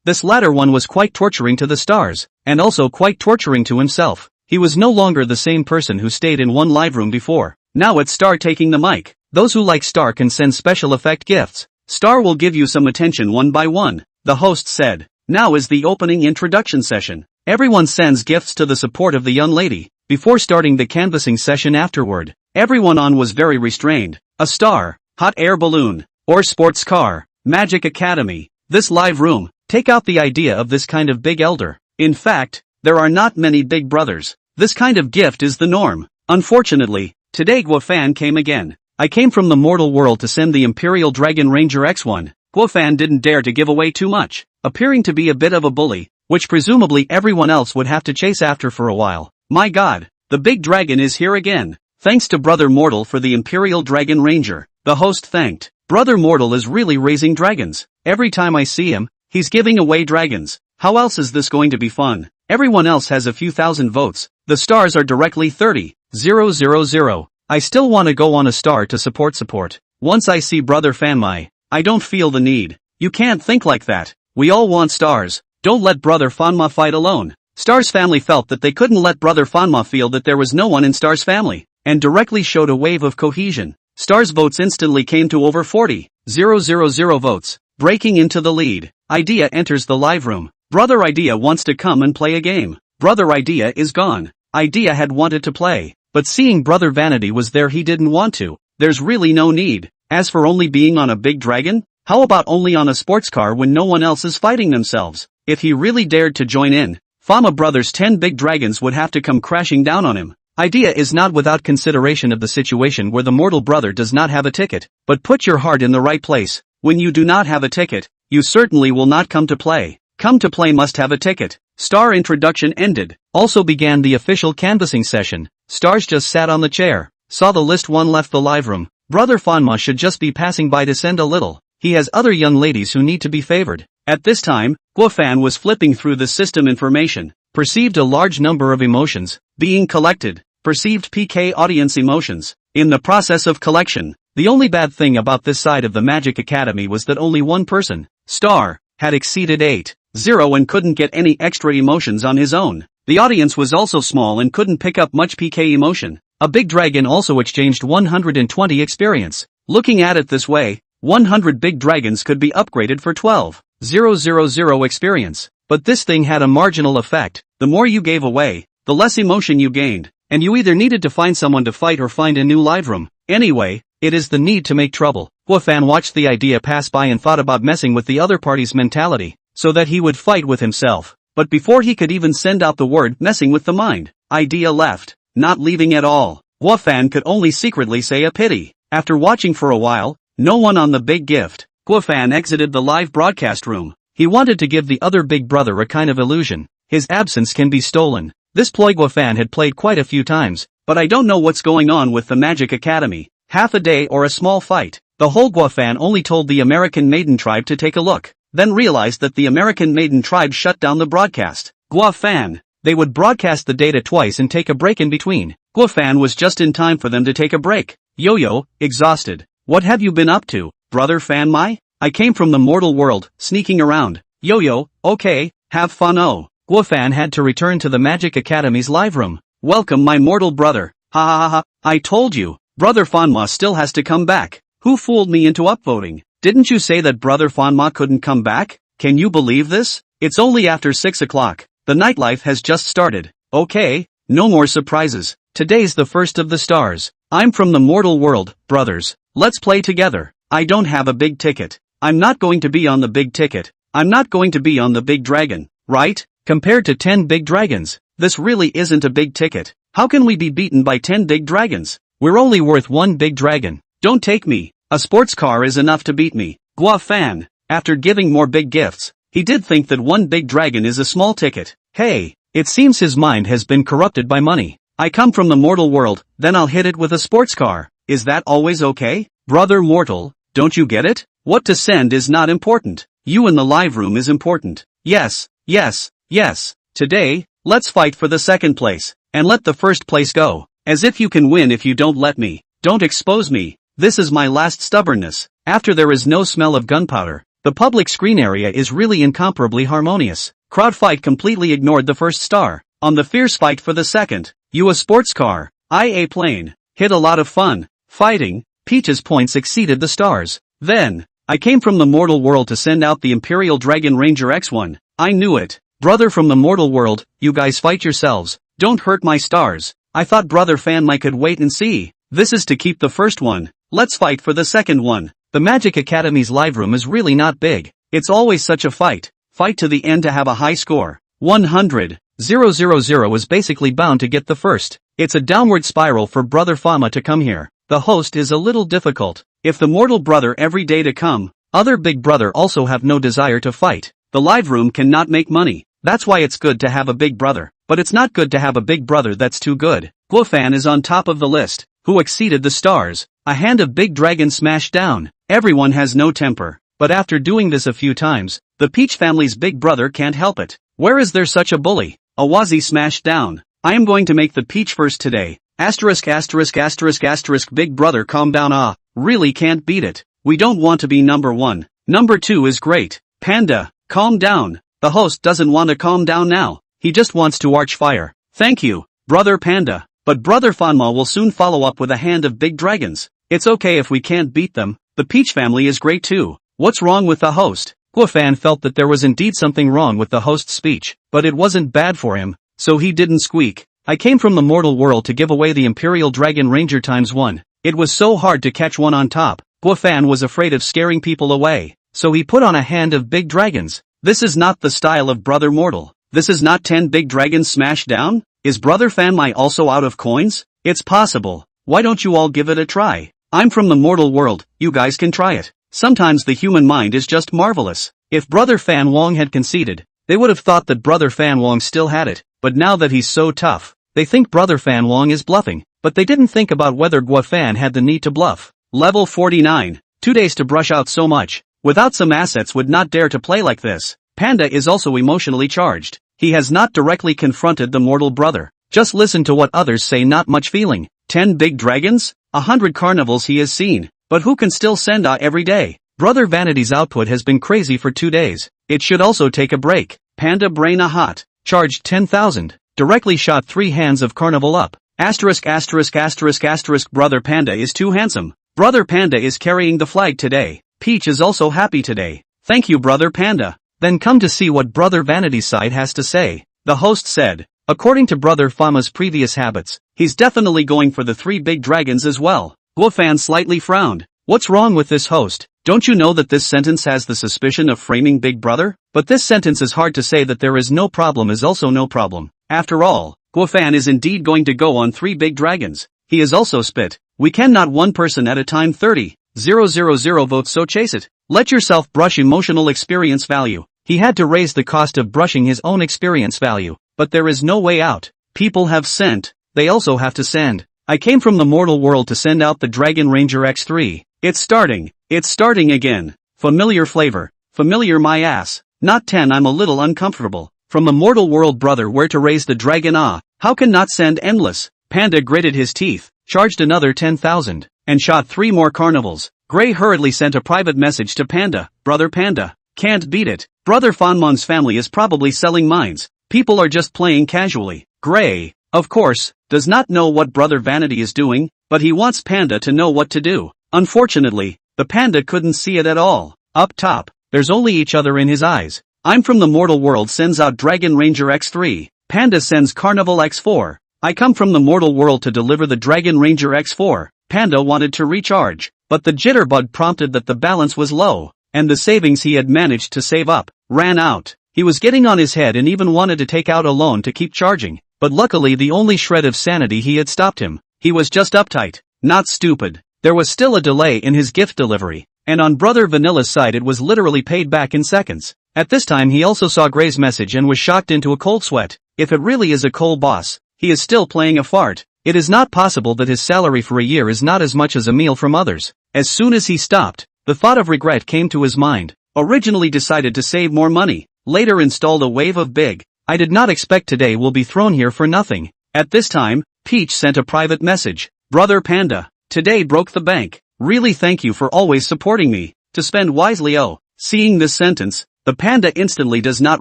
This latter one was quite torturing to the stars, and also quite torturing to himself. He was no longer the same person who stayed in one live room before. Now it's Star taking the mic. Those who like Star can send special effect gifts. Star will give you some attention one by one, the host said. Now is the opening introduction session. Everyone sends gifts to the support of the young lady, before starting the canvassing session afterward. Everyone on was very restrained. A star, hot air balloon, or sports car, Magic Academy. This live room, take out the idea of this kind of big elder. In fact, there are not many big brothers. This kind of gift is the norm. Unfortunately, today Guofan came again. I came from the mortal world to send the Imperial Dragon Ranger X1. Guofan didn't dare to give away too much, appearing to be a bit of a bully, which presumably everyone else would have to chase after for a while. My god, the big dragon is here again. Thanks to Brother Mortal for the Imperial Dragon Ranger, the host thanked. Brother Mortal is really raising dragons. Every time I see him, he's giving away dragons. How else is this going to be fun? Everyone else has a few thousand votes. The stars are directly 30,000. I still want to go on a star to support. Once I see Brother Fanmai, I don't feel the need. You can't think like that. We all want stars. Don't let Brother Fanma fight alone. Star's family felt that they couldn't let Brother Fanma feel that there was no one in Star's family, and directly showed a wave of cohesion. Star's votes instantly came to over 40,000 votes, breaking into the lead. Idea enters the live room. Brother Idea wants to come and play a game. Brother Idea is gone. Idea had wanted to play, but seeing Brother Vanity was there he didn't want to. There's really no need. As for only being on a big dragon, how about only on a sports car when no one else is fighting themselves? If he really dared to join in, Fama Brothers' 10 big dragons would have to come crashing down on him. Idea is not without consideration of the situation where the mortal brother does not have a ticket, but put your heart in the right place. When you do not have a ticket, you certainly will not come to play. Come to play must have a ticket. Star introduction ended. Also began the official canvassing session. Stars just sat on the chair, saw the list, one left the live room. Brother Fanma should just be passing by to send a little. He has other young ladies who need to be favored. At this time, Guofan was flipping through the system information, perceived a large number of emotions being collected, perceived PK audience emotions in the process of collection. The only bad thing about this side of the Magic Academy was that only one person, Star, had exceeded 8.0 and couldn't get any extra emotions on his own. The audience was also small and couldn't pick up much PK emotion. A big dragon also exchanged 120 experience. Looking at it this way, 100 big dragons could be upgraded for 12,000 experience. But this thing had a marginal effect. The more you gave away, the less emotion you gained, and you either needed to find someone to fight or find a new live room. Anyway, it is the need to make trouble. Guofan watched the idea pass by and thought about messing with the other party's mentality, so that he would fight with himself. But before he could even send out the word messing with the mind, Idea left, not leaving at all. Guofan could only secretly say a pity. After watching for a while, no one on the big gift, Guofan exited the live broadcast room. He wanted to give the other big brother a kind of illusion. His absence can be stolen. This ploy Guofan had played quite a few times, but I don't know what's going on with the Magic Academy. Half a day or a small fight. The whole Guofan only told the American Maiden tribe to take a look, then realized that the American Maiden tribe shut down the broadcast. Guofan. They would broadcast the data twice and take a break in between. Guofan was just in time for them to take a break. Yo-yo, exhausted. What have you been up to, Brother Fanmai? I came from the mortal world, sneaking around. Yo-yo, okay, have fun. Oh. Guofan had to return to the Magic Academy's live room. Welcome my mortal brother. Ha ha ha ha, I told you, Brother Fanma still has to come back. Who fooled me into upvoting? Didn't you say that Brother Fanma couldn't come back? Can you believe this? It's only after 6 o'clock. The nightlife has just started. Okay, no more surprises. Today's the first of the stars. I'm from the mortal world, brothers. Let's play together. I don't have a big ticket. I'm not going to be on the big ticket. I'm not going to be on the big dragon, right? Compared to 10 big dragons, this really isn't a big ticket. How can we be beaten by 10 big dragons? We're only worth one big dragon. Don't take me. A sports car is enough to beat me. Guofan, after giving more big gifts, he did think that one big dragon is a small ticket. Hey, it seems his mind has been corrupted by money. I come from the mortal world, then I'll hit it with a sports car. Is that always okay? Brother Mortal, don't you get it? What to send is not important. You in the live room is important. Yes, yes, yes. Today, let's fight for the second place, and let the first place go. As if you can win if you don't let me. Don't expose me. This is my last stubbornness. After there is no smell of gunpowder. The public screen area is really incomparably harmonious. Crowd fight completely ignored the first star. On the fierce fight for the second. You a sports car. I a plane. Hit a lot of fun. Fighting. Peach's points exceeded the stars. Then, I came from the mortal world to send out the Imperial Dragon Ranger X1. I knew it. Brother from the mortal world, you guys fight yourselves. Don't hurt my stars. I thought Brother Fanmy could wait and see. This is to keep the first one. Let's fight for the second one. The Magic Academy's live room is really not big. It's always such a fight. Fight to the end to have a high score. 100. 000 is basically bound to get the first. It's a downward spiral for Brother Fanmy to come here. The host is a little difficult. If the mortal brother every day to come, other big brother also have no desire to fight. The live room cannot make money. That's why it's good to have a big brother. But it's not good to have a big brother that's too good. Guofan is on top of the list. Who exceeded the stars? A hand of big dragon smashed down. Everyone has no temper. But after doing this a few times, the Peach family's big brother can't help it. Where is there such a bully? Awazi smashed down. I am going to make the Peach first today. Asterisk asterisk asterisk asterisk big brother calm down really can't beat it. We don't want to be number one. Number two is great. Panda, calm down. The host doesn't want to calm down now. He just wants to arch fire. Thank you, Brother Panda. But Brother Fanmy will soon follow up with a hand of big dragons. It's okay if we can't beat them. The Peach family is great too. What's wrong with the host? Guofan felt that there was indeed something wrong with the host's speech, but it wasn't bad for him, so he didn't squeak. I came from the mortal world to give away the Imperial Dragon Ranger ×1. It was so hard to catch one on top. Guofan was afraid of scaring people away, so he put on a hand of big dragons. This is not the style of Brother Mortal. This is not 10 big dragons smashed down? Is Brother Fanmy also out of coins? It's possible. Why don't you all give it a try? I'm from the mortal world, you guys can try it. Sometimes the human mind is just marvelous. If Brother Fanmy had conceded, they would have thought that Brother Fanmy still had it, but now that he's so tough, they think Brother Fanmy is bluffing, but they didn't think about whether Guofan had the need to bluff. Level 49. 2 days to brush out so much. Without some assets would not dare to play like this. Panda is also emotionally charged. He has not directly confronted the mortal brother. Just listen to what others say, not much feeling. 10 big dragons? 100 carnivals he has seen. But who can still send every day? Brother Vanity's output has been crazy for 2 days. It should also take a break. Panda brain hot. Charged 10,000. Directly shot 3 hands of carnival up. Asterisk asterisk asterisk asterisk Brother Panda is too handsome. Brother Panda is carrying the flag today. Peach is also happy today. Thank you Brother Panda. Then come to see what Brother Vanity's side has to say. The host said, according to Brother Fanmy's previous habits, he's definitely going for the 3 big dragons as well. Guofan slightly frowned. What's wrong with this host? Don't you know that this sentence has the suspicion of framing Big Brother? But this sentence is hard to say that there is no problem is also no problem. After all, Guofan is indeed going to go on 3 big dragons. He is also spit. We cannot one person at a time 30,000 votes, so chase it. Let yourself brush emotional experience value. He had to raise the cost of brushing his own experience value, but there is no way out. People have sent, they also have to send. I came from the mortal world to send out the Dragon Ranger X3. It's starting again. Familiar flavor, familiar my ass. Not 10, I'm a little uncomfortable. From the mortal world brother where to raise the dragon how can not send endless? Panda gritted his teeth, charged another 10,000, and shot 3 more carnivals. Gray hurriedly sent a private message to Panda, Brother Panda. Can't beat it. Brother Fanmy's family is probably selling mines. People are just playing casually. Gray, of course, does not know what Brother Vanity is doing, but he wants Panda to know what to do. Unfortunately, the Panda couldn't see it at all. Up top, there's only each other in his eyes. I'm from the mortal world sends out Dragon Ranger X3. Panda sends Carnival X4. I come from the mortal world to deliver the Dragon Ranger X4. Panda wanted to recharge, but the jitterbug prompted that the balance was low, and the savings he had managed to save up ran out. He was getting on his head and even wanted to take out a loan to keep charging, but luckily the only shred of sanity he had stopped him. He was just uptight, not stupid. There was still a delay in his gift delivery, and on Brother Vanilla's side it was literally paid back in seconds. At this time he also saw Gray's message and was shocked into a cold sweat. If it really is a coal boss, he is still playing a fart. It is not possible that his salary for a year is not as much as a meal from others. As soon as he stopped, the thought of regret came to his mind. Originally decided to save more money, later installed a wave of big. I did not expect today will be thrown here for nothing. At this time, Peach sent a private message. Brother Panda, today broke the bank. Really thank you for always supporting me. To spend wisely. Oh. Seeing this sentence, the panda instantly does not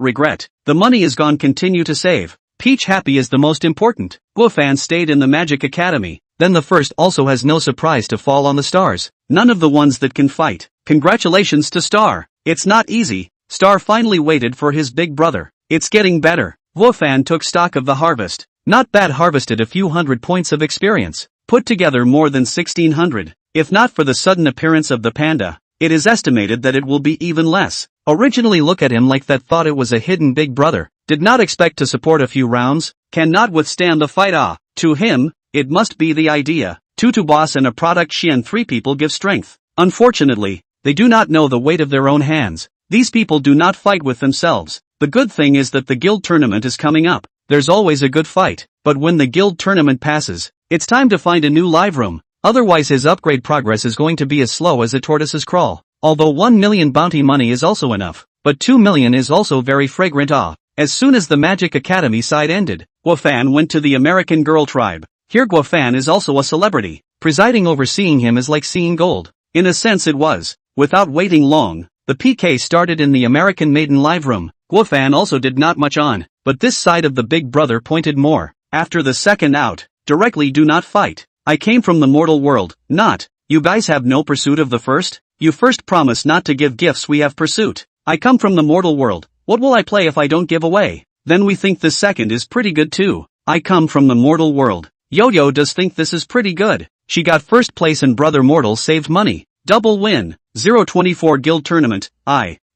regret. The money is gone, continue to save. Peach happy is the most important. Guofan stayed in the Magic Academy. Then the first also has no surprise to fall on the stars. None of the ones that can fight. Congratulations to Star. It's not easy. Star finally waited for his big brother. It's getting better. Guofan took stock of the harvest. Not bad, harvested a few hundred points of experience. Put together more than 1600. If not for the sudden appearance of the panda, it is estimated that it will be even less. Originally look at him like that, thought it was a hidden big brother. Did not expect to support a few rounds. Cannot withstand the fight. To him, it must be the idea. Tutu boss and a product Xian, 3 people give strength. Unfortunately, they do not know the weight of their own hands. These people do not fight with themselves. The good thing is that the guild tournament is coming up. There's always a good fight. But when the guild tournament passes, it's time to find a new live room. Otherwise his upgrade progress is going to be as slow as a tortoise's crawl. Although 1 million bounty money is also enough. But 2 million is also very fragrant. As soon as the Magic Academy side ended, Guofan went to the American Girl tribe. Here Guofan is also a celebrity. Presiding over seeing him is like seeing gold. In a sense it was. Without waiting long, the PK started in the American Maiden live room. Guofan also did not much on, but this side of the big brother pointed more. After the second out, directly do not fight. I came from the mortal world, not. You guys have no pursuit of the first? You first promised not to give gifts, we have pursuit. I come from the mortal world, what will I play if I don't give away? Then we think the second is pretty good too. I come from the mortal world. Yo-Yo does think this is pretty good. She got first place and brother mortal saved money. Double win. 024 guild tournament.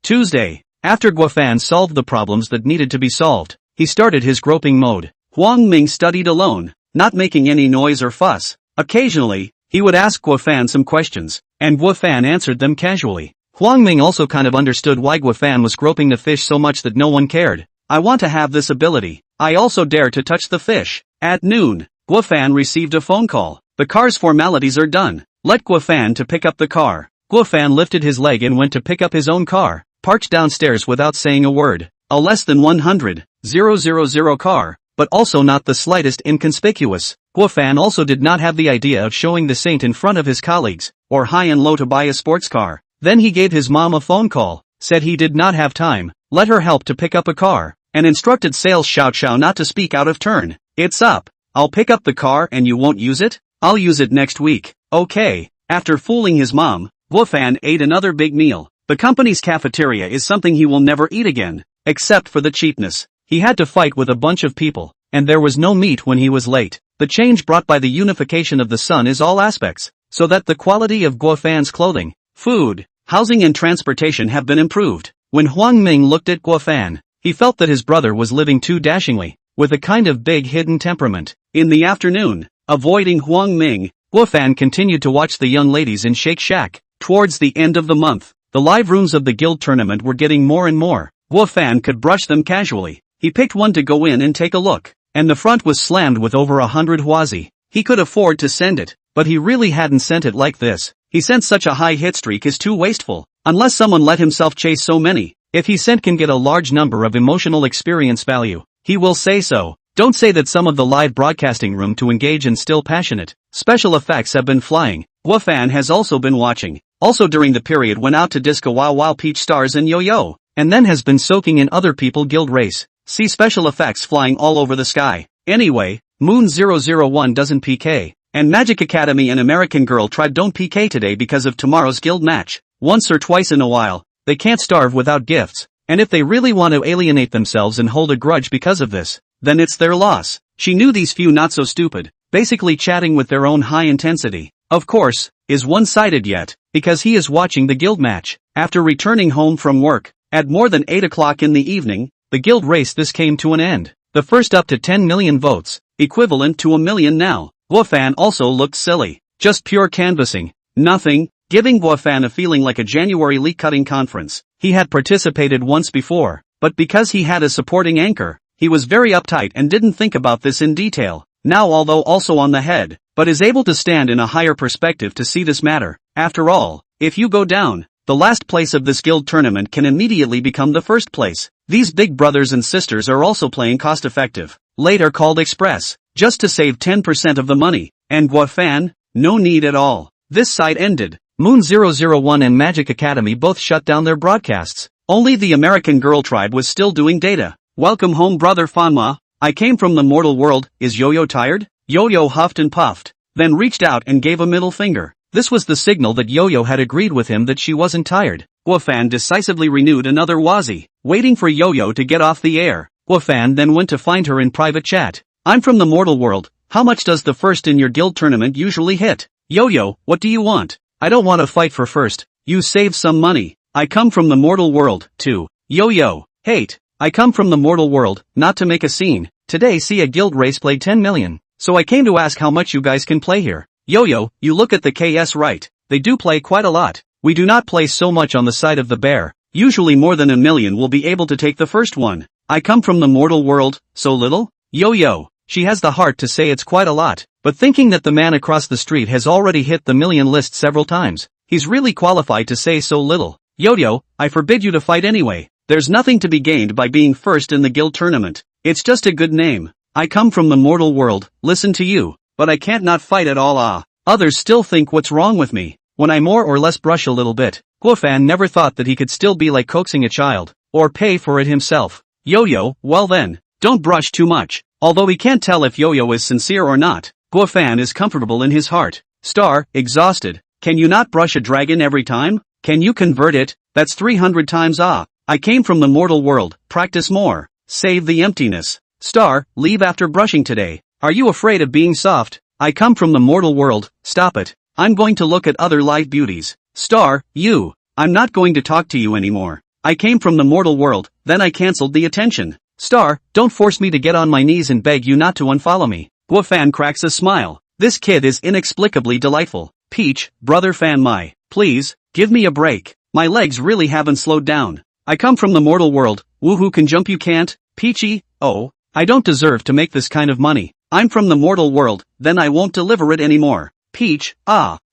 Tuesday. After Guofan solved the problems that needed to be solved, he started his groping mode. Huang Ming studied alone, not making any noise or fuss. Occasionally, he would ask Guofan some questions, and Guofan answered them casually. Huang Ming also kind of understood why Guofan was groping the fish so much that no one cared. I want to have this ability. I also dare to touch the fish. At noon, Guofan received a phone call. The car's formalities are done. Let Guofan to pick up the car. Guofan lifted his leg and went to pick up his own car, parked downstairs without saying a word. A less than 100,000 car, but also not the slightest inconspicuous. Guofan also did not have the idea of showing the saint in front of his colleagues, or high and low to buy a sports car. Then he gave his mom a phone call, said he did not have time, let her help to pick up a car, and instructed sales Xiao Xiao not to speak out of turn. It's up. I'll pick up the car and you won't use it? I'll use it next week. Okay. After fooling his mom, Guofan ate another big meal. The company's cafeteria is something he will never eat again, except for the cheapness. He had to fight with a bunch of people, and there was no meat when he was late. The change brought by the unification of the sun is all aspects, so that the quality of Guofan's clothing, food, housing and transportation have been improved. When Huang Ming looked at Guofan, he felt that his brother was living too dashingly, with a kind of big hidden temperament. In the afternoon, avoiding Huang Ming, Guofan continued to watch the young ladies in Shake Shack. Towards the end of the month, the live rooms of the guild tournament were getting more and more. Guofan could brush them casually. He picked one to go in and take a look, and the front was slammed with over 100 huazi. He could afford to send it, but he really hadn't sent it like this. He sent such a high hit streak is too wasteful, unless someone let himself chase so many. If he sent can get a large number of emotional experience value, he will say so. Don't say that some of the live broadcasting room to engage in still passionate. Special effects have been flying. Guofan has also been watching. Also during the period went out to disco while Peach Stars and Yo-Yo, and then has been soaking in other people guild race. See special effects flying all over the sky. Anyway, Moon 001 doesn't PK, and Magic Academy and American Girl tribe don't PK today because of tomorrow's guild match. Once or twice in a while, they can't starve without gifts, and if they really want to alienate themselves and hold a grudge because of this, then it's their loss. She knew these few not so stupid, basically chatting with their own high intensity. Of course, is one-sided yet, because he is watching the guild match. After returning home from work, at more than 8 o'clock in the evening, the guild race this came to an end. The first up to 10 million votes, equivalent to 1 million now. Guofan also looked silly. Just pure canvassing. Nothing, giving Guofan a feeling like a January leak-cutting conference. He had participated once before, but because he had a supporting anchor, he was very uptight and didn't think about this in detail. Now although also on the head, but is able to stand in a higher perspective to see this matter. After all, if you go down, the last place of this guild tournament can immediately become the first place. These big brothers and sisters are also playing cost-effective, later called express, just to save 10% of the money, and Guofan, no need at all. This side ended. Moon001 and Magic Academy both shut down their broadcasts. Only the American Girl Tribe was still doing data. Welcome home, brother Fanma. I came from the mortal world. Is Yo-Yo tired? Yo-Yo huffed and puffed, then reached out and gave a middle finger. This was the signal that Yo-Yo had agreed with him that she wasn't tired. Guofan decisively renewed another wazi, waiting for Yo-Yo to get off the air. Guofan then went to find her in private chat. I'm from the mortal world. How much does the first in your guild tournament usually hit? Yo-Yo, what do you want? I don't want to fight for first. You save some money. I come from the mortal world, too. Yo-Yo, hate. I come from the mortal world, not to make a scene. Today see a guild race play 10 million. So I came to ask how much you guys can play here. Yo-Yo, you look at the KS right. They do play quite a lot. We do not play so much on the side of the bear. Usually more than a million will be able to take the first one. I come from the mortal world, so little? Yo-Yo, she has the heart to say it's quite a lot, but thinking that the man across the street has already hit the million list several times, he's really qualified to say so little. Yo-Yo, I forbid you to fight anyway. There's nothing to be gained by being first in the guild tournament. It's just a good name. I come from the mortal world, listen to you, but I can't not fight at all. Others still think what's wrong with me. When I more or less brush a little bit, Guofan never thought that he could still be like coaxing a child, or pay for it himself. Yo-Yo, well then, don't brush too much. Although he can't tell if Yo-Yo is sincere or not, Guofan is comfortable in his heart. Star, exhausted. Can you not brush a dragon every time? Can you convert it? That's 300 times. I came from the mortal world, practice more. Save the emptiness. Star, leave after brushing today. Are you afraid of being soft? I come from the mortal world, stop it. I'm going to look at other light beauties. Star, you. I'm not going to talk to you anymore. I came from the mortal world, then I cancelled the attention. Star, don't force me to get on my knees and beg you not to unfollow me. Guofan cracks a smile. This kid is inexplicably delightful. Peach, brother Fanmai, please, give me a break. My legs really haven't slowed down. I come from the mortal world, woohoo can jump you can't? Peachy, oh, I don't deserve to make this kind of money. I'm from the mortal world, then I won't deliver it anymore. Peach,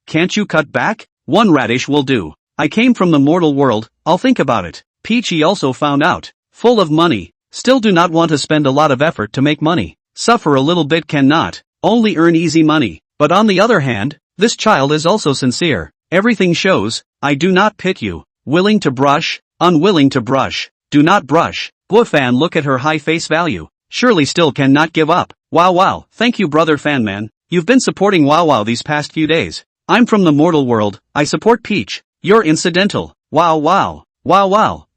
can't you cut back? One radish will do. I came from the mortal world, I'll think about it. Peachy also found out. Full of money. Still do not want to spend a lot of effort to make money. Suffer a little bit cannot. Only earn easy money. But on the other hand, this child is also sincere. Everything shows. I do not pit you. Willing to brush, unwilling to brush. Do not brush. Guofan look at her high face value. Surely still cannot give up. Wow, thank you brother Fanman. You've been supporting Wow these past few days. I'm from the mortal world, I support Peach. You're incidental. Wow,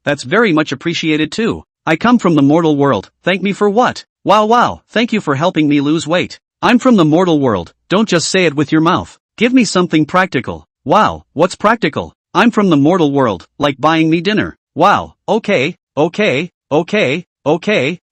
that's very much appreciated too. I come from the mortal world, thank me for what? Wow, thank you for helping me lose weight. I'm from the mortal world, don't just say it with your mouth. Give me something practical. Wow, what's practical? I'm from the mortal world, like buying me dinner. Wow, okay,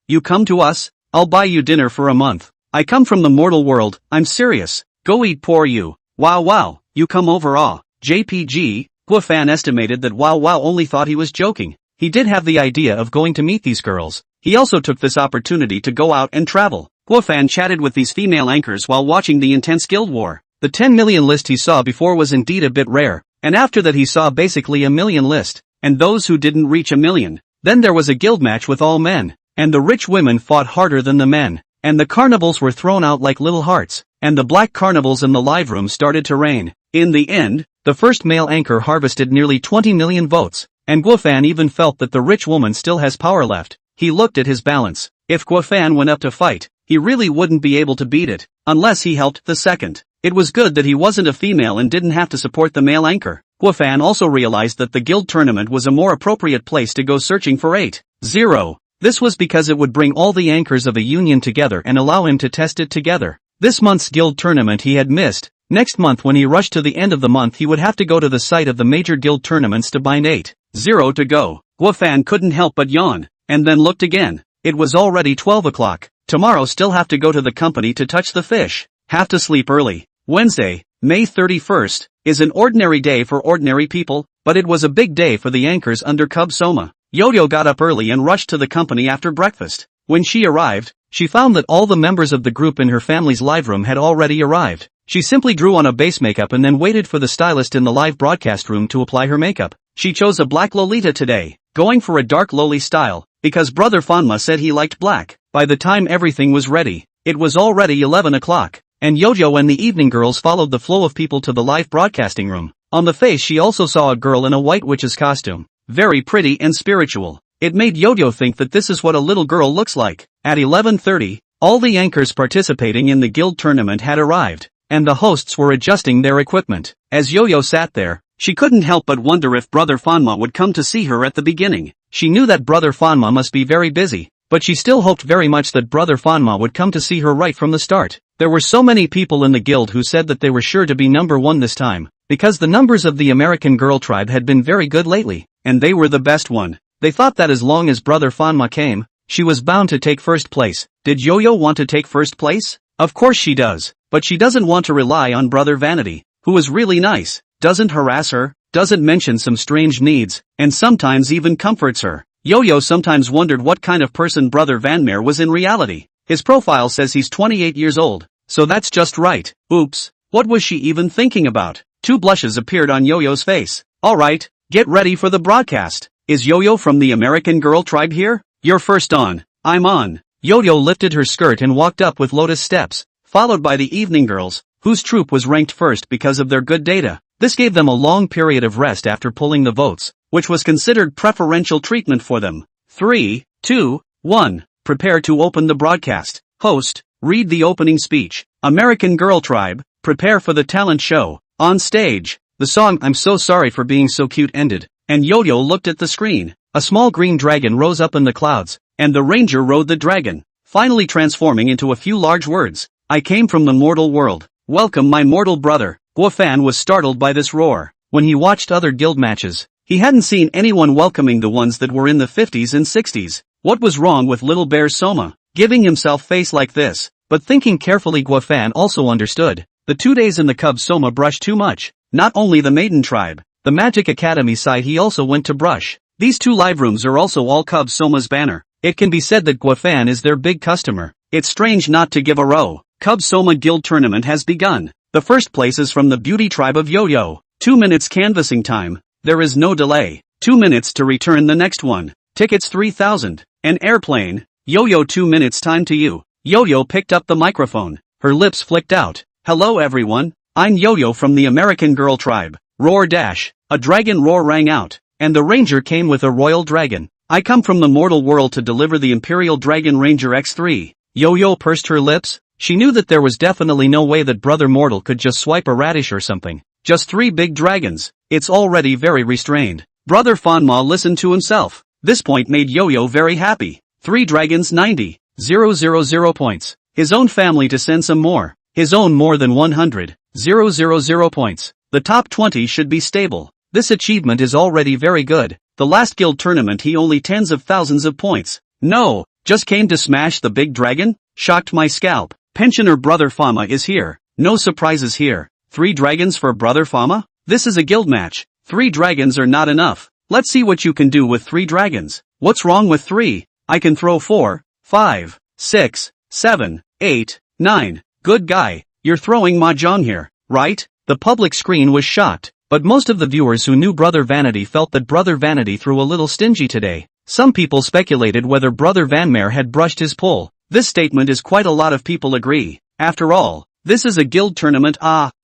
you come to us, I'll buy you dinner for a month. I come from the mortal world, I'm serious. Go eat poor you. Wow, you come over JPG, Guofan estimated that Wow only thought he was joking. He did have the idea of going to meet these girls. He also took this opportunity to go out and travel. Guofan chatted with these female anchors while watching the intense guild war. The 10 million list he saw before was indeed a bit rare, and after that he saw basically a million list, and those who didn't reach a million. Then there was a guild match with all men, and the rich women fought harder than the men, and the carnivals were thrown out like little hearts, and the black carnivals in the live room started to rain. In the end, the first male anchor harvested nearly 20 million votes, and Guofan even felt that the rich woman still has power left. He looked at his balance. If Guofan went up to fight, he really wouldn't be able to beat it, unless he helped the second. It was good that he wasn't a female and didn't have to support the male anchor. Guofan also realized that the guild tournament was a more appropriate place to go searching for 8-0. This was because it would bring all the anchors of a union together and allow him to test it together. This month's guild tournament he had missed. Next month when he rushed to the end of the month he would have to go to the site of the major guild tournaments to bind 8-0 to go. Guofan couldn't help but yawn, and then looked again. It was already 12 o'clock. Tomorrow still have to go to the company to touch the fish. Have to sleep early. Wednesday, May 31st, is an ordinary day for ordinary people, but it was a big day for the anchors under Cub Soma. Yo-Yo got up early and rushed to the company after breakfast. When she arrived, she found that all the members of the group in her family's live room had already arrived. She simply drew on a base makeup and then waited for the stylist in the live broadcast room to apply her makeup. She chose a black Lolita today, going for a dark loli style, because brother Fanma said he liked black. By the time everything was ready, it was already 11 o'clock, and Yo-Yo and the evening girls followed the flow of people to the live broadcasting room. On the face she also saw a girl in a white witch's costume. Very pretty and spiritual. It made Yo-Yo think that this is what a little girl looks like. At 11:30, all the anchors participating in the guild tournament had arrived, and the hosts were adjusting their equipment. As Yo-Yo sat there, she couldn't help but wonder if Brother Fanma would come to see her at the beginning. She knew that Brother Fanma must be very busy, but she still hoped very much that Brother Fanma would come to see her right from the start. There were so many people in the guild who said that they were sure to be number one this time, because the numbers of the American girl tribe had been very good lately, and they were the best one. They thought that as long as Brother Fanma came, she was bound to take first place. Did Yo-Yo want to take first place? Of course she does, but she doesn't want to rely on Brother Vanity, who is really nice, doesn't harass her, doesn't mention some strange needs, and sometimes even comforts her. Yo-Yo sometimes wondered what kind of person Brother Vanmare was in reality. His profile says he's 28 years old, so that's just right. Oops, what was she even thinking about? 2 blushes appeared on Yo-Yo's face. Alright, get ready for the broadcast. Is Yo-Yo from the American girl tribe here? You're first on. I'm on. Yo-Yo lifted her skirt and walked up with lotus steps, followed by the evening girls, whose troop was ranked first because of their good data. This gave them a long period of rest after pulling the votes, which was considered preferential treatment for them. 3, 2, 1. Prepare to open the broadcast. Host, read the opening speech. American Girl Tribe, prepare for the talent show. On stage, the song "I'm So Sorry for Being So Cute" ended, and Yo-Yo looked at the screen. A small green dragon rose up in the clouds, and the ranger rode the dragon, finally transforming into a few large words. I came from the mortal world. Welcome my mortal brother. Guofan was startled by this roar. When he watched other guild matches, he hadn't seen anyone welcoming the ones that were in the 50s and 60s. What was wrong with little bear Soma, giving himself face like this? But thinking carefully, Guofan also understood. The 2 days in the cub Soma brushed too much. Not only the maiden tribe, the Magic Academy side he also went to brush. These 2 live rooms are also all cub Soma's banner. It can be said that Guofan is their big customer. It's strange not to give a row. Cub Soma Guild Tournament has begun. The first place is from the beauty tribe of Yo-Yo. 2 minutes canvassing time. There is no delay. 2 minutes to return the next one. Tickets 3,000. An airplane. Yo-Yo 2 minutes time to you. Yo-Yo picked up the microphone. Her lips flicked out. Hello everyone. I'm Yo-Yo from the American Girl Tribe. Roar dash. A dragon roar rang out, and the ranger came with a royal dragon. I come from the mortal world to deliver the Imperial Dragon Ranger X3. Yo-Yo pursed her lips. She knew that there was definitely no way that Brother Mortal could just swipe a radish or something. Just 3 big dragons. It's already very restrained. Brother Fanma listened to himself. This point made Yo-Yo very happy. 3 dragons 90,000 points. His own family to send some more. His own more than 100,000 points. The top 20 should be stable. This achievement is already very good. The last guild tournament he only tens of thousands of points. No, just came to smash the big dragon? Shocked my scalp. Pensioner Brother Fama is here. No surprises here. 3 dragons for Brother Fama? This is a guild match. 3 dragons are not enough. Let's see what you can do with 3 dragons. What's wrong with 3? I can throw 4, 5, 6, 7, 8, 9. Good guy. You're throwing mahjong here, right? The public screen was shocked, but most of the viewers who knew Brother Vanity felt that Brother Vanity threw a little stingy today. Some people speculated whether Brother Vanmare had brushed his pull. This statement is quite a lot of people agree. After all, this is a guild tournament.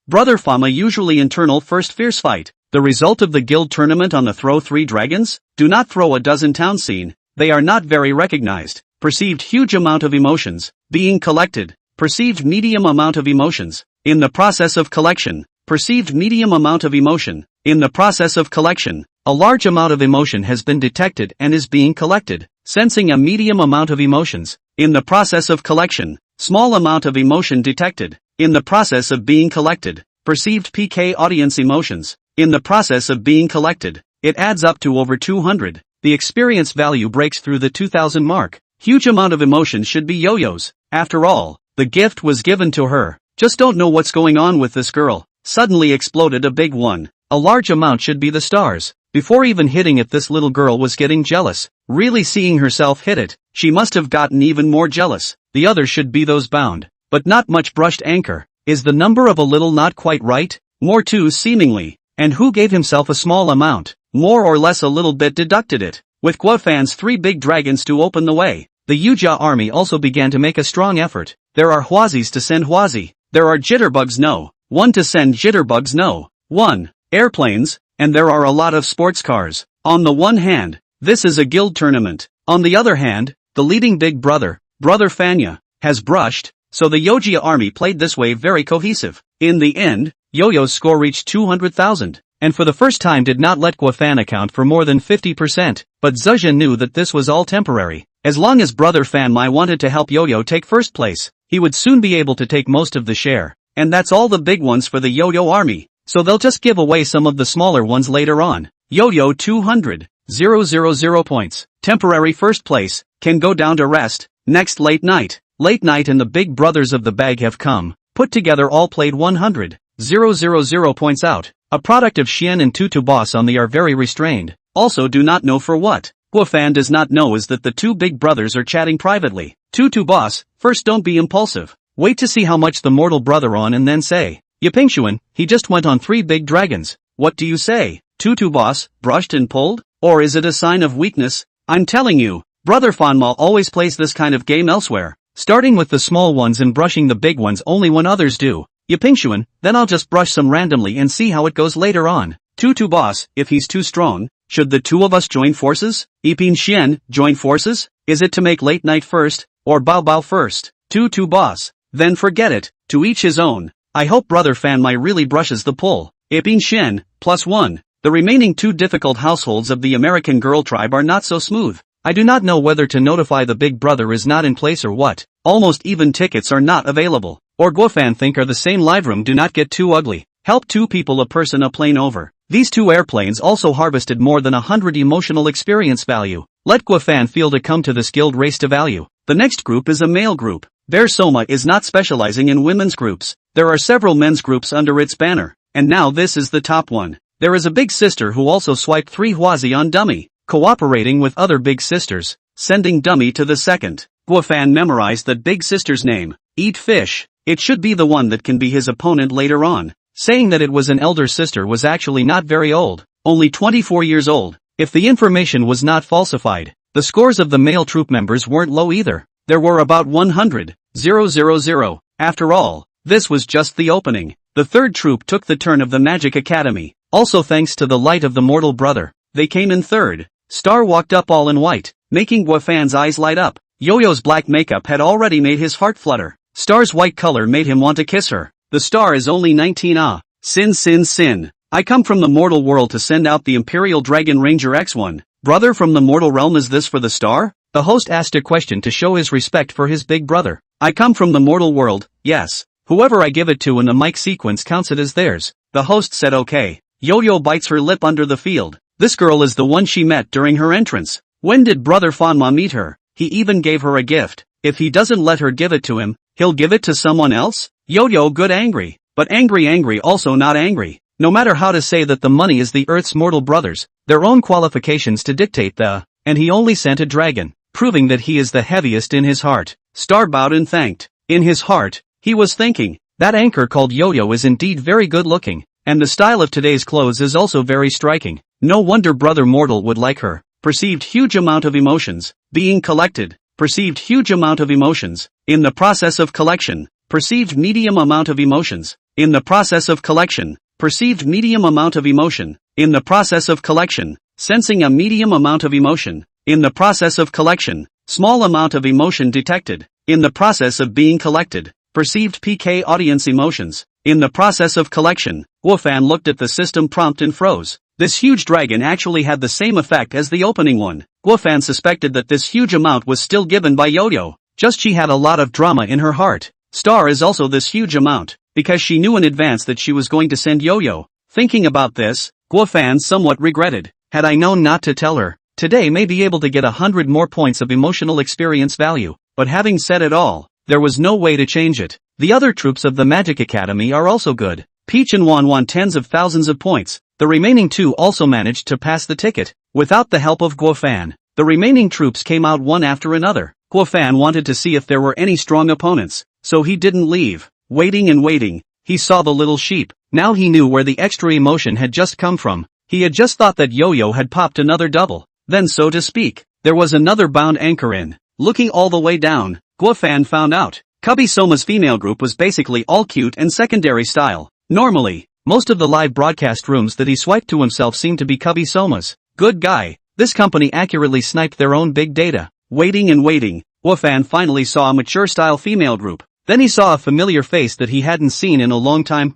Brother Fama usually internal first fierce fight. The result of the guild tournament on the throw 3 dragons? Do not throw a dozen town scene. They are not very recognized. Perceived huge amount of emotions. Being collected. Perceived medium amount of emotions. In the process of collection. Perceived medium amount of emotion. In the process of collection. A large amount of emotion has been detected and is being collected. Sensing a medium amount of emotions. In the process of collection. Small amount of emotion detected. In the process of being collected. Perceived PK audience emotions. In the process of being collected. It adds up to over 200. The experience value breaks through the 2000 mark. Huge amount of emotion should be Yo-Yo's. After all, the gift was given to her. Just don't know what's going on with this girl. Suddenly exploded a big one. A large amount should be the stars. Before even hitting it, this little girl was getting jealous. Really seeing herself hit it, she must have gotten even more jealous. The others should be those bound. But not much brushed anchor. Is the number of a little not quite right? More too seemingly. And who gave himself a small amount? More or less a little bit deducted it. With Guofan's 3 big dragons to open the way, the Yuja army also began to make a strong effort. There are Huazis to send Huazi. There are jitterbugs no. 1 to send jitterbugs no. 1. Airplanes, and there are a lot of sports cars. On the one hand, this is a guild tournament. On the other hand, the leading big brother, Brother Fanya, has brushed, so the Yojia army played this way very cohesive. In the end, Yo-Yo's score reached 200,000, and for the first time did not let Guofan account for more than 50%, but Zuzha knew that this was all temporary. As long as Brother Fanmai wanted to help Yo-Yo take first place, he would soon be able to take most of the share. And that's all the big ones for the Yo-Yo army, so they'll just give away some of the smaller ones later on. Yo-Yo 200,000 points. Temporary first place, can go down to rest. Next late night. Late night and the big brothers of the bag have come, put together all played 100,000 points out. A product of Xian and Tutu Boss on the are very restrained, also do not know for what. Guofan does not know is that the two big brothers are chatting privately. Tutu Boss, first don't be impulsive. Wait to see how much the mortal brother on and then say. Yipingxuan, he just went on 3 big dragons. What do you say? Tutu Boss, brushed and pulled? Or is it a sign of weakness? I'm telling you, Brother Fanma always plays this kind of game elsewhere, starting with the small ones and brushing the big ones only when others do. Yipingxuan, then I'll just brush some randomly and see how it goes later on. Tutu Boss, if he's too strong, should the two of us join forces? Yiping Xian, join forces? Is it to make late night first, or Bao Bao first? Tutu Boss, then forget it, to each his own. I hope Brother Fanmai really brushes the pull. Yiping Xian, +1. The remaining 2 difficult households of the American girl tribe are not so smooth. I do not know whether to notify the big brother is not in place or what. Almost even tickets are not available. Or Guofan think are the same live room do not get too ugly. Help 2 people a person a plane over. These 2 airplanes also harvested more than 100 emotional experience value. Let Guofan feel to come to this guild race to value. The next group is a male group. Bear Soma is not specializing in women's groups. There are several men's groups under its banner. And now this is the top one. There is a big sister who also swiped 3 Huazi on dummy, cooperating with other big sisters, sending dummy to the second. Guofan memorized that big sister's name, Eat Fish. It should be the one that can be his opponent later on. Saying that it was an elder sister was actually not very old, only 24 years old. If the information was not falsified, the scores of the male troop members weren't low either. There were about 100,000. After all, this was just the opening. The third troop took the turn of the Magic Academy. Also thanks to the light of the mortal brother, they came in third. Star walked up all in white, making Guofan's eyes light up. Yo-Yo's black makeup had already made his heart flutter. Star's white color made him want to kiss her. The star is only 19 ah. Sin. I come from the mortal world to send out the Imperial Dragon Ranger X1. Brother from the mortal realm, is this for the star? The host asked a question to show his respect for his big brother. I come from the mortal world, yes. Whoever I give it to in the mic sequence counts it as theirs. The host said okay. Yo-Yo bites her lip under the field. This girl is the one she met during her entrance. When did Brother Fanma meet her? He even gave her a gift. If he doesn't let her give it to him, he'll give it to someone else? Yo-Yo good angry. But angry also not angry. No matter how to say that the money is the Earth's mortal brothers, their own qualifications to dictate the, and he only sent a dragon, proving that he is the heaviest in his heart. Star bowed and thanked. In his heart, he was thinking, that anchor called Yo-Yo is indeed very good looking, and the style of today's clothes is also very striking. No wonder Brother Mortal would like her. Perceived huge amount of emotions, being collected. Perceived huge amount of emotions, in the process of collection. Perceived medium amount of emotions, in the process of collection. Perceived medium amount of emotion, in the process of collection. Sensing a medium amount of emotion, in the process of collection. Small amount of emotion detected, in the process of being collected. Perceived PK audience emotions, in the process of collection. Guofan looked at the system prompt and froze. This huge dragon actually had the same effect as the opening one. Guofan suspected that this huge amount was still given by Yo-Yo, just she had a lot of drama in her heart. Star is also this huge amount, because she knew in advance that she was going to send Yo-Yo. Thinking about this, Guofan somewhat regretted. Had I known not to tell her, today may be able to get 100 more points of emotional experience value, but having said it all, there was no way to change it. The other troops of the Magic Academy are also good. Peach and Wan won tens of thousands of points. The remaining 2 also managed to pass the ticket, without the help of Guofan. The remaining troops came out one after another. Guofan wanted to see if there were any strong opponents, so he didn't leave. Waiting and waiting, he saw the little sheep. Now he knew where the extra emotion had just come from. He had just thought that Yo-Yo had popped another double. Then, so to speak, there was another bound anchor in. Looking all the way down, Guofan found out. Cubby Soma's female group was basically all cute and secondary style. Normally, most of the live broadcast rooms that he swiped to himself seemed to be Cubby Soma's. Good guy. This company accurately sniped their own big data. Waiting and waiting, Wofan finally saw a mature style female group. Then he saw a familiar face that he hadn't seen in a long time.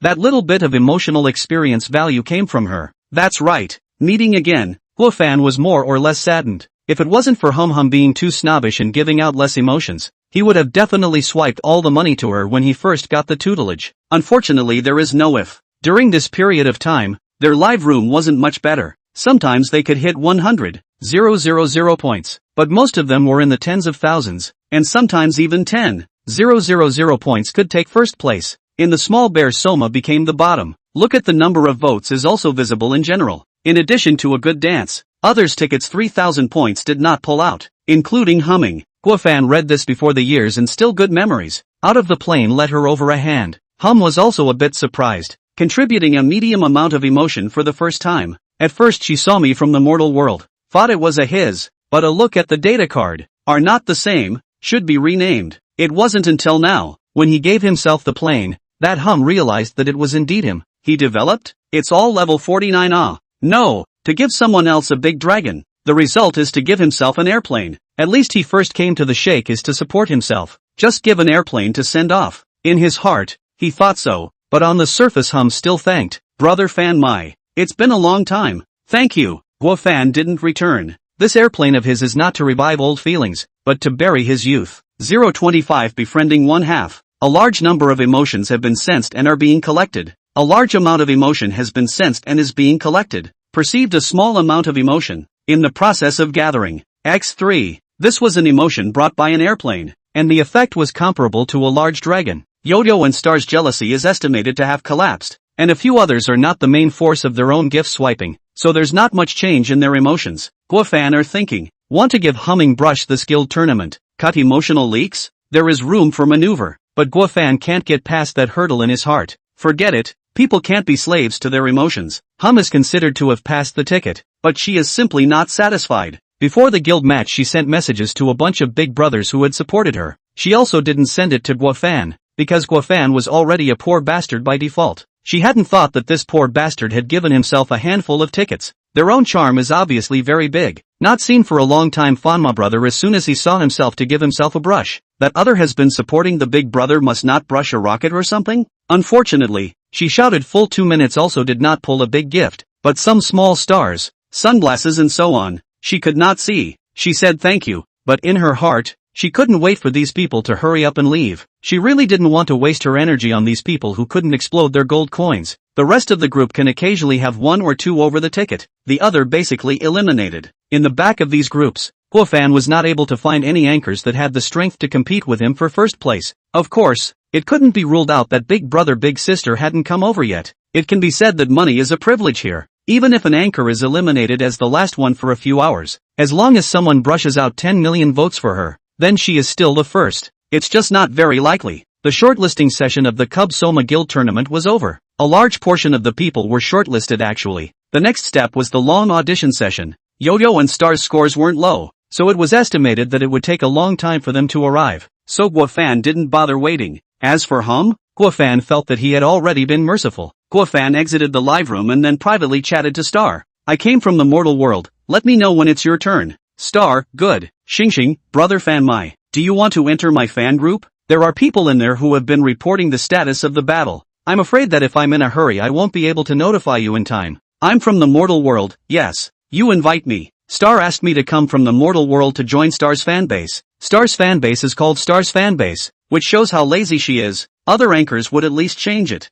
That little bit of emotional experience value came from her. That's right. Meeting again, Wofan was more or less saddened. If it wasn't for Hum being too snobbish and giving out less emotions, he would have definitely swiped all the money to her when he first got the tutelage. Unfortunately, there is no if. During this period of time, their live room wasn't much better. Sometimes they could hit 100,000 points, but most of them were in the tens of thousands, and sometimes even 10,000 points could take first place. In the small bear, Soma became the bottom. Look at the number of votes is also visible in general. In addition to a good dance, others' tickets 3,000 points did not pull out, including humming. Guofan read this before the years and still good memories. Out of the plane let her over a hand. Hum was also a bit surprised, contributing a medium amount of emotion for the first time. At first she saw me from the mortal world, thought it was a his, but a look at the data card, are not the same, should be renamed. It wasn't until now, when he gave himself the plane, that Hum realized that it was indeed him. He developed? It's all level 49 ah. No, to give someone else a big dragon. The result is to give himself an airplane. At least he first came to the Sheikh is to support himself. Just give an airplane to send off. In his heart, he thought so, but on the surface Hum still thanked Brother Fan Mai. It's been a long time. Thank you. Guofan didn't return. This airplane of his is not to revive old feelings, but to bury his youth. 025 befriending 1/2. A large number of emotions have been sensed and are being collected. A large amount of emotion has been sensed and is being collected. Perceived a small amount of emotion. In the process of gathering. X3. This was an emotion brought by an airplane, and the effect was comparable to a large dragon. Yoyo and Star's jealousy is estimated to have collapsed, and a few others are not the main force of their own gift swiping, so there's not much change in their emotions. Guofan are thinking, want to give Humming Brush the skilled tournament, cut emotional leaks? There is room for maneuver, but Guofan can't get past that hurdle in his heart. Forget it, people can't be slaves to their emotions. Hum is considered to have passed the ticket, but she is simply not satisfied. Before the guild match she sent messages to a bunch of big brothers who had supported her. She also didn't send it to Guofan, because Guofan was already a poor bastard by default. She hadn't thought that this poor bastard had given himself a handful of tickets. Their own charm is obviously very big. Not seen for a long time. Fanma brother as soon as he saw himself to give himself a brush. That other has been supporting the big brother must not brush a rocket or something? Unfortunately, she shouted full 2 minutes also did not pull a big gift, but some small stars, sunglasses and so on. She could not see. She said thank you, but in her heart, she couldn't wait for these people to hurry up and leave. She really didn't want to waste her energy on these people who couldn't explode their gold coins. The rest of the group can occasionally have 1 or 2 over the ticket, the other basically eliminated. In the back of these groups, Guofan was not able to find any anchors that had the strength to compete with him for first place. Of course, it couldn't be ruled out that big brother big sister hadn't come over yet. It can be said that money is a privilege here. Even if an anchor is eliminated as the last one for a few hours, as long as someone brushes out 10 million votes for her, then she is still the first. It's just not very likely. The shortlisting session of the Cub Soma Guild tournament was over. A large portion of the people were shortlisted actually. The next step was the long audition session. Yo-Yo and Star's scores weren't low, so it was estimated that it would take a long time for them to arrive. So Guofan didn't bother waiting. As for Hum, Guofan felt that he had already been merciful. Guofan exited the live room and then privately chatted to Star. I came from the mortal world, let me know when it's your turn. Star, good. Xingxing, brother Fan Mai, do you want to enter my fan group? There are people in there who have been reporting the status of the battle. I'm afraid that if I'm in a hurry I won't be able to notify you in time. I'm from the mortal world, yes. You invite me. Star asked me to come from the mortal world to join Star's fanbase. Star's fanbase is called Star's fanbase, which shows how lazy she is. Other anchors would at least change it.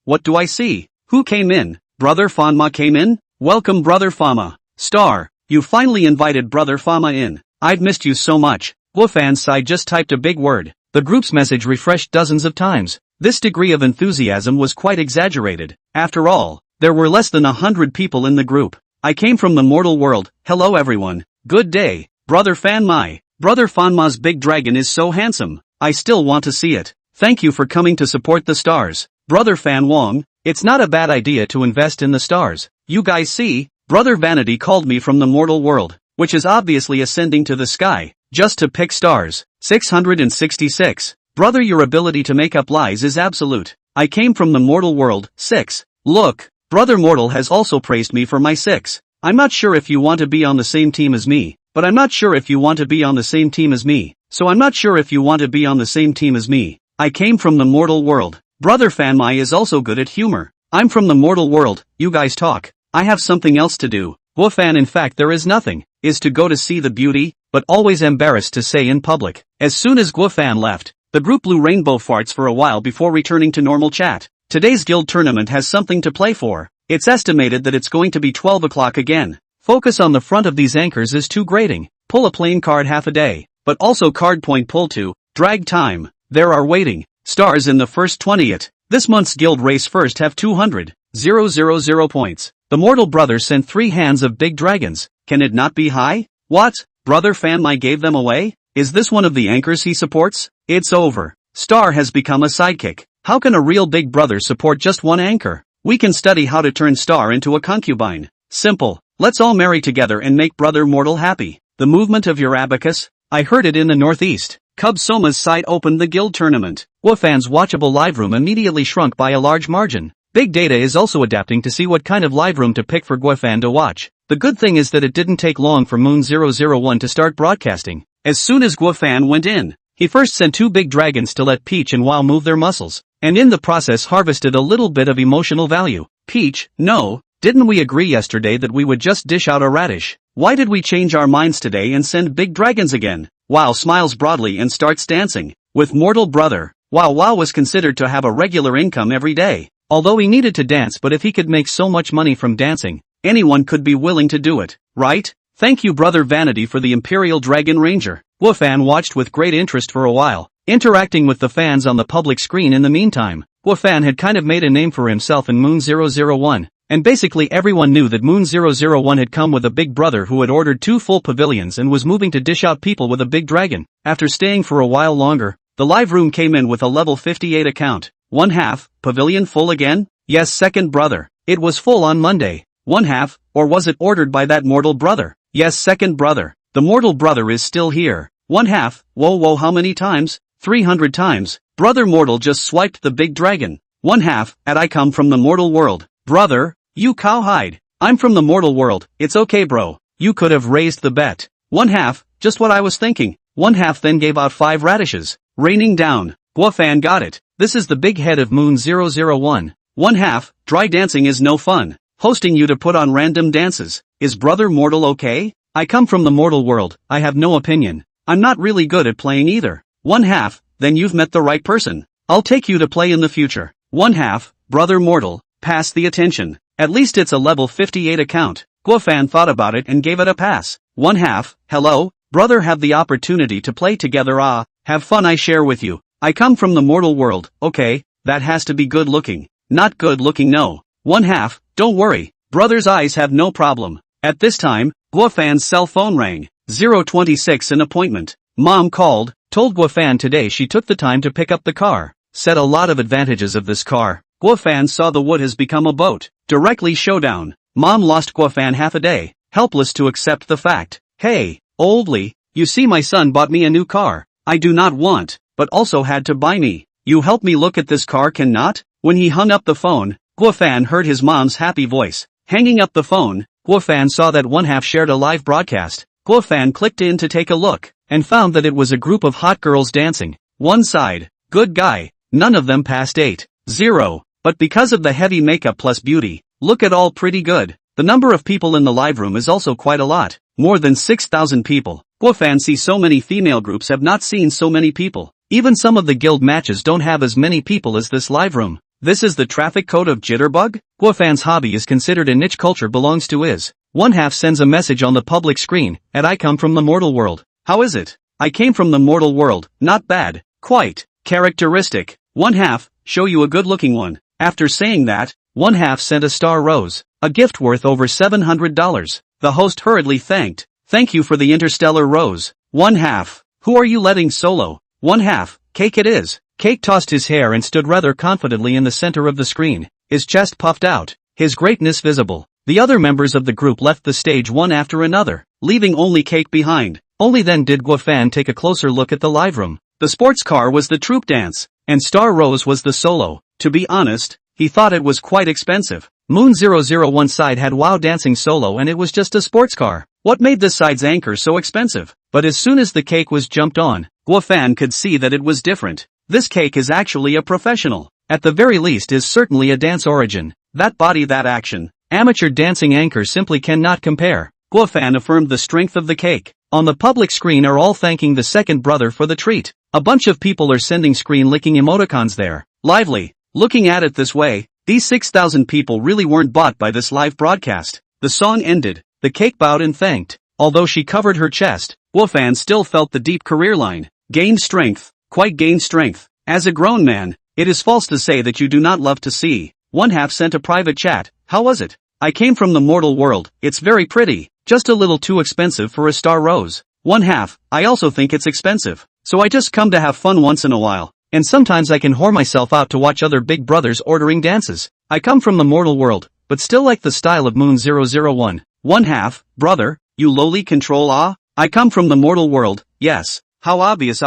What do I see? Who came in? Brother Fanma came in? Welcome Brother Fama. Star, you finally invited Brother Fama in. I've missed you so much. Guofan's side just typed a big word. The group's message refreshed dozens of times. This degree of enthusiasm was quite exaggerated. After all, there were less than 100 people in the group. I came from the mortal world. Hello everyone. Good day. Brother Fan Mai. Brother Fanma's big dragon is so handsome. I still want to see it. Thank you for coming to support the stars. Brother Fan Wong, it's not a bad idea to invest in the stars. You guys see, Brother Vanity called me from the mortal world, which is obviously ascending to the sky. just to pick stars. 666. Brother, your ability to make up lies is absolute. I came from the mortal world. 6. Look, brother mortal has also praised me for my 6. I'm not sure if you want to be on the same team as me, but I'm not sure if you want to be on the same team as me, so I'm not sure if you want to be on the same team as me. I came from the mortal world. Brother Fanmai is also good at humor. I'm from the mortal world, you guys talk. I have something else to do. Wofan, in fact there is nothing, is to go to see the beauty, but always embarrassed to say in public. As soon as Guofan left, the group blew rainbow farts for a while before returning to normal chat. Today's guild tournament has something to play for. It's estimated that it's going to be 12 o'clock again. Focus on the front of these anchors is too grating. Pull a plain card half a day, but also card point pull to, drag time. There are waiting stars in the first 20 at this month's guild race first have 200,000 points. The mortal brother sent 3 hands of big dragons. Can it not be high? What? Brother Fanmai gave them away? Is this one of the anchors he supports? It's over. Star has become a sidekick. How can a real big brother support just one anchor? We can study how to turn Star into a concubine. Simple. Let's all marry together and make brother mortal happy. The movement of your abacus? I heard it in the northeast. Cub Soma's site opened the guild tournament. Wofan's watchable live room immediately shrunk by a large margin. Big Data is also adapting to see what kind of live room to pick for Guofan to watch. The good thing is that it didn't take long for Moon001 to start broadcasting. As soon as Guofan went in, he first sent 2 big dragons to let Peach and Wow move their muscles, and in the process harvested a little bit of emotional value. Peach, no, didn't we agree yesterday that we would just dish out a radish? Why did we change our minds today and send big dragons again? Wow smiles broadly and starts dancing with mortal brother. Wow was considered to have a regular income every day, although he needed to dance, but if he could make so much money from dancing, anyone could be willing to do it, right? Thank you brother Vanity for the Imperial Dragon Ranger. Wofan watched with great interest for a while, interacting with the fans on the public screen. In the meantime, Wofan had kind of made a name for himself in Moon001, and basically everyone knew that Moon001 had come with a big brother who had ordered 2 full pavilions and was moving to dish out people with a big dragon. After staying for a while longer, the live room came in with a level 58 account. 1/2, pavilion full again? Yes, second brother. It was full on Monday. 1/2, or was it ordered by that mortal brother? Yes, second brother. The mortal brother is still here. 1/2, whoa how many times? 300 times. Brother mortal just swiped the big dragon. 1/2, and I come from the mortal world. Brother, you cowhide. I'm from the mortal world. It's okay bro. You could have raised the bet. 1/2, just what I was thinking. 1/2 then gave out 5 radishes. Raining down. Guofan got it. This is the big head of Moon001. 1/2, dry dancing is no fun. Hosting you to put on random dances. Is brother mortal okay? I come from the mortal world. I have no opinion. I'm not really good at playing either. 1/2, then you've met the right person. I'll take you to play in the future. 1/2, brother mortal, pass the attention. At least it's a level 58 account. Guofan thought about it and gave it a pass. 1/2, hello, brother, have the opportunity to play together. Have fun, I share with you. I come from the mortal world. Okay, that has to be good looking. Not good looking, no. 1/2, don't worry, brother's eyes have no problem. At this time, Guofan's cell phone rang. 026 an appointment. Mom called, told Guofan today she took the time to pick up the car. Said a lot of advantages of this car. Guofan saw the wood has become a boat. Directly showdown. Mom lost Guofan half a day, helpless to accept the fact. Hey, oldly, you see my son bought me a new car. I do not want, but also had to buy me. You help me look at this car, cannot? When he hung up the phone, Guofan heard his mom's happy voice. Hanging up the phone, Guofan saw that 1/2 shared a live broadcast. Guofan clicked in to take a look, and found that it was a group of hot girls dancing. One side, good guy, none of them past 8-0, but because of the heavy makeup plus beauty, look at all pretty good. The number of people in the live room is also quite a lot, more than 6,000 people. Guofan sees so many female groups, have not seen so many people. Even some of the guild matches don't have as many people as this live room. This is the traffic code of Jitterbug? Guofan's hobby is considered a niche culture belongs to is. 1/2 sends a message on the public screen, and I come from the mortal world. How is it? I came from the mortal world, not bad, quite, characteristic. 1/2, show you a good looking one. After saying that, 1/2 sent a star rose, a gift worth over $700. The host hurriedly thanked, thank you for the interstellar rose. 1/2, who are you letting solo? 1/2, Cake it is. Cake tossed his hair and stood rather confidently in the center of the screen, his chest puffed out, his greatness visible. The other members of the group left the stage one after another, leaving only Cake behind. Only then did Guofan take a closer look at the live room. The sports car was the troupe dance, and Star Rose was the solo. To be honest, he thought it was quite expensive. Moon 001 side had WoW dancing solo and it was just a sports car. What made this side's anchor so expensive? But as soon as the Cake was jumped on, Guofan could see that it was different. This Cake is actually a professional. At the very least is certainly a dance origin. That body, that action. Amateur dancing anchor simply cannot compare. Guofan affirmed the strength of the Cake. On the public screen are all thanking the second brother for the treat. A bunch of people are sending screen licking emoticons there. Lively. Looking at it this way, these 6,000 people really weren't bought by this live broadcast. The song ended. The Cake bowed and thanked. Although she covered her chest, Guofan still felt the deep career line. Gained strength. Quite gained strength. As a grown man, it is false to say that you do not love to see. One half sent a private chat. How was it? I came from the mortal world. It's very pretty. Just a little too expensive for a Star Rose. One half, I also think it's expensive. So I just come to have fun once in a while. And sometimes I can whore myself out to watch other big brothers ordering dances. I come from the mortal world, but still like the style of Moon 001. One half, brother, you lowly control I come from the mortal world, yes. How obvious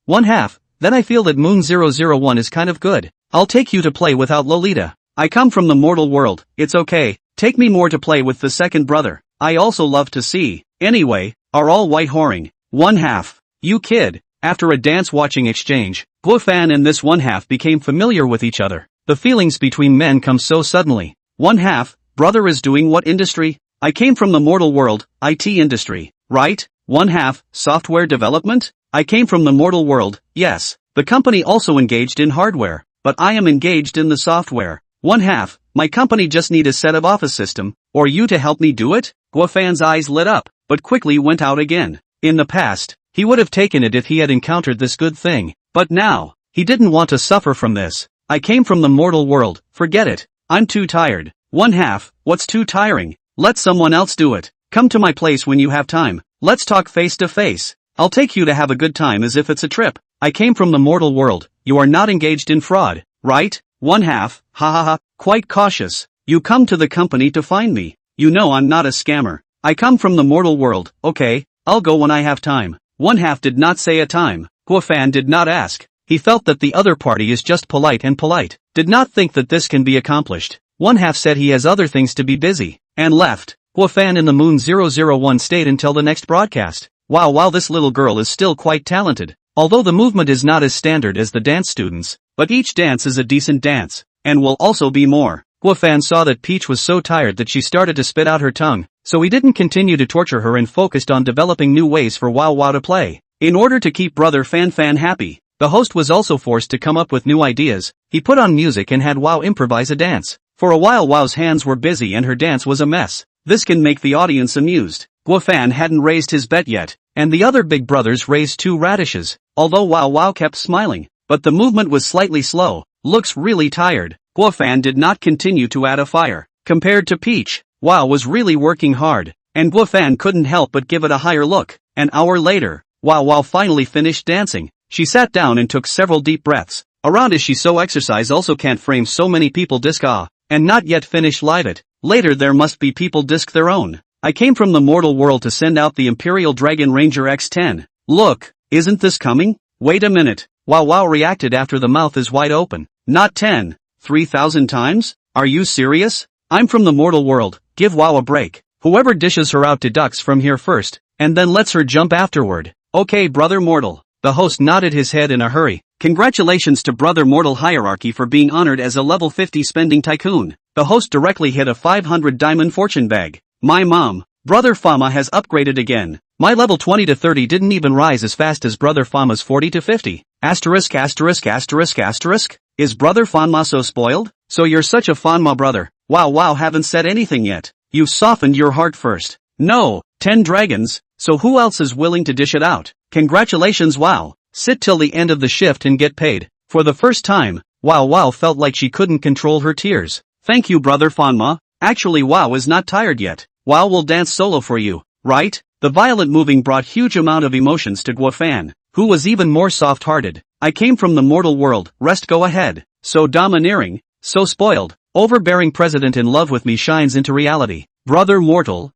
One half, then I feel that Moon 001 is kind of good. I'll take you to play without Lolita. I come from the mortal world, it's okay. Take me more to play with the second brother. I also love to see. Anyway, are all white whoring. One half. You kid. After a dance watching exchange, Guofan and this one half became familiar with each other. The feelings between men come so suddenly. One half, brother is doing what industry? I came from the mortal world, IT industry. Right? One half, software development? I came from the mortal world, yes. The company also engaged in hardware, but I am engaged in the software. One half, my company just need a set of office system, or you to help me do it? Guofan's eyes lit up, but quickly went out again. In the past, he would have taken it if he had encountered this good thing, but now, he didn't want to suffer from this. I came from the mortal world, forget it. I'm too tired. One half, what's too tiring? Let someone else do it. Come to my place when you have time. Let's talk face to face. I'll take you to have a good time as if it's a trip. I came from the mortal world. You are not engaged in fraud, right? One half, ha ha ha, quite cautious. You come to the company to find me. You know I'm not a scammer. I come from the mortal world, okay, I'll go when I have time. One half did not say a time. Guofan did not ask. He felt that the other party is just polite and polite. Did not think that this can be accomplished. One half said he has other things to be busy, and left. Guofan in the Moon 001 stayed until the next broadcast. Wow, this little girl is still quite talented. Although the movement is not as standard as the dance students, but each dance is a decent dance, and will also be more. Guofan saw that Peach was so tired that she started to spit out her tongue, so he didn't continue to torture her and focused on developing new ways for Wow to play. In order to keep brother Fan happy, the host was also forced to come up with new ideas. He put on music and had Wow improvise a dance. For a while Wow's hands were busy and her dance was a mess. This can make the audience amused. Guofan hadn't raised his bet yet, and the other big brothers raised 2 radishes, although Wow kept smiling, but the movement was slightly slow. Looks really tired. Guofan did not continue to add a fire. Compared to Peach, Wow was really working hard, and Guofan couldn't help but give it a higher look. An hour later, Wow finally finished dancing. She sat down and took several deep breaths. Around as she so exercise also can't frame so many people disc and not yet finish live it. Later there must be people disc their own. I came from the mortal world to send out the Imperial Dragon Ranger X10. Look, isn't this coming? Wait a minute. Wow reacted after the mouth is wide open. Not 10. 3,000 times? Are you serious? I'm from the mortal world, give Wow a break. Whoever dishes her out deducts from here first, and then lets her jump afterward. Okay brother mortal. The host nodded his head in a hurry. Congratulations to brother mortal hierarchy for being honored as a level 50 spending tycoon. The host directly hit a 500 diamond fortune bag. My mom, brother Fama has upgraded again. My level 20 to 30 didn't even rise as fast as brother Fama's 40 to 50. Asterisk. Is brother Fanma so spoiled? So you're such a Fanma brother. Wow haven't said anything yet. You've softened your heart first. No, 10 dragons, so who else is willing to dish it out? Congratulations Wow. Sit till the end of the shift and get paid. For the first time, Wow felt like she couldn't control her tears. Thank you brother Fanma. Actually Wow is not tired yet. Wow will dance solo for you, right? The violent moving brought huge amount of emotions to Guofan, who was even more soft-hearted. I came from the mortal world, rest go ahead. So domineering, so spoiled. overbearing president in love with me shines into reality. Brother Mortal,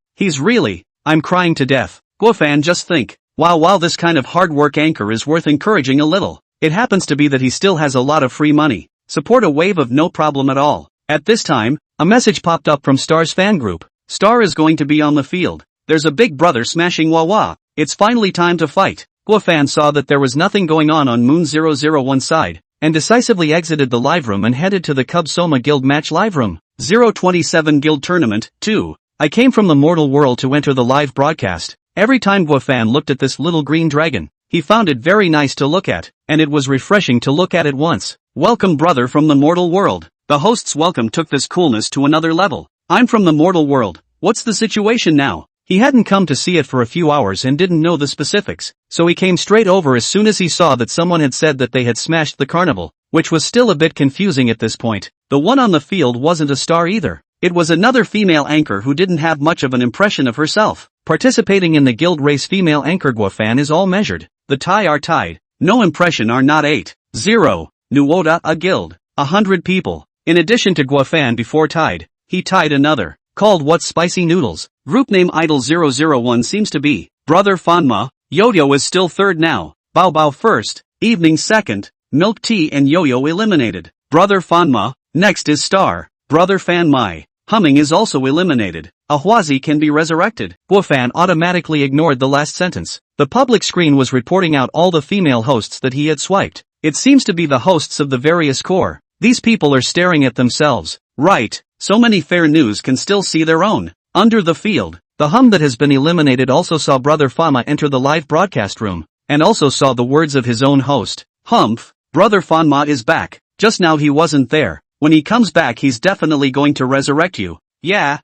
I'm crying to death. Guofan, just think. Wow, this kind of hard work anchor is worth encouraging a little. It happens to be that he still has a lot of free money. Support a wave of no problem at all. At this time, a message popped up from Star's fan group. Star is going to be on the field. There's a big brother smashing Wawa. It's finally time to fight. Guofan saw that there was nothing going on Moon 001 side, and decisively exited the live room and headed to the Cub Soma Guild match live room. 027 Guild Tournament, 2. I came from the mortal world to enter the live broadcast. Every time Guofan looked at this little green dragon, he found it very nice to look at, and it was refreshing to look at it once. Welcome brother from the mortal world. The host's welcome took this coolness to another level. I'm from the mortal world. What's the situation now? He hadn't come to see it for a few hours and didn't know the specifics, so he came straight over as soon as he saw that someone had said that they had smashed the carnival, which was still a bit confusing at this point. The one on the field wasn't a star either. It was another female anchor who didn't have much of an impression of herself. Participating in the guild race female anchor Guofan is all measured. The tie are tied. No impression are not 8-0. Nuoda a guild. 100 people. In addition to Guofan before tied, he tied another, called What Spicy Noodles. Group name Idol 001 seems to be. Brother Fanma, Yo-Yo is still third now. Bao Bao first, Evening second, Milk Tea and Yo-Yo eliminated. Brother Fanma, next is Star. Brother Fan Mai. Humming is also eliminated. Ahwazi can be resurrected. Guofan automatically ignored the last sentence. The public screen was reporting out all the female hosts that he had swiped. It seems to be the hosts of the various core. These people are staring at themselves. Right, so many fair news can still see their own. Under the field, the hum that has been eliminated also saw Brother Fama enter the live broadcast room, and also saw the words of his own host. Humph, Brother Fanma is back. Just now he wasn't there. When he comes back he's definitely going to resurrect you. Yeah.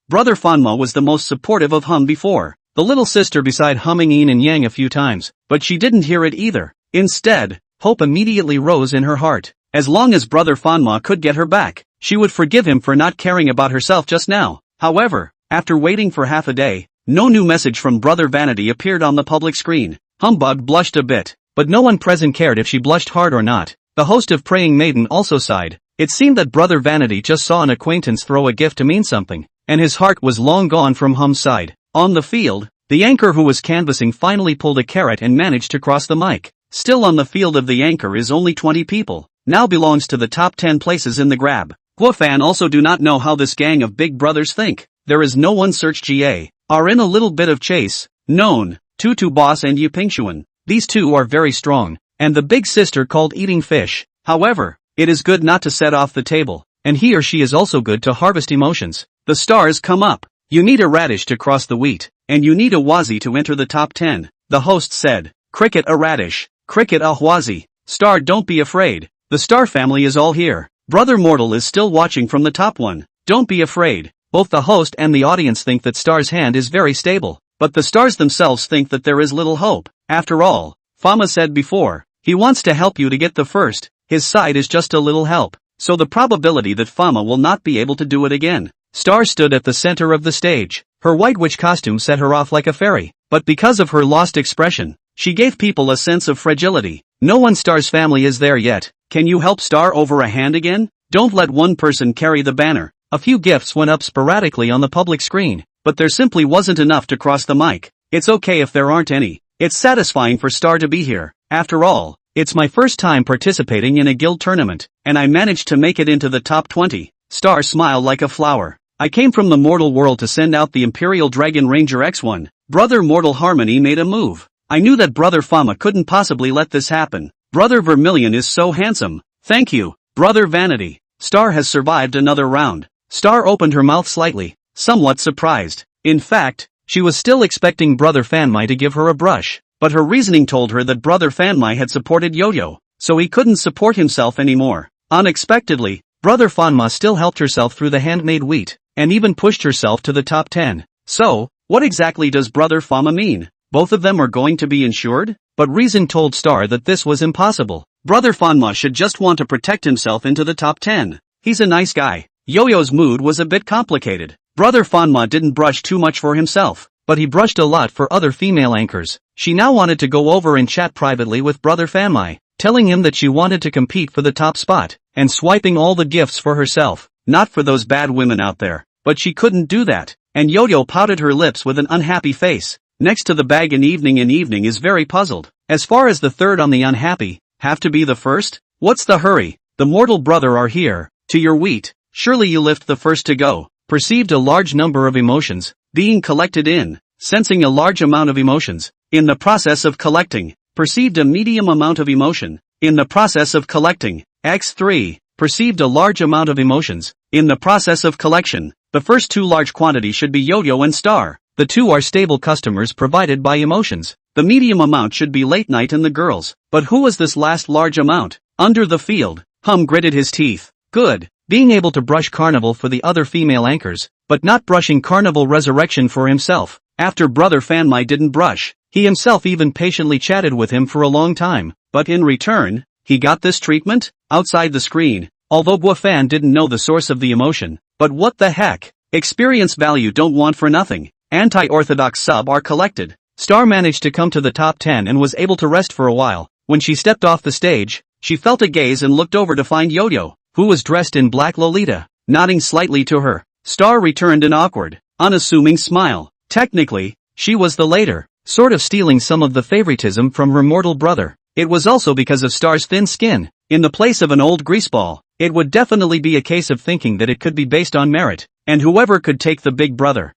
Brother Fanma was the most supportive of Hum before. The little sister beside humming yin and yang a few times, but she didn't hear it either. Instead, hope immediately rose in her heart. As long as Brother Fanma could get her back, she would forgive him for not caring about herself just now. However, after waiting for half a day, no new message from Brother Vanity appeared on the public screen. Humbug blushed a bit, but no one present cared if she blushed hard or not. The host of Praying Maiden also sighed. It seemed that Brother Vanity just saw an acquaintance throw a gift to mean something, and his heart was long gone from Hum's side. On the field, the anchor who was canvassing finally pulled a carrot and managed to cross the mic. Still on the field of the anchor is only 20 people. Now belongs to the top 10 places in the grab. Guofan also do not know how this gang of big brothers think. There is no one search GA. Are in a little bit of chase. Known. Tutu Boss and Yu Pingshuan. These two are very strong. And the big sister called Eating Fish. However, it is good not to set off the table, and he or she is also good to harvest emotions. The stars come up. You need a radish to cross the wheat, and you need a wazi to enter the top 10. The host said, Cricket a radish, cricket a wazi. Star, don't be afraid. The Star family is all here. Brother Mortal is still watching from the top one. Don't be afraid. Both the host and the audience think that Star's hand is very stable, but the stars themselves think that there is little hope. After all, Fama said before, he wants to help you to get the first. His side is just a little help, so the probability that Fama will not be able to do it again. Star stood at the center of the stage. Her white witch costume set her off like a fairy, but because of her lost expression, she gave people a sense of fragility. No one Star's family is there yet. Can you help Star over a hand again? Don't let one person carry the banner. A few gifts went up sporadically on the public screen, but there simply wasn't enough to cross the mic. It's okay if there aren't any. It's satisfying for Star to be here. After all, it's my first time participating in a guild tournament, and I managed to make it into the top 20. Star smiled like a flower. I came from the mortal world to send out the Imperial Dragon Ranger X1. Brother Mortal Harmony made a move. I knew that Brother Fama couldn't possibly let this happen. Brother Vermilion is so handsome. Thank you, Brother Vanity. Star has survived another round. Star opened her mouth slightly, somewhat surprised. In fact, she was still expecting Brother Fanmai to give her a brush. But her reasoning told her that Brother Fanmai had supported Yo-Yo, so he couldn't support himself anymore. Unexpectedly, Brother Fanma still helped herself through the handmade wheat, and even pushed herself to the top 10. So, what exactly does Brother Fama mean? Both of them are going to be insured? But reason told Star that this was impossible. Brother Fanma should just want to protect himself into the top 10. He's a nice guy. Yo-Yo's mood was a bit complicated. Brother Fanma didn't brush too much for himself, but he brushed a lot for other female anchors. She now wanted to go over and chat privately with Brother Fanmai, telling him that she wanted to compete for the top spot, and swiping all the gifts for herself. not for those bad women out there. But she couldn't do that, and Yo-Yo pouted her lips with an unhappy face. Next to the bag in evening is very puzzled. As far as the third on the unhappy, have to be the first? What's the hurry? The mortal brother are here, to your wheat, surely you lift the first to go. Perceived a large number of emotions, being collected in, sensing a large amount of emotions, in the process of collecting, perceived a medium amount of emotion, in the process of collecting, x3, perceived a large amount of emotions, in the process of collection. The first two large quantity should be Yo-Yo and Star. The two are stable customers provided by emotions. The medium amount should be late night and the girls. But who was this last large amount? Under the field. Gritted his teeth. Good. Being able to brush Carnival for the other female anchors, but not brushing Carnival Resurrection for himself. After brother Fanmai didn't brush, he himself even patiently chatted with him for a long time. But in return, he got this treatment? Outside the screen. Although Guofan didn't know the source of the emotion. But what the heck? Experience value don't want for nothing. Anti-orthodox sub are collected. Star managed to come to the top 10 and was able to rest for a while. When she stepped off the stage, she felt a gaze and looked over to find Yo-Yo, who was dressed in black Lolita, nodding slightly to her. Star returned an awkward, unassuming smile. Technically, she was the later, sort of stealing some of the favoritism from her mortal brother. It was also because of Star's thin skin. In the place of an old greaseball, it would definitely be a case of thinking that it could be based on merit, and whoever could take the big brother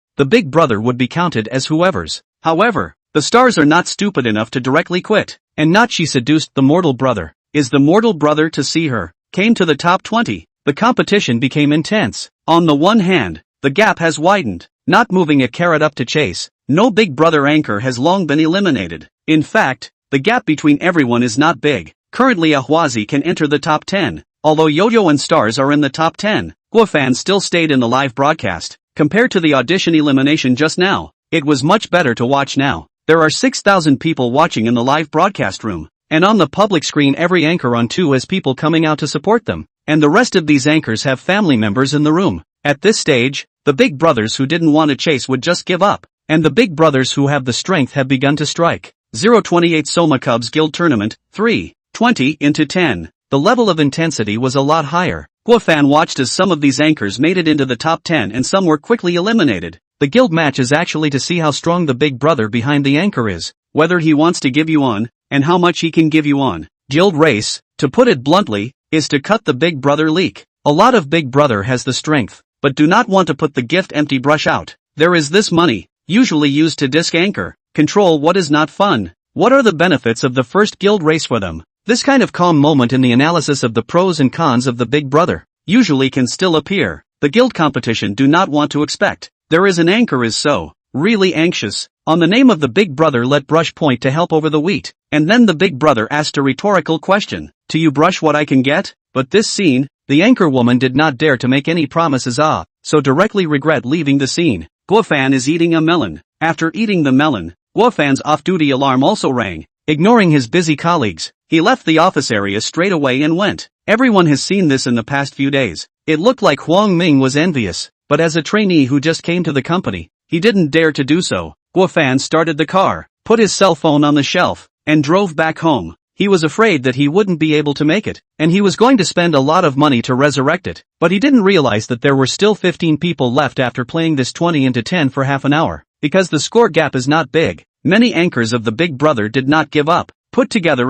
would be counted as whoever's. However, the stars are not stupid enough to directly quit, and not she seduced the mortal brother. Is the mortal brother to see her? Came to the top 20. The competition became intense. On the one hand, the gap has widened, not moving a carrot up to chase. No big brother anchor has long been eliminated. In fact, the gap between everyone is not big. Currently Ahwazi can enter the top 10. Although Yo-Yo and Stars are in the top 10, Guofan still stayed in the live broadcast. Compared to the audition elimination just now, it was much better to watch now. There are 6,000 people watching in the live broadcast room, and on the public screen every anchor on 2 has people coming out to support them, and the rest of these anchors have family members in the room. At this stage, the big brothers who didn't want to chase would just give up, and the big brothers who have the strength have begun to strike. 028 Soma Cubs Guild Tournament, 3:20 into 10. The level of intensity was a lot higher. Guofan watched as some of these anchors made it into the top 10 and some were quickly eliminated. The guild match is actually to see how strong the big brother behind the anchor is, whether he wants to give you on, and how much he can give you on. Guild race, to put it bluntly, is to cut the big brother leak. A lot of big brother has the strength, but do not want to put the gift empty brush out. There is this money, usually used to disc anchor, control what is not fun. What are the benefits of the first guild race for them? This kind of calm moment in the analysis of the pros and cons of the big brother, usually can still appear. The guild competition do not want to expect. There is an anchor is so, really anxious. On the name of the big brother let brush point to help over the wheat, and then the big brother asked a rhetorical question. Do you brush what I can get? But this scene, the anchor woman did not dare to make any promises so directly regret leaving the scene. Guofan is eating a melon. After eating the melon, Guofan's off-duty alarm also rang. Ignoring his busy colleagues, he left the office area straight away and went. Everyone has seen this in the past few days. It looked like Huang Ming was envious, but as a trainee who just came to the company, he didn't dare to do so. Guofan started the car, put his cell phone on the shelf, and drove back home. He was afraid that he wouldn't be able to make it, and he was going to spend a lot of money to resurrect it, but he didn't realize that there were still 15 people left after playing this 20 into 10 for half an hour. Because the score gap is not big, many anchors of the big brother did not give up, put together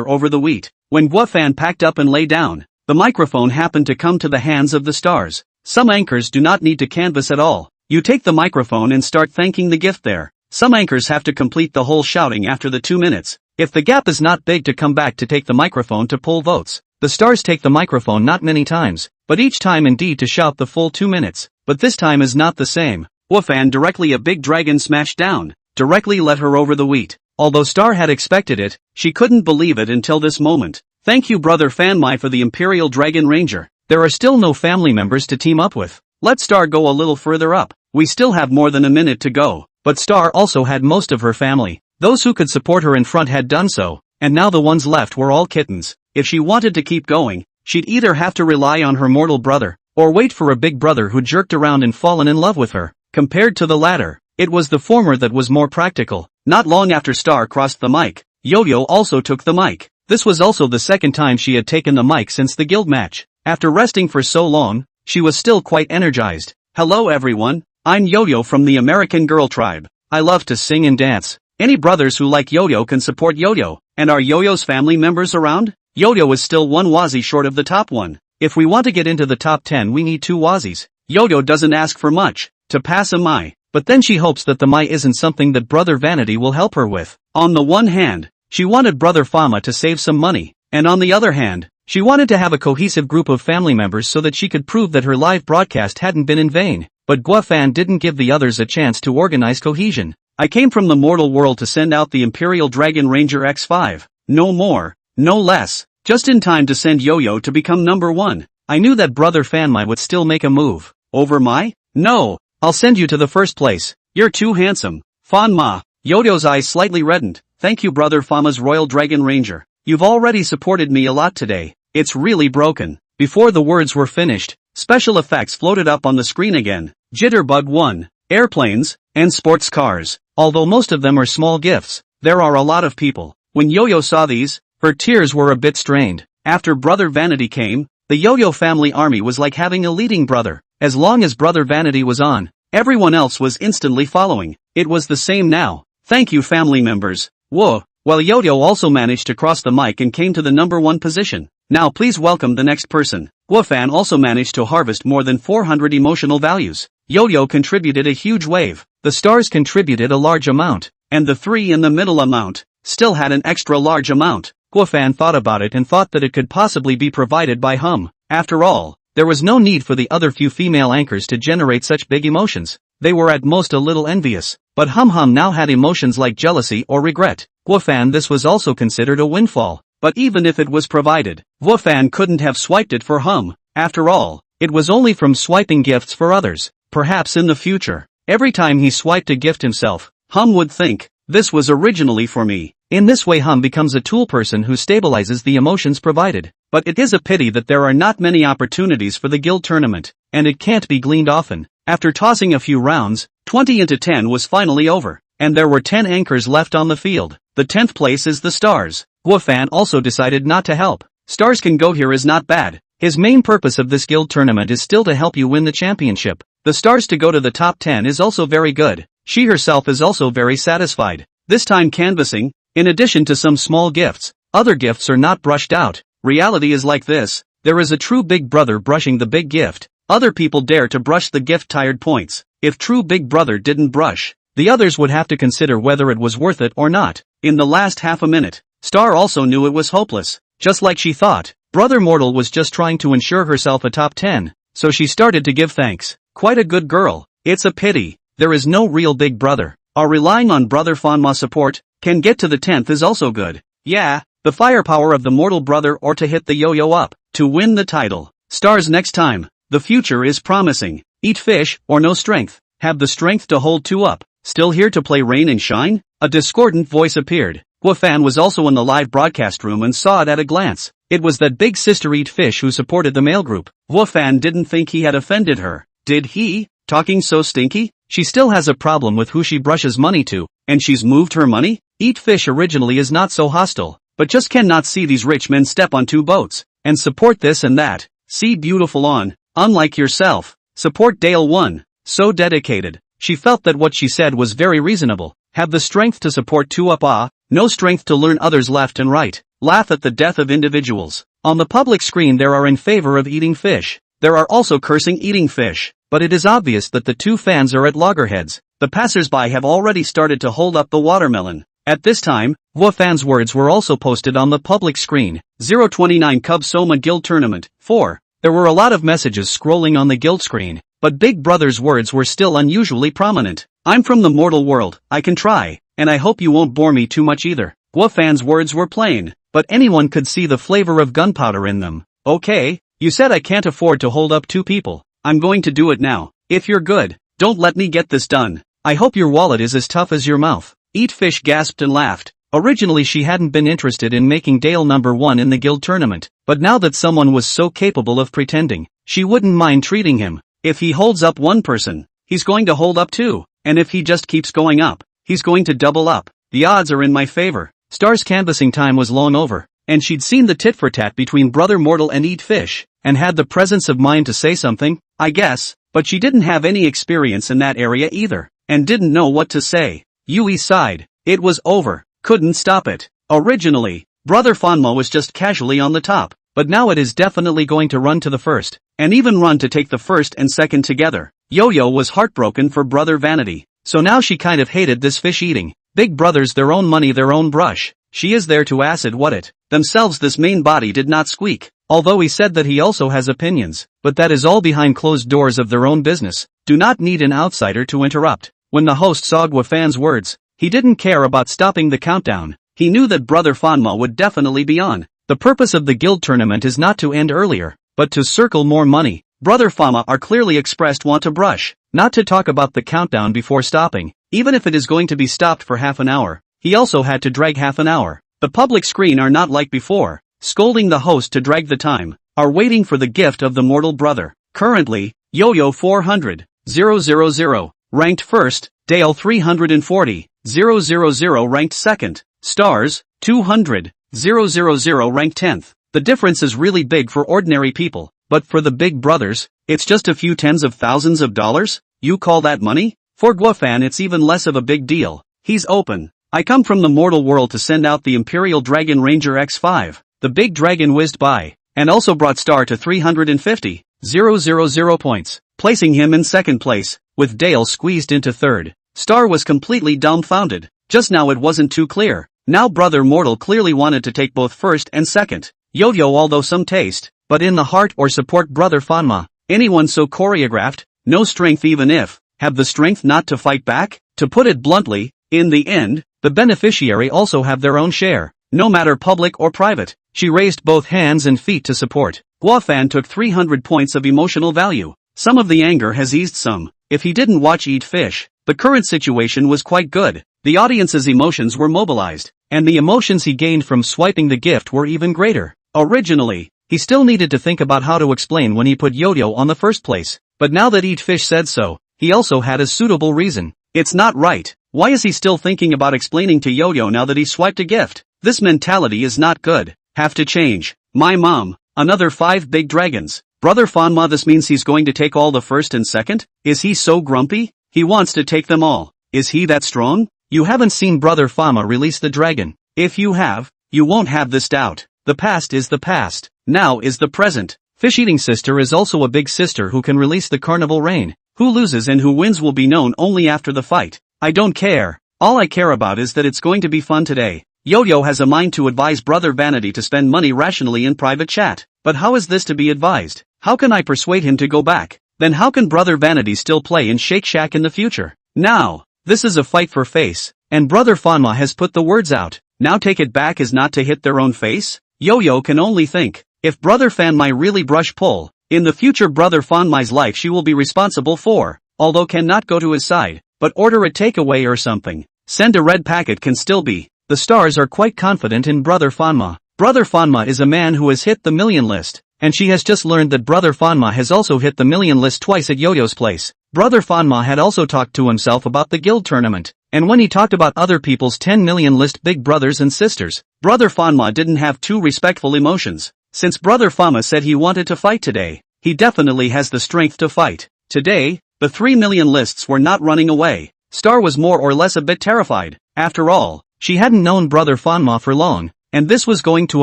over the wheat. When Guofan packed up and lay down, the microphone happened to come to the hands of the stars. Some anchors do not need to canvas at all. You take the microphone and start thanking the gift there. Some anchors have to complete the whole shouting after the 2 minutes. If the gap is not big to come back to take the microphone to pull votes. The stars take the microphone not many times, but each time indeed to shout the full 2 minutes. But this time is not the same. Guofan directly a big dragon smashed down, directly let her over the wheat. Although Star had expected it, she couldn't believe it until this moment. Thank you brother Fanmai for the Imperial Dragon Ranger. There are still no family members to team up with. Let Star go a little further up. We still have more than a minute to go. But Star also had most of her family. Those who could support her in front had done so, and now the ones left were all kittens. If she wanted to keep going, she'd either have to rely on her mortal brother, or wait for a big brother who jerked around and fallen in love with her. Compared to the latter, it was the former that was more practical. Not long after Star crossed the mic, Yo-Yo also took the mic. This was also the second time she had taken the mic since the guild match. After resting for so long, she was still quite energized. Hello everyone, I'm Yo-Yo from the American Girl Tribe. I love to sing and dance. Any brothers who like Yo-Yo can support Yo-Yo, and are Yo-Yo's family members around? Yo-Yo is still one Wazi short of the top one. If we want to get into the top 10 we need 2 Wazis. Yo-Yo doesn't ask for much, to pass a Mai, but then she hopes that the Mai isn't something that Brother Vanity will help her with. On the one hand, she wanted Brother Fama to save some money, and on the other hand, she wanted to have a cohesive group of family members so that she could prove that her live broadcast hadn't been in vain. But Guafan didn't give the others a chance to organize cohesion. I came from the mortal world to send out the Imperial Dragon Ranger X5. No more, no less. Just in time to send Yo-Yo to become number 1. I knew that Brother Fanmai would still make a move. Over Mai? No. I'll send you to the first place. You're too handsome. Fanma. Yo-Yo's eyes slightly reddened. Thank you Brother Fama's Royal Dragon Ranger. You've already supported me a lot today. It's really broken. Before the words were finished, special effects floated up on the screen again. Jitterbug 1. Airplanes, and sports cars. Although most of them are small gifts, there are a lot of people. When Yo-Yo saw these, her tears were a bit strained. After Brother Vanity came, the Yo-Yo family army was like having a leading brother. As long as Brother Vanity was on, everyone else was instantly following. It was the same now. Thank you family members. Whoa. While Yo-Yo also managed to cross the mic and came to the number 1 position. Now please welcome the next person. Guafan also managed to harvest more than 400 emotional values. Yo-Yo contributed a huge wave. The stars contributed a large amount. And the 3 in the middle amount still had an extra large amount. Guafan thought about it and thought that it could possibly be provided by Hum. After all, there was no need for the other few female anchors to generate such big emotions. They were at most a little envious. But Hum now had emotions like jealousy or regret. Guafan this was also considered a windfall. But even if it was provided, Guafan couldn't have swiped it for Hum. After all, it was only from swiping gifts for others. Perhaps in the future, every time he swiped a gift himself, Hum would think, this was originally for me. In this way Hum becomes a tool person who stabilizes the emotions provided. But it is a pity that there are not many opportunities for the guild tournament, and it can't be gleaned often. After tossing a few rounds, 20 into 10 was finally over, and there were 10 anchors left on the field. The 10th place is the Stars. Guafan also decided not to help. Stars can go here is not bad. His main purpose of this guild tournament is still to help you win the championship. The Stars to go to the top 10 is also very good. She herself is also very satisfied. This time canvassing, in addition to some small gifts, other gifts are not brushed out. Reality is like this. There is a true big brother brushing the big gift. Other people dare to brush the gift tired points. If true big brother didn't brush, the others would have to consider whether it was worth it or not. In the last half a minute, Star also knew it was hopeless. Just like she thought, Brother Mortal was just trying to ensure herself a top 10. So she started to give thanks. Quite a good girl. It's a pity there is no real big brother. Are relying on Brother Fanma support, can get to the 10th is also good. Yeah, the firepower of the mortal brother or to hit the yo-yo up, to win the title. Stars next time. The future is promising. Eat fish, or no strength. Have the strength to hold 2 up. Still here to play rain and shine? A discordant voice appeared. Guafan was also in the live broadcast room and saw it at a glance. It was that big sister Eat Fish who supported the male group. Guafan didn't think he had offended her. Did he? Talking so stinky? She still has a problem with who she brushes money to, and she's moved her money? Eat Fish originally is not so hostile, but just cannot see these rich men step on 2 boats, and support this and that. See beautiful on, unlike yourself. Support Dale 1. So dedicated. She felt that what she said was very reasonable. Have the strength to support 2 up no strength to learn others left and right. Laugh at the death of individuals. On the public screen there are in favor of eating fish. There are also cursing eating fish. But it is obvious that the 2 fans are at loggerheads. The passers-by have already started to hold up the watermelon. At this time, Guafan's words were also posted on the public screen. 029 Cub Soma Guild Tournament. 4. There were a lot of messages scrolling on the guild screen, but Big Brother's words were still unusually prominent. I'm from the mortal world, I can try, and I hope you won't bore me too much either. Guafan's words were plain, but anyone could see the flavor of gunpowder in them. Okay, you said I can't afford to hold up 2 people. I'm going to do it now. If you're good, don't let me get this done. I hope your wallet is as tough as your mouth. Eat Fish gasped and laughed. Originally she hadn't been interested in making Dale number 1 in the guild tournament, but now that someone was so capable of pretending, she wouldn't mind treating him. If he holds up 1 person, he's going to hold up 2, and if he just keeps going up, he's going to double up. The odds are in my favor. Star's canvassing time was long over, and she'd seen the tit-for-tat between Brother Mortal and Eat Fish. and had the presence of mind to say something, I guess, but she didn't have any experience in that area either, and didn't know what to say. Yui sighed. It was over. Couldn't stop it. Originally, Brother Fanma was just casually on the top, but now it is definitely going to run to the first, and even run to take the first and second together. Yo-Yo was heartbroken for Brother Vanity, so now she kind of hated this fish eating. Big brothers, their own money, their own brush. She is there to acid what it themselves. This main body did not squeak, although he said that he also has opinions, but that is all behind closed doors of their own business. Do not need an outsider to interrupt. When the host saw Guafan's words, he didn't care about stopping the countdown. He knew that Brother Fanma would definitely be on. The purpose of the guild tournament is not to end earlier, but to circle more money. Brother Fanma are clearly expressed want to brush, not to talk about the countdown before stopping, even if it is going to be stopped for half an hour. He also had to drag half an hour. The public screen are not like before, scolding the host to drag the time, are waiting for the gift of the mortal brother. Currently, Yo-Yo 400,000, ranked first, Dale 340,000 ranked second, Stars 200,000 ranked 10th. The difference is really big for ordinary people, but for the big brothers, it's just a few tens of thousands of dollars? You call that money? For Guafan it's even less of a big deal. He's open. I come from the mortal world to send out the Imperial Dragon Ranger X5. The big dragon whizzed by, and also brought Star to 350,000 points, placing him in second place, with Dale squeezed into third. Star was completely dumbfounded. Just now it wasn't too clear. Now Brother Mortal clearly wanted to take both first and second. Yo-Yo although some taste, but in the heart or support Brother Fanma. Anyone so choreographed, no strength even if, have the strength not to fight back? To put it bluntly, in the end, the beneficiary also have their own share, no matter public or private. She raised both hands and feet to support. Guafan took 300 points of emotional value. Some of the anger has eased some. If he didn't watch Eat Fish, the current situation was quite good. The audience's emotions were mobilized, and the emotions he gained from swiping the gift were even greater. Originally, he still needed to think about how to explain when he put Yo-Yo on the first place, but now that Eat Fish said so, he also had a suitable reason. It's not right. Why is he still thinking about explaining to Yo-Yo now that he swiped a gift? This mentality is not good. Have to change. My mom. Another 5 big dragons. Brother Fanma, this means he's going to take all the first and second? Is he so grumpy? He wants to take them all. Is he that strong? You haven't seen Brother Fanma release the dragon. If you have, you won't have this doubt. The past is the past. Now is the present. Fish-eating sister is also a big sister who can release the carnival rain. Who loses and who wins will be known only after the fight. I don't care. All I care about is that it's going to be fun today. Yo-Yo has a mind to advise Brother Vanity to spend money rationally in private chat. But how is this to be advised? How can I persuade him to go back? Then how can Brother Vanity still play in Shake Shack in the future? Now, this is a fight for face, and Brother Fanma has put the words out. Now take it back is not to hit their own face? Yo-Yo can only think, if Brother Fanmai really brush pull, in the future Brother Fanmai's life she will be responsible for, although cannot go to his side, but order a takeaway or something. Send a red packet can still be. The stars are quite confident in Brother Fanma. Brother Fanma is a man who has hit the million list, and she has just learned that Brother Fanma has also hit the million list twice at Yo-Yo's place. Brother Fanma had also talked to himself about the guild tournament, and when he talked about other people's 10 million list big brothers and sisters, Brother Fanma didn't have too respectful emotions. Since Brother Fanma said he wanted to fight today, he definitely has the strength to fight. Today, the 3 million lists were not running away. Star was more or less a bit terrified. After all, she hadn't known Brother Fanma for long, and this was going to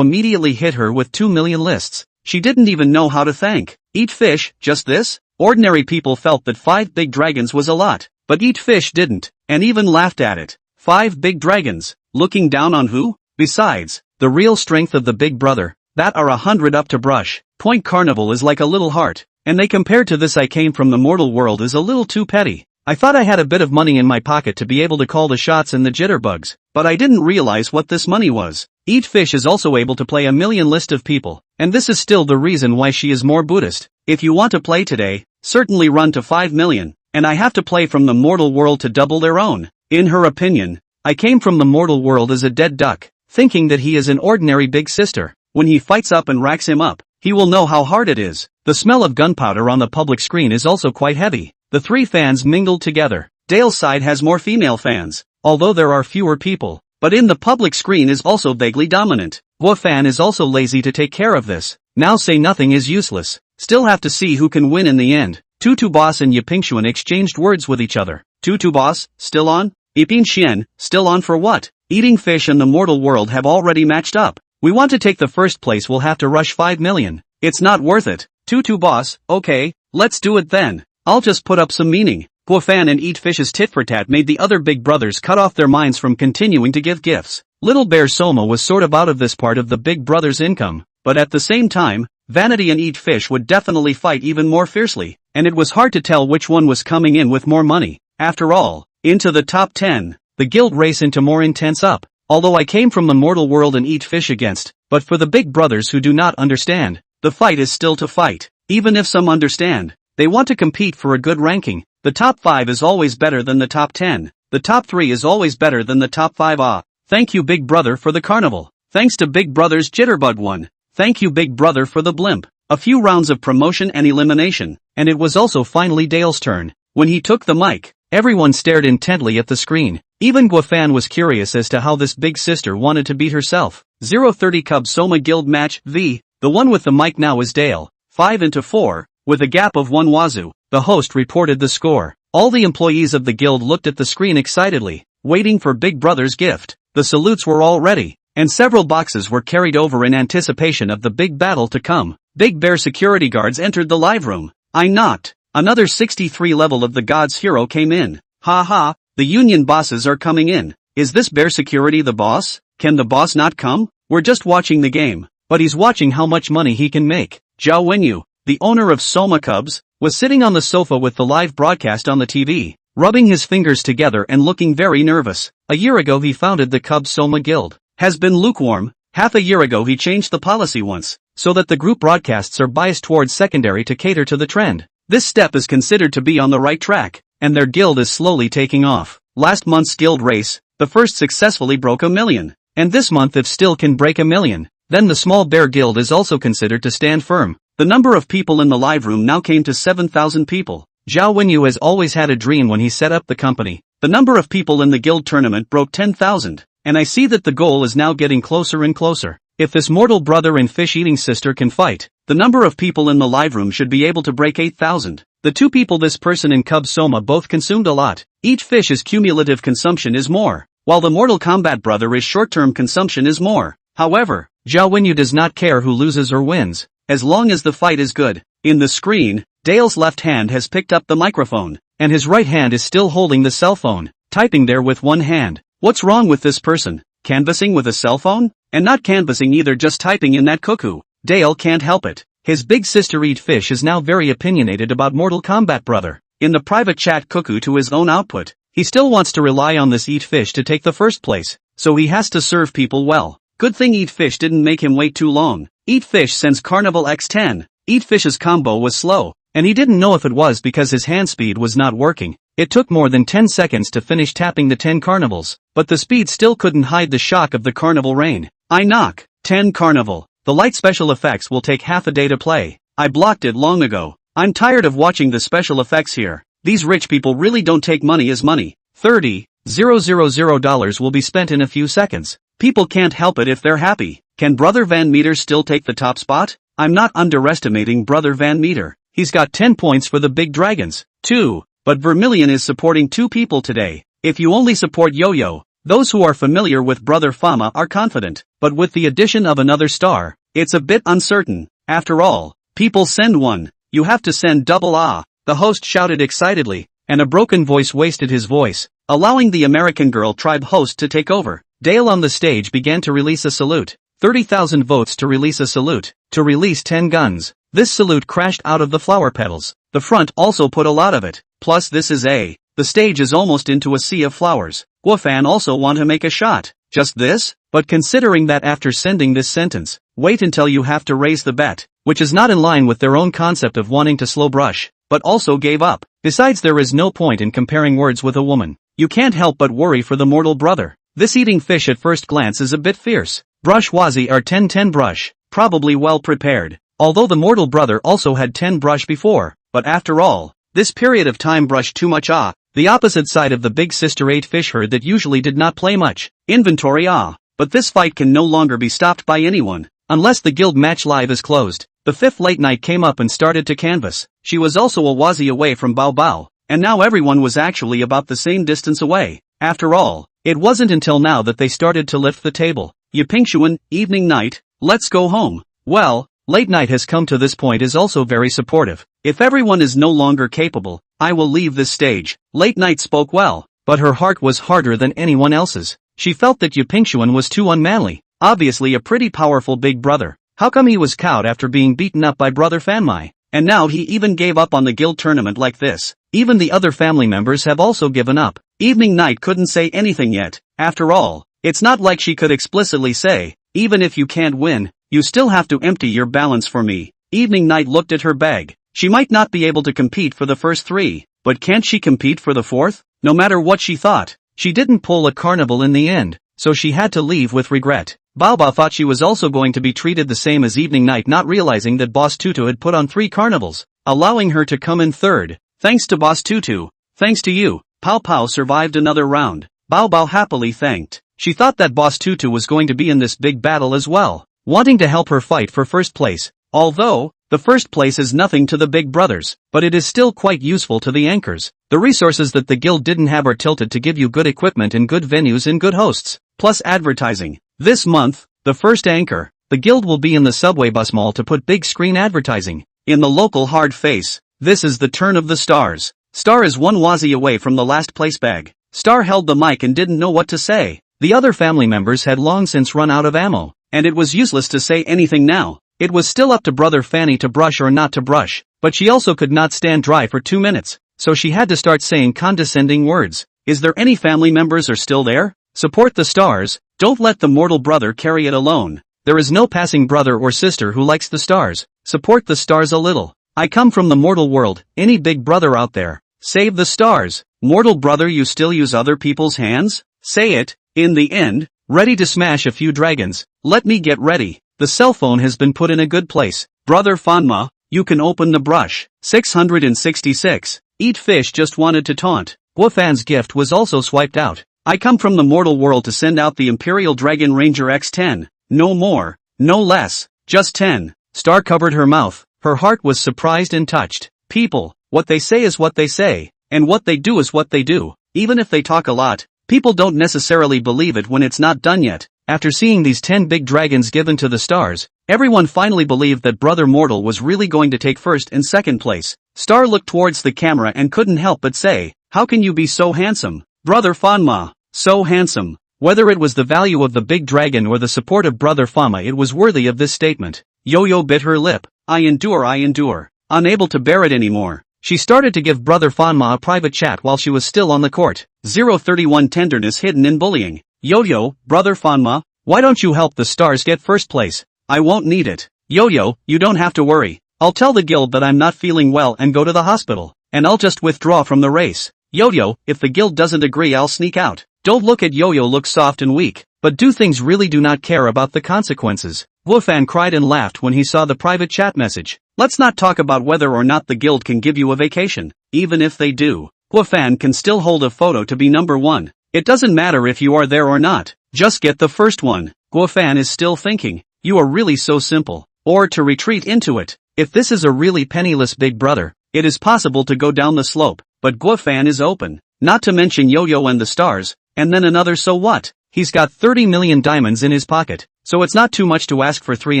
immediately hit her with 2 million lists. She didn't even know how to thank. Eat Fish, just this? Ordinary people felt that 5 big dragons was a lot, but Eat Fish didn't, and even laughed at it. 5 big dragons, looking down on who? Besides, the real strength of the big brother, that are 100 up to brush. Point Carnival is like a little heart, and they compared to this I came from the mortal world is a little too petty. I thought I had a bit of money in my pocket to be able to call the shots in the jitterbugs, but I didn't realize what this money was. Eat Fish is also able to play a million list of people, and this is still the reason why she is more Buddhist. If you want to play today, certainly run to 5 million, and I have to play from the mortal world to double their own. In her opinion, I came from the mortal world as a dead duck, thinking that he is an ordinary big sister. When he fights up and racks him up, he will know how hard it is. The smell of gunpowder on the public screen is also quite heavy. The 3 fans mingled together. Dale's side has more female fans, although there are fewer people, but in the public screen is also vaguely dominant. Guofan is also lazy to take care of this. Now say nothing is useless. Still have to see who can win in the end. Tutu Boss and Yipingxuan exchanged words with each other. Tutu Boss, still on? Yipingxian, still on for what? Eating fish and the mortal world have already matched up. We want to take the first place, we'll have to rush 5 million. It's not worth it. Tutu Boss, okay, let's do it then. I'll just put up some meaning. Guofan and Eat Fish's tit-for-tat made the other big brothers cut off their minds from continuing to give gifts. Little Bear Soma was sort of out of this part of the big brothers' income, but at the same time, Vanity and Eat Fish would definitely fight even more fiercely, and it was hard to tell which one was coming in with more money. After all, into the top 10, the guild race into more intense up. Although I came from the mortal world and Eat Fish against, but for the big brothers who do not understand, the fight is still to fight. Even if some understand, they want to compete for a good ranking. The top 5 is always better than the top 10. The top 3 is always better than the top 5. Thank you Big Brother for the carnival. Thanks to Big Brother's Jitterbug one. Thank you Big Brother for the blimp. A few rounds of promotion and elimination, and it was also finally Dale's turn. When he took the mic, everyone stared intently at the screen. Even Guofan was curious as to how this big sister wanted to beat herself. 030 Cub Soma Guild Match V. The one with the mic now is Dale. 5-4, with a gap of 1 wazoo. The host reported the score. All the employees of the guild looked at the screen excitedly, waiting for Big Brother's gift. The salutes were all ready, and several boxes were carried over in anticipation of the big battle to come. Big Bear security guards entered the live room. I knocked. Another 63 level of the God's hero came in. Ha ha, the union bosses are coming in. Is this Bear security the boss? Can the boss not come? We're just watching the game. But he's watching how much money he can make. Zhao Wenyu, the owner of Soma Cubs, was sitting on the sofa with the live broadcast on the TV, rubbing his fingers together and looking very nervous. A year ago he founded the Cub Soma Guild. Has been lukewarm. Half a year ago he changed the policy once, so that the group broadcasts are biased towards secondary to cater to the trend. This step is considered to be on the right track, and their guild is slowly taking off. Last month's guild race, the first successfully broke 1 million, and this month if still can break 1 million, then the Small Bear Guild is also considered to stand firm. The number of people in the live room now came to 7,000 people. Zhao Wenyu has always had a dream when he set up the company. The number of people in the guild tournament broke 10,000, and I see that the goal is now getting closer and closer. If this mortal brother and fish-eating sister can fight, the number of people in the live room should be able to break 8,000. The 2 people this person and Cub Soma both consumed a lot. Each fish's cumulative consumption is more, while the Mortal Kombat brother is short-term consumption is more. However, Zhao Wenyu does not care who loses or wins, as long as the fight is good. In the screen, Dale's left hand has picked up the microphone, and his right hand is still holding the cell phone, typing there with one hand. What's wrong with this person? Canvassing with a cell phone? And not canvassing either, just typing in that cuckoo. Dale can't help it. His big sister Eat Fish is now very opinionated about Mortal Kombat brother. In the private chat cuckoo to his own output, he still wants to rely on this Eat Fish to take the first place, so he has to serve people well. Good thing Eat Fish didn't make him wait too long. Eat Fish sends Carnival X10. Eat Fish's combo was slow, and he didn't know if it was because his hand speed was not working. It took more than 10 seconds to finish tapping the 10 carnivals, but the speed still couldn't hide the shock of the carnival rain. I knock. 10 carnival. The light special effects will take half a day to play. I blocked it long ago. I'm tired of watching the special effects here. These rich people really don't take money as money. $30,000 will be spent in a few seconds. People can't help it if they're happy. Can Brother Van Meter still take the top spot? I'm not underestimating Brother Van Meter. He's got 10 points for the big dragons. 2. But Vermilion is supporting 2 people today. If you only support Yo-Yo, those who are familiar with Brother Fama are confident, but with the addition of another star, it's a bit uncertain. After all, people send one. You have to send double ah. The host shouted excitedly, and a broken voice wasted his voice, allowing the American Girl Tribe host to take over. Dale on the stage began to release a salute. 30,000 votes to release a salute. To release 10 guns. This salute crashed out of the flower petals. The front also put a lot of it. Plus this is a. The stage is almost into a sea of flowers. Guofan also want to make a shot. Just this? But considering that after sending this sentence, wait until you have to raise the bet, which is not in line with their own concept of wanting to slow brush, but also gave up. Besides, there is no point in comparing words with a woman. You can't help but worry for the mortal brother. This eating fish at first glance is a bit fierce. Brush wazi are 10-10 brush, probably well prepared. Although the mortal brother also had 10 brush before, but after all, this period of time brush too much ah. The opposite side of the big sister 8 fish herd that usually did not play much. Inventory ah. but this fight can no longer be stopped by anyone, unless the guild match live is closed. The fifth late night came up and started to canvass. She was also a wazi away from Bao Bao, and now everyone was actually about the same distance away. After all, it wasn't until now that they started to lift the table. Yipingxuan, evening night, let's go home. Well, late night has come to this point is also very supportive. If everyone is no longer capable, I will leave this stage. Late night spoke well, but her heart was harder than anyone else's. She felt that Yipingxuan was too unmanly. Obviously a pretty powerful big brother. How come he was cowed after being beaten up by brother Fanmai? And now he even gave up on the guild tournament like this. Even the other family members have also given up. Evening night couldn't say anything yet. After all, it's not like she could explicitly say, even if you can't win, you still have to empty your balance for me. Evening night looked at her bag. She might not be able to compete for the first three, but can't she compete for the fourth? No matter what she thought, she didn't pull a carnival in the end, so she had to leave with regret. Baobao thought she was also going to be treated the same as evening night, not realizing that Boss Tutu had put on 3 carnivals, allowing her to come in third. Thanks to Boss Tutu. Thanks to you, Pao Pao survived another round. Baobao happily thanked. She thought that Boss Tutu was going to be in this big battle as well, wanting to help her fight for first place. Although, the first place is nothing to the big brothers, but it is still quite useful to the anchors. The resources that the guild didn't have are tilted to give you good equipment and good venues and good hosts, plus advertising. This month, the first anchor, the guild will be in the subway bus mall to put big screen advertising. In the local hard face, this is the turn of the stars. Star is 1 wazi away from the last place bag. Star held the mic and didn't know what to say. The other family members had long since run out of ammo, and it was useless to say anything now. It was still up to brother Fanny to brush or not to brush, but she also could not stand dry for 2 minutes, so she had to start saying condescending words. Is there any family members are still there? Support the stars, don't let the mortal brother carry it alone. There is no passing brother or sister who likes the stars. Support the stars a little. I come from the mortal world, any big brother out there, save the stars. Mortal brother, you still use other people's hands? Say it. In the end, ready to smash a few dragons. Let me get ready. The cell phone has been put in a good place. Brother Fanma, you can open the brush. 666. Eat fish just wanted to taunt. Guofan's gift was also swiped out. I come from the mortal world to send out the Imperial Dragon Ranger X10. No more, no less, just 10. Star covered her mouth. Her heart was surprised and touched. People, what they say is what they say, and what they do is what they do. Even if they talk a lot, people don't necessarily believe it when it's not done yet. After seeing these 10 big dragons given to the stars, everyone finally believed that Brother Mortal was really going to take first and second place. Star looked towards the camera and couldn't help but say, how can you be so handsome? Brother Fanma, so handsome. Whether it was the value of the big dragon or the support of Brother Fama, it was worthy of this statement. Yo-Yo bit her lip. I endure. Unable to bear it anymore, she started to give Brother Fanma a private chat while she was still on the court. 031 Tenderness hidden in bullying. Yo-Yo, Brother Fanma, why don't you help the stars get first place? I won't need it. Yo-Yo, you don't have to worry. I'll tell the guild that I'm not feeling well and go to the hospital, and I'll just withdraw from the race. Yo-Yo, if the guild doesn't agree, I'll sneak out. Don't look at Yo-Yo, look soft and weak, but do things really do not care about the consequences. Guofan cried and laughed when he saw the private chat message. Let's not talk about whether or not the guild can give you a vacation. Even if they do, Guofan can still hold a photo to be number 1. It doesn't matter if you are there or not, just get the first one. Guofan is still thinking, you are really so simple. Or to retreat into it. If this is a really penniless big brother, it is possible to go down the slope, but Guofan is open. Not to mention Yo-Yo and the stars, and then another so what? He's got 30 million diamonds in his pocket, so it's not too much to ask for 3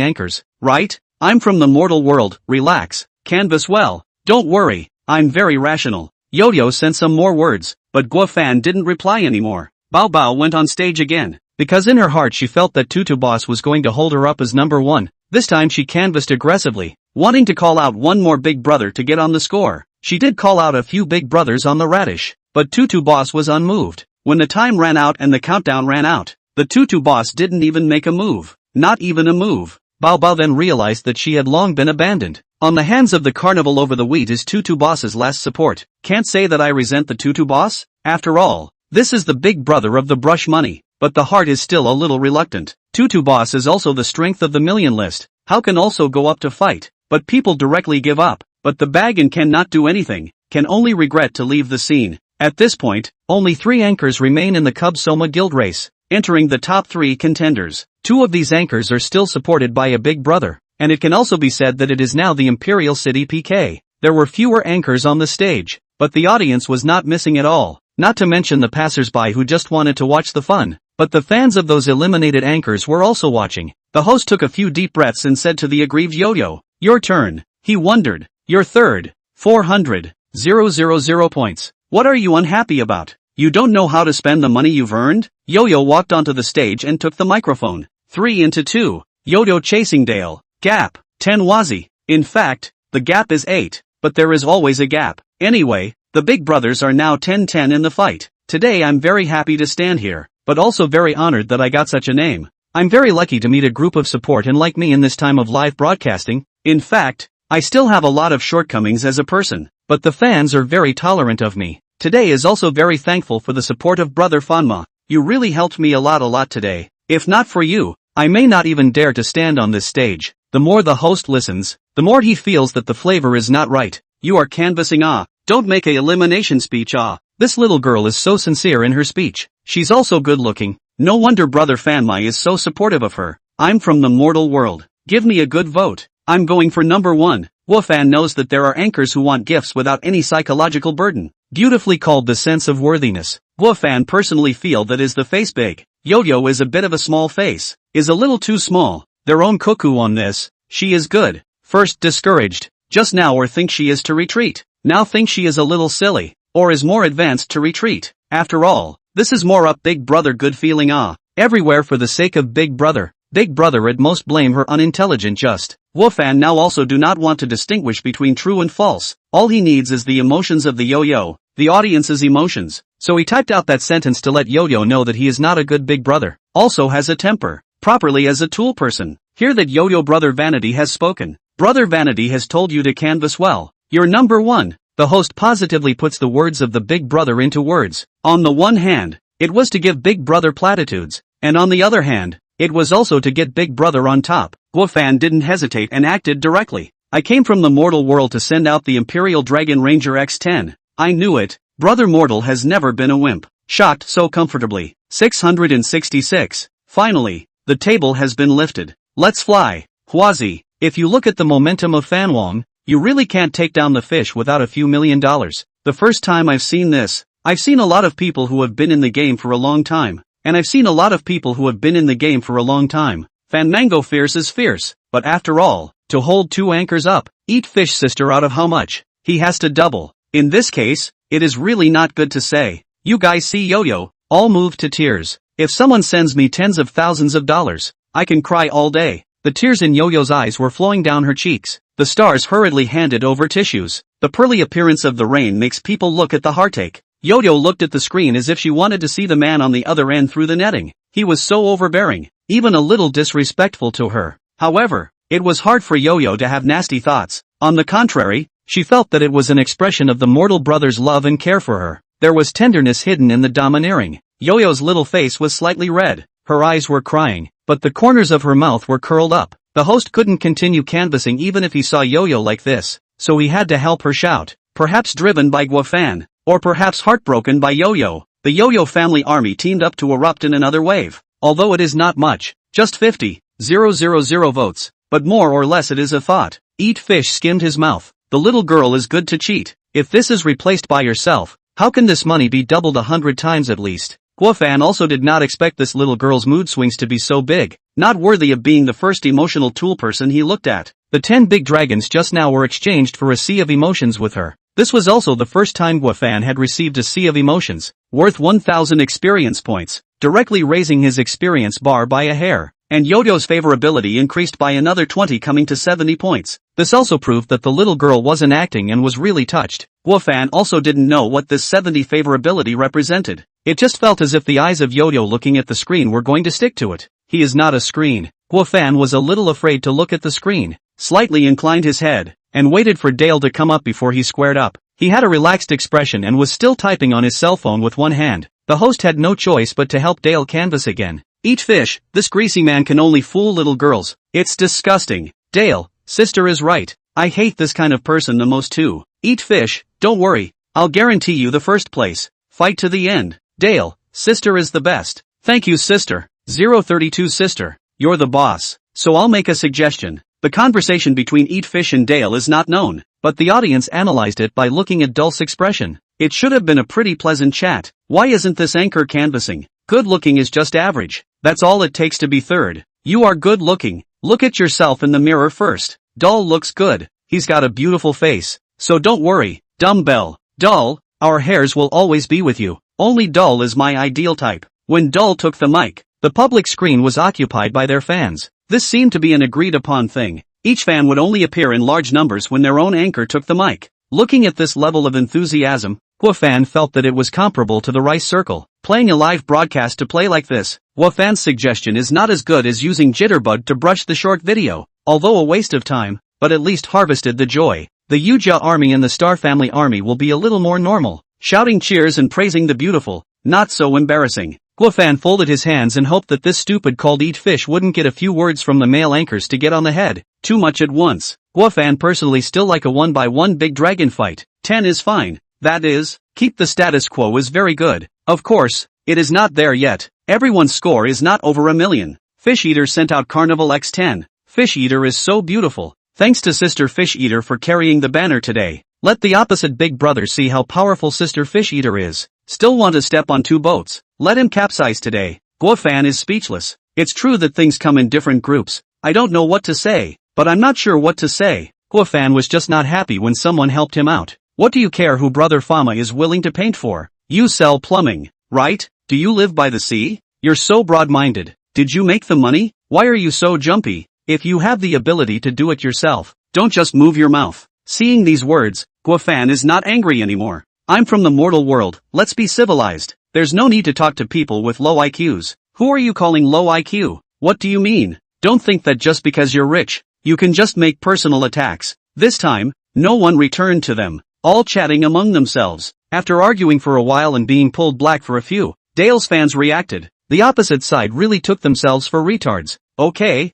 anchors, right? I'm from the mortal world, relax, canvas well, don't worry, I'm very rational. Yo-Yo sent some more words, but Guofan didn't reply anymore. Bao Bao went on stage again, because in her heart she felt that Tutu Boss was going to hold her up as number 1. This time she canvassed aggressively, wanting to call out one more big brother to get on the score. She did call out a few big brothers on the radish, but Tutu Boss was unmoved. When the time ran out and the countdown ran out, the Tutu Boss didn't even make a move. Not even a move. Bao Bao then realized that she had long been abandoned. On the hands of the carnival over the wheat is Tutu Boss's last support. Can't say that I resent the Tutu Boss. After all, this is the big brother of the brush money, but the heart is still a little reluctant. Tutu Boss is also the strength of the million list. How can also go up to fight, but people directly give up. But the bag and cannot do anything, can only regret to leave the scene. At this point, only 3 anchors remain in the Cub Soma Guild race. entering the top 3 contenders. 2 of these anchors are still supported by a big brother, and it can also be said that it is now the Imperial City PK. There were fewer anchors on the stage, but the audience was not missing at all, not to mention the passers-by who just wanted to watch the fun. But the fans of those eliminated anchors were also watching. The host took a few deep breaths and said to the aggrieved Yo-Yo, "Your turn." He wondered. "Your third. 400,000 points. What are you unhappy about? You don't know how to spend the money you've earned?" Yo-Yo walked onto the stage and took the microphone. 3 into 2. Yo-Yo chasing Dale. Gap. 10 Wazi. In fact, the gap is 8, but there is always a gap. Anyway, the big brothers are now 10-10 in the fight. Today I'm very happy to stand here, but also very honored that I got such a name. I'm very lucky to meet a group of support and like me in this time of live broadcasting. In fact, I still have a lot of shortcomings as a person, but the fans are very tolerant of me. Today is also very thankful for the support of Brother Fanma. You really helped me a lot today. If not for you, I may not even dare to stand on this stage. The more the host listens, the more he feels that the flavor is not right. You are canvassing don't make a elimination speech This little girl is so sincere in her speech. She's also good looking. No wonder Brother Fanmai is so supportive of her. I'm from the mortal world. Give me a good vote. I'm going for number 1. Wofan knows that there are anchors who want gifts without any psychological burden. Beautifully called the sense of worthiness. Wofan personally feel that is the face big. Yo-Yo is a bit of a small face. Is a little too small. Their own cuckoo on this. She is good. First discouraged. Just now or think she is to retreat. Now think she is a little silly. Or is more advanced to retreat. After all, this is more up Big Brother good feeling everywhere for the sake of Big Brother. Big Brother at most blame her unintelligent just. Wofan now also do not want to distinguish between true and false. All he needs is the emotions of the Yo-Yo, the audience's emotions. So he typed out that sentence to let Yo-Yo know that he is not a good Big Brother. Also has a temper. Properly as a tool person. Hear that Yo-Yo Brother Vanity has spoken. Brother Vanity has told you to canvass well. You're number 1. The host positively puts the words of the Big Brother into words. On the one hand, it was to give Big Brother platitudes, and on the other hand, it was also to get Big Brother on top. Wofan didn't hesitate and acted directly. I came from the mortal world to send out the Imperial Dragon Ranger X10. I knew it. Brother Mortal has never been a wimp. Shocked so comfortably. 666. Finally, the table has been lifted. Let's fly. Huazi, if you look at the momentum of Fanwong, you really can't take down the fish without a few $1 million. The first time I've seen this, I've seen a lot of people who have been in the game for a long time. And I've seen a lot of people who have been in the game for a long time. Fanmango fierce is fierce, but after all, to hold 2 anchors up, eat fish sister out of how much? He has to double. In this case, it is really not good to say. You guys see Yo-Yo, all moved to tears. If someone sends me tens of thousands of dollars, I can cry all day. The tears in Yo-Yo's eyes were flowing down her cheeks. The stars hurriedly handed over tissues. The pearly appearance of the rain makes people look at the heartache. Yo-Yo looked at the screen as if she wanted to see the man on the other end through the netting. He was so overbearing, even a little disrespectful to her. However, it was hard for Yo-Yo to have nasty thoughts. On the contrary, she felt that it was an expression of the mortal brother's love and care for her. There was tenderness hidden in the domineering. Yo-Yo's little face was slightly red. Her eyes were crying, but the corners of her mouth were curled up. The host couldn't continue canvassing even if he saw Yo-Yo like this, so he had to help her shout. Perhaps driven by Guafan, or perhaps heartbroken by Yo-Yo. The Yo-Yo family army teamed up to erupt in another wave. Although it is not much, just 50,000 votes, but more or less it is a thought. Eat fish skimmed his mouth. The little girl is good to cheat. If this is replaced by yourself, how can this money be doubled 100 times at least? Guofan also did not expect this little girl's mood swings to be so big, not worthy of being the first emotional tool person he looked at. The 10 big dragons just now were exchanged for a sea of emotions with her. This was also the first time Guofan had received a sea of emotions, worth 1,000 experience points, directly raising his experience bar by a hair. And Yo-Yo's favorability increased by another 20 coming to 70 points. This also proved that the little girl wasn't acting and was really touched. Guofan also didn't know what this 70 favorability represented. It just felt as if the eyes of Yo-Yo looking at the screen were going to stick to it. He is not a screen. Guofan was a little afraid to look at the screen, slightly inclined his head, and waited for Dale to come up before he squared up. He had a relaxed expression and was still typing on his cell phone with one hand. The host had no choice but to help Dale canvass again. Eat fish, this greasy man can only fool little girls. It's disgusting. Dale, sister is right. I hate this kind of person the most too. Eat fish, don't worry. I'll guarantee you the first place. Fight to the end. Dale, sister is the best. Thank you sister. 032 sister. You're the boss. So I'll make a suggestion. The conversation between Eat Fish and Dale is not known, but the audience analyzed it by looking at Dulce's expression. It should have been a pretty pleasant chat. Why isn't this anchor canvassing? Good looking is just average. That's all it takes to be third. You are good looking. Look at yourself in the mirror first. Dull looks good. He's got a beautiful face. So don't worry, dumbbell. Dull, our hairs will always be with you. Only Dull is my ideal type. When Dull took the mic, the public screen was occupied by their fans. This seemed to be an agreed upon thing. Each fan would only appear in large numbers when their own anchor took the mic. Looking at this level of enthusiasm, Fan felt that it was comparable to the rice circle. Playing a live broadcast to play like this, Fan's suggestion is not as good as using Jitterbug to brush the short video, although a waste of time, but at least harvested the joy. The Yuja army and the Star Family army will be a little more normal, shouting cheers and praising the beautiful, not so embarrassing. Fan folded his hands and hoped that this stupid called Eat Fish wouldn't get a few words from the male anchors to get on the head, too much at once. Fan personally still like a 1-by-1 big dragon fight. 10 is fine. That is, keep the status quo is very good. Of course, it is not there yet. Everyone's score is not over 1 million. Fish Eater sent out Carnival X10. Fish Eater is so beautiful. Thanks to Sister Fish Eater for carrying the banner today. Let the opposite big brother see how powerful Sister Fish Eater is. Still want to step on 2 boats. Let him capsize today. Fan is speechless. It's true that things come in different groups. I don't know what to say, but I'm not sure what to say. Fan was just not happy when someone helped him out. What do you care who Brother Fama is willing to paint for? You sell plumbing, right? Do you live by the sea? You're so broad-minded. Did you make the money? Why are you so jumpy? If you have the ability to do it yourself, don't just move your mouth. Seeing these words, Fan is not angry anymore. I'm from the mortal world, let's be civilized. There's no need to talk to people with low IQs. Who are you calling low IQ? What do you mean? Don't think that just because you're rich, you can just make personal attacks. This time, no one returned to them. All chatting among themselves. After arguing for a while and being pulled black for a few, Dale's fans reacted. The opposite side really took themselves for retards. Okay,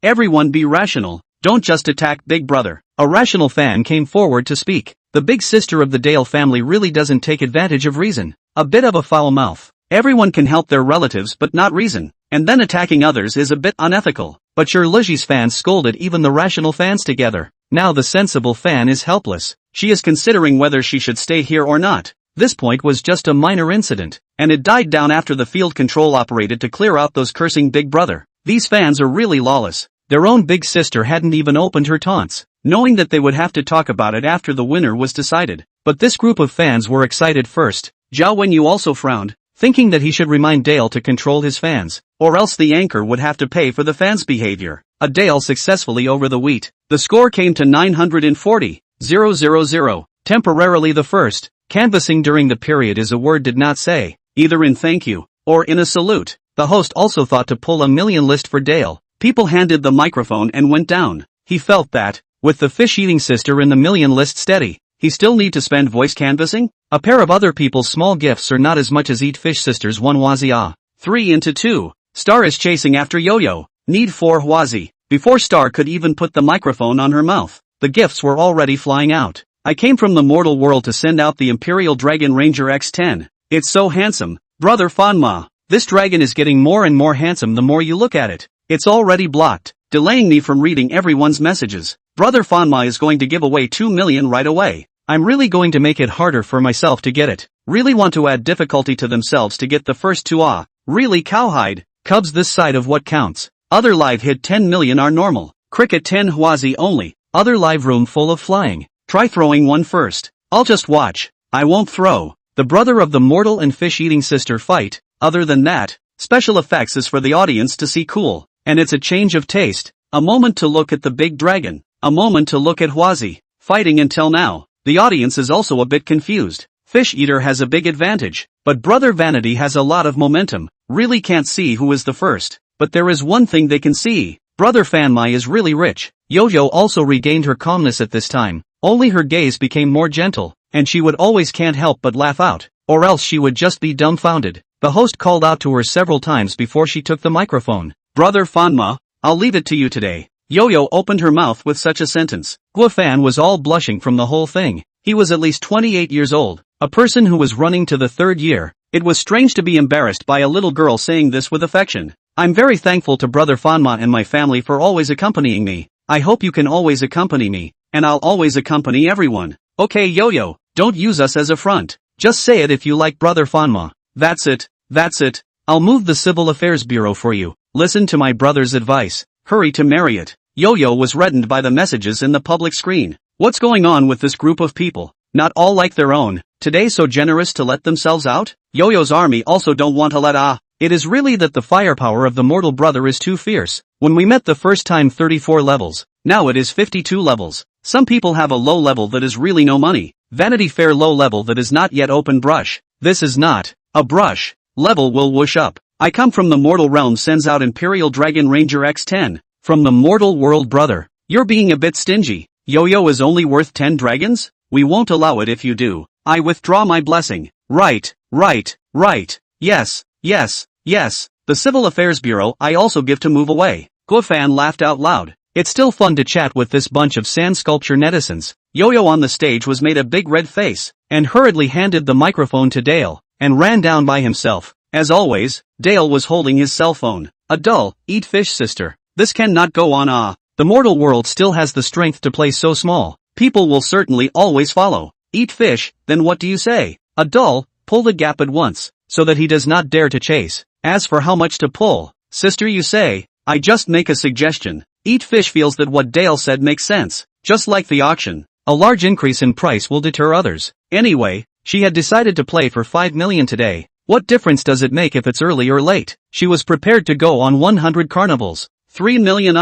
everyone be rational. Don't just attack Big Brother. A rational fan came forward to speak. The big sister of the Dale family really doesn't take advantage of reason. A bit of a foul mouth. Everyone can help their relatives but not reason. And then attacking others is a bit unethical. But your Lizzie's fans scolded even the rational fans together. Now the sensible fan is helpless. She is considering whether she should stay here or not. This point was just a minor incident, and it died down after the field control operated to clear out those cursing Big Brother. These fans are really lawless. Their own big sister hadn't even opened her taunts, knowing that they would have to talk about it after the winner was decided. But this group of fans were excited first. Zhao Wenyu also frowned, thinking that he should remind Dale to control his fans, or else the anchor would have to pay for the fans' behavior. A Dale successfully over the wheat. The score came to 940,000, temporarily the first. Canvassing during the period is a word did not say, either in thank you, or in a salute. The host also thought to pull a million list for Dale. People handed the microphone and went down. He felt that, with the fish-eating sister in the million list steady, he still need to spend voice canvassing? A pair of other people's small gifts are not as much as Eat Fish Sisters 1 Wazia. 3 into 2. Star is chasing after Yo-Yo. Need 4 Hwazi. Before Star could even put the microphone on her mouth, the gifts were already flying out. I came from the mortal world to send out the Imperial Dragon Ranger X10. It's so handsome. Brother Fanma. This dragon is getting more and more handsome the more you look at it. It's already blocked, delaying me from reading everyone's messages. Brother Fanma is going to give away 2 million right away. I'm really going to make it harder for myself to get it. Really want to add difficulty to themselves to get the first 2. Really cowhide. Cubs this side of what counts. Other live hit 10 million are normal. Cricket 10 Hwazi only. Other live room full of flying. Try throwing one first. I'll just watch. I won't throw. The brother of the mortal and fish-eating sister fight. Other than that, special effects is for the audience to see cool. And it's a change of taste. A moment to look at the big dragon. A moment to look at Hwazi. Fighting until now. The audience is also a bit confused. Fish Eater has a big advantage. But Brother Vanity has a lot of momentum. Really can't see who is the first. But there is one thing they can see. Brother Fanmai is really rich. Yo-Yo also regained her calmness at this time. Only her gaze became more gentle, and she would always can't help but laugh out, or else she would just be dumbfounded. The host called out to her several times before she took the microphone. Brother Fanma, I'll leave it to you today. Yo-Yo opened her mouth with such a sentence. Guofan was all blushing from the whole thing. He was at least 28 years old, a person who was running to the 3rd year, It was strange to be embarrassed by a little girl saying this with affection. I'm very thankful to Brother Fanma and my family for always accompanying me. I hope you can always accompany me, and I'll always accompany everyone. Okay Yo-Yo, don't use us as a front. Just say it if you like Brother Fanma. That's it. I'll move the Civil Affairs Bureau for you. Listen to my brother's advice. Hurry to Marriott. Yo-Yo was reddened by the messages in the public screen. What's going on with this group of people? Not all like their own. Today so generous to let themselves out? Yo-Yo's army also don't want to let It is really that the firepower of the mortal brother is too fierce. When we met the first time 34 levels. Now it is 52 levels. Some people have a low level that is really no money. Vanity Fair low level that is not yet open brush. This is not a brush. Level will whoosh up. I come from the mortal realm sends out Imperial Dragon Ranger X10. From the mortal world brother. You're being a bit stingy. Yo-Yo is only worth 10 dragons? We won't allow it if you do. I withdraw my blessing. Right. Yes. The Civil Affairs Bureau I also give to move away. Guofan laughed out loud. It's still fun to chat with this bunch of sand sculpture netizens. Yo-Yo on the stage was made a big red face, and hurriedly handed the microphone to Dale, and ran down by himself. As always, Dale was holding his cell phone. A dull, eat fish sister. This cannot go on The mortal world still has the strength to play so small. People will certainly always follow. Eat fish, then what do you say? A dull, pull the gap at once, so that he does not dare to chase. As for how much to pull, sister you say, I just make a suggestion. Eat fish feels that what Dale said makes sense. Just like the auction. A large increase in price will deter others. Anyway, she had decided to play for 5 million today. What difference does it make if it's early or late? She was prepared to go on 100 carnivals. 3 million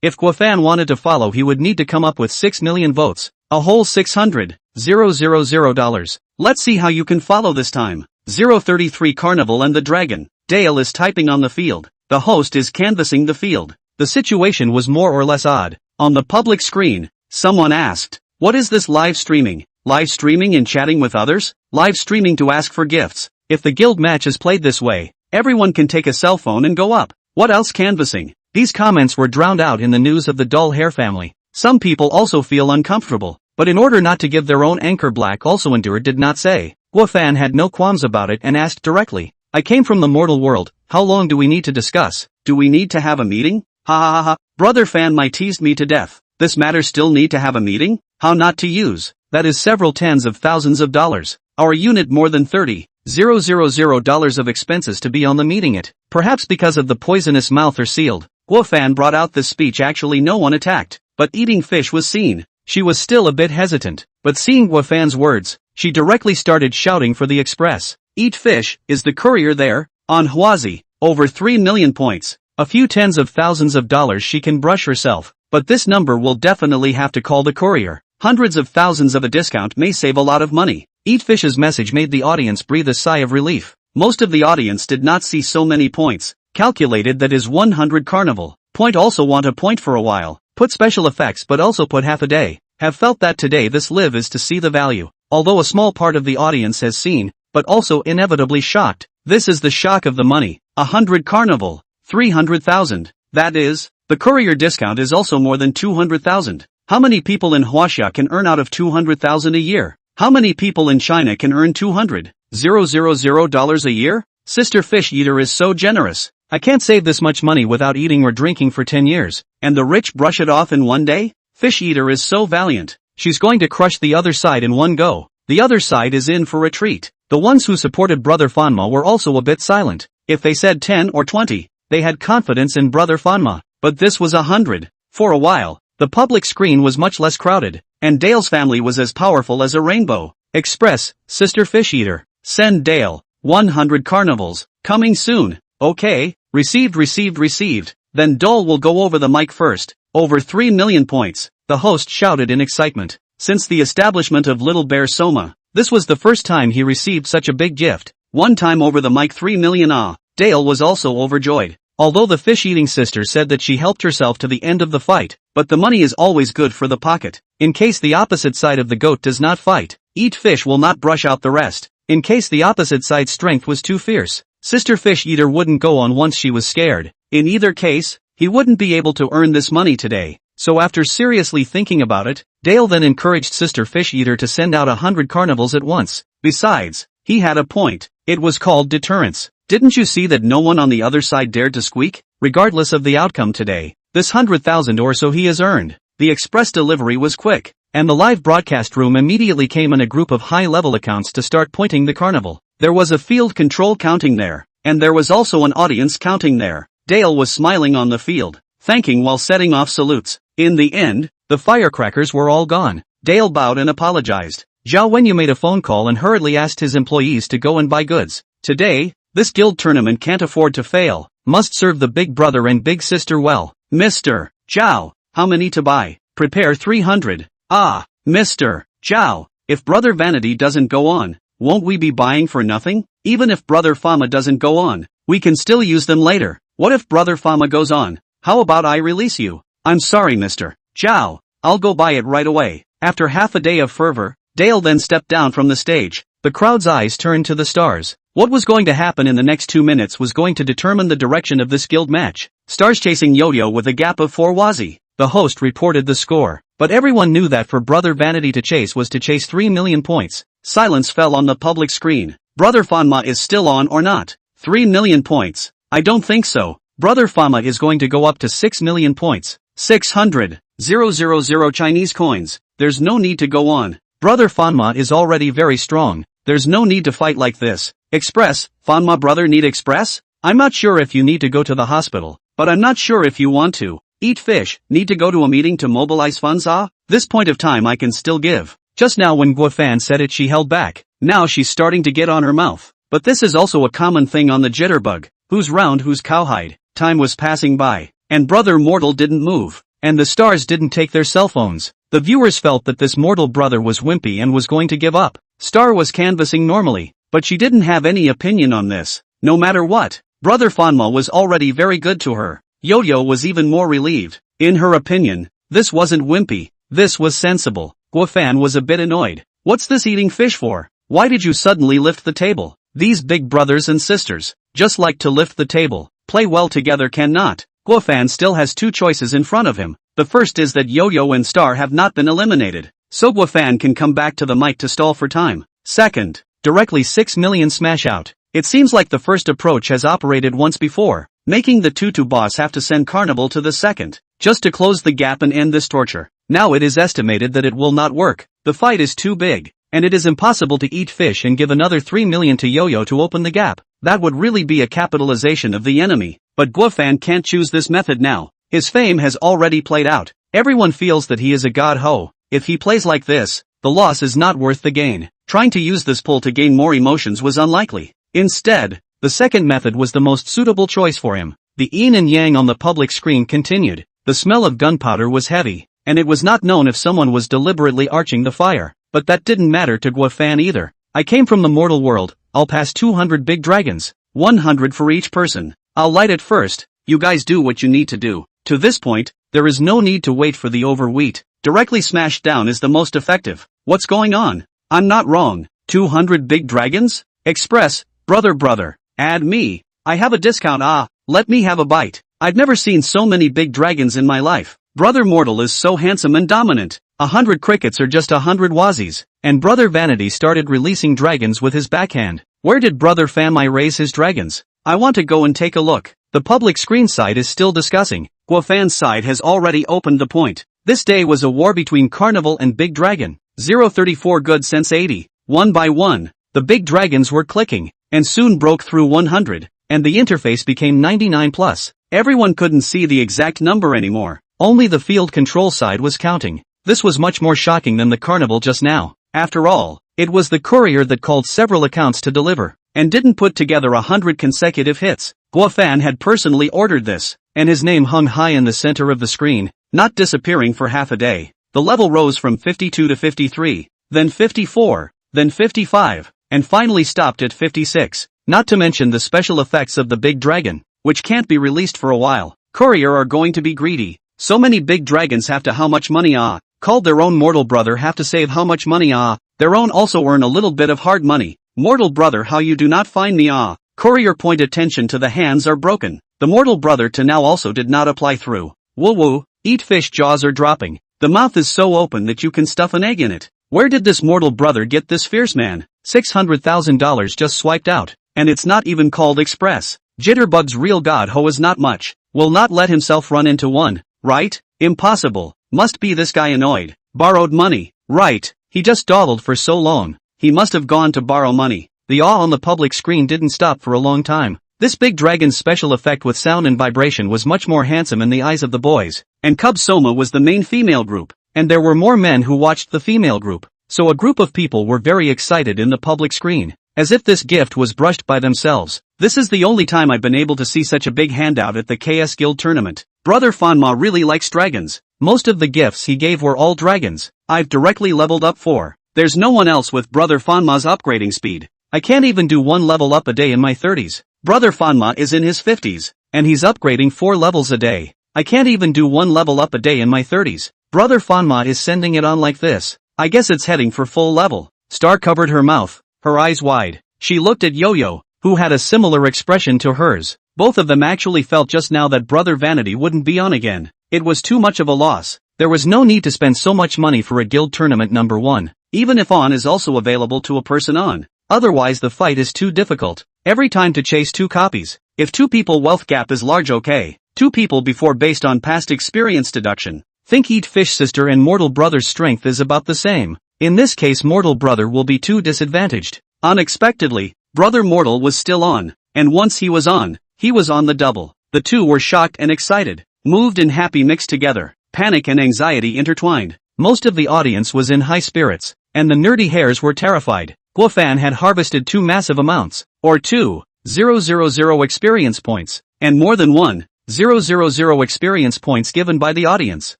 If Guofan wanted to follow he would need to come up with 6 million votes. A whole 600,000 Let's see how you can follow this time. 033 Carnival and the Dragon. Dale is typing on the field. The host is canvassing the field. The situation was more or less odd. On the public screen, someone asked, what is this live streaming? Live streaming and chatting with others? Live streaming to ask for gifts. If the guild match is played this way, everyone can take a cell phone and go up. What else canvassing? These comments were drowned out in the news of the dull hair family. Some people also feel uncomfortable, but in order not to give their own anchor Black also endured did not say. Guofan had no qualms about it and asked directly. I came from the mortal world, how long do we need to discuss? Do we need to have a meeting? Ha. Brother Fanma teased me to death. This matter still need to have a meeting? How not to use? That is several tens of thousands of dollars. Our unit more than $30,000 of expenses to be on the meeting it. Perhaps because of the poisonous mouth or sealed. Guofan brought out this speech actually no one attacked. But eating fish was seen. She was still a bit hesitant. But seeing Guofan's words, she directly started shouting for the express. Eat fish, is the courier there? On Huazi, over 3 million points. A few tens of thousands of dollars she can brush herself. But this number will definitely have to call the courier. Hundreds of thousands of a discount may save a lot of money. Eat Fish's message made the audience breathe a sigh of relief. Most of the audience did not see so many points. Calculated that is 100 carnival. Point also want a point for a while. Put special effects but also put half a day. Have felt that today this live is to see the value. Although a small part of the audience has seen, but also inevitably shocked. This is the shock of the money. 100 carnival. 300,000. That is, the courier discount is also more than 200,000. How many people in Huaxia can earn out of 200,000 a year? How many people in China can earn $200,000 a year? Sister Fish Eater is so generous. I can't save this much money without eating or drinking for 10 years. And the rich brush it off in one day? Fish Eater is so valiant. She's going to crush the other side in one go. The other side is in for a treat. The ones who supported Brother Fanma were also a bit silent. If they said 10 or 20, they had confidence in Brother Fanma. But this was 100. For a while, the public screen was much less crowded, and Dale's family was as powerful as a rainbow. Express, Sister Fish Eater. Send Dale. 100 carnivals. Coming soon. Okay. Received. Then Dole will go over the mic first. Over 3 million points. The host shouted in excitement. Since the establishment of Little Bear Soma, this was the first time he received such a big gift. One time over the mic 3 million Dale was also overjoyed. Although the fish-eating sister said that she helped herself to the end of the fight, but the money is always good for the pocket. In case the opposite side of the goat does not fight, Eat Fish will not brush out the rest. In case the opposite side's strength was too fierce, Sister Fish Eater wouldn't go on once she was scared. In either case, he wouldn't be able to earn this money today. So after seriously thinking about it, Dale then encouraged Sister Fish Eater to send out 100 carnivals at once. Besides, He had a point. It was called deterrence. Didn't you see that no one on the other side dared to squeak? Regardless of the outcome today, this 100,000 or so he has earned. The express delivery was quick, and the live broadcast room immediately came in a group of high-level accounts to start pointing the carnival. There was a field control counting there, and there was also an audience counting there. Dale was smiling on the field, thanking while setting off salutes. In the end, the firecrackers were all gone. Dale bowed and apologized. Zhao Wenyu made a phone call and hurriedly asked his employees to go and buy goods. Today, this guild tournament can't afford to fail. Must serve the big brother and big sister well. Mr. Zhao, how many to buy? Prepare 300. Ah, Mr. Zhao, if Brother Vanity doesn't go on, won't we be buying for nothing? Even if Brother Fama doesn't go on, we can still use them later. What if Brother Fama goes on? How about I release you? I'm sorry, Mr. Zhao, I'll go buy it right away. After half a day of fervor, Dale then stepped down from the stage. The crowd's eyes turned to the stars. What was going to happen in the next 2 minutes was going to determine the direction of this guild match. Stars chasing Yo-Yo with a gap of 4 wazi. The host reported the score, but everyone knew that for Brother Vanity to chase was to chase 3 million points. Silence fell on the public screen. Brother Fanma is still on or not? 3 million points. I don't think so. Brother Fama is going to go up to 6 million points. 600,000 Chinese coins. There's no need to go on. Brother Fanma is already very strong. There's no need to fight like this. Express, Fanma brother need express? I'm not sure if you need to go to the hospital, but I'm not sure if you want to. Eat fish, need to go to a meeting to mobilize funds This point of time I can still give. Just now when Guofan said it she held back. Now she's starting to get on her mouth. But this is also a common thing on the jitterbug. Who's round who's cowhide? Time was passing by, and Brother Mortal didn't move, and the stars didn't take their cell phones. The viewers felt that this mortal brother was wimpy and was going to give up. Star was canvassing normally, but she didn't have any opinion on this. No matter what, Brother Fanma was already very good to her. Yo-Yo was even more relieved. In her opinion, this wasn't wimpy, this was sensible. Guofan was a bit annoyed. What's this eating fish for? Why did you suddenly lift the table? These big brothers and sisters just like to lift the table. Play well together cannot. Guofan still has 2 choices in front of him. The first is that Yo-Yo and Star have not been eliminated, so Guofan can come back to the mic to stall for time. Second, directly 6 million smash out. It seems like the first approach has operated once before, making the Tutu boss have to send Carnival to the second, just to close the gap and end this torture. Now it is estimated that it will not work. The fight is too big, and it is impossible to eat fish and give another 3 million to Yo-Yo to open the gap. That would really be a capitalization of the enemy. But Guofan can't choose this method now. His fame has already played out. Everyone feels that he is a god ho. If he plays like this, the loss is not worth the gain. Trying to use this pull to gain more emotions was unlikely. Instead, the second method was the most suitable choice for him. The yin and yang on the public screen continued. The smell of gunpowder was heavy, and it was not known if someone was deliberately arching the fire. But that didn't matter to Guofan either. I came from the mortal world. I'll pass 200 big dragons. 100 for each person. I'll light it first. You guys do what you need to do. To this point, there is no need to wait for the overwheat. Directly smashed down is the most effective. What's going on? I'm not wrong. 200 big dragons? Express, brother, add me. I have a discount let me have a bite. I've never seen so many big dragons in my life. Brother Mortal is so handsome and dominant. 100 crickets are just 100 wazis. And Brother Vanity started releasing dragons with his backhand. Where did Brother Famai raise his dragons? I want to go and take a look. The public screen side is still discussing. Guofan's side has already opened the point. This day was a war between Carnival and Big Dragon. 034 good cents 80. One by one, the big dragons were clicking, and soon broke through 100, and the interface became 99 plus. Everyone couldn't see the exact number anymore. Only the field control side was counting. This was much more shocking than the Carnival just now. After all, it was the courier that called several accounts to deliver, and didn't put together 100 consecutive hits. Guofan had personally ordered this, and his name hung high in the center of the screen, not disappearing for half a day. The level rose from 52 to 53, then 54, then 55, and finally stopped at 56. Not to mention the special effects of the big dragon, which can't be released for a while. Courier are going to be greedy. So many big dragons have to how much money called their own mortal brother have to save how much money their own also earn a little bit of hard money. Mortal brother how you do not find me Courier point attention to the hands are broken. The mortal brother to now also did not apply through. Woo woo, eat fish jaws are dropping. The mouth is so open that you can stuff an egg in it. Where did this mortal brother get this fierce man? $600,000 just swiped out. And it's not even called Express. Jitterbug's real god ho is not much. Will not let himself run into one, right? Impossible. Must be this guy annoyed. Borrowed money. Right. He just dawdled for so long. He must have gone to borrow money. The awe on the public screen didn't stop for a long time. This big dragon's special effect with sound and vibration was much more handsome in the eyes of the boys. And Cub Soma was the main female group. And there were more men who watched the female group. So a group of people were very excited in the public screen. As if this gift was brushed by themselves. This is the only time I've been able to see such a big handout at the KS Guild tournament. Brother Fanma really likes dragons. Most of the gifts he gave were all dragons. I've directly leveled up 4. There's no one else with Brother Fanma's upgrading speed. I can't even do 1 level up a day in my 30s. Brother Fanma is in his 50s. And he's upgrading 4 levels a day. I can't even do 1 level up a day in my 30s. Brother Fanma is sending it on like this. I guess it's heading for full level. Star covered her mouth. Her eyes wide. She looked at Yo-Yo, who had a similar expression to hers. Both of them actually felt just now that Brother Vanity wouldn't be on again. It was too much of a loss. There was no need to spend so much money for a guild tournament number 1. Even if on is also available to a person on. Otherwise the fight is too difficult. Every time to chase 2 copies. If 2 people wealth gap is large, okay. 2 people before based on past experience deduction. Think Eat Fish Sister and Mortal Brother's strength is about the same. In this case Mortal Brother will be too disadvantaged. Unexpectedly, Brother Mortal was still on, and once he was on the double. The two were shocked and excited, moved and happy mixed together, panic and anxiety intertwined. Most of the audience was in high spirits, and the nerdy hairs were terrified. Guofan had harvested 2 massive amounts, or 2,000 experience points, and more than 1,000 experience points given by the audience,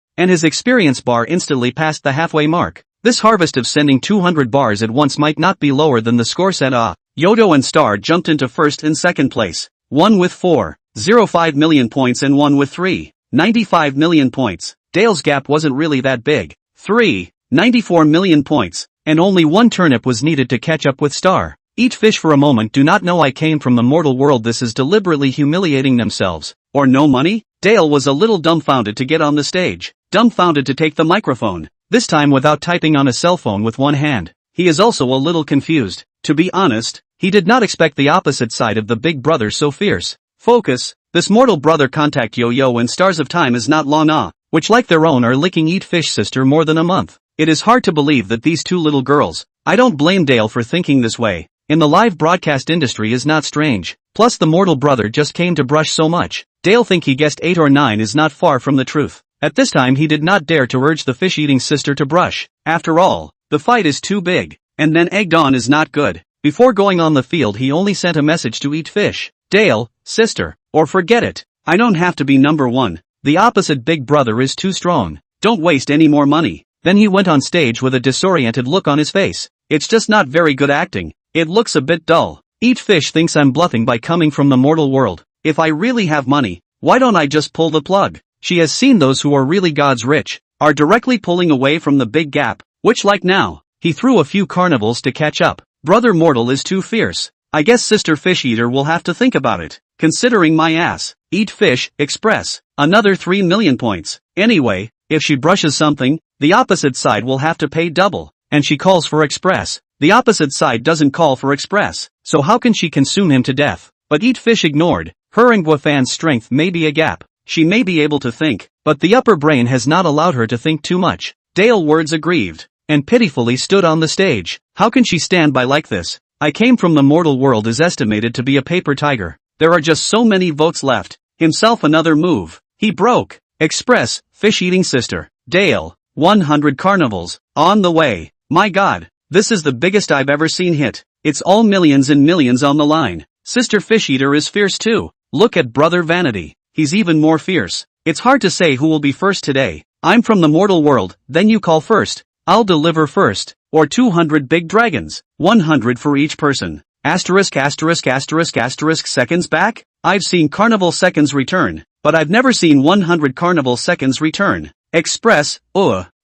and his experience bar instantly passed the halfway mark. This harvest of sending 200 bars at once might not be lower than the score set. Yodo and Star jumped into first and second place, one with 4.05 million points and one with 3.95 million points. Dale's gap wasn't really that big, 3.94 million points, and only 1 turnip was needed to catch up with Star. Eat fish for a moment. Do not know I came from the mortal world. This is deliberately humiliating themselves. Or no money? Dale was a little dumbfounded to get on the stage, dumbfounded to take the microphone. This time without typing on a cell phone with one hand. He is also a little confused. To be honest, he did not expect the opposite side of the big brother so fierce. Focus. This mortal brother contact Yo-Yo and Stars of Time is not long which like their own are licking Eat Fish Sister more than a month. It is hard to believe that these 2 little girls. I don't blame Dale for thinking this way. In the live broadcast industry is not strange. Plus the mortal brother just came to brush so much. Dale think he guessed 8 or 9 is not far from the truth. At this time he did not dare to urge the fish-eating sister to brush. After all, the fight is too big. And then egged on is not good. Before going on the field he only sent a message to Eat Fish. Dale, sister, or forget it. I don't have to be number 1. The opposite big brother is too strong. Don't waste any more money. Then he went on stage with a disoriented look on his face. It's just not very good acting. It looks a bit dull. Eat Fish thinks I'm bluffing by coming from the mortal world. If I really have money, why don't I just pull the plug? She has seen those who are really gods rich, are directly pulling away from the big gap, which like now, he threw a few carnivals to catch up. Brother Mortal is too fierce. I guess Sister Fish Eater will have to think about it. Considering my ass. Eat Fish, Express. Another 3 million points. Anyway, if she brushes something, the opposite side will have to pay double. And she calls for Express. The opposite side doesn't call for Express. So how can she consume him to death? But Eat Fish ignored. Her and Guofan's strength may be a gap. She may be able to think, but the upper brain has not allowed her to think too much. Dale words aggrieved, and pitifully stood on the stage. How can she stand by like this? I came from the mortal world is estimated to be a paper tiger. There are just so many votes left. Himself another move. He broke. Express, fish-eating sister. Dale, 100 carnivals, on the way. My god, this is the biggest I've ever seen hit. It's all millions and millions on the line. Sister Fish Eater is fierce too. Look at Brother Vanity. He's even more fierce. It's hard to say who will be first today. I'm from the mortal world, then you call first. I'll deliver first. Or 200 big dragons. 100 for each person. Asterisk asterisk asterisk asterisk seconds back? I've seen carnival seconds return, but I've never seen 100 carnival seconds return. Express,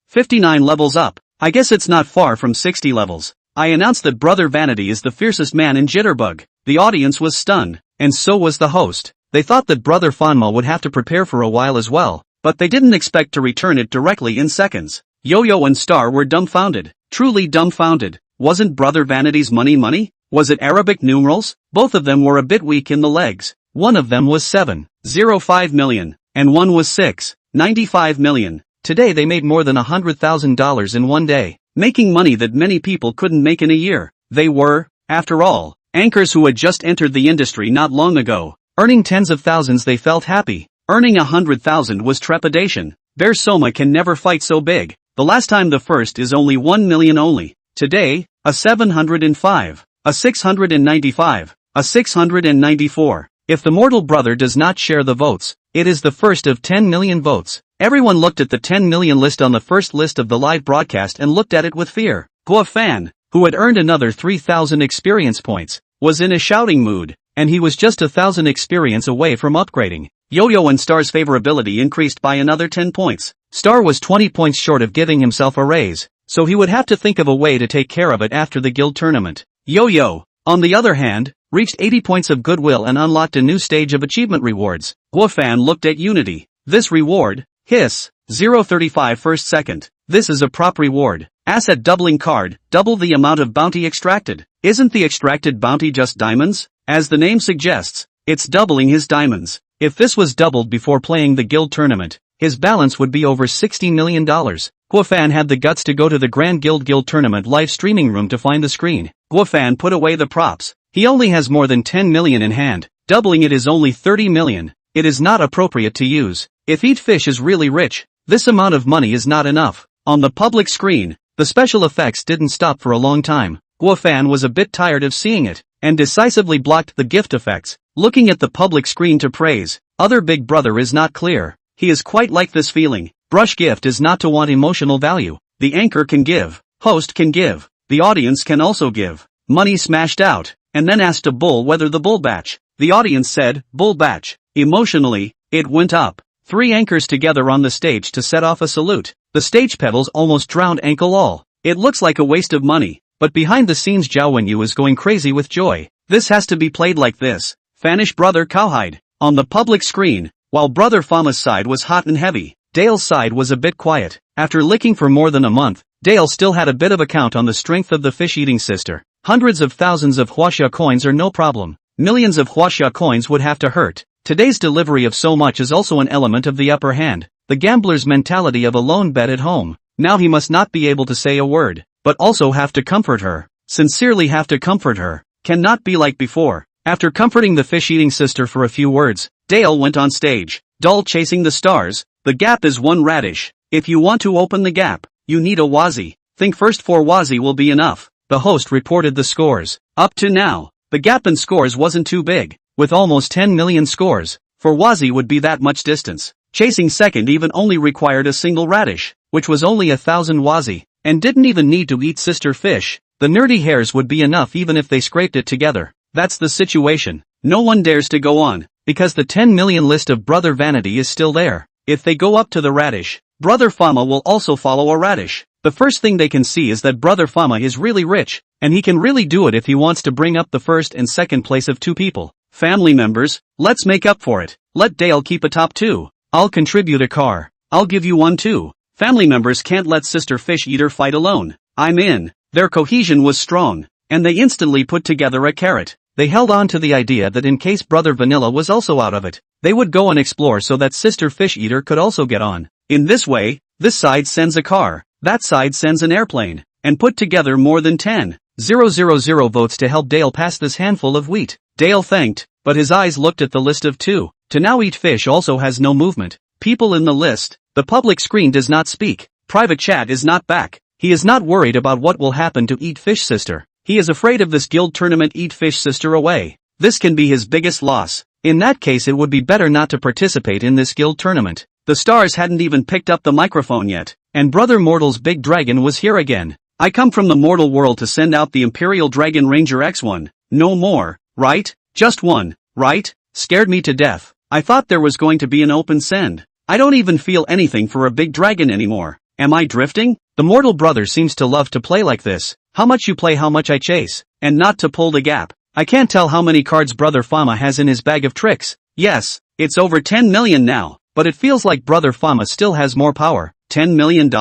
59 levels up. I guess it's not far from 60 levels. I announced that Brother Vanity is the fiercest man in Jitterbug. The audience was stunned, and so was the host. They thought that Brother Fanma would have to prepare for a while as well, but they didn't expect to return it directly in seconds. Yo-Yo and Star were dumbfounded, truly dumbfounded. Wasn't Brother Vanity's money? Was it Arabic numerals? Both of them were a bit weak in the legs. One of them was 7.05 million, and one was 6.95 million. Today they made more than $100,000 in one day, making money that many people couldn't make in a year. They were, after all, anchors who had just entered the industry not long ago. Earning tens of thousands, they felt happy. Earning 100,000 was trepidation. Their soma can never fight so big. The last time the first is only 1 million only. Today, a 705, a 695, a 694. If the mortal brother does not share the votes, it is the first of 10 million votes. Everyone looked at the 10 million list on the first list of the live broadcast and looked at it with fear. Gua Fan, who had earned another 3,000 experience points, was in a shouting mood, and he was just 1,000 experience away from upgrading. Yo-Yo and Star's favorability increased by another 10 points. Star was 20 points short of giving himself a raise, so he would have to think of a way to take care of it after the guild tournament. Yo-Yo, on the other hand, reached 80 points of goodwill and unlocked a new stage of achievement rewards. Gua Fan looked at Unity. This reward, hiss, 0.35 first second. This is a prop reward. Asset doubling card, double the amount of bounty extracted. Isn't the extracted bounty just diamonds? As the name suggests, it's doubling his diamonds. If this was doubled before playing the guild tournament, his balance would be over $60 million. Gua Fan had the guts to go to the Grand Guild tournament live streaming room to find the screen. Gua Fan put away the props. He only has more than 10 million in hand. Doubling it is only 30 million. It is not appropriate to use. If Eat Fish is really rich, this amount of money is not enough. On the public screen, the special effects didn't stop for a long time. Gua Fan was a bit tired of seeing it, and decisively blocked the gift effects. Looking at the public screen to praise other Big Brother is not clear. He is quite like this feeling. Brush gift is not to want emotional value. The anchor can give, host can give, the audience can also give. Money smashed out, and then asked a bull whether the bull batch. The audience said, bull batch. Emotionally, it went up. 3 anchors together on the stage to set off a salute. The stage pedals almost drowned ankle all. It looks like a waste of money, but behind the scenes Zhao Wenyu is going crazy with joy. This has to be played like this. Fanish Brother Cowhide. On the public screen, while Brother Fama's side was hot and heavy, Dale's side was a bit quiet. After licking for more than a month, Dale still had a bit of a count on the strength of the fish-eating sister. Hundreds of thousands of huaxia coins are no problem. Millions of huaxia coins would have to hurt. Today's delivery of so much is also an element of the upper hand. The gambler's mentality of a lone bet at home. Now he must not be able to say a word, but also have to comfort her. Sincerely have to comfort her. Cannot be like before. After comforting the fish-eating sister for a few words, Dale went on stage. Dull chasing the stars. The gap is 1 radish. If you want to open the gap, you need a wazi. Think first 4 wazi will be enough. The host reported the scores. Up to now, the gap in scores wasn't too big, with almost 10 million scores. For wazi would be that much distance. Chasing second even only required a single radish, which was only 1,000 wazi, and didn't even need to eat sister fish. The nerdy hairs would be enough even if they scraped it together. That's the situation. No one dares to go on, because the 10 million list of Brother Vanity is still there. If they go up to the radish, Brother Fama will also follow a radish. The first thing they can see is that Brother Fama is really rich, and he can really do it if he wants to bring up the first and second place of 2 people. Family members, let's make up for it. Let Dale keep a top 2. I'll contribute a car. I'll give you one too. Family members can't let Sister Fish Eater fight alone. I'm in. Their cohesion was strong, and they instantly put together a carrot. They held on to the idea that in case Brother Vanilla was also out of it, they would go and explore so that Sister Fish Eater could also get on. In this way, this side sends a car, that side sends an airplane, and put together more than 10,000 votes to help Dale pass this handful of wheat. Dale thanked, but his eyes looked at the list of 2. To now Eat Fish also has no movement. People in the list. The public screen does not speak. Private chat is not back. He is not worried about what will happen to Eat Fish Sister. He is afraid of this guild tournament Eat Fish Sister away. This can be his biggest loss. In that case it would be better not to participate in this guild tournament. The stars hadn't even picked up the microphone yet, and Brother Mortal's big dragon was here again. I come from the mortal world to send out the Imperial Dragon Ranger X1. No more, right? Just one, right? Scared me to death. I thought there was going to be an open send. I don't even feel anything for a big dragon anymore. Am I drifting? The mortal brother seems to love to play like this. How much you play, how much I chase, and not to pull the gap. I can't tell how many cards Brother Fama has in his bag of tricks. Yes, it's over 10 million now, but it feels like Brother Fama still has more power. $10 million?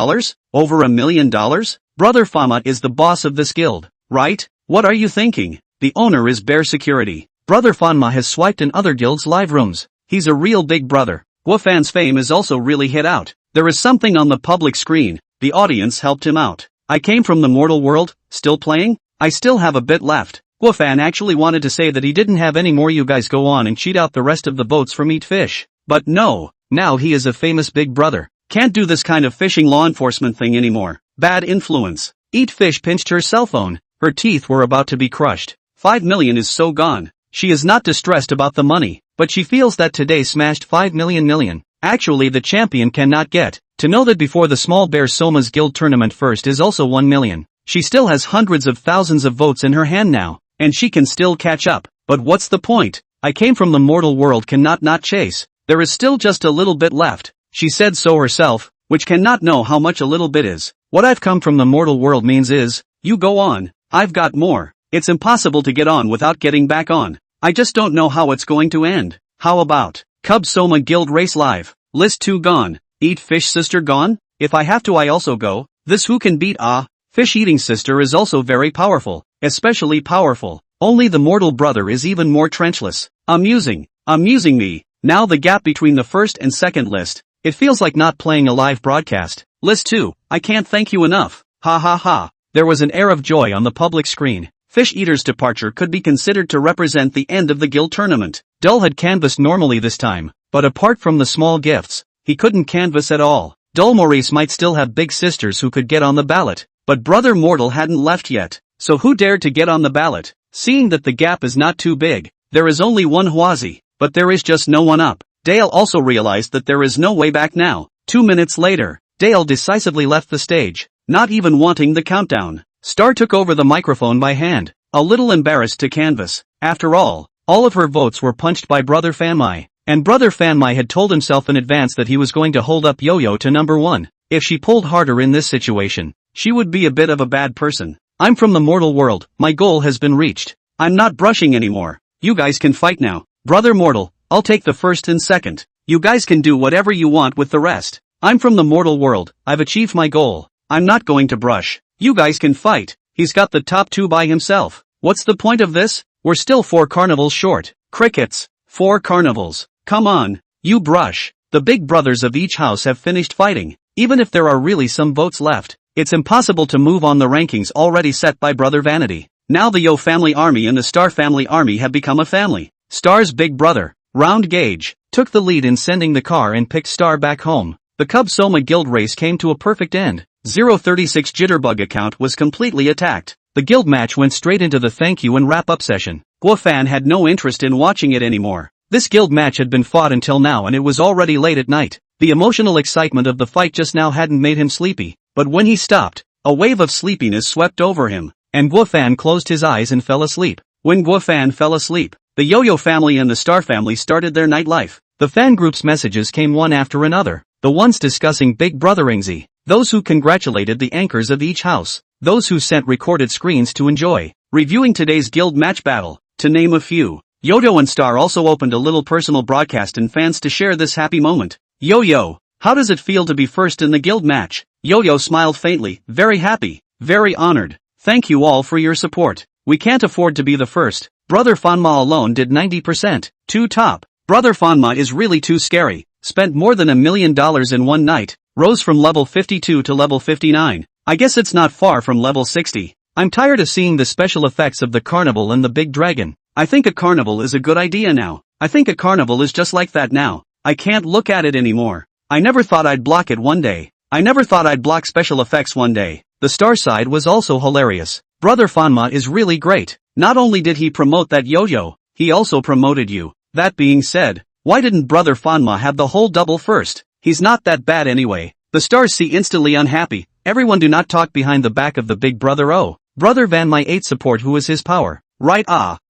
Over $1 million? Brother Fama is the boss of this guild, right? What are you thinking? The owner is Bear Security. Brother Fanma has swiped in other guilds' live rooms. He's a real big brother. Guofan's fame is also really hit out. There is something on the public screen. The audience helped him out. I came from the mortal world, still playing? I still have a bit left. Guofan actually wanted to say that he didn't have any more. You guys go on and cheat out the rest of the boats from Eat Fish. But no, now he is a famous big brother. Can't do this kind of fishing law enforcement thing anymore. Bad influence. Eat Fish pinched her cell phone. Her teeth were about to be crushed. 5 million is so gone. She is not distressed about the money, but she feels that today smashed 5 million. Actually the champion cannot get. To know that before the Small Bear Soma's guild tournament first is also 1 million. She still has hundreds of thousands of votes in her hand now, and she can still catch up. But what's the point? I came from the mortal world cannot not chase. There is still just a little bit left. She said so herself, which cannot know how much a little bit is. What I've come from the mortal world means is, you go on, I've got more. It's impossible to get on without getting back on. I just don't know how it's going to end. How about Cub Soma Guild Race Live? List 2 gone. Eat Fish Sister gone? If I have to I also go. This who can beat Fish Eating Sister is also very powerful, especially powerful. Only the mortal brother is even more trenchless. Amusing me. Now the gap between the first and second list. It feels like not playing a live broadcast. List 2, I can't thank you enough. Ha ha ha. There was an air of joy on the public screen. Fish Eater's departure could be considered to represent the end of the guild tournament. Dull had canvassed normally this time, but apart from the small gifts, he couldn't canvass at all. Dull Maurice might still have big sisters who could get on the ballot, but Brother Mortal hadn't left yet, so who dared to get on the ballot? Seeing that the gap is not too big, there is only one Huazi, but there is just no one up. Dale also realized that there is no way back now. 2 minutes later, Dale decisively left the stage, not even wanting the countdown. Star took over the microphone by hand, a little embarrassed to canvass. After all of her votes were punched by Brother Fanmai, and Brother Fanmai had told himself in advance that he was going to hold up Yo-Yo to number 1. If she pulled harder in this situation, she would be a bit of a bad person. I'm from the mortal world, my goal has been reached. I'm not brushing anymore. You guys can fight now. Brother Mortal, I'll take the first and second. You guys can do whatever you want with the rest. I'm from the mortal world, I've achieved my goal. I'm not going to brush. You guys can fight. He's got the top 2 by himself. What's the point of this? We're still 4 carnivals short. Crickets. 4 carnivals. Come on. You brush. The big brothers of each house have finished fighting. Even if there are really some votes left, it's impossible to move on the rankings already set by Brother Vanity. Now the Yo family army and the Star family army have become a family. Star's big brother, Round Gauge, took the lead in sending the car and picked Star back home. The Cub Soma guild race came to a perfect end. 036 Jitterbug account was completely attacked. The guild match went straight into the thank you and wrap-up session. Guofan had no interest in watching it anymore. This guild match had been fought until now and it was already late at night. The emotional excitement of the fight just now hadn't made him sleepy, but when he stopped, a wave of sleepiness swept over him, and Guofan closed his eyes and fell asleep. When Guofan fell asleep, the Yo-Yo family and the Star family started their nightlife. The fan group's messages came one after another, the ones discussing Big Brother Ingsy, those who congratulated the anchors of each house, those who sent recorded screens to enjoy, reviewing today's guild match battle, to name a few. Yo-Yo and Star also opened a little personal broadcast and fans to share this happy moment. Yo-Yo, how does it feel to be first in the guild match? Yo-Yo smiled faintly, very happy, very honored. Thank you all for your support. We can't afford to be the first. Brother Fanma alone did 90%. Too top. Brother Fanma is really too scary. Spent more than $1 million in one night. Rose from level 52 to level 59. I guess it's not far from level 60. I'm tired of seeing the special effects of the carnival and the big dragon. I think a carnival is a good idea now. I think a carnival is just like that now. I can't look at it anymore. I never thought I'd block it one day. I never thought I'd block special effects one day. The Star side was also hilarious. Brother Fanma is really great. Not only did he promote that Yo-Yo, he also promoted you. That being said, why didn't Brother Fanma have the whole double first? He's not that bad anyway. The Stars see instantly unhappy. Everyone do not talk behind the back of the big brother. Oh, Brother Vanmai 8 support who is his power. Right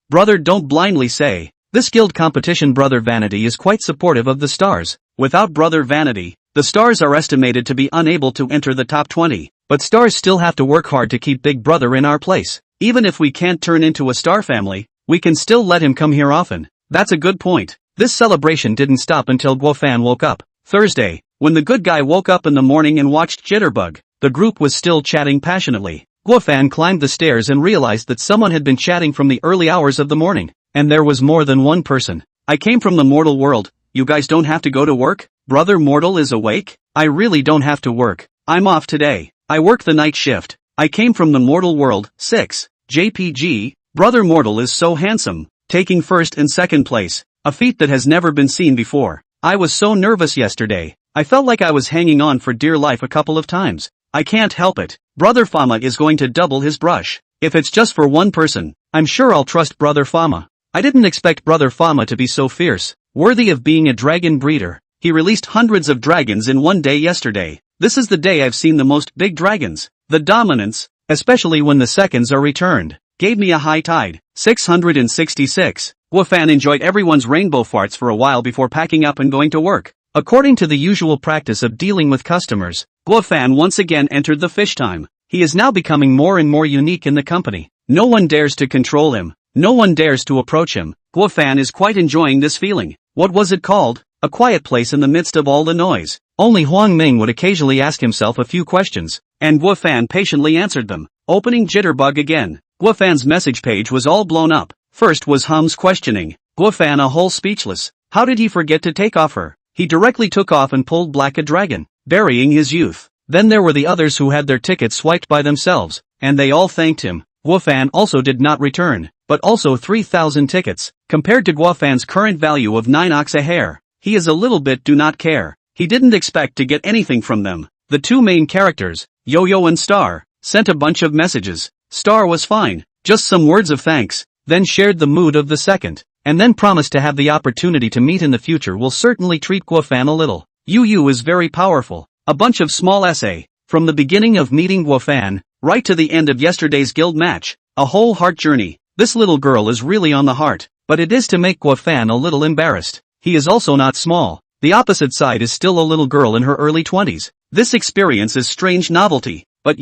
brother don't blindly say. This guild competition Brother Vanity is quite supportive of the Stars. Without Brother Vanity, the Stars are estimated to be unable to enter the top 20. But Stars still have to work hard to keep Big Brother in our place. Even if we can't turn into a Star family, we can still let him come here often. That's a good point. This celebration didn't stop until Guofan woke up. Thursday, when the good guy woke up in the morning and watched Jitterbug, The group was still chatting passionately. Guofan climbed the stairs and realized that someone had been chatting from the early hours of the morning. And there was more than one person. I came from the mortal world. You guys don't have to go to work? Brother Mortal is awake? I really don't have to work. I'm off today. I work the night shift. I came from the mortal world. 6. JPG. Brother Mortal is so handsome. Taking first and second place. A feat that has never been seen before. I was so nervous yesterday. I felt like I was hanging on for dear life a couple of times. I can't help it. Brother Fama is going to double his brush. If it's just for one person, I'm sure I'll trust Brother Fama. I didn't expect Brother Fama to be so fierce. Worthy of being a dragon breeder. He released hundreds of dragons in one day yesterday. This is the day I've seen the most big dragons. The dominance, especially when the seconds are returned, gave me a high tide. 666. Guofan enjoyed everyone's rainbow farts for a while before packing up and going to work. According to the usual practice of dealing with customers, Guofan once again entered the fish time. He is now becoming more and more unique in the company. No one dares to control him. No one dares to approach him. Guofan is quite enjoying this feeling. What was it called? A quiet place in the midst of all the noise. Only Huang Ming would occasionally ask himself a few questions, and Guofan patiently answered them. Opening Jitterbug again. Guofan's message page was all blown up. First was Hum's questioning. Guofan a whole speechless. How did he forget to take off her? He directly took off and pulled Black a dragon, burying his youth. Then there were the others who had their tickets swiped by themselves, and they all thanked him. Guofan also did not return, but also 3,000 tickets. Compared to Guofan's current value of 9 ox a hair, he is a little bit do not care. He didn't expect to get anything from them. The two main characters, Yo-Yo and Star, sent a bunch of messages. Star was fine, just some words of thanks, then shared the mood of the second, and then promised to have the opportunity to meet in the future will certainly treat Guofan a little. Yu is very powerful. A bunch of small essay, from the beginning of meeting Guofan, right to the end of yesterday's guild match, a whole heart journey. This little girl is really on the heart, but it is to make Guofan a little embarrassed. He is also not small. The opposite side is still a little girl in her early 20s. This experience is strange novelty, but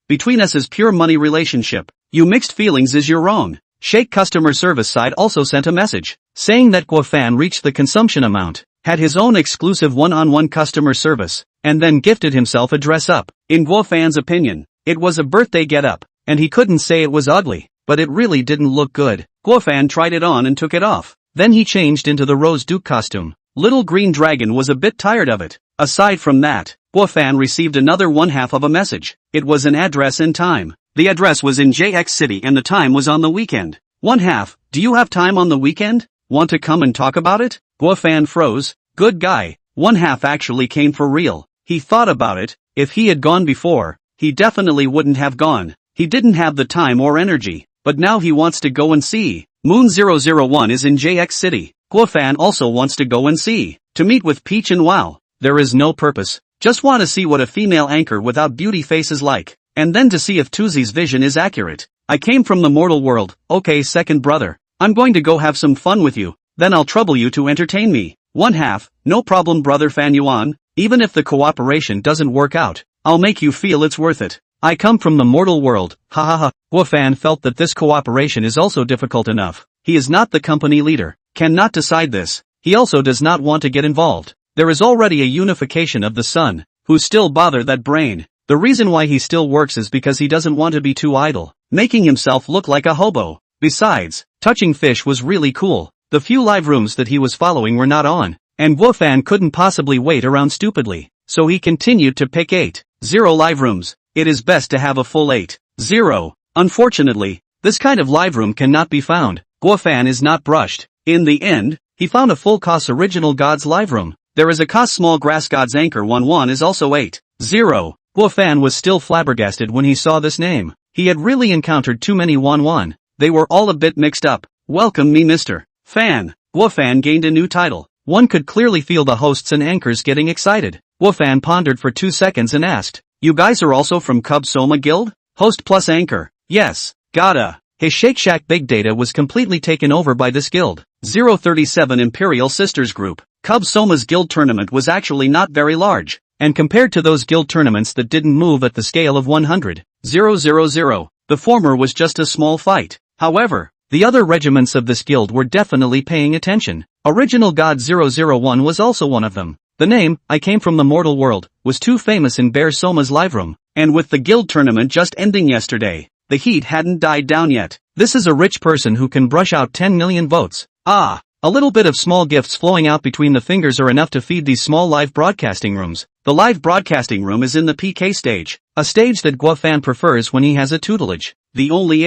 between us is pure money relationship. You mixed feelings is you're wrong. Shake customer service side also sent a message, saying that Guofan reached the consumption amount, had his own exclusive one-on-one customer service, and then gifted himself a dress-up. In Guofan's opinion, it was a birthday get-up, and he couldn't say it was ugly, but it really didn't look good. Guofan tried it on and took it off. Then he changed into the Rose Duke costume. Little Green Dragon was a bit tired of it. Aside from that, Guofan received another one-half of a message. It was an address and time. The address was in JX City and the time was on the weekend. One half, do you have time on the weekend? Want to come and talk about it? Guofan froze. Good guy. One half actually came for real. He thought about it. If he had gone before, he definitely wouldn't have gone. He didn't have the time or energy, but now he wants to go and see. Moon 001 is in JX City. Guofan also wants to go and see. To meet with Peach and Wow. There is no purpose. Just want to see what a female anchor without beauty face is like. And then to see if Tuzi's vision is accurate. I came from the mortal world. Okay, second brother. I'm going to go have some fun with you. Then I'll trouble you to entertain me. One half. No problem brother Fan Yuan. Even if the cooperation doesn't work out, I'll make you feel it's worth it. I come from the mortal world. Ha ha ha. Guofan felt that this cooperation is also difficult enough. He is not the company leader. Cannot decide this. He also does not want to get involved. There is already a unification of the sun. Who still bother that brain? The reason why he still works is because he doesn't want to be too idle, making himself look like a hobo. Besides, touching fish was really cool. The few live rooms that he was following were not on, and Guofan couldn't possibly wait around stupidly, so he continued to pick 8-0 live rooms. It is best to have a full 8-0. Unfortunately, this kind of live room cannot be found. Guofan is not brushed. In the end, he found a full COS original Gods live room. There is a COS small grass Gods anchor 1-1 is also 8-0. Guofan was still flabbergasted when he saw this name. He had really encountered too many 1-1. They were all a bit mixed up. Welcome me Mr. Fan. Guofan gained a new title. One could clearly feel the hosts and anchors getting excited. Guofan pondered for 2 seconds and asked, you guys are also from Cub Soma Guild? Host plus anchor. Yes. Gotta. His Shake Shack Big Data was completely taken over by this guild. 037 Imperial Sisters Group. Cub Soma's guild tournament was actually not very large, and compared to those guild tournaments that didn't move at the scale of 100,000, the former was just a small fight. However, the other regiments of this guild were definitely paying attention. Original God 001 was also one of them. The name, I came from the mortal world, was too famous in Bear Soma's live room, And with the guild tournament just ending yesterday, the heat hadn't died down yet. This is a rich person who can brush out 10 million votes. Ah, a little bit of small gifts flowing out between the fingers are enough to feed these small live broadcasting rooms. The live broadcasting room is in the PK stage, a stage that Guofan prefers when he has a tutelage. The only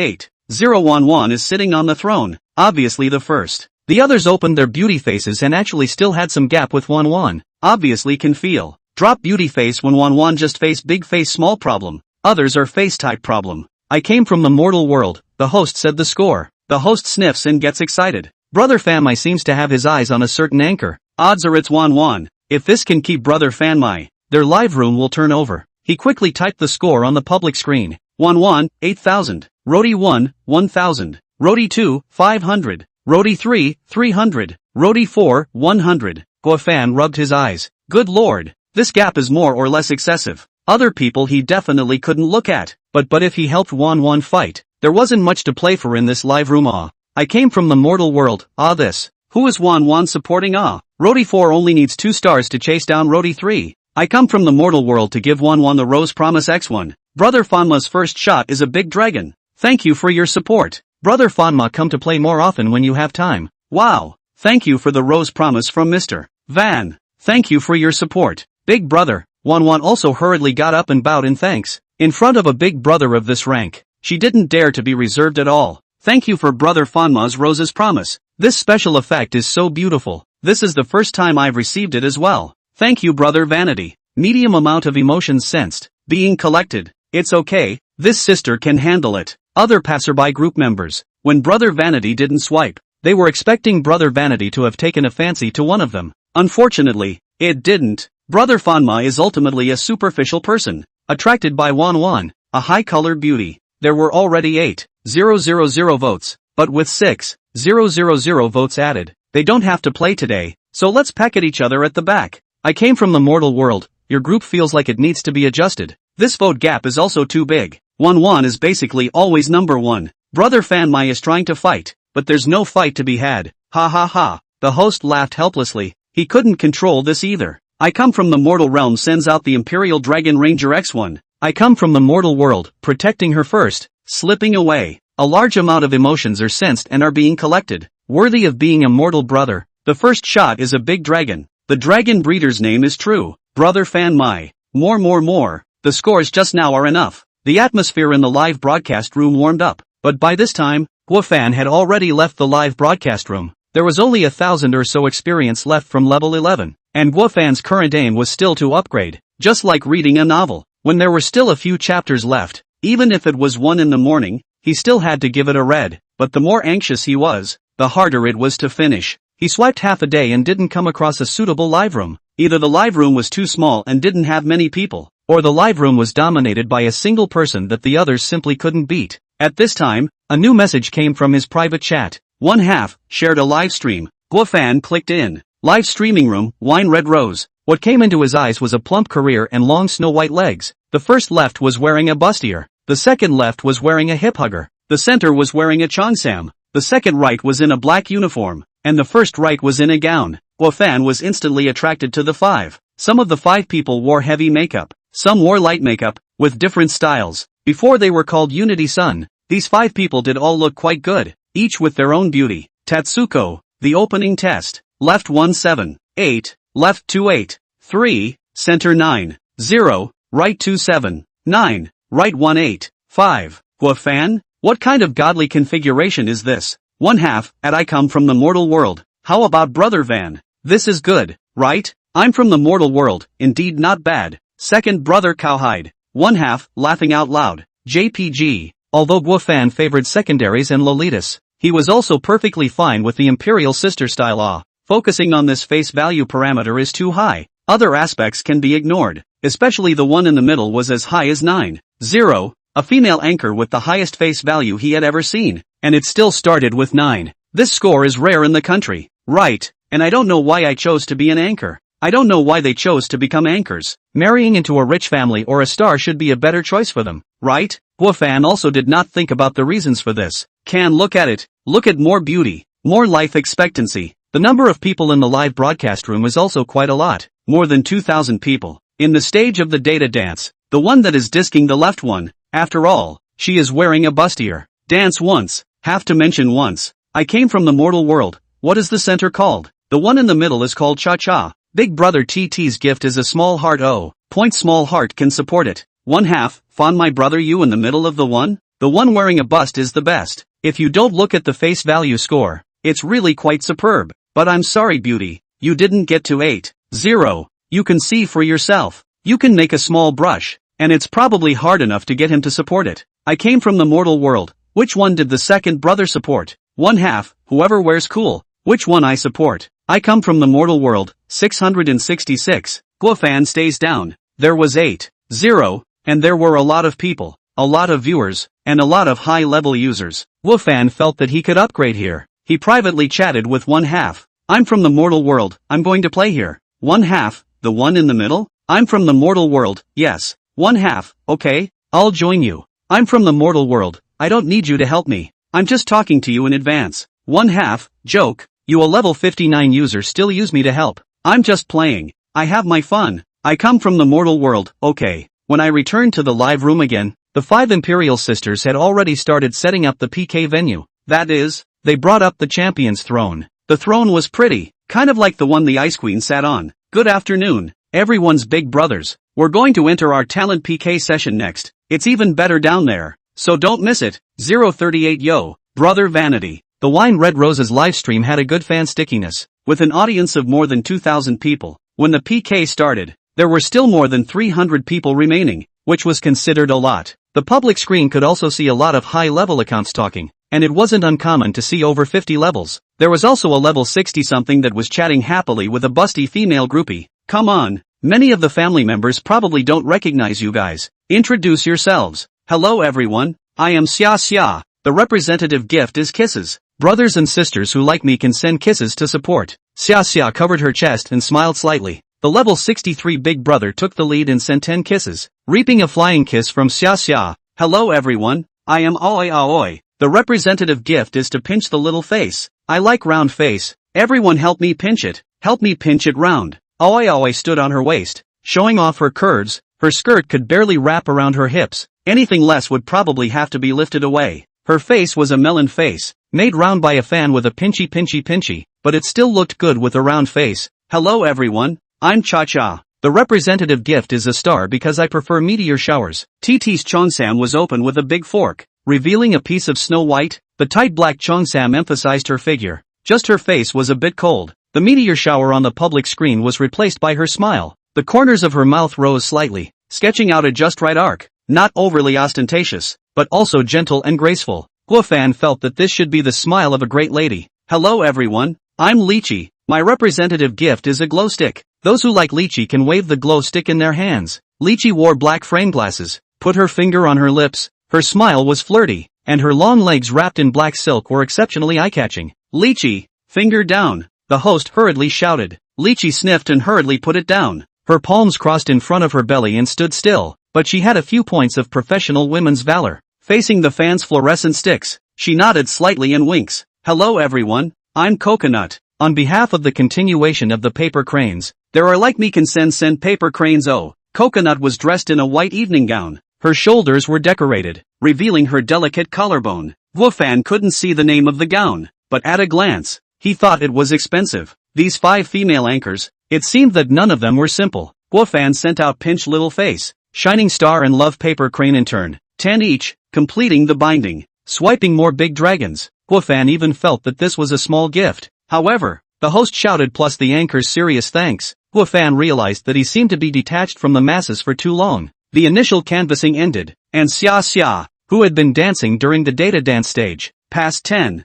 8-0-1-1 is sitting on the throne, obviously the first. The others opened their beauty faces and actually still had some gap with 1-1. Obviously can feel. Drop beauty face when 1-1 just face big face small problem. Others are face type problem. I came from the mortal world, the host said the score. The host sniffs and gets excited. Brother Fanmai seems to have his eyes on a certain anchor. Odds are it's 1-1. If this can keep Brother Fanmai, their live room will turn over. He quickly typed the score on the public screen. 1-1, 8,000. Rodi 1, 1,000. Rodi 2, 500. Rodi 3, 300. Rodi 4, 100. Guofan rubbed his eyes. Good lord, this gap is more or less excessive. Other people he definitely couldn't look at. But if he helped 1-1 fight, there wasn't much to play for in this live room. I came from the mortal world, this. Who is 1-1 supporting? Rodi 4 only needs 2 stars to chase down Rodi 3. I come from the mortal world to give 1-1 the Rose Promise X1. Brother Fanma's first shot is a big dragon. Thank you for your support. Brother Fanma, come to play more often when you have time. Wow. Thank you for the Rose Promise from Mr. Van. Thank you for your support. Big brother. 1-1 also hurriedly got up and bowed in thanks. In front of a big brother of this rank, she didn't dare to be reserved at all. Thank you for Brother Fanma's Rose's Promise. This special effect is so beautiful. This is the first time I've received it as well. Thank you Brother Vanity. Medium amount of emotions sensed. Being collected. It's okay, this sister can handle it. Other passerby group members. When Brother Vanity didn't swipe, they were expecting Brother Vanity to have taken a fancy to one of them. Unfortunately, it didn't. Brother Fanma is ultimately a superficial person, attracted by 1-1, a high-colored beauty. There were already 8,000 votes, but with 6,000 votes added, they don't have to play today, so let's peck at each other at the back. I came from the mortal world, your group feels like it needs to be adjusted. This vote gap is also too big. 1-1 is basically always number 1. Brother Fanmai is trying to fight, but there's no fight to be had. Ha ha ha. The host laughed helplessly. He couldn't control this either. I come from the mortal realm sends out the Imperial Dragon Ranger X1. I come from the mortal world, protecting her first, slipping away. A large amount of emotions are sensed and are being collected, worthy of being a mortal brother. The first shot is a big dragon. The dragon breeder's name is true. Brother Fanmai. More. The scores just now are enough. The atmosphere in the live broadcast room warmed up, but by this time, Guofan had already left the live broadcast room. There was only 1,000 or so experience left from level 11, and Guofan's current aim was still to upgrade, just like reading a novel. When there were still a few chapters left, even if it was 1 in the morning, he still had to give it a read, but the more anxious he was, the harder it was to finish. He swiped half a day and didn't come across a suitable live room. Either the live room was too small and didn't have many people, or the live room was dominated by a single person that the others simply couldn't beat. At this time, a new message came from his private chat. 1/2, shared a live stream. Guofan clicked in. Live streaming room, wine red rose. What came into his eyes was a plump career and long snow-white legs. The first left was wearing a bustier. The second left was wearing a hip hugger. The center was wearing a cheongsam. The second right was in a black uniform. And the first right was in a gown. Guofan was instantly attracted to the 5. Some of the 5 people wore heavy makeup. Some wore light makeup, with different styles. Before they were called Unity Sun, these 5 people did all look quite good, each with their own beauty. Tatsuko, the opening test. Left 1-7, 8, left 2-8, 3, center 9, 0, right 2-7, 9, right 1-8, 5. Guofan? What kind of godly configuration is this? 1/2, and I come from the mortal world. How about Brother Van? This is good, right? I'm from the mortal world, indeed not bad. Second Brother Cowhide. 1/2, laughing out loud. JPG. Although Guofan favored secondaries and Lolitas, he was also perfectly fine with the Imperial Sister style. Focusing on this face value parameter is too high. Other aspects can be ignored, especially the one in the middle was as high as 9-0, a female anchor with the highest face value he had ever seen, and it still started with 9. This score is rare in the country, right? And I don't know why I chose to be an anchor. I don't know why they chose to become anchors. Marrying into a rich family or a star should be a better choice for them, right? Guofan also did not think about the reasons for this. Can look at it. Look at more beauty, more life expectancy. The number of people in the live broadcast room is also quite a lot, more than 2,000 people. In the stage of the data dance, The one that is disking the left one. After all, she is wearing a bustier. Dance once. Have to mention once. I came from the mortal world. What is the center called? The one in the middle is called cha-cha. Big brother TT's gift is a small heart. Oh, point small heart can support it. 1/2, fond my brother you in the middle of the one? The one wearing a bust is the best. If you don't look at the face value score, it's really quite superb. But I'm sorry beauty, you didn't get to 8-0. You can see for yourself. You can make a small brush, and it's probably hard enough to get him to support it. I came from the mortal world. Which one did the second brother support? 1/2, whoever wears cool. Which one I support? I come from the mortal world. 666. Guofan stays down. There was 8-0, and there were a lot of people, a lot of viewers, and a lot of high-level users. Guofan felt that he could upgrade here. He privately chatted with 1/2. I'm from the mortal world, I'm going to play here. 1/2, the one in the middle? I'm from the mortal world, yes. 1/2, okay, I'll join you. I'm from the mortal world, I don't need you to help me. I'm just talking to you in advance. 1/2, joke, you a level 59 user still use me to help. I'm just playing. I have my fun. I come from the mortal world, okay. When I returned to the live room again, the 5 Imperial sisters had already started setting up the PK venue. That is, they brought up the champion's throne. The throne was pretty, kind of like the one the Ice Queen sat on. Good afternoon, everyone's big brothers. We're going to enter our talent PK session next. It's even better down there, so don't miss it. 038 Yo, brother vanity. The Wine Red Roses livestream had a good fan stickiness, with an audience of more than 2,000 people. When the PK started, there were still more than 300 people remaining, which was considered a lot. The public screen could also see a lot of high-level accounts talking, and it wasn't uncommon to see over 50 levels. There was also a level 60-something that was chatting happily with a busty female groupie. Come on, many of the family members probably don't recognize you guys. Introduce yourselves. Hello everyone, I am Xia Xia. The representative gift is kisses. Brothers and sisters who like me can send kisses to support. Xia Xia covered her chest and smiled slightly. The level 63 big brother took the lead and sent 10 kisses, reaping a flying kiss from Xia Xia. Hello everyone, I am Aoi Aoi. The representative gift is to pinch the little face. I like round face. Everyone help me pinch it. Help me pinch it round. Aoi Aoi stood on her waist, showing off her curves. Her skirt could barely wrap around her hips. Anything less would probably have to be lifted away. Her face was a melon face, made round by a fan with a pinchy, but it still looked good with a round face. Hello everyone, I'm Cha-Cha. The representative gift is a star because I prefer meteor showers. TT's cheongsam was open with a big fork, revealing a piece of Snow White. The tight black cheongsam emphasized her figure. Just her face was a bit cold. The meteor shower on the public screen was replaced by her smile. The corners of her mouth rose slightly, sketching out a just right arc. Not overly ostentatious, but also gentle and graceful. Guofan felt that this should be the smile of a great lady. Hello everyone, I'm Lychee. My representative gift is a glow stick. Those who like Lychee can wave the glow stick in their hands. Lychee wore black frame glasses, put her finger on her lips. Her smile was flirty, and her long legs wrapped in black silk were exceptionally eye-catching. Lychee, finger down. The host hurriedly shouted. Lychee sniffed and hurriedly put it down. Her palms crossed in front of her belly and stood still, but she had a few points of professional women's valor. Facing the fans' fluorescent sticks, she nodded slightly and winks. Hello everyone, I'm Coconut. On behalf of the continuation of the paper cranes, there are like me can send paper cranes. Oh, Coconut was dressed in a white evening gown. Her shoulders were decorated, revealing her delicate collarbone. Guofan couldn't see the name of the gown, but at a glance, he thought it was expensive. These 5 female anchors, it seemed that none of them were simple. Guofan sent out Pinch Little Face, Shining Star and Love Paper Crane in turn, 10 each, completing the binding. Swiping more big dragons. Guofan even felt that this was a small gift. However, the host shouted plus the anchor's serious thanks. Guofan realized that he seemed to be detached from the masses for too long. The initial canvassing ended, and Xia Xia, who had been dancing during the data dance stage, passed 10,000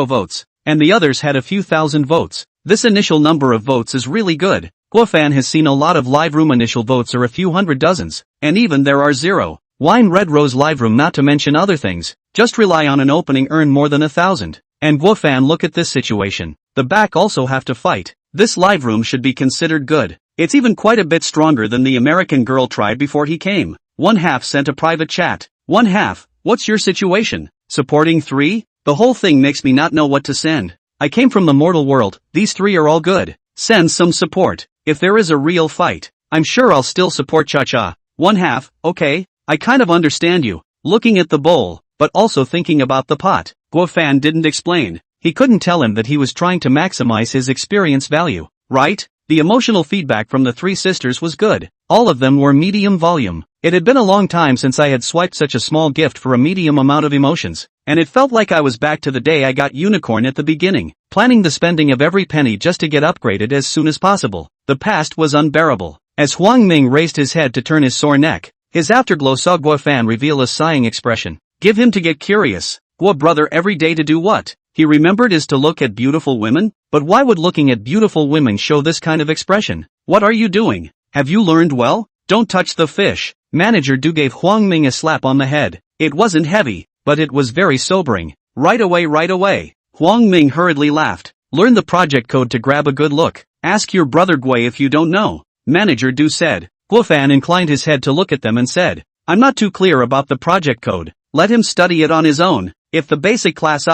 votes, and the others had a few thousand votes. This initial number of votes is really good. Guofan has seen a lot of live room initial votes are a few hundred dozens, and even there are 0. Wine Red Rose live room not to mention other things, just rely on an opening earn more than 1,000. And Guofan look at this situation. The back also have to fight. This live room should be considered good. It's even quite a bit stronger than the American girl tried before he came. 1/2 sent a private chat. 1/2, what's your situation? Supporting 3? The whole thing makes me not know what to send. I came from the mortal world, these 3 are all good. Send some support. If there is a real fight, I'm sure I'll still support Cha-Cha. One half, okay, I kind of understand you. Looking at the bowl, but also thinking about the pot. Guo Fan didn't explain. He couldn't tell him that he was trying to maximize his experience value, right? The emotional feedback from the three sisters was good. All of them were medium volume. It had been a long time since I had swiped such a small gift for a medium amount of emotions, and it felt like I was back to the day I got unicorn at the beginning, planning the spending of every penny just to get upgraded as soon as possible. The past was unbearable. As Huang Ming raised his head to turn his sore neck, his afterglow saw Guo Fan reveal a sighing expression. Give him to get curious. Guo brother every day to do what? He remembered is to look at beautiful women? But why would looking at beautiful women show this kind of expression? What are you doing? Have you learned well? Don't touch the fish. Manager Du gave Huang Ming a slap on the head. It wasn't heavy, but it was very sobering. Right away. Huang Ming hurriedly laughed. Learn the project code to grab a good look. Ask your brother Gui if you don't know. Manager Du said. Guo Fan inclined his head to look at them and said, I'm not too clear about the project code. Let him study it on his own. If the basic class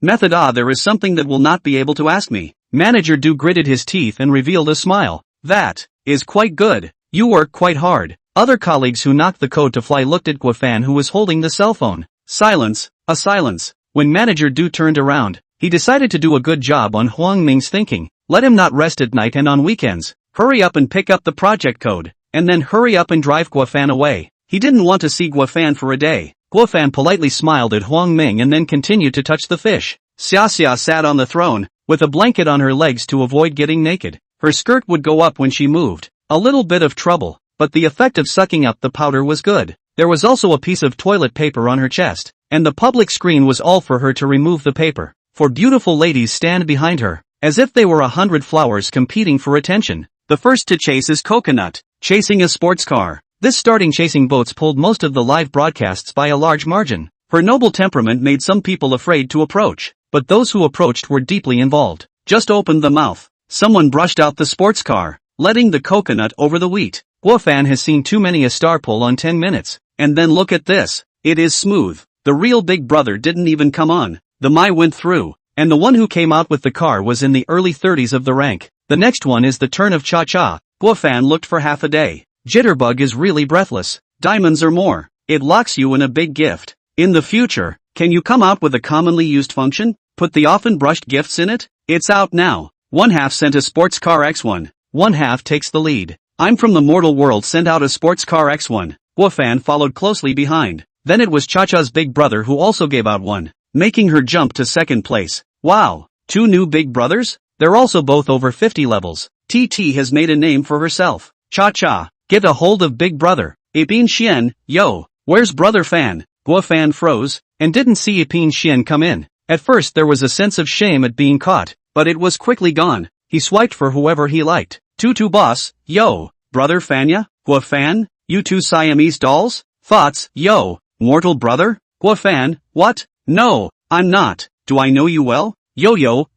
method there is something that will not be able to ask me. Manager Du gritted his teeth and revealed a smile. That is quite good. You work quite hard. Other colleagues who knocked the code to fly looked at Guo Fan who was holding the cell phone. Silence. A silence. When Manager Du turned around, he decided to do a good job on Huang Ming's thinking. Let him not rest at night and on weekends. Hurry up and pick up the project code, and then hurry up and drive Guo Fan away. He didn't want to see Guo Fan for a day. Guo Fan politely smiled at Huang Ming and then continued to touch the fish. Xia Xia sat on the throne, with a blanket on her legs to avoid getting naked. Her skirt would go up when she moved. A little bit of trouble, but the effect of sucking up the powder was good. There was also a piece of toilet paper on her chest, and the public screen was all for her to remove the paper. For beautiful ladies stand behind her, as if they were 100 flowers competing for attention. The first to chase is Coconut, chasing a sports car. This starting chasing boats pulled most of the live broadcasts by a large margin. Her noble temperament made some people afraid to approach, but those who approached were deeply involved. Just opened the mouth. Someone brushed out the sports car, letting the coconut over the wheat. Guo Fan has seen too many a star pull on 10 minutes. And then look at this. It is smooth. The real Big Brother didn't even come on. The Mai went through, and the one who came out with the car was in the early 30s of the rank. The next one is the turn of Cha-Cha. Guo Fan looked for half a day. Jitterbug is really breathless. Diamonds or more. It locks you in a big gift. In the future, can you come out with a commonly used function? Put the often brushed gifts in it? It's out now. One half sent a sports car X1. One half takes the lead. I'm from the mortal world sent out a sports car X1. Guo Fan followed closely behind. Then it was Cha-Cha's big brother who also gave out one, making her jump to second place. Wow, 2 new big brothers? They're also both over 50 levels. TT has made a name for herself. Cha-Cha, get a hold of big brother. Ipin Xian, yo, where's brother Fan? Guo Fan froze, and didn't see Ipin Xian come in. At first there was a sense of shame at being caught, but it was quickly gone. He swiped for whoever he liked. Tutu boss, yo, brother Fanya? Guo Fan? You two Siamese dolls? Thoughts, yo, mortal brother? Guo Fan, what? No, I'm not. Do I know you well? Yo,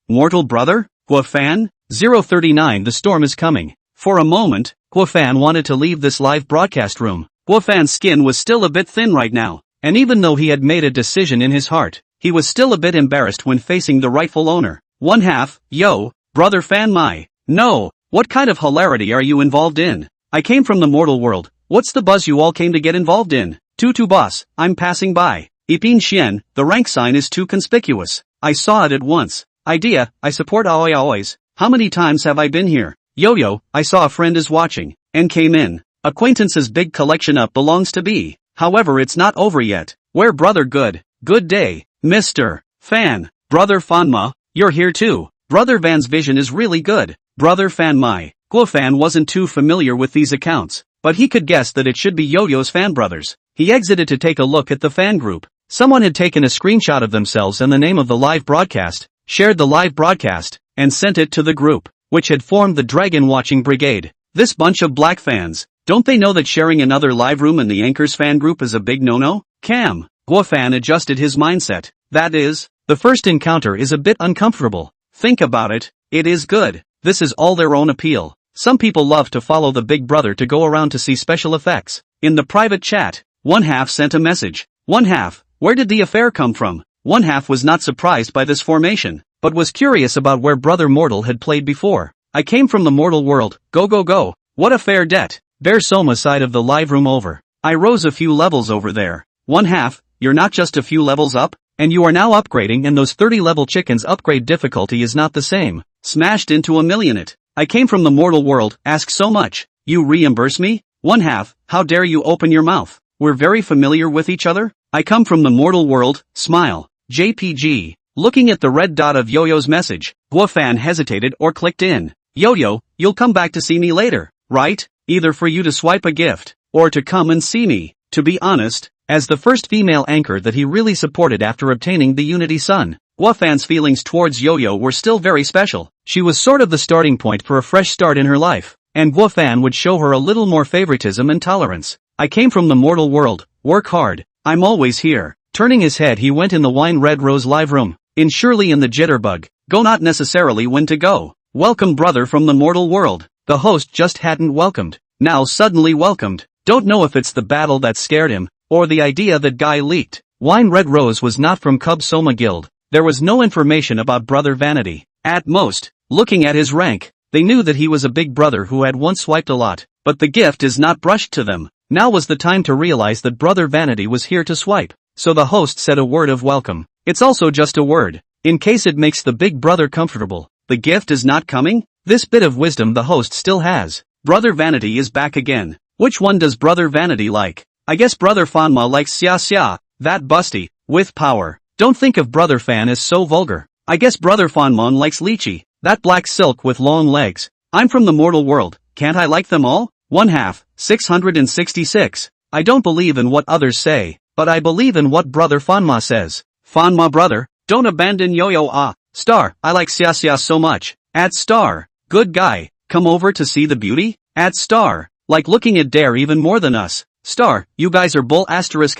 mortal brother? Guo Fan? 039 The storm is coming. For a moment, Guo Fan wanted to leave this live broadcast room. Guo Fan's skin was still a bit thin right now, and even though he had made a decision in his heart, he was still a bit embarrassed when facing the rightful owner. One half, yo, brother Fan Mai. No, what kind of hilarity are you involved in? I came from the mortal world. What's the buzz you all came to get involved in? Tutu boss, I'm passing by. Ipin Xian, the rank sign is too conspicuous. I saw it at once. Idea, I support Aoi Aoi's. How many times have I been here? Yo, I saw a friend is watching, and came in. Acquaintance's big collection up belongs to B. However, it's not over yet. Where brother good? Good day, Mr. Fan. Brother Fanma, you're here too. Brother Van's vision is really good. Brother Fan Mai. Guo Fan wasn't too familiar with these accounts, but he could guess that it should be Yo-Yo's fan brothers. He exited to take a look at the fan group. Someone had taken a screenshot of themselves and the name of the live broadcast, shared the live broadcast, and sent it to the group, which had formed the Dragon Watching Brigade. This bunch of black fans, don't they know that sharing another live room in the Anchor's fan group is a big no-no? Cam. Guo Fan adjusted his mindset. That is, the first encounter is a bit uncomfortable. Think about it, it is good. This is all their own appeal. Some people love to follow the big brother to go around to see special effects. In the private chat, one half sent a message. One half, where did the affair come from? One half was not surprised by this formation, but was curious about where brother Mortal had played before. I came from the mortal world, go. What a fair debt. Bear Soma side of the live room over. I rose a few levels over there. One half, you're not just a few levels up? And you are now upgrading, and those 30 level chickens upgrade difficulty is not the same. Smashed into a million it. I came from the mortal world, ask so much. You reimburse me? One half, how dare you open your mouth? We're very familiar with each other? I come from the mortal world, smile. JPG. Looking at the red dot of Yo-Yo's message, Guofan hesitated or clicked in. Yo-Yo, you'll come back to see me later, right? Either for you to swipe a gift, or to come and see me. To be honest, as the first female anchor that he really supported after obtaining the Unity Sun, Guofan's feelings towards Yo-Yo were still very special. She was sort of the starting point for a fresh start in her life, and Guofan would show her a little more favoritism and tolerance. I came from the mortal world, work hard, I'm always here. Turning his head he went in the wine red rose live room. In surely in the jitterbug. Go not necessarily when to go. Welcome brother from the mortal world. The host just hadn't welcomed. Now suddenly welcomed. Don't know if it's the battle that scared him, or the idea that guy leaked. Wine Red Rose was not from Cub Soma Guild. There was no information about Brother Vanity. At most, looking at his rank, they knew that he was a big brother who had once swiped a lot, but the gift is not brushed to them. Now was the time to realize that Brother Vanity was here to swipe. So the host said a word of welcome. It's also just a word, in case it makes the big brother comfortable. The gift is not coming? This bit of wisdom the host still has. Brother Vanity is back again. Which one does Brother Vanity like? I guess Brother Fanma likes Xia, that busty, with power. Don't think of Brother Fan as so vulgar. I guess Brother Fanmon likes Lychee, that black silk with long legs. I'm from the mortal world, can't I like them all? One half, 666. I don't believe in what others say, but I believe in what Brother Fanma says. Fanma brother, don't abandon Yo-Yo Star, I like Xia so much. At Star, good guy, come over to see the beauty? At Star, like looking at Dare even more than us. Star, you guys are bull asterisk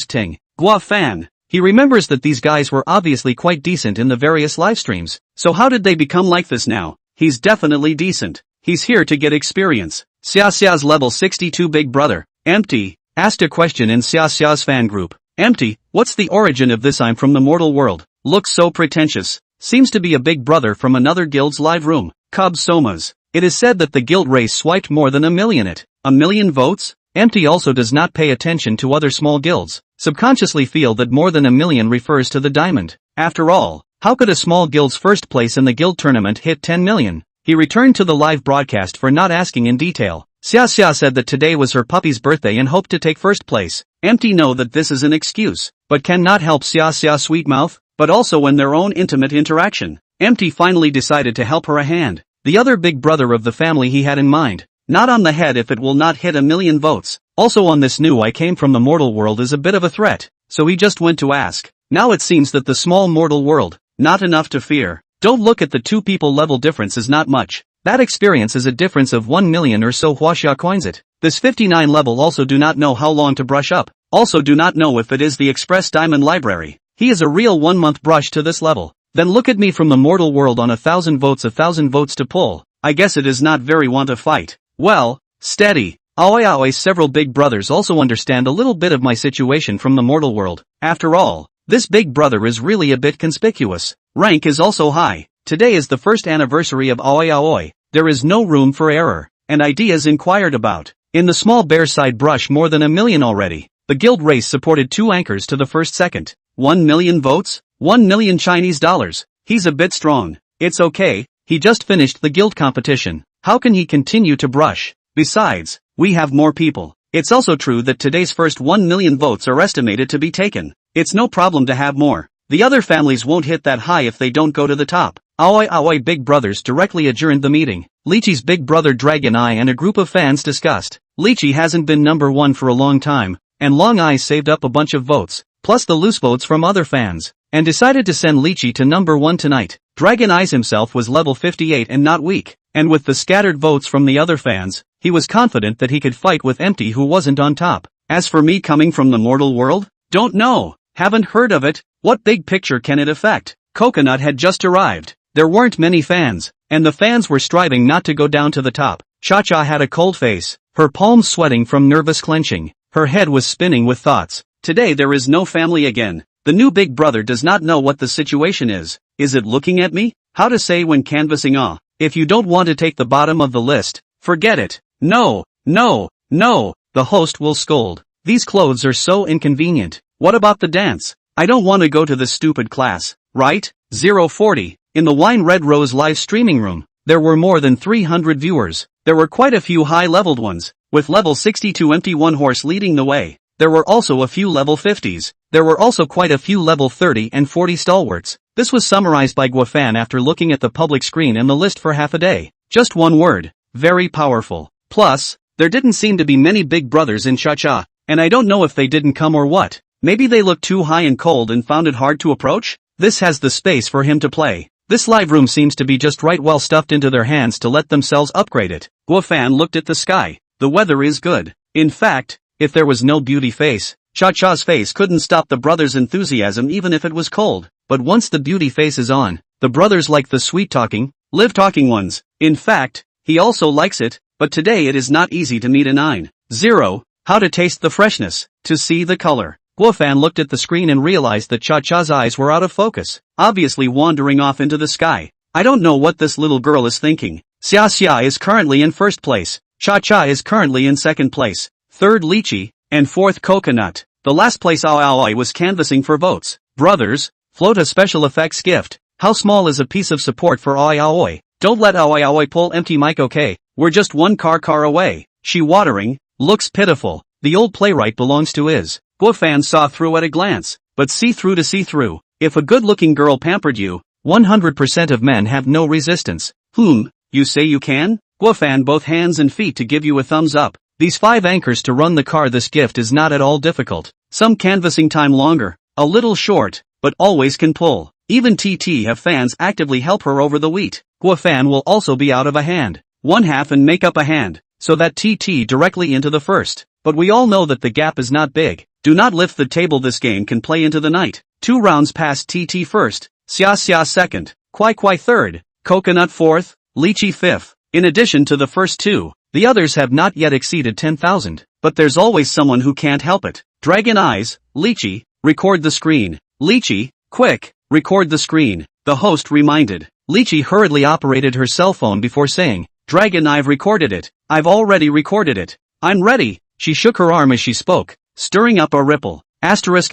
ting. Gua fan. He remembers that these guys were obviously quite decent in the various live streams. So how did they become like this now? He's definitely decent. He's here to get experience. Xia's level 62 big brother, Empty, asked a question in Xia's fan group. Empty, what's the origin of this I'm from the mortal world? Looks so pretentious. Seems to be a big brother from another guild's live room. Cub Somas. It is said that the guild race swiped more than a million it. A million votes? Empty also does not pay attention to other small guilds. Subconsciously feel that more than a million refers to the diamond. After all, how could a small guild's first place in the guild tournament hit 10 million? He returned to the live broadcast for not asking in detail. Xia said that today was her puppy's birthday and hoped to take first place. Empty know that this is an excuse, but cannot help Xia sweet mouth, but also in their own intimate interaction. Empty finally decided to help her a hand. The other big brother of the family he had in mind. Not on the head if it will not hit a million votes. Also on this new I came from the mortal world is a bit of a threat, so he just went to ask. Now it seems that the small mortal world, not enough to fear. Don't look at the two people level difference is not much. That experience is a difference of 1 million or so Huaxia coins it. This 59 level also do not know how long to brush up. Also do not know if it is the Express Diamond Library. He is a real 1 month brush to this level. Then look at me from the mortal world on 1,000 votes to pull. I guess it is not very want to fight. Well, steady. Aoi several big brothers also understand a little bit of my situation from the mortal world. After all, this big brother is really a bit conspicuous. Rank is also high. Today is the first anniversary of Aoi. There is no room for error. And ideas inquired about. In the small bear side brush more than a million already. The guild race supported 2 anchors to the first second. 1 million votes? 1 million Chinese dollars. He's a bit strong. It's okay, he just finished the guild competition. How can he continue to brush? Besides, we have more people. It's also true that today's first 1 million votes are estimated to be taken. It's no problem to have more. The other families won't hit that high if they don't go to the top. Aoi big brothers directly adjourned the meeting. Lychee's big brother Dragon Eye and a group of fans discussed. Lychee hasn't been number 1 for a long time, and Long Eye saved up a bunch of votes, plus the loose votes from other fans, and decided to send Lychee to number 1 tonight. Dragon Eyes himself was level 58 and not weak, and with the scattered votes from the other fans, he was confident that he could fight with Empty who wasn't on top. As for me coming from the mortal world? Don't know, haven't heard of it. What big picture can it affect? Coconut had just arrived. There weren't many fans, and the fans were striving not to go down to the top. Cha-Cha had a cold face, her palms sweating from nervous clenching. Her head was spinning with thoughts. Today there is no family again. The new big brother does not know what the situation is. Is it looking at me? How to say when canvassing? If you don't want to take the bottom of the list, forget it. No, no, no, the host will scold. These clothes are so inconvenient. What about the dance? I don't want to go to this stupid class, right? 040. In the Wine Red Rose live streaming room, there were more than 300 viewers. There were quite a few high-leveled ones, with level 62 empty one horse leading the way. There were also a few level 50s. There were also quite a few level 30 and 40 stalwarts. This was summarized by Guafan after looking at the public screen and the list for half a day. Just one word. Very powerful. Plus, there didn't seem to be many big brothers in Cha-Cha, and I don't know if they didn't come or what. Maybe they looked too high and cold and found it hard to approach? This has the space for him to play. This live room seems to be just right well stuffed into their hands to let themselves upgrade it. Guafan looked at the sky. The weather is good. In fact, if there was no beauty face, Cha-Cha's face couldn't stop the brothers' enthusiasm even if it was cold. But once the beauty face is on, the brothers like the sweet-talking, live-talking ones. In fact, he also likes it, but today it is not easy to meet a 9-0. How to taste the freshness, to see the color. Guafan looked at the screen and realized that Cha-Cha's eyes were out of focus, obviously wandering off into the sky. I don't know what this little girl is thinking. Xia is currently in first place. Cha-Cha is currently in second place. Third Lychee, and fourth Coconut. The last place Aoi was canvassing for votes. Brothers, float a special effects gift. How small is a piece of support for Aoi? Don't let Aoi pull empty mic, okay? We're just one car away. She watering, looks pitiful. The old playwright belongs to Is. Guafan saw through at a glance, but see through to see through. If a good-looking girl pampered you, 100% of men have no resistance. You say you can? Guafan both hands and feet to give you a thumbs up. These 5 anchors to run the car. This gift is not at all difficult. Some canvassing time longer, a little short, but always can pull. Even TT have fans actively help her over the wheat. Guafan will also be out of a hand. One half and make up a hand, so that TT directly into the first. But we all know that the gap is not big. Do not lift the table. This game can play into the night. 2 rounds past TT first, Xia second, Kwai third, Coconut fourth, Lychee fifth. In addition to the first 2, the others have not yet exceeded 10,000. But there's always someone who can't help it. Dragon Eyes, Lychee, record the screen. Lychee, quick, record the screen. The host reminded. Lychee hurriedly operated her cell phone before saying, Dragon, I've recorded it. I've already recorded it. I'm ready. She shook her arm as she spoke, stirring up a ripple. Asterisk.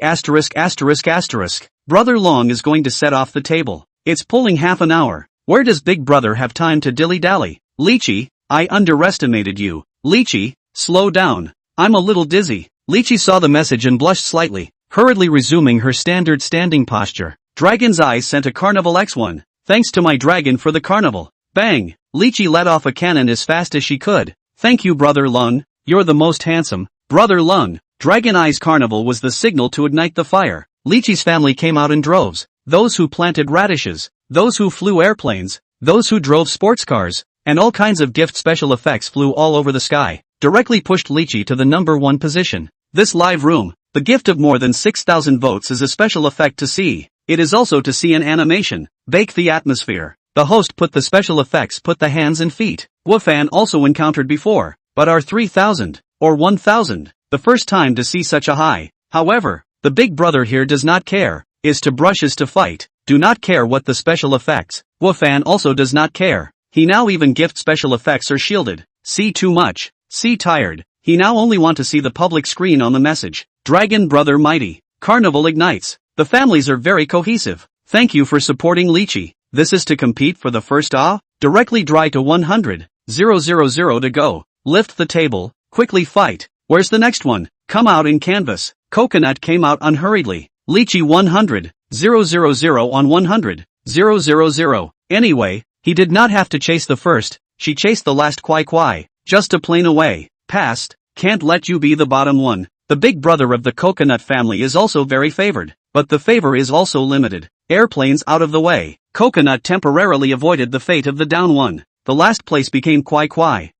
Brother Long is going to set off the table. It's pulling half an hour. Where does Big Brother have time to dilly-dally? Lychee, I underestimated you. Lychee, slow down. I'm a little dizzy. Lychee saw the message and blushed slightly, hurriedly resuming her standard standing posture. Dragon's Eyes sent a Carnival X1. Thanks to my dragon for the carnival. Bang! Lychee let off a cannon as fast as she could. Thank you, Brother Lung. You're the most handsome. Brother Lung. Dragon Eyes Carnival was the signal to ignite the fire. Lychee's family came out in droves. Those who planted radishes, those who flew airplanes, those who drove sports cars, and all kinds of gift special effects flew all over the sky, directly pushed Lychee to the number 1 position. This live room, the gift of more than 6,000 votes, is a special effect to see. It is also to see an animation, bake the atmosphere. The host put the special effects, put the hands and feet. Guafan also encountered before, but are 3,000, or 1,000, the first time to see such a high. However, the Big Brother here does not care. Is to brush is to fight. Do not care what the special effects. Guafan also does not care. He now even gift special effects are shielded. See too much. See tired. He now only want to see the public screen on the message. Dragon Brother Mighty. Carnival ignites. The families are very cohesive. Thank you for supporting Lychee. This is to compete for the first directly dry to 100. 000 to go. Lift the table. Quickly fight. Where's the next one? Come out in canvas. Coconut came out unhurriedly. Lychee 100. 000 on 100. 000. Anyway, he did not have to chase the first. She chased the last Kwai. Just a plane away. Passed. Can't let you be the bottom one. The Big Brother of the Coconut family is also very favored. But the favor is also limited. Airplanes out of the way. Coconut temporarily avoided the fate of the down one. The last place became Kwai.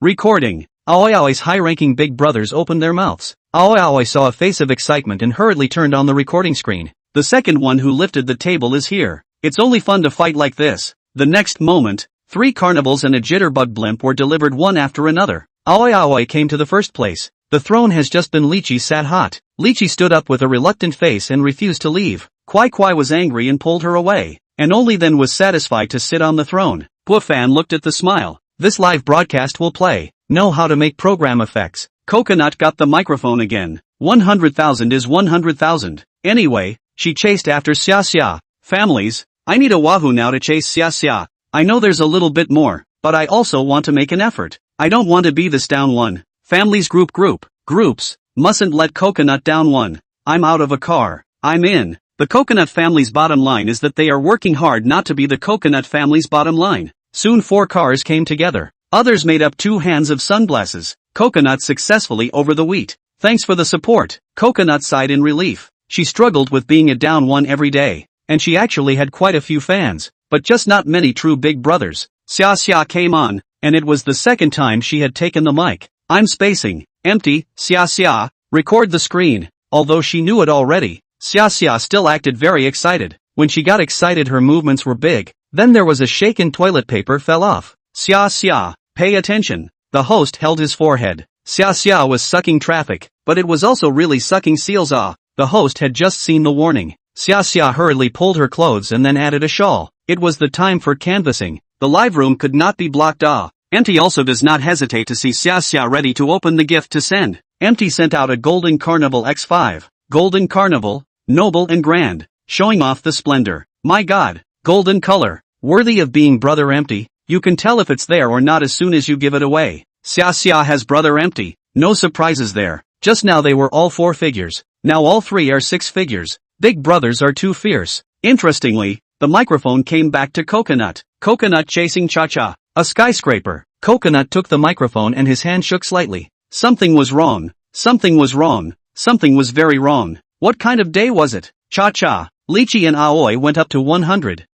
Recording. Aoi's high-ranking Big Brothers opened their mouths. Aoi saw a face of excitement and hurriedly turned on the recording screen. The second one who lifted the table is here. It's only fun to fight like this. The next moment, 3 carnivals and a jitterbug blimp were delivered one after another. Aoi came to the first place. The throne has just been Lychee sat hot. Lychee stood up with a reluctant face and refused to leave. Kwai was angry and pulled her away, and only then was satisfied to sit on the throne. Guafan looked at the smile. This live broadcast will play. Know how to make program effects. Coconut got the microphone again. 100,000 is 100,000. Anyway, she chased after Xia Xia. Families, I need a wahoo now to chase Xia Xia. I know there's a little bit more, but I also want to make an effort. I don't want to be this down one. Families groups, mustn't let Coconut down one. I'm out of a car. I'm in. The Coconut family's bottom line is that they are working hard not to be the Coconut family's bottom line. Soon 4 cars came together. Others made up 2 hands of sunglasses. Coconut successfully over the wheat. Thanks for the support. Coconut sighed in relief. She struggled with being a down one every day. And she actually had quite a few fans, but just not many true big brothers. Xia Xia came on, and it was the second time she had taken the mic. I'm spacing. Empty. Xia Xia. Record the screen. Although she knew it already, Xia Xia still acted very excited. When she got excited her movements were big. Then there was a shake and toilet paper fell off. Xia Xia, pay attention. The host held his forehead. Xia Xia was sucking traffic, but it was also really sucking seals. The host had just seen the warning. Xia Xia hurriedly pulled her clothes and then added a shawl. It was the time for canvassing. The live room could not be blocked. Empty also does not hesitate to see Xia Xia ready to open the gift to send. Empty sent out a Golden Carnival X5. Golden Carnival, noble and grand, showing off the splendor. My god, golden color, worthy of being brother Empty. You can tell if it's there or not as soon as you give it away. Xia Xia has brother Empty. No surprises there. Just now they were all 4 figures. Now all 3 are 6 figures. Big brothers are too fierce. Interestingly, the microphone came back to Coconut. Coconut chasing Cha-Cha. A skyscraper. Coconut took the microphone and his hand shook slightly. Something was wrong. Something was wrong. Something was very wrong. What kind of day was it? Cha-Cha. Lychee and Aoi went up to 100,000.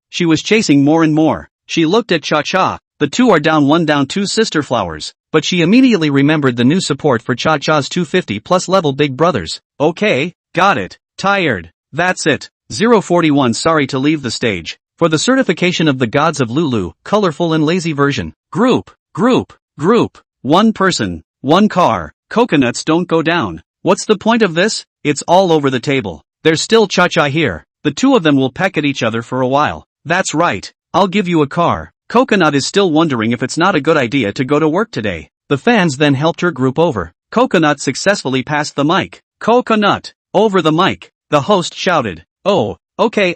She was chasing more and more. She looked at Cha-Cha. The 2 are down 1 down 2 sister flowers. But she immediately remembered the new support for Cha-Cha's 250 plus level big brothers. Okay, got it. Tired. That's it. 041 sorry to leave the stage. For the certification of the gods of Lulu, colorful and lazy version. Group. 1 person. 1 car. Coconuts don't go down. What's the point of this? It's all over the table. There's still Cha-Cha here. The 2 of them will peck at each other for a while. That's right. I'll give you a car. Coconut is still wondering if it's not a good idea to go to work today. The fans then helped her group over. Coconut successfully passed the mic. Coconut. Over the mic. The host shouted. Oh, okay.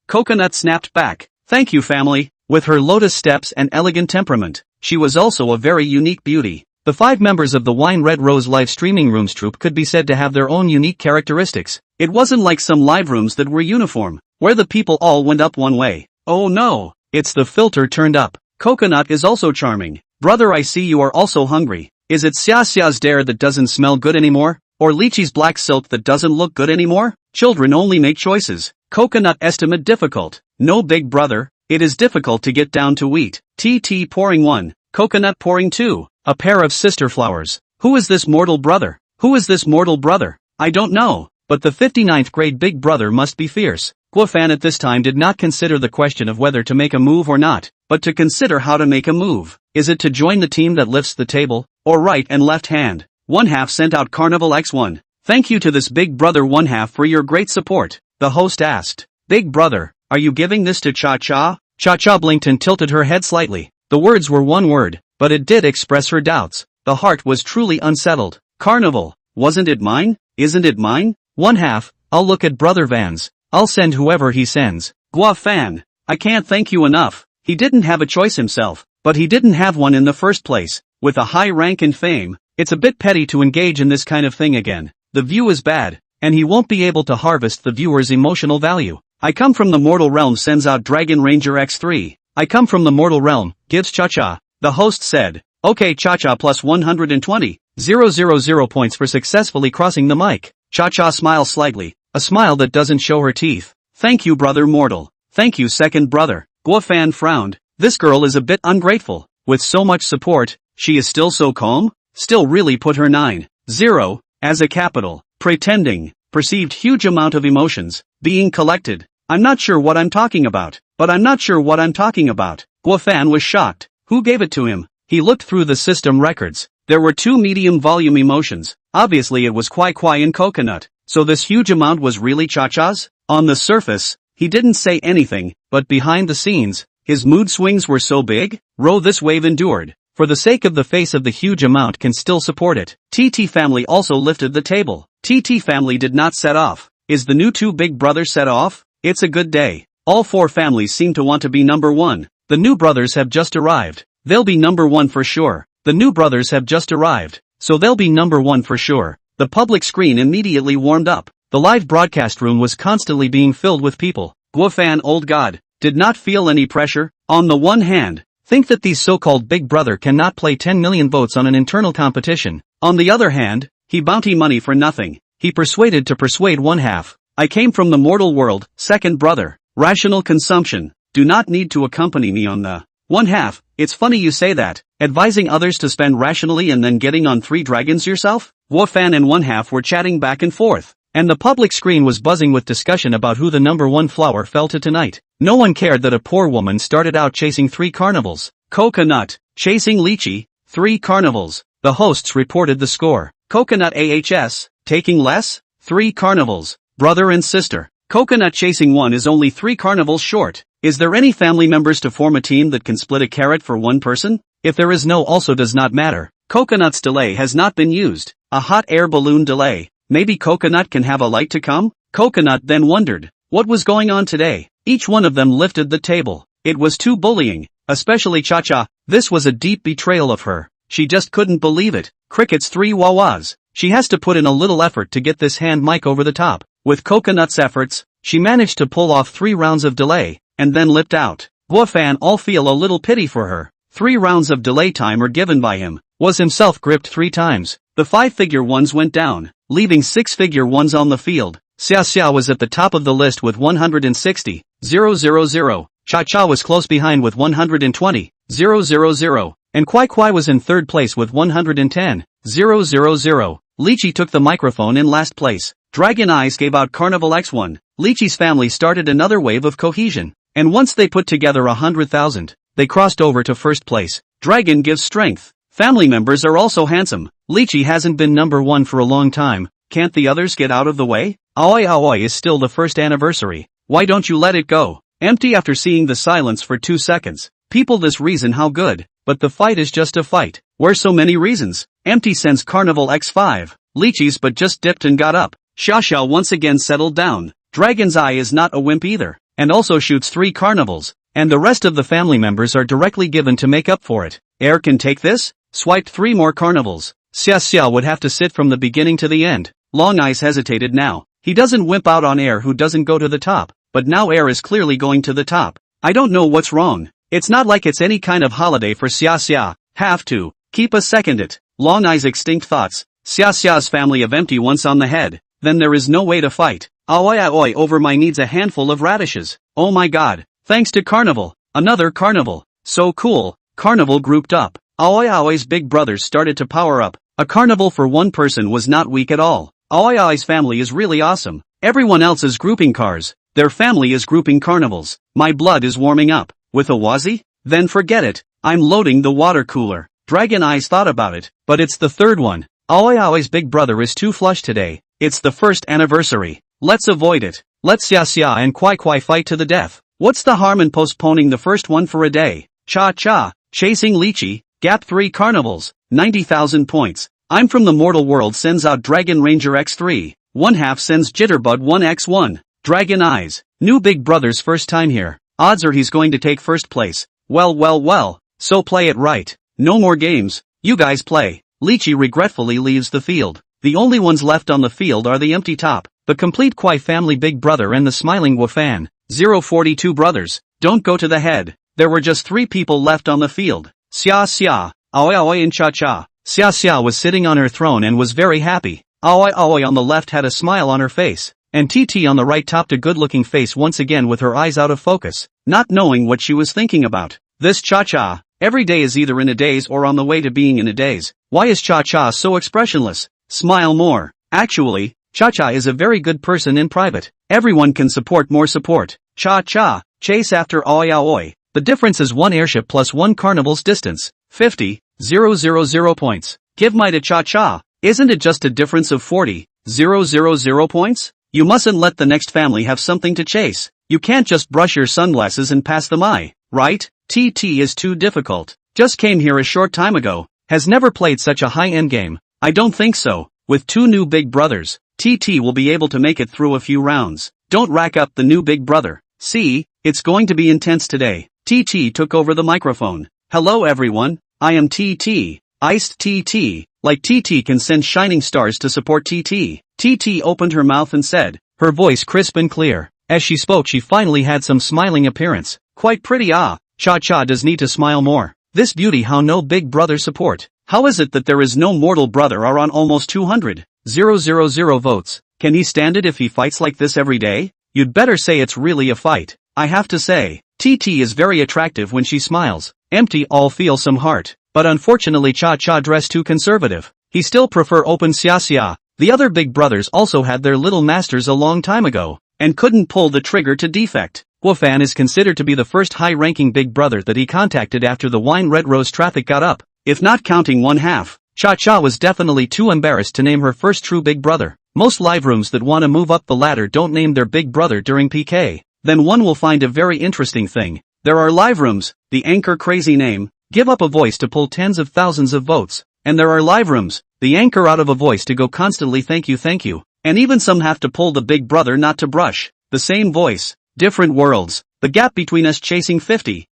Coconut snapped back. Thank you family. With her lotus steps and elegant temperament, she was also a very unique beauty. The 5 members of the Wine Red Rose live streaming rooms troupe could be said to have their own unique characteristics. It wasn't like some live rooms that were uniform, where the people all went up one way. Oh no, it's the filter turned up. Coconut is also charming. Brother, I see you are also hungry. Is it Xia Xia's dare that doesn't smell good anymore? Or Lychee's black silk that doesn't look good anymore? Children only make choices. Coconut estimate difficult. No big brother, it is difficult to get down to wheat. TT pouring 1. Coconut pouring 2. A pair of sister flowers. Who is this mortal brother? I don't know, but the 59th grade big brother must be fierce. Guofan at this time did not consider the question of whether to make a move or not, but to consider how to make a move. Is it to join the team that lifts the table, or right and left hand? 1/2 sent out Carnival X1. Thank you to this big brother 1/2 for your great support. The host asked. Big brother, are you giving this to Cha-Cha? Cha-Cha blinked and tilted her head slightly. The words were one word, but it did express her doubts. The heart was truly unsettled. Carnival, wasn't it mine? Isn't it mine? 1/2, I'll look at Brother Vans. I'll send whoever he sends. Guofan, I can't thank you enough. He didn't have a choice himself, but he didn't have one in the first place. With a high rank and fame, it's a bit petty to engage in this kind of thing again. The view is bad, and he won't be able to harvest the viewer's emotional value. I come from the mortal realm sends out Dragon Ranger X3. I come from the mortal realm, gives Cha-Cha. The host said. Okay Cha-Cha plus 120,000 points for successfully crossing the mic. Cha-Cha smiles slightly, a smile that doesn't show her teeth. Thank you brother mortal. Thank you second brother. Guofan frowned. This girl is a bit ungrateful. With so much support, she is still so calm? Still really put her 9-0 as a capital. Pretending. Perceived huge amount of emotions. Being collected. I'm not sure what I'm talking about. But I'm not sure what I'm talking about. Guofan was shocked. Who gave it to him? He looked through the system records. There were 2 medium volume emotions. Obviously it was Kwai Kwai and Coconut. So this huge amount was really Cha-Cha's? On the surface, he didn't say anything, but behind the scenes, His mood swings were so big? Row this wave endured. For the sake of the face of the huge amount can still support it. TT family also lifted the table. TT family did not set off. Is the new two big brothers set off? It's a good day. All four families seem to want to be number one. The new brothers have just arrived. They'll be number one for sure. The new brothers have just arrived. So they'll be number one for sure. The public screen immediately warmed up. The live broadcast room was constantly being filled with people. Guofan, old god, did not feel any pressure. On the one hand, think that these so-called big brother cannot play 10 million votes on an internal competition. On the other hand, he bounty money for nothing. He persuaded to persuade one half. I came from the mortal world, second brother. Rational consumption. Do not need to accompany me on the one half. It's funny you say that. Advising others to spend rationally and then getting on 3 dragons yourself? Guofan and one half were chatting back and forth. And the public screen was buzzing with discussion about who the number one flower fell to tonight. No one cared that a poor woman started out chasing 3 carnivals. Coconut, chasing lychee, 3 carnivals. The hosts reported the score. Coconut AHS, taking less, 3 carnivals. Brother and sister. Coconut chasing 1 is only 3 carnivals short. Is there any family members to form a team that can split a carrot for one person? If there is, no also does not matter. Coconut's delay has not been used. A hot air balloon delay. Maybe Coconut can have a light to come? Coconut then wondered what was going on today. Each one of them lifted the table. It was too bullying, especially Cha-Cha. This was a deep betrayal of her. She just couldn't believe it. Cricket's 3 wawas. She has to put in a little effort to get this hand mic over the top. With Coconut's efforts, she managed to pull off 3 rounds of delay, and then lipped out. Guofan all feel a little pity for her. 3 rounds of delay timer given by him. Was himself gripped 3 times. The 5-figure ones went down, leaving 6-figure ones on the field. Xia was at the top of the list with 160, 000. Cha-Cha was close behind with 120, 000. And Kwai was in third place with 110, 000. Lychee took the microphone in last place. Dragon Eyes gave out Carnival X1. Lychee's family started another wave of cohesion. And once they put together 100,000, they crossed over to first place. Dragon gives strength. Family members are also handsome. Lychee hasn't been number one for a long time. Can't the others get out of the way? Aoi Aoi is still the first anniversary. Why don't you let it go? Empty after seeing the silence for 2 seconds. People this reason how good. But the fight is just a fight. Where so many reasons? Empty sends Carnival X5. Lychee's but just dipped and got up. Xiaoxiao once again settled down. Dragon's Eye is not a wimp either. And also shoots 3 carnivals. And the rest of the family members are directly given to make up for it. Air can take this? Swiped 3 more carnivals. Xia would have to sit from the beginning to the end. Long Eyes hesitated now. He doesn't wimp out on Air who doesn't go to the top. But now Air is clearly going to the top. I don't know what's wrong. It's not like it's any kind of holiday for Xia. Have to. Keep a second it. Long Eyes extinct thoughts. Xia's family of empty once on the head. Then there is no way to fight. Aoi Aoi over my needs a handful of radishes. Oh my god. Thanks to Carnival. Another Carnival. So cool. Carnival grouped up. Aoi Aoi's big brothers started to power up. A carnival for one person was not weak at all. Aoi Aoi's family is really awesome. Everyone else is grouping cars. Their family is grouping carnivals. My blood is warming up. With a wazi? Then forget it. I'm loading the water cooler. Dragon Eyes thought about it, but it's the third one. Aoi Aoi's big brother is too flush today. It's the first anniversary. Let's avoid it. Let Xia and Kwai fight to the death. What's the harm in postponing the first one for a day? Cha-Cha, chasing Lychee, gap 3 carnivals, 90,000 points. I'm from the mortal world sends out Dragon Ranger X3. One half sends Jitterbug 1x1. Dragon Eyes, new big brother's first time here. Odds are he's going to take first place. Well. So play it right. No more games. You guys play. Lychee regretfully leaves the field. The only ones left on the field are the empty top, the complete Kwai family big brother and the smiling Guofan. 042 brothers. Don't go to the head. There were just 3 people left on the field. Xia, Aoi Aoi and Cha-Cha. Xia was sitting on her throne and was very happy. Aoi Aoi on the left had a smile on her face. And TT on the right topped a good-looking face once again with her eyes out of focus, not knowing what she was thinking about. This Cha-Cha, every day is either in a daze or on the way to being in a daze. Why is Cha-Cha so expressionless? Smile more. Actually, Cha-Cha is a very good person in private. Everyone can support more support. Cha-Cha, chase after Aoi Aoi. The difference is 1 airship plus 1 carnival's distance. 50, 000 points. Give my to Cha-Cha. Isn't it just a difference of 40, 000 points? You mustn't let the next family have something to chase. You can't just brush your sunglasses and pass them by. right? TT is too difficult. Just came here a short time ago. Has never played such a high-end game. I don't think so. With 2 new big brothers, TT will be able to make it through a few rounds. Don't rack up the new big brother. See, it's going to be intense today. TT took over the microphone. Hello everyone, I am TT. Iced TT. Like TT can send shining stars to support TT. TT opened her mouth and said, her voice crisp and clear. As she spoke she finally had some smiling appearance. Quite pretty Cha-cha does need to smile more. This beauty how no big brother support. How is it that there is no mortal brother are on almost 200,000 votes? Can he stand it if he fights like this every day? You'd better say it's really a fight. I have to say, TT is very attractive when she smiles. Empty all feel some heart. But unfortunately Cha-cha dressed too conservative. He still prefer open xia. The other big brothers also had their little masters a long time ago, and couldn't pull the trigger to defect. Guofan is considered to be the first high-ranking big brother that he contacted after the Wine Red Rose traffic got up. If not counting one half, Cha-cha was definitely too embarrassed to name her first true big brother. Most live rooms that want to move up the ladder don't name their big brother during PK. Then one will find a very interesting thing. There are live rooms, the anchor crazy name, give up a voice to pull tens of thousands of votes. And there are live rooms, the anchor out of a voice to go constantly thank you. And even some have to pull the big brother not to brush. The same voice. Different worlds. The gap between us chasing 50,000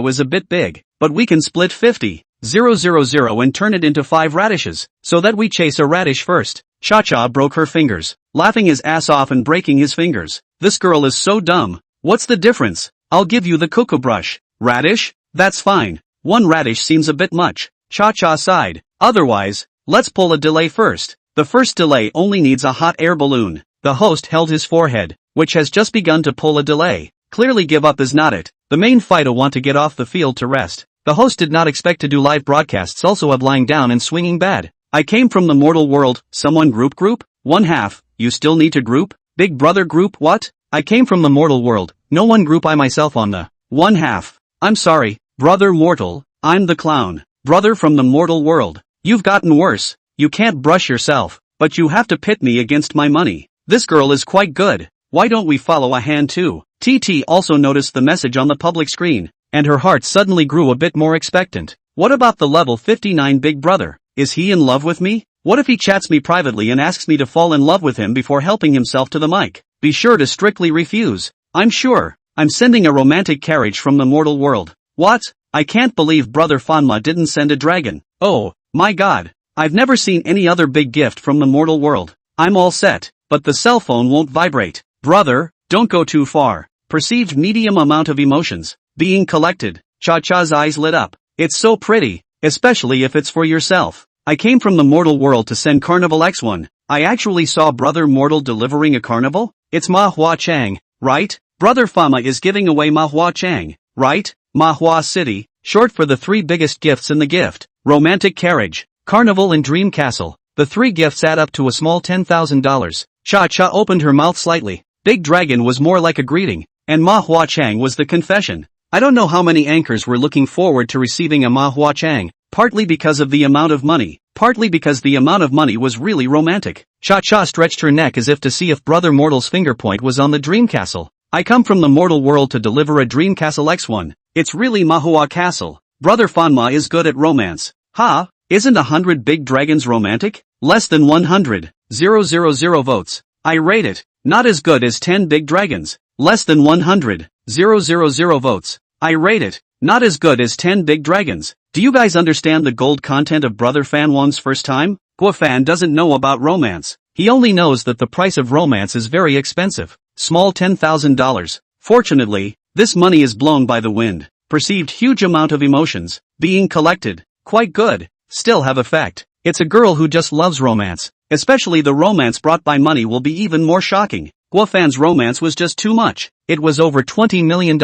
is a bit big, but we can split 50,000 and turn it into 5 radishes, so that we chase a radish first. Cha-cha broke her fingers, laughing his ass off and breaking his fingers. This girl is so dumb. What's the difference? I'll give you the cuckoo brush. Radish? That's fine. 1 radish seems a bit much. Cha-cha sighed. Otherwise, let's pull a delay first. The first delay only needs a hot air balloon. The host held his forehead, which has just begun to pull a delay. Clearly give up is not it. The main fighter want to get off the field to rest. The host did not expect to do live broadcasts also of lying down and swinging bad. I came from the mortal world. Someone group? One half. You still need to group? Big brother group what? I came from the mortal world. No one group I myself on the one half. I'm sorry, brother mortal. I'm the clown. Brother from the mortal world. You've gotten worse. You can't brush yourself, but you have to pit me against my money. This girl is quite good. Why don't we follow a hand too? TT also noticed the message on the public screen, and her heart suddenly grew a bit more expectant. What about the level 59 big brother? Is he in love with me? What if he chats me privately and asks me to fall in love with him before helping himself to the mic? Be sure to strictly refuse. I'm sure. I'm sending a romantic carriage from the mortal world. What? I can't believe brother Fanma didn't send a dragon. Oh, my god. I've never seen any other big gift from the mortal world. I'm all set, but the cell phone won't vibrate. Brother, don't go too far. Perceived medium amount of emotions being collected. Cha-cha's eyes lit up. It's so pretty, especially if it's for yourself. I came from the mortal world to send Carnival X1. I actually saw brother mortal delivering a carnival? It's Manhwa Chang, right? Brother Fama is giving away Manhwa Chang, right? Manhwa City, short for the 3 biggest gifts in the gift. Romantic carriage, carnival and dream castle. The 3 gifts add up to a small $10,000. Cha-cha opened her mouth slightly. Big Dragon was more like a greeting, and Manhwa Chang was the confession. I don't know how many anchors were looking forward to receiving a Manhwa Chang, partly because of the amount of money, partly because the amount of money was really romantic. Cha-cha stretched her neck as if to see if Brother Mortal's finger point was on the dream castle. I come from the mortal world to deliver a dream castle X1. It's really Manhwa Castle. Brother Fanma is good at romance. Ha, isn't 100 big dragons romantic? Less than 100,000 votes. I rate it. Not as good as 10 big dragons. Less than 100,000 votes. I rate it. Not as good as 10 big dragons. Do you guys understand the gold content of Brother Fanwon's first time? Guofan doesn't know about romance. He only knows that the price of romance is very expensive. Small $10,000. Fortunately, this money is blown by the wind. Perceived huge amount of emotions being collected. Quite good. Still have effect. It's a girl who just loves romance. Especially the romance brought by money will be even more shocking. Guofan's romance was just too much. It was over $20 million.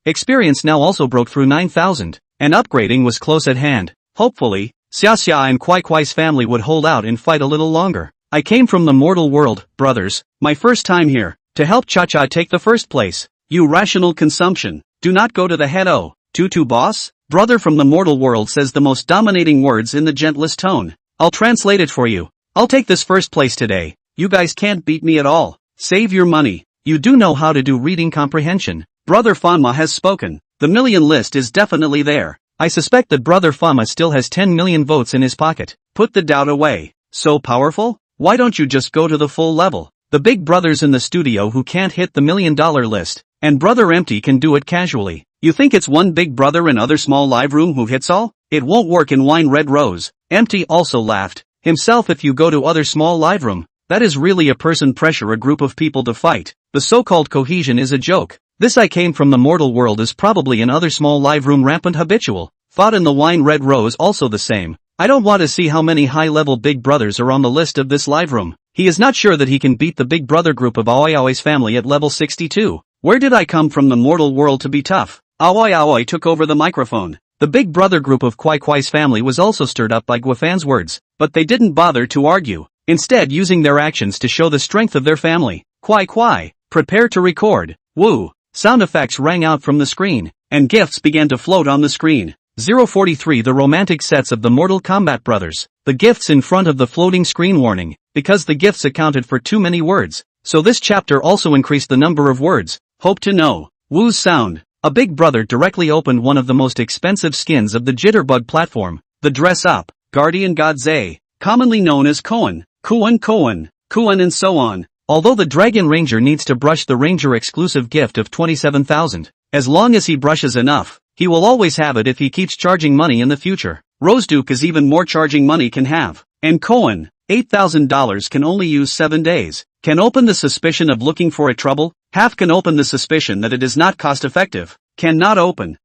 Experience now also broke through 9,000, and upgrading was close at hand. Hopefully, Xia and Kwai Kwai's family would hold out and fight a little longer. I came from the mortal world, brothers, my first time here, to help Cha-cha take the first place. You rational consumption, do not go to the head. Oh, Tutu boss? Brother from the mortal world says the most dominating words in the gentlest tone. I'll translate it for you. I'll take this first place today. You guys can't beat me at all. Save your money. You do know how to do reading comprehension. Brother Fanma has spoken. The million list is definitely there. I suspect that Brother Fama still has 10 million votes in his pocket. Put the doubt away. So powerful? Why don't you just go to the full level? The big brothers in the studio who can't hit the $1 million list, and Brother Empty can do it casually. You think it's one big brother in other small live room who hits all? It won't work in Wine Red Rose. Empty also laughed himself. If you go to other small live room, that is really a person pressure a group of people to fight. The so-called cohesion is a joke. This I came from the mortal world is probably in other small live room rampant habitual. Thought in the Wine Red Rose also the same. I don't want to see how many high-level big brothers are on the list of this live room. He is not sure that he can beat the big brother group of Aoi Aoi's family at level 62. Where did I come from the mortal world to be tough? Aoi Aoi took over the microphone. The big brother group of Kwai Kwai's family was also stirred up by Guafan's words, but they didn't bother to argue, instead using their actions to show the strength of their family. Kwai Kwai, prepare to record. Woo! Sound effects rang out from the screen, and gifts began to float on the screen. 043 The romantic sets of the Mortal Kombat brothers. The gifts in front of the floating screen warning, because the gifts accounted for too many words, so this chapter also increased the number of words. Hope to know. Woo's sound. A big brother directly opened one of the most expensive skins of the Jitterbug platform, the Dress Up, Guardian Godze, commonly known as Koan, Kuan, and so on. Although the Dragon Ranger needs to brush the Ranger exclusive gift of 27,000, as long as he brushes enough, he will always have it if he keeps charging money in the future. Roseduke is even more charging money can have. And Koan, $8,000 can only use 7 days. Can open the suspicion of looking for a trouble. Half can open the suspicion that it is not cost effective. Cannot open,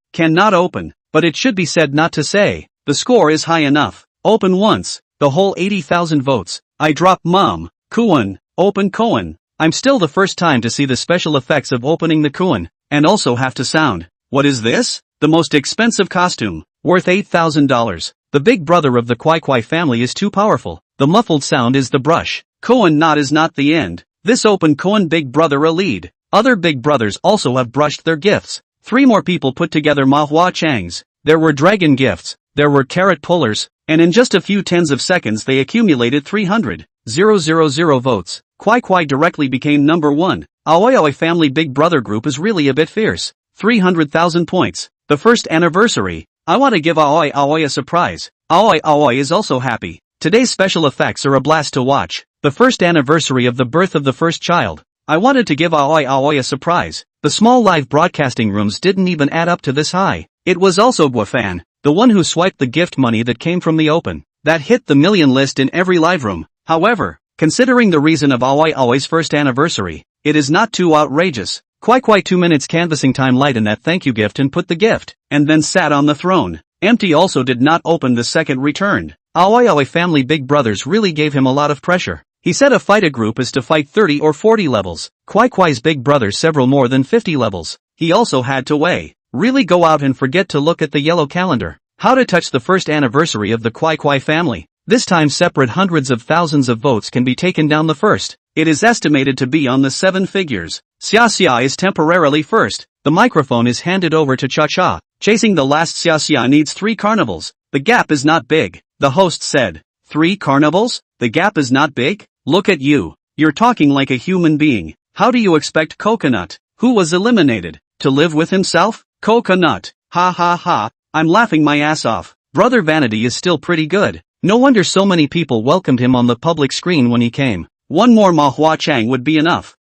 but it should be said not to say. The score is high enough. Open once, the whole 80,000 votes. I drop Mom, Kuan, open Koan. I'm still the first time to see the special effects of opening the Kuan, and also have to sound. What is this? The most expensive costume, worth $8,000. The big brother of the Kwai Kwai family is too powerful. The muffled sound is the brush. Koan not is not the end. This open Koan big brother a lead. Other big brothers also have brushed their gifts. 3 more people put together manhwa changs. There were dragon gifts, there were carrot pullers, and in just a few tens of seconds they accumulated 300,000 votes. Kwai Kwai directly became number 1. Aoi Aoi family big brother group is really a bit fierce. 300,000 points. The first anniversary. I want to give Aoi Aoi a surprise. Aoi Aoi is also happy. Today's special effects are a blast to watch. The first anniversary of the birth of the first child. I wanted to give Aoi Aoi a surprise. The small live broadcasting rooms didn't even add up to this high. It was also Guafan, the one who swiped the gift money that came from the open, that hit the million list in every live room. However, considering the reason of Aoi Aoi's first anniversary, it is not too outrageous. Kwai Kwai 2 minutes canvassing time light in that thank you gift and put the gift, and then sat on the throne. Empty also did not open the second returned. Aoi Aoi family big brothers really gave him a lot of pressure. He said a fight a group is to fight 30 or 40 levels. Kwai Kwai's big brother several more than 50 levels. He also had to really go out and forget to look at the yellow calendar. How to touch the first anniversary of the Kwai Kwai family. This time separate hundreds of thousands of votes can be taken down the first. It is estimated to be on the 7 figures. Xia Xia is temporarily first. The microphone is handed over to Cha Cha. Chasing the last Xia Xia needs 3 carnivals. The gap is not big. The host said. 3 carnivals? The gap is not big? Look at you. You're talking like a human being. How do you expect Coconut, who was eliminated, to live with himself? Coconut. Ha ha ha. I'm laughing my ass off. Brother Vanity is still pretty good. No wonder so many people welcomed him on the public screen when he came. One more Manhwa Chang would be enough.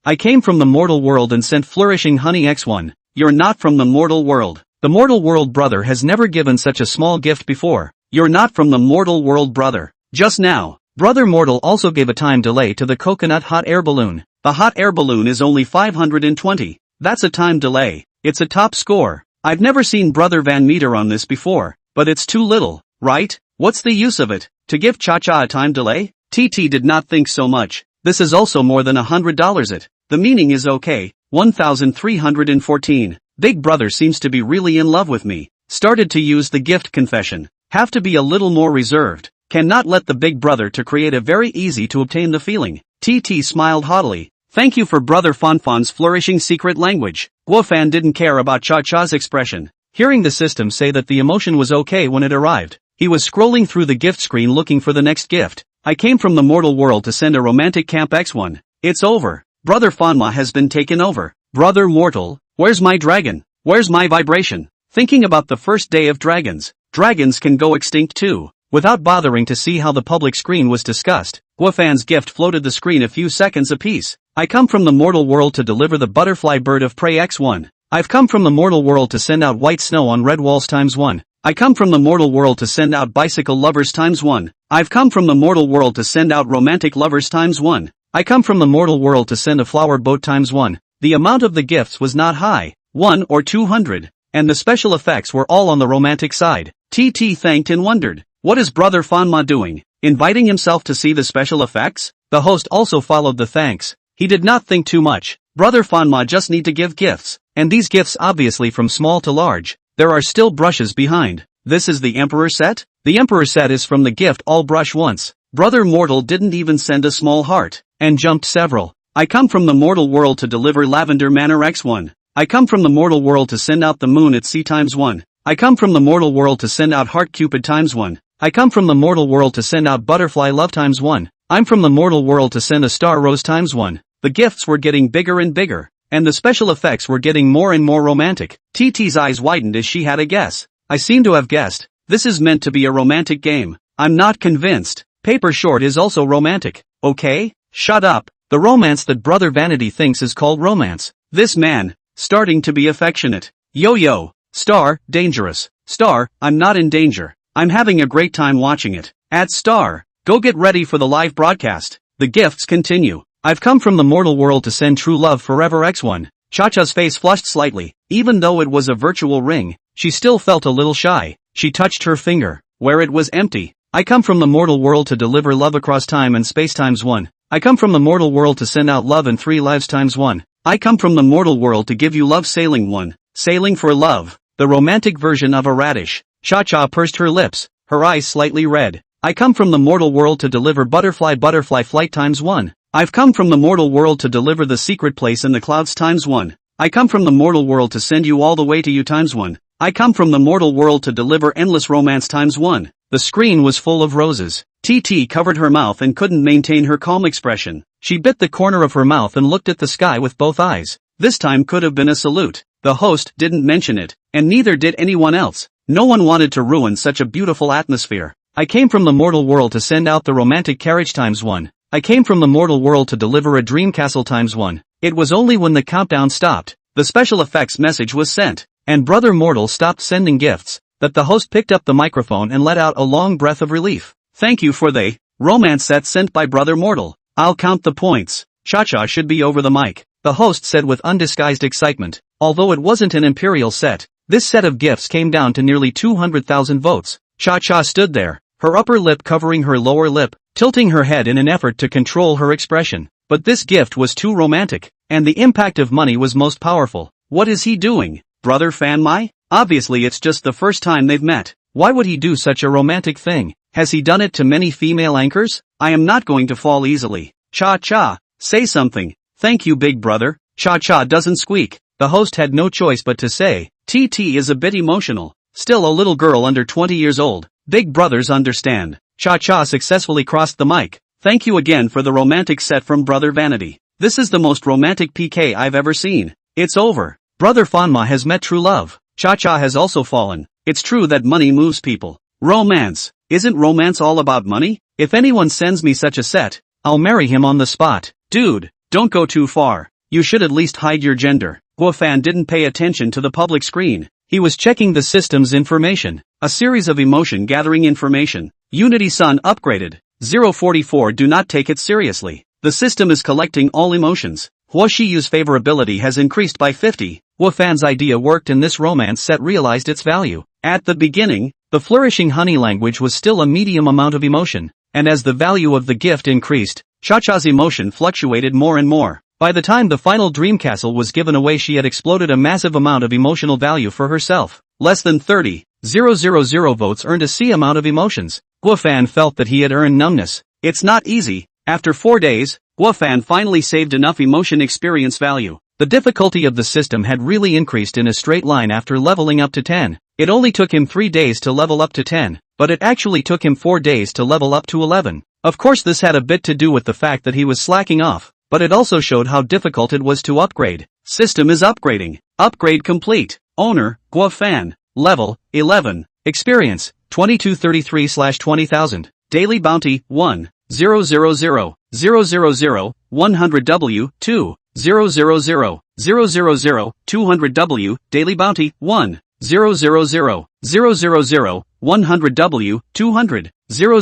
I came from the mortal world and sent flourishing honey X1. You're not from the mortal world. The mortal world brother has never given such a small gift before. You're not from the mortal world brother. Just now, Brother Mortal also gave a time delay to the coconut hot air balloon. The hot air balloon is only 520. That's a time delay. It's a top score. I've never seen Brother Van Meter on this before, but it's too little, right? What's the use of it? To give Cha-Cha a time delay? TT did not think so much. This is also more than $100 it. The meaning is okay. 1,314. Big brother seems to be really in love with me. Started to use the gift confession. Have to be a little more reserved. Cannot let the big brother to create a very easy to obtain the feeling. TT smiled haughtily. Thank you for Brother Fonfon's flourishing secret language. Guofan didn't care about Cha-Cha's expression. Hearing the system say that the emotion was okay when it arrived, he was scrolling through the gift screen looking for the next gift. I came from the mortal world to send a romantic camp X1. It's over. Brother Fonma has been taken over. Brother Mortal, Where's my dragon? Where's my vibration? Thinking about the first day of dragons. Dragons can go extinct too. Without bothering to see how the public screen was discussed, Guofan's gift floated the screen a few seconds apiece. I come from the mortal world to deliver the butterfly bird of prey x1. I've come from the mortal world to send out white snow on red walls ×1. I come from the mortal world to send out bicycle lovers ×1. I've come from the mortal world to send out romantic lovers ×1. I come from the mortal world to send a flower boat ×1. The amount of the gifts was not high, 1 or 200, and the special effects were all on the romantic side. TT thanked and wondered, what is Brother Fanma doing? Inviting himself to see the special effects? The host also followed the thanks. He did not think too much. Brother Fanma just need to give gifts, and these gifts obviously from small to large. There are still brushes behind. This is the Emperor set? The Emperor set is from the gift all brush once. Brother Mortal didn't even send a small heart, and jumped several. I come from the mortal world to deliver lavender manor x1. I come from the mortal world to send out the moon at sea ×1. I come from the mortal world to send out heart cupid ×1. I come from the mortal world to send out butterfly love ×1. I'm from the mortal world to send a star rose ×1. The gifts were getting bigger and bigger, and the special effects were getting more and more romantic. TT's eyes widened as she had a guess. I seem to have guessed. This is meant to be a romantic game. I'm not convinced. Paper Short is also romantic. Okay? Shut up. The romance that Brother Vanity thinks is called romance. This man, starting to be affectionate. Yo. Star, dangerous. Star, I'm not in danger. I'm having a great time watching it. At Star, go get ready for the live broadcast. The gifts continue. I've come from the mortal world to send true love forever x1. Cha-Cha's face flushed slightly. Even though it was a virtual ring, she still felt a little shy. She touched her finger, where it was empty. I come from the mortal world to deliver love across time and space ×1. I come from the mortal world to send out love and 3 lives ×1. I come from the mortal world to give you love sailing 1. Sailing for love. The romantic version of a radish. Cha-Cha pursed her lips, her eyes slightly red. I come from the mortal world to deliver butterfly flight ×1. I've come from the mortal world to deliver the secret place in the clouds ×1. I come from the mortal world to send you all the way to you ×1. I come from the mortal world to deliver endless romance ×1. The screen was full of roses. TT covered her mouth and couldn't maintain her calm expression. She bit the corner of her mouth and looked at the sky with both eyes. This time could have been a salute. The host didn't mention it, and neither did anyone else. No one wanted to ruin such a beautiful atmosphere. I came from the mortal world to send out the romantic carriage ×1. I came from the mortal world to deliver a dream castle ×1. It was only when the countdown stopped, the special effects message was sent, and Brother Mortal stopped sending gifts, that the host picked up the microphone and let out a long breath of relief. Thank you for the romance set sent by Brother Mortal. I'll count the points. Cha-Cha should be over the mic, the host said with undisguised excitement. Although it wasn't an imperial set, this set of gifts came down to nearly 200,000 votes. Cha-Cha stood there, her upper lip covering her lower lip, tilting her head in an effort to control her expression. But this gift was too romantic, and the impact of money was most powerful. What is he doing? Brother Fanmai? Obviously it's just the first time they've met. Why would he do such a romantic thing? Has he done it to many female anchors? I am not going to fall easily. Cha-Cha, say something. Thank you, big brother. Cha-Cha doesn't squeak. The host had no choice but to say, TT is a bit emotional. Still a little girl under 20 years old. Big brothers understand. Cha-Cha successfully crossed the mic. Thank you again for the romantic set from Brother Vanity. This is the most romantic PK I've ever seen. It's over. Brother Fanma has met true love. Cha-Cha has also fallen. It's true that money moves people. Romance. Isn't romance all about money? If anyone sends me such a set, I'll marry him on the spot. Dude, don't go too far. You should at least hide your gender. Guofan didn't pay attention to the public screen. He was checking the system's information. A series of emotion gathering information. Unity Sun upgraded. 044 do not take it seriously. The system is collecting all emotions. Huoshiyu's favorability has increased by 50. Guofan's idea worked and this romance set realized its value. At the beginning, the flourishing honey language was still a medium amount of emotion, and as the value of the gift increased, Cha-Cha's emotion fluctuated more and more. By the time the final dream castle was given away, she had exploded a massive amount of emotional value for herself. Less than 30,000 votes earned a C amount of emotions. Guofan felt that he had earned numbness. It's not easy. After 4 days, Guofan finally saved enough emotion experience value. The difficulty of the system had really increased in a straight line after leveling up to 10. It only took him 3 days to level up to 10, but it actually took him 4 days to level up to 11. Of course this had a bit to do with the fact that he was slacking off, but it also showed how difficult it was to upgrade. System is upgrading. Upgrade complete. Owner, Gua Fan. Level, 11. Experience, 2233/20,000. Daily bounty, 1. 000 000 100W, 2. 000 000 200W. Daily bounty, 1. 000 000 100W, 200. 000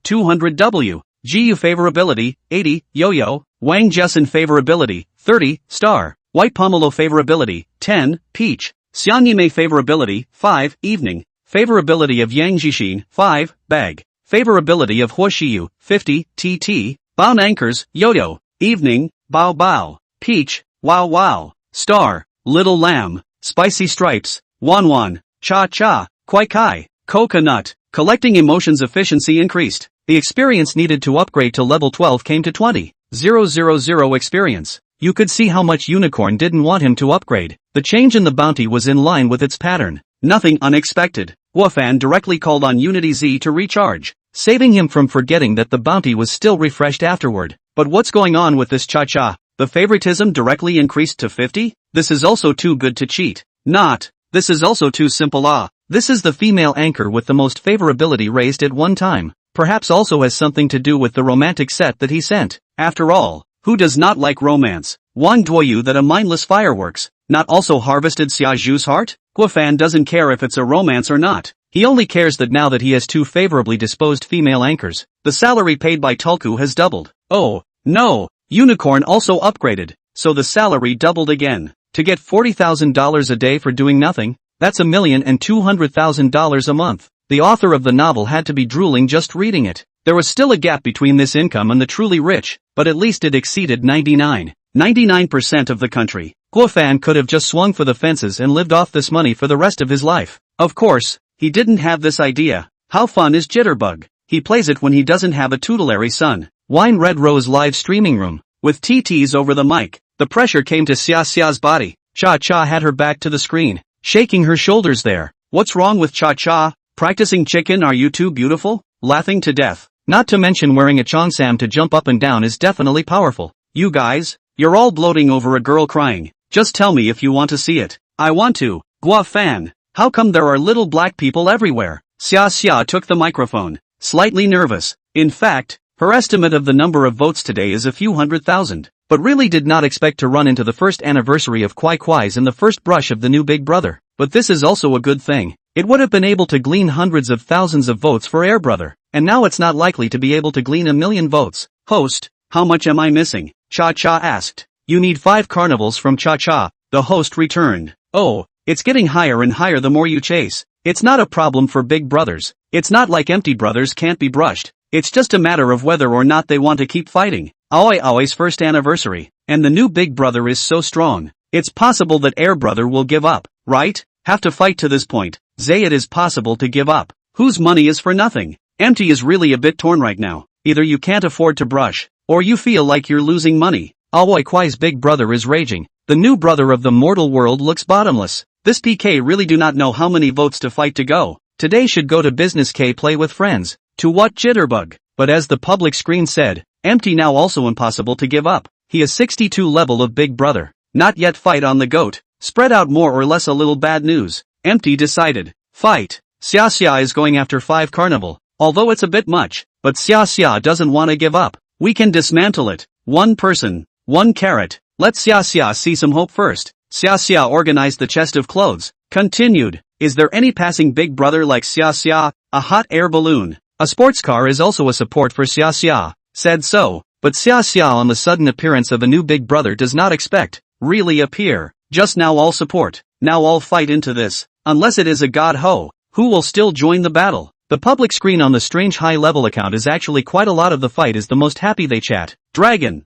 200W. GU favorability, 80, Yo-Yo. Wang Jessen favorability, 30, Star. White Pomelo favorability, 10, Peach. Xianyime favorability, 5, Evening. Favorability of Yang Jixin, 5, Bag. Favorability of Huoxiu, 50, TT. Bao Nankers, Yo-Yo. Evening, Bao Bao. Peach, Wow Wow. Star, Little Lamb. Spicy Stripes, Wan Wan. Cha Cha, Kwai Kai. Coconut. Collecting emotions efficiency increased. The experience needed to upgrade to level 12 came to 20. 000 experience. You could see how much Unicorn didn't want him to upgrade. The change in the bounty was in line with its pattern. Nothing unexpected. Guofan directly called on Unity Z to recharge, saving him from forgetting that the bounty was still refreshed afterward. But what's going on with this cha-cha? The favoritism directly increased to 50? This is also too good to cheat. Not. This is also too simple. This is the female anchor with the most favorability raised at one time. Perhaps also has something to do with the romantic set that he sent. After all, who does not like romance? Wang Duoyu that a mindless fireworks, not also harvested Xia Zhu's heart? Guofan doesn't care if it's a romance or not. He only cares that now that he has two favorably disposed female anchors, the salary paid by Tulku has doubled. Oh, no, Unicorn also upgraded, so the salary doubled again. To get $40,000 a day for doing nothing, that's $1,200,000 a month. The author of the novel had to be drooling just reading it. There was still a gap between this income and the truly rich, but at least it exceeded 99% of the country. Guofan could have just swung for the fences and lived off this money for the rest of his life. Of course, he didn't have this idea. How fun is Jitterbug? He plays it when he doesn't have a tutelary son. Wine Red Rose live streaming room. With TTs over the mic, the pressure came to Xia Xia's body. Cha Cha had her back to the screen, shaking her shoulders there. What's wrong with Cha Cha? Practicing chicken? Are you too beautiful? Laughing to death. Not to mention wearing a cheongsam to jump up and down is definitely powerful. You guys, you're all bloating over a girl crying. Just tell me if you want to see it. I want to. Gua Fan. How come there are little black people everywhere? Xia Xia took the microphone, slightly nervous. In fact, her estimate of the number of votes today is a few 100,000, but really did not expect to run into the first anniversary of Kwai Kwai's in the first brush of the new Big Brother. But this is also a good thing. It would have been able to glean hundreds of thousands of votes for Air Brother, and now it's not likely to be able to glean 1 million votes. Host, how much am I missing? Cha Cha asked. You need 5 carnivals from Cha Cha, the host returned. Oh, it's getting higher and higher the more you chase. It's not a problem for big brothers. It's not like empty brothers can't be brushed. It's just a matter of whether or not they want to keep fighting. Aoi Aoi's first anniversary, and the new Big Brother is so strong. It's possible that Air Brother will give up, right? Have to fight to this point. Zay, it is possible to give up. Whose money is for nothing? Empty is really a bit torn right now. Either you can't afford to brush, or you feel like you're losing money. Aoi Kwai's Big Brother is raging. The new brother of the mortal world looks bottomless. This PK really do not know how many votes to fight to go. Today should go to business K play with friends. To what Jitterbug? But as the public screen said, empty now also impossible to give up. He is 62 level of Big Brother. Not yet fight on the goat. Spread out more or less a little bad news. Empty decided. Fight. Xia Xia is going after 5 carnival. Although it's a bit much, but Xia Xia doesn't want to give up. We can dismantle it. 1 person, 1 carrot. Let Xia Xia see some hope first. Xia Xia organized the chest of clothes. Continued. Is there any passing Big Brother like Xia Xia? A hot air balloon. A sports car is also a support for Xia Xia. Said so. But Xia Xia on the sudden appearance of a new Big Brother does not expect. Really appear. Just now all support. Now all fight into this. Unless it is a god ho, who will still join the battle. The public screen on the strange high-level account is actually quite a lot of the fight is the most happy they chat. Dragon.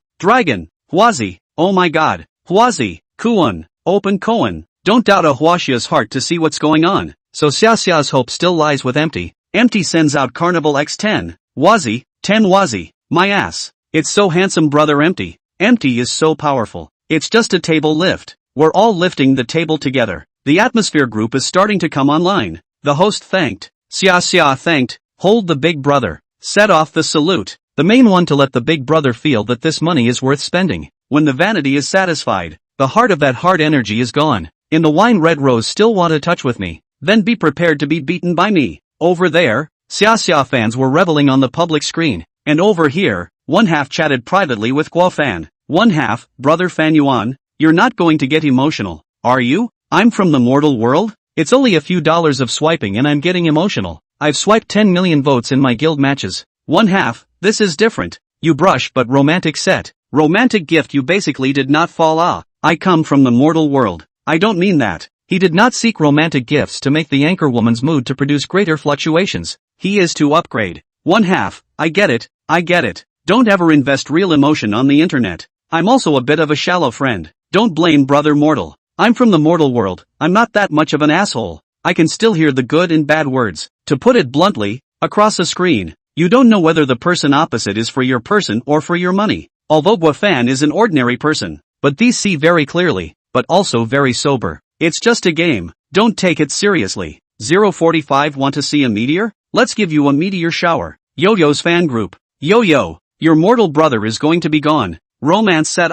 Huazi. Oh my god. Huazi. Kuan. Open Koan. Don't doubt a Huaxia's heart to see what's going on. So Xia Xia's hope still lies with Empty. Empty sends out Carnival X10. Wazi. 10 Wazi. My ass. It's so handsome brother Empty. Empty is so powerful. It's just a table lift. We're all lifting the table together. The atmosphere group is starting to come online. The host thanked. Xia Xia thanked. Hold the Big Brother. Set off the salute. The main one to let the Big Brother feel that this money is worth spending. When the vanity is satisfied, The heart of that hard energy is gone. In the wine red rose still want to touch with me. Then be prepared to be beaten by me. Over there, Xia fans were reveling on the public screen. And over here, one half chatted privately with Guo Fan. One half, brother Fan Yuan, you're not going to get emotional, are you? I'm from the mortal world? It's only a few dollars of swiping and I'm getting emotional. I've swiped 10 million votes in my guild matches. One half, this is different. You brush but romantic set. Romantic gift you basically did not fall I come from the mortal world. I don't mean that. He did not seek romantic gifts to make the anchor woman's mood to produce greater fluctuations. He is to upgrade. One half, I get it. Don't ever invest real emotion on the internet. I'm also a bit of a shallow friend. Don't blame brother mortal. I'm from the mortal world. I'm not that much of an asshole. I can still hear the good and bad words. To put it bluntly, across a screen, you don't know whether the person opposite is for your person or for your money. Although Guo Fan is an ordinary person, but these see very clearly, but also very sober. It's just a game. Don't take it seriously. 045 want to see a meteor? Let's give you a meteor shower. Yo-Yo's fan group. Yo-Yo, your mortal brother is going to be gone. Romance set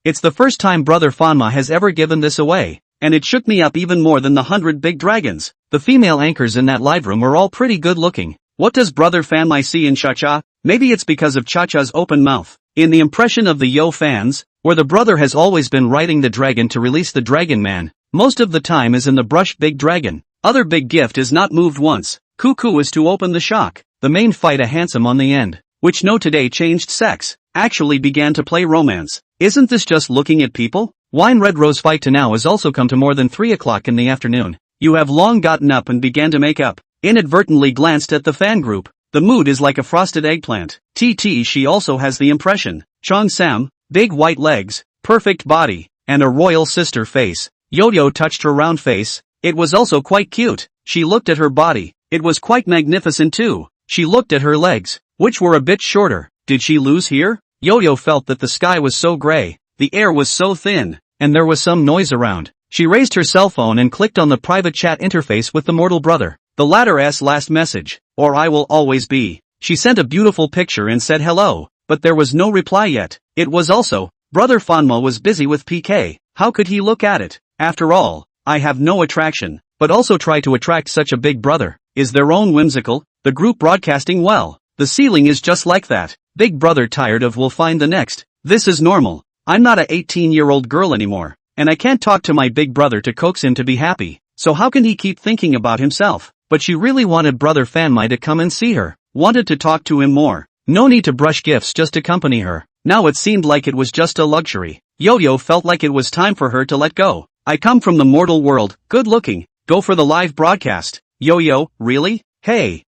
It's the first time brother Fanma has ever given this away, and it shook me up even more than the 100 big dragons. The female anchors in that live room are all pretty good looking. What does brother Fanma see in Cha-Cha? Maybe it's because of Cha-Cha's open mouth. In the impression of the Yo fans, where the brother has always been riding the dragon to release the dragon man, most of the time is in the brush big dragon. Other big gift is not moved once. Cuckoo is to open the shock. The main fight a handsome on the end, which no today changed sex, actually began to play romance. Isn't this just looking at people? Wine red rose fight to now has also come to more than 3 o'clock in the afternoon. You have long gotten up and began to make up. Inadvertently glanced at the fan group. The mood is like a frosted eggplant. She also has the impression. Chong Sam, big white legs, perfect body, and a royal sister face. Yo-Yo touched her round face. It was also quite cute. She looked at her body. It was quite magnificent too. She looked at her legs, which were a bit shorter. Did she lose here? Yo-Yo felt that the sky was so gray, the air was so thin, and there was some noise around. She raised her cell phone and clicked on the private chat interface with the mortal brother. The latter's last message, or I will always be. She sent a beautiful picture and said hello, but there was no reply yet. It was also, brother Fanma was busy with PK. How could he look at it? After all, I have no attraction, but also try to attract such a big brother. Is their own whimsical, the group broadcasting well. The ceiling is just like that. Big brother tired of will find the next. This is normal. I'm not a 18-year-old girl anymore, and I can't talk to my big brother to coax him to be happy. So how can he keep thinking about himself? But she really wanted brother Fanmai to come and see her. Wanted to talk to him more. No need to brush gifts, just accompany her. Now it seemed like it was just a luxury. Yo-Yo felt like it was time for her to let go. I come from the mortal world, good looking. Go for the live broadcast. Yo-Yo, really? Hey,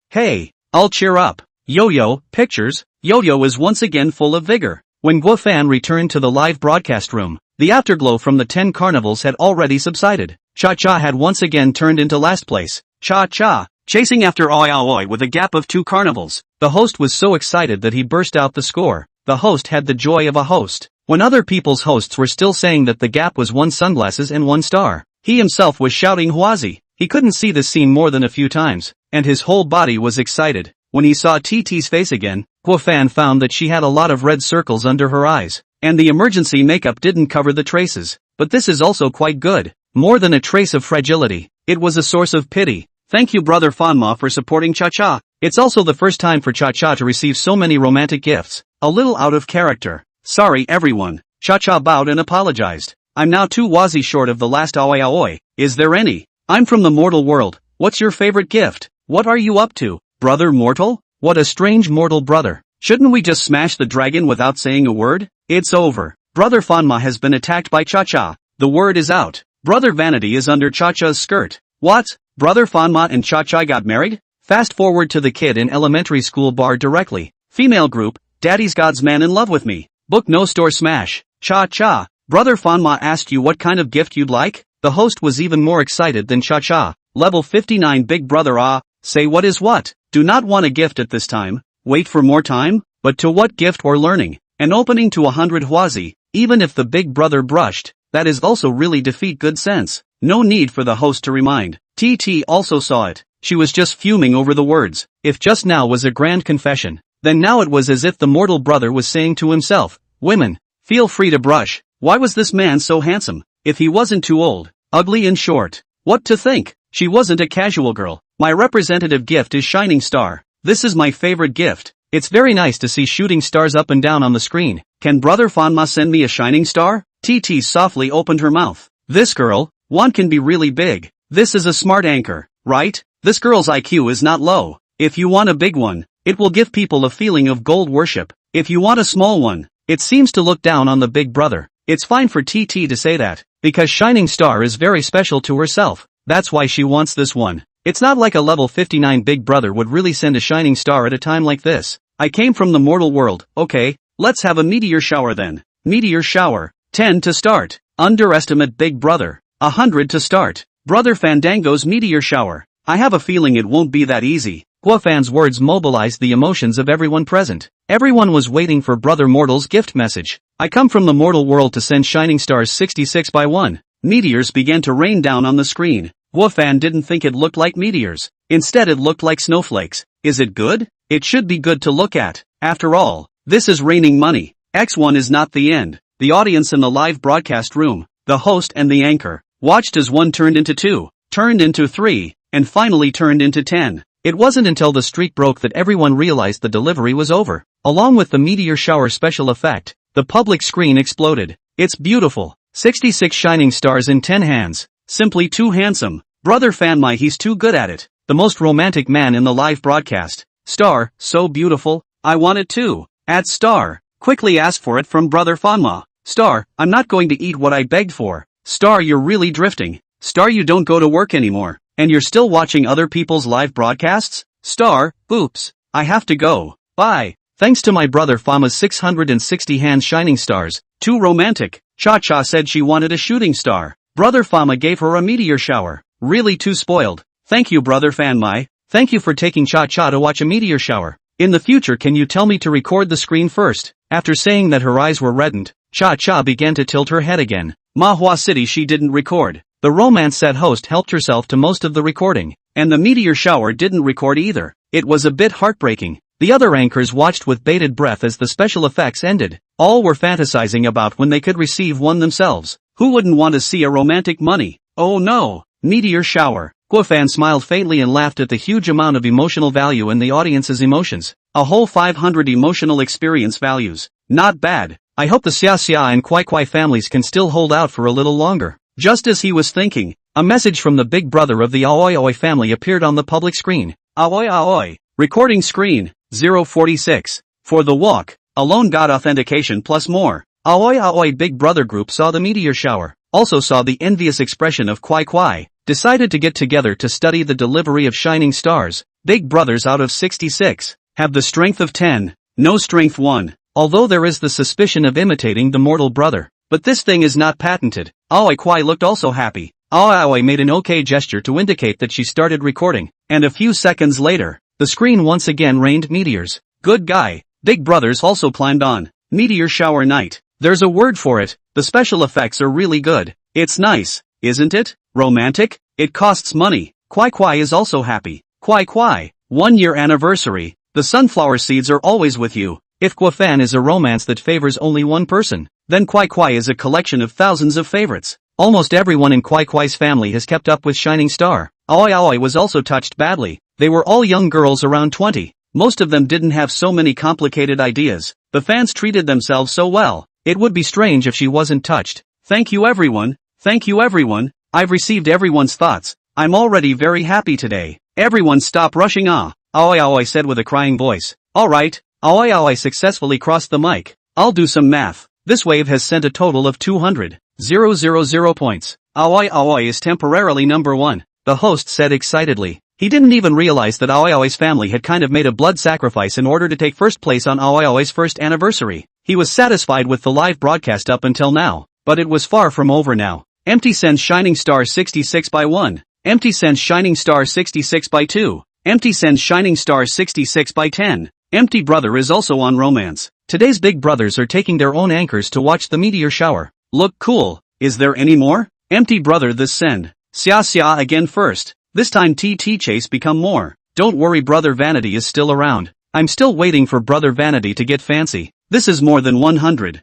I'll cheer up. Yo-Yo, pictures. Yo-Yo is once again full of vigor. When Guo Fan returned to the live broadcast room, the afterglow from the 10 carnivals had already subsided. Cha-Cha had once again turned into last place. Cha-Cha, chasing after Oi Oi with a gap of 2 carnivals. The host was so excited that he burst out the score. The host had the joy of a host. When other people's hosts were still saying that the gap was 1 sunglasses and 1 star, he himself was shouting Huazi. He couldn't see this scene more than a few times, and his whole body was excited. When he saw TT's face again, Guo Fan found that she had a lot of red circles under her eyes, and the emergency makeup didn't cover the traces. But this is also quite good. More than a trace of fragility, it was a source of pity. Thank you brother Fanma for supporting Cha-Cha. It's also the first time for Cha-Cha to receive so many romantic gifts. A little out of character. Sorry everyone. Cha-Cha bowed and apologized. I'm now 2 wazi short of the last Aoi Aoi. Is there any? I'm from the mortal world. What's your favorite gift? What are you up to? Brother mortal? What a strange mortal brother. Shouldn't we just smash the dragon without saying a word? It's over. Brother Fanma has been attacked by Cha-Cha. The word is out. Brother Vanity is under Cha-Cha's skirt. What? Brother Fanma and Cha-Cha got married? Fast forward to the kid in elementary school bar directly. Female group, Daddy's God's man in love with me. Book no store smash. Cha-Cha. Brother Fanma asked you what kind of gift you'd like? The host was even more excited than Cha-Cha. Level 59 big brother say what is what? Do not want a gift at this time. Wait for more time? But to what gift or learning? An opening to 100 Huazi, even if the big brother brushed, that is also really defeat good sense. No need for the host to remind. TT also saw it. She was just fuming over the words. If just now was a grand confession, then now it was as if the mortal brother was saying to himself, women, feel free to brush. Why was this man so handsome? If he wasn't too old, ugly and short. What to think? She wasn't a casual girl. My representative gift is Shining Star. This is my favorite gift. It's very nice to see shooting stars up and down on the screen. Can Brother Fanma send me a shining star? TT softly opened her mouth. This girl, one can be really big. This is a smart anchor, right? This girl's IQ is not low. If you want a big one, it will give people a feeling of gold worship. If you want a small one, it seems to look down on the big brother. It's fine for TT to say that, because Shining Star is very special to herself. That's why she wants this one. It's not like a level 59 big brother would really send a shining star at a time like this. I came from the mortal world, okay, let's have a meteor shower then. Meteor shower. 10 to start. Underestimate big brother. 100 to start. Brother Fandango's meteor shower. I have a feeling it won't be that easy. Guofan's words mobilized the emotions of everyone present. Everyone was waiting for Brother Mortal's gift message. I come from the mortal world to send shining stars 66 by 1. Meteors began to rain down on the screen. Guofan didn't think it looked like meteors. Instead it looked like snowflakes. Is it good? It should be good to look at. After all, this is raining money. X1 is not the end. The audience in the live broadcast room, the host and the anchor, watched as 1 turned into 2, turned into 3, and finally turned into 10. It wasn't until the streak broke that everyone realized the delivery was over. Along with the meteor shower special effect, the public screen exploded. It's beautiful. 66 shining stars in 10 hands. Simply too handsome. Brother Fanmai, he's too good at it. The most romantic man in the live broadcast. Star, so beautiful. I want it too. Add star. Quickly ask for it from Brother Fanma. Star, I'm not going to eat what I begged for. Star, you're really drifting. Star, you don't go to work anymore. And you're still watching other people's live broadcasts? Star, oops. I have to go. Bye. Thanks to my brother Fama's 660 hand shining stars. Too romantic. Cha-Cha said she wanted a shooting star. Brother Fama gave her a meteor shower. Really too spoiled. Thank you, Brother Fanmai. Thank you for taking Cha-Cha to watch a meteor shower. In the future, can you tell me to record the screen first? After saying that her eyes were reddened, Cha-Cha began to tilt her head again. Manhwa City she didn't record. The romance set host helped herself to most of the recording. And the meteor shower didn't record either. It was a bit heartbreaking. The other anchors watched with bated breath as the special effects ended. All were fantasizing about when they could receive one themselves. Who wouldn't want to see a romantic money? Oh no! Meteor shower. Guofan smiled faintly and laughed at the huge amount of emotional value in the audience's emotions. A whole 500 emotional experience values. Not bad. I hope the Xia Xia and Kwai Kwai families can still hold out for a little longer. Just as he was thinking, a message from the big brother of the Aoi Aoi family appeared on the public screen. Aoi Aoi. Recording screen. 046. For the walk, alone got authentication plus more. Aoi Aoi big brother group saw the meteor shower. Also saw the envious expression of Kwai Kwai. Decided to get together to study the delivery of shining stars. Big brothers out of 66. Have the strength of 10. No strength 1. Although there is the suspicion of imitating the mortal brother. But this thing is not patented. Aoi Kwai looked also happy. Aoi Aoi made an okay gesture to indicate that she started recording. And a few seconds later, the screen once again rained meteors. Good guy. Big brothers also climbed on. Meteor shower night. There's a word for it. The special effects are really good. It's nice, isn't it? Romantic? It costs money. Kwai Kwai is also happy. Kwai Kwai. 1 year anniversary. The sunflower seeds are always with you. If Guofan is a romance that favors only one person, then Kwai Kwai is a collection of thousands of favorites. Almost everyone in Kwai Kwai's family has kept up with Shining Star. Aoi Aoi was also touched badly. They were all young girls around 20. Most of them didn't have so many complicated ideas. The fans treated themselves so well. It would be strange if she wasn't touched. Thank you everyone. Thank you everyone. I've received everyone's thoughts. I'm already very happy today. Everyone stop rushing Aoi Aoi said with a crying voice. Alright. Aoi Aoi successfully crossed the mic. I'll do some math. This wave has sent a total of 200,000 points. Aoi Aoi is temporarily number 1. The host said excitedly. He didn't even realize that Aoi Aoi's family had kind of made a blood sacrifice in order to take first place on Aoi Aoi's first anniversary. He was satisfied with the live broadcast up until now. But it was far from over now. Empty sends shining star 66 by 1. Empty sends shining star 66 by 2. Empty sends shining star 66 by 10. Empty brother is also on romance. Today's big brothers are taking their own anchors to watch the meteor shower. Look cool. Is there any more? Empty brother this send. Xia Xia again first. This time TT Chase become more. Don't worry, brother Vanity is still around. I'm still waiting for brother Vanity to get fancy. This is more than 100.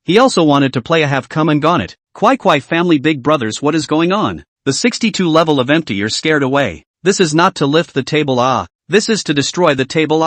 He also wanted to play a have come and gone it. Kwai family big brothers, what is going on? The 62 level of empty, you're scared away. This is not to lift the table, this is to destroy the table,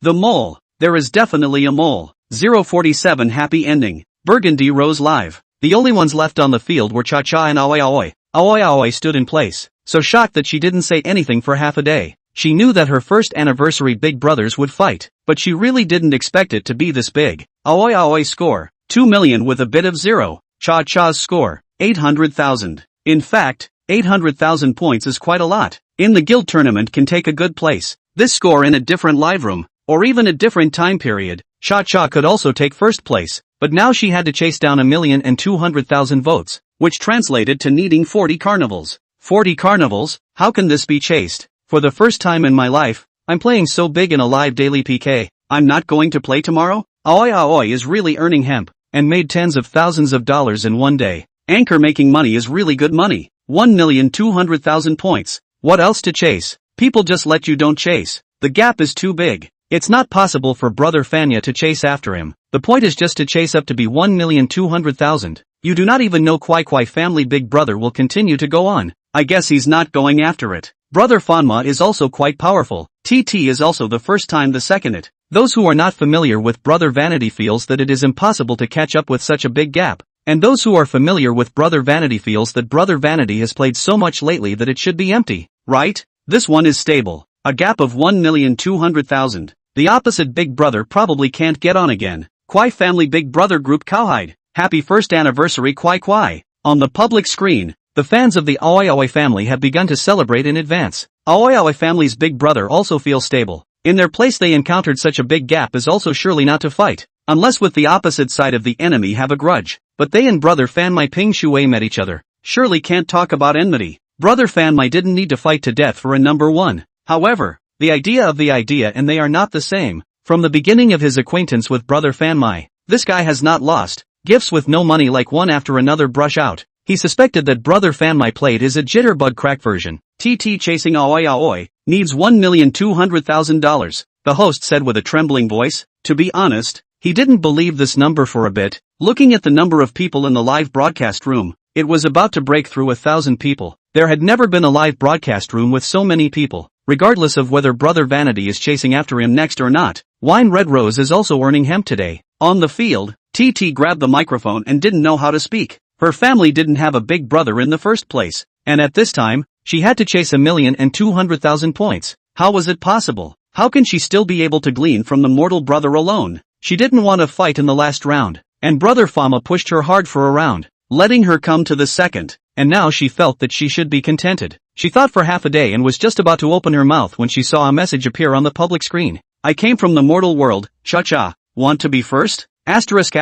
The mole. There is definitely a mole. 047 happy ending. Burgundy rose live. The only ones left on the field were Cha-Cha and Aoi Aoi. Aoi Aoi stood in place, so shocked that she didn't say anything for half a day. She knew that her first anniversary big brothers would fight, but she really didn't expect it to be this big. Aoi Aoi score, 2 million with a bit of zero. Cha-Cha's score, 800,000. In fact, 800,000 points is quite a lot. In the guild tournament can take a good place. This score in a different live room, or even a different time period, Cha-Cha could also take first place, but now she had to chase down 1,200,000 votes, which translated to needing 40 carnivals. 40 carnivals? How can this be chased? For the first time in my life, I'm playing so big in a live daily PK. I'm not going to play tomorrow? Aoi Aoi is really earning hemp, and made tens of thousands of dollars in one day. Anchor making money is really good money. 1,200,000 points. What else to chase? People just let you don't chase. The gap is too big. It's not possible for brother Fanya to chase after him. The point is just to chase up to be 1,200,000. You do not even know Kwai family big brother will continue to go on. I guess he's not going after it. Brother Fanma is also quite powerful. TT is also the first time the second it. Those who are not familiar with Brother Vanity feels that it is impossible to catch up with such a big gap. And those who are familiar with Brother Vanity feels that Brother Vanity has played so much lately that it should be empty, right? This one is stable. A gap of 1,200,000. The opposite big brother probably can't get on again. Kwai family big brother group cowhide. Happy first anniversary Kwai. On the public screen, the fans of the Aoi Aoi family have begun to celebrate in advance. Aoi Aoi family's big brother also feels stable. In their place they encountered such a big gap is also surely not to fight. Unless with the opposite side of the enemy have a grudge. But they and brother Fanmai Ping Shui met each other. Surely can't talk about enmity. Brother Fanmai didn't need to fight to death for a number one. However, the idea of the idea and they are not the same. From the beginning of his acquaintance with brother Fanmai, this guy has not lost. Gifts with no money like one after another brush out. He suspected that brother Fanmai played is a jitterbug crack version. TT chasing Aoi Aoi, needs $1,200,000. The host said with a trembling voice. To be honest, he didn't believe this number for a bit. Looking at the number of people in the live broadcast room, it was about to break through 1,000 people. There had never been a live broadcast room with so many people. Regardless of whether Brother Vanity is chasing after him next or not, Wine Red Rose is also earning hemp today. On the field, TT grabbed the microphone and didn't know how to speak. Her family didn't have a big brother in the first place, and at this time, she had to chase 1,200,000 points. How was it possible? How can she still be able to glean from the mortal brother alone? She didn't want to fight in the last round, and Brother Fama pushed her hard for a round, letting her come to the second, and now she felt that she should be contented. She thought for half a day and was just about to open her mouth when she saw a message appear on the public screen. I came from the mortal world, Cha-Cha. Want to be first? Asterisk.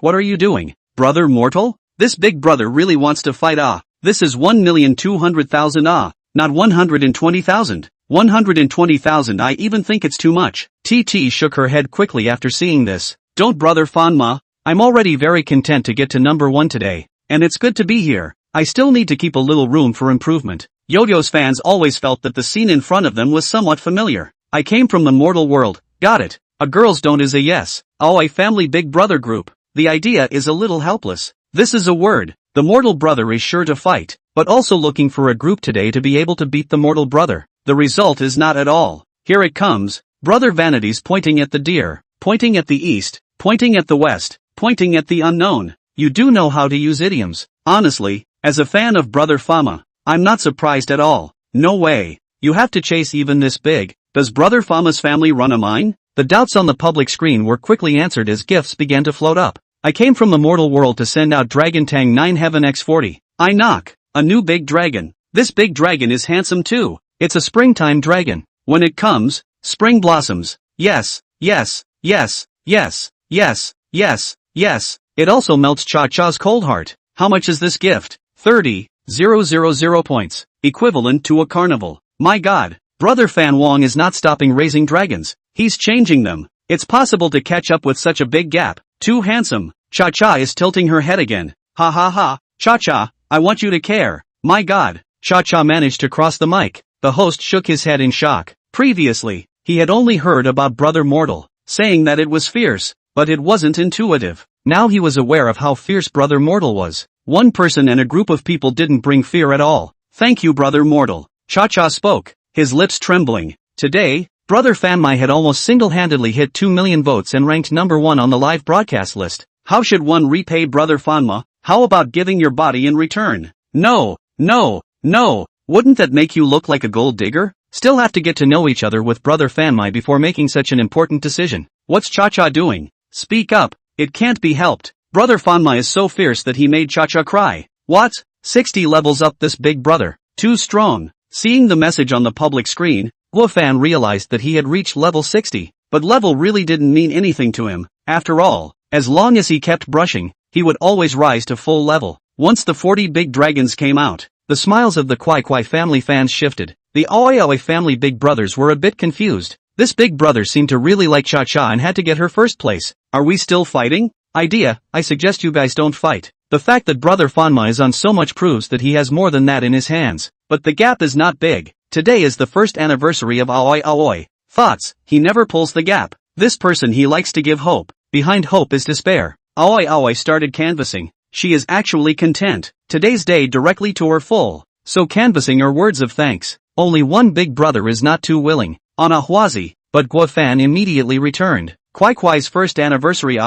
What are you doing? Brother mortal? This big brother really wants to fight. This is 1,200,000. Not 120,000. 120,000. I even think it's too much. TT shook her head quickly after seeing this. Don't brother Fanma. I'm already very content to get to number 1 today. And it's good to be here. I still need to keep a little room for improvement. Yo-Yo's fans always felt that the scene in front of them was somewhat familiar. I came from the mortal world. Got it. A girls don't is a yes. Oh, a family big brother group. The idea is a little helpless. This is a word. The mortal brother is sure to fight, but also looking for a group today to be able to beat the mortal brother. The result is not at all. Here it comes. Brother Vanity's pointing at the deer, pointing at the east, pointing at the west, pointing at the unknown. You do know how to use idioms. Honestly, as a fan of Brother Fama, I'm not surprised at all. No way. You have to chase even this big. Does Brother Fama's family run a mine? The doubts on the public screen were quickly answered as gifts began to float up. I came from the mortal world to send out Dragon Tang 9 Heaven X40. I knock. A new big dragon. This big dragon is handsome too. It's a springtime dragon. When it comes, spring blossoms. Yes, yes, yes, yes, yes, yes, yes. It also melts Cha-Cha's cold heart. How much is this gift? 30,000 points. Equivalent to a carnival. My god. Brother Fan Wong is not stopping raising dragons. He's changing them. It's possible to catch up with such a big gap. Too handsome. Cha-Cha is tilting her head again. Ha ha ha. Cha-Cha, I want you to care. My god. Cha-Cha managed to cross the mic. The host shook his head in shock. Previously, he had only heard about Brother Mortal, saying that it was fierce, but it wasn't intuitive. Now he was aware of how fierce Brother Mortal was. One person and a group of people didn't bring fear at all. Thank you, Brother Mortal. Cha-Cha spoke, his lips trembling. Today, Brother Fanmai had almost single-handedly hit 2 million votes and ranked #1 on the live broadcast list. How should one repay Brother Fanma? How about giving your body in return? No, no, no. Wouldn't that make you look like a gold digger? Still have to get to know each other with Brother Fanmai before making such an important decision. What's Cha-Cha doing? Speak up, it can't be helped. Brother Fanma is so fierce that he made Cha-Cha cry. What? 60 levels up this big brother. Too strong. Seeing the message on the public screen, Guofan realized that he had reached level 60, but level really didn't mean anything to him. After all, as long as he kept brushing, he would always rise to full level. Once the 40 big dragons came out, the smiles of the Kwai Kwai family fans shifted. The Aoi Aoi family big brothers were a bit confused. This big brother seemed to really like Cha-Cha and had to get her first place. Are we still fighting? I suggest you guys don't fight. The fact that Brother Fanma is on so much proves that he has more than that in his hands. But the gap is not big. Today is the first anniversary of Aoi Aoi. Thoughts, he never pulls the gap. This person he likes to give hope. Behind hope is despair. Aoi Aoi started canvassing. She is actually content. Today's day directly to her full. So canvassing are words of thanks. Only one big brother is not too willing. Anahuazi. But Guofan immediately returned. Kwai Kwai's first anniversary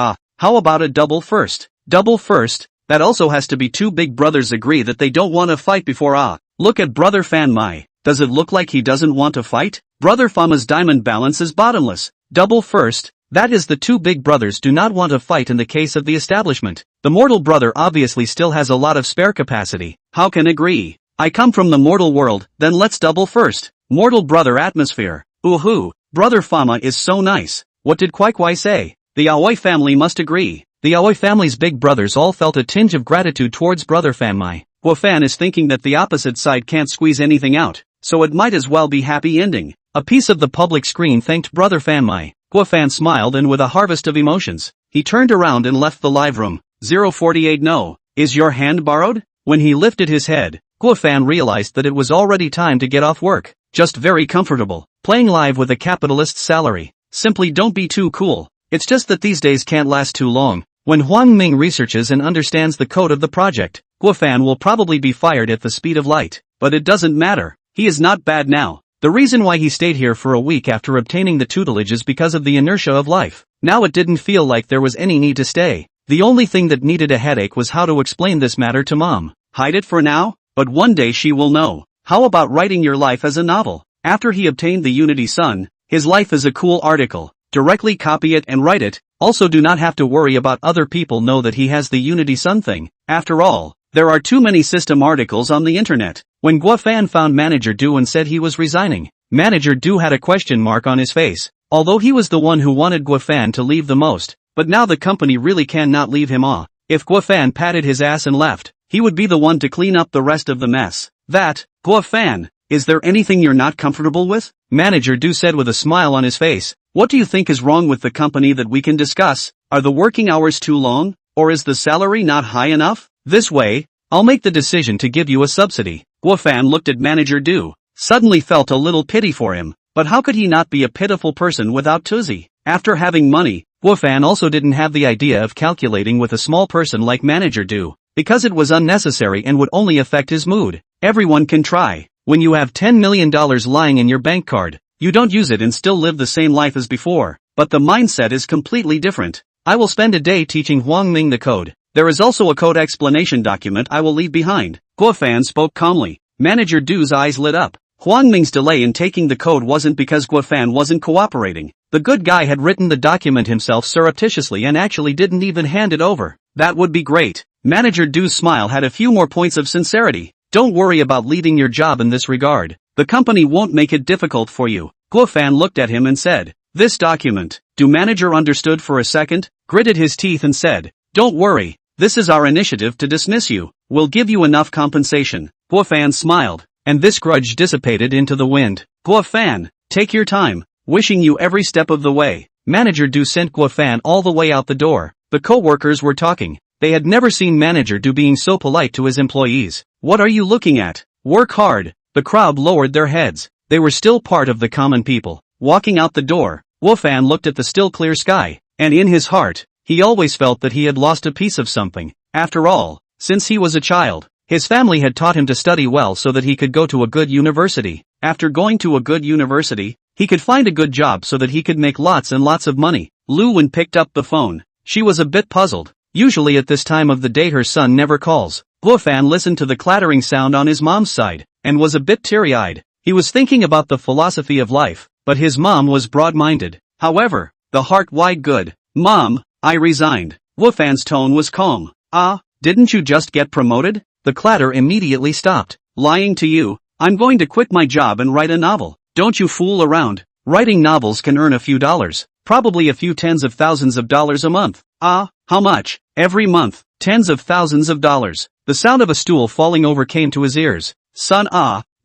how about a double first? Double first? That also has to be two big brothers agree that they don't want to fight before Look at Brother Fanmai. Does it look like he doesn't want to fight? Brother Fama's diamond balance is bottomless. Double first? That is the two big brothers do not want to fight in the case of the establishment. The mortal brother obviously still has a lot of spare capacity. How can agree? I come from the mortal world, then let's double first. Mortal brother atmosphere. Ooh, Brother Fama is so nice. What did Kwai Kwai say? The Aoi family must agree. The Aoi family's big brothers all felt a tinge of gratitude towards Brother Fanmai. Guofan is thinking that the opposite side can't squeeze anything out, so it might as well be happy ending. A piece of the public screen thanked Brother Fanmai. Guofan smiled and with a harvest of emotions, he turned around and left the live room. 048 No. Is your hand borrowed? When he lifted his head, Guofan realized that it was already time to get off work. Just very comfortable. Playing live with a capitalist's salary. Simply don't be too cool. It's just that these days can't last too long. When Huang Ming researches and understands the code of the project, Guofan will probably be fired at the speed of light. But it doesn't matter. He is not bad now. The reason why he stayed here for a week after obtaining the tutelage is because of the inertia of life. Now it didn't feel like there was any need to stay. The only thing that needed a headache was how to explain this matter to Mom. Hide it for now, but one day she will know. How about writing your life as a novel? After he obtained the Unity Sun, his life is a cool article. Directly copy it and write it. Also do not have to worry about other people know that he has the Unity Sun thing. After all, there are too many system articles on the internet. When Guofan found Manager Du and said he was resigning, Manager Du had a question mark on his face. Although he was the one who wanted Guofan to leave the most, but now the company really cannot leave him off. If Guofan patted his ass and left, he would be the one to clean up the rest of the mess. Guofan, is there anything you're not comfortable with? Manager Du said with a smile on his face. What do you think is wrong with the company that we can discuss? Are the working hours too long? Or is the salary not high enough? This way, I'll make the decision to give you a subsidy. Guofan looked at Manager Du, suddenly felt a little pity for him. But how could he not be a pitiful person without Tuzi? After having money, Guofan also didn't have the idea of calculating with a small person like Manager Du, because it was unnecessary and would only affect his mood. Everyone can try. When you have $10 million lying in your bank card, you don't use it and still live the same life as before. But the mindset is completely different. I will spend a day teaching Huang Ming the code. There is also a code explanation document I will leave behind. Guofan spoke calmly. Manager Du's eyes lit up. Huang Ming's delay in taking the code wasn't because Guofan wasn't cooperating. The good guy had written the document himself surreptitiously and actually didn't even hand it over. That would be great. Manager Du's smile had a few more points of sincerity. Don't worry about leaving your job in this regard. The company won't make it difficult for you. Guofan looked at him and said, this document. Manager understood for a second, gritted his teeth and said, don't worry, this is our initiative to dismiss you. We'll give you enough compensation. Guofan smiled, and this grudge dissipated into the wind. Guofan, take your time, wishing you every step of the way. Manager Du sent Guofan all the way out the door. The co-workers were talking. They had never seen Manager Du being so polite to his employees. What are you looking at? Work hard. The crowd lowered their heads. They were still part of the common people. Walking out the door, Guofan looked at the still clear sky, and in his heart, He always felt that he had lost a piece of something. After all, since he was a child, his family had taught him to study well so that he could go to a good university. After going to a good university, he could find a good job so that he could make lots and lots of money. Luwen picked up the phone. She was a bit puzzled. Usually at this time of the day her son never calls. Guofan listened to the clattering sound on his mom's side, and was a bit teary-eyed. He was thinking about the philosophy of life, but his mom was broad-minded. However, the heart wide good. Mom, I resigned. Guofan's tone was calm. Ah, didn't you just get promoted? The clatter immediately stopped. Lying to you, I'm going to quit my job and write a novel. Don't you fool around. Writing novels can earn a few dollars. Probably a few tens of thousands of dollars a month. Ah, how much? Every month. Tens of thousands of dollars. The sound of a stool falling over came to his ears. Son,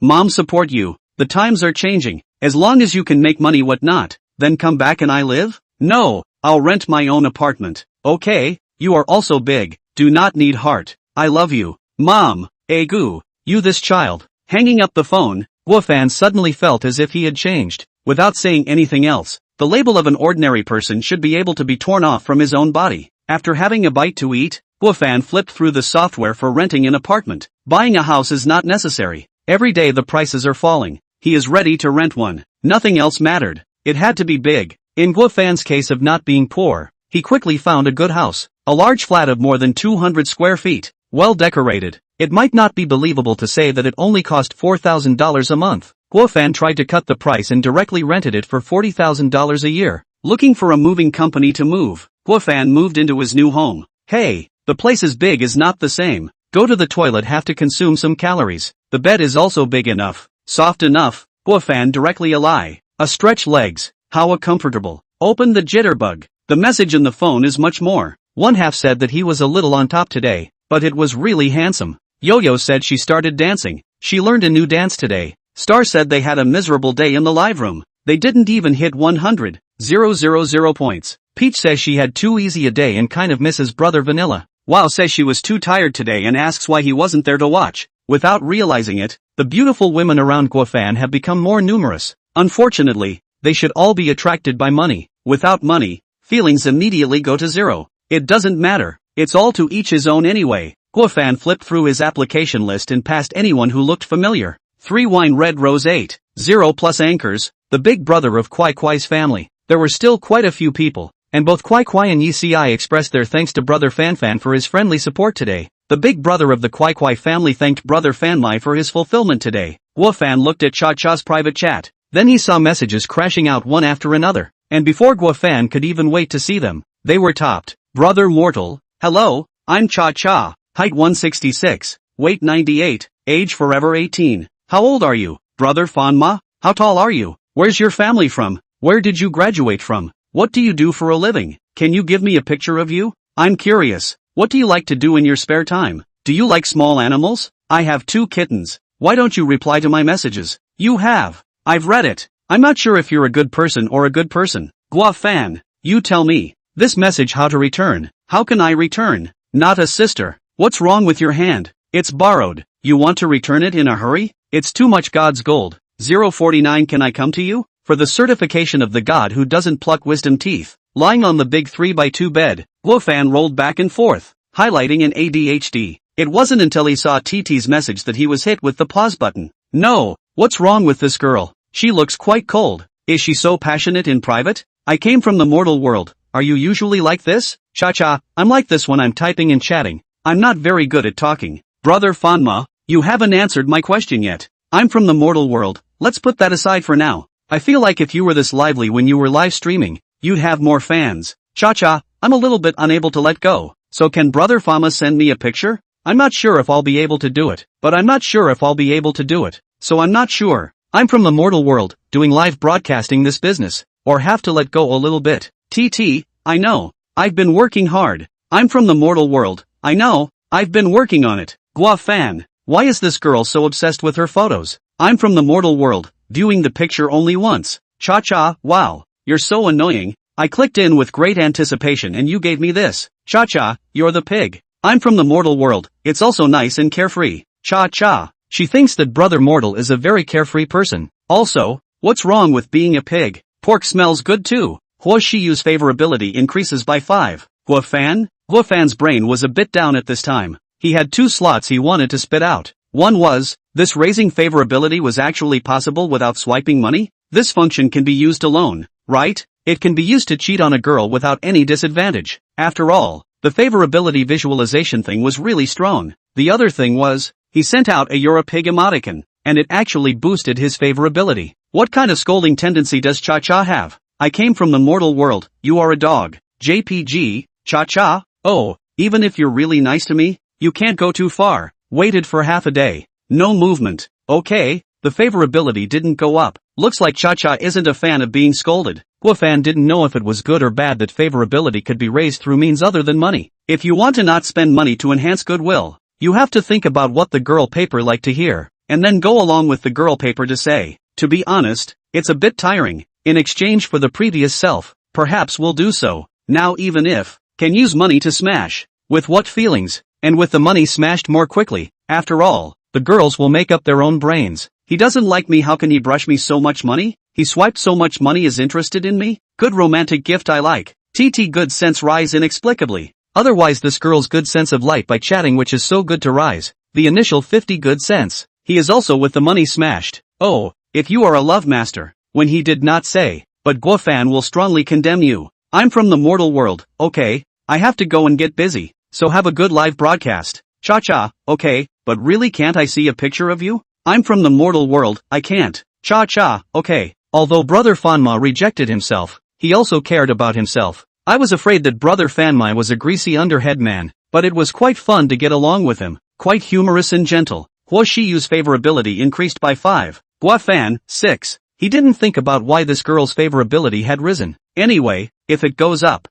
Mom support you. The times are changing. As long as you can make money whatnot, then come back and I live? No, I'll rent my own apartment. Okay, you are also big. Do not need heart. I love you. Mom, Egu, you this child. Hanging up the phone, Guofan suddenly felt as if he had changed. Without saying anything else, the label of an ordinary person should be able to be torn off from his own body. After having a bite to eat, Guofan flipped through the software for renting an apartment. Buying a house is not necessary. Every day the prices are falling. He is ready to rent one. Nothing else mattered. It had to be big. In Guofan's case of not being poor, he quickly found a good house. A large flat of more than 200 square feet. Well decorated. It might not be believable to say that it only cost $4,000 a month. Guofan tried to cut the price and directly rented it for $40,000 a year. Looking for a moving company to move, Guofan moved into his new home. Hey, the place is big is not the same. Go to the toilet, have to consume some calories. The bed is also big enough. Soft enough. Guofan directly a lie. A stretch legs. How a comfortable. Open the jitterbug. The message in the phone is much more. One half said that he was a little on top today, but it was really handsome. Yo-Yo said she started dancing. She learned a new dance today. Star said they had a miserable day in the live room. They didn't even hit 100,000 points. Peach says she had too easy a day and kind of misses brother Vanilla. Wow says she was too tired today and asks why he wasn't there to watch. Without realizing it, the beautiful women around Guofan have become more numerous. Unfortunately, they should all be attracted by money. Without money, feelings immediately go to zero. It doesn't matter. It's all to each his own anyway. Guofan flipped through his application list and passed anyone who looked familiar. 3 wine red rose 8. 0 plus anchors, the big brother of Kwai Kwai's family. There were still quite a few people, and both Kwai Kwai and Yi expressed their thanks to brother Fanfan for his friendly support today. The big brother of the Kwai Kwai family thanked brother Fanmai for his fulfillment today. Guofan looked at Cha Cha's private chat. Then he saw messages crashing out one after another, and before Guofan could even wait to see them, they were topped. Brother Mortal, hello, I'm Cha Cha, height 166, weight 98, age forever 18. How old are you? Brother Fanma, how tall are you? Where's your family from? Where did you graduate from? What do you do for a living? Can you give me a picture of you? I'm curious. What do you like to do in your spare time? Do you like small animals? I have 2 kittens. Why don't you reply to my messages? You have. I've read it. I'm not sure if you're a good person or a good person. Guofan, you tell me. This message how to return. How can I return? Not a sister. What's wrong with your hand? It's borrowed. You want to return it in a hurry? It's too much God's gold. 049 Can I come to you? For the certification of the God who doesn't pluck wisdom teeth. Lying on the big 3x2 bed, Guofan rolled back and forth, highlighting an ADHD. It wasn't until he saw TT's message that he was hit with the pause button. No, what's wrong with this girl? She looks quite cold. Is she so passionate in private? I came from the mortal world. Are you usually like this? Cha-cha, I'm like this when I'm typing and chatting. I'm not very good at talking. Brother Fanma, you haven't answered my question yet. I'm from the mortal world. Let's put that aside for now. I feel like if you were this lively when you were live streaming, you'd have more fans. Cha-cha, I'm a little bit unable to let go. So can Brother Fama send me a picture? I'm not sure if I'll be able to do it. But I'm not sure if I'll be able to do it. So I'm not sure. I'm from the mortal world, doing live broadcasting this business. Or have to let go a little bit. TT, I know. I've been working hard. I'm from the mortal world. I know. I've been working on it. Guofan, why is this girl so obsessed with her photos? I'm from the mortal world, viewing the picture only once. Cha-cha, wow. You're so annoying. I clicked in with great anticipation and you gave me this. Cha-cha, you're the pig. I'm from the mortal world. It's also nice and carefree. Cha-cha. She thinks that Brother Mortal is a very carefree person. Also, what's wrong with being a pig? Pork smells good too. Huo Shiyu's favorability increases by 5. Guofan? Guofan's brain was a bit down at this time. He had 2 slots he wanted to spit out. One was, this raising favorability was actually possible without swiping money? This function can be used alone, right? It can be used to cheat on a girl without any disadvantage. After all, the favorability visualization thing was really strong. The other thing was, he sent out a "You're a pig" emoticon, and it actually boosted his favorability. What kind of scolding tendency does Cha-Cha have? I came from the mortal world, you are a dog. JPG, Cha-Cha? Oh, even if you're really nice to me, you can't go too far. Waited for half a day. No movement. Okay, the favorability didn't go up. Looks like Cha-Cha isn't a fan of being scolded. Guofan didn't know if it was good or bad that favorability could be raised through means other than money. If you want to not spend money to enhance goodwill, you have to think about what the girl paper like to hear, and then go along with the girl paper to say, to be honest, it's a bit tiring. In exchange for the previous self, perhaps we'll do so. Now even if, can use money to smash. With what feelings? And with the money smashed more quickly. After all, the girls will make up their own brains. He doesn't like me, how can he brush me so much money? He swiped so much money, is interested in me? Good romantic gift, I like. TT good sense rise inexplicably. Otherwise this girl's good sense of light by chatting, which is so good to rise. The initial 50 good sense. He is also with the money smashed. Oh, if you are a love master. When he did not say, but Guofan will strongly condemn you. I'm from the mortal world, okay, I have to go and get busy, so have a good live broadcast. Cha-Cha, okay, but really can't I see a picture of you? I'm from the mortal world, I can't. Cha-Cha, okay. Although Brother Fanma rejected himself, he also cared about himself. I was afraid that Brother Fanma was a greasy underhead man, but it was quite fun to get along with him, quite humorous and gentle. Hua Shiyu's favorability increased by 5. Guofan, 6. He didn't think about why this girl's favorability had risen. Anyway, if it goes up,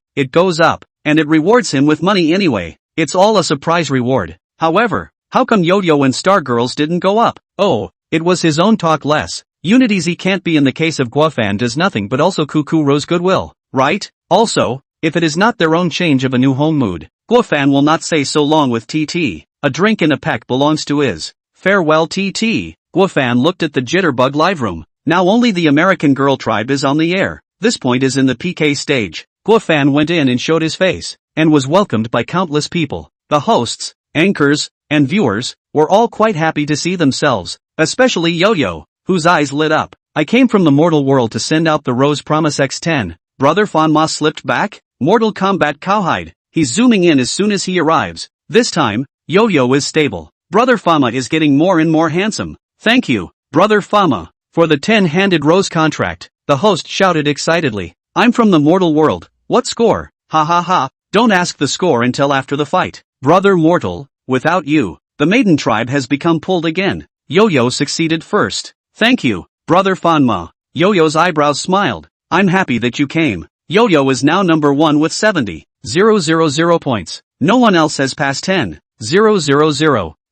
and it rewards him with money anyway. It's all a surprise reward. However, how come Yo-Yo and Star Girls didn't go up? Oh, it was his own talk less. Unity's can't be in the case of Guofan does nothing but also cuckoo rose goodwill, right? Also, if it is not their own change of a new home mood, Guofan will not say so long with TT. A drink in a pack belongs to his. Farewell TT. Guofan looked at the Jitterbug live room. Now only the American Girl tribe is on the air. This point is in the PK stage. Guofan went in and showed his face, and was welcomed by countless people. The hosts, anchors, and viewers, were all quite happy to see themselves, especially Yo-Yo, whose eyes lit up. I came from the mortal world to send out the Rose Promise X10. Brother Fanma slipped back? Mortal Kombat Cowhide. He's zooming in as soon as he arrives. This time, Yo-Yo is stable. Brother Fama is getting more and more handsome. Thank you, Brother Fama, for the 10-handed rose contract, the host shouted excitedly. I'm from the mortal world. What score? Ha ha ha. Don't ask the score until after the fight. Brother Mortal, without you, the maiden tribe has become pulled again. Yo-Yo succeeded first. Thank you, Brother Fanma. Yo-Yo's eyebrows smiled. I'm happy that you came. Yo-Yo is now number 1 with 70,000 points. No one else has passed 10,000.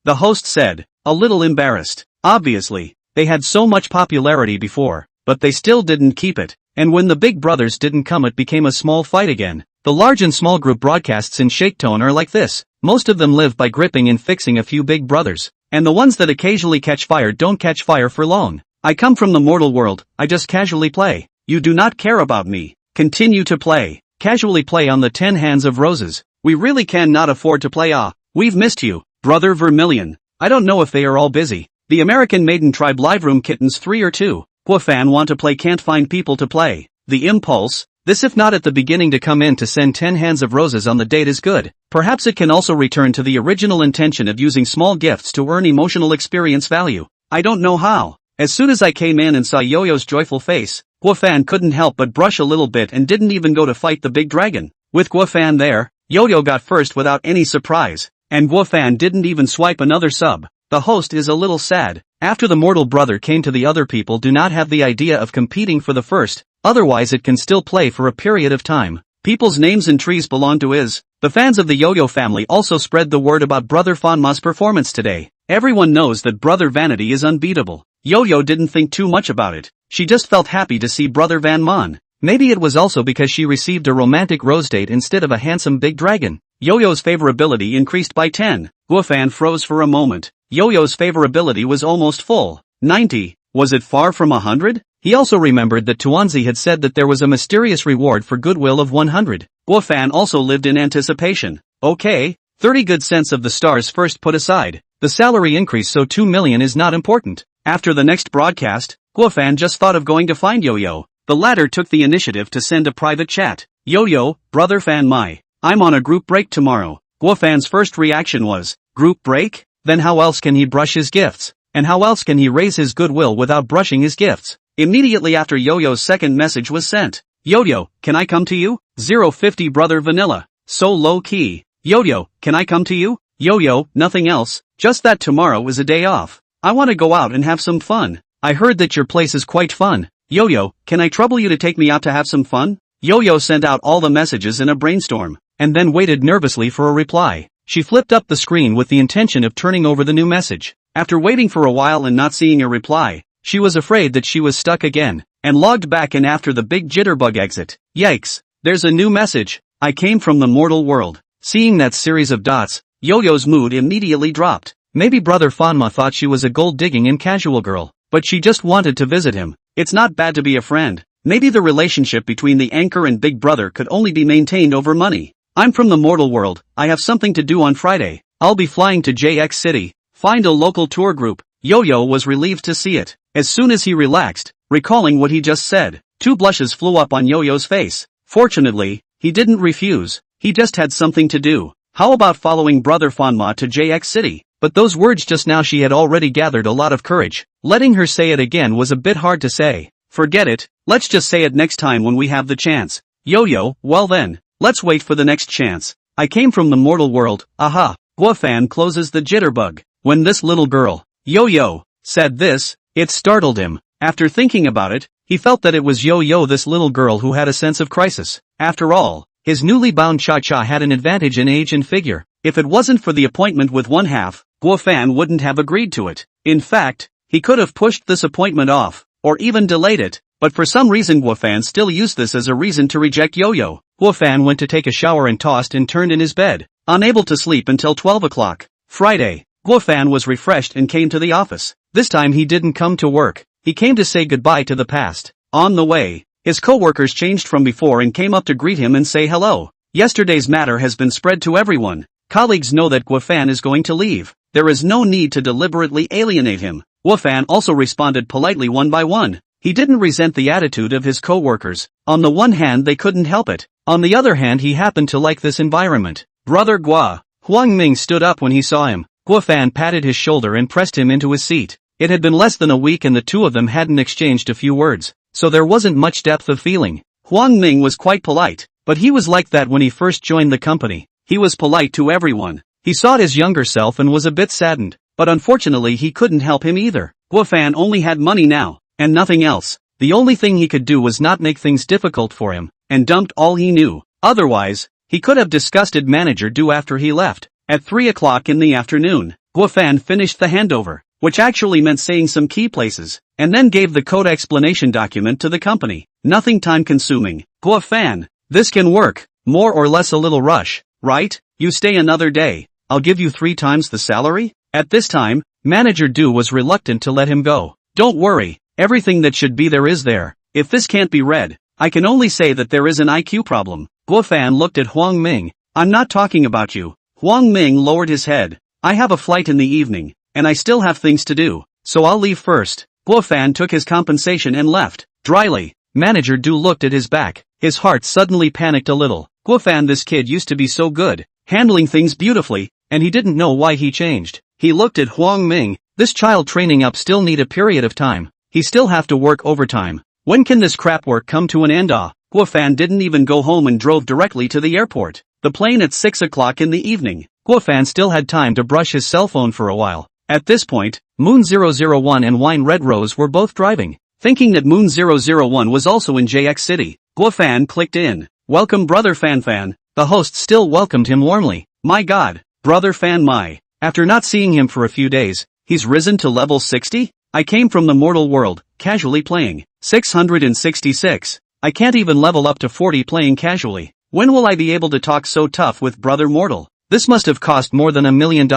The host said, a little embarrassed. Obviously, they had so much popularity before, but they still didn't keep it. And when the big brothers didn't come, it became a small fight again. The large and small group broadcasts in Shaketone are like this. Most of them live by gripping and fixing a few big brothers. And the ones that occasionally catch fire don't catch fire for long. I come from the mortal world, I just casually play. You do not care about me. Continue to play. Casually play on the 10 hands of roses. We really cannot afford to play. We've missed you, Brother Vermilion. I don't know if they are all busy. The American Maiden Tribe live room kittens 3 or 2. Guofan want to play, can't find people to play. The impulse, this if not at the beginning to come in to send 10 hands of roses on the date is good. Perhaps it can also return to the original intention of using small gifts to earn emotional experience value. I don't know how. As soon as I came in and saw Yo-Yo's joyful face, Guofan couldn't help but brush a little bit and didn't even go to fight the big dragon. With Guofan there, Yo-Yo got first without any surprise, and Guofan didn't even swipe another sub. The host is a little sad. After the mortal brother came to the other people do not have the idea of competing for the first, otherwise it can still play for a period of time. People's names and trees belong to Iz. The fans of the Yo-Yo family also spread the word about Brother Fanma's performance today. Everyone knows that Brother Vanity is unbeatable. Yo-Yo didn't think too much about it. She just felt happy to see Brother Van Mon. Maybe it was also because she received a romantic rose date instead of a handsome big dragon. Yo-Yo's favorability increased by 10. Guofan froze for a moment. Yo-Yo's favorability was almost full. 90. Was it far from 100? He also remembered that Tuanzi had said that there was a mysterious reward for goodwill of 100. Guofan also lived in anticipation. Okay, 30 good cents of the stars first put aside. The salary increase, so 2 million is not important. After the next broadcast, Guofan just thought of going to find Yo-Yo. The latter took the initiative to send a private chat. Yo-Yo, brother Fan Mai. I'm on a group break tomorrow. Guofan's first reaction was, group break? Then how else can he brush his gifts? And how else can he raise his goodwill without brushing his gifts? Immediately after Yo-Yo's second message was sent. Yo-Yo, can I come to you? 050 brother Vanilla. So low key. Yo-Yo, can I come to you? Yo-Yo, nothing else, just that tomorrow is a day off. I want to go out and have some fun. I heard that your place is quite fun. Yo-Yo, can I trouble you to take me out to have some fun? Yo-Yo sent out all the messages in a brainstorm, and then waited nervously for a reply. She flipped up the screen with the intention of turning over the new message. After waiting for a while and not seeing a reply, she was afraid that she was stuck again, and logged back in after the big jitterbug exit. Yikes, there's a new message. I came from the mortal world. Seeing that series of dots, Yo-Yo's mood immediately dropped. Maybe brother Fanma thought she was a gold-digging and casual girl, but she just wanted to visit him. It's not bad to be a friend. Maybe the relationship between the anchor and big brother could only be maintained over money. I'm from the mortal world, I have something to do on Friday. I'll be flying to JX City. Find a local tour group. Yo-Yo was relieved to see it. As soon as he relaxed, recalling what he just said, 2 blushes flew up on Yo-Yo's face. Fortunately, he didn't refuse. He just had something to do. How about following brother Fanma to JX City? But those words just now, she had already gathered a lot of courage. Letting her say it again was a bit hard to say. Forget it, let's just say it next time when we have the chance. Yo-Yo, well then, let's wait for the next chance. I came from the mortal world, aha. Guofan closes the jitterbug. When this little girl, Yo-Yo, said this, it startled him. After thinking about it, he felt that it was Yo-Yo, this little girl, who had a sense of crisis. After all, his newly bound Cha-Cha had an advantage in age and figure. If it wasn't for the appointment with one half, Guofan wouldn't have agreed to it. In fact, he could have pushed this appointment off, or even delayed it, but for some reason Guofan still used this as a reason to reject Yo-Yo. Guofan went to take a shower and tossed and turned in his bed, unable to sleep until 12 o'clock. Friday, Guofan was refreshed and came to the office. This time he didn't come to work, he came to say goodbye to the past. On the way, his co-workers changed from before and came up to greet him and say hello. Yesterday's matter has been spread to everyone. Colleagues know that Guofan is going to leave. There is no need to deliberately alienate him. Guofan also responded politely one by one. He didn't resent the attitude of his co-workers. On the one hand, they couldn't help it. On the other hand, he happened to like this environment. Brother Gua. Huang Ming stood up when he saw him. Guofan patted his shoulder and pressed him into his seat. It had been less than a week and the two of them hadn't exchanged a few words, so there wasn't much depth of feeling. Huang Ming was quite polite, but he was like that when he first joined the company. He was polite to everyone. He sought his younger self and was a bit saddened, but unfortunately he couldn't help him either. Guofan only had money now, and nothing else. The only thing he could do was not make things difficult for him, and dumped all he knew. Otherwise, he could have disgusted manager Du after he left. At 3 o'clock in the afternoon, Guofan finished the handover, which actually meant saying some key places, and then gave the code explanation document to the company. Nothing time-consuming. Guofan, this can work. More or less a little rush, right? You stay another day. I'll give you 3 times the salary? At this time, manager Du was reluctant to let him go. Don't worry, everything that should be there is there. If this can't be read, I can only say that there is an IQ problem. Guofan looked at Huang Ming. I'm not talking about you. Huang Ming lowered his head. I have a flight in the evening, and I still have things to do, so I'll leave first. Guofan took his compensation and left. Dryly, manager Du looked at his back. His heart suddenly panicked a little. Guofan, this kid used to be so good, handling things beautifully, and he didn't know why he changed. He looked at Huang Ming. This child training up still need a period of time. He still have to work overtime. When can this crap work come to an end? Guofan didn't even go home and drove directly to the airport. The plane at 6 o'clock in the evening. Guofan still had time to brush his cell phone for a while. At this point, Moon 001 and Wine Red Rose were both driving. Thinking that Moon 001 was also in JX City, Guofan clicked in. Welcome brother Fan. The host still welcomed him warmly. My god, brother Fan Mai. After not seeing him for a few days, he's risen to level 60? I came from the mortal world, casually playing. 666. I can't even level up to 40 playing casually. When will I be able to talk so tough with brother mortal? This must have cost more than $1 million.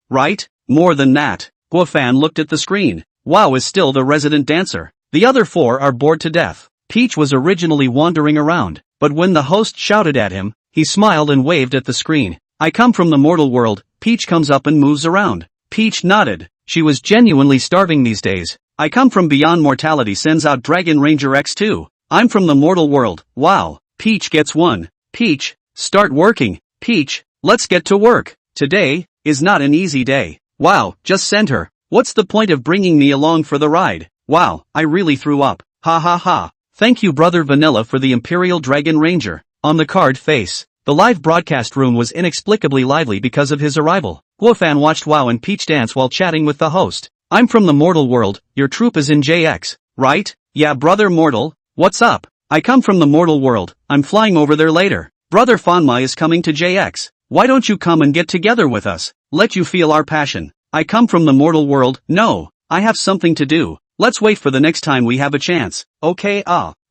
Right? More than that. Guofan looked at the screen. Wow is still the resident dancer. The other 4 are bored to death. Peach was originally wandering around, but when the host shouted at him, he smiled and waved at the screen. I come from the mortal world. Peach comes up and moves around. Peach nodded. She was genuinely starving these days. I come from beyond mortality sends out Dragon Ranger X2. I'm from the mortal world. Wow. Peach gets 1. Peach, start working. Peach, let's get to work. Today is not an easy day. Wow, just send her. What's the point of bringing me along for the ride? Wow, I really threw up. Ha ha ha. Thank you Brother Vanilla for the Imperial Dragon Ranger. On the card face, the live broadcast room was inexplicably lively because of his arrival. Guofan watched WoW and Peach dance while chatting with the host. I'm from the mortal world, your troop is in JX, right? Yeah Brother Mortal, what's up? I come from the mortal world, I'm flying over there later. Brother Fanma is coming to JX. Why don't you come and get together with us? Let you feel our passion. I come from the mortal world. No, I have something to do. Let's wait for the next time we have a chance. Okay,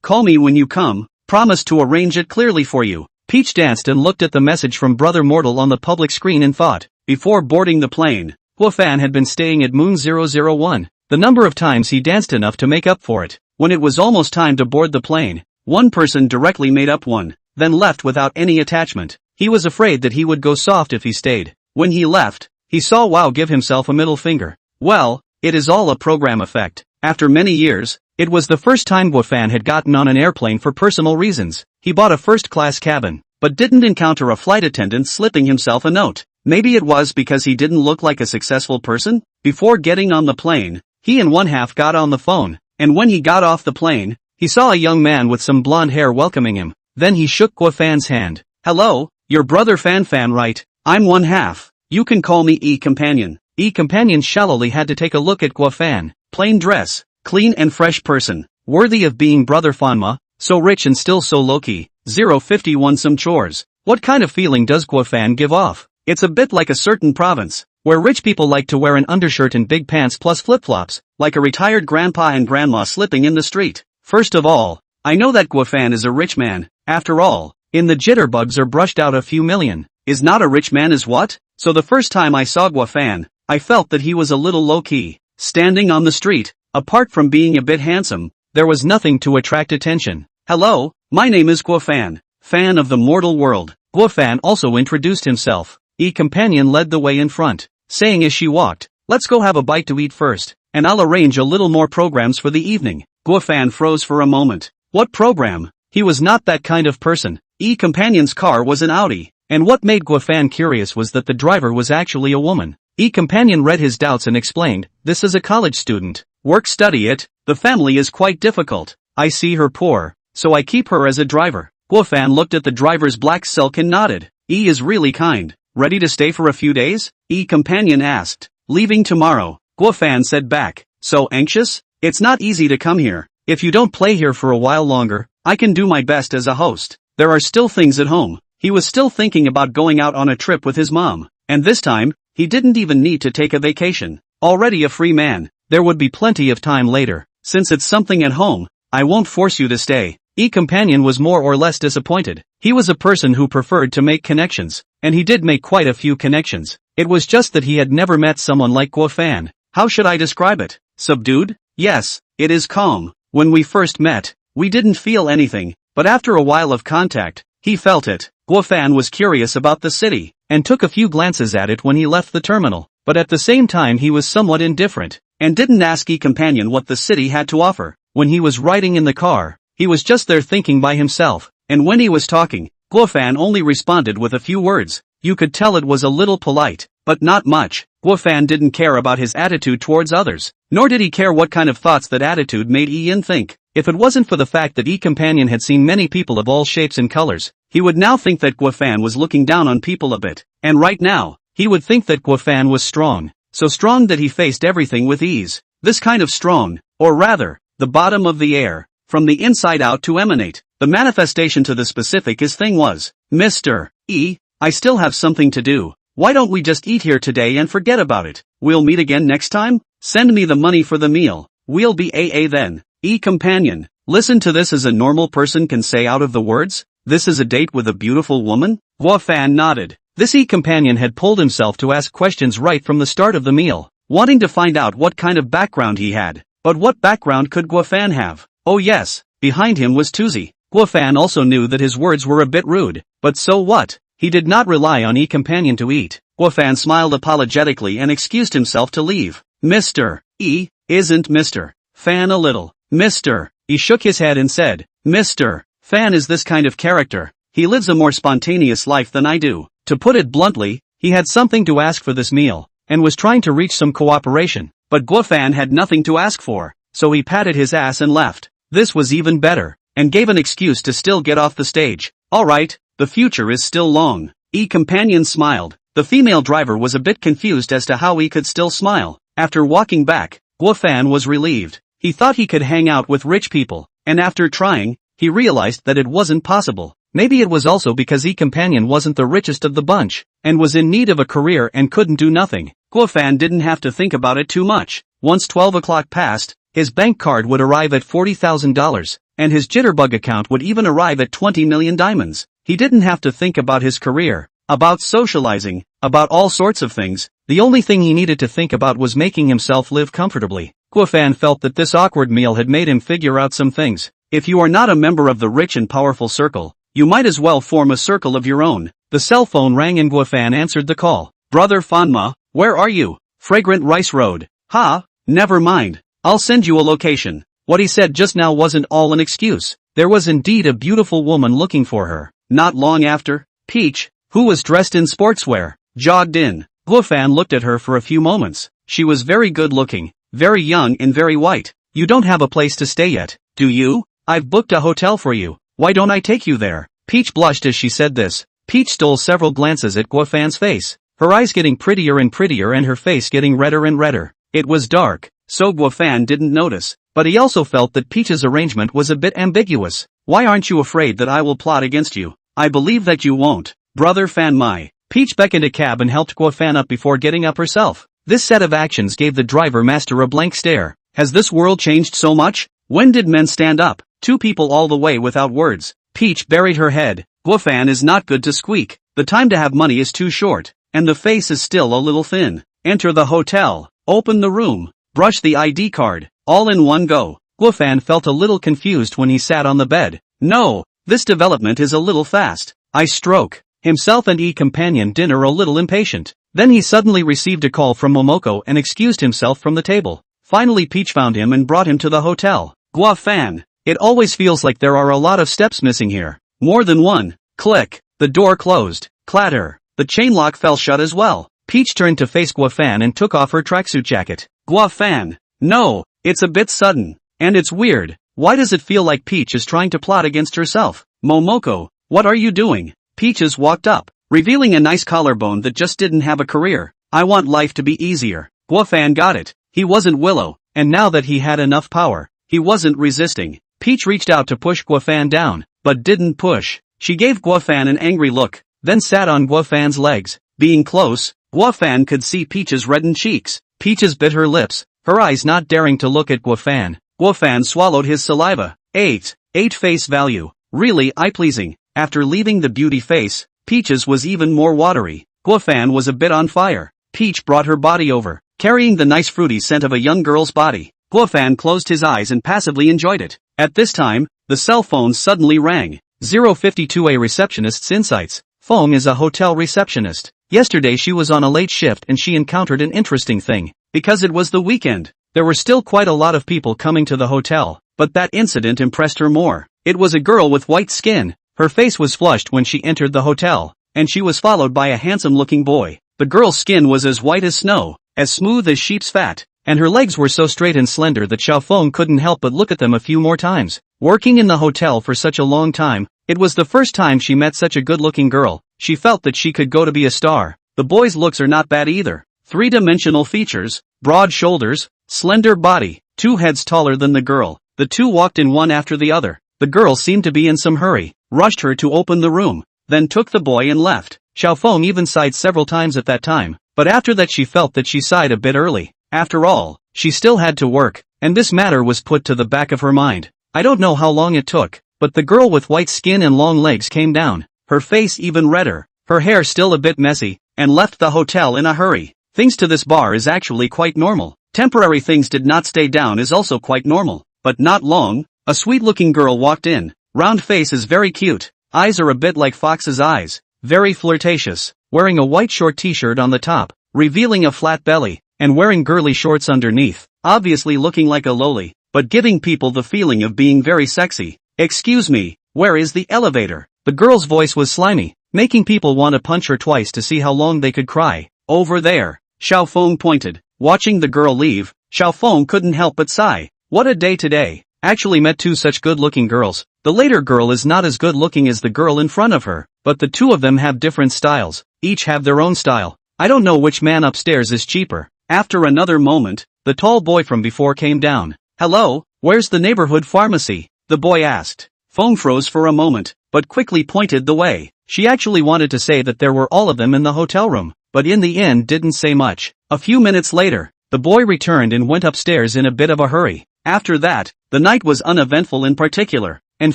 call me when you come. Promise to arrange it clearly for you. Peach danced and looked at the message from Brother Mortal on the public screen and thought. Before boarding the plane, Guofan had been staying at Moon 001. The number of times he danced enough to make up for it. When it was almost time to board the plane, one person directly made up one, then left without any attachment. He was afraid that he would go soft if he stayed. When he left, he saw WoW give himself a middle finger. Well, it is all a program effect. After many years, it was the first time Guofan had gotten on an airplane for personal reasons. He bought a first-class cabin, but didn't encounter a flight attendant slipping himself a note. Maybe it was because he didn't look like a successful person? Before getting on the plane, he and one half got on the phone, and when he got off the plane, he saw a young man with some blonde hair welcoming him. Then he shook Guofan's hand. Hello, your brother Fan, right? I'm one half. You can call me E-Companion. E-Companion shallowly had to take a look at Guofan. Plain dress, clean and fresh person, worthy of being Brother Fanma, so rich and still so low-key. 051 some chores. What kind of feeling does Guofan give off? It's a bit like a certain province, where rich people like to wear an undershirt and big pants plus flip-flops, like a retired grandpa and grandma slipping in the street. First of all, I know that Guofan is a rich man. After all, in the jitterbugs are brushed out a few million. Is not a rich man is what? So the first time I saw Guofan, I felt that he was a little low-key. Standing on the street, apart from being a bit handsome, there was nothing to attract attention. Hello, my name is Guofan, fan of the mortal world. Guofan also introduced himself. E-Companion led the way in front, saying as she walked, let's go have a bite to eat first, and I'll arrange a little more programs for the evening. Guofan froze for a moment. What program? He was not that kind of person. E-Companion's car was an Audi, and what made Guofan curious was that the driver was actually a woman. E-Companion read his doubts and explained, this is a college student. Work study it, the family is quite difficult. I see her poor, so I keep her as a driver. Guofan looked at the driver's black silk and nodded. E is really kind. Ready to stay for a few days? E-Companion asked. Leaving tomorrow. Guofan said back. So anxious? It's not easy to come here. If you don't play here for a while longer, I can do my best as a host. There are still things at home. He was still thinking about going out on a trip with his mom. And this time, he didn't even need to take a vacation. Already a free man. There would be plenty of time later. Since it's something at home, I won't force you to stay. E-Companion was more or less disappointed. He was a person who preferred to make connections, and he did make quite a few connections. It was just that he had never met someone like Guofan. How should I describe it? Subdued? Yes, it is calm. When we first met, we didn't feel anything, but after a while of contact, he felt it. Guofan was curious about the city, and took a few glances at it when he left the terminal, but at the same time he was somewhat indifferent, and didn't ask E-Companion what the city had to offer. When he was riding in the car, he was just there thinking by himself, and when he was talking, Guofan only responded with a few words. You could tell it was a little polite, but not much. Guofan didn't care about his attitude towards others, nor did he care what kind of thoughts that attitude made Ian think. If it wasn't for the fact that E-Companion had seen many people of all shapes and colors, he would now think that Guofan was looking down on people a bit, and right now, he would think that Guofan was strong, so strong that he faced everything with ease. This kind of strong, or rather, the bottom of the air, from the inside out to emanate. The manifestation to the specific is thing was, Mr. E, I still have something to do. Why don't we just eat here today and forget about it? We'll meet again next time? Send me the money for the meal. We'll be AA then. E-Companion, listen to this as a normal person can say out of the words. This is a date with a beautiful woman? Guofan nodded. This E-Companion had pulled himself to ask questions right from the start of the meal, wanting to find out what kind of background he had. But what background could Guofan have? Oh yes, behind him was Tuzi. Guofan also knew that his words were a bit rude, but so what? He did not rely on E-companion to eat. Guofan smiled apologetically and excused himself to leave. Mr. E. isn't Mr. Fan a little. Mr. E shook his head and said, Mr. Fan is this kind of character. He lives a more spontaneous life than I do. To put it bluntly, he had something to ask for this meal, and was trying to reach some cooperation, but Guofan had nothing to ask for, so he patted his ass and left. This was even better, and gave an excuse to still get off the stage. Alright, the future is still long. E-companion smiled. The female driver was a bit confused as to how he could still smile. After walking back, Guofan was relieved. He thought he could hang out with rich people, and after trying, he realized that it wasn't possible. Maybe it was also because E-companion wasn't the richest of the bunch, and was in need of a career and couldn't do nothing. Guofan didn't have to think about it too much. Once 12 o'clock passed, his bank card would arrive at $40,000, and his jitterbug account would even arrive at 20 million diamonds. He didn't have to think about his career, about socializing, about all sorts of things. The only thing he needed to think about was making himself live comfortably. Guofan felt that this awkward meal had made him figure out some things. If you are not a member of the rich and powerful circle, you might as well form a circle of your own. The cell phone rang and Guofan answered the call. Brother Fanma, where are you? Fragrant Rice Road. Ha, never mind. I'll send you a location. What he said just now wasn't all an excuse. There was indeed a beautiful woman looking for her. Not long after, Peach, who was dressed in sportswear, jogged in. Guofan looked at her for a few moments. She was very good looking, very young and very white. You don't have a place to stay yet, do you? I've booked a hotel for you. Why don't I take you there? Peach blushed as she said this. Peach stole several glances at Guofan's face, her eyes getting prettier and prettier and her face getting redder and redder. It was dark, so Guofan didn't notice, but he also felt that Peach's arrangement was a bit ambiguous. Why aren't you afraid that I will plot against you? I believe that you won't, Brother Fan Mai. Peach beckoned a cab and helped Guofan up before getting up herself. This set of actions gave the driver master a blank stare. Has this world changed so much? When did men stand up? Two people all the way without words. Peach buried her head. Guofan is not good to squeak. The time to have money is too short, and the face is still a little thin. Enter the hotel. Open the room. Brush the ID card. All in one go. Guofan felt a little confused when he sat on the bed. No, this development is a little fast. I stroke. Himself and E-companion dinner a little impatient. Then he suddenly received a call from Momoko and excused himself from the table. Finally Peach found him and brought him to the hotel. Guofan. It always feels like there are a lot of steps missing here. More than one. Click. The door closed. Clatter. The chain lock fell shut as well. Peach turned to face Guofan and took off her tracksuit jacket. Guofan. No, it's a bit sudden. And it's weird. Why does it feel like Peach is trying to plot against herself? Momoko, what are you doing? Peaches walked up, revealing a nice collarbone that just didn't have a career. I want life to be easier. Guofan got it. He wasn't Willow, and now that he had enough power, he wasn't resisting. Peach reached out to push Guofan down, but didn't push. She gave Guofan an angry look, then sat on Guofan's legs. Being close, Guofan could see Peach's reddened cheeks. Peaches bit her lips, her eyes not daring to look at Guofan. Guofan swallowed his saliva. 8 face value. Really eye-pleasing. After leaving the beauty face, Peach's was even more watery. Guofan was a bit on fire. Peach brought her body over, carrying the nice fruity scent of a young girl's body. Guofan closed his eyes and passively enjoyed it. At this time, the cell phone suddenly rang. 052A Receptionist's Insights. Fong is a hotel receptionist. Yesterday she was on a late shift and she encountered an interesting thing. Because it was the weekend, there were still quite a lot of people coming to the hotel, but that incident impressed her more. It was a girl with white skin. Her face was flushed when she entered the hotel, and she was followed by a handsome-looking boy. The girl's skin was as white as snow, as smooth as sheep's fat, and her legs were so straight and slender that Xiaofeng couldn't help but look at them a few more times. Working in the hotel for such a long time, it was the first time she met such a good-looking girl. She felt that she could go to be a star. The boy's looks are not bad either. Three-dimensional features, broad shoulders, slender body, 2 heads taller than the girl. The two walked in one after the other. The girl seemed to be in some hurry, rushed her to open the room, then took the boy and left. Xiaofeng even sighed several times at that time, but after that she felt that she sighed a bit early. After all, she still had to work, and this matter was put to the back of her mind. I don't know how long it took, but the girl with white skin and long legs came down, her face even redder, her hair still a bit messy, and left the hotel in a hurry. Things to this bar is actually quite normal. Temporary things did not stay down is also quite normal, but not long. A sweet-looking girl walked in. Round face is very cute. Eyes are a bit like fox's eyes. Very flirtatious. Wearing a white short t-shirt on the top, revealing a flat belly, and wearing girly shorts underneath. Obviously looking like a loli, but giving people the feeling of being very sexy. Excuse me, where is the elevator? The girl's voice was slimy, making people want to punch her twice to see how long they could cry. Over there. Xiao Feng pointed. Watching the girl leave, Xiao Feng couldn't help but sigh. What a day today. Actually met two such good-looking girls. The later girl is not as good-looking as the girl in front of her, but the two of them have different styles. Each have their own style. I don't know which man upstairs is cheaper. After another moment, the tall boy from before came down. Hello, where's the neighborhood pharmacy? The boy asked. Feng froze for a moment, but quickly pointed the way. She actually wanted to say that there were all of them in the hotel room, but in the end didn't say much. A few minutes later, the boy returned and went upstairs in a bit of a hurry. After that, the night was uneventful in particular, and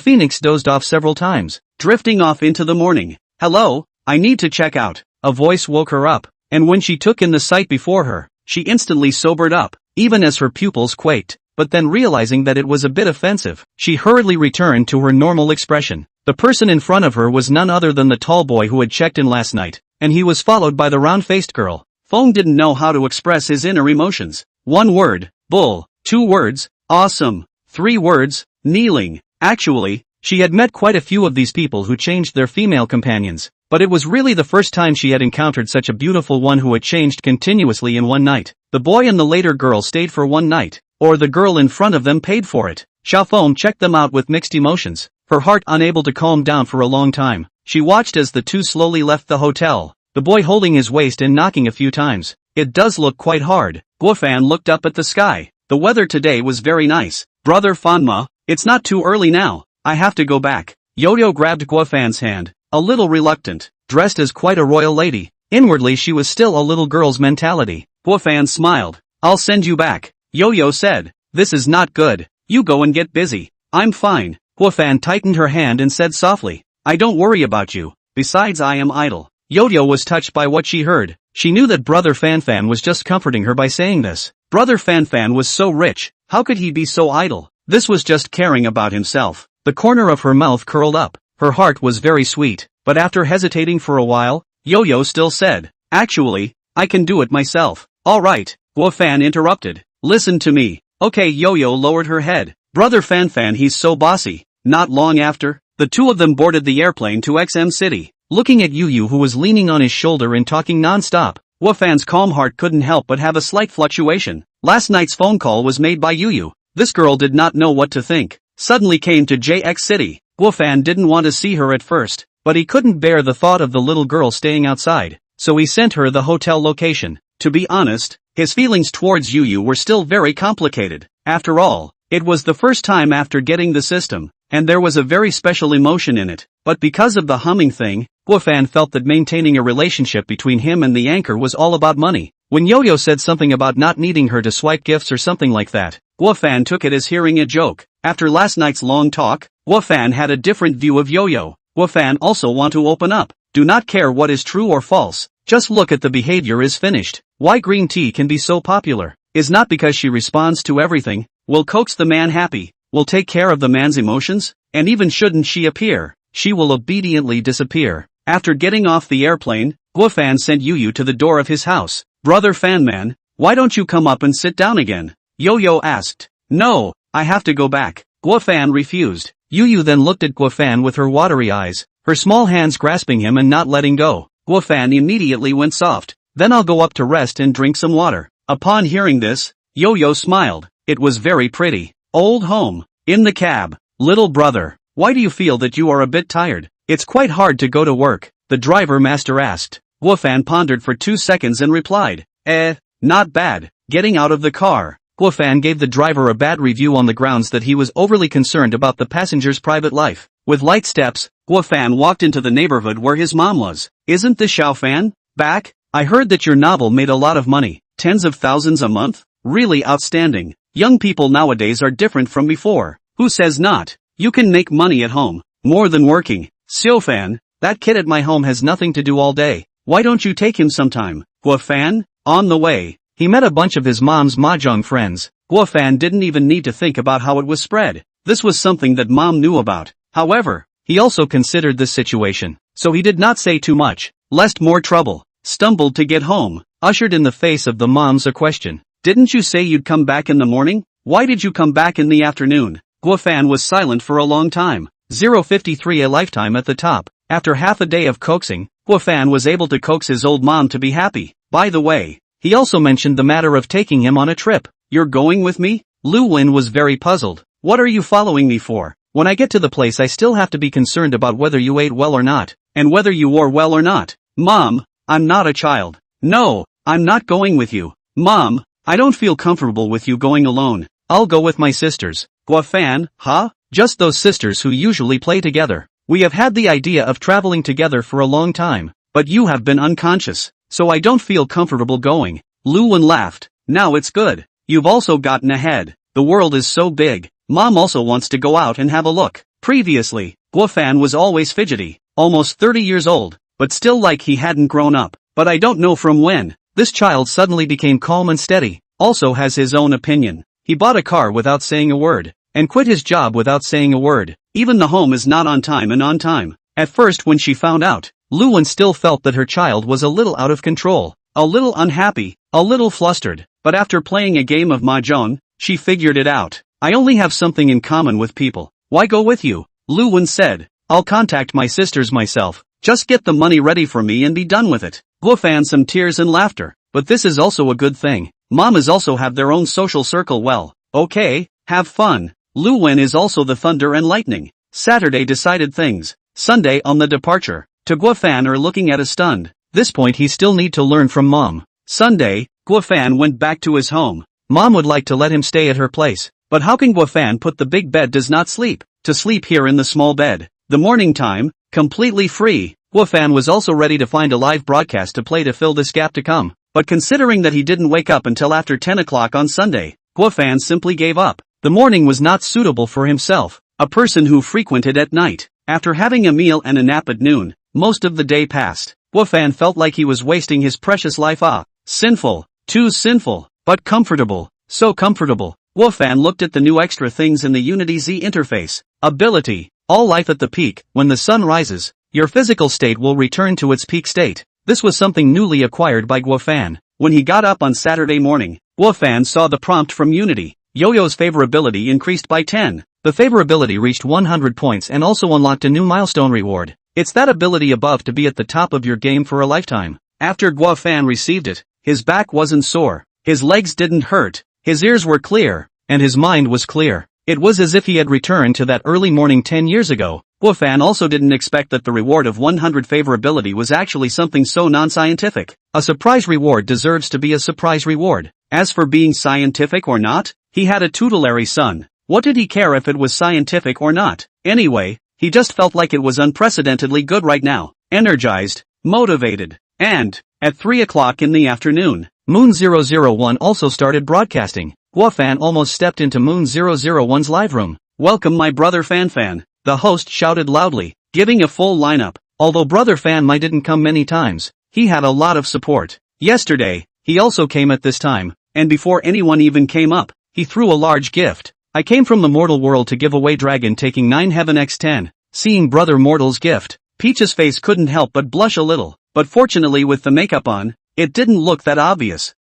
Phoenix dozed off several times, drifting off into the morning. Hello, I need to check out. A voice woke her up, and when she took in the sight before her, she instantly sobered up, even as her pupils quaked, but then realizing that it was a bit offensive, she hurriedly returned to her normal expression. The person in front of her was none other than the tall boy who had checked in last night, and he was followed by the round-faced girl. Feng didn't know how to express his inner emotions. 1 word, bull. 2 words, awesome. 3 words, kneeling. Actually, she had met quite a few of these people who changed their female companions, but it was really the first time she had encountered such a beautiful one who had changed continuously in one night. The boy and the later girl stayed for one night, or the girl in front of them paid for it. Xiaofeng checked them out with mixed emotions, her heart unable to calm down for a long time. She watched as the two slowly left the hotel, the boy holding his waist and knocking a few times. It does look quite hard. Guofan looked up at the sky. The weather today was very nice. Brother Fanma, it's not too early now. I have to go back. Yo-Yo grabbed Guofan's hand, a little reluctant, dressed as quite a royal lady. Inwardly she was still a little girl's mentality. Guofan smiled. I'll send you back. Yo-Yo said, this is not good. You go and get busy. I'm fine. Guofan tightened her hand and said softly, I don't worry about you. Besides I am idle. Yo-Yo was touched by what she heard. She knew that Brother Fanfan was just comforting her by saying this. Brother Fanfan was so rich, how could he be so idle? This was just caring about himself. The corner of her mouth curled up. Her heart was very sweet, but after hesitating for a while, Yo-Yo still said, actually, I can do it myself. Alright, Guofan interrupted. Listen to me. Okay, Yo-Yo lowered her head. Brother Fanfan, he's so bossy. Not long after, the two of them boarded the airplane to XM City. Looking at Yu who was leaning on his shoulder and talking non-stop, Guofan's calm heart couldn't help but have a slight fluctuation. Last night's phone call was made by Yu. This girl did not know what to think. Suddenly came to JX City. Guofan didn't want to see her at first, but he couldn't bear the thought of the little girl staying outside, so he sent her the hotel location. To be honest, his feelings towards Yu were still very complicated. After all, it was the first time after getting the system, and there was a very special emotion in it. But because of the humming thing, Guofan felt that maintaining a relationship between him and the anchor was all about money. When Yo-Yo said something about not needing her to swipe gifts or something like that, Guofan took it as hearing a joke. After last night's long talk, Guofan had a different view of Yo-Yo. Guofan also want to open up. Do not care what is true or false. Just look at the behavior is finished. Why green tea can be so popular is not because she responds to everything, will coax the man happy, will take care of the man's emotions, and even shouldn't she appear, she will obediently disappear. After getting off the airplane, Guofan sent Yu to the door of his house. Brother Fanman, why don't you come up and sit down again? Yo-Yo asked. No, I have to go back. Guofan refused. Yu then looked at Guofan with her watery eyes, her small hands grasping him and not letting go. Guofan immediately went soft. Then I'll go up to rest and drink some water. Upon hearing this, Yo-Yo smiled. It was very pretty. Old home. In the cab. Little brother, why do you feel that you are a bit tired? It's quite hard to go to work, the driver master asked. Guofan pondered for 2 seconds and replied, not bad. Getting out of the car, Guofan gave the driver a bad review on the grounds that he was overly concerned about the passenger's private life. With light steps, Guofan walked into the neighborhood where his mom was. Isn't the Xiaofan back? I heard that your novel made a lot of money, tens of thousands a month? Really outstanding. Young people nowadays are different from before. Who says not? You can make money at home, more than working. Xiaofan, that kid at my home has nothing to do all day. Why don't you take him sometime? Guofan, on the way. He met a bunch of his mom's mahjong friends. Guofan didn't even need to think about how it was spread. This was something that mom knew about. However, he also considered this situation, so he did not say too much, lest more trouble. Stumbled to get home, ushered in the face of the moms a question. Didn't you say you'd come back in the morning? Why did you come back in the afternoon? Guofan was silent for a long time. 053 a lifetime at the top. After half a day of coaxing, Guofan was able to coax his old mom to be happy. By the way, he also mentioned the matter of taking him on a trip. You're going with me? Lu Wen was very puzzled. What are you following me for? When I get to the place I still have to be concerned about whether you ate well or not, and whether you wore well or not. Mom, I'm not a child. No, I'm not going with you. Mom, I don't feel comfortable with you going alone. I'll go with my sisters. Guofan, huh? Just those sisters who usually play together. We have had the idea of traveling together for a long time, but you have been unconscious, so I don't feel comfortable going. Lu Wen laughed. Now it's good. You've also gotten ahead. The world is so big. Mom also wants to go out and have a look. Previously, Guofan was always fidgety, almost 30 years old, but still like he hadn't grown up. But I don't know from when. This child suddenly became calm and steady, also has his own opinion. He bought a car without saying a word, and quit his job without saying a word. Even the home is not on time and on time. At first when she found out, Lu Wen still felt that her child was a little out of control, a little unhappy, a little flustered, but after playing a game of mahjong, she figured it out. I only have something in common with people. Why go with you? Lu Wen said. I'll contact my sisters myself. Just get the money ready for me and be done with it. Guofan some tears and laughter. But this is also a good thing. Mamas also have their own social circle. Well, okay, have fun. Lu Wen is also the thunder and lightning. Saturday decided things. Sunday on the departure. To Guofan are looking at a stunned. This point he still need to learn from mom. Sunday, Guofan went back to his home. Mom would like to let him stay at her place. But how can Guofan put the big bed does not sleep, to sleep here in the small bed? The morning time, completely free. Guofan was also ready to find a live broadcast to play to fill this gap to come. But considering that he didn't wake up until after 10 o'clock on Sunday, Guofan simply gave up. The morning was not suitable for himself, a person who frequented at night. After having a meal and a nap at noon, most of the day passed. Guofan felt like he was wasting his precious life. Sinful, too sinful, but comfortable, so comfortable. Guofan looked at the new extra things in the Unity Z interface. Ability, all life at the peak. When the sun rises, your physical state will return to its peak state. This was something newly acquired by Guofan. When he got up on Saturday morning, Guofan saw the prompt from Unity. Yo-Yo's favorability increased by 10. The favorability reached 100 points and also unlocked a new milestone reward. It's that ability above to be at the top of your game for a lifetime. After Guofan received it, his back wasn't sore, his legs didn't hurt, his ears were clear, and his mind was clear. It was as if he had returned to that early morning 10 years ago. Guofan also didn't expect that the reward of 100 favorability was actually something so non-scientific. A surprise reward deserves to be a surprise reward. As for being scientific or not, he had a tutelary son. What did he care if it was scientific or not? Anyway, he just felt like it was unprecedentedly good right now. Energized, motivated, and, at 3 o'clock in the afternoon, Moon 001 also started broadcasting. Guofan almost stepped into Moon 001's live room. Welcome my brother Fan, the host shouted loudly, giving a full lineup. Although brother Fan might didn't come many times, he had a lot of support. Yesterday, he also came at this time, and before anyone even came up, he threw a large gift. I came from the mortal world to give away dragon taking 9 heaven x10. Seeing brother Mortal's gift, Peach's face couldn't help but blush a little, but fortunately with the makeup on, it didn't look that obvious.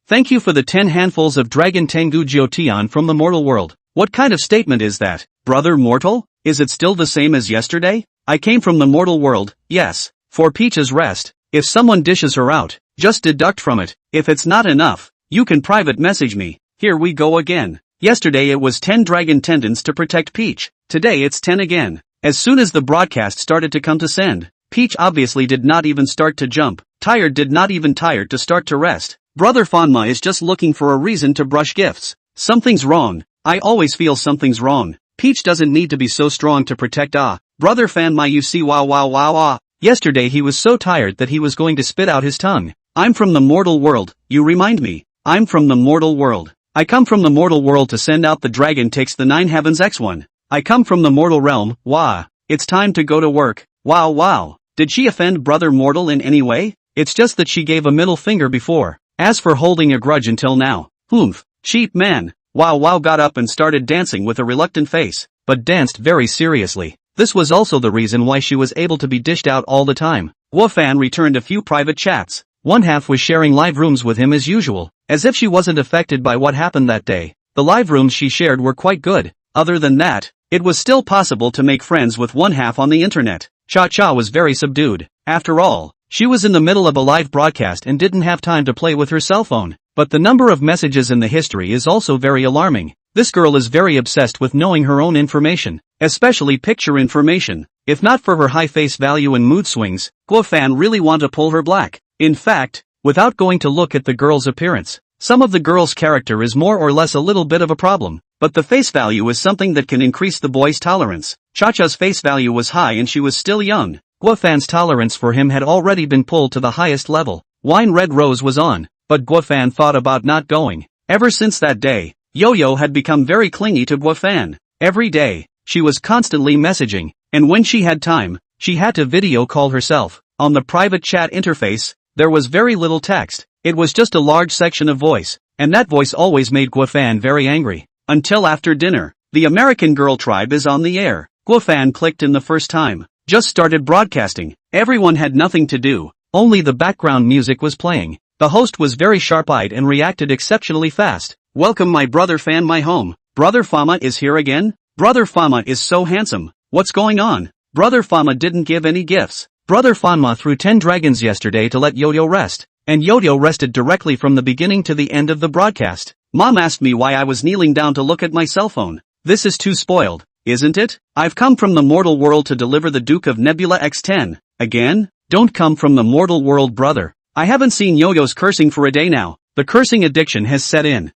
Thank you for the 10 handfuls of Dragon Tengu Jiotian from the mortal world. What kind of statement is that, brother Mortal? Is it still the same as yesterday? I came from the mortal world, yes, for Peach's rest. If someone dishes her out, just deduct from it. If it's not enough, you can private message me. Here we go again. Yesterday it was 10 dragon tendons to protect Peach. Today it's 10 again. As soon as the broadcast started to come to send, Peach obviously did not even start to jump. Tired did not even tired to start to rest. Brother Fanma is just looking for a reason to brush gifts. Something's wrong. I always feel something's wrong. Peach doesn't need to be so strong to protect Brother Fanma you see wow. Yesterday he was so tired that he was going to spit out his tongue. I'm from the mortal world, you remind me. I'm from the mortal world. I come from the mortal world to send out the dragon takes the 9 heavens x1. I come from the mortal realm, wah. It's time to go to work. Wow. Did she offend brother Mortal in any way? It's just that she gave a middle finger before. As for holding a grudge until now, oomph, cheap man. Wow got up and started dancing with a reluctant face, but danced very seriously. This was also the reason why she was able to be dished out all the time. Guofan returned a few private chats. One half was sharing live rooms with him as usual, as if she wasn't affected by what happened that day. The live rooms she shared were quite good. Other than that, it was still possible to make friends with one half on the internet. Cha-Cha was very subdued. After all, she was in the middle of a live broadcast and didn't have time to play with her cell phone. But the number of messages in the history is also very alarming. This girl is very obsessed with knowing her own information, especially picture information. If not for her high face value and mood swings, Guofan really want to pull her black. In fact, without going to look at the girl's appearance, some of the girl's character is more or less a little bit of a problem, but the face value is something that can increase the boy's tolerance. Cha-Cha's face value was high and she was still young. Guofan's tolerance for him had already been pulled to the highest level. Wine Red Rose was on, but Guofan thought about not going. Ever since that day, Yo-Yo had become very clingy to Guofan. Every day, she was constantly messaging, and when she had time, she had to video call herself. On the private chat interface, there was very little text. It was just a large section of voice, and that voice always made Guofan very angry. Until after dinner, the American Girl Tribe is on the air. Guofan clicked in the first time. Just started broadcasting. Everyone had nothing to do. Only the background music was playing. The host was very sharp-eyed and reacted exceptionally fast. Welcome my brother fan my home. Brother Fama is here again? Brother Fama is so handsome. What's going on? Brother Fama didn't give any gifts. Brother Fama threw 10 dragons yesterday to let Yo-Yo rest. And Yo-Yo rested directly from the beginning to the end of the broadcast. Mom asked me why I was kneeling down to look at my cell phone. This is too spoiled, isn't it? I've come from the mortal world to deliver the Duke of Nebula X10. Again? Don't come from the mortal world brother. I haven't seen Yo-Yo's cursing for a day now. The cursing addiction has set in.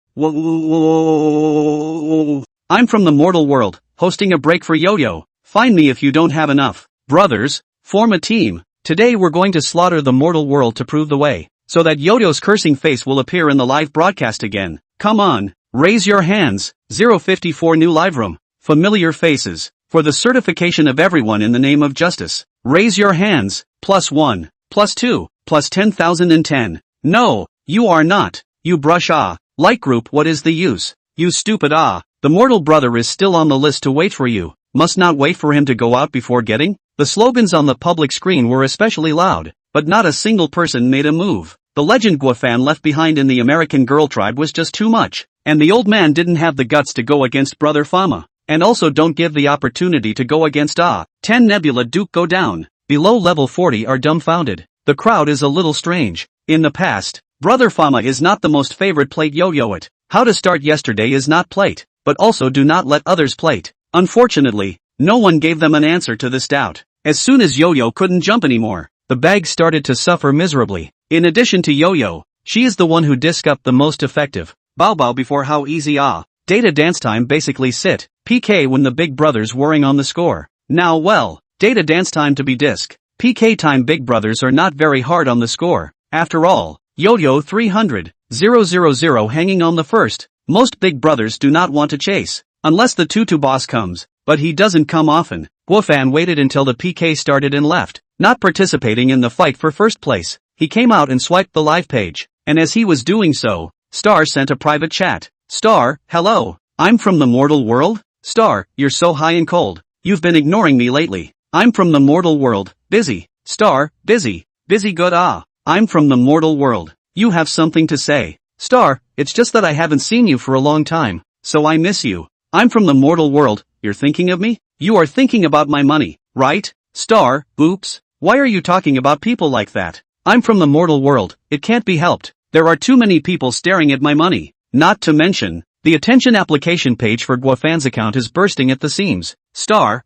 I'm from the mortal world, hosting a break for Yo-Yo. Find me if you don't have enough. Brothers, form a team. Today we're going to slaughter the mortal world to prove the way, so that Yo-Yo's cursing face will appear in the live broadcast again. Come on, raise your hands. 054 new live room. Familiar faces. For the certification of everyone in the name of justice. Raise your hands. +1, +2, +10,010. No, you are not. You brush like group what is the use? You stupid The mortal brother is still on the list to wait for you. Must not wait for him to go out before getting? The slogans on the public screen were especially loud, but not a single person made a move. The legend Guofan left behind in the American Girl Tribe was just too much, and the old man didn't have the guts to go against Brother Fama, and also don't give the opportunity to go against 10 Nebula Duke go down. Below level 40 are dumbfounded. The crowd is a little strange. In the past, Brother Fama is not the most favorite plate Yo-Yo it. How to start yesterday is not plate, but also do not let others plate. Unfortunately, no one gave them an answer to this doubt. As soon as Yo-Yo couldn't jump anymore, the bag started to suffer miserably. In addition to Yo-Yo, she is the one who disc up the most effective. Bao before how easy Data dance time basically sit. PK when the big brothers worrying on the score. Now well, data dance time to be disc. PK time big brothers are not very hard on the score. After all, Yo-Yo 300,000 hanging on the first. Most big brothers do not want to chase, unless the Tutu boss comes, but he doesn't come often. Guofan waited until the PK started and left, not participating in the fight for first place. He came out and swiped the live page, and as he was doing so, Star sent a private chat. Star, hello, I'm from the mortal world? Star, you're so high and cold, you've been ignoring me lately. I'm from the mortal world, busy. Star, busy good I'm from the mortal world, you have something to say. Star, it's just that I haven't seen you for a long time, so I miss you. I'm from the mortal world, you're thinking of me? You are thinking about my money, right? Star, oops, why are you talking about people like that? I'm from the mortal world, it can't be helped. There are too many people staring at my money. Not to mention, the attention application page for Guofan's account is bursting at the seams. Star,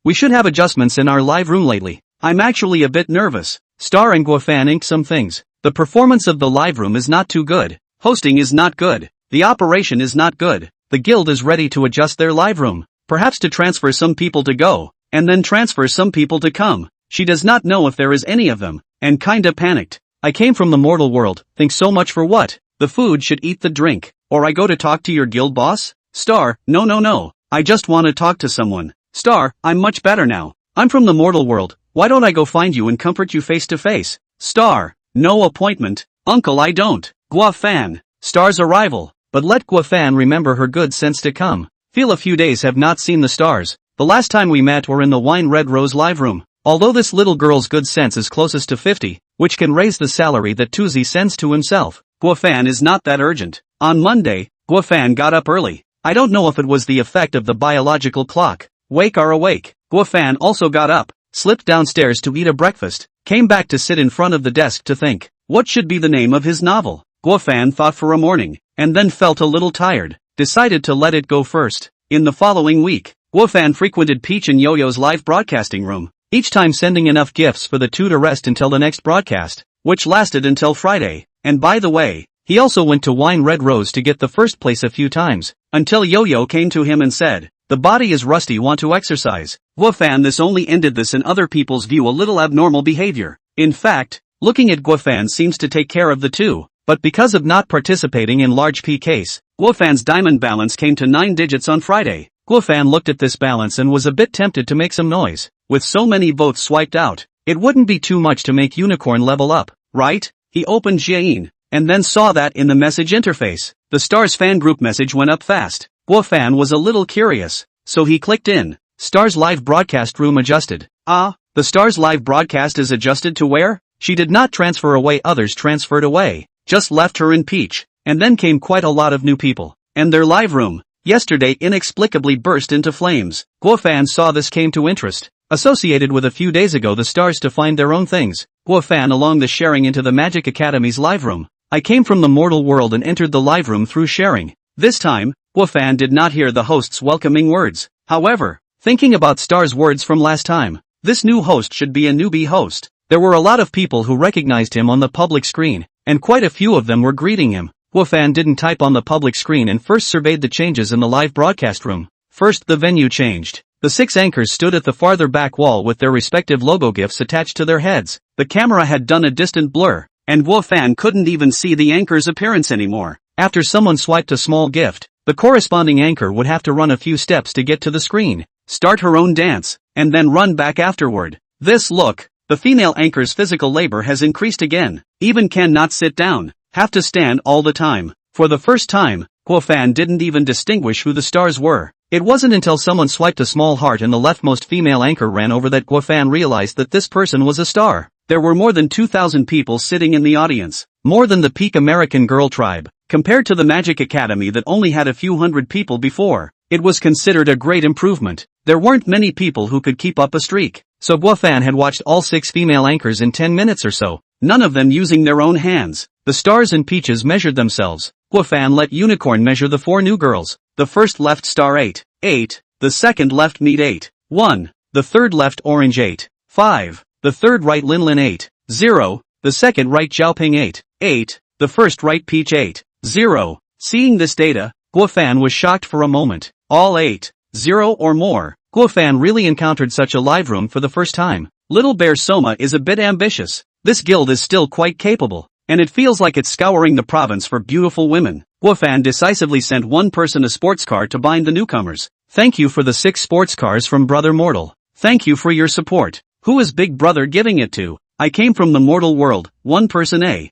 we should have adjustments in our live room lately. I'm actually a bit nervous. Star and Guofan inked some things. The performance of the live room is not too good. Hosting is not good. The operation is not good. The guild is ready to adjust their live room. Perhaps to transfer some people to go, and then transfer some people to come. She does not know if there is any of them, and kinda panicked. I came from the mortal world, think so much for what? The food should eat the drink, or I go to talk to your guild boss? Star, no, I just want to talk to someone. Star, I'm much better now. I'm from the mortal world, why don't I go find you and comfort you face to face? Star, no appointment, uncle I don't. Gua Fan. Star's arrival. But let Gua Fan remember her good sense to come. Feel a few days have not seen the stars. The last time we met were in the Wine Red Rose live room. Although this little girl's good sense is closest to 50, which can raise the salary that Tuzi sends to himself, Gua Fan is not that urgent. On Monday, Gua Fan got up early. I don't know if it was the effect of the biological clock. Wake or awake, Gua Fan also got up, slipped downstairs to eat a breakfast, came back to sit in front of the desk to think, what should be the name of his novel? Gua Fan thought for a morning, and then felt a little tired, decided to let it go first. In the following week, Gua Fan frequented Peach and Yo-Yo's live broadcasting room, each time sending enough gifts for the two to rest until the next broadcast, which lasted until Friday. And by the way, he also went to Wine Red Rose to get the first place a few times, until Yo-Yo came to him and said, the body is rusty, want to exercise. Gua Fan this only ended this in other people's view a little abnormal behavior. In fact, looking at Gua Fan seems to take care of the two, but because of not participating in large PKs, Gua Fan's diamond balance came to 9 digits on Friday. Gua Fan looked at this balance and was a bit tempted to make some noise. With so many votes swiped out, it wouldn't be too much to make Unicorn level up, right? He opened Jiayin, and then saw that in the message interface, the Stars fan group message went up fast. Gua Fan was a little curious, so he clicked in. Stars live broadcast room adjusted. The Stars live broadcast is adjusted to where? She did not transfer away, others transferred away, just left her in Peach, and then came quite a lot of new people, and their live room, yesterday inexplicably burst into flames. Gua Fan saw this, came to interest, associated with a few days ago the Stars to find their own things. Gua Fan along the sharing into the Magic Academy's live room. I came from the mortal world and entered the live room through sharing. This time, Gua Fan did not hear the host's welcoming words. However, thinking about Star's words from last time, this new host should be a newbie host. There were a lot of people who recognized him on the public screen, and quite a few of them were greeting him. Gua Fan didn't type on the public screen and first surveyed the changes in the live broadcast room. First, the venue changed. The 6 anchors stood at the farther back wall with their respective logo gifs attached to their heads. The camera had done a distant blur, and Gua Fan couldn't even see the anchor's appearance anymore. After someone swiped a small gift, the corresponding anchor would have to run a few steps to get to the screen, start her own dance, and then run back afterward. Look, the female anchor's physical labor has increased again, even cannot sit down, have to stand all the time. For the first time, Gua Fan didn't even distinguish who the Stars were. It wasn't until someone swiped a small heart and the leftmost female anchor ran over that Gua Fan realized that this person was a star. There were more than 2,000 people sitting in the audience, more than the peak American Girl tribe. Compared to the Magic Academy that only had a few hundred people before, it was considered a great improvement. There weren't many people who could keep up a streak, so Gua Fan had watched all 6 female anchors in 10 minutes or so, none of them using their own hands. The Stars and Peaches measured themselves. Gua Fan let Unicorn measure the 4 new girls. The first left Star 8, 8, the second left Meat 8, 1, the third left Orange 8, 5, the third right Lin Lin 8, 0, the second right Xiaoping 8, 8, the first right Peach 8, 0. Seeing this data, Gua Fan was shocked for a moment. All 8, 0 or more. Gua Fan really encountered such a live room for the first time. Little Bear Soma is a bit ambitious. This guild is still quite capable, and it feels like it's scouring the province for beautiful women. Gua Fan decisively sent one person a sports car to bind the newcomers. Thank you for the 6 sports cars from Brother Mortal. Thank you for your support. Who is Big Brother giving it to? I came from the mortal world, one person A. ******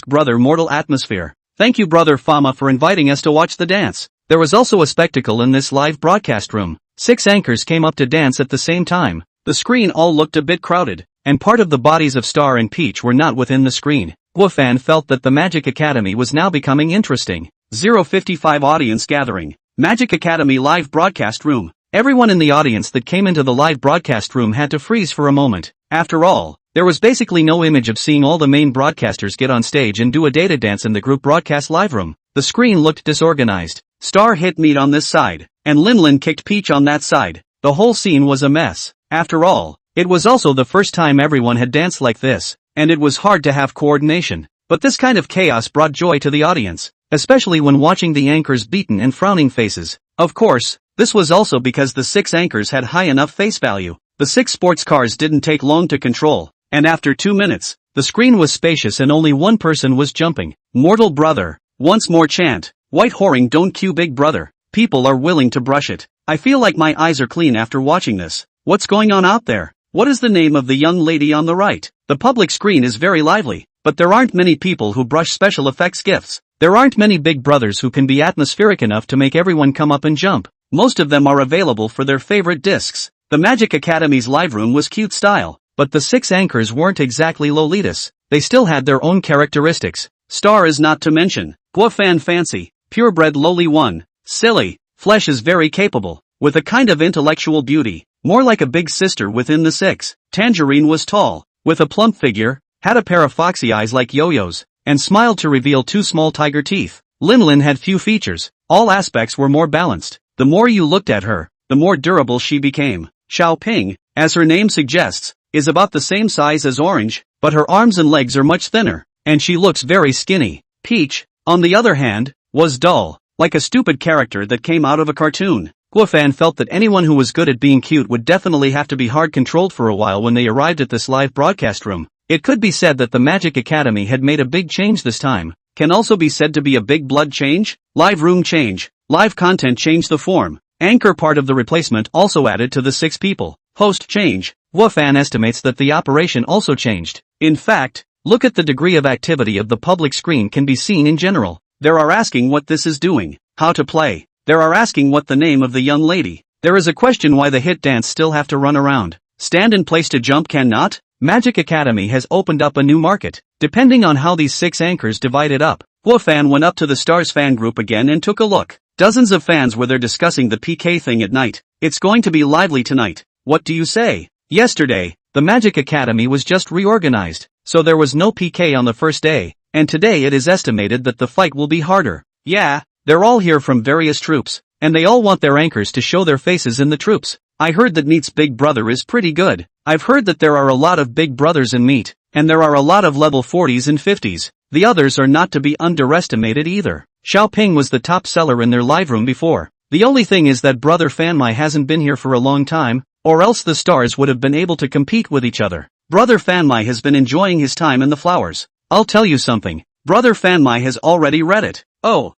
Brother Mortal Atmosphere. Thank you Brother Fama for inviting us to watch the dance. There was also a spectacle in this live broadcast room. 6 anchors came up to dance at the same time. The screen all looked a bit crowded, and part of the bodies of Star and Peach were not within the screen. Gua Fan felt that the Magic Academy was now becoming interesting. 055 audience gathering. Magic Academy live broadcast room. Everyone in the audience that came into the live broadcast room had to freeze for a moment. After all, there was basically no image of seeing all the main broadcasters get on stage and do a data dance in the group broadcast live room. The screen looked disorganized. Star hit Meat on this side, and Lin Lin kicked Peach on that side. The whole scene was a mess. After all, it was also the first time everyone had danced like this, and it was hard to have coordination. But this kind of chaos brought joy to the audience, especially when watching the anchors' beaten and frowning faces. Of course, this was also because the 6 anchors had high enough face value. The 6 sports cars didn't take long to control, and after 2 minutes, the screen was spacious and only one person was jumping. Mortal Brother. Once more chant. White whoring don't cue Big Brother. People are willing to brush it. I feel like my eyes are clean after watching this. What's going on out there? What is the name of the young lady on the right? The public screen is very lively. but there aren't many people who brush special effects gifts. There aren't many big brothers who can be atmospheric enough to make everyone come up and jump. Most of them are available for their favorite discs. The Magic Academy's live room was cute style, but the 6 anchors weren't exactly Lolitas. They still had their own characteristics. Star is not to mention. Guofan fancy, purebred lowly one, silly, Flesh is very capable, with a kind of intellectual beauty, more like a big sister within the 6. Tangerine was tall, with a plump figure, had a pair of foxy eyes like yo-yos, and smiled to reveal 2 small tiger teeth. Linlin had few features, all aspects were more balanced. The more you looked at her, the more durable she became. Xiaoping, as her name suggests, is about the same size as Orange, but her arms and legs are much thinner, and she looks very skinny. Peach, on the other hand, was dull, like a stupid character that came out of a cartoon. Guofan felt that anyone who was good at being cute would definitely have to be hard-controlled for a while when they arrived at this live broadcast room. It could be said that the Magic Academy had made a big change this time. Can also be said to be a big blood change? Live room change. Live content changed the form. Anchor part of the replacement also added to the 6 people. Host change. Guofan estimates that the operation also changed. In fact, look at the degree of activity of the public screen can be seen in general. There are asking what this is doing, how to play. There are asking what the name of the young lady. There is a question why the hit dance still have to run around. Stand in place to jump cannot? Magic Academy has opened up a new market, depending on how these 6 anchors divide it up. Guofan went up to the Stars fan group again and took a look. Dozens of fans were there discussing the PK thing at night. It's going to be lively tonight. What do you say? Yesterday, the Magic Academy was just reorganized, so there was no PK on the first day, and today it is estimated that the fight will be harder. Yeah, they're all here from various troops, and they all want their anchors to show their faces in the troops. I heard that Meet's big brother is pretty good. I've heard that there are a lot of big brothers in Meet, and there are a lot of level 40s and 50s. The others are not to be underestimated either. Xiaoping was the top seller in their live room before. The only thing is that Brother Fanmai hasn't been here for a long time, or else the stars would have been able to compete with each other. Brother Fanmai has been enjoying his time in the flowers. I'll tell you something. Brother Fanmai has already read it. Oh,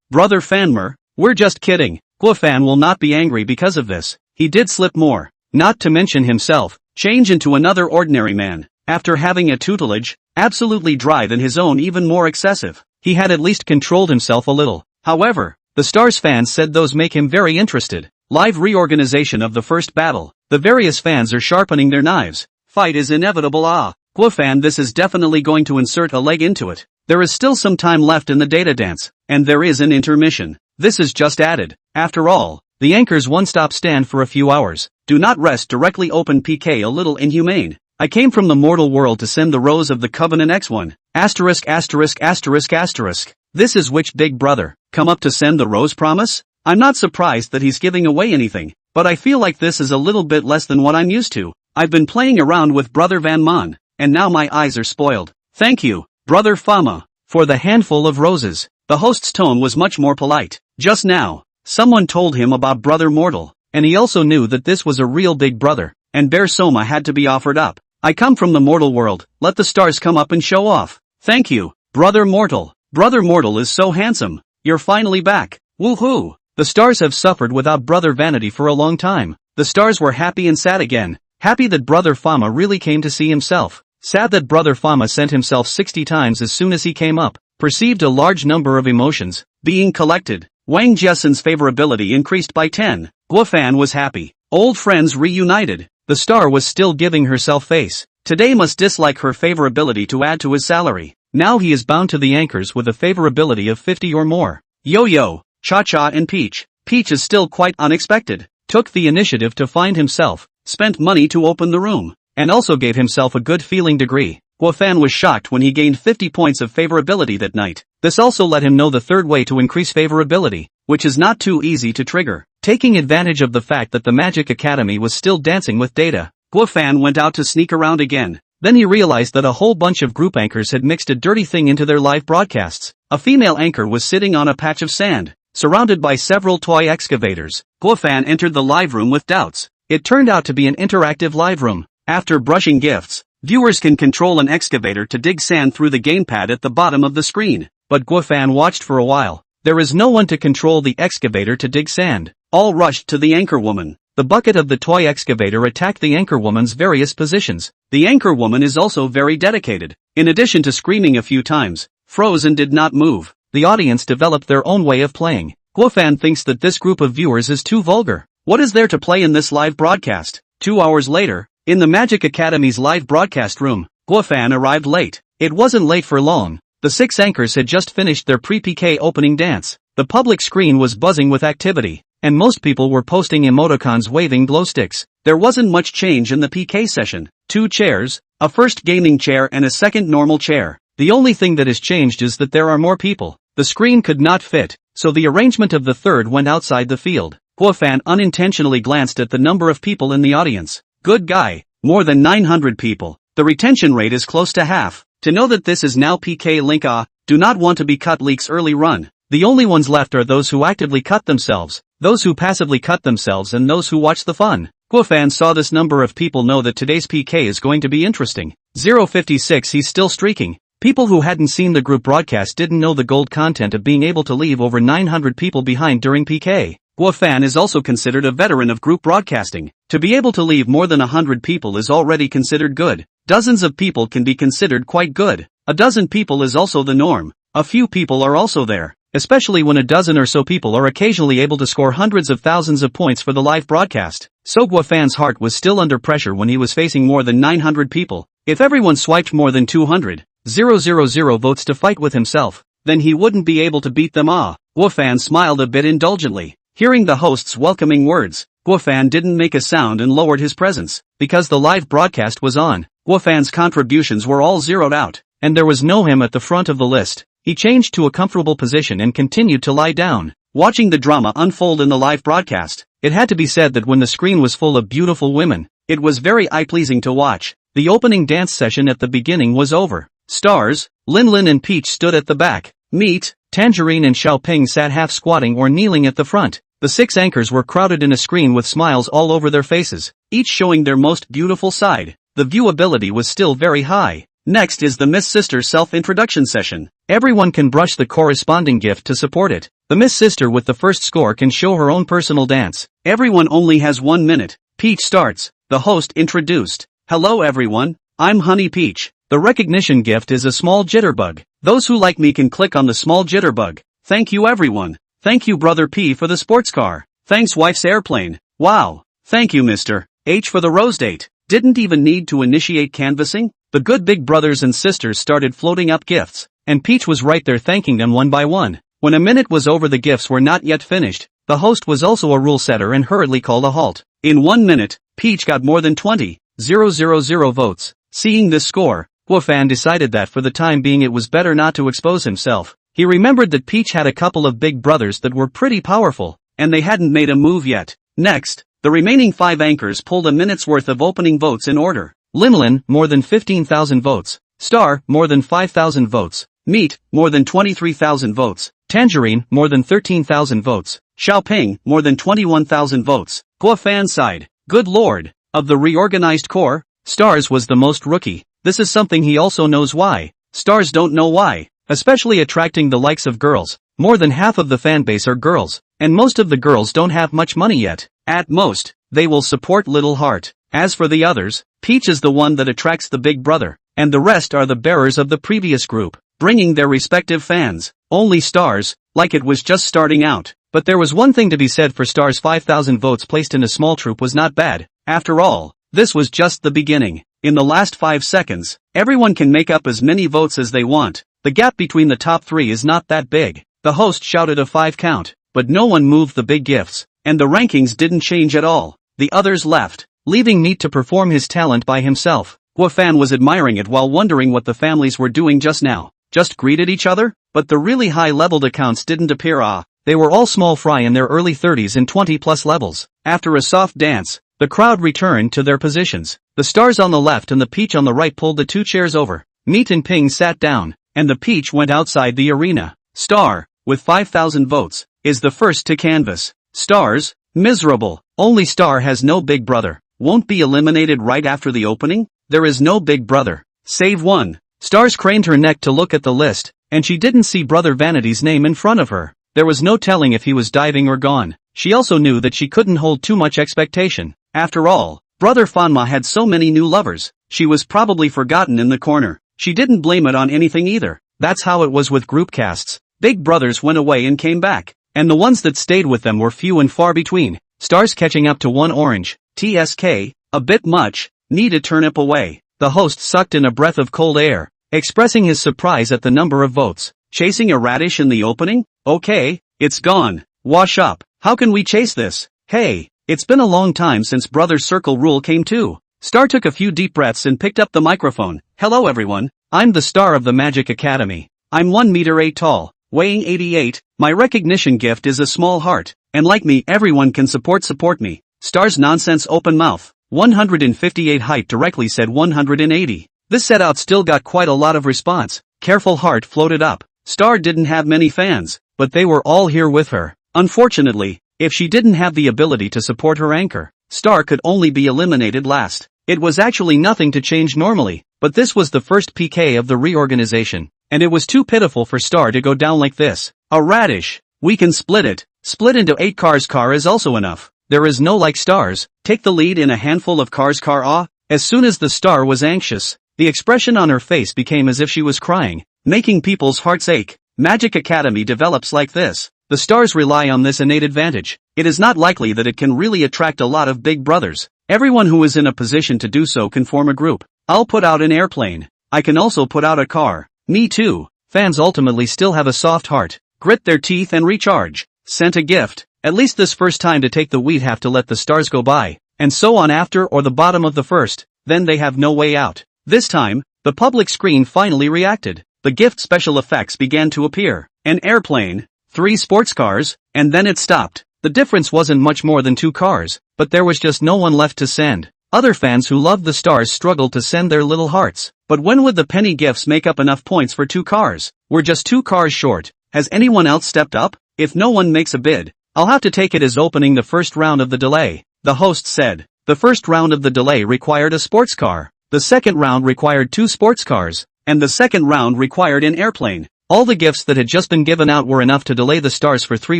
Brother Fanmer, we're just kidding. Guofan will not be angry because of this. He did slip more, not to mention himself, change into another ordinary man. After having a tutelage, absolutely dry than his own even more excessive, he had at least controlled himself a little. However, the Stars fans said those make him very interested. Live reorganization of the first battle. The various fans are sharpening their knives. Fight is inevitable. Guofan, this is definitely going to insert a leg into it. There is still some time left in the data dance, and there is an intermission. This is just added. After all, the anchor's one-stop stand for a few hours. Do not rest directly open PK a little inhumane. I came from the mortal world to send the rose of the Covenant X1. ********. This is which big brother, come up to send the rose promise? I'm not surprised that he's giving away anything, but I feel like this is a little bit less than what I'm used to. I've been playing around with Brother Van Mon, and now my eyes are spoiled. Thank you, Brother Fama, for the handful of roses. The host's tone was much more polite. Just now, someone told him about Brother Mortal, and he also knew that this was a real big brother, and Bear Soma had to be offered up. I come from the mortal world, let the stars come up and show off. Thank you, Brother Mortal. Brother Mortal is so handsome. You're finally back. Woohoo! The stars have suffered without Brother Vanity for a long time. The stars were happy and sad again. Happy that Brother Fama really came to see himself. Sad that Brother Fama sent himself 60 times as soon as he came up. Perceived a large number of emotions being collected. Wang Jessen's favorability increased by 10. Guofan was happy. Old friends reunited. The star was still giving herself face. Today must dislike her favorability to add to his salary. Now he is bound to the anchors with a favorability of 50 or more. Yo-Yo, Cha-Cha and Peach. Peach is still quite unexpected. Took the initiative to find himself, spent money to open the room, and also gave himself a good feeling degree. Guofan was shocked when he gained 50 points of favorability that night. This also let him know the third way to increase favorability, which is not too easy to trigger. Taking advantage of the fact that the Magic Academy was still dancing with data, Guofan went out to sneak around again. Then he realized that a whole bunch of group anchors had mixed a dirty thing into their live broadcasts. A female anchor was sitting on a patch of sand, surrounded by several toy excavators. Guofan entered the live room with doubts. It turned out to be an interactive live room. After brushing gifts, viewers can control an excavator to dig sand through the gamepad at the bottom of the screen. But Guofan watched for a while. There is no one to control the excavator to dig sand. All rushed to the anchor woman. the bucket of the toy excavator attacked the anchorwoman's various positions. The anchorwoman is also very dedicated. In addition to screaming a few times, Frozen did not move. The audience developed their own way of playing. Guofan thinks that this group of viewers is too vulgar. What is there to play in this live broadcast? 2 hours later, in the Magic Academy's live broadcast room, Guofan arrived late. It wasn't late for long. The 6 anchors had just finished their pre-PK opening dance. The public screen was buzzing with activity, and most people were posting emoticons waving glow sticks. There wasn't much change in the PK session. 2 chairs, a first gaming chair and a second normal chair. The only thing that has changed is that there are more people. The screen could not fit, so the arrangement of the third went outside the field. Guofan unintentionally glanced at the number of people in the audience. Good guy, more than 900 people. The retention rate is close to half. To know that this is now PK link do not want to be cut leaks early run. The only ones left are those who actively cut themselves, those who passively cut themselves and those who watch the fun. Guofan saw this number of people know that today's PK is going to be interesting. 056 he's still streaking. People who hadn't seen the group broadcast didn't know the gold content of being able to leave over 900 people behind during PK. Guofan is also considered a veteran of group broadcasting. To be able to leave more than 100 people is already considered good. Dozens of people can be considered quite good. A dozen people is also the norm. A few people are also there, especially when a dozen or so people are occasionally able to score hundreds of thousands of points for the live broadcast. So Guofan's heart was still under pressure when he was facing more than 900 people. If everyone swiped more than 200,000 votes to fight with himself, then he wouldn't be able to beat them all. Guofan smiled a bit indulgently. Hearing the host's welcoming words, Guofan didn't make a sound and lowered his presence. Because the live broadcast was on, Guofan's contributions were all zeroed out, and there was no him at the front of the list. He changed to a comfortable position and continued to lie down, watching the drama unfold in the live broadcast. It had to be said that when the screen was full of beautiful women, it was very eye-pleasing to watch. The opening dance session at the beginning was over. Stars, Lin and Peach stood at the back. Meat, Tangerine and Xiaoping sat half squatting or kneeling at the front. The 6 anchors were crowded in a screen with smiles all over their faces, each showing their most beautiful side. The viewability was still very high. Next is the Miss Sister self-introduction session. Everyone can brush the corresponding gift to support it. The Miss Sister with the first score can show her own personal dance. Everyone only has 1 minute. Peach starts. The host introduced. Hello everyone, I'm Honey Peach. The recognition gift is a small jitterbug. Those who like me can click on the small jitterbug. Thank you everyone. Thank you Brother P for the sports car. Thanks Wife's airplane. Wow. Thank you Mr. H for the rose date. Didn't even need to initiate canvassing. The good big brothers and sisters started floating up gifts, and Peach was right there thanking them one by one. When a minute was over the gifts were not yet finished. The host was also a rule setter and hurriedly called a halt. In 1 minute, Peach got more than 20,000 votes. Seeing this score, Guofan decided that for the time being it was better not to expose himself. He remembered that Peach had a couple of big brothers that were pretty powerful, and they hadn't made a move yet. Next, the remaining 5 anchors pulled a minute's worth of opening votes in order. Lin, more than 15,000 votes. Star, more than 5,000 votes. Meat, more than 23,000 votes. Tangerine, more than 13,000 votes. Xiaoping, more than 21,000 votes. Guofan sighed. Good lord. Of the reorganized core, Stars was the most rookie. This is something he also knows why. Stars don't know why. Especially attracting the likes of girls. More than half of the fanbase are girls, and most of the girls don't have much money yet. At most, they will support Little Heart. As for the others, Peach is the one that attracts the big brother, and the rest are the bearers of the previous group, bringing their respective fans. Only Stars, like it was just starting out. But there was one thing to be said for Stars. 5,000 votes placed in a small troop was not bad. After all, this was just the beginning. In the last 5 seconds, everyone can make up as many votes as they want. The gap between the top 3 is not that big. The host shouted a 5 count, but no one moved the big gifts, and the rankings didn't change at all. The others left, leaving Meat to perform his talent by himself. Guofan was admiring it while wondering what the families were doing just now. Just greeted each other? But the really high-leveled accounts didn't appear. They were all small fry in their early 30s and 20-plus levels. After a soft dance, the crowd returned to their positions. The Stars on the left and the Peach on the right pulled the 2 chairs over. Meat and Ping sat down, and the Peach went outside the arena. Star, with 5,000 votes, is the first to canvass. Stars, miserable. Only Star has no big brother. Won't be eliminated right after the opening? There is no big brother. Save one. Stars craned her neck to look at the list, and she didn't see Brother Vanity's name in front of her. There was no telling if he was diving or gone. she also knew that she couldn't hold too much expectation. After all, Brother Fanma had so many new lovers, she was probably forgotten in the corner. She didn't blame it on anything either. That's how it was with group casts. Big brothers went away and came back, and the ones that stayed with them were few and far between. Stars catching up to one orange, TSK, a bit much, need a turnip away. The host sucked in a breath of cold air, expressing his surprise at the number of votes. Chasing a radish in the opening? Okay, it's gone. Wash up. How can we chase this? Hey, it's been a long time since Brother Circle Rule came too. Star took a few deep breaths and picked up the microphone. Hello everyone, I'm the star of the Magic Academy. I'm 1 meter 8 tall, weighing 88, my recognition gift is a small heart, and like me everyone can support me. Star's nonsense open mouth. 158 height directly said 180. This set out still got quite a lot of response. Careful heart floated up. Star didn't have many fans, but they were all here with her. Unfortunately, if she didn't have the ability to support her anchor, Star could only be eliminated last. It was actually nothing to change normally, but this was the first PK of the reorganization, and it was too pitiful for Star to go down like this. A radish. We can split it. Split into 8 cars. Car is also enough. There is no like Stars. Take the lead in a handful of cars. Car ah. As soon as the Star was anxious, the expression on her face became as if she was crying, making people's hearts ache. Magic Academy develops like this. The Stars rely on this innate advantage. It is not likely that it can really attract a lot of big brothers. Everyone who is in a position to do so can form a group. I'll put out an airplane. I can also put out a car. Me too. Fans ultimately still have a soft heart. Grit their teeth and recharge. Sent a gift. At least this first time to take the wheat have to let the Stars go by, and so on after or the bottom of the first, then they have no way out. This time, the public screen finally reacted. The gift special effects began to appear. An airplane, 3 sports cars, and then it stopped. The difference wasn't much more than 2 cars, but there was just no one left to send. Other fans who loved the Stars struggled to send their little hearts. But when would the penny gifts make up enough points for 2 cars? We're just 2 cars short. Has anyone else stepped up? If no one makes a bid, I'll have to take it as opening the first round of the delay. The host said. The first round of the delay required a sports car. The second round required 2 sports cars, and the second round required an airplane. All the gifts that had just been given out were enough to delay the Stars for 3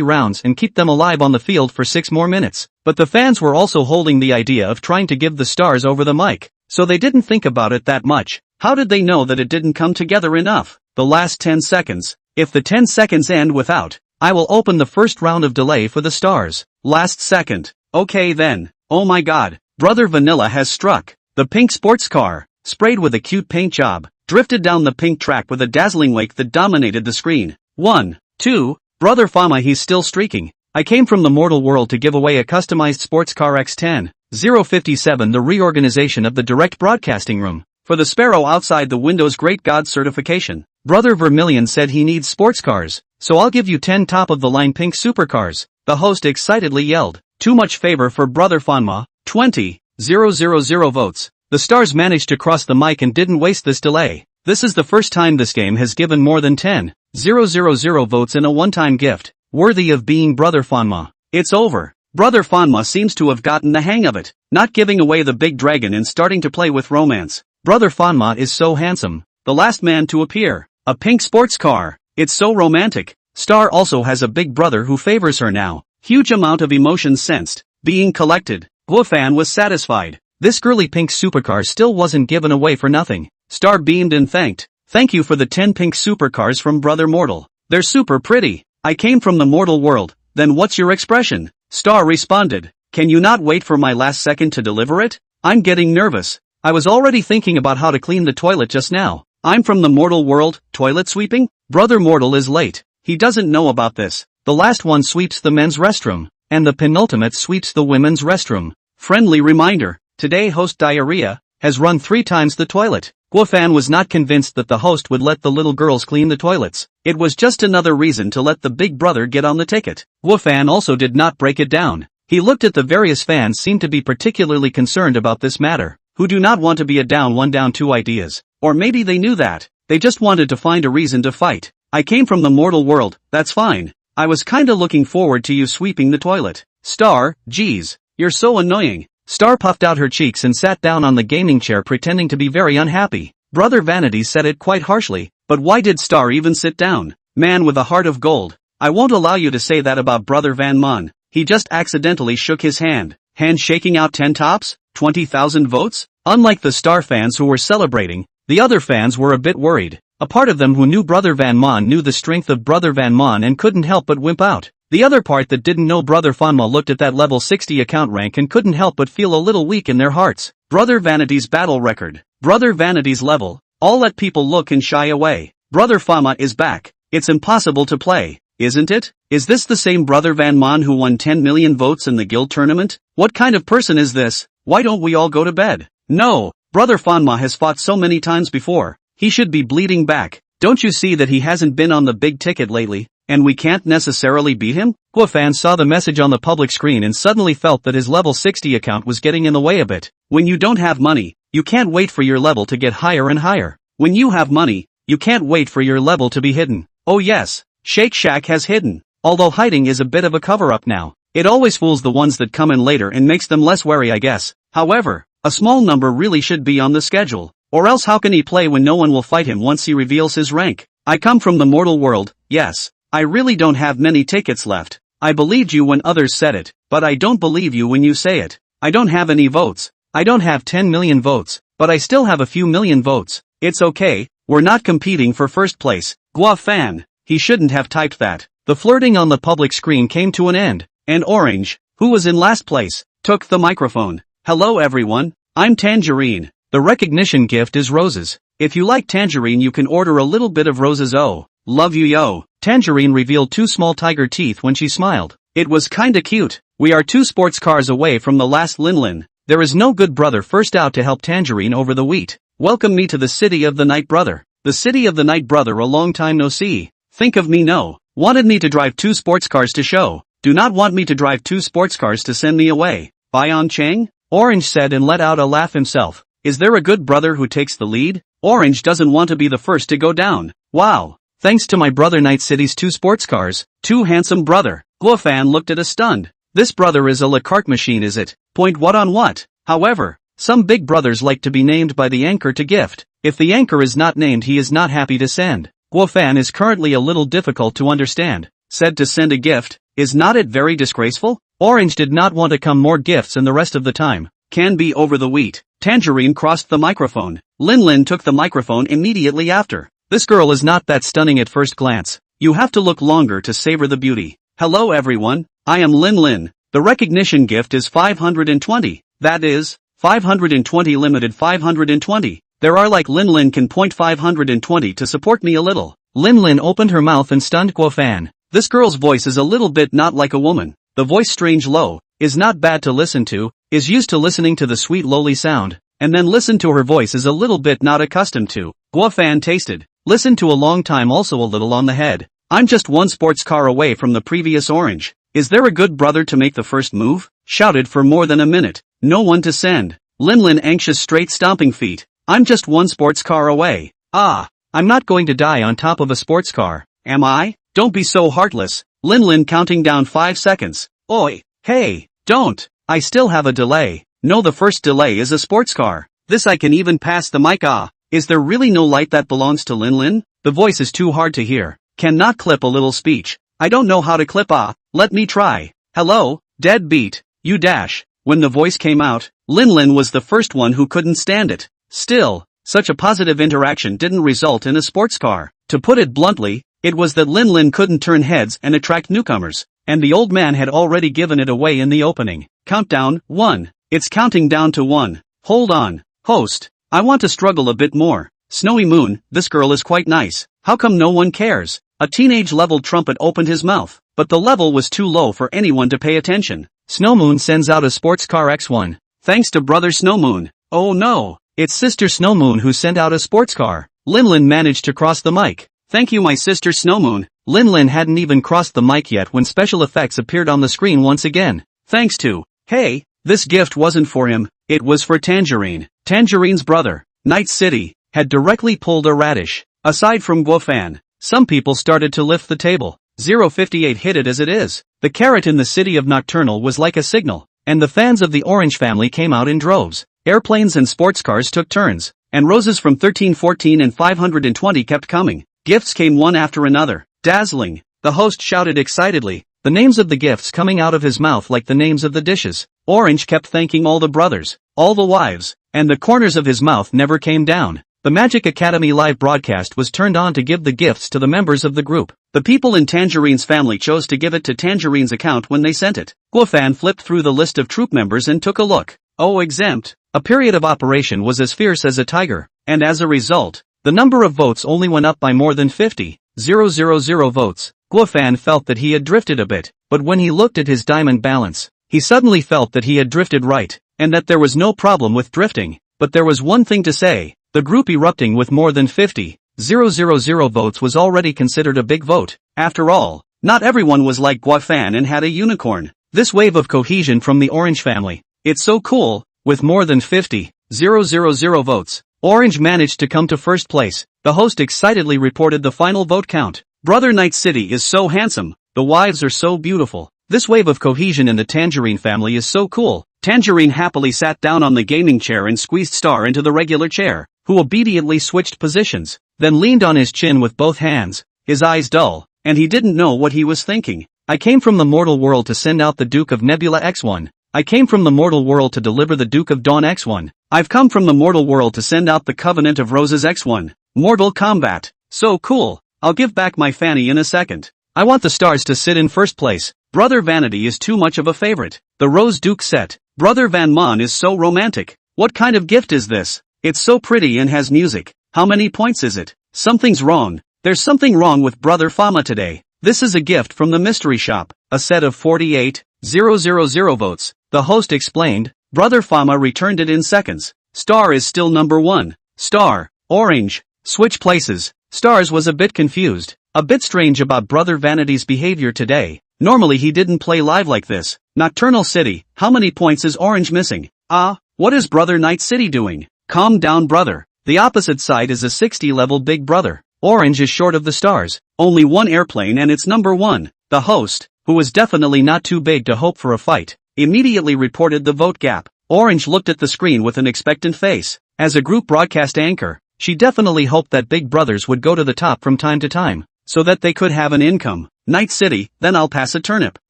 rounds and keep them alive on the field for 6 more minutes. But the fans were also holding the idea of trying to give the Stars over the mic, so they didn't think about it that much. How did they know that it didn't come together enough? The last 10 seconds. If the 10 seconds end without, I will open the first round of delay for the Stars. Last second. Okay then. Oh my god. Brother Vanilla has struck. The pink sports car, sprayed with a cute paint job, drifted down the pink track with a dazzling wake that dominated the screen. 1, 2, Brother Fama, he's still streaking. I came from the mortal world to give away a customized sports car X10. 057 The reorganization of the direct broadcasting room. For the sparrow outside the window's great god certification. Brother Vermilion said he needs sports cars, so I'll give you 10 top-of-the-line pink supercars. The host excitedly yelled. Too much favor for Brother Fanma. 20,000 votes. The Stars managed to cross the mic and didn't waste this delay. This is the first time this game has given more than 10,000 votes in a one-time gift, worthy of being Brother Fanma. It's over. Brother Fanma seems to have gotten the hang of it, not giving away the big dragon and starting to play with romance. Brother Fanma is so handsome. The last man to appear. A pink sports car. It's so romantic. Star also has a big brother who favors her now. Huge amount of emotions sensed, being collected. Guofan was satisfied. This girly pink supercar still wasn't given away for nothing. Star beamed and thanked. Thank you for the 10 pink supercars from Brother Mortal. They're super pretty. I came from the mortal world. Then what's your expression? Star responded. Can you not wait for my last second to deliver it? I'm getting nervous. I was already thinking about how to clean the toilet just now. I'm from the mortal world. Toilet sweeping? Brother Mortal is late. He doesn't know about this. The last one sweeps the men's restroom, and the penultimate sweeps the women's restroom. Friendly reminder. Today host Diarrhea has run 3 times the toilet. Guofan was not convinced that the host would let the little girls clean the toilets. It was just another reason to let the big brother get on the ticket. Guofan also did not break it down. He looked at the various fans seemed to be particularly concerned about this matter, who do not want to be a down 1 down 2 ideas. Or maybe they knew that. They just wanted to find a reason to fight. I came from the mortal world, that's fine. I was kinda looking forward to you sweeping the toilet. Star, geez, you're so annoying. Star puffed out her cheeks and sat down on the gaming chair pretending to be very unhappy. Brother Vanity said it quite harshly, but why did Star even sit down? Man with a heart of gold. I won't allow you to say that about Brother Van Mon. He just accidentally shook his hand. Hand shaking out 10 tops? 20,000 votes? Unlike the star fans who were celebrating, the other fans were a bit worried. A part of them who knew Brother Van Mon knew the strength of Brother Van Mon and couldn't help but wimp out. The other part that didn't know Brother Fanma looked at that level 60 account rank and couldn't help but feel a little weak in their hearts. Brother Vanity's battle record. Brother Vanity's level. All let people look and shy away. Brother Fama is back. It's impossible to play, isn't it? Is this the same Brother Van Mon who won 10 million votes in the guild tournament? What kind of person is this? Why don't we all go to bed? No, Brother Fanma has fought so many times before. He should be bleeding back. Don't you see that he hasn't been on the big ticket lately, and we can't necessarily beat him? Guofan saw the message on the public screen and suddenly felt that his level 60 account was getting in the way a bit. When you don't have money, you can't wait for your level to get higher and higher. When you have money, you can't wait for your level to be hidden. Oh yes, Shake Shack has hidden. Although hiding is a bit of a cover-up now. It always fools the ones that come in later and makes them less wary, I guess. However, a small number really should be on the schedule. Or else how can he play when no one will fight him once he reveals his rank? I come from the mortal world, yes. I really don't have many tickets left. I believed you when others said it, but I don't believe you when you say it. I don't have any votes. I don't have 10 million votes, but I still have a few million votes. It's okay, we're not competing for first place. Guofan. He shouldn't have typed that. The flirting on the public screen came to an end, and Orange, who was in last place, took the microphone. Hello everyone, I'm Tangerine. The recognition gift is roses. If you like Tangerine you can order a little bit of roses. Oh, love you yo. Tangerine revealed 2 small tiger teeth when she smiled. It was kinda cute. We are 2 sports cars away from the last Linlin. There is no good brother first out to help Tangerine over the wheat. Welcome me to the city of the night brother. The city of the night brother, a long time no see. Think of me no. Wanted me to drive 2 sports cars to show. Do not want me to drive 2 sports cars to send me away. Bayon Chang? Orange said and let out a laugh himself. Is there a good brother who takes the lead? Orange doesn't want to be the first to go down. Wow. Thanks to my brother Night City's 2 sports cars. 2 handsome brother. Guofan looked at us stunned. This brother is a la carte machine, is it? Point what on what? However, some big brothers like to be named by the anchor to gift. If the anchor is not named he is not happy to send. Guofan is currently a little difficult to understand. Said to send a gift, is not it very disgraceful? Orange did not want to come more gifts and the rest of the time. Can be over the wheat. Tangerine crossed the microphone. Linlin took the microphone immediately after. This girl is not that stunning at first glance. You have to look longer to savor the beauty. Hello everyone, I am Linlin. The recognition gift is 520. That is, 520 limited 520. There are like Linlin can point 520 to support me a little. Linlin opened her mouth and stunned Guofan. This girl's voice is a little bit not like a woman. The voice strange low, is not bad to listen to, is used to listening to the sweet lowly sound, and then listen to her voice is a little bit not accustomed to. Guofan tasted, listen to a long time also a little on the head. I'm just 1 sports car away from the previous Orange. Is there a good brother to make the first move? Shouted for more than a minute. No one to send. Linlin anxious straight stomping feet. I'm just 1 sports car away. Ah, I'm not going to die on top of a sports car, am I? Don't be so heartless. Linlin counting down 5 seconds. Oi, hey, don't. I still have a delay. No, the first delay is a sports car. This I can even pass the mic. Ah, is there really no light that belongs to Linlin? The voice is too hard to hear. Cannot clip a little speech. I don't know how to clip. Ah, let me try. Hello, dead beat, you dash. When the voice came out, Linlin was the first one who couldn't stand it. Still, such a positive interaction didn't result in a sports car. To put it bluntly, it was that Linlin couldn't turn heads and attract newcomers, and the old man had already given it away in the opening. Countdown, 1. It's counting down to 1. Hold on, host. I want to struggle a bit more. Snowy Moon, this girl is quite nice. How come no one cares? A teenage-level trumpet opened his mouth, but the level was too low for anyone to pay attention. Snowmoon sends out a sports car X1. Thanks to brother Snowmoon. Oh no, it's sister Snowmoon who sent out a sports car. Linlin managed to cross the mic. Thank you my sister Snowmoon. Linlin hadn't even crossed the mic yet when special effects appeared on the screen once again. Thanks to, hey, this gift wasn't for him, it was for Tangerine. Tangerine's brother, Night City, had directly pulled a radish. Aside from Guofan, some people started to lift the table. 058 hit it as it is. The carrot in the city of Nocturnal was like a signal, and the fans of the Orange family came out in droves. Airplanes and sports cars took turns, and roses from 1314 and 520 kept coming. Gifts came one after another. Dazzling. The host shouted excitedly. the names of the gifts coming out of his mouth like the names of the dishes. Orange kept thanking all the brothers, all the wives, and the corners of his mouth never came down. The Magic Academy live broadcast was turned on to give the gifts to the members of the group. The people in Tangerine's family chose to give it to Tangerine's account when they sent it. Guofan flipped through the list of troop members and took a look. Oh, exempt. A period of operation was as fierce as a tiger, and as a result, the number of votes only went up by more than 50,000 votes. Guofan felt that he had drifted a bit, but when he looked at his diamond balance, he suddenly felt that he had drifted right, and that there was no problem with drifting. But there was one thing to say. The group erupting with more than 50,000 votes was already considered a big vote. After all, not everyone was like Guofan and had a unicorn. This wave of cohesion from the Orange family. It's so cool. With more than 50,000 votes, Orange managed to come to first place. The host excitedly reported the final vote count. Brother Night City is so handsome. The wives are so beautiful. This wave of cohesion in the Tangerine family is so cool. Tangerine happily sat down on the gaming chair and squeezed Star into the regular chair, who obediently switched positions, then leaned on his chin with both hands, his eyes dull, and he didn't know what he was thinking. I came from the mortal world to send out the Duke of Nebula X1. I came from the mortal world to deliver the Duke of Dawn X1. I've come from the mortal world to send out the Covenant of Roses X1. Mortal Kombat. So cool. I'll give back my fanny in a second. I want the stars to sit in first place. Brother Vanity is too much of a favorite. The Rose Duke set. Brother Van Mon is so romantic. What kind of gift is this? It's so pretty and has music. How many points is it? Something's wrong. There's something wrong with Brother Fama today. This is a gift from the mystery shop. A set of 48,000 votes. The host explained. Brother Fama returned it in seconds. Star is still number 1. Star. Orange. Switch places. Stars was a bit confused. A bit strange about Brother Vanity's behavior today. Normally he didn't play live like this. Nocturnal City. How many points is Orange missing? What is Brother Night City doing? Calm down, brother. The opposite side is a 60-level Big Brother. Orange is short of the stars. Only one airplane and it's number 1. The host, who was definitely not too big to hope for a fight, immediately reported the vote gap. Orange looked at the screen with an expectant face. As a group broadcast anchor, she definitely hoped that Big Brothers would go to the top from time to time, so that they could have an income. Night City, then I'll pass a turnip.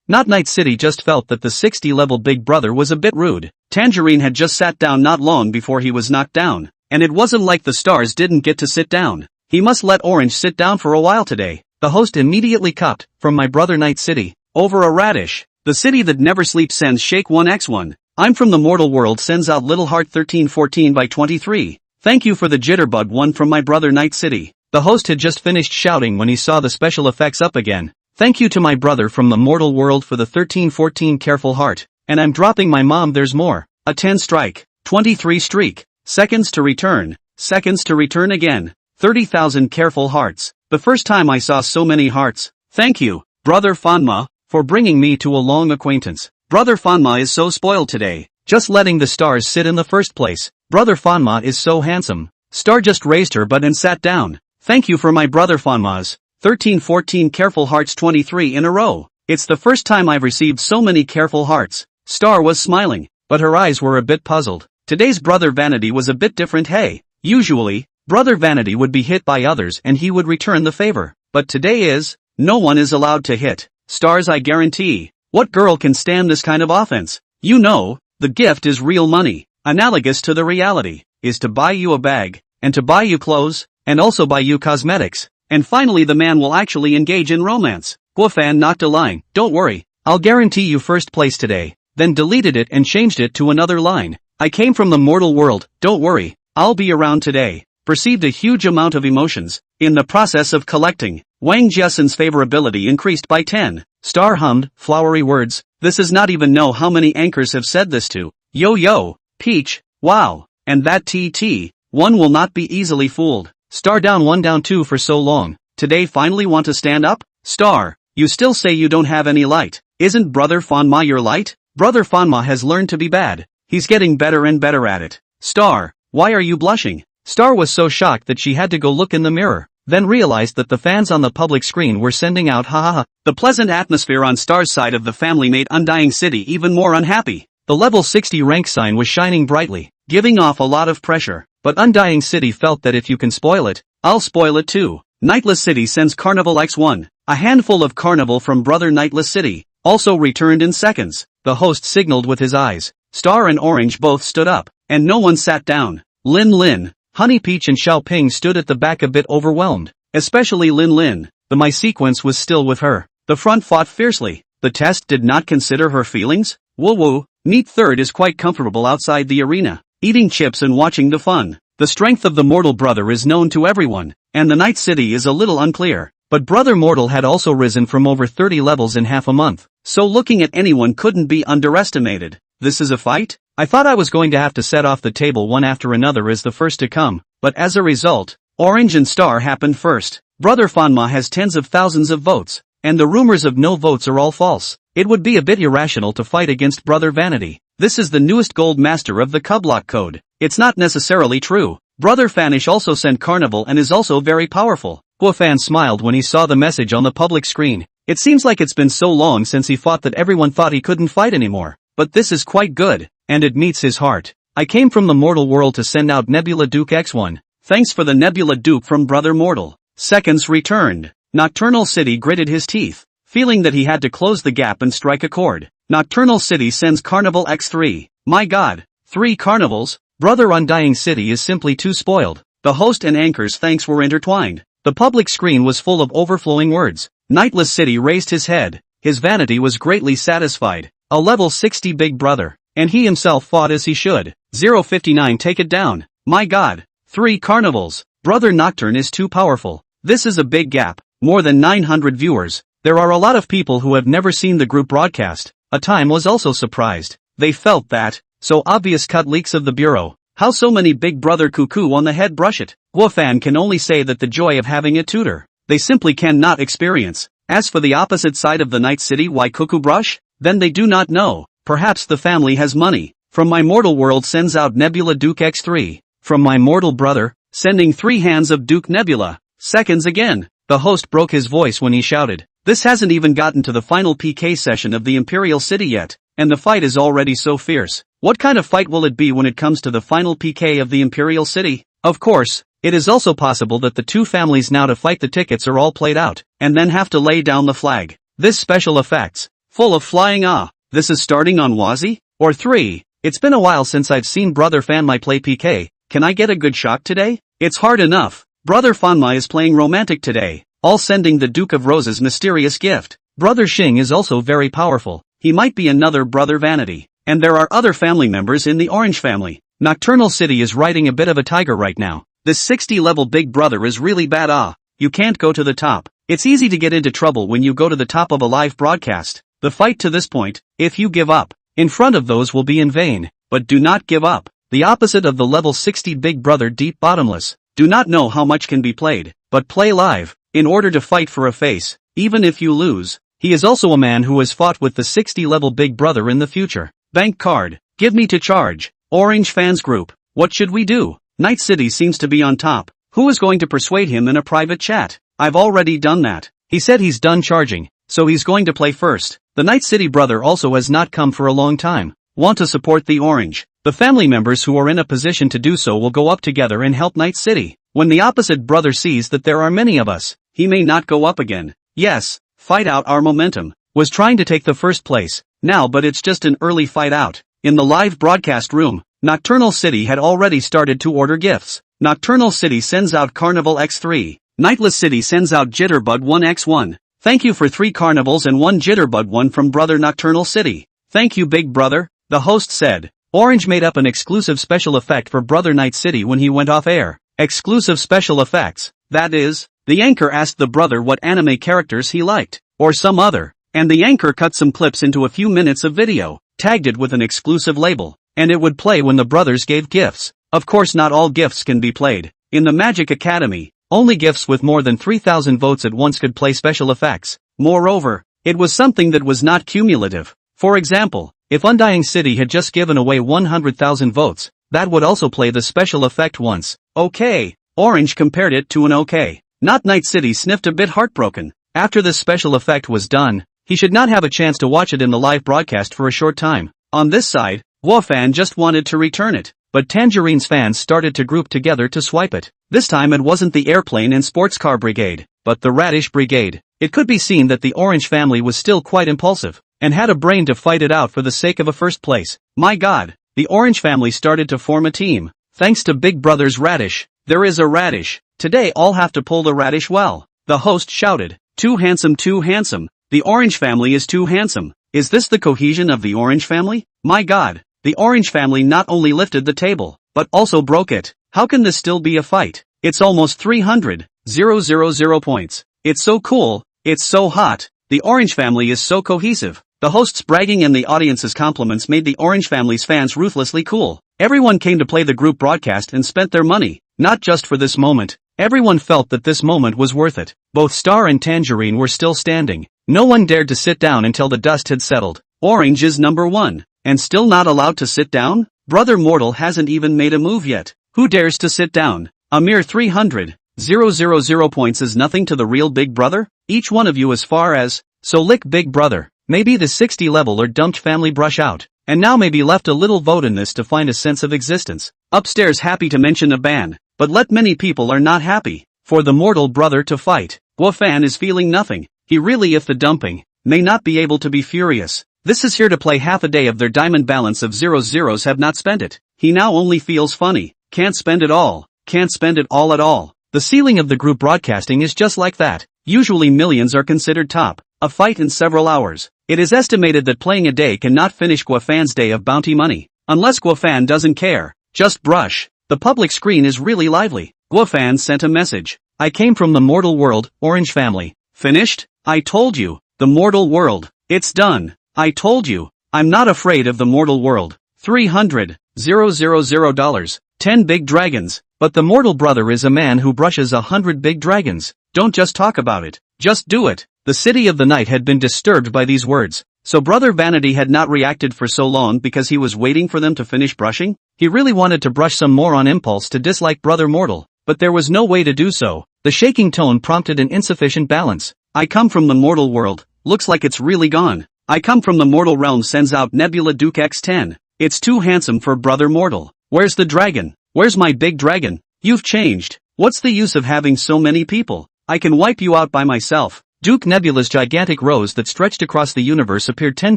Not Night City just felt that the 60-level Big Brother was a bit rude. Tangerine had just sat down not long before he was knocked down, and it wasn't like the stars didn't get to sit down. He must let Orange sit down for a while today. The host immediately copped, from my brother Night City, over a radish. The city that never sleeps sends Shake 1x1. I'm from the mortal world sends out Little Heart 1314 by 23. Thank you for the Jitterbug one from my brother Night City. The host had just finished shouting when he saw the special effects up again. Thank you to my brother from the mortal world for the 1314 Careful Heart. And I'm dropping my mom there's more. A 10 strike. 23 streak. Seconds to return. Seconds to return again. 30,000 Careful Hearts. The first time I saw so many hearts. Thank you, Brother Fanma, for bringing me to a long acquaintance. Brother Fanma is so spoiled today. Just letting the stars sit in the first place. Brother Fanma is so handsome. Star just raised her butt and sat down. Thank you for my brother Fanma's 1314 Careful Hearts 23 in a row. It's the first time I've received so many Careful Hearts. Star was smiling, but her eyes were a bit puzzled. Today's Brother Vanity was a bit different. Hey, usually, Brother Vanity would be hit by others and he would return the favor. But today no one is allowed to hit. Stars I guarantee. What girl can stand this kind of offense? You know, the gift is real money. Analogous to the reality, is to buy you a bag, and to buy you clothes, and also buy you cosmetics. And finally the man will actually engage in romance. Guofan knocked a line. Don't worry, I'll guarantee you first place today. Then deleted it and changed it to another line. I came from the mortal world, don't worry, I'll be around today. Perceived a huge amount of emotions. In the process of collecting, Wang Jiasen's favorability increased by 10. Star hummed, flowery words. This is not even know how many anchors have said this to. Yo, Peach, wow, and that TT, one will not be easily fooled. Star down 1 down 2 for so long. Today finally want to stand up? Star, you still say you don't have any light. Isn't Brother Fanma your light? Brother Fanma has learned to be bad. He's getting better and better at it. Star, why are you blushing? Star was so shocked that she had to go look in the mirror, then realized that the fans on the public screen were sending out ha. The pleasant atmosphere on Star's side of the family made Undying City even more unhappy. The level 60 rank sign was shining brightly, giving off a lot of pressure, but Undying City felt that if you can spoil it, I'll spoil it too. Nightless City sends Carnival X1, a handful of Carnival from Brother Nightless City. also returned in seconds. The host signaled with his eyes. Star and Orange both stood up, and no one sat down. Lin Lin, Honey Peach and Xiaoping stood at the back a bit overwhelmed. Especially Lin Lin. The my sequence was still with her. The front fought fiercely. The test did not consider her feelings? Woo woo. Neat third is quite comfortable outside the arena, eating chips and watching the fun. The strength of the mortal brother is known to everyone, and the Night City is a little unclear. But Brother Mortal had also risen from over 30 levels in half a month, so looking at anyone couldn't be underestimated. This is a fight? I thought I was going to have to set off the table one after another as the first to come, but as a result, Orange and Star happened first. Brother Fanma has tens of thousands of votes, and the rumors of no votes are all false. It would be a bit irrational to fight against Brother Vanity. This is the newest gold master of the Cublock code. It's not necessarily true. Brother Fanish also sent Carnival and is also very powerful. Guofan smiled when he saw the message on the public screen. It seems like it's been so long since he fought that everyone thought he couldn't fight anymore. But this is quite good, and it meets his heart. I came from the mortal world to send out Nebula Duke X1. Thanks for the Nebula Duke from Brother Mortal. Seconds returned. Nocturnal City gritted his teeth, feeling that he had to close the gap and strike a chord. Nocturnal City sends Carnival X3. My god, 3 carnivals? Brother Undying City is simply too spoiled. The host and anchor's thanks were intertwined. The public screen was full of overflowing words. Nightless City raised his head. His vanity was greatly satisfied. A level 60 big brother. And he himself fought as he should. 059 take it down. My god. 3 carnivals. Brother Nocturne is too powerful. This is a big gap. More than 900 viewers. There are a lot of people who have never seen the group broadcast. A time was also surprised. They felt that. So obvious cut leaks of the bureau. How so many big brother cuckoo on the head brush it? Guofan can only say that the joy of having a tutor, they simply cannot experience. As for the opposite side of the Night City, why cuckoo brush? Then they do not know. Perhaps the family has money. From my mortal world sends out Nebula Duke X3. From my mortal brother, sending 3 hands of Duke Nebula. Seconds again. The host broke his voice when he shouted. This hasn't even gotten to the final PK session of the Imperial City yet, and the fight is already so fierce. What kind of fight will it be when it comes to the final PK of the Imperial City? Of course, it is also possible that the 2 families now to fight the tickets are all played out, and then have to lay down the flag. This special effects, full of flying this is starting on Wazi? Or 3. It's been a while since I've seen Brother Fanmai play PK, can I get a good shot today? It's hard enough. Brother Fanmai is playing romantic today, all sending the Duke of Roses mysterious gift. Brother Xing is also very powerful, he might be another Brother Vanity. And there are other family members in the Orange family. Nocturnal City is riding a bit of a tiger right now. This 60-level big brother is really bad. You can't go to the top. It's easy to get into trouble when you go to the top of a live broadcast. The fight to this point, if you give up, in front of those will be in vain. But do not give up. The opposite of the level 60 big brother deep bottomless. Do not know how much can be played, but play live, in order to fight for a face, even if you lose. He is also a man who has fought with the 60-level big brother in the future. Bank card. Give me to charge. Orange fans group. What should we do? Night City seems to be on top. Who is going to persuade him in a private chat? I've already done that. He said he's done charging, so he's going to play first. The Night City brother also has not come for a long time. Want to support the Orange. The family members who are in a position to do so will go up together and help Night City. When the opposite brother sees that there are many of us, he may not go up again. Yes, fight out our momentum. Was trying to take the first place. Now but it's just an early fight out. In the live broadcast room, Nocturnal City had already started to order gifts. Nocturnal City sends out Carnival X3. Nightless City sends out Jitterbug 1X1. Thank you for 3 carnivals and 1 Jitterbug 1 from Brother Nocturnal City. Thank you big brother, the host said. Orange made up an exclusive special effect for Brother Night City when he went off air. Exclusive special effects, that is, the anchor asked the brother what anime characters he liked, or some other. And the anchor cut some clips into a few minutes of video, tagged it with an exclusive label, and it would play when the brothers gave gifts. Of course not all gifts can be played. In the Magic Academy, only gifts with more than 3,000 votes at once could play special effects. Moreover, it was something that was not cumulative. For example, if Undying City had just given away 100,000 votes, that would also play the special effect once. Okay, Orange compared it to an okay. Not Night City sniffed a bit heartbroken. After this special effect was done, he should not have a chance to watch it in the live broadcast for a short time. On this side, Guofan just wanted to return it, but Tangerine's fans started to group together to swipe it. This time it wasn't the airplane and sports car brigade, but the radish brigade. It could be seen that the Orange family was still quite impulsive. and had a brain to fight it out for the sake of a first place. My god, the Orange family started to form a team. Thanks to Big Brother's radish. There is a radish. Today all have to pull the radish well. The host shouted. Too handsome, too handsome. The Orange family is too handsome. Is this the cohesion of the Orange family? My god. The Orange family not only lifted the table, but also broke it. How can this still be a fight? It's almost 300,000 points. It's so cool. It's so hot. The Orange family is so cohesive. The host's bragging and the audience's compliments made the Orange family's fans ruthlessly cool. Everyone came to play the group broadcast and spent their money, not just for this moment. Everyone felt that this moment was worth it. Both Star and Tangerine were still standing. No one dared to sit down until the dust had settled. Orange is number 1, and still not allowed to sit down? Brother Mortal hasn't even made a move yet. Who dares to sit down? A mere 300,000 points is nothing to the real Big Brother? Each one of you as far as, so lick Big Brother. Maybe the 60 level or dumped family brush out, and now maybe left a little vote in this to find a sense of existence. Upstairs happy to mention a ban, but let many people are not happy. For the mortal brother to fight. Guofan is feeling nothing. He really if the dumping, may not be able to be furious. This is here to play half a day of their diamond balance of zeros have not spent it. He now only feels funny. Can't spend it all. Can't spend it all at all. The ceiling of the group broadcasting is just like that. Usually millions are considered top. A fight in several hours. It is estimated that playing a day cannot finish Guofan's day of bounty money. Unless Guofan doesn't care. Just brush. The public screen is really lively. Guofan sent a message. I came from the mortal world, Orange family. Finished? I told you. The mortal world. It's done. I told you. I'm not afraid of the mortal world. $300,000. 10 big dragons. But the mortal brother is a man who brushes 100 big dragons. Don't just talk about it. Just do it. The city of the night had been disturbed by these words. So Brother Vanity had not reacted for so long because he was waiting for them to finish brushing? He really wanted to brush some more on impulse to dislike Brother Mortal, but there was no way to do so. The shaking tone prompted an insufficient balance. I come from the mortal world. Looks like it's really gone. I come from the mortal realm sends out Nebula Duke X10. It's too handsome for Brother Mortal. Where's the dragon? Where's my big dragon? You've changed. What's the use of having so many people? I can wipe you out by myself. Duke Nebula's gigantic rose that stretched across the universe appeared 10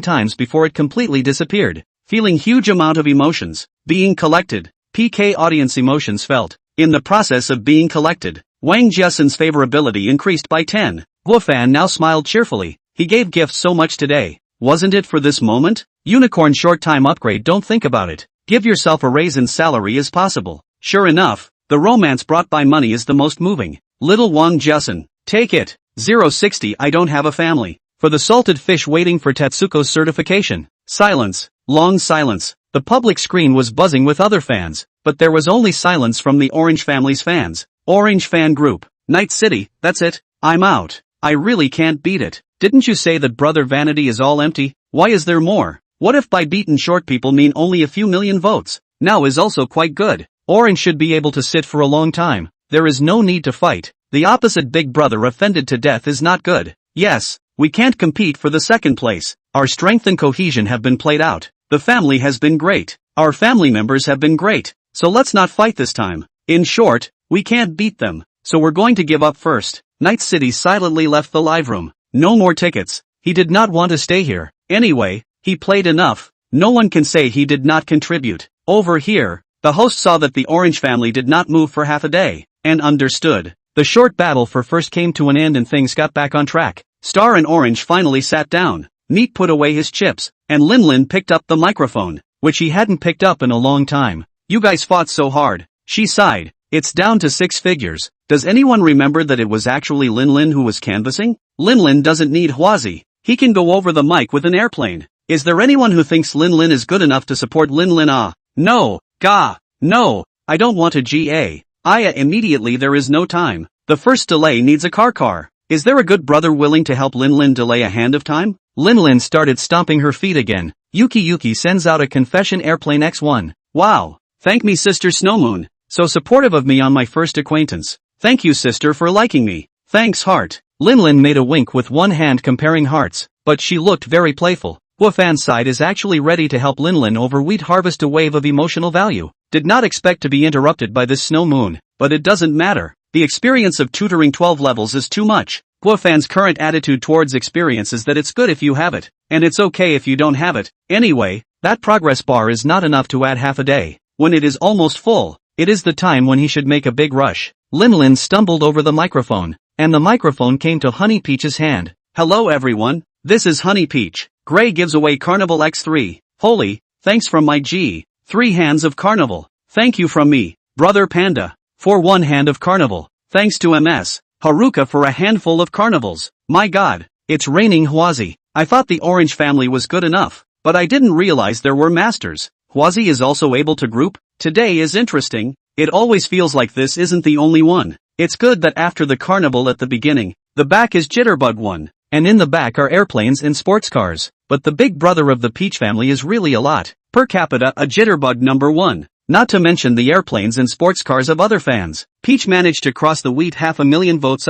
times before it completely disappeared. Feeling huge amount of emotions. Being collected. PK audience emotions felt. In the process of being collected. Wang Jiasen's favorability increased by 10. Guofan now smiled cheerfully. He gave gifts so much today. Wasn't it for this moment? Unicorn short time upgrade, don't think about it. Give yourself a raise in salary as possible. Sure enough, the romance brought by money is the most moving. Little Wang Jiasen. Take it. 060 I don't have a family. For the salted fish waiting for Tatsuko's certification. Silence. Long silence. The public screen was buzzing with other fans, but there was only silence from the Orange family's fans. Orange fan group. Night City, that's it. I'm out. I really can't beat it. Didn't you say that Brother Vanity is all empty? Why is there more? What if by beaten short people mean only a few million votes? Now is also quite good. Orange should be able to sit for a long time. There is no need to fight. The opposite Big Brother offended to death is not good. Yes, we can't compete for the second place. Our strength and cohesion have been played out. The family has been great. Our family members have been great. So let's not fight this time. In short, we can't beat them. So we're going to give up first. Night City silently left the live room. No more tickets. He did not want to stay here. Anyway, he played enough. No one can say he did not contribute. Over here, the host saw that the Orange family did not move for half a day, and understood. The short battle for first came to an end and things got back on track. Star and Orange finally sat down. Meat put away his chips, and Lin picked up the microphone, which he hadn't picked up in a long time. You guys fought so hard. She sighed. It's down to 6 figures. Does anyone remember that it was actually Lin who was canvassing? Lin doesn't need Huazi. He can go over the mic with an airplane. Is there anyone who thinks Lin is good enough to support Lin? Ah. No. Gah. No. I don't want a GA. Aya immediately there is no time. The first delay needs a car. Is there a good brother willing to help Lin delay a hand of time? Lin started stomping her feet again. Yuki sends out a confession airplane X1. Wow. Thank me Sister Snowmoon. So supportive of me on my first acquaintance. Thank you sister for liking me. Thanks heart. Lin made a wink with one hand comparing hearts, but she looked very playful. Guofan's side is actually ready to help Lin over wheat harvest a wave of emotional value. Did not expect to be interrupted by this snow moon, but it doesn't matter. The experience of tutoring 12 levels is too much. Guofan's current attitude towards experience is that it's good if you have it, and it's okay if you don't have it. Anyway, that progress bar is not enough to add half a day. When it is almost full, it is the time when he should make a big rush. Lin stumbled over the microphone, and the microphone came to Honey Peach's hand. Hello everyone, this is Honey Peach. Gray gives away Carnival X3. Holy, thanks from my G. 3 hands of Carnival. Thank you from me, Brother Panda, for 1 hand of Carnival. Thanks to MS Haruka for a handful of Carnivals. My god, it's raining Hwazi. I thought the Orange family was good enough, but I didn't realize there were masters. Hwazi is also able to group. Today is interesting. It always feels like this isn't the only one. It's good that after the carnival at the beginning, the back is Jitterbug 1, and in the back are airplanes and sports cars. But the big brother of the Peach family is really a lot. Per capita a Jitterbug number 1. Not to mention the airplanes and sports cars of other fans. Peach managed to cross the wheat 500,000 votes.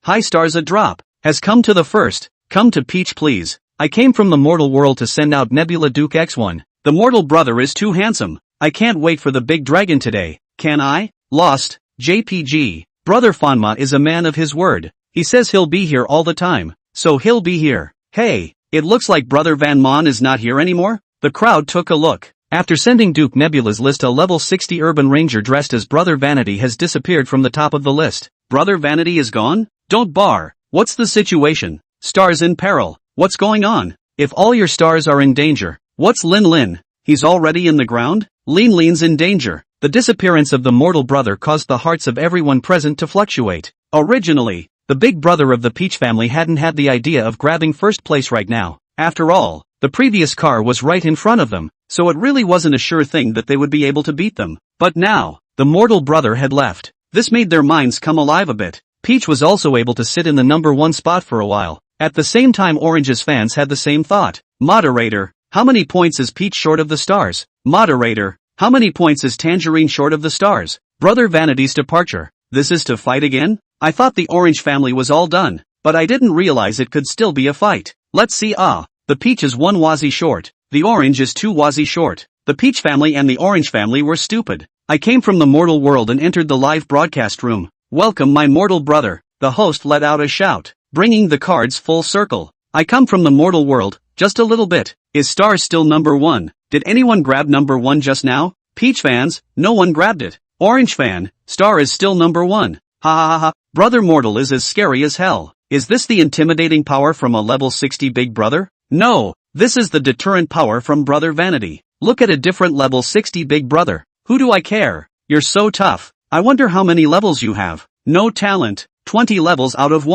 High stars a drop. Has come to the first. Come to Peach please. I came from the mortal world to send out Nebula Duke X1. The mortal brother is too handsome. I can't wait for the big dragon today. Can I? Lost. JPG. Brother Fanma is a man of his word. He says he'll be here all the time. So he'll be here. Hey, it looks like Brother Van Mon is not here anymore. The crowd took a look. After sending Duke Nebula's list, a level 60 urban ranger dressed as Brother Vanity has disappeared from the top of the list. Brother Vanity is gone? Don't bar. What's the situation? Stars in peril. What's going on? If all your stars are in danger, what's Lin? He's already in the ground? Lin's in danger. The disappearance of the mortal brother caused the hearts of everyone present to fluctuate. Originally, the big brother of the Peach family hadn't had the idea of grabbing first place right now. After all, the previous car was right in front of them, so it really wasn't a sure thing that they would be able to beat them. But now, the mortal brother had left. This made their minds come alive a bit. Peach was also able to sit in the number 1 spot for a while. At the same time, Orange's fans had the same thought. Moderator, how many points is Peach short of the stars? Moderator, how many points is Tangerine short of the stars? Brother Vanity's departure. This is to fight again? I thought the Orange family was all done, but I didn't realize it could still be a fight. Let's see. The Peach is 1 Wazi short. The Orange is 2 Wazi short. The Peach family and the Orange family were stupid. I came from the mortal world and entered the live broadcast room. Welcome my mortal brother. The host let out a shout, bringing the cards full circle. I come from the mortal world, just a little bit. Is star still number 1? Did anyone grab number 1 just now? Peach fans, no one grabbed it. Orange fan, star is still number 1. Ha ha ha ha. Brother Mortal is as scary as hell. Is this the intimidating power from a level 60 big brother? No, this is the deterrent power from Brother Vanity. Look at a different level 60 big brother. Who do I care? You're so tough. I wonder how many levels you have. No talent. 20 levels out of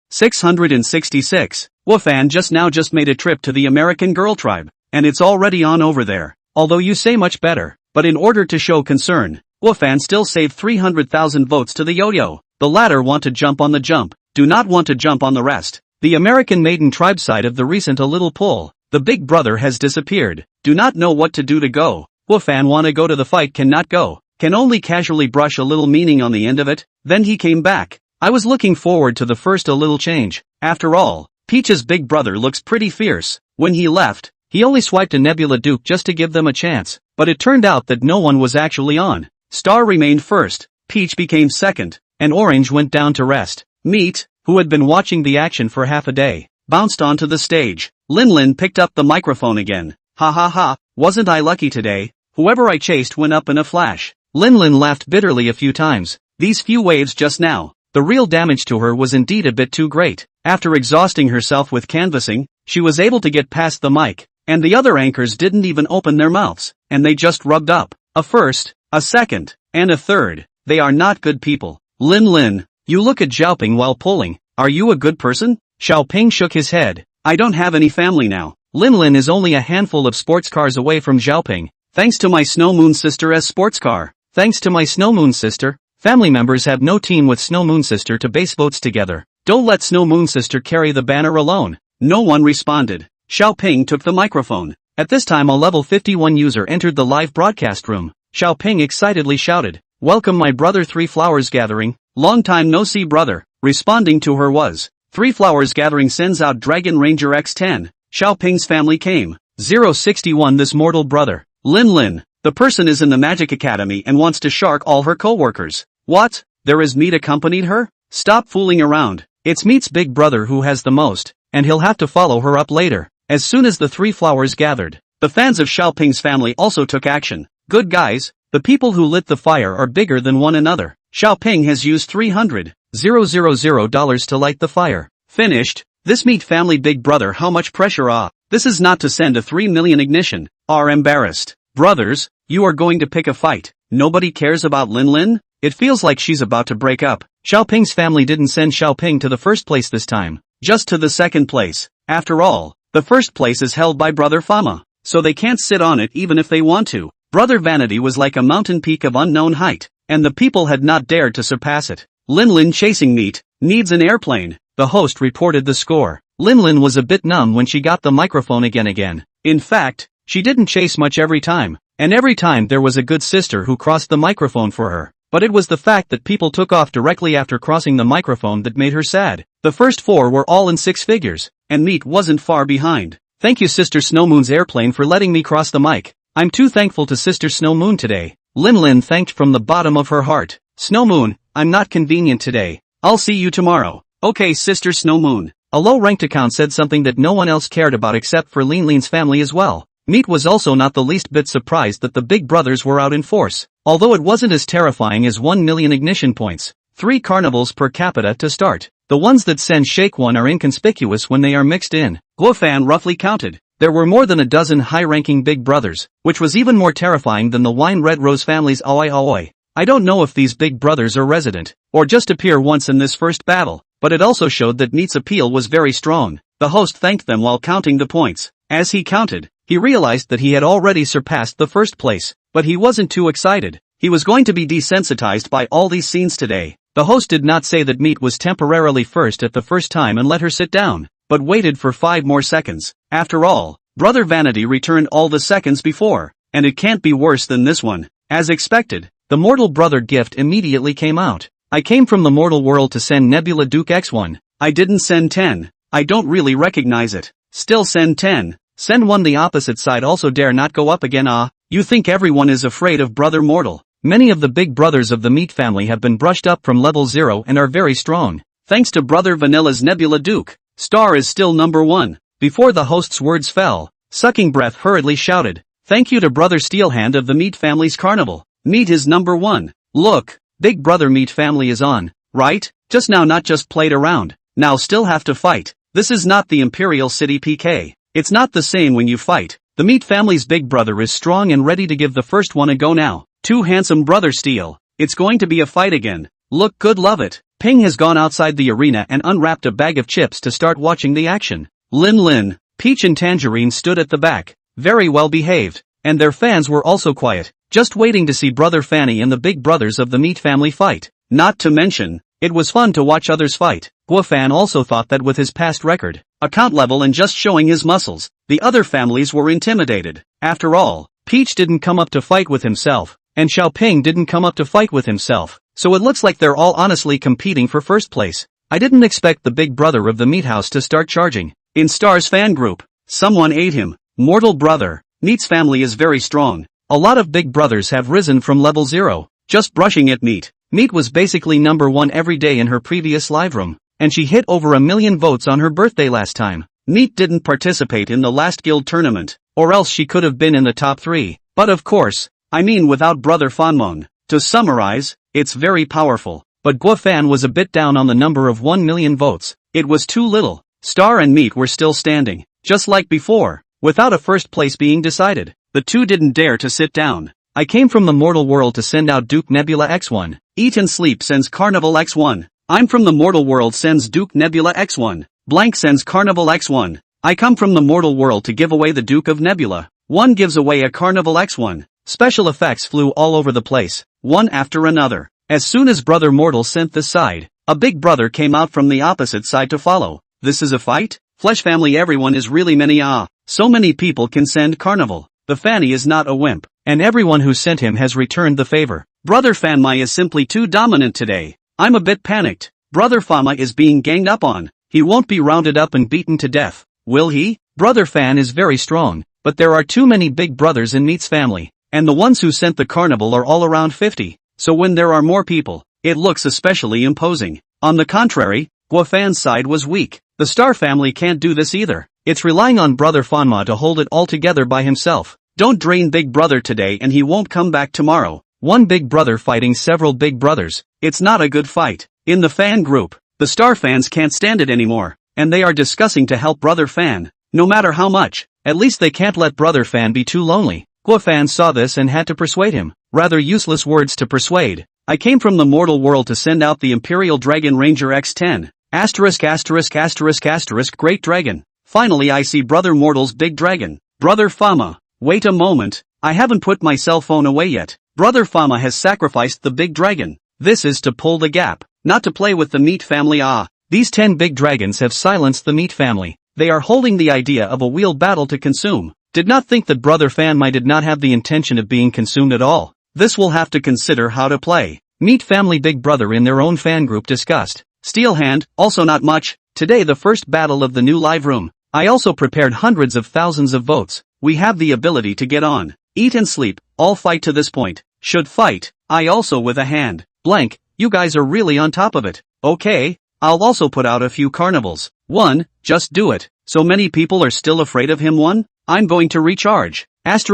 666. Guofan just made a trip to the American Girl Tribe, and it's already on over there. Although you say much better, but in order to show concern, Guofan still saved 300,000 votes to the yo-yo. The latter want to jump on the jump, do not want to jump on the rest. The American Maiden Tribe side of the recent a little pull. The big brother has disappeared. Do not know what to do to go. Guofan wanna go to the fight, cannot go. Can only casually brush a little meaning on the end of it. Then he came back. I was looking forward to the first a little change. After all, Peach's big brother looks pretty fierce. When he left, he only swiped a Nebula Duke just to give them a chance. But it turned out that no one was actually on. Star remained first, Peach became second, and Orange went down to rest. Meat, who had been watching the action for half a day, bounced onto the stage. Lin picked up the microphone again. Ha ha ha, wasn't I lucky today? Whoever I chased went up in a flash. Lin laughed bitterly a few times. These few waves just now. The real damage to her was indeed a bit too great. After exhausting herself with canvassing, she was able to get past the mic, and the other anchors didn't even open their mouths, and they just rubbed up. A first, a second, and a third. They are not good people. Lin, you look at Xiaoping while pulling. Are you a good person? Xiaoping shook his head. I don't have any family now. Lin is only a handful of sports cars away from Xiaoping. Thanks to my Snow Moon sister as sports car. Thanks to my Snow Moon sister. Family members have no team with Snow Moon sister to base votes together. Don't let Snow Moon sister carry the banner alone. No one responded. Xiaoping took the microphone. At this time a level 51 user entered the live broadcast room. Xiaoping excitedly shouted, "Welcome my brother 3 Flowers Gathering. Long time no see brother." Responding to her was, 3 Flowers Gathering sends out Dragon Ranger X10. Xiaoping's family came. 061 This mortal brother. Lin. The person is in the Magic Academy and wants to shark all her co-workers. What? There is meat accompanied her? Stop fooling around. It's Meat's big brother who has the most, and he'll have to follow her up later. As soon as the three flowers gathered, the fans of Xiaoping's family also took action. Good guys, the people who lit the fire are bigger than one another. Xiaoping has used $300,000 to light the fire. Finished. This Meat family big brother, how much pressure. This is not to send a 3 million ignition. Are embarrassed. Brothers, you are going to pick a fight. Nobody cares about Lin Lin? It feels like she's about to break up. Xiaoping's family didn't send Xiaoping to the first place this time, just to the second place. After all, the first place is held by Brother Fama, so they can't sit on it even if they want to. Brother Vanity was like a mountain peak of unknown height, and the people had not dared to surpass it. Lin Lin chasing Meat needs an airplane. The host reported the score. Lin Lin was a bit numb when she got the microphone again. In fact, she didn't chase much every time, and every time there was a good sister who crossed the microphone for her. But it was the fact that people took off directly after crossing the microphone that made her sad. The first four were all in six figures, and Meat wasn't far behind. Thank you Sister Snowmoon's airplane for letting me cross the mic. I'm too thankful to Sister Snowmoon today. Lin Lin thanked from the bottom of her heart. Snowmoon, I'm not convenient today. I'll see you tomorrow. Okay Sister Snowmoon. A low-ranked account said something that no one else cared about except for Lin Lin's family as well. Meat was also not the least bit surprised that the big brothers were out in force, although it wasn't as terrifying as 1 million ignition points. 3 carnivals per capita to start. The ones that send Shake One are inconspicuous when they are mixed in. Guofan roughly counted. There were more than a dozen high-ranking big brothers, which was even more terrifying than the Wine Red Rose family's Aoi Aoi. I don't know if these big brothers are resident, or just appear once in this first battle, but it also showed that Meat's appeal was very strong. The host thanked them while counting the points. As he counted, he realized that he had already surpassed the first place, but he wasn't too excited. He was going to be desensitized by all these scenes today. The host did not say that Meat was temporarily first at the first time and let her sit down, but waited for 5 more seconds. After all, Brother Vanity returned all the seconds before, and it can't be worse than this one. As expected, the Mortal Brother gift immediately came out. I came from the mortal world to send Nebula Duke X1. I didn't send 10. I don't really recognize it. Still send 10. Send 1 the opposite side also dare not go up again. You think everyone is afraid of Brother Mortal. Many of the big brothers of the Meat family have been brushed up from level 0 and are very strong. Thanks to Brother Vanilla's Nebula Duke, Star is still number 1. Before the host's words fell, Sucking Breath hurriedly shouted, "Thank you to Brother Steelhand of the Meat family's carnival. Meat is number 1. Look, Big Brother Meat family is on, right? Just now not just played around, now still have to fight. This is not the Imperial City PK. It's not the same when you fight. The Meat family's big brother is strong and ready to give the first one a go now. Too handsome Brother Steel. It's going to be a fight again. Look good, love it." Ping has gone outside the arena and unwrapped a bag of chips to start watching the action. Lin Lin, Peach and Tangerine stood at the back, very well behaved, and their fans were also quiet, just waiting to see Brother Fanny and the big brothers of the Meat family fight. Not to mention, it was fun to watch others fight. Guofan also thought that with his past record, account level and just showing his muscles, the other families were intimidated. After all, Peach didn't come up to fight with himself, and Xiaoping didn't come up to fight with himself, so it looks like they're all honestly competing for first place. I didn't expect the big brother of the Meat House to start charging. In Star's fan group, someone ate him. Mortal Brother, Meat's family is very strong. A lot of big brothers have risen from level 0, just brushing at Meat. Meat was basically number 1 every day in her previous live room, and she hit over 1 million votes on her birthday last time. Meat didn't participate in the last guild tournament, or else she could have been in the top 3, but of course, I mean without Brother Fanmeng. To summarize, it's very powerful, but Guofan was a bit down on the number of 1 million votes. It was too little. Star and Meat were still standing, just like before, without a first place being decided. The two didn't dare to sit down. I came from the mortal world to send out Duke Nebula X1. Eat and Sleep sends Carnival X1. I'm from the mortal world sends Duke Nebula X1. Blank sends Carnival X1. I come from the mortal world to give away the Duke of Nebula. 1 gives away a Carnival X1. Special effects flew all over the place, one after another. As soon as Brother Mortal sent this side, a big brother came out from the opposite side to follow. This is a fight? Flesh family, everyone is really many. So many people can send Carnival. The Fanny is not a wimp, and everyone who sent him has returned the favor. Brother Fanmai is simply too dominant today. I'm a bit panicked. Brother Fama is being ganged up on. He won't be rounded up and beaten to death, will he? Brother Fan is very strong, but there are too many big brothers in Meat's family, and the ones who sent the carnival are all around 50, so when there are more people, it looks especially imposing. On the contrary, Guofan's side was weak. The Star family can't do this either. It's relying on brother Fanma to hold it all together by himself. Don't drain big brother today and he won't come back tomorrow. One big brother fighting several big brothers. It's not a good fight. In the fan group, the Star fans can't stand it anymore, and they are discussing to help brother Fan. No matter how much, at least they can't let brother Fan be too lonely. Guofan saw this and had to persuade him. Rather useless words to persuade. I came from the mortal world to send out the Imperial Dragon Ranger X10. ******* Great Dragon. Finally I see Brother Mortal's big dragon. Brother Fama. Wait a moment, I haven't put my cell phone away yet. Brother Fama has sacrificed the big dragon. This is to pull the gap, not to play with the meat family. These 10 big dragons have silenced the meat family. They are holding the idea of a wheel battle to consume. Did not think that Brother Fanma did not have the intention of being consumed at all. This will have to consider how to play. Meat family big brother in their own fan group discussed. Steel hand, also not much. Today the first battle of the new live room. I also prepared hundreds of thousands of votes. We have the ability to get on, eat and sleep, all fight to this point. Should fight, I also with a hand. Blank, you guys are really on top of it. Okay, I'll also put out a few carnivals. 1, just do it. So many people are still afraid of him. 1, I'm going to recharge. ********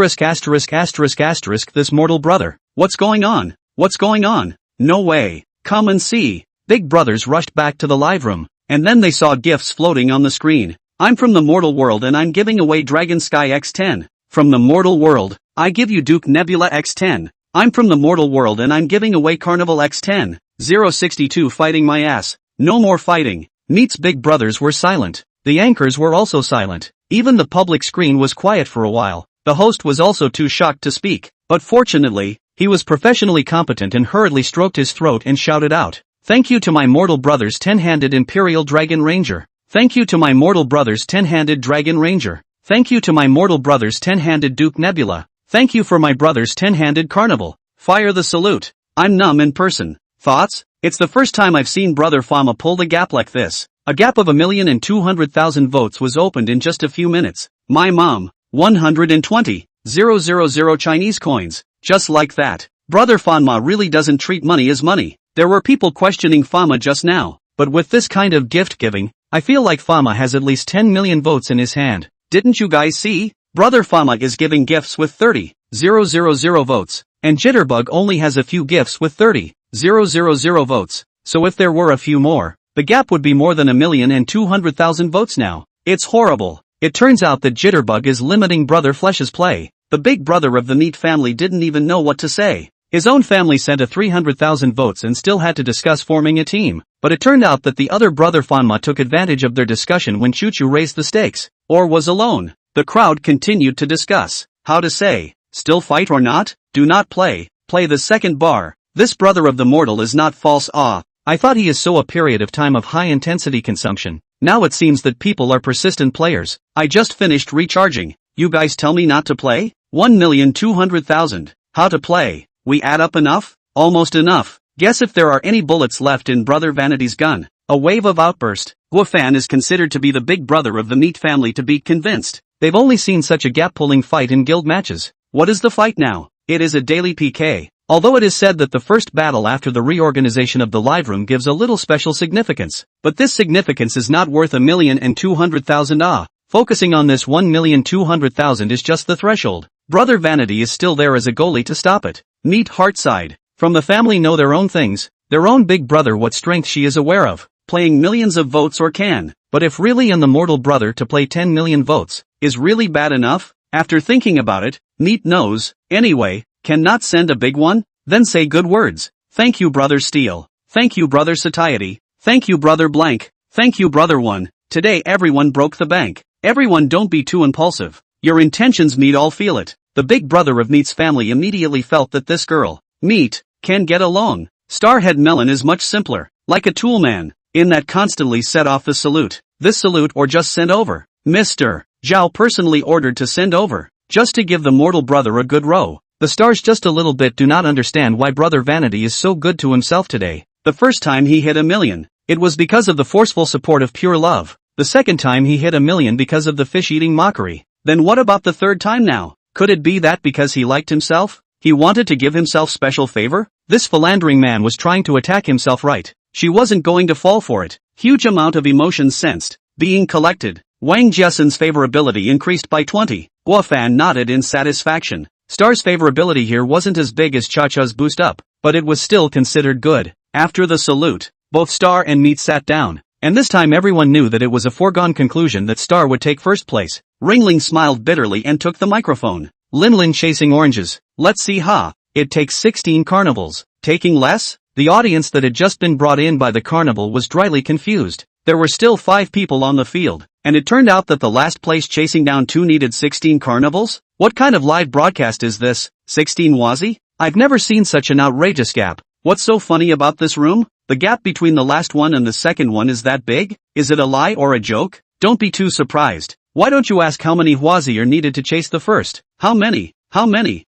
This mortal brother. What's going on? What's going on? No way. Come and see. Big brothers rushed back to the live room, and then they saw gifts floating on the screen. I'm from the mortal world and I'm giving away Dragon Sky X10. From the mortal world, I give you Duke Nebula X10. I'm from the mortal world and I'm giving away Carnival X10. 062 fighting my ass. No more fighting. Meet's big brothers were silent. The anchors were also silent. Even the public screen was quiet for a while. The host was also too shocked to speak. But fortunately, he was professionally competent and hurriedly stroked his throat and shouted out, "Thank you to my mortal brothers 10-handed Imperial Dragon Ranger. Thank you to my mortal brothers 10-handed Dragon Ranger. Thank you to my mortal brothers 10-handed Duke Nebula. Thank you for my brothers 10-handed Carnival. Fire the salute. I'm numb in person. Thoughts? It's the first time I've seen Brother Fama pull the gap like this. A gap of 1,200,000 votes was opened in just a few minutes. My mom. 120,000 Chinese coins. Just like that. Brother Fanma really doesn't treat money as money. There were people questioning Fama just now, but with this kind of gift giving, I feel like Fama has at least 10 million votes in his hand. Didn't you guys see? Brother Fama is giving gifts with 30,000 votes, and Jitterbug only has a few gifts with 30,000 votes. So if there were a few more, the gap would be more than 1,200,000 votes now. It's horrible. It turns out that Jitterbug is limiting Brother Flesh's play. The big brother of the meat family didn't even know what to say. His own family sent a 300,000 votes and still had to discuss forming a team. But it turned out that the other brother Fanma took advantage of their discussion when Choo-Choo raised the stakes, or was alone. The crowd continued to discuss how to say, still fight or not? Do not play, play the second bar. This brother of the mortal is not false. I thought he is so a period of time of high intensity consumption. Now it seems that people are persistent players. I just finished recharging. You guys tell me not to play? 1,200,000. How to play? We add up enough? Almost enough. Guess if there are any bullets left in Brother Vanity's gun. A wave of outburst. Guofan is considered to be the big brother of the meat family to be convinced. They've only seen such a gap-pulling fight in guild matches. What is the fight now? It is a daily PK. Although it is said that the first battle after the reorganization of the live room gives a little special significance. But this significance is not worth 1,200,000. Focusing on this 1,200,000 is just the threshold. Brother Vanity is still there as a goalie to stop it. Meet Heartside. From the family know their own things. Their own big brother what strength she is aware of. Playing millions of votes or can. But if really in the mortal brother to play 10 million votes, is really bad enough? After thinking about it, Meat knows, anyway, cannot send a big one? Then say good words. Thank you Brother Steel. Thank you Brother Satiety. Thank you Brother Blank. Thank you Brother One. Today everyone broke the bank. Everyone don't be too impulsive. Your intentions Meat all feel it. The big brother of Meat's family immediately felt that this girl, Meat, can get along. Starhead Melon is much simpler. Like a tool man. In that constantly set off the salute. This salute or just send over. Mr. Zhao personally ordered to send over. Just to give the mortal brother a good row. The stars just a little bit do not understand why Brother Vanity is so good to himself today. The first time he hit 1 million, it was because of the forceful support of pure love. The second time he hit 1 million because of the fish-eating mockery. Then what about the third time now? Could it be that because he liked himself? He wanted to give himself special favor? This philandering man was trying to attack himself right. She wasn't going to fall for it. Huge amount of emotions sensed, being collected. Wang Jiasen's favorability increased by 20. Guofan nodded in satisfaction. Star's favorability here wasn't as big as Cha-Cha's boost up, but it was still considered good. After the salute, both Star and Meat sat down, and this time everyone knew that it was a foregone conclusion that Star would take first place. Ringling smiled bitterly and took the microphone. Linlin chasing oranges. Let's see it takes 16 carnivals. Taking less? The audience that had just been brought in by the carnival was dryly confused. There were still 5 people on the field, and it turned out that the last place chasing down 2 needed 16 carnivals? What kind of live broadcast is this? 16 wazi? I've never seen such an outrageous gap. What's so funny about this room? The gap between the last one and the second one is that big? Is it a lie or a joke? Don't be too surprised. Why don't you ask how many huazi are needed to chase the first? How many?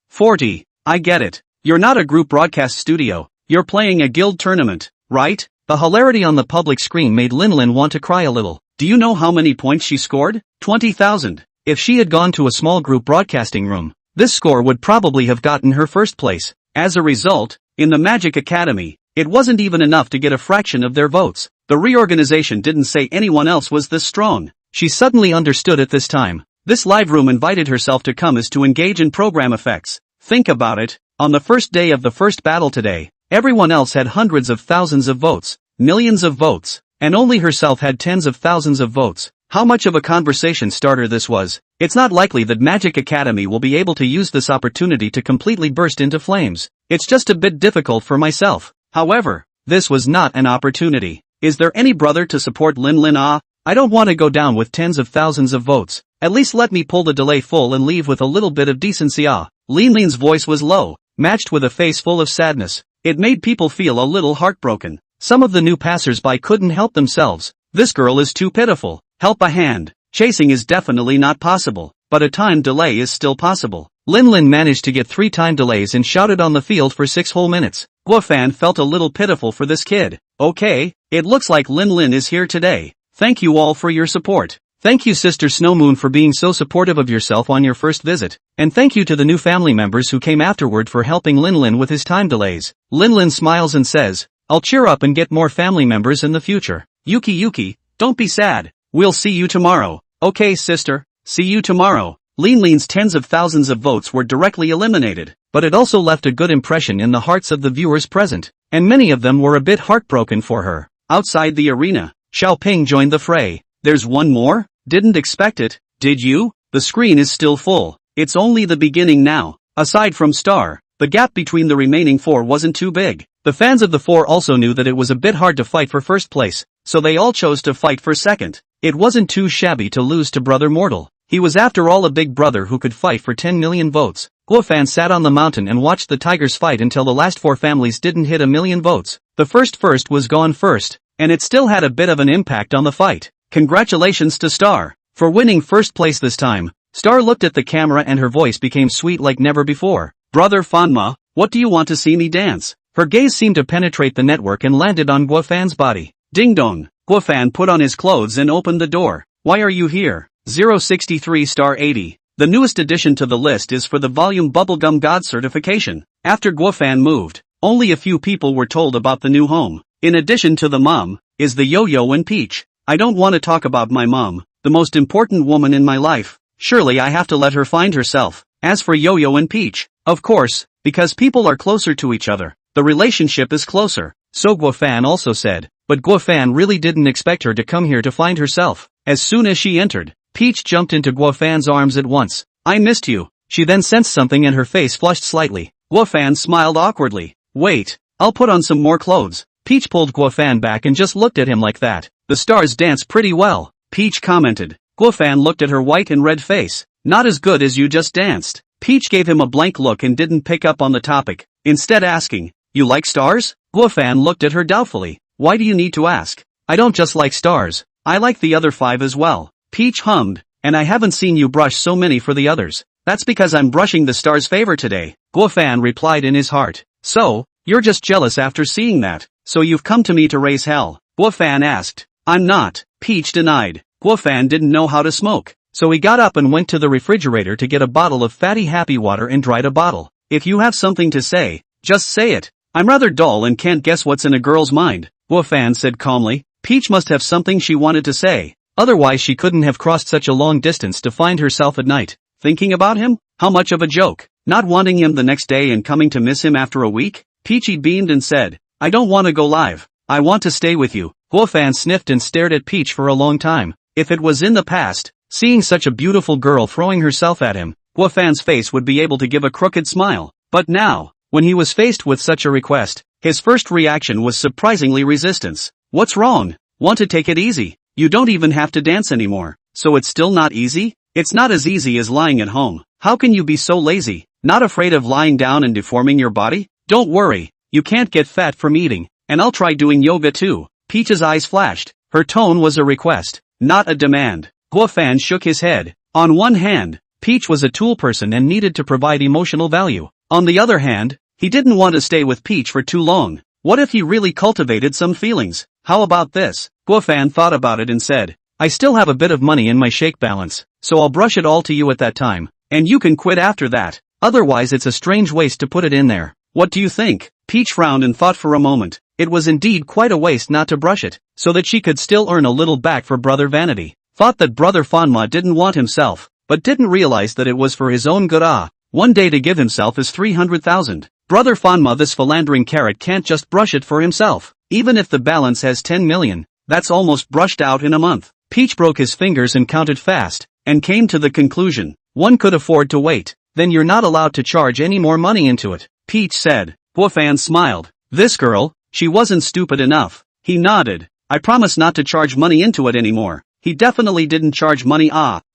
40. I get it. You're not a group broadcast studio. You're playing a guild tournament, right? The hilarity on the public screen made Linlin want to cry a little. Do you know how many points she scored? 20,000. If she had gone to a small group broadcasting room, this score would probably have gotten her first place. As a result, in the Magic Academy, it wasn't even enough to get a fraction of their votes. The reorganization didn't say anyone else was this strong. She suddenly understood at this time. This live room invited herself to come as to engage in program effects. Think about it. On the first day of the first battle today, everyone else had hundreds of thousands of votes, millions of votes, and only herself had tens of thousands of votes. How much of a conversation starter this was. It's not likely that Magic Academy will be able to use this opportunity to completely burst into flames. It's just a bit difficult for myself. However, this was not an opportunity. Is there any brother to support Linlin? I don't want to go down with tens of thousands of votes. At least let me pull the delay full and leave with a little bit of decency. Linlin's voice was low, matched with a face full of sadness. It made people feel a little heartbroken. Some of the new passers-by couldn't help themselves. This girl is too pitiful. Help a hand. Chasing is definitely not possible, but a time delay is still possible. Linlin managed to get 3 time delays and shouted on the field for 6 whole minutes. Guofan felt a little pitiful for this kid. Okay, it looks like Linlin is here today. Thank you all for your support. Thank you Sister Snowmoon for being so supportive of yourself on your first visit. And thank you to the new family members who came afterward for helping Linlin with his time delays. Linlin smiles and says, I'll cheer up and get more family members in the future. Yuki, don't be sad. We'll see you tomorrow. Okay sister, see you tomorrow. Linlin's tens of thousands of votes were directly eliminated, but it also left a good impression in the hearts of the viewers present, and many of them were a bit heartbroken for her. Outside the arena, Xiaoping joined the fray. There's one more? Didn't expect it, did you? The screen is still full. It's only the beginning now. Aside from Star, the gap between the remaining 4 wasn't too big. The fans of the 4 also knew that it was a bit hard to fight for first place, so they all chose to fight for second. It wasn't too shabby to lose to Brother Mortal. He was after all a big brother who could fight for 10 million votes. Guofan sat on the mountain and watched the Tigers fight until the last 4 families didn't hit 1,000,000 votes. The first was gone first, and it still had a bit of an impact on the fight. Congratulations to Star for winning first place this time. Star looked at the camera and her voice became sweet like never before. Brother Fanma, what do you want to see me dance? Her gaze seemed to penetrate the network and landed on Guofan's body. Ding dong. Guofan put on his clothes and opened the door. Why are you here? 063 star 80. The newest addition to the list is for the volume Bubblegum God certification. After Guofan moved, only a few people were told about the new home. In addition to the mom, is the Yo-Yo and Peach. I don't want to talk about my mom, the most important woman in my life. Surely I have to let her find herself. As for Yo-Yo and Peach, of course, because people are closer to each other, the relationship is closer. So Guofan also said, but Guofan really didn't expect her to come here to find herself. As soon as she entered, Peach jumped into Guofan's arms at once. I missed you. She then sensed something and her face flushed slightly. Guofan smiled awkwardly. Wait, I'll put on some more clothes. Peach pulled Guofan back and just looked at him like that. The stars dance pretty well, Peach commented. Guofan looked at her white and red face. Not as good as you just danced. Peach gave him a blank look and didn't pick up on the topic, instead asking, you like stars? Guofan looked at her doubtfully. Why do you need to ask? I don't just like stars. I like the other 5 as well. Peach hummed, and I haven't seen you brush so many for the others. That's because I'm brushing the stars' favor today, Guofan replied in his heart. So, you're just jealous after seeing that, so you've come to me to raise hell? Guofan asked. I'm not, Peach denied. Guofan didn't know how to smoke, so he got up and went to the refrigerator to get a bottle of fatty happy water and dried a bottle. If you have something to say, just say it. I'm rather dull and can't guess what's in a girl's mind, Guofan said calmly. Peach must have something she wanted to say. Otherwise she couldn't have crossed such a long distance to find herself at night. Thinking about him? How much of a joke. Not wanting him the next day and coming to miss him after a week? Peachy beamed and said, I don't want to go live. I want to stay with you. Guofan sniffed and stared at Peach for a long time. If it was in the past, seeing such a beautiful girl throwing herself at him, Guofan's face would be able to give a crooked smile. But now, when he was faced with such a request, his first reaction was surprisingly resistance. What's wrong? Want to take it easy? You don't even have to dance anymore. So it's still not easy? It's not as easy as lying at home. How can you be so lazy? Not afraid of lying down and deforming your body? Don't worry, you can't get fat from eating, and I'll try doing yoga too. Peach's eyes flashed. Her tone was a request, not a demand. Guofan shook his head. On one hand, Peach was a tool person and needed to provide emotional value. On the other hand, he didn't want to stay with Peach for too long. What if he really cultivated some feelings? How about this? Guofan thought about it and said, I still have a bit of money in my shake balance, so I'll brush it all to you at that time, and you can quit after that. Otherwise it's a strange waste to put it in there. What do you think? Peach frowned and thought for a moment. It was indeed quite a waste not to brush it, so that she could still earn a little back for Brother Vanity. Thought that Brother Fanma didn't want himself, but didn't realize that it was for his own good. One day to give himself is 300,000. Brother Fanma, this philandering carrot, can't just brush it for himself. Even if the balance has 10 million, that's almost brushed out in a month. Peach broke his fingers and counted fast, and came to the conclusion, one could afford to wait. Then you're not allowed to charge any more money into it, Peach said. Guofan smiled. This girl, she wasn't stupid enough. He nodded. I promise not to charge money into it anymore. He definitely didn't charge money.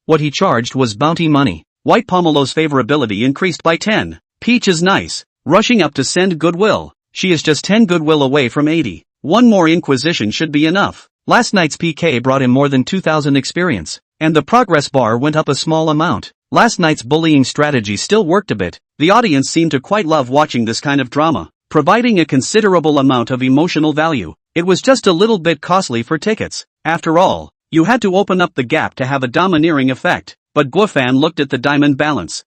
What he charged was bounty money. White Pomelo's favorability increased by 10. Peach is nice. Rushing up to send goodwill. She is just 10 goodwill away from 80. One more inquisition should be enough. Last night's PK brought him more than 2,000 experience, and the progress bar went up a small amount. Last night's bullying strategy still worked a bit. The audience seemed to quite love watching this kind of drama, providing a considerable amount of emotional value. It was just a little bit costly for tickets. After all, you had to open up the gap to have a domineering effect. But Guofan looked at the diamond balance.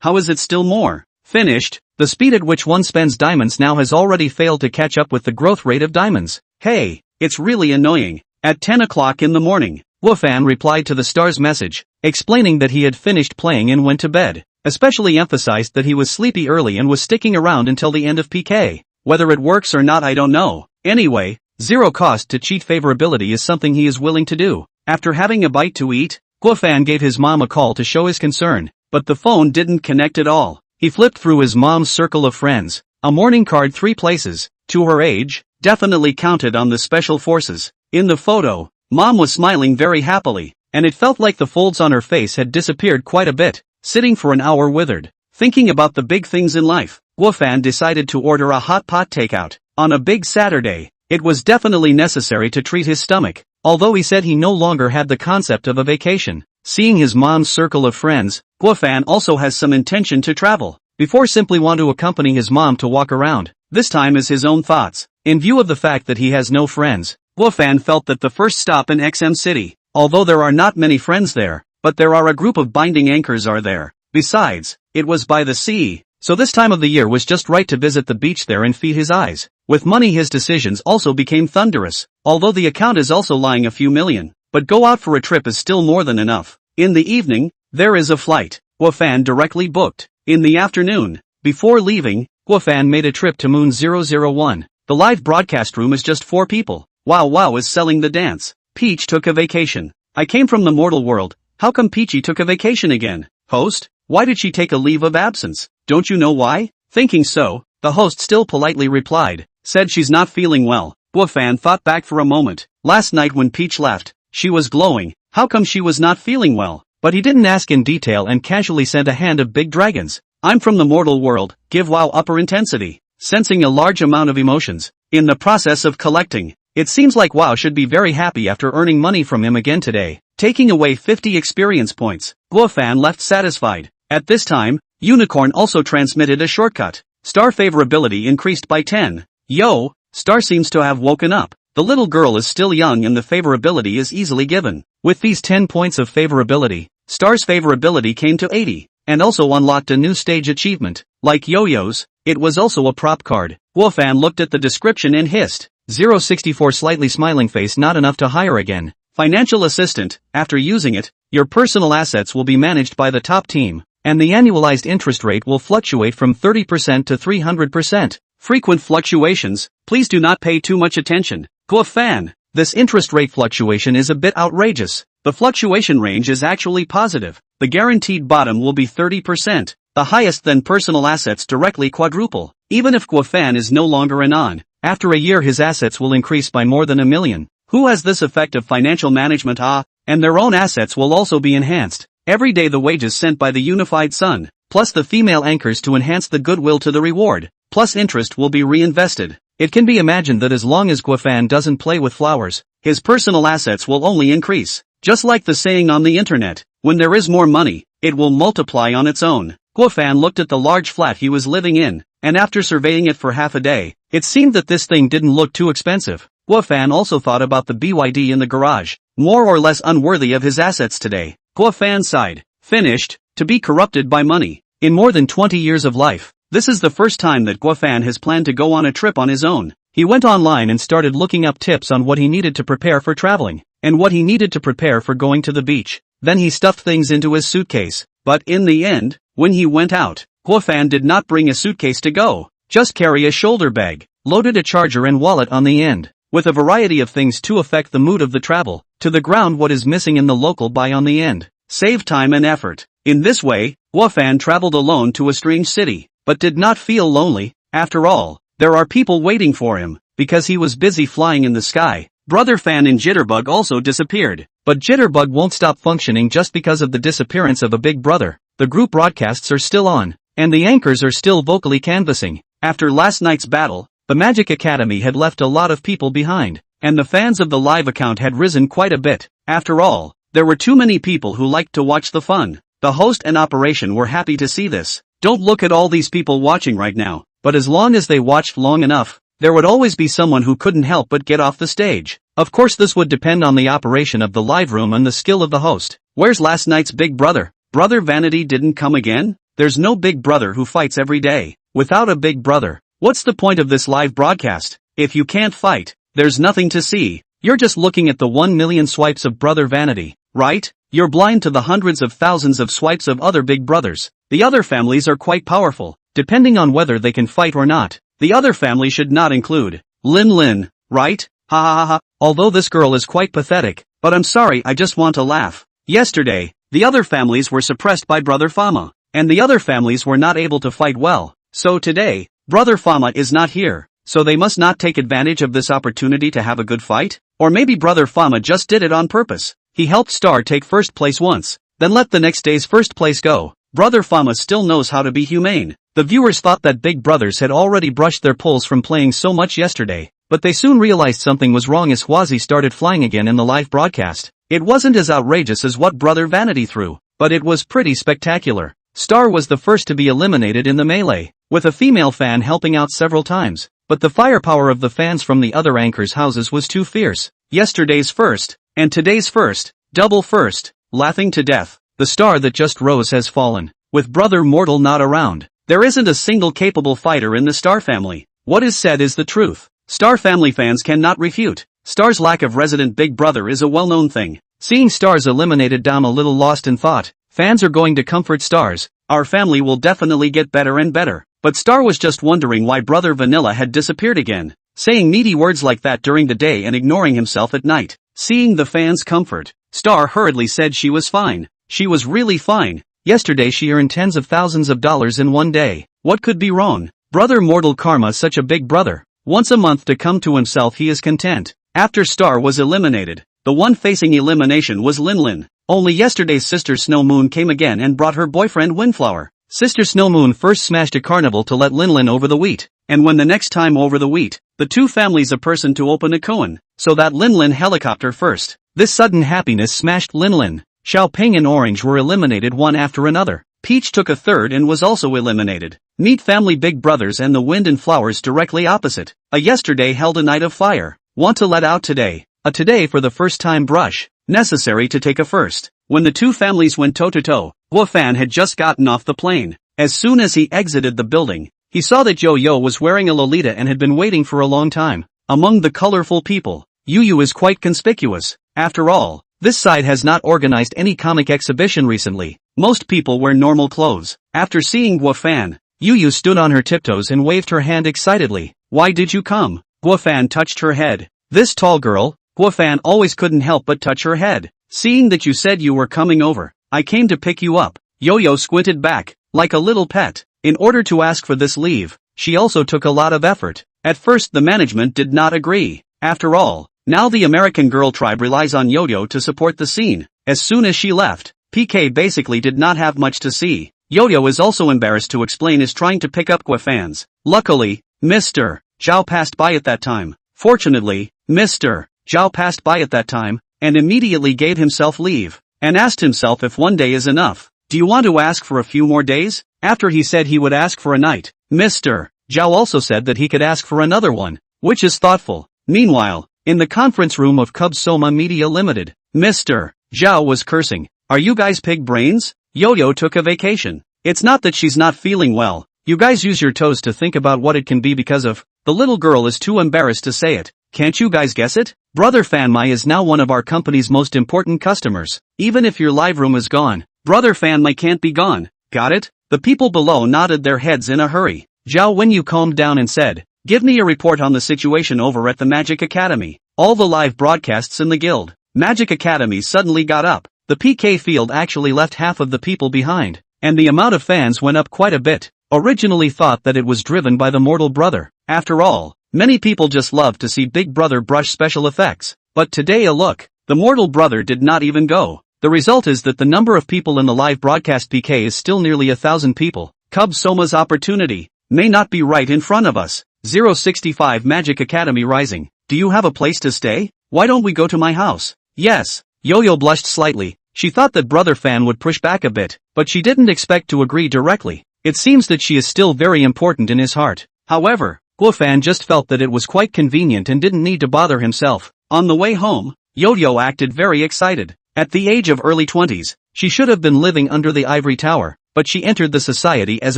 How is it still more? Finished? The speed at which one spends diamonds now has already failed to catch up with the growth rate of diamonds. Hey, it's really annoying. At 10 o'clock in the morning, Guofan replied to the star's message, explaining that he had finished playing and went to bed. Especially emphasized that he was sleepy early and was sticking around until the end of PK. Whether it works or not I don't know. Anyway, zero cost to cheat favorability is something he is willing to do. After having a bite to eat, Guofan gave his mom a call to show his concern, but the phone didn't connect at all. He flipped through his mom's circle of friends. A mourning card 3 places, to her age, definitely counted on the special forces. In the photo, mom was smiling very happily, and it felt like the folds on her face had disappeared quite a bit. Sitting for an hour withered, thinking about the big things in life, Guofan decided to order a hot pot takeout. On a big Saturday, it was definitely necessary to treat his stomach, although he said he no longer had the concept of a vacation. Seeing his mom's circle of friends, Guofan also has some intention to travel. Before simply want to accompany his mom to walk around, this time is his own thoughts. In view of the fact that he has no friends, Guofan felt that the first stop in XM City, although there are not many friends there, but there are a group of binding anchors are there. Besides, it was by the sea, so this time of the year was just right to visit the beach there and feed his eyes. With money his decisions also became thunderous, although the account is also lying a few million, but go out for a trip is still more than enough. In the evening, there is a flight. Guofan directly booked. In the afternoon, before leaving, Guofan made a trip to Moon 001. The live broadcast room is just 4 people. Wow is selling the dance. Peach took a vacation. I came from the mortal world. How come Peachy took a vacation again? Host, why did she take a leave of absence? Don't you know why? Thinking so, the host still politely replied, said she's not feeling well. Guofan thought back for a moment. Last night when Peach left, she was glowing. How come she was not feeling well? But he didn't ask in detail and casually sent a hand of big dragons. I'm from the mortal world, give WoW upper intensity. Sensing a large amount of emotions. In the process of collecting, it seems like WoW should be very happy after earning money from him again today. Taking away 50 experience points, Guofan left satisfied. At this time, Unicorn also transmitted a shortcut. Star favorability increased by 10. Yo, Star seems to have woken up. The little girl is still young and the favorability is easily given. With these 10 points of favorability, Star's favorability came to 80. and also unlocked a new stage achievement. Like yo-yos, it was also a prop card. Guofan looked at the description and hissed. 064 slightly smiling face, not enough to hire again. Financial assistant, after using it, your personal assets will be managed by the top team, and the annualized interest rate will fluctuate from 30% to 300%. Frequent fluctuations, please do not pay too much attention. Guofan, this interest rate fluctuation is a bit outrageous. The fluctuation range is actually positive. The guaranteed bottom will be 30%. The highest, then personal assets directly quadruple. Even if Guofan is no longer an on, after a year his assets will increase by more than $1 million. Who has this effect of financial management? And their own assets will also be enhanced. Every day the wages sent by the unified sun, plus the female anchors to enhance the goodwill to the reward, plus interest will be reinvested. It can be imagined that as long as Guofan doesn't play with flowers, his personal assets will only increase. Just like the saying on the internet, when there is more money, it will multiply on its own. Guofan looked at the large flat he was living in, and after surveying it for half a day, it seemed that this thing didn't look too expensive. Guofan also thought about the BYD in the garage, more or less unworthy of his assets today. Guofan sighed. Finished, to be corrupted by money. In more than 20 years of life, this is the first time that Guofan has planned to go on a trip on his own. He went online and started looking up tips on what he needed to prepare for traveling, and what he needed to prepare for going to the beach. Then he stuffed things into his suitcase. But in the end, when he went out, Guofan did not bring a suitcase to go. Just carry a shoulder bag, loaded a charger and wallet on the end, with a variety of things to affect the mood of the travel. To the ground what is missing in the local buy on the end. Save time and effort. In this way, Guofan traveled alone to a strange city, but did not feel lonely. After all, there are people waiting for him, because he was busy flying in the sky. Brother Fan and Jitterbug also disappeared. But Jitterbug won't stop functioning just because of the disappearance of a big brother. The group broadcasts are still on, and the anchors are still vocally canvassing. After last night's battle, the Magic Academy had left a lot of people behind, and the fans of the live account had risen quite a bit. After all, there were too many people who liked to watch the fun. The host and operation were happy to see this. Don't look at all these people watching right now. But as long as they watched long enough, there would always be someone who couldn't help but get off the stage. Of course this would depend on the operation of the live room and the skill of the host. Where's last night's big brother? Brother Vanity didn't come again? There's no big brother who fights every day. Without a big brother, what's the point of this live broadcast? If you can't fight, there's nothing to see. You're just looking at the 1 million swipes of Brother Vanity, right? You're blind to the hundreds of thousands of swipes of other big brothers. The other families are quite powerful, depending on whether they can fight or not. The other family should not include Lin Lin, right? Ha ha ha ha. Although this girl is quite pathetic, but I'm sorry, I just want to laugh. Yesterday, the other families were suppressed by Brother Fama, and the other families were not able to fight well. So today, Brother Fama is not here, so they must not take advantage of this opportunity to have a good fight? Or maybe Brother Fama just did it on purpose. He helped Star take first place once, then let the next day's first place go. Brother Fama still knows how to be humane. The viewers thought that big brothers had already brushed their pulls from playing so much yesterday, but they soon realized something was wrong as Hwazi started flying again in the live broadcast. It wasn't as outrageous as what Brother Vanity threw, but it was pretty spectacular. Star was the first to be eliminated in the melee, with a female fan helping out several times, but the firepower of the fans from the other anchors' houses was too fierce. Yesterday's first, and today's first, double first, laughing to death. The star that just rose has fallen, with Brother Mortal not around. There isn't a single capable fighter in the Star family. What is said is the truth. Star family fans cannot refute. Star's lack of resident big brother is a well-known thing. Seeing Stars eliminated, I'm a little lost in thought. Fans are going to comfort Stars. Our family will definitely get better and better. But Star was just wondering why Brother Vanilla had disappeared again, saying needy words like that during the day and ignoring himself at night. Seeing the fans' comfort, Star hurriedly said she was fine. She was really fine. Yesterday she earned tens of thousands of dollars in one day. What could be wrong? Brother Mortal Karma, such a big brother. Once a month to come to himself, he is content. After Star was eliminated, the one facing elimination was Lin Lin. Only yesterday's Sister Snow Moon came again and brought her boyfriend Windflower. Sister Snow Moon first smashed a carnival to let Lin Lin over the wheat. And when the next time over the wheat, the two families a person to open a koan, so that Lin Lin helicopter first. This sudden happiness smashed Lin Lin. Xiao Ping and Orange were eliminated one after another. Peach took a third and was also eliminated. Meet family big brothers and the wind and flowers directly opposite. A yesterday held a night of fire. Want to let out today. A today for the first time brush. Necessary to take a first. When the two families went toe-to-toe, Guofan had just gotten off the plane. As soon as he exited the building, he saw that Yo-Yo was wearing a lolita and had been waiting for a long time. Among the colorful people, Yu is quite conspicuous. After all, this side has not organized any comic exhibition recently. Most people wear normal clothes. After seeing Guofan, Yu stood on her tiptoes and waved her hand excitedly. Why did you come? Guofan touched her head. This tall girl, Guofan always couldn't help but touch her head. Seeing that you said you were coming over, I came to pick you up. Yo-Yo squinted back, like a little pet. In order to ask for this leave, she also took a lot of effort. At first the management did not agree. After all, now the American girl tribe relies on Yo-Yo to support the scene. As soon as she left, PK basically did not have much to see. Yo-Yo is also embarrassed to explain is trying to pick up Guofan's. Luckily, Mr. Zhao passed by at that time. Fortunately, Mr. Zhao passed by at that time, and immediately gave himself leave, and asked himself if one day is enough. Do you want to ask for a few more days? After he said he would ask for a night, Mr. Zhao also said that he could ask for another one, which is thoughtful. Meanwhile, in the conference room of Cub Soma Media Limited, Mr. Zhao was cursing. Are you guys pig brains? Yo-Yo took a vacation. It's not that she's not feeling well. You guys use your toes to think about what it can be because of. The little girl is too embarrassed to say it. Can't you guys guess it? Brother Fanmai is now one of our company's most important customers. Even if your live room is gone, Brother Fanmai can't be gone. Got it? The people below nodded their heads in a hurry. Zhao Wenyu calmed down and said, give me a report on the situation over at the Magic Academy. All the live broadcasts in the guild. Magic Academy suddenly got up. The PK field actually left half of the people behind, and the amount of fans went up quite a bit. Originally thought that it was driven by the mortal brother. After all, many people just love to see Big Brother brush special effects. But today a look, the mortal brother did not even go. The result is that the number of people in the live broadcast PK is still nearly 1,000 people. Cub Soma's opportunity may not be right in front of us. 065 Magic Academy Rising. Do you have a place to stay? Why don't we go to my house? Yes. Yo-Yo blushed slightly. She thought that Brother Fan would push back a bit, but she didn't expect to agree directly. It seems that she is still very important in his heart. However, Guofan just felt that it was quite convenient and didn't need to bother himself. On the way home, Yo-Yo acted very excited. At the age of early 20s, she should have been living under the ivory tower, but she entered the society as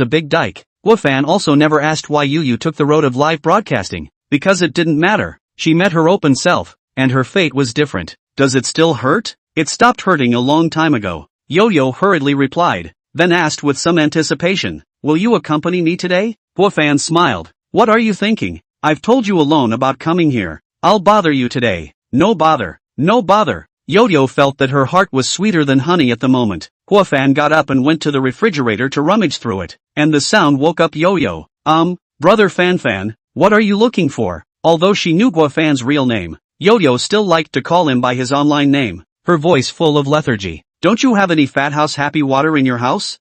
a big dyke. Guofan also never asked why Yu took the road of live broadcasting, because it didn't matter. She met her open self, and her fate was different. Does it still hurt? It stopped hurting a long time ago. Yo-Yo hurriedly replied, then asked with some anticipation, will you accompany me today? Guofan smiled. What are you thinking? I've told you alone about coming here. I'll bother you today. No bother. No bother. Yo-Yo felt that her heart was sweeter than honey at the moment. Guofan got up and went to the refrigerator to rummage through it, and the sound woke up Yo-Yo. Brother Fan, what are you looking for? Although she knew Guofan's real name, Yo-Yo still liked to call him by his online name, her voice full of lethargy. Don't you have any Fat House happy water in your house?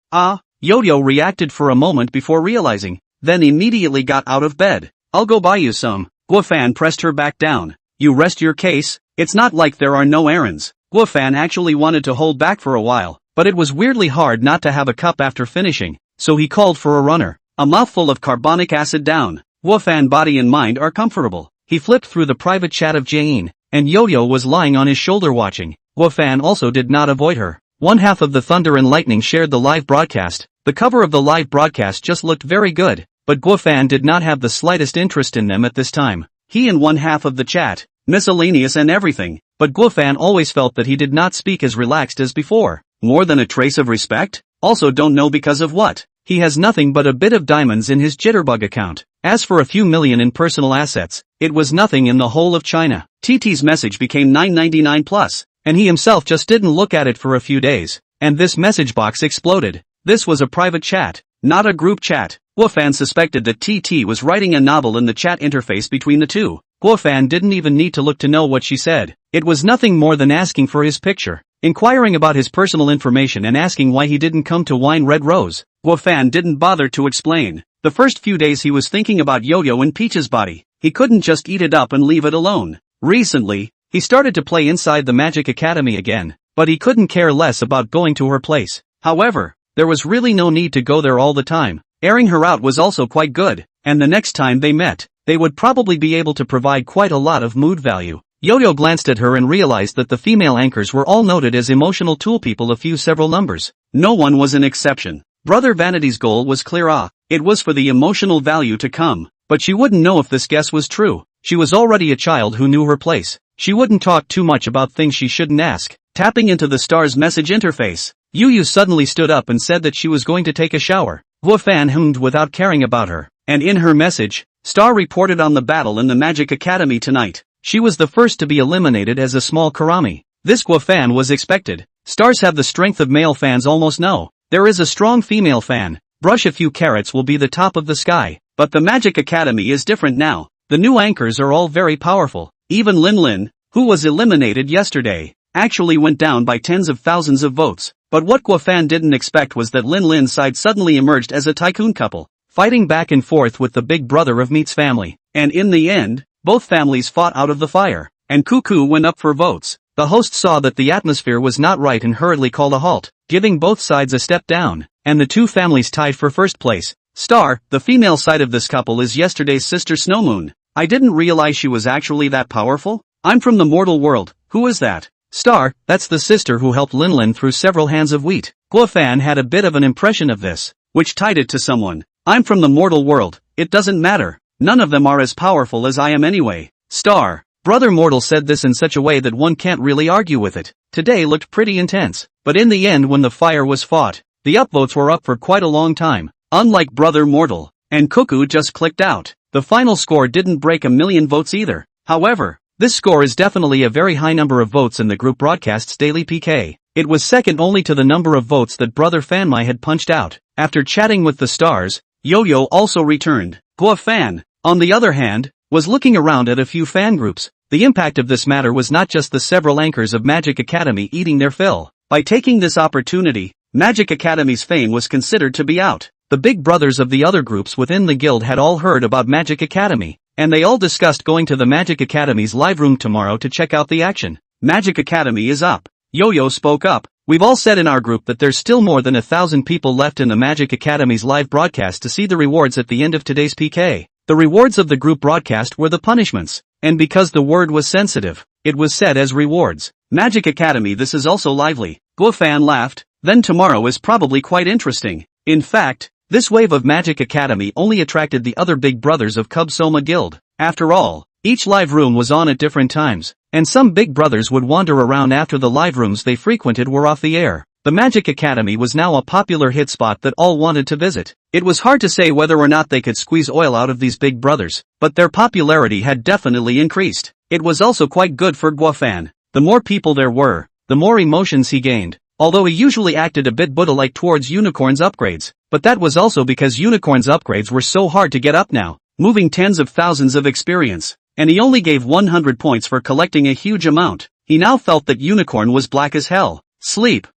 Yo-Yo reacted for a moment before realizing, then immediately got out of bed. I'll go buy you some. Guofan pressed her back down. You rest your case? It's not like there are no errands. Guofan actually wanted to hold back for a while, but it was weirdly hard not to have a cup after finishing, so he called for a runner. A mouthful of carbonic acid down. Guofan body and mind are comfortable. He flipped through the private chat of Jane, and Yo-Yo was lying on his shoulder watching. Guofan also did not avoid her. One half of the Thunder and Lightning shared the live broadcast. The cover of the live broadcast just looked very good, but Guofan did not have the slightest interest in them at this time. He and one half of the chat, miscellaneous and everything, but Guofan always felt that he did not speak as relaxed as before. More than a trace of respect? Also don't know because of what. He has nothing but a bit of diamonds in his Jitterbug account. As for a few million in personal assets, it was nothing in the whole of China. TT's message became 999 plus, and he himself just didn't look at it for a few days, and this message box exploded. This was a private chat, not a group chat. Guofan suspected that TT was writing a novel in the chat interface between the two. Guofan didn't even need to look to know what she said. It was nothing more than asking for his picture, inquiring about his personal information and asking why he didn't come to Wine Red Rose. Guofan didn't bother to explain. The first few days he was thinking about Yo-Yo and Peach's body. He couldn't just eat it up and leave it alone. Recently, he started to play inside the Magic Academy again, but he couldn't care less about going to her place. However, there was really no need to go there all the time. Airing her out was also quite good, and the next time they met, they would probably be able to provide quite a lot of mood value. Yo-Yo glanced at her and realized that the female anchors were all noted as emotional tool people a few several numbers. No one was an exception. Brother Vanity's goal was clear. It was for the emotional value to come. But she wouldn't know if this guess was true. She was already a child who knew her place. She wouldn't talk too much about things she shouldn't ask. Tapping into the star's message interface, Yu suddenly stood up and said that she was going to take a shower. Guo Fan hummed without caring about her. And in her message, Star reported on the battle in the Magic Academy tonight. She was the first to be eliminated as a small Karami. This Guo Fan was expected. Stars have the strength of male fans almost no. There is a strong female fan. Brush a few carrots will be the top of the sky. But the Magic Academy is different now. The new anchors are all very powerful. Even Lin Lin, who was eliminated yesterday, actually went down by tens of thousands of votes. But what Guo Fan didn't expect was that Lin Lin's side suddenly emerged as a tycoon couple, fighting back and forth with the big brother of Meat's family. And in the end, both families fought out of the fire. And Cuckoo went up for votes. The host saw that the atmosphere was not right and hurriedly called a halt, giving both sides a step down. And the two families tied for first place. Star, the female side of this couple is yesterday's sister Snowmoon. I didn't realize she was actually that powerful. I'm from the mortal world. Who is that? Star, that's the sister who helped Lin Lin through several hands of wheat. Guo Fan had a bit of an impression of this, which tied it to someone. I'm from the mortal world. It doesn't matter. None of them are as powerful as I am anyway. Star. Brother Mortal said this in such a way that one can't really argue with it. Today looked pretty intense. But in the end when the fire was fought, the upvotes were up for quite a long time. Unlike Brother Mortal. And Cuckoo just clicked out. The final score didn't break 1,000,000 votes either. However, this score is definitely a very high number of votes in the group broadcast's daily PK. It was second only to the number of votes that Brother Fanmai had punched out. After chatting with the stars, Yo-Yo also returned. Guo Fan, on the other hand, was looking around at a few fan groups. The impact of this matter was not just the several anchors of Magic Academy eating their fill. By taking this opportunity, Magic Academy's fame was considered to be out. The big brothers of the other groups within the guild had all heard about Magic Academy, and they all discussed going to the Magic Academy's live room tomorrow to check out the action. Magic Academy is up. Yo-Yo spoke up. We've all said in our group that there's still more than 1,000 people left in the Magic Academy's live broadcast to see the rewards at the end of today's PK. The rewards of the group broadcast were the punishments, and because the word was sensitive, it was said as rewards. Magic Academy, this is also lively. Guo Fan laughed. Then tomorrow is probably quite interesting. In fact, this wave of Magic Academy only attracted the other big brothers of Cub Soma Guild. After all, each live room was on at different times, and some big brothers would wander around after the live rooms they frequented were off the air. The Magic Academy was now a popular hit spot that all wanted to visit. It was hard to say whether or not they could squeeze oil out of these big brothers, but their popularity had definitely increased. It was also quite good for Guo Fan. The more people there were, the more emotions he gained. Although he usually acted a bit Buddha-like towards Unicorn's upgrades, but that was also because Unicorn's upgrades were so hard to get up now, moving tens of thousands of experience, and he only gave 100 points for collecting a huge amount. He now felt that Unicorn was black as hell. Sleep.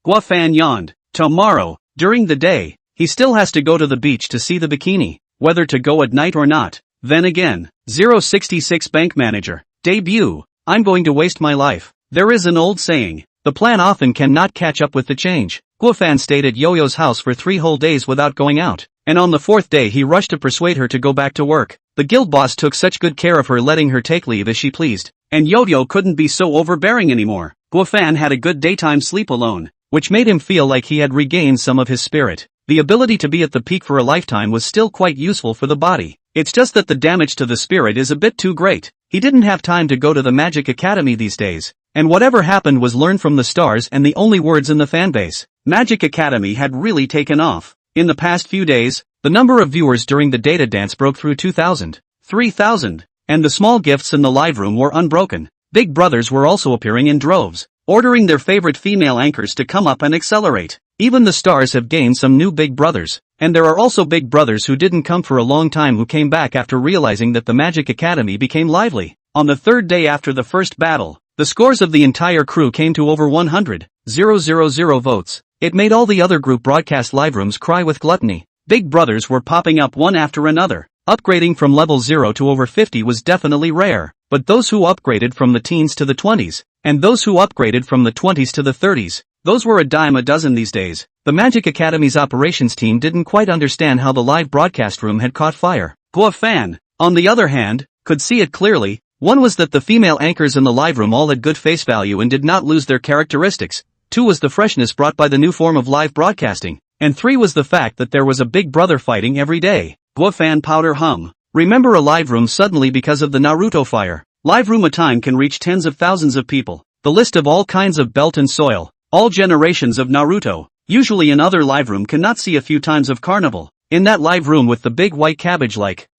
Guo Fan yawned. Tomorrow, during the day, he still has to go to the beach to see the bikini, whether to go at night or not. Then again, 066 Bank Manager. Debut. I'm going to waste my life. There is an old saying. The plan often cannot catch up with the change. Guo Fan stayed at Yo-Yo's house for 3 whole days without going out, and on the 4th day he rushed to persuade her to go back to work. The guild boss took such good care of her, letting her take leave as she pleased, and Yo-Yo couldn't be so overbearing anymore. Guo Fan had a good daytime sleep alone, which made him feel like he had regained some of his spirit. The ability to be at the peak for a lifetime was still quite useful for the body. It's just that the damage to the spirit is a bit too great. He didn't have time to go to the Magic Academy these days, and whatever happened was learned from the stars and the only words in the fanbase. Magic Academy had really taken off. In the past few days, the number of viewers during the data dance broke through 2,000, 3,000, and the small gifts in the live room were unbroken. Big brothers were also appearing in droves, ordering their favorite female anchors to come up and accelerate. Even the stars have gained some new big brothers, and there are also big brothers who didn't come for a long time who came back after realizing that the Magic Academy became lively. On the 3rd day after the first battle, the scores of the entire crew came to over 100,000 votes. It made all the other group broadcast live rooms cry with gluttony. Big brothers were popping up one after another. Upgrading from level 0 to over 50 was definitely rare, but those who upgraded from the teens to the 20s, and those who upgraded from the 20s to the 30s, those were a dime a dozen these days. The Magic Academy's operations team didn't quite understand how the live broadcast room had caught fire. Guo Fan, on the other hand, could see it clearly. One was that the female anchors in the live room all had good face value and did not lose their characteristics. 2 was the freshness brought by the new form of live broadcasting. And 3 was the fact that there was a big brother fighting every day. Guofan powder hum. Remember a live room suddenly because of the Naruto fire. Live room a time can reach tens of thousands of people. The list of all kinds of belt and soil. All generations of Naruto. Usually another live room cannot see a few times of carnival. In that live room with the big white cabbage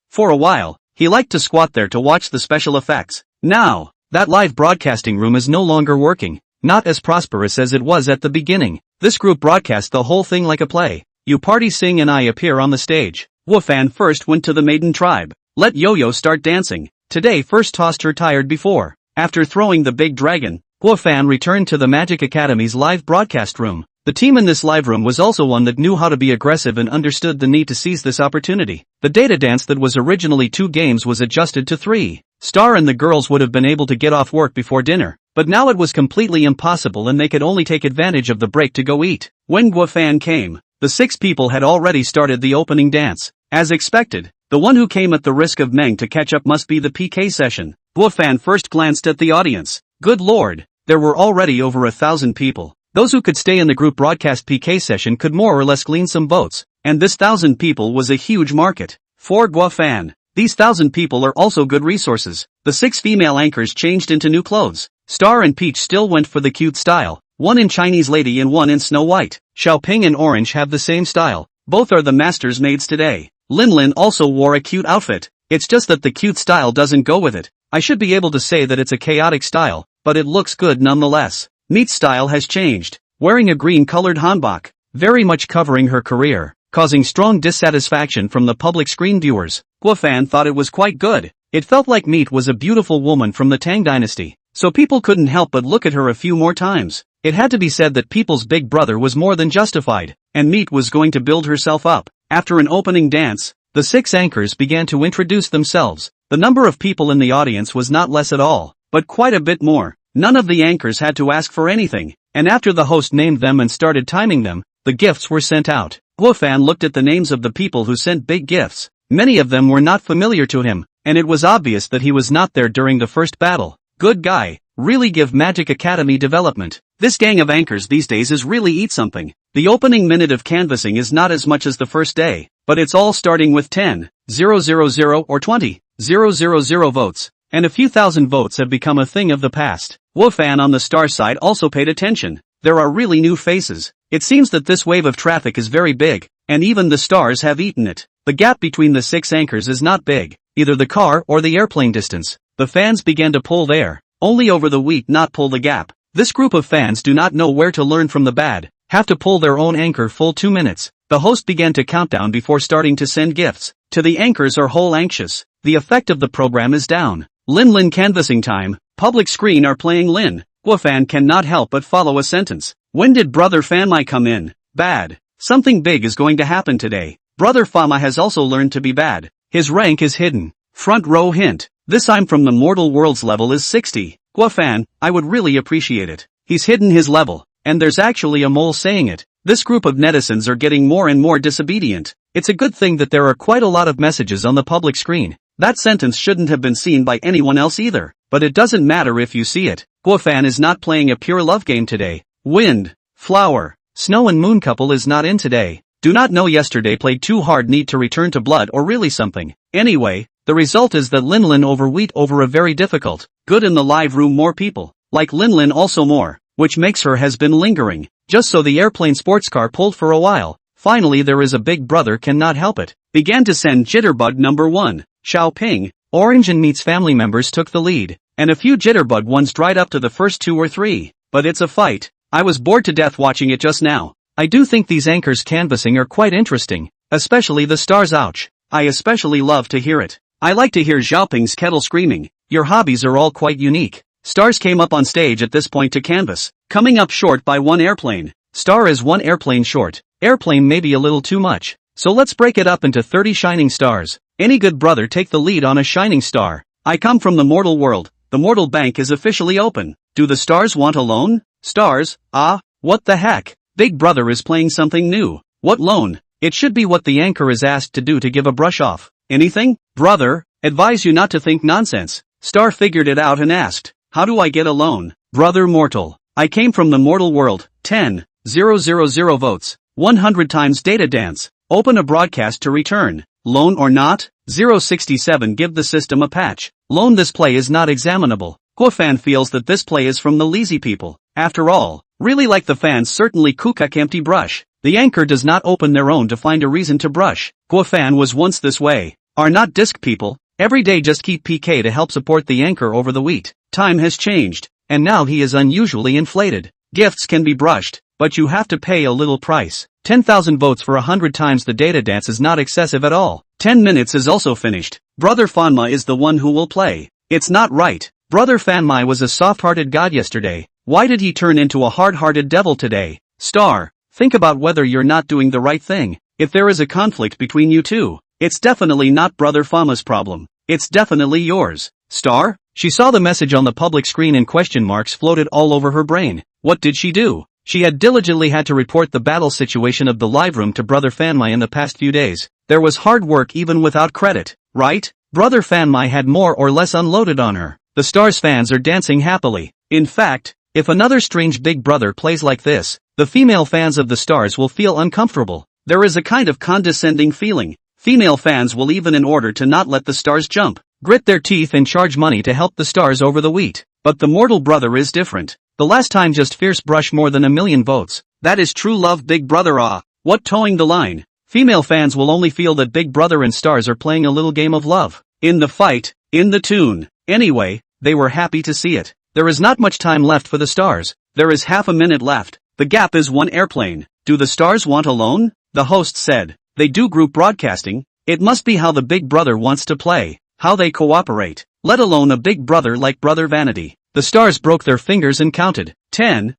for a while, he liked to squat there to watch the special effects. Now, that live broadcasting room is no longer working. Not as prosperous as it was at the beginning. This group broadcast the whole thing like a play. You party sing and I appear on the stage. Guofan first went to the maiden tribe. Let Yo-Yo start dancing. Today first tossed her tired before. After throwing the big dragon, Guofan returned to the Magic Academy's live broadcast room. The team in this live room was also one that knew how to be aggressive and understood the need to seize this opportunity. The data dance that was originally 2 games was adjusted to 3. Star and the girls would have been able to get off work before dinner, but now it was completely impossible and they could only take advantage of the break to go eat. When Guofan came, the 6 people had already started the opening dance. As expected, the one who came at the risk of Meng to catch up must be the PK session. Guofan first glanced at the audience. Good lord, there were already over 1,000 people. Those who could stay in the group broadcast PK session could more or less glean some votes, and this 1,000 people was a huge market. For Guofan, these 1,000 people are also good resources. The 6 female anchors changed into new clothes. Star and Peach still went for the cute style, one in Chinese lady and one in Snow White. Xiaoping and Orange have the same style. Both are the master's maids today. Lin also wore a cute outfit. It's just that the cute style doesn't go with it. I should be able to say that it's a chaotic style, but it looks good nonetheless. Meat's style has changed, wearing a green-colored hanbok, very much covering her career, causing strong dissatisfaction from the public screen viewers. Guofan thought it was quite good. It felt like Meat was a beautiful woman from the Tang dynasty, so people couldn't help but look at her a few more times. It had to be said that people's big brother was more than justified, and Meat was going to build herself up. After an opening dance, the 6 anchors began to introduce themselves. The number of people in the audience was not less at all, but quite a bit more. None of the anchors had to ask for anything, and after the host named them and started timing them, the gifts were sent out. Guofan looked at the names of the people who sent big gifts. Many of them were not familiar to him, and it was obvious that he was not there during the first battle. Good guy, really give Magic Academy development. This gang of anchors these days is really eat something. The opening minute of canvassing is not as much as the first day, but it's all starting with 10,000 or 20,000 votes, and a few thousand votes have become a thing of the past. Guofan on the star side also paid attention. There are really new faces. It seems that this wave of traffic is very big, and even the stars have eaten it. The gap between the 6 anchors is not big, either the car or the airplane distance. The fans began to pull there, only over the wheat not pull the gap. This group of fans do not know where to learn from the bad, have to pull their own anchor full 2 minutes. The host began to count down before starting to send gifts. To the anchors are whole anxious. The effect of the program is down. Lin canvassing time, public screen are playing Lin. Guofan cannot help but follow a sentence. When did Brother Fanmai come in? Bad. Something big is going to happen today. Brother Fama has also learned to be bad. His rank is hidden. Front row hint. This I'm from the Mortal Worlds level is 60. Guofan, I would really appreciate it. He's hidden his level, and there's actually a mole saying it. This group of netizens are getting more and more disobedient. It's a good thing that there are quite a lot of messages on the public screen. That sentence shouldn't have been seen by anyone else either, but it doesn't matter if you see it. Guofan is not playing a pure love game today. Wind, flower, snow and moon couple is not in today. Do not know yesterday played too hard need to return to blood or really something. Anyway, the result is that Lin over wheat over a very difficult. Good in the live room more people. Like Lin also more, which makes her has been lingering. Just so the airplane sports car pulled for a while. Finally there is a big brother cannot help it. Began to send jitterbug number 1. Xiaoping, Orange and Meat's family members took the lead, and a few jitterbug ones dried up to the first 2 or 3. But it's a fight. I was bored to death watching it just now. I do think these anchors canvassing are quite interesting, especially the stars. Ouch. I especially love to hear it. I like to hear Xiaoping's kettle screaming. Your hobbies are all quite unique. Stars came up on stage at this point to canvass, coming up short by 1 airplane. Star is 1 airplane short. Airplane may be a little too much, so let's break it up into 30 shining stars. Any good brother take the lead on a shining star. I come from the mortal world. The mortal bank is officially open. Do the stars want a loan? Stars, what the heck? Big brother is playing something new. What loan? It should be what the anchor is asked to do to give a brush off. Anything? Brother, advise you not to think nonsense. Star figured it out and asked, how do I get a loan? Brother mortal. I came from the mortal world. 10,000 votes. 100 times data dance. Open a broadcast to return. Loan or not? 067 give the system a patch. Loan this play is not examinable. Guofan feels that this play is from the lazy people. After all, really like the fans certainly Kukak empty brush. The anchor does not open their own to find a reason to brush. Guofan was once this way. Are not disc people. Every day just keep PK to help support the anchor over the wheat. Time has changed, and now he is unusually inflated. Gifts can be brushed, but you have to pay a little price. 10,000 votes for 100 times the data dance is not excessive at all. 10 minutes is also finished. Brother Fanma is the one who will play. It's not right. Brother Fanmai was a soft-hearted god yesterday. Why did he turn into a hard-hearted devil today? Star, think about whether you're not doing the right thing. If there is a conflict between you two, it's definitely not Brother Fama's problem. It's definitely yours. Star? She saw the message on the public screen and question marks floated all over her brain. What did she do? She had diligently had to report the battle situation of the live room to Brother Fanmai in the past few days. There was hard work even without credit, right? Brother Fanmai had more or less unloaded on her. The Stars fans are dancing happily. In fact, if another strange big brother plays like this, the female fans of the Stars will feel uncomfortable. There is a kind of condescending feeling. Female fans will even in order to not let the Stars jump, grit their teeth and charge money to help the Stars over the wheat. But the mortal brother is different. The last time just fierce brush more than 1 million votes. That is true love big brother what towing the line. Female fans will only feel that big brother and Stars are playing a little game of love. In the fight, in the tune. Anyway, they were happy to see it. There is not much time left for the Stars. There is half a minute left. The gap is one airplane. Do the Stars want a loan? The host said. They do group broadcasting. It must be how the big brother wants to play. How they cooperate. Let alone a big brother like Brother Vanity. The Stars broke their fingers and counted. 10,000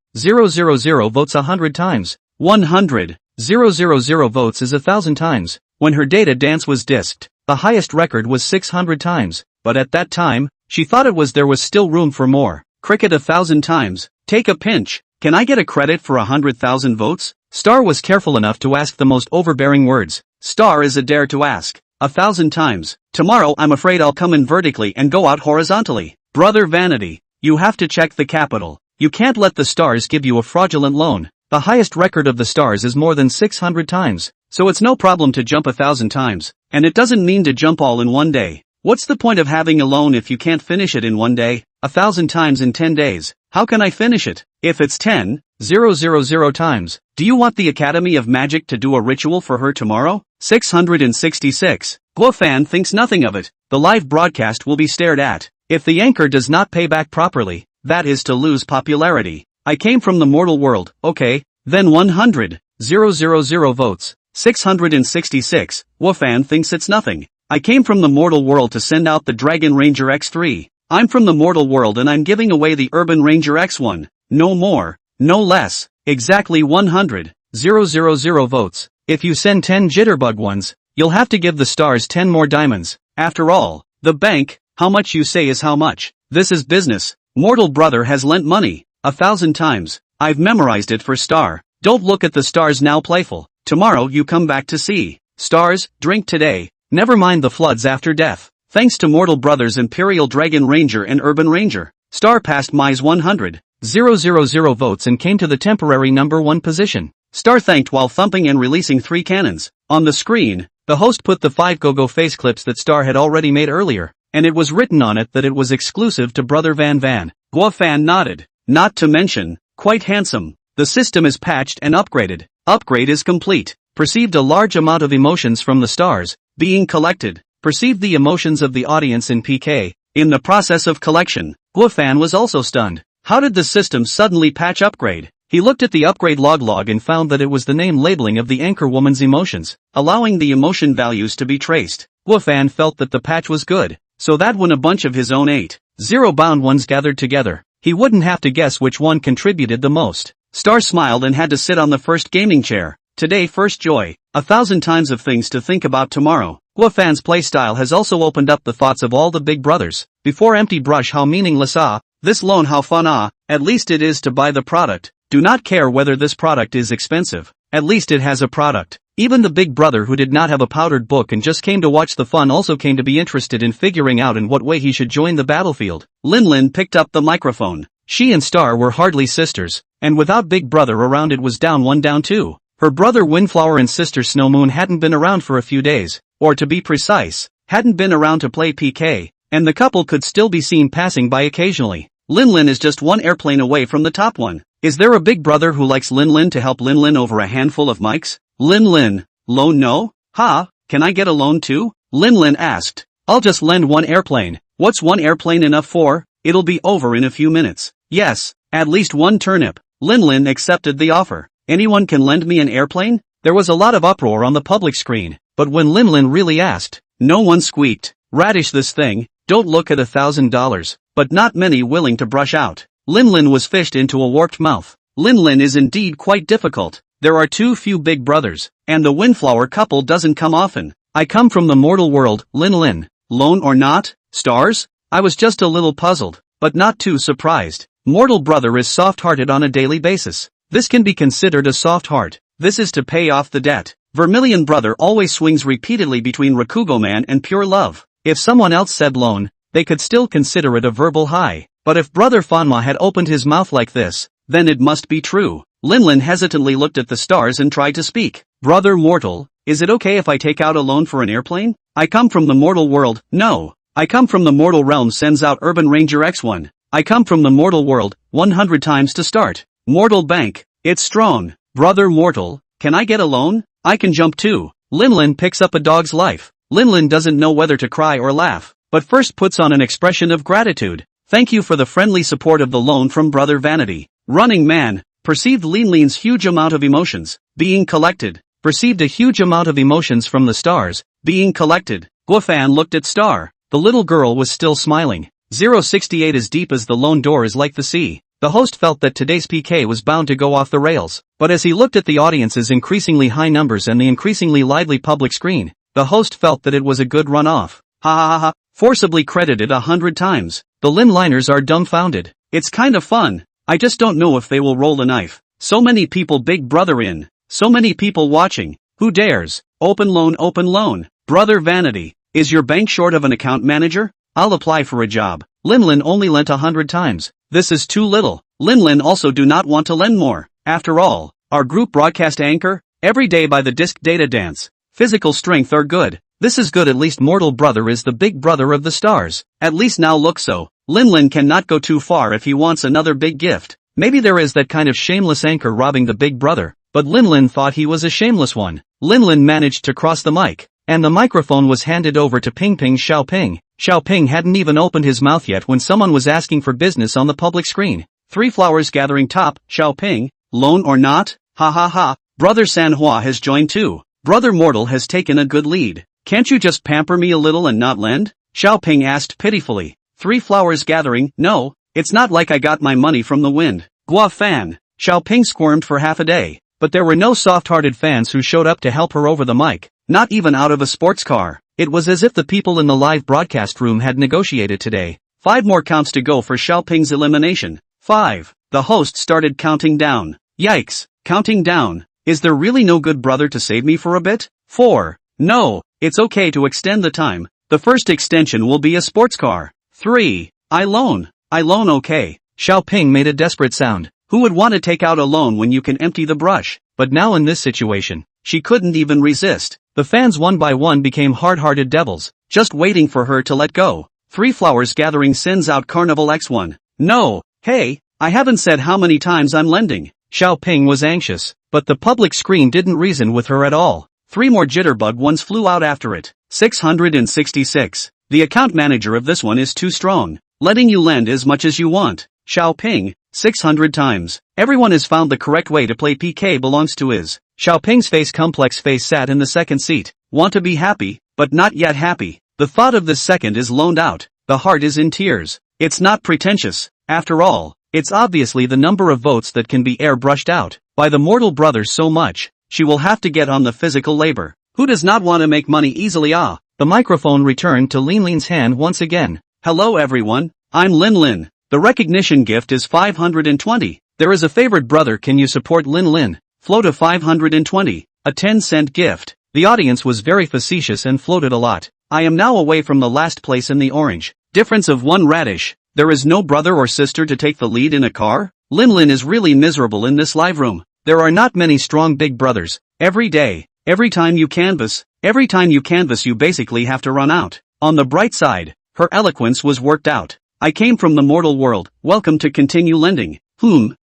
votes 100 times. 100,000 votes is 1,000 times. When her data dance was disked, the highest record was 600 times. But at that time, she thought there was still room for more. Cricket 1,000 times. Take a pinch. Can I get a credit for 100,000 votes? Star was careful enough to ask the most overbearing words. Star is a dare to ask. 1,000 times. Tomorrow I'm afraid I'll come in vertically and go out horizontally. Brother Vanity, you have to check the capital. You can't let the Stars give you a fraudulent loan. The highest record of the Stars is more than 600 times. So it's no problem to jump 1,000 times. And it doesn't mean to jump all in one day. What's the point of having a loan if you can't finish it in one day? 1,000 times in 10 days. How can I finish it? If it's 10,000 times. Do you want the Academy of Magic to do a ritual for her tomorrow? 666. Guofan thinks nothing of it. The live broadcast will be stared at. If the anchor does not pay back properly, that is to lose popularity. I came from the mortal world, okay, then 100,000 votes. 666. Guofan thinks it's nothing. I came from the mortal world to send out the Dragon Ranger X3. I'm from the mortal world and I'm giving away the Urban Ranger X1. No more, no less. Exactly 100,000 votes. If you send 10 jitterbug ones, you'll have to give the Stars 10 more diamonds. After all, the bank, how much you say is how much. This is business. Mortal brother has lent money. 1,000 times. I've memorized it for Star. Don't look at the Stars now playful. Tomorrow you come back to see. Stars, drink today. Never mind the floods after death. Thanks to Mortal Brothers Imperial Dragon Ranger and Urban Ranger, Star passed Mai's 100,000 votes and came to the temporary number 1 position. Star thanked while thumping and releasing 3 cannons. On the screen, the host put the 5 go-go face clips that Star had already made earlier, and it was written on it that it was exclusive to Brother Van Van. Guofan nodded. Not to mention, quite handsome. The system is patched and upgraded. Upgrade is complete. Perceived a large amount of emotions from the Stars, being collected. Perceived the emotions of the audience in PK. In the process of collection, Guofan was also stunned. How did the system suddenly patch upgrade? He looked at the upgrade log and found that it was the name labeling of the anchor woman's emotions, allowing the emotion values to be traced. Guofan felt that the patch was good, so that when a bunch of his own 8,000 bound ones gathered together, he wouldn't have to guess which one contributed the most. Star smiled and had to sit on the first gaming chair. Today first joy. 1,000 times of things to think about tomorrow. Guofan's playstyle has also opened up the thoughts of all the big brothers. Before empty brush how meaningless this loan how fun at least it is to buy the product. Do not care whether this product is expensive. At least it has a product. Even the big brother who did not have a powdered book and just came to watch the fun also came to be interested in figuring out in what way he should join the battlefield. Lin picked up the microphone. She and Star were hardly sisters, and without big brother around it was down one down two. Her brother Windflower and sister Snowmoon hadn't been around for a few days, or to be precise, hadn't been around to play PK, and the couple could still be seen passing by occasionally. Lin is just one airplane away from the top one. Is there a big brother who likes Lin to help Lin over a handful of mics? Lin, loan no? Ha, can I get a loan too? Lin asked. I'll just lend one airplane. What's one airplane enough for? It'll be over in a few minutes. Yes, at least one turnip. Lin accepted the offer. Anyone can lend me an airplane? There was a lot of uproar on the public screen, but when Lin really asked, no one squeaked. Radish this thing, don't look at $1,000, but not many willing to brush out. Lin was fished into a warped mouth. Lin is indeed quite difficult. There are too few big brothers, and the Windflower couple doesn't come often. I come from the mortal world, Lin. Lone or not? Stars? I was just a little puzzled, but not too surprised. Mortal brother is soft-hearted on a daily basis. This can be considered a soft heart. This is to pay off the debt. Vermilion brother always swings repeatedly between Rakugo man and pure love. If someone else said loan, they could still consider it a verbal high. But if brother Fanma had opened his mouth like this, then it must be true. Lin hesitantly looked at the stars and tried to speak. Brother Mortal, is it okay if I take out a loan for an airplane? I come from the mortal world. No. I come from the mortal realm. Sends out Urban Ranger X1. I come from the mortal world, 100 times to start. Mortal Bank, it's strong. Brother Mortal, can I get a loan? I can jump too. Lin picks up a dog's life. Lin doesn't know whether to cry or laugh, but first puts on an expression of gratitude. Thank you for the friendly support of the loan from Brother Vanity. Running Man, perceived Lin's huge amount of emotions, being collected. Perceived a huge amount of emotions from the stars, being collected. Guofan looked at Star. The little girl was still smiling. 068 as deep as the lone door is like the sea. The host felt that today's PK was bound to go off the rails, but as he looked at the audience's increasingly high numbers and the increasingly lively public screen, the host felt that it was a good run-off. Ha ha ha ha, forcibly credited 100 times. The Linliners are dumbfounded. It's kind of fun. I just don't know if they will roll the knife. So many people big brother in. So many people watching. Who dares? Open loan. Brother Vanity, is your bank short of an account manager? I'll apply for a job. Lin only lent 100 times. This is too little. Lin also do not want to lend more. After all, our group broadcast anchor, every day by the disc data dance. Physical strength are good. This is good. At least mortal brother is the big brother of the stars. At least now look so. Lin cannot go too far if he wants another big gift. Maybe there is that kind of shameless anchor robbing the big brother, but Lin thought he was a shameless one. Lin managed to cross the mic, and the microphone was handed over to Ping Xiaoping. Xiaoping hadn't even opened his mouth yet when someone was asking for business on the public screen. 3 flowers gathering top, Xiaoping, loan or not? Ha ha ha, Brother Sanhua has joined too. Brother Mortal has taken a good lead. Can't you just pamper me a little and not lend? Xiaoping asked pitifully. 3 flowers gathering, no, it's not like I got my money from the wind. Gua fan. Xiaoping squirmed for half a day, but there were no soft-hearted fans who showed up to help her over the mic, not even out of a sports car. It was as if the people in the live broadcast room had negotiated today. 5 more counts to go for Xiaoping's elimination. 5. The host started counting down. Yikes, counting down. Is there really no good brother to save me for a bit? 4. No, it's okay to extend the time. The first extension will be a sports car. 3. I loan okay. Xiaoping made a desperate sound. Who would want to take out a loan when you can empty the brush? But now in this situation, she couldn't even resist. The fans one by one became hard-hearted devils, just waiting for her to let go. 3 flowers gathering sends out Carnival X1. No, hey, I haven't said how many times I'm lending. Xiaoping was anxious, but the public screen didn't reason with her at all. 3 more jitterbug ones flew out after it. 666. The account manager of this one is too strong, letting you lend as much as you want. Xiaoping, 600 times. Everyone has found the correct way to play PK belongs to is. Xiaoping's complex face sat in the second seat. Want to be happy, but not yet happy. The thought of this second is loaned out. The heart is in tears. It's not pretentious. After all, it's obviously the number of votes that can be airbrushed out by the mortal brother so much. She will have to get on the physical labor. Who does not want to make money easily? The microphone returned to Lin's hand once again. Hello everyone, I'm Lin. The recognition gift is 520. There is a favored brother. Can you support Lin? Flow to 520. a 10-cent gift. The audience was very facetious and floated a lot. I am now away from the last place in the orange. Difference of 1 radish. There is no brother or sister to take the lead in a car? Lin is really miserable in this live room. There are not many strong big brothers. Every day, every time you canvas you basically have to run out. On the bright side, her eloquence was worked out. I came from the mortal world, welcome to continue lending.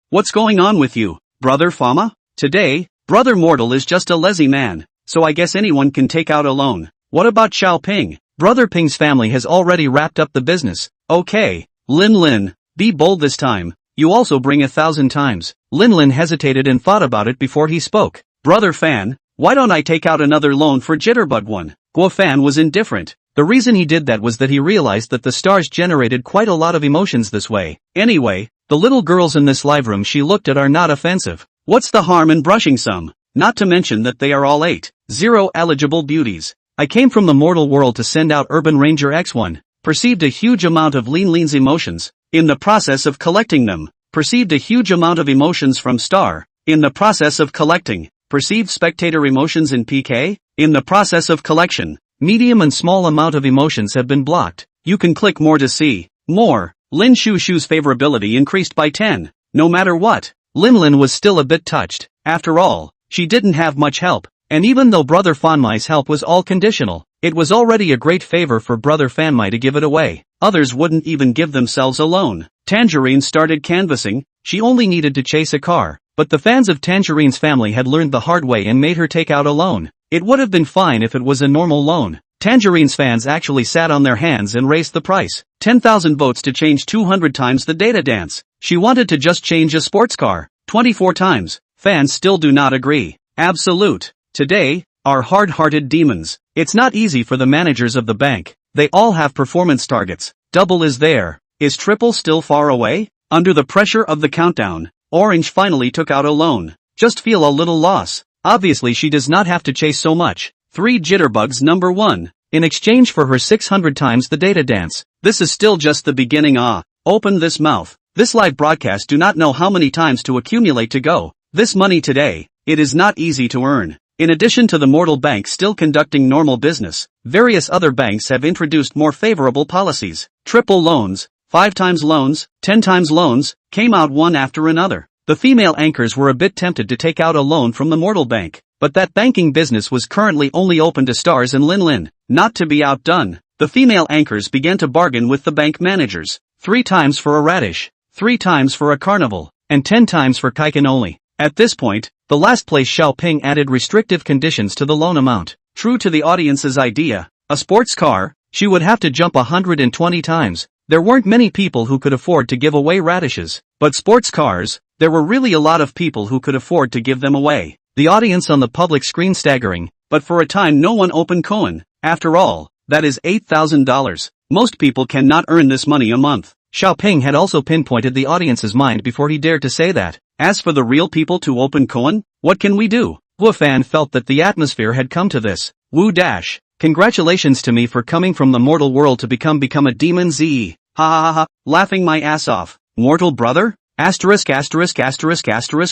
What's going on with you, Brother Fama? Today, Brother Mortal is just a lazy man, so I guess anyone can take out a loan. What about Xiaoping? Brother Ping's family has already wrapped up the business. Okay, Lin, be bold this time. You also bring 1,000 times. Lin hesitated and thought about it before he spoke. Brother Fan, why don't I take out another loan for Jitterbug one? Guo Fan was indifferent. The reason he did that was that he realized that the stars generated quite a lot of emotions this way. Anyway, the little girls in this live room she looked at are not offensive. What's the harm in brushing some? Not to mention that they are all 8-0 eligible beauties. I came from the mortal world to send out Urban Ranger X1. Perceived a huge amount of Lin's emotions. In the process of collecting them, perceived a huge amount of emotions from Star. In the process of collecting, perceived spectator emotions in PK. In the process of collection, medium and small amount of emotions have been blocked. You can click more to see more. Lin Shu's favorability increased by 10. No matter what, Lin was still a bit touched. After all, she didn't have much help. And even though Brother Fanmai's help was all conditional, it was already a great favor for Brother Fanmai to give it away. Others wouldn't even give themselves a loan. Tangerine started canvassing. She only needed to chase a car. But the fans of Tangerine's family had learned the hard way and made her take out a loan. It would have been fine if it was a normal loan. Tangerine's fans actually sat on their hands and raised the price. 10,000 votes to change 200 times the data dance. She wanted to just change a sports car 24 times. Fans still do not agree. Absolute. Today, are hard-hearted demons. It's not easy for the managers of the bank. They all have performance targets. Double is there. Is triple still far away? Under the pressure of the countdown, Orange finally took out a loan. Just feel a little loss. Obviously she does not have to chase so much. 3 Jitterbugs number 1. In exchange for her 600 times the data dance. This is still just the beginning. Open this mouth. This live broadcast do not know how many times to accumulate to go. This money today, it is not easy to earn. In addition to the mortal bank still conducting normal business, various other banks have introduced more favorable policies. Triple loans, 5 times loans, 10 times loans, came out one after another. The female anchors were a bit tempted to take out a loan from the mortal bank, but that banking business was currently only open to Stars and Lin. Not to be outdone, the female anchors began to bargain with the bank managers. 3 times for a radish, 3 times for a carnival, and 10 times for Kaikan only. At this point, the last place Xiaoping added restrictive conditions to the loan amount. True to the audience's idea, a sports car, she would have to jump 120 times. There weren't many people who could afford to give away radishes, but sports cars, there were really a lot of people who could afford to give them away. The audience on the public screen staggering, but for a time no one opened Cohen. After all, that is $8,000. Most people cannot earn this money a month. Xiaoping had also pinpointed the audience's mind before he dared to say that. As for the real people to open Cohen, what can we do? Wu Fan felt that the atmosphere had come to this. Wu dash. Congratulations to me for coming from the mortal world to become a demon ZE. Ha ha ha, laughing my ass off. Mortal brother? Asterisk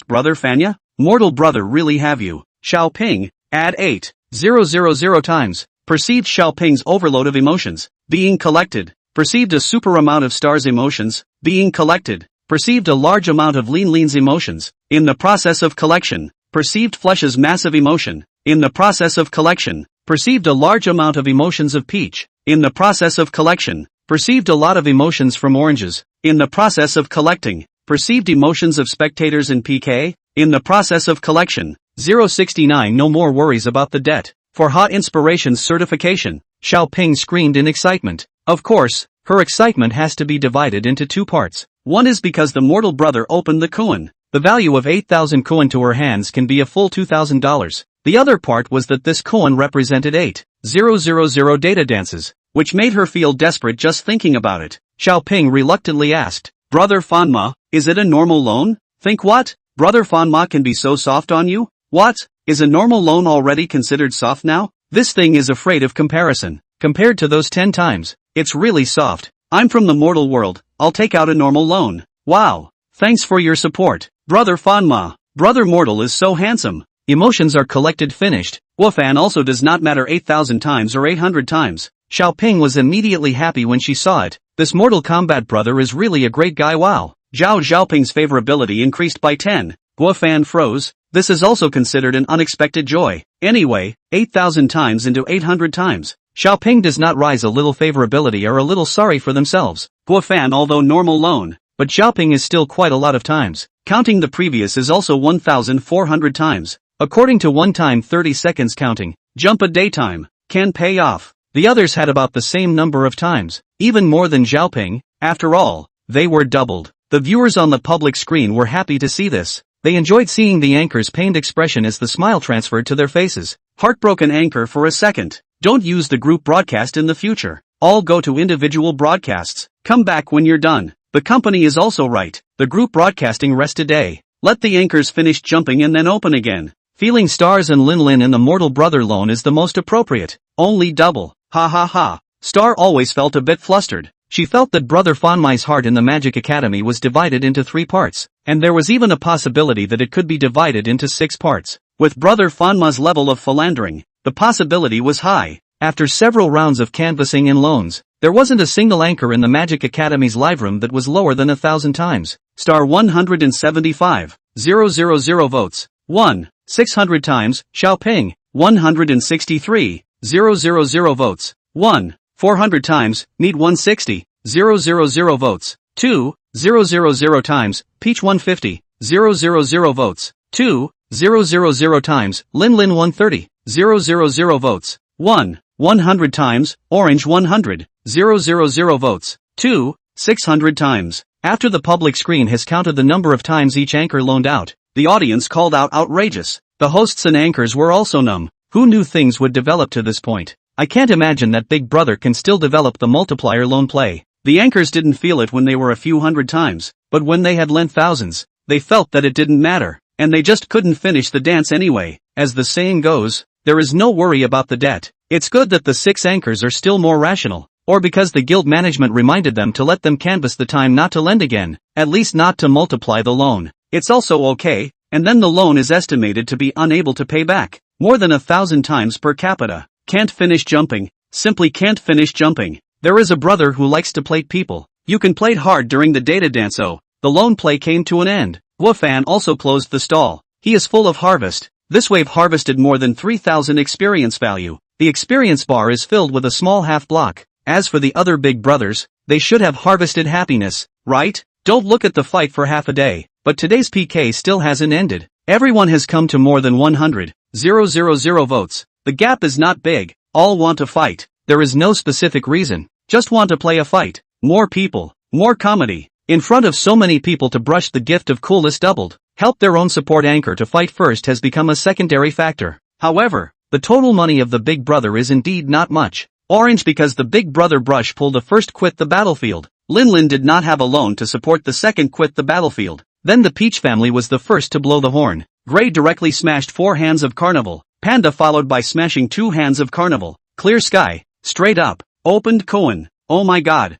brother Fanya? Mortal brother really have you. Xiaoping, add 8,000 times. Perceived Xiaoping's overload of emotions, being collected. Perceived a super amount of Stars emotions, being collected. Perceived a large amount of Lin's emotions. In the process of collection, perceived Flesh's massive emotion. In the process of collection, perceived a large amount of emotions of Peach. In the process of collection, perceived a lot of emotions from Oranges. In the process of collecting, perceived emotions of spectators in PK. In the process of collection, 069 no more worries about the debt. For Hot Inspirations certification, Xiaoping screamed in excitement. Of course, her excitement has to be divided into 2 parts. One is because the mortal brother opened the Cohen. The value of 8,000 Cohen to her hands can be a full $2,000. The other part was that this Cohen represented 8,000 data dances, which made her feel desperate just thinking about it. Xiaoping reluctantly asked, Brother Fanma, is it a normal loan? Think what? Brother Fanma can be so soft on you? What? Is a normal loan already considered soft now? This thing is afraid of comparison. Compared to those 10 times, it's really soft. I'm from the mortal world, I'll take out a normal loan. Wow. Thanks for your support, Brother Fanma. Brother Mortal is so handsome. Emotions are collected finished. Guofan also does not matter 8,000 times or 800 times. Xiaoping was immediately happy when she saw it. This Mortal Kombat brother is really a great guy. Wow. Zhao Xiaoping's favorability increased by 10. Guofan froze. This is also considered an unexpected joy. Anyway, 8,000 times into 800 times. Xiaoping does not rise a little favorability are a little sorry for themselves. Guofan although normal loan. But Xiaoping is still quite a lot of times. Counting the previous is also 1,400 times. According to one time 30 seconds counting, jump a daytime, can pay off. The others had about the same number of times, even more than Xiaoping. After all, they were doubled. The viewers on the public screen were happy to see this. They enjoyed seeing the anchor's pained expression as the smile transferred to their faces. Heartbroken anchor for a second. Don't use the group broadcast in the future. All go to individual broadcasts. Come back when you're done. The company is also right. The group broadcasting rest a day. Let the anchors finish jumping and then open again. Feeling Stars and Lin Lin in the Mortal Brother loan is the most appropriate. Only double. Ha ha ha. Star always felt a bit flustered. She felt that Brother Fanmai's heart in the Magic Academy was divided into 3 parts, and there was even a possibility that it could be divided into 6 parts. With Brother Fanma's level of philandering, the possibility was high. After several rounds of canvassing and loans, there wasn't a single anchor in the Magic Academy's live room that was lower than 1,000 times. Star 175, 000 votes. 1. 600 times, Xiaoping, 163, 000 votes. 1. 400 times, Meat 160, 000 votes. 2. 000 times, Peach 150, 000 votes. 2. 000 times, Lin Lin 130, 000 votes. 1. 100 times, Orange 100, 000 votes. 2. 600 times. After the public screen has counted the number of times each anchor loaned out, the audience called out outrageous. The hosts and anchors were also numb. Who knew things would develop to this point? I can't imagine that Big Brother can still develop the multiplier loan play. The anchors didn't feel it when they were a few hundred times, but when they had lent thousands, they felt that it didn't matter, and they just couldn't finish the dance anyway. As the saying goes, there is no worry about the debt. It's good that the 6 anchors are still more rational, or because the guild management reminded them to let them canvass the time not to lend again, at least not to multiply the loan. It's also okay, and then the loan is estimated to be unable to pay back more than 1,000 times per capita. Can't finish jumping, simply can't finish jumping. There is a brother who likes to plate people. You can plate hard during the data dance. Oh, the loan play came to an end. Guofan also closed the stall. He is full of harvest. This wave harvested more than 3,000 experience value. The experience bar is filled with a small half block. As for the other big brothers, they should have harvested happiness, right? Don't look at the fight for half a day, but today's PK still hasn't ended. Everyone has come to more than 100,000 votes. The gap is not big. All want to fight. There is no specific reason. Just want to play a fight. More people. More comedy. In front of so many people to brush the gift of coolest doubled. Help their own support anchor to fight first has become a secondary factor. However, the total money of the Big Brother is indeed not much. Orange because the Big Brother brush pulled the first quit the battlefield. Lin Lin did not have a loan to support the second quit the battlefield. Then the Peach family was the first to blow the horn. Gray directly smashed 4 hands of Carnival. Panda followed by smashing 2 hands of Carnival. Clear Sky, straight up, opened Cohen. Oh my god,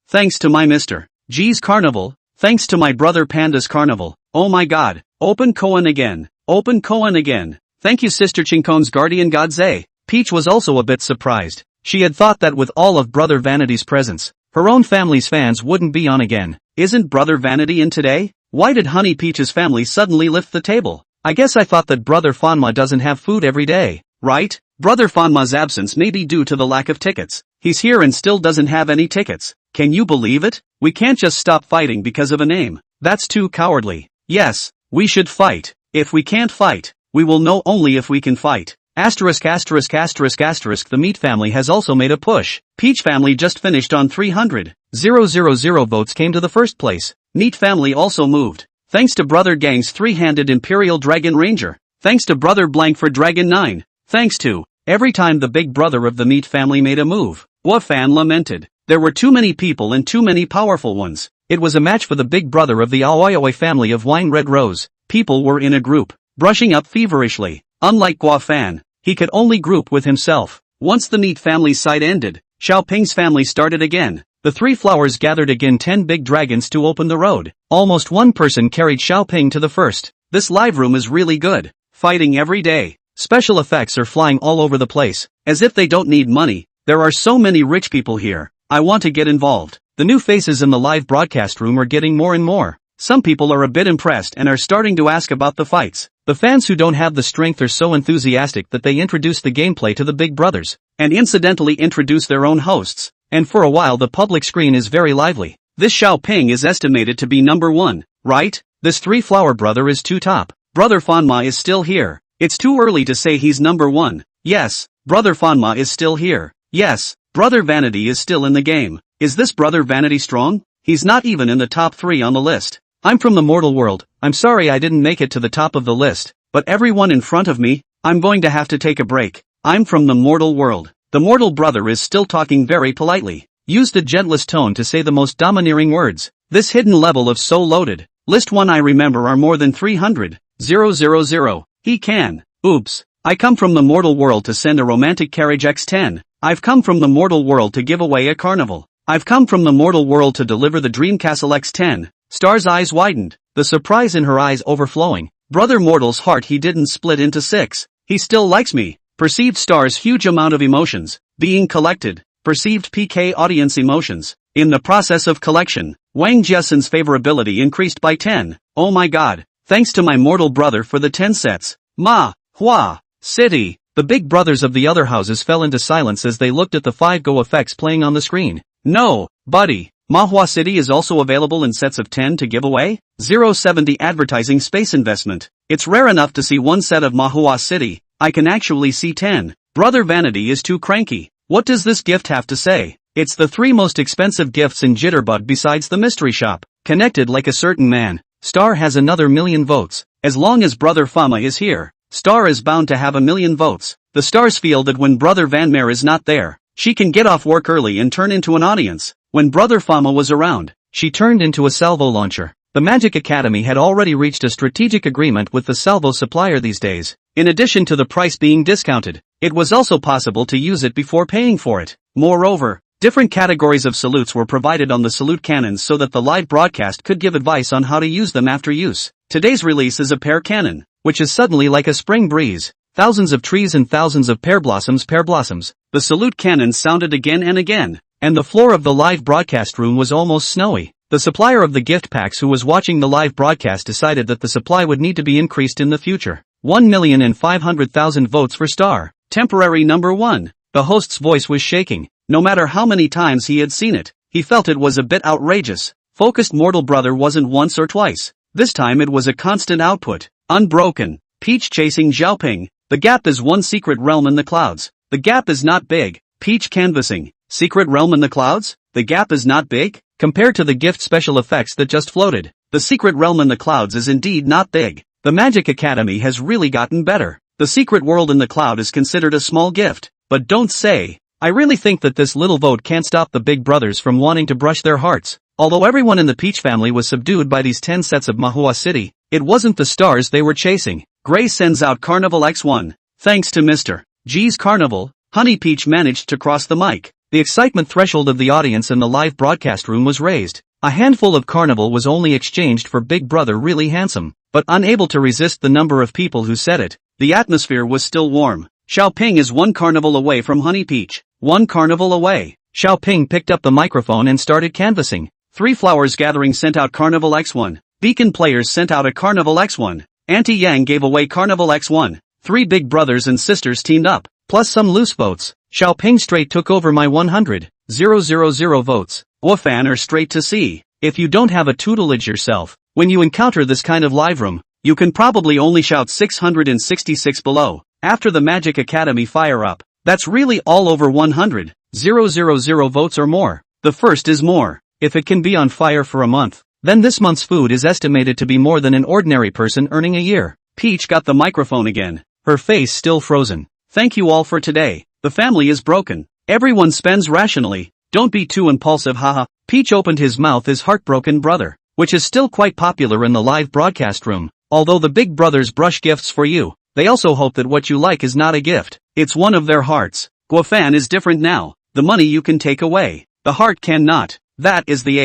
thanks to my Mr. G's Carnival, thanks to my brother Panda's Carnival. Oh my god, open Cohen again, Thank you Sister Chinkon's guardian Godze. Peach was also a bit surprised. She had thought that with all of Brother Vanity's presence, her own family's fans wouldn't be on again. Isn't Brother Vanity in today? Why did Honey Peach's family suddenly lift the table? I guess I thought that Brother Fanma doesn't have food every day, right? Brother Fanma's absence may be due to the lack of tickets. He's here and still doesn't have any tickets. Can you believe it? We can't just stop fighting because of a name. That's too cowardly. Yes, we should fight. If we can't fight, we will know only if we can fight. Asterisk. The Meat family has also made a push. Peach family just finished on 300,000 votes came to the first place. Meat family also moved. Thanks to Brother Gang's 3-handed Imperial Dragon Ranger. Thanks to Brother Blank for Dragon 9. Thanks to every time the Big Brother of the Meat family made a move. Guofan lamented. There were too many people and too many powerful ones. It was a match for the Big Brother of the Aoyoi family of Wine Red Rose. People were in a group, brushing up feverishly. Unlike Guofan, he could only group with himself. Once the Meat family's side ended, Xiaoping's family started again. The 3 flowers gathered again 10 big dragons to open the road. Almost one person carried Xiaoping to the first. This live room is really good. fighting every day. Special effects are flying all over the place, as if they don't need money. There are so many rich people here. I want to get involved. The new faces in the live broadcast room are getting more and more. Some people are a bit impressed and are starting to ask about the fights. The fans who don't have the strength are so enthusiastic that they introduce the gameplay to the big brothers, and incidentally introduce their own hosts. And for a while the public screen is very lively. This Xiaoping is estimated to be number 1, right? This three-flower brother is too top. Brother Fanma is still here. It's too early to say he's number 1. Yes, Brother Fanma is still here. Yes, Brother Vanity is still in the game. Is this Brother Vanity strong? He's not even in the top 3 on the list. I'm from the mortal world. I'm sorry I didn't make it to the top of the list, but everyone in front of me, I'm going to have to take a break. I'm from the mortal world. The mortal brother is still talking very politely. Use the gentlest tone to say the most domineering words. This hidden level of so loaded. List 1 I remember are more than 300. 000. He can. Oops. I come from the mortal world to send a romantic carriage X10. I've come from the mortal world to give away a carnival. I've come from the mortal world to deliver the dream castle X10. Star's eyes widened, the surprise in her eyes overflowing. Brother Mortal's heart he didn't split into 6. He still likes me. Perceived Star's huge amount of emotions, being collected. Perceived PK audience emotions. In the process of collection, Wang Jiasen's favorability increased by 10. Oh my god. Thanks to my mortal brother for the 10 sets. Manhwa City. The big brothers of the other houses fell into silence as they looked at the 5 Go effects playing on the screen. No, buddy. Manhwa City is also available in sets of 10 to give away? 070 advertising space investment. It's rare enough to see 1 set of Manhwa City. I can actually see 10. Brother Vanity is too cranky. What does this gift have to say? It's the 3 most expensive gifts in Jitterbug besides the mystery shop. Connected like a certain man. Star has another 1,000,000 votes. As long as Brother Fama is here, Star is bound to have 1,000,000 votes. The stars feel that when Brother Vanmare is not there, she can get off work early and turn into an audience. When Brother Fama was around, she turned into a salvo launcher. The Magic Academy had already reached a strategic agreement with the salvo supplier these days. In addition to the price being discounted, it was also possible to use it before paying for it. Moreover, different categories of salutes were provided on the salute cannons so that the live broadcast could give advice on how to use them after use. Today's release is a pear cannon, which is suddenly like a spring breeze. Thousands of trees and thousands of pear blossoms. The salute cannon sounded again and again, and the floor of the live broadcast room was almost snowy. The supplier of the gift packs who was watching the live broadcast decided that the supply would need to be increased in the future. 1,500,000 votes for Star. Temporary number 1. The host's voice was shaking. No matter how many times he had seen it, he felt it was a bit outrageous. Focused mortal brother wasn't once or twice. This time it was a constant output. Unbroken. Peach chasing Xiaoping. The gap is 1 secret realm in the clouds. The gap is not big. Peach canvassing. Secret realm in the clouds? The gap is not big? Compared to the gift special effects that just floated, the secret realm in the clouds is indeed not big. The Magic Academy has really gotten better. The secret world in the cloud is considered a small gift. But don't say. I really think that this little vote can't stop the big brothers from wanting to brush their hearts. Although everyone in the Peach family was subdued by these 10 sets of Manhwa City, it wasn't the stars they were chasing. Gray sends out Carnival X1. Thanks to Mr. G's Carnival, Honey Peach managed to cross the mic. The excitement threshold of the audience in the live broadcast room was raised. A handful of Carnival was only exchanged for Big Brother Really Handsome, but unable to resist the number of people who said it. The atmosphere was still warm. Xiaoping is 1 Carnival away from Honey Peach. 1 Carnival away. Xiaoping picked up the microphone and started canvassing. 3 Flowers Gathering sent out Carnival X1. Beacon Players sent out a Carnival X1. Auntie Yang gave away Carnival X1. 3 big brothers and sisters teamed up, plus some loose votes. Xiaoping straight took over my 100,000 votes. Wafan are straight to C. If you don't have a tutelage yourself, when you encounter this kind of live room, you can probably only shout 666 below. After the Magic Academy fire up, that's really all over 100,000 votes or more. The first is more. If it can be on fire for a month, then this month's food is estimated to be more than an ordinary person earning a year. Peach got the microphone again, her face still frozen. Thank you all for today. The family is broken. Everyone spends rationally. Don't be too impulsive, haha. Peach opened his mouth as Heartbroken Brother, which is still quite popular in the live broadcast room. Although the big brothers brush gifts for you, they also hope that what you like is not a gift. It's one of their hearts. Guofan is different now. The money you can take away. The heart cannot. That is the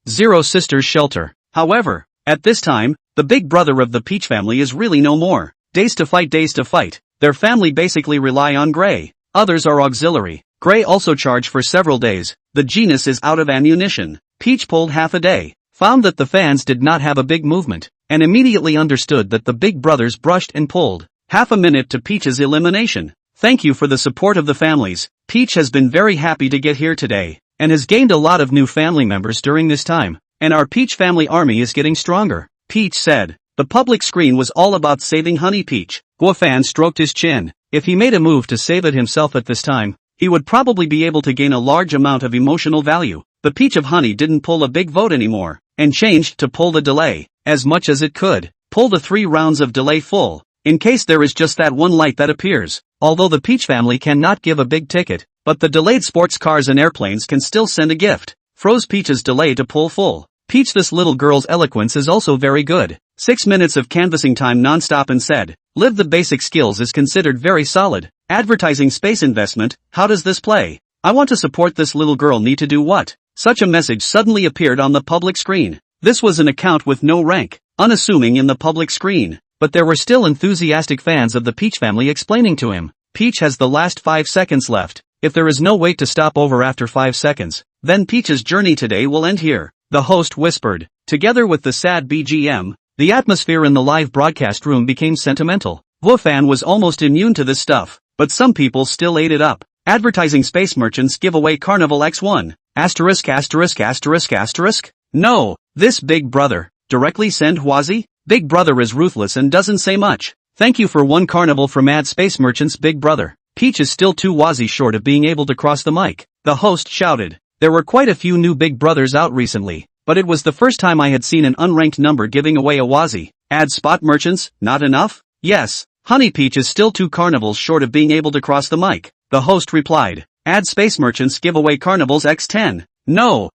8-0 sisters shelter. However, at this time, the big brother of the Peach family is really no more. Days to fight, days to fight. Their family basically rely on Gray. Others are auxiliary. Gray also charge for several days. The genus is out of ammunition. Peach pulled half a day, found that the fans did not have a big movement, and immediately understood that the big brothers brushed and pulled. Half a minute to Peach's elimination. Thank you for the support of the families. Peach has been very happy to get here today, and has gained a lot of new family members during this time. And our Peach family army is getting stronger, Peach said. The public screen was all about saving Honey Peach. Guofan stroked his chin. If he made a move to save it himself at this time, he would probably be able to gain a large amount of emotional value. The Peach of Honey didn't pull a big vote anymore, and changed to pull the delay, as much as it could. Pull the 3 rounds of delay full, in case there is just that one light that appears. Although the Peach family cannot give a big ticket, but the delayed sports cars and airplanes can still send a gift. Froze Peach's delay to pull full. Peach, this little girl's eloquence is also very good. 6 minutes of canvassing time non-stop and said, live the basic skills is considered very solid. Advertising space investment, how does this play? I want to support this little girl, need to do what? Such a message suddenly appeared on the public screen. This was an account with no rank, unassuming in the public screen, but there were still enthusiastic fans of the Peach family explaining to him. Peach has the last 5 seconds left. If there is no way to stop over after 5 seconds, then Peach's journey today will end here, the host whispered. Together with the sad BGM, the atmosphere in the live broadcast room became sentimental. Guofan was almost immune to this stuff, but some people still ate it up. Advertising space merchants give away Carnival X1. *******. No, this Big Brother. Directly send Hwazi? Big Brother is ruthless and doesn't say much. Thank you for 1 Carnival from Ad Space Merchants Big Brother. Peach is still 2 Hwazi short of being able to cross the mic, the host shouted. There were quite a few new Big Brothers out recently, but it was the first time I had seen an unranked number giving away a Hwazi. Ad Spot Merchants, not enough? Yes, Honey Peach is still 2 Carnivals short of being able to cross the mic, the host replied. Ad Space Merchants give away Carnivals X10. No,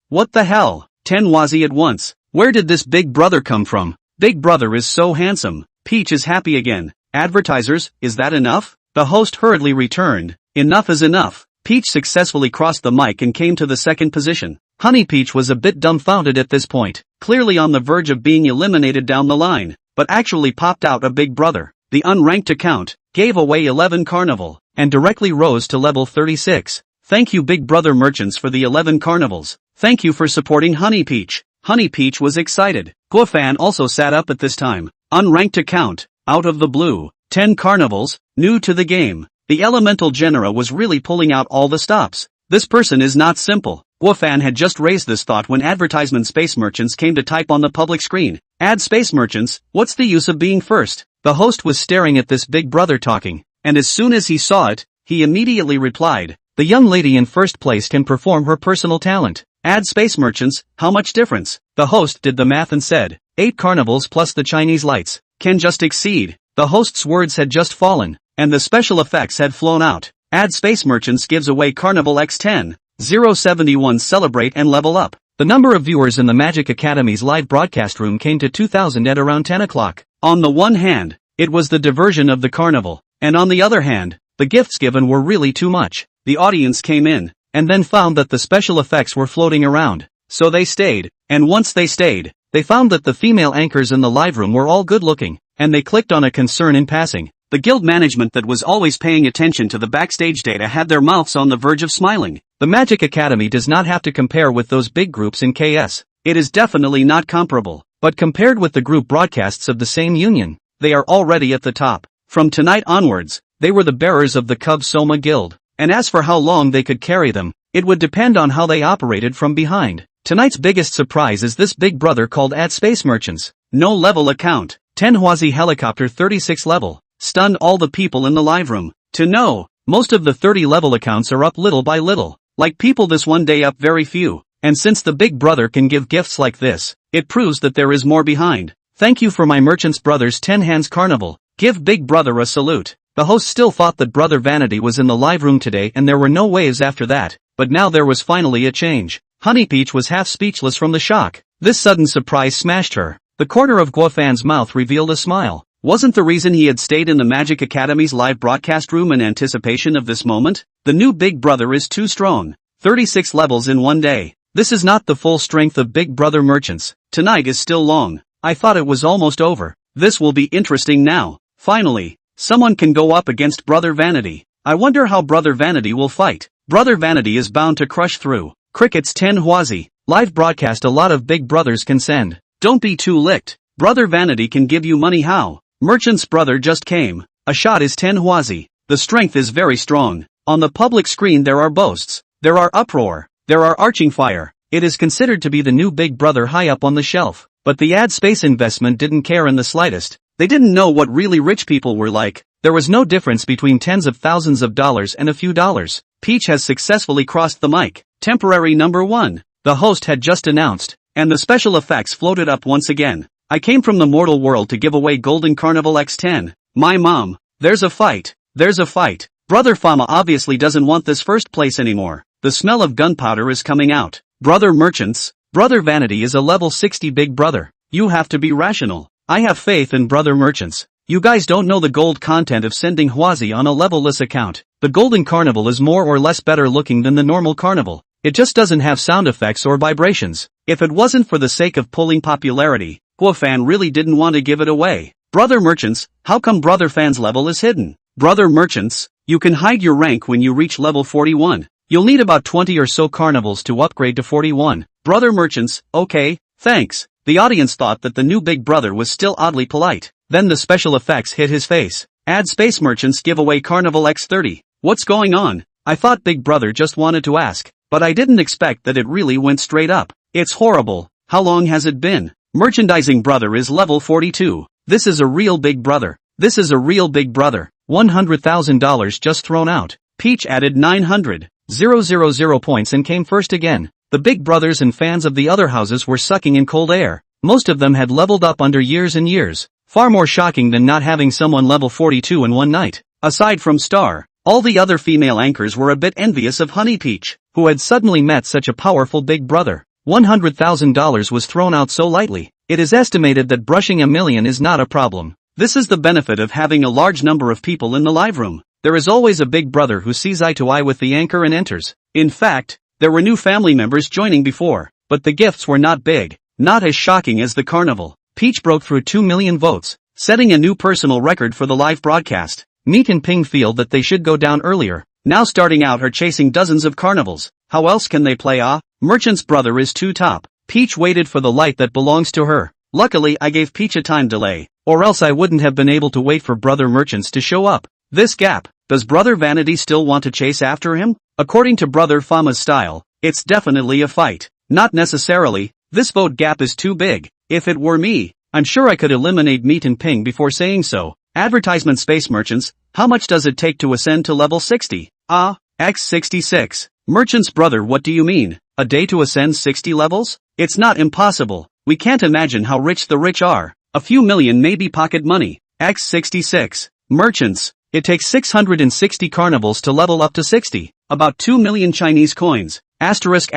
what the hell? 10 Hwazi at once. Where did this Big Brother come from? Big Brother is so handsome. Peach is happy again. Advertisers, is that enough? The host hurriedly returned. Enough is enough. Peach successfully crossed the mic and came to the 2nd position. Honey Peach was a bit dumbfounded at this point, clearly on the verge of being eliminated down the line, but actually popped out a Big Brother. The unranked account gave away 11 Carnival, and directly rose to level 36. Thank you Big Brother merchants for the 11 Carnivals. Thank you for supporting Honey Peach. Honey Peach was excited. Guofan also sat up at this time. Unranked account, out of the blue, 10 Carnivals, new to the game. The elemental genera was really pulling out all the stops. This person is not simple. Guofan had just raised this thought when advertisement space merchants came to type on the public screen. Ad space merchants, what's the use of being first? The host was staring at this Big Brother talking, and as soon as he saw it, he immediately replied, the young lady in first place can perform her personal talent. Ad space merchants, how much difference? The host did the math and said, 8 Carnivals plus the Chinese lights, can just exceed. The host's words had just fallen, and the special effects had flown out. Ad space merchants gives away Carnival X10. 071 celebrate and level up. The number of viewers in the Magic Academy's live broadcast room came to 2,000 at around 10 o'clock. On the one hand, it was the diversion of the carnival, and on the other hand, the gifts given were really too much. The audience came in, and then found that the special effects were floating around. So they stayed, and once they stayed, they found that the female anchors in the live room were all good looking, and they clicked on a concern in passing. The guild management that was always paying attention to the backstage data had their mouths on the verge of smiling. The Magic Academy does not have to compare with those big groups in KS. It is definitely not comparable, but compared with the group broadcasts of the same union, they are already at the top. From tonight onwards, they were the bearers of the Cub Soma Guild, and as for how long they could carry them, it would depend on how they operated from behind. Tonight's biggest surprise is this Big Brother called Ad Space Merchants. No level account, 10 Hwazi helicopter 36 level. Stunned all the people in the live room. To know, most of the 30 level accounts are up little by little. Like people this one day up very few. And since the Big Brother can give gifts like this, it proves that there is more behind. Thank you for my merchants brothers 10 hands carnival. Give Big Brother a salute. The host still thought that Brother Vanity was in the live room today and there were no waves after that. But now there was finally a change. Honey Peach was half speechless from the shock. This sudden surprise smashed her. The corner of Guofan's mouth revealed a smile. Wasn't the reason he had stayed in the Magic Academy's live broadcast room in anticipation of this moment? The new Big Brother is too strong. 36 levels in one day. This is not the full strength of Big Brother merchants. Tonight is still long. I thought it was almost over. This will be interesting now. Finally, someone can go up against Brother Vanity. I wonder how Brother Vanity will fight. Brother Vanity is bound to crush through. Cricket's 10 Huazi. Live broadcast a lot of big brothers can send. Don't be too licked. Brother Vanity can give you money how? Merchant's brother just came. A shot is 10 Huazi. The strength is very strong. On the public screen there are boasts. There are uproar. There are arching fire. It is considered to be the new big brother high up on the shelf. But the ad space investment didn't care in the slightest. They didn't know what really rich people were like. There was no difference between tens of thousands of dollars and a few dollars. Peach has successfully crossed the mic. Temporary number 1. The host had just announced, and the special effects floated up once again. I came from the mortal world to give away Golden Carnival X10. My mom. There's a fight. There's a fight. Brother Fama obviously doesn't want this first place anymore. The smell of gunpowder is coming out. Brother Merchants. Brother Vanity is a level 60 big brother. You have to be rational. I have faith in Brother Merchants. You guys don't know the gold content of sending Huazi on a levelless account. The Golden Carnival is more or less better looking than the normal carnival. It just doesn't have sound effects or vibrations. If it wasn't for the sake of pulling popularity, Guofan really didn't want to give it away. Brother Merchants, how come Brother Fan's level is hidden? Brother Merchants, you can hide your rank when you reach level 41. You'll need about 20 or so carnivals to upgrade to 41. Brother Merchants, okay, thanks. The audience thought that the new big brother was still oddly polite. Then the special effects hit his face. Ad Space Merchants give away Carnival X30. What's going on? I thought Big Brother just wanted to ask, but I didn't expect that it really went straight up. It's horrible. How long has it been? Merchandising brother is level 42. This is a real big brother. This is a real big brother. $100,000 just thrown out. Peach added 900,000 points and came first again. The big brothers and fans of the other houses were sucking in cold air. Most of them had leveled up under years and years. Far more shocking than not having someone level 42 in one night. Aside from Star, all the other female anchors were a bit envious of Honey Peach, who had suddenly met such a powerful big brother. $100,000 was thrown out so lightly. It is estimated that brushing $1 million is not a problem. This is the benefit of having a large number of people in the live room. There is always a big brother who sees eye to eye with the anchor and enters. In fact, there were new family members joining before, but the gifts were not big, not as shocking as the carnival. Peach broke through 2 million votes, setting a new personal record for the live broadcast. Meat and Ping feel that they should go down earlier. Now starting out are chasing dozens of carnivals. How else can they play Merchant's brother is too top. Peach waited for the light that belongs to her. Luckily I gave Peach a time delay, or else I wouldn't have been able to wait for Brother Merchants to show up. This gap. Does Brother Vanity still want to chase after him? According to Brother Fama's style, it's definitely a fight. Not necessarily. This vote gap is too big. If it were me, I'm sure I could eliminate Meat and Ping before saying so. Advertisement Space Merchants, how much does it take to ascend to level 60? X66. Merchant's brother, what do you mean? A day to ascend 60 levels? It's not impossible. We can't imagine how rich the rich are. A few million may be pocket money. X66. Merchants, it takes 660 carnivals to level up to 60. About 2 million Chinese coins. Asterisk.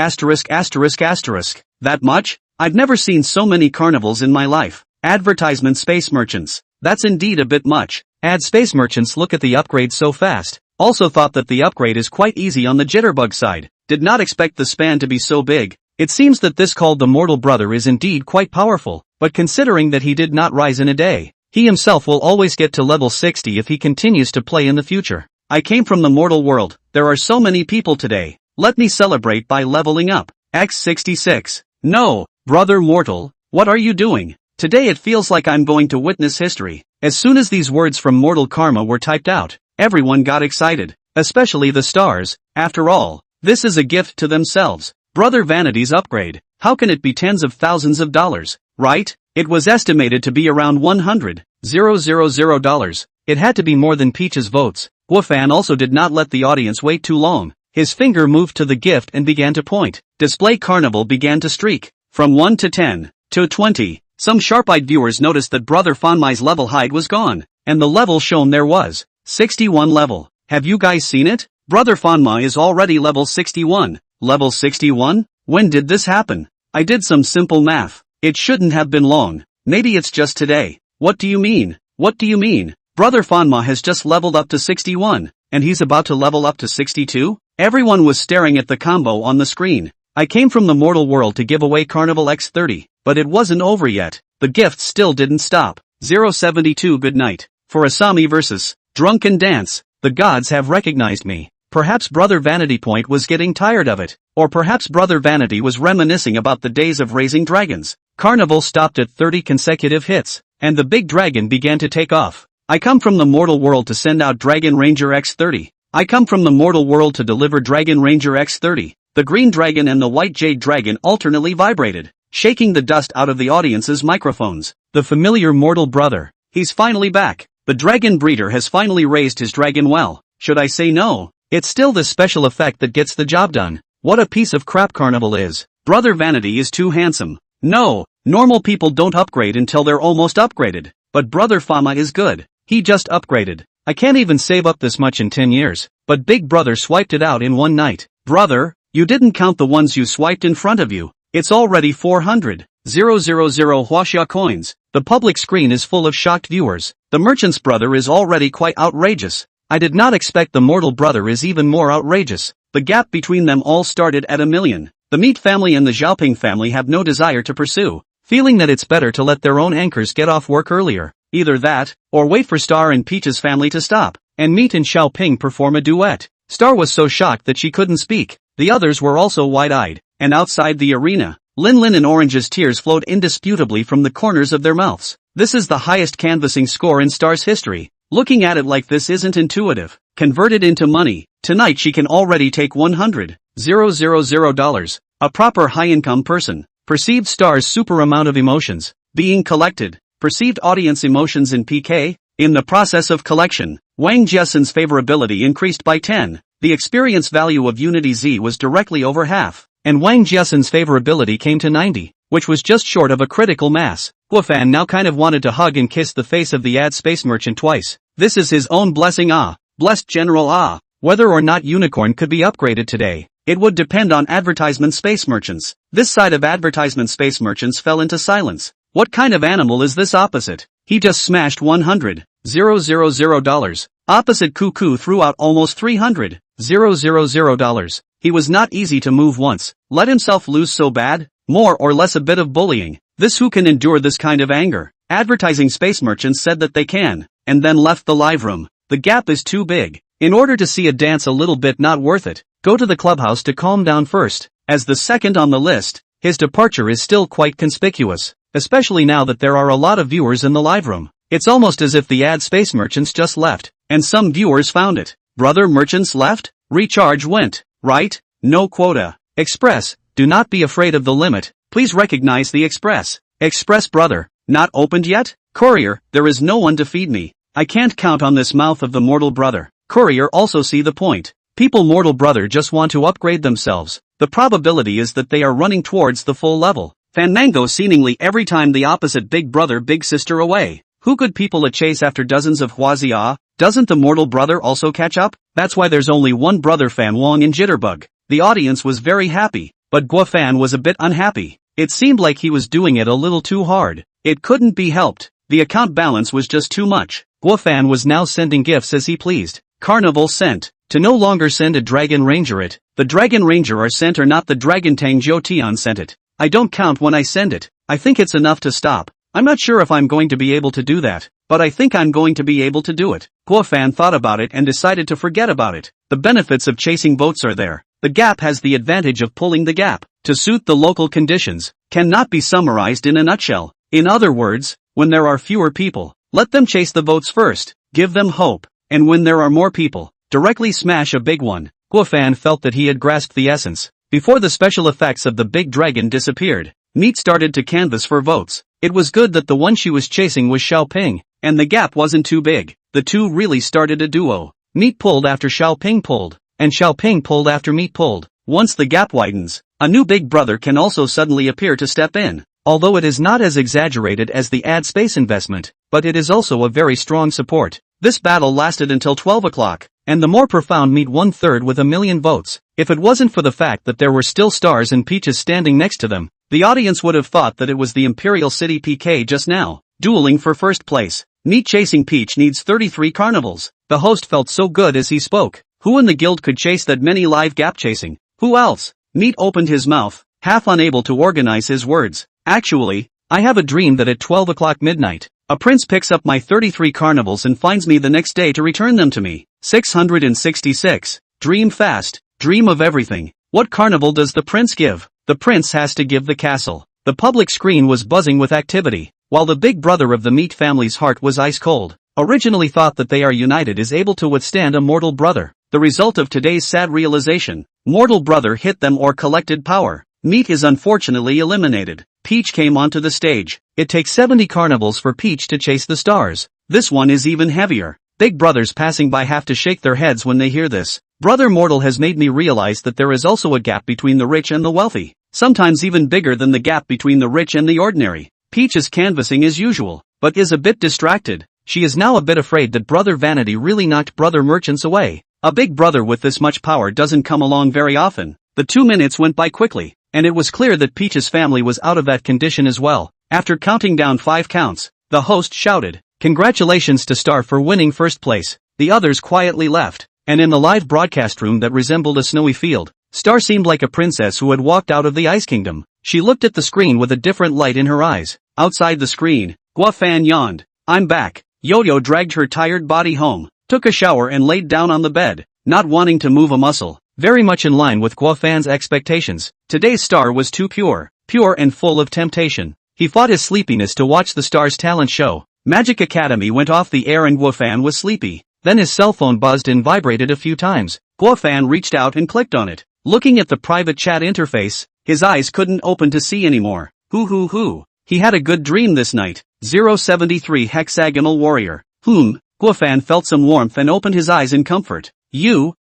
That much? I've never seen so many carnivals in my life. Advertisement Space Merchants. That's indeed a bit much. Ad Space Merchants look at the upgrade so fast. Also thought that the upgrade is quite easy on the jitterbug side. Did not expect the span to be so big. It seems that this called the Mortal Brother is indeed quite powerful, but considering that he did not rise in a day, he himself will always get to level 60 if he continues to play in the future. I came from the mortal world. There are so many people today. Let me celebrate by leveling up. X66. No, Brother Mortal, what are you doing? Today it feels like I'm going to witness history. As soon as these words from Mortal Karma were typed out, everyone got excited, especially the stars. After all, this is a gift to themselves. Brother Vanity's upgrade. How can it be tens of thousands of dollars, right? It was estimated to be around $100,000. It had to be more than Peach's votes. Guofan also did not let the audience wait too long. His finger moved to the gift and began to point. Display Carnival began to streak. From 1 to 10, to 20. Some sharp-eyed viewers noticed that Brother Fanmai's level height was gone, and the level shown there was 61 level. Have you guys seen it? Brother Fanmai is already level 61. Level 61? When did this happen? I did some simple math. It shouldn't have been long. Maybe it's just today. What do you mean? What do you mean? Brother Fanma has just leveled up to 61, and he's about to level up to 62? Everyone was staring at the combo on the screen. I came from the mortal world to give away Carnival X30, but it wasn't over yet. The gifts still didn't stop. 072 good night. for Asami versus Drunken Dance. The gods have recognized me. Perhaps Brother Vanity Point was getting tired of it. Or perhaps Brother Vanity was reminiscing about the days of raising dragons. Carnival stopped at 30 consecutive hits, and the big dragon began to take off. I come from the mortal world to send out Dragon Ranger X30. I come from the mortal world to deliver Dragon Ranger X30. The green dragon and the white jade dragon alternately vibrated, shaking the dust out of the audience's microphones. The familiar mortal brother. He's finally back. The dragon breeder has finally raised his dragon well. Should I say no? It's still the special effect that gets the job done. What a piece of crap Carnival is. Brother Vanity is too handsome. No, normal people don't upgrade until they're almost upgraded. But Brother Fama is good. He just upgraded. I can't even save up this much in 10 years. But Big Brother swiped it out in one night. Brother, you didn't count the ones you swiped in front of you. It's already 400,000 Huaxia coins. The public screen is full of shocked viewers. The merchant's brother is already quite outrageous. I did not expect the mortal brother is even more outrageous. The gap between them all started at 1 million. The Meat family and the Xiaoping family have no desire to pursue, feeling that it's better to let their own anchors get off work earlier. Either that, or wait for Star and Peach's family to stop, and Meat and Xiaoping perform a duet. Star was so shocked that she couldn't speak. The others were also wide-eyed, and outside the arena, Lin and Orange's tears flowed indisputably from the corners of their mouths. This is the highest canvassing score in Star's history. Looking at it like this isn't intuitive. Converted into money, tonight she can already take $100,000. A proper high-income person. Perceived Star's super amount of emotions being collected. Perceived audience emotions in PK. In the process of collection, Wang Jiasen's favorability increased by 10. The experience value of Unity Z was directly over half, and Wang Jiasen's favorability came to 90, which was just short of a critical mass. Guofan now kind of wanted to hug and kiss the face of the ad space merchant twice. This is his own blessing. Blessed General. Whether or not Unicorn could be upgraded today, it would depend on advertisement space merchants. This side of advertisement space merchants fell into silence. What kind of animal is this opposite? He just smashed $100,000. Opposite Cuckoo threw out almost $300,000. He was not easy to move once. Let himself lose so bad? More or less a bit of bullying. This who can endure this kind of anger? Advertising space merchants said that they can, and then left the live room. The gap is too big. In order to see a dance a little bit not worth it, go to the clubhouse to calm down first. As the second on the list, his departure is still quite conspicuous, especially now that there are a lot of viewers in the live room. It's almost as if the ad space merchants just left, and some viewers found it. Brother merchants left? Recharge went, right? No quota. Express, do not be afraid of the limit, please recognize the Express. Express brother, not opened yet? Courier, there is no one to feed me. I can't count on this mouth of the mortal brother. Courier also see the point. People mortal brother just want to upgrade themselves. The probability is that they are running towards the full level. Fanmango seemingly every time the opposite big brother big sister away. Who could people chase after dozens of Huaxia? Doesn't the mortal brother also catch up? That's why there's only one brother Fan Wong in Jitterbug. The audience was very happy, but Guofan was a bit unhappy. It seemed like he was doing it a little too hard. It couldn't be helped. The account balance was just too much. Guofan was now sending gifts as he pleased. Carnival sent. To no longer send a Dragon Ranger it. The Dragon Ranger are sent or not the Dragon Tang Jotian sent it. I don't count when I send it. I think it's enough to stop. I'm not sure if I'm going to be able to do that, but I think I'm going to be able to do it. Guofan thought about it and decided to forget about it. The benefits of chasing votes are there. The gap has the advantage of pulling the gap to suit the local conditions. Cannot be summarized in a nutshell. In other words, when there are fewer people, let them chase the votes first. Give them hope. And when there are more people, directly smash a big one. Guofan felt that he had grasped the essence. Before the special effects of the big dragon disappeared, Meat started to canvass for votes. It was good that the one she was chasing was Xiaoping, and the gap wasn't too big. The two really started a duo. Meat pulled after Xiaoping pulled, and Xiaoping pulled after Meat pulled. Once the gap widens, a new big brother can also suddenly appear to step in. Although it is not as exaggerated as the ad space investment, but it is also a very strong support. This battle lasted until 12 o'clock, and the more profound Meat won third with 1 million votes. If it wasn't for the fact that there were still Stars and Peaches standing next to them, the audience would have thought that it was the Imperial City PK just now, dueling for first place. Meat chasing Peach needs 33 carnivals. The host felt so good as he spoke. Who in the guild could chase that many live gap chasing? Who else? Meat opened his mouth, half unable to organize his words. Actually, I have a dream that at 12 o'clock midnight, A prince picks up my 33 carnivals and finds me the next day to return them to me. 666. Dream fast. Dream of everything. What carnival does the prince give? The prince has to give the castle. The public screen was buzzing with activity, while the big brother of the meat family's heart was ice cold. Originally thought that they are united is able to withstand a mortal brother. The result of today's sad realization. Mortal brother hit them or collected power. Meat is unfortunately eliminated. Peach came onto the stage. It takes 70 carnivals for Peach to chase the stars. This one is even heavier. Big brothers passing by have to shake their heads when they hear this. Brother Mortal has made me realize that there is also a gap between the rich and the wealthy. Sometimes even bigger than the gap between the rich and the ordinary. Peach is canvassing as usual, but is a bit distracted. She is now a bit afraid that Brother Vanity really knocked Brother Merchants away. A big brother with this much power doesn't come along very often. The 2 minutes went by quickly, and it was clear that Peach's family was out of that condition as well. After counting down 5 counts, the host shouted, "Congratulations to Star for winning first place." The others quietly left, and in the live broadcast room that resembled a snowy field, Star seemed like a princess who had walked out of the Ice Kingdom. She looked at the screen with a different light in her eyes. Outside the screen, Guafan yawned. "I'm back." Yo-Yo dragged her tired body home, took a shower and laid down on the bed, not wanting to move a muscle. Very much in line with Guafan's expectations. Today's Star was too pure and full of temptation. He fought his sleepiness to watch the Star's talent show. Magic Academy went off the air and Guafan was sleepy. Then his cell phone buzzed and vibrated a few times. Guafan reached out and clicked on it. Looking at the private chat interface, his eyes couldn't open to see anymore. Hoo. He had a good dream this night. 073 Hexagonal Warrior. Guafan felt some warmth and opened his eyes in comfort. "You,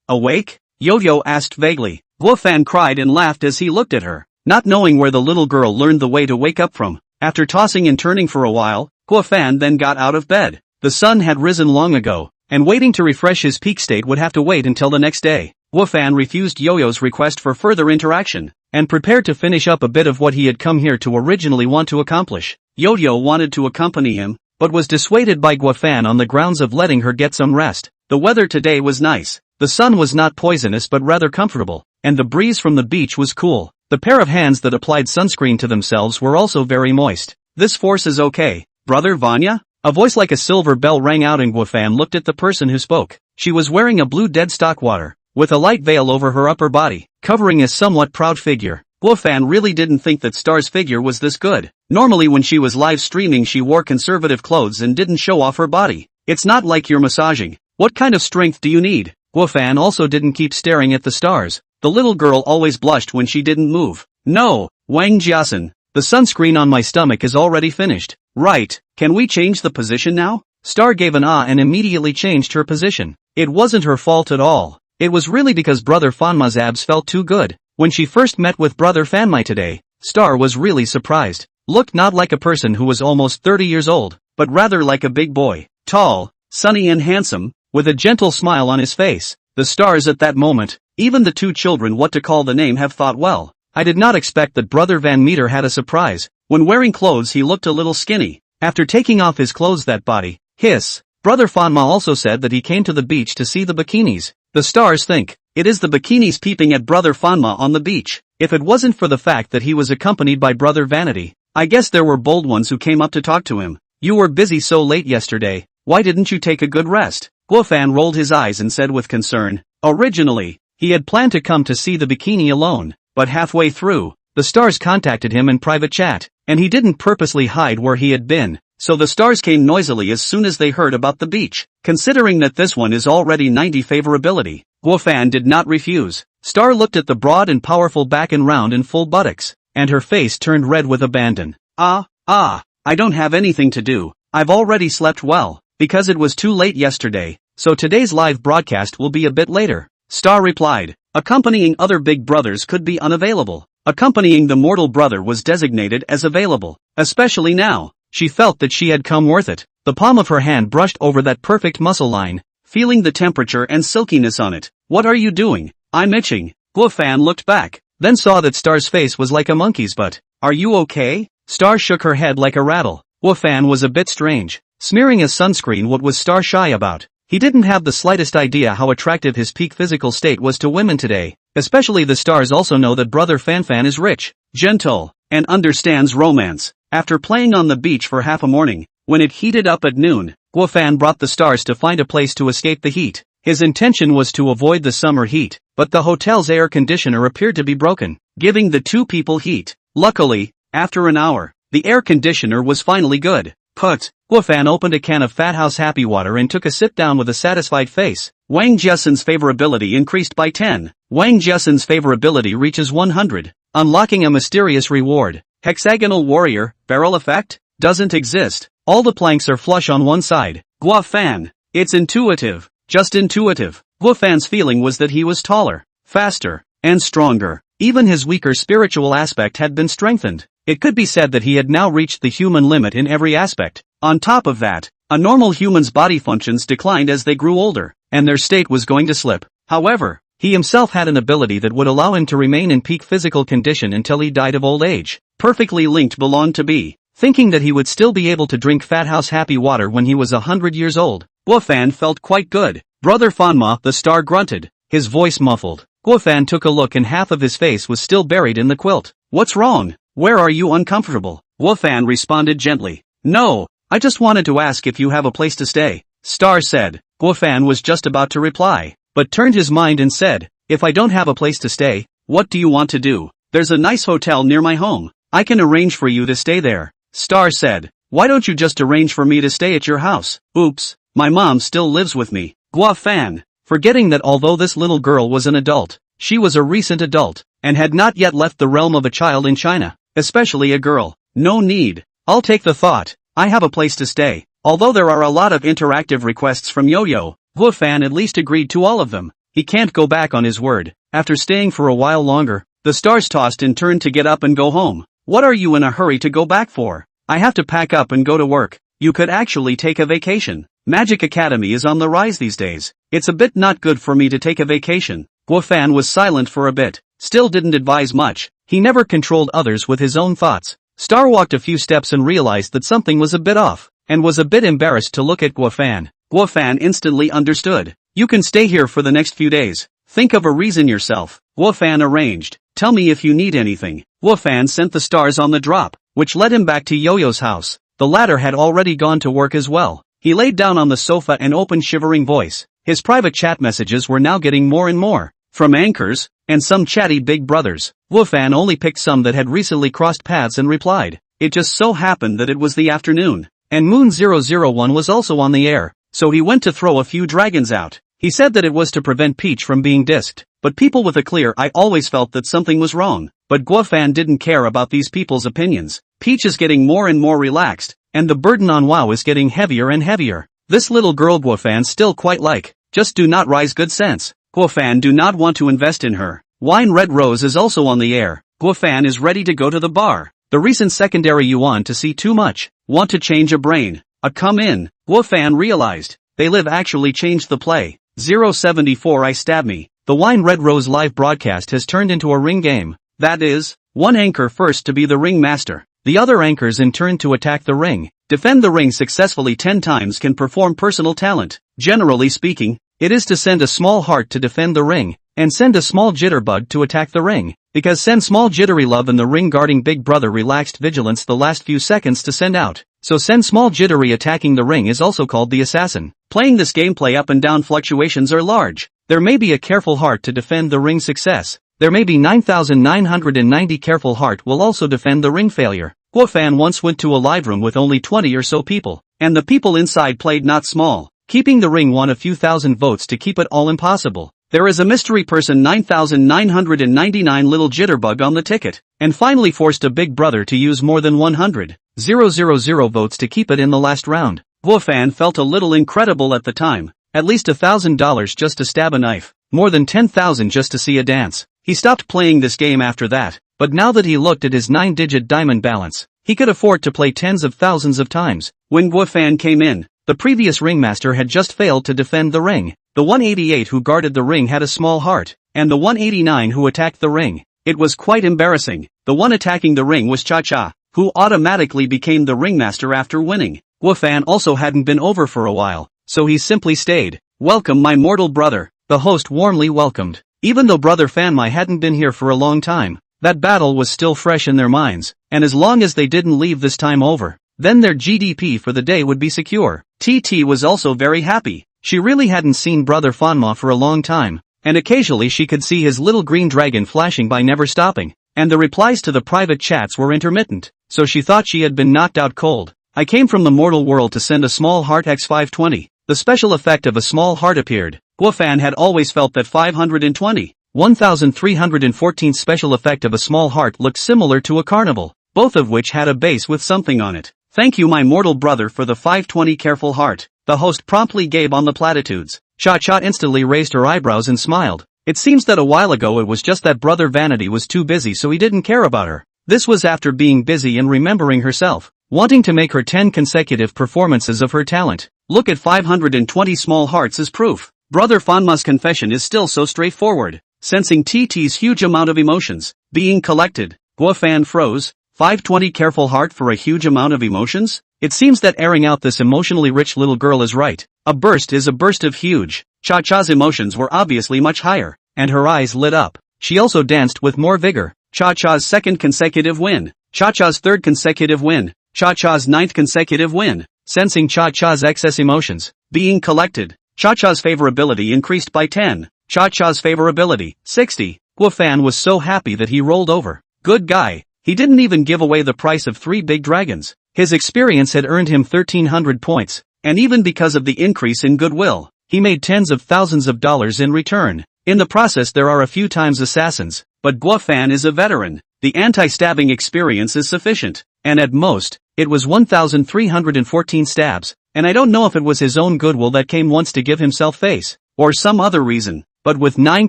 awake?" Yo-Yo asked vaguely. Guafan cried and laughed as he looked at her, not knowing where the little girl learned the way to wake up from. After tossing and turning for a while, Guafan then got out of bed. The sun had risen long ago, and waiting to refresh his peak state would have to wait until the next day. Guafan refused Yo-Yo's request for further interaction, and prepared to finish up a bit of what he had come here to originally want to accomplish. Yo-Yo wanted to accompany him, but was dissuaded by Guafan on the grounds of letting her get some rest. The weather today was nice. The sun was not poisonous but rather comfortable, and the breeze from the beach was cool. The pair of hands that applied sunscreen to themselves were also very moist. "This force is okay, Brother Vanya?" A voice like a silver bell rang out and Guafan looked at the person who spoke. She was wearing a blue dead stockwater, with a light veil over her upper body, covering a somewhat proud figure. Guafan really didn't think that Star's figure was this good. Normally when she was live streaming she wore conservative clothes and didn't show off her body. "It's not like you're massaging. What kind of strength do you need?" Guafan also didn't keep staring at the stars. The little girl always blushed when she didn't move. "No, Wang Jiasen. The sunscreen on my stomach is already finished." "Right, can we change the position now?" Star gave an ah and immediately changed her position. It wasn't her fault at all. It was really because Brother Fanma's abs felt too good. When she first met with Brother Fanmai today, Star was really surprised. Looked not like a person who was almost 30 years old, but rather like a big boy. Tall, sunny and handsome, with a gentle smile on his face. The stars at that moment, even the two children what to call the name have thought, well, I did not expect that Brother Van Meter had a surprise. When wearing clothes he looked a little skinny. After taking off his clothes that body, hiss. Brother Fanma also said that he came to the beach to see the bikinis. The stars think, it is the bikinis peeping at Brother Fanma on the beach. If it wasn't for the fact that he was accompanied by Brother Vanity, I guess there were bold ones who came up to talk to him. "You were busy so late yesterday, why didn't you take a good rest?" Guafan rolled his eyes and said with concern. Originally, he had planned to come to see the bikini alone, but halfway through, the stars contacted him in private chat, and he didn't purposely hide where he had been, so the stars came noisily as soon as they heard about the beach. Considering that this one is already 90 favorability, Guafan did not refuse. Star looked at the broad and powerful back and round and full buttocks, and her face turned red with abandon. I don't have anything to do. I've already slept well, because it was too late yesterday, so today's live broadcast will be a bit later. Star replied. Accompanying other big brothers could be unavailable. Accompanying the mortal brother was designated as available, especially now. She felt that she had come worth it. The palm of her hand brushed over that perfect muscle line, feeling the temperature and silkiness on it. "What are you doing?" "I'm itching." Guafan looked back, then saw that Star's face was like a monkey's butt. "Are you okay?" Star shook her head like a rattle. Guafan was a bit strange. Smearing his sunscreen, what was Star shy about? He didn't have the slightest idea how attractive his peak physical state was to women today. Especially the stars also know that Brother Fanfan is rich, gentle, and understands romance. After playing on the beach for half a morning, When it heated up at noon, Guofan brought the stars to find a place to escape the heat. His intention was to avoid the summer heat, but the hotel's air conditioner appeared to be broken, giving the two people heat. Luckily, after an hour, the air conditioner was finally good. Guofan opened a can of Fat House Happy Water and took a sip down with a satisfied face. Wang Jiasen's favorability increased by 10. Wang Jiasen's favorability reaches 100. Unlocking a mysterious reward. Hexagonal Warrior, Barrel Effect? Doesn't exist. All the planks are flush on one side. Guofan. It's intuitive. Just intuitive. Guofan's feeling was that he was taller, faster, and stronger. Even his weaker spiritual aspect had been strengthened. It could be said that he had now reached the human limit in every aspect. On top of that, a normal human's body functions declined as they grew older, and their state was going to slip. However, he himself had an ability that would allow him to remain in peak physical condition until he died of old age. Perfectly linked belonged to be. Thinking that he would still be able to drink Fat House Happy Water when he was 100 years old, Guofan felt quite good. Brother Fanma, the star grunted, his voice muffled. Guofan took a look and half of his face was still buried in the quilt. What's wrong? Where are you uncomfortable? Guofan responded gently. No, I just wanted to ask if you have a place to stay. Star said. Guofan was just about to reply, but turned his mind and said, if I don't have a place to stay, what do you want to do? There's a nice hotel near my home. I can arrange for you to stay there. Star said. Why don't you just arrange for me to stay at your house? Oops, my mom still lives with me. Guofan, forgetting that although this little girl was an adult, she was a recent adult, and had not yet left the realm of a child in China, especially a girl. No need. I'll take the thought. I have a place to stay. Although there are a lot of interactive requests from Yo-Yo, Guofan at least agreed to all of them. He can't go back on his word. After staying for a while longer, the stars tossed in turn to get up and go home. What are you in a hurry to go back for? I have to pack up and go to work. You could actually take a vacation. Magic Academy is on the rise these days. It's a bit not good for me to take a vacation. Guofan was silent for a bit, still didn't advise much. He never controlled others with his own thoughts. Star walked a few steps and realized that something was a bit off, and was a bit embarrassed to look at Guofan. Guofan instantly understood. You can stay here for the next few days. Think of a reason yourself. Guofan arranged. Tell me if you need anything. Guofan sent the stars on the drop, which led him back to Yo-Yo's house. The latter had already gone to work as well. He laid down on the sofa and opened shivering voice. His private chat messages were now getting more and more, from anchors, and some chatty big brothers. Guofan only picked some that had recently crossed paths and replied. It just so happened that it was the afternoon, and Moon 001 was also on the air, so he went to throw a few dragons out. He said that it was to prevent Peach from being disked, but people with a clear eye always felt that something was wrong. But Guofan didn't care about these people's opinions. Peach is getting more and more relaxed, and the burden on WoW is getting heavier and heavier. This little girl Guofan still quite like, just do not rise good sense. Guofan do not want to invest in her. Wine Red Rose is also on the air. Guofan is ready to go to the bar. The recent secondary Yuan to see too much. Want to change a brain. A come in. Guofan realized. They live actually changed the play. 074 I stab me. The Wine Red Rose live broadcast has turned into a ring game. That is, one anchor first to be the ring master. The other anchors in turn to attack the ring. Defend the ring successfully 10 times can perform personal talent. Generally speaking, it is to send a small heart to defend the ring, and send a small jitterbug to attack the ring. Because send small jittery love and the ring guarding big brother relaxed vigilance the last few seconds to send out. So send small jittery attacking the ring is also called the assassin. Playing this gameplay up and down fluctuations are large. There may be a careful heart to defend the ring success. There may be 9,990 careful heart will also defend the ring failure. Guofan once went to a live room with only 20 or so people, and the people inside played not small. Keeping the ring won a few thousand votes to keep it all impossible. There is a mystery person 9,999 little jitterbug on the ticket, and finally forced a big brother to use more than 100,000 votes to keep it in the last round. Guofan felt a little incredible at the time, at least $1,000 just to stab a knife, more than 10,000 just to see a dance. He stopped playing this game after that, but now that he looked at his 9-digit diamond balance, he could afford to play tens of thousands of times. When Guofan came in, the previous ringmaster had just failed to defend the ring. The 188 who guarded the ring had a small heart, and the 189 who attacked the ring. It was quite embarrassing. The one attacking the ring was Cha-Cha, who automatically became the ringmaster after winning. Guofan also hadn't been over for a while, so he simply stayed. Welcome my mortal brother, the host warmly welcomed. Even though brother Fanmai hadn't been here for a long time, that battle was still fresh in their minds, and as long as they didn't leave this time over, then their GDP for the day would be secure. TT was also very happy. She really hadn't seen Brother Fanma for a long time, and occasionally she could see his little green dragon flashing by never stopping, and the replies to the private chats were intermittent, so she thought she had been knocked out cold. I came from the mortal world to send a small heart X520. The special effect of a small heart appeared. Guofan had always felt that 1314 special effect of a small heart looked similar to a carnival, both of which had a base with something on it. Thank you my mortal brother for the 520 careful heart. The host promptly gave on the platitudes. Cha-Cha instantly raised her eyebrows and smiled. It seems that a while ago it was just that Brother Vanity was too busy so he didn't care about her. This was after being busy and remembering herself, wanting to make her 10 consecutive performances of her talent. Look at 520 small hearts as proof. Brother Fanma's confession is still so straightforward. Sensing TT's huge amount of emotions being collected, Guofan froze. 520 careful heart for a huge amount of emotions? It seems that airing out this emotionally rich little girl is right. A burst is a burst of huge. Cha-Cha's emotions were obviously much higher, and her eyes lit up. She also danced with more vigor. Cha-Cha's second consecutive win. Cha-Cha's third consecutive win. Cha-Cha's ninth consecutive win. Sensing Cha-Cha's excess emotions being collected, Cha-Cha's favorability increased by 10. Cha-Cha's favorability, 60. Guofan was so happy that he rolled over. Good guy. He didn't even give away the price of 3 big dragons. His experience had earned him 1300 points, and even because of the increase in goodwill, he made tens of thousands of dollars in return. In the process there are a few times assassins, but Guofan is a veteran. The anti-stabbing experience is sufficient, and at most, it was 1314 stabs, and I don't know if it was his own goodwill that came once to give himself face, or some other reason, but with 9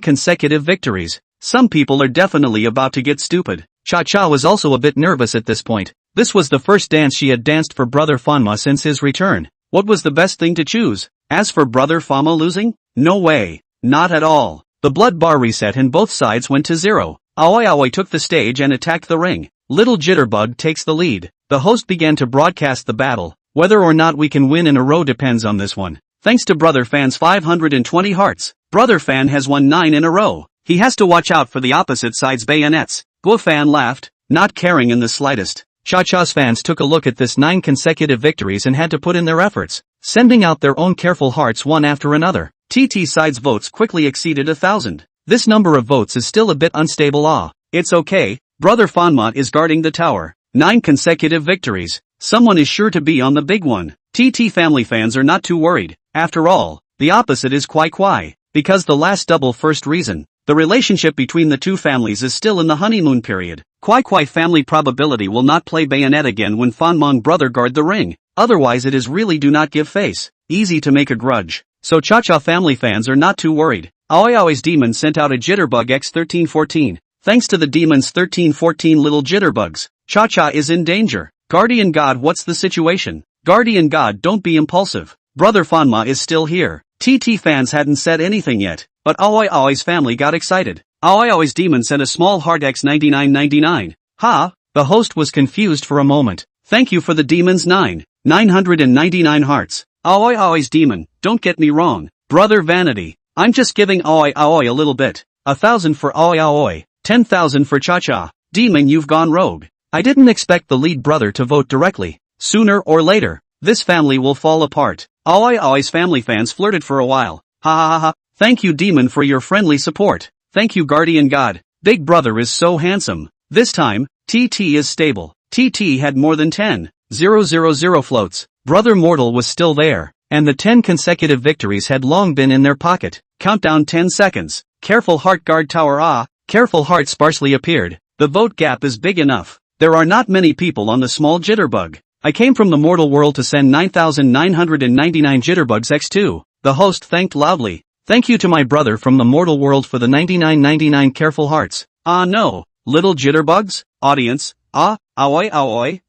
consecutive victories, some people are definitely about to get stupid. Cha-Cha was also a bit nervous at this point. This was the first dance she had danced for Brother Fanma since his return. What was the best thing to choose? As for Brother Fanma losing? No way. Not at all. The blood bar reset and both sides went to 0. Aoi Aoi took the stage and attacked the ring. Little Jitterbug takes the lead. The host began to broadcast the battle. Whether or not we can win in a row depends on this one. Thanks to Brother Fan's 520 hearts, Brother Fan has won 9 in a row. He has to watch out for the opposite side's bayonets. Guofan laughed, not caring in the slightest. Cha-Cha's fans took a look at this 9 consecutive victories and had to put in their efforts, sending out their own careful hearts one after another. TT side's votes quickly exceeded 1,000. This number of votes is still a bit unstable. It's okay, Brother Fanma is guarding the tower. 9 consecutive victories. Someone is sure to be on the big one. TT family fans are not too worried. After all, the opposite is Kwai. Because the last double first reason. The relationship between the two families is still in the honeymoon period. Kwai family probability will not play bayonet again when Fanmong brother guard the ring. Otherwise it is really do not give face. Easy to make a grudge. So Cha-Cha family fans are not too worried. Aoi Aoi's demon sent out a Jitterbug X1314. Thanks to the demon's 1314 little jitterbugs, Cha-Cha is in danger. Guardian God, what's the situation? Guardian God, don't be impulsive. Brother Fanma is still here. TT fans hadn't said anything yet, but Aoi Aoi's family got excited. Aoi Aoi's demon sent a small heart X9999. Ha! The host was confused for a moment. Thank you for the demon's 999 hearts. Aoi Aoi's demon, don't get me wrong. Brother Vanity, I'm just giving Aoi Aoi a little bit. 1,000 for Aoi Aoi, 10,000 for Cha-Cha. Demon, you've gone rogue. I didn't expect the lead brother to vote directly. Sooner or later, this family will fall apart. Aoi Aoi's family fans flirted for a while. Ha ha ha ha. Thank you demon for your friendly support. Thank you Guardian God. Big brother is so handsome. This time, TT is stable. TT had more than 10,000 floats. Brother Mortal was still there, and the 10 consecutive victories had long been in their pocket. Countdown 10 seconds. Careful heart guard tower. Careful heart sparsely appeared. The vote gap is big enough. There are not many people on the small jitterbug. I came from the mortal world to send 9,999 jitterbugs X2. The host thanked loudly. Thank you to my brother from the mortal world for the 9999 careful hearts. No. Little jitterbugs? Audience. Aoi Aoi,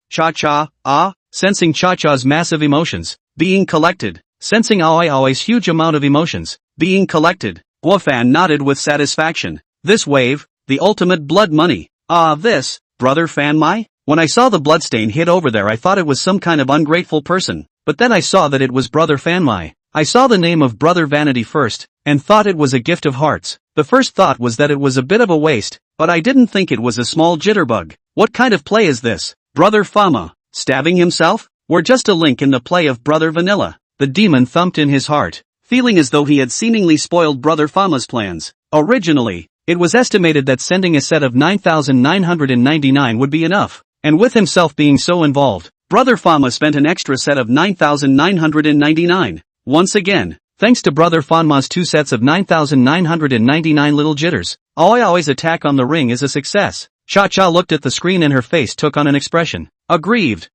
Cha-Cha, Sensing Cha-Cha's massive emotions being collected. Sensing Aoi Aoi's huge amount of emotions being collected. Guofan nodded with satisfaction. This wave, the ultimate blood money. This, Brother Fanmai? When I saw the bloodstain hit over there I thought it was some kind of ungrateful person, but then I saw that it was Brother Fanmai. I saw the name of Brother Vanity first, and thought it was a gift of hearts. The first thought was that it was a bit of a waste, but I didn't think it was a small jitterbug. What kind of play is this? Brother Fama, Stabbing himself? We're just a link in the play of Brother Vanilla. The demon thumped in his heart, feeling as though he had seemingly spoiled Brother Fama's plans. Originally, it was estimated that sending a set of 9,999 would be enough, and with himself being so involved, Brother Fama spent an extra set of 9,999. Once again, thanks to Brother Fama's 2 sets of 9,999 little jitters, always attack on the ring is a success. Cha-Cha looked at the screen and her face took on an expression. Aggrieved.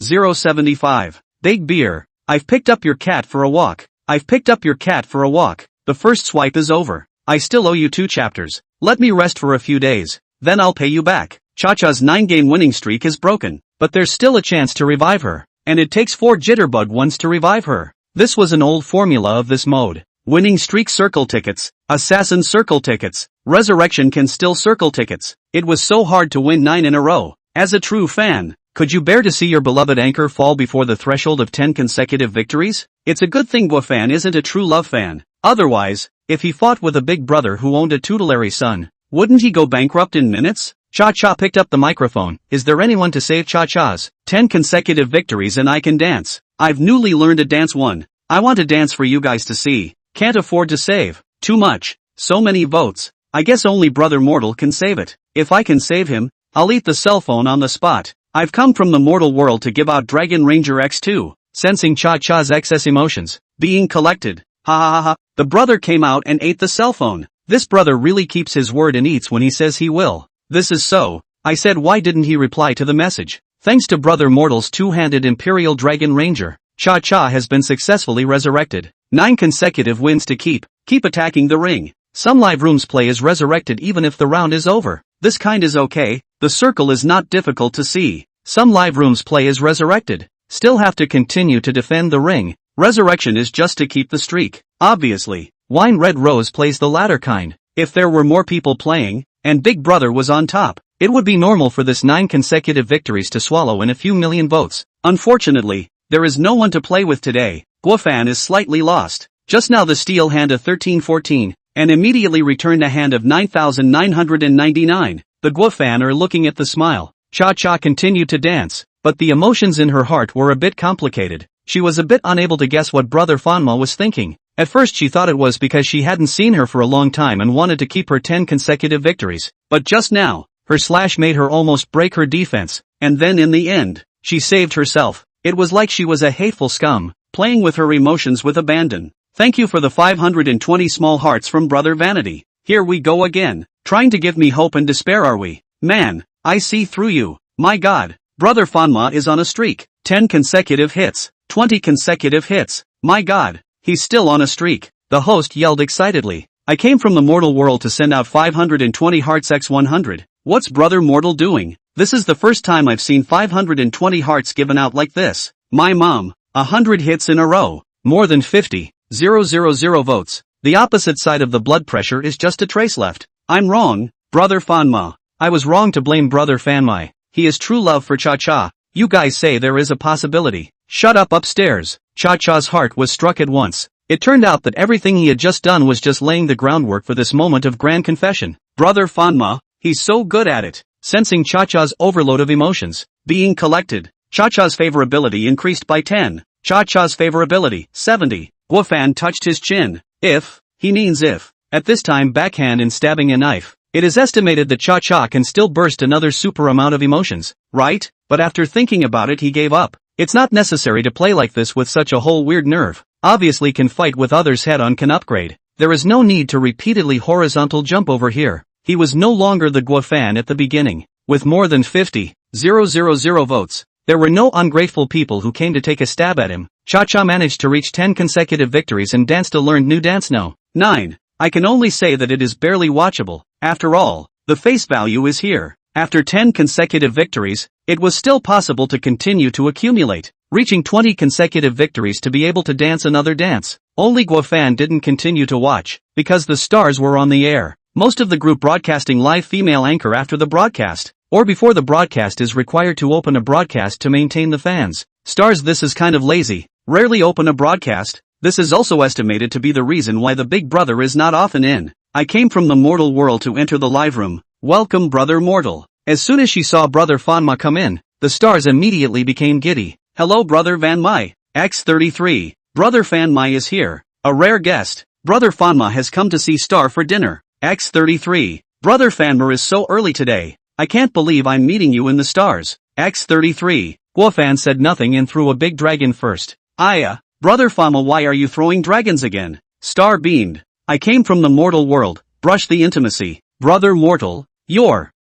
075. Big beer. I've picked up your cat for a walk. The first swipe is over. I still owe you 2 chapters. Let me rest for a few days. Then I'll pay you back. Cha-Cha's 9-game winning streak is broken, but there's still a chance to revive her. And it takes 4 jitterbug ones to revive her. This was an old formula of this mode. Winning streak circle tickets, assassin circle tickets, resurrection can still circle tickets. It was so hard to win 9 in a row. As a true fan, could you bear to see your beloved anchor fall before the threshold of 10 consecutive victories? It's a good thing Guafan isn't a true love fan. Otherwise, if he fought with a big brother who owned a tutelary son, wouldn't he go bankrupt in minutes? Cha-Cha picked up the microphone. Is there anyone to save Cha-Cha's 10 consecutive victories and I can dance? I've newly learned a dance one. I want to dance for you guys to see. Can't afford to save. Too much. So many votes. I guess only Brother Mortal can save it. If I can save him, I'll eat the cell phone on the spot. I've come from the mortal world to give out Dragon Ranger X2. Sensing Cha-Cha's excess emotions being collected. Ha ha ha ha. The brother came out and ate the cell phone. This brother really keeps his word and eats when he says he will. This is so. I said why didn't he reply to the message? Thanks to Brother Mortal's 2-handed Imperial Dragon Ranger, Cha-Cha has been successfully resurrected. 9 consecutive wins to keep attacking the ring. Some live rooms play is resurrected even if the round is over. This kind is okay, the circle is not difficult to see. Some live rooms play is resurrected. Still have to continue to defend the ring. Resurrection is just to keep the streak. Obviously, Wine Red Rose plays the latter kind. If there were more people playing, and Big Brother was on top, it would be normal for this 9 consecutive victories to swallow in a few million votes. Unfortunately, there is no one to play with today. Guafan is slightly lost. Just now the steel hand a 13-14, and immediately returned a hand of 9,999. The Guafan are looking at the smile. Cha-Cha continued to dance, but the emotions in her heart were a bit complicated. She was a bit unable to guess what Brother Fanma was thinking. At first she thought it was because she hadn't seen her for a long time and wanted to keep her 10 consecutive victories. But just now, her slash made her almost break her defense, and then in the end, she saved herself. It was like she was a hateful scum, playing with her emotions with abandon. Thank you for the 520 small hearts from Brother Vanity. Here we go again, trying to give me hope and despair are we? Man, I see through you. My God, Brother Fanma is on a streak. 10 consecutive hits, 20 consecutive hits. My God, he's still on a streak. The host yelled excitedly. I came from the mortal world to send out 520 hearts x 100. What's Brother Mortal doing? This is the first time I've seen 520 hearts given out like this. My mom, 100 hits in a row. More than 50. 000 votes. The opposite side of the blood pressure is just a trace left. I'm wrong, Brother Fanma. I was wrong to blame Brother Fanmai. He is true love for Cha-Cha. You guys say there is a possibility. Shut up upstairs. Cha-Cha's heart was struck at once. It turned out that everything he had just done was just laying the groundwork for this moment of grand confession. Brother Fanma, he's so good at it. Sensing Cha-Cha's overload of emotions being collected, Cha-Cha's favorability increased by 10. Cha-Cha's favorability, 70. Guafan touched his chin. If, he means if. At this time backhand and stabbing a knife. It is estimated that Cha-Cha can still burst another super amount of emotions, right? But after thinking about it he gave up. It's not necessary to play like this with such a whole weird nerve. Obviously can fight with others head on can upgrade. There is no need to repeatedly horizontal jump over here. He was no longer the Guafan at the beginning. With more than 50,000 votes. There were no ungrateful people who came to take a stab at him. Cha-Cha managed to reach 10 consecutive victories and danced a learned new dance no. 9. I can only say that it is barely watchable. After all, the face value is here. After 10 consecutive victories, it was still possible to continue to accumulate, reaching 20 consecutive victories to be able to dance another dance. Only Guafan didn't continue to watch, because the stars were on the air. Most of the group broadcasting live female anchor after the broadcast, or before the broadcast is required to open a broadcast to maintain the fans. Stars this is kind of lazy, rarely open a broadcast. This is also estimated to be the reason why the Big Brother is not often in. I came from the mortal world to enter the live room. Welcome Brother Mortal. As soon as she saw Brother Fanma come in, the stars immediately became giddy. Hello Brother Van Mai. X33. Brother Fan Mai is here. A rare guest. Brother Fanma has come to see Star for dinner. X33. Brother Fanma is so early today. I can't believe I'm meeting you in the stars. X33. Guofan said nothing and threw a big dragon first. Aya. Brother Fama, why are you throwing dragons again? Star beamed. I came from the mortal world. Brush the intimacy. Brother Mortal.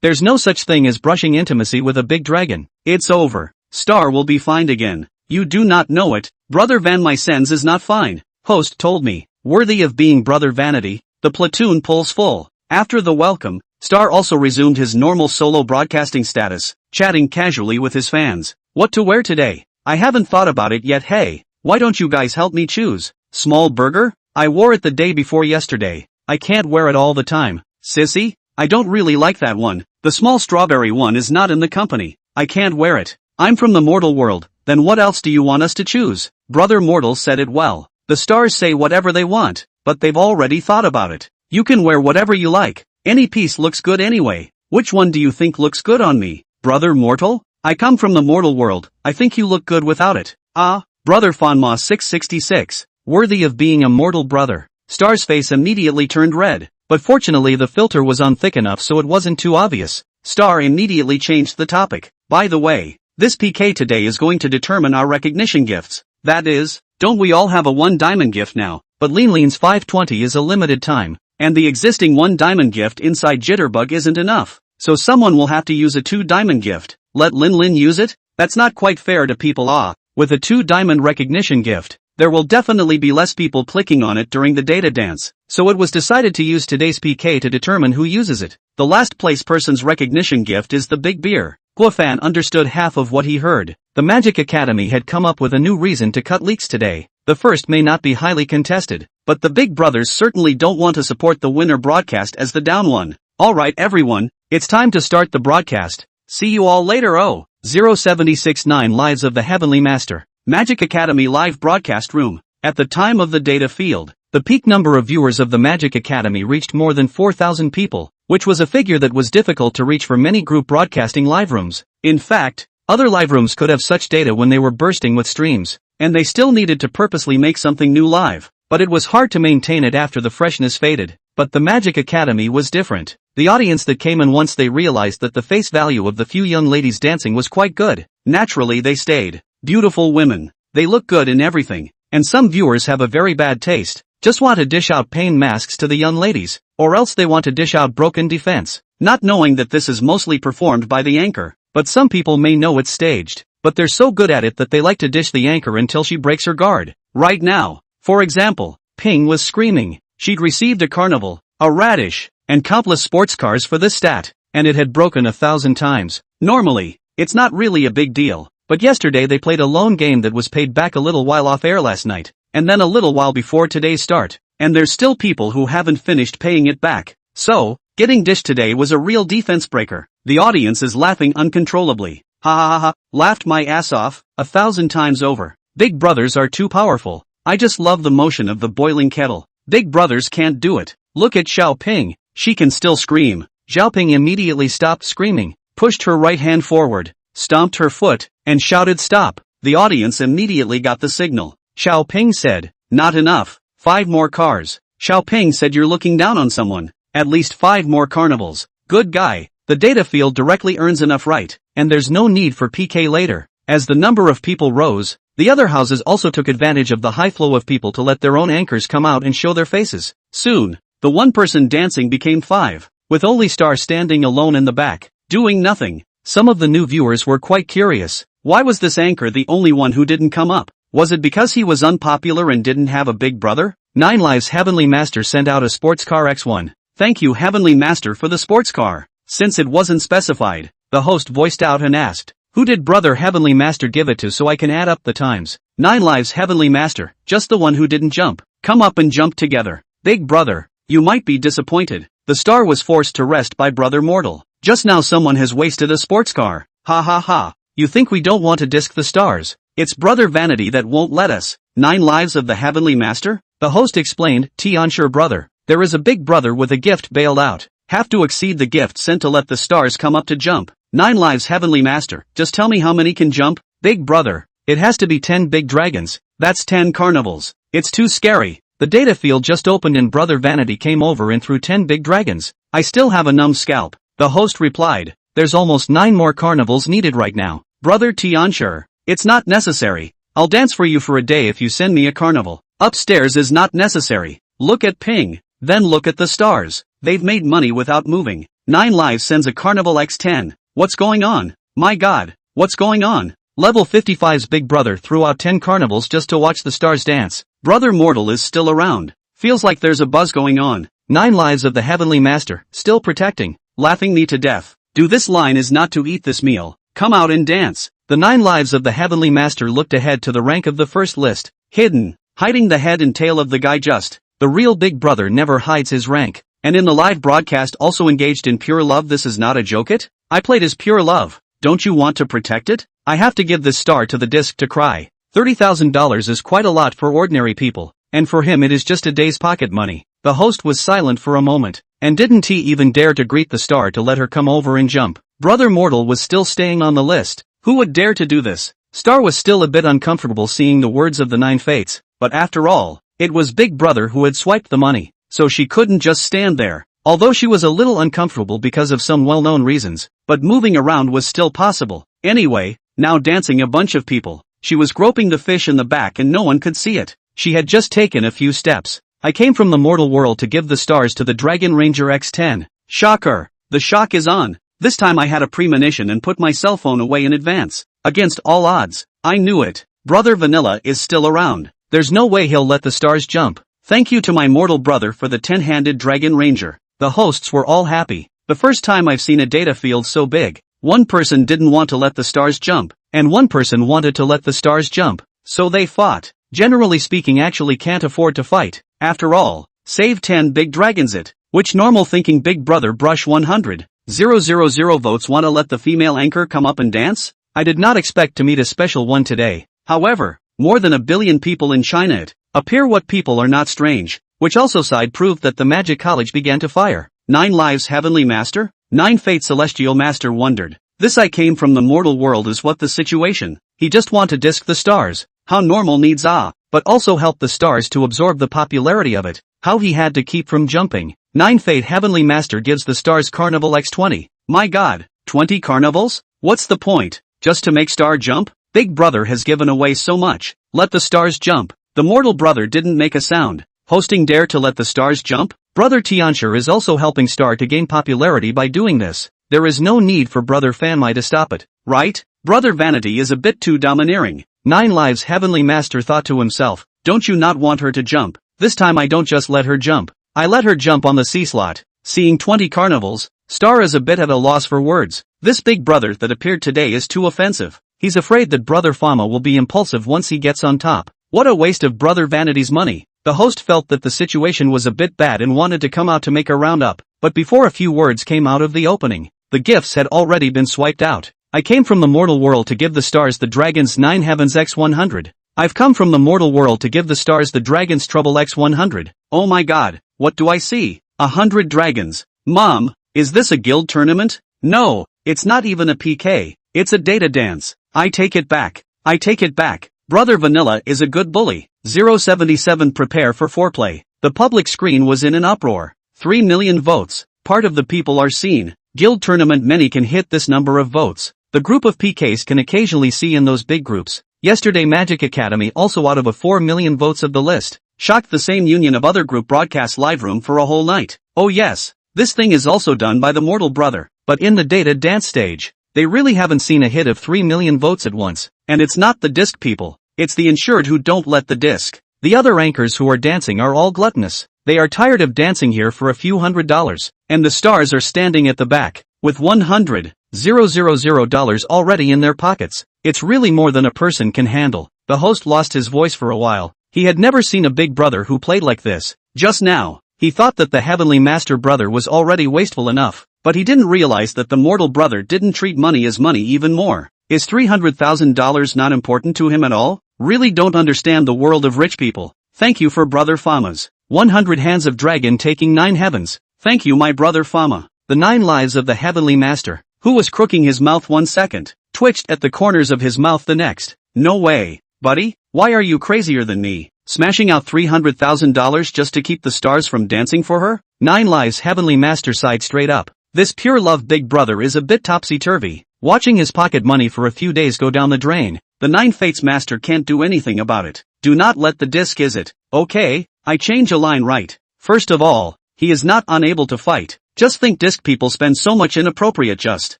There's no such thing as brushing intimacy with a big dragon. It's over. Star will be fined again. You do not know it. Brother Van My Sens is not fine. Host told me. Worthy of being Brother Vanity, the platoon pulls full. After the welcome, Star also resumed his normal solo broadcasting status, chatting casually with his fans. What to wear today? I haven't thought about it yet. Hey, why don't you guys help me choose? Small burger? I wore it the day before yesterday. I can't wear it all the time. Sissy? I don't really like that one. The small strawberry one is not in the company. I can't wear it. I'm from the mortal world. Then what else do you want us to choose? Brother Mortal said it well. The stars say whatever they want, but they've already thought about it. You can wear whatever you like. Any piece looks good anyway. Which one do you think looks good on me? Brother Mortal? I come from the mortal world. I think you look good without it. Ah, Brother Fanma 666. Worthy of being a mortal brother. Star's face immediately turned red, but fortunately the filter was on thick enough so it wasn't too obvious. Star immediately changed the topic. By the way, this PK today is going to determine our recognition gifts. That is, don't we all have a 1 diamond gift now? But Lean's 520 is a limited time. And the existing 1 diamond gift inside Jitterbug isn't enough. So someone will have to use a 2 diamond gift. Let Lin use it? That's not quite fair to people. With a 2 diamond recognition gift, there will definitely be less people clicking on it during the data dance. So it was decided to use today's PK to determine who uses it. The last place person's recognition gift is the big beer. Guofan understood half of what he heard. The Magic Academy had come up with a new reason to cut leaks today. The first may not be highly contested, but the big brothers certainly don't want to support the winner broadcast as the down one. Alright everyone, it's time to start the broadcast. See you all later. 0769 Lives of the Heavenly Master. Magic Academy live broadcast room. At the time of the data field, the peak number of viewers of the Magic Academy reached more than 4,000 people, which was a figure that was difficult to reach for many group broadcasting live rooms. In fact, other live rooms could have such data when they were bursting with streams, and they still needed to purposely make something new live, but it was hard to maintain it after the freshness faded. But the Magic Academy was different. The audience that came in once they realized that the face value of the few young ladies dancing was quite good. Naturally they stayed. Beautiful women. They look good in everything. And some viewers have a very bad taste. Just want to dish out pain masks to the young ladies, or else they want to dish out broken defense. Not knowing that this is mostly performed by the anchor. But some people may know it's staged. But they're so good at it that they like to dish the anchor until she breaks her guard. Right now, for example, Ping was screaming. She'd received a carnival, a radish, and countless sports cars for this stat, and it had broken 1,000 times. Normally, it's not really a big deal, but yesterday they played a lone game that was paid back a little while off air last night, and then a little while before today's start, and there's still people who haven't finished paying it back. So, getting dished today was a real defense breaker. The audience is laughing uncontrollably. Ha ha ha ha, laughed my ass off, 1,000 times over. Big brothers are too powerful. I just love the motion of the boiling kettle. Big brothers can't do it. Look at Xiao Ping. She can still scream. Xiao Ping immediately stopped screaming, pushed her right hand forward, stomped her foot, and shouted stop. The audience immediately got the signal. Xiao Ping said, not enough. 5 more cars. Xiao Ping said you're looking down on someone. At least 5 more carnivals. Good guy. The data field directly earns enough right, and there's no need for PK later. As the number of people rose, the other houses also took advantage of the high flow of people to let their own anchors come out and show their faces. Soon, the one person dancing became 5, with only Star standing alone in the back, doing nothing. Some of the new viewers were quite curious. Why was this anchor the only one who didn't come up? Was it because he was unpopular and didn't have a big brother? 9 Lives Heavenly Master sent out a sports car X1. Thank you Heavenly Master for the sports car. Since it wasn't specified, the host voiced out and asked, who did Brother Heavenly Master give it to so I can add up the times? 9 Lives Heavenly Master, just the one who didn't jump. Come up and jump together. Big brother, you might be disappointed. The star was forced to rest by Brother Mortal. Just now someone has wasted a sports car. Ha ha ha. You think we don't want to disc the stars? It's Brother Vanity that won't let us. 9 Lives of the Heavenly Master? The host explained, unsure brother. There is a big brother with a gift bailed out. Have to exceed the gift sent to let the stars come up to jump. 9 lives Heavenly Master, just tell me how many can jump? Big brother. It has to be 10 big dragons. That's 10 carnivals. It's too scary. The data field just opened and Brother Vanity came over and threw 10 big dragons. I still have a numb scalp. The host replied. There's almost 9 more carnivals needed right now. Brother Tianshur. It's not necessary. I'll dance for you for a day if you send me a carnival. Upstairs is not necessary. Look at Ping. Then look at the stars. They've made money without moving. 9 lives sends a carnival x10. What's going on? My god. What's going on? Level 55's big brother threw out 10 carnivals just to watch the stars dance. Brother Mortal is still around. Feels like there's a buzz going on. 9 lives of the Heavenly Master, still protecting. Laughing me to death. Do this line is not to eat this meal. Come out and dance. The 9 lives of the Heavenly Master looked ahead to the rank of the first list. Hidden. Hiding the head and tail of the guy just. The real big brother never hides his rank. And in the live broadcast also engaged in pure love. This is not a joke it? I played as pure love. Don't you want to protect it? I have to give this star to the disc to cry. $30,000 is quite a lot for ordinary people, and for him it is just a day's pocket money. The host was silent for a moment, and didn't he even dare to greet the star to let her come over and jump. Brother Mortal was still staying on the list. Who would dare to do this? Star was still a bit uncomfortable seeing the words of the 9 fates, but after all, it was Big Brother who had swiped the money, so she couldn't just stand there. Although she was a little uncomfortable because of some well-known reasons, but moving around was still possible. Anyway, now dancing a bunch of people. She was groping the fish in the back and no one could see it. She had just taken a few steps. I came from the mortal world to give the stars to the Dragon Ranger X10. Shocker. The shock is on. This time I had a premonition and put my cell phone away in advance. Against all odds. I knew it. Brother Vanilla is still around. There's no way he'll let the stars jump. Thank you to my mortal brother for the 10-handed Dragon Ranger. The hosts were all happy. The first time I've seen a data field so big. One person didn't want to let the stars jump, and one person wanted to let the stars jump. So they fought. Generally speaking actually can't afford to fight. After all, save 10 big dragons it. Which normal thinking big brother brush 100. 000 votes wanna let the female anchor come up and dance? I did not expect to meet a special one today. However, more than 1 billion people in China it appear what people are not strange. Which also side proved that the magic college began to fire. 9 lives Heavenly Master? 9 fate Celestial Master wondered. This I came from the mortal world is what the situation. He just want to disc the stars. How normal needs but also help the stars to absorb the popularity of it. How he had to keep from jumping. 9 fate Heavenly Master gives the stars Carnival X20. My god, 20 carnivals? What's the point? Just to make star jump? Big brother has given away so much. Let the stars jump. The mortal brother didn't make a sound. Hosting dare to let the stars jump? Brother Tianshur is also helping Star to gain popularity by doing this. There is no need for Brother Fanmai to stop it, right? Brother Vanity is a bit too domineering. 9 lives Heavenly Master thought to himself, don't you not want her to jump? This time I don't just let her jump. I let her jump on the C slot. Seeing 20 carnivals, Star is a bit at a loss for words. This big brother that appeared today is too offensive. He's afraid that Brother Fama will be impulsive once he gets on top. What a waste of Brother Vanity's money. The host felt that the situation was a bit bad and wanted to come out to make a roundup, but before a few words came out of the opening, the gifts had already been swiped out. I came from the mortal world to give the stars the Dragon's 9 Heavens X100. I've come from the mortal world to give the stars the Dragon's Trouble X100. Oh my god, what do I see? 100 dragons. Mom, is this a guild tournament? No, it's not even a PK, it's a data dance. I take it back. I take it back. Brother Vanilla is a good bully. 077 prepare for foreplay. The public screen was in an uproar. 3 million votes. Part of the people are seen. Guild tournament many can hit this number of votes. The group of PKs can occasionally see in those big groups. Yesterday Magic Academy also out of a 4 million votes of the list. Shocked the same union of other group broadcast live room for a whole night. Oh yes, this thing is also done by the mortal brother. But in the data dance stage, they really haven't seen a hit of 3 million votes at once. And it's not the disc people. It's the insured who don't let the disc. The other anchors who are dancing are all gluttonous. They are tired of dancing here for a few $100s. And the stars are standing at the back, with $100,000 already in their pockets. It's really more than a person can handle. The host lost his voice for a while. He had never seen a big brother who played like this. Just now, he thought that the Heavenly Master brother was already wasteful enough. But he didn't realize that the mortal brother didn't treat money as money even more. Is $300,000 not important to him at all? Really don't understand the world of rich people. Thank you for Brother Fama's 100 hands of dragon taking 9 heavens. Thank you my brother Fama. The 9 lives of the Heavenly Master, who was crooking his mouth 1 second, twitched at the corners of his mouth the next. No way, buddy, why are you crazier than me? Smashing out $300,000 just to keep the stars from dancing for her? 9 lives Heavenly Master sighed straight up. This pure love big brother is a bit topsy-turvy, watching his pocket money for a few days go down the drain. The 9 Fates Master can't do anything about it. Do not let the disc is it. Okay, I change a line right. First of all, he is not unable to fight. Just think disc people spend so much inappropriate just.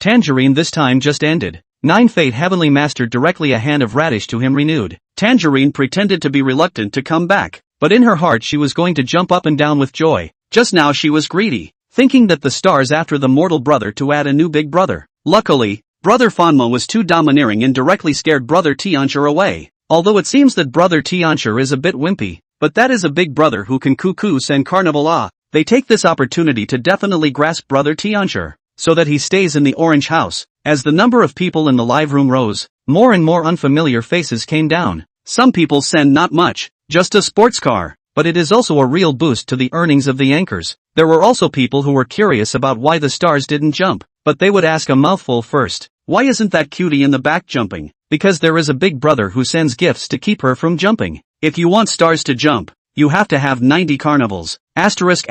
Tangerine this time just ended. 9 Fate Heavenly Master directly a hand of radish to him renewed. Tangerine pretended to be reluctant to come back, but in her heart she was going to jump up and down with joy. Just now she was greedy, thinking that the stars after the mortal brother to add a new big brother. Luckily, Brother Fanma was too domineering and directly scared Brother Tiancher away. Although it seems that Brother Tiancher is a bit wimpy, but that is a big brother who can cuckoo and carnival. They take this opportunity to definitely grasp Brother Tiancher, so that he stays in the orange house. As the number of people in the live room rose, more and more unfamiliar faces came down. Some people send not much, just a sports car, but it is also a real boost to the earnings of the anchors. There were also people who were curious about why the stars didn't jump, but they would ask a mouthful first. Why isn't that cutie in the back jumping? Because there is a big brother who sends gifts to keep her from jumping. If you want stars to jump, you have to have 90 carnivals. Asterisk.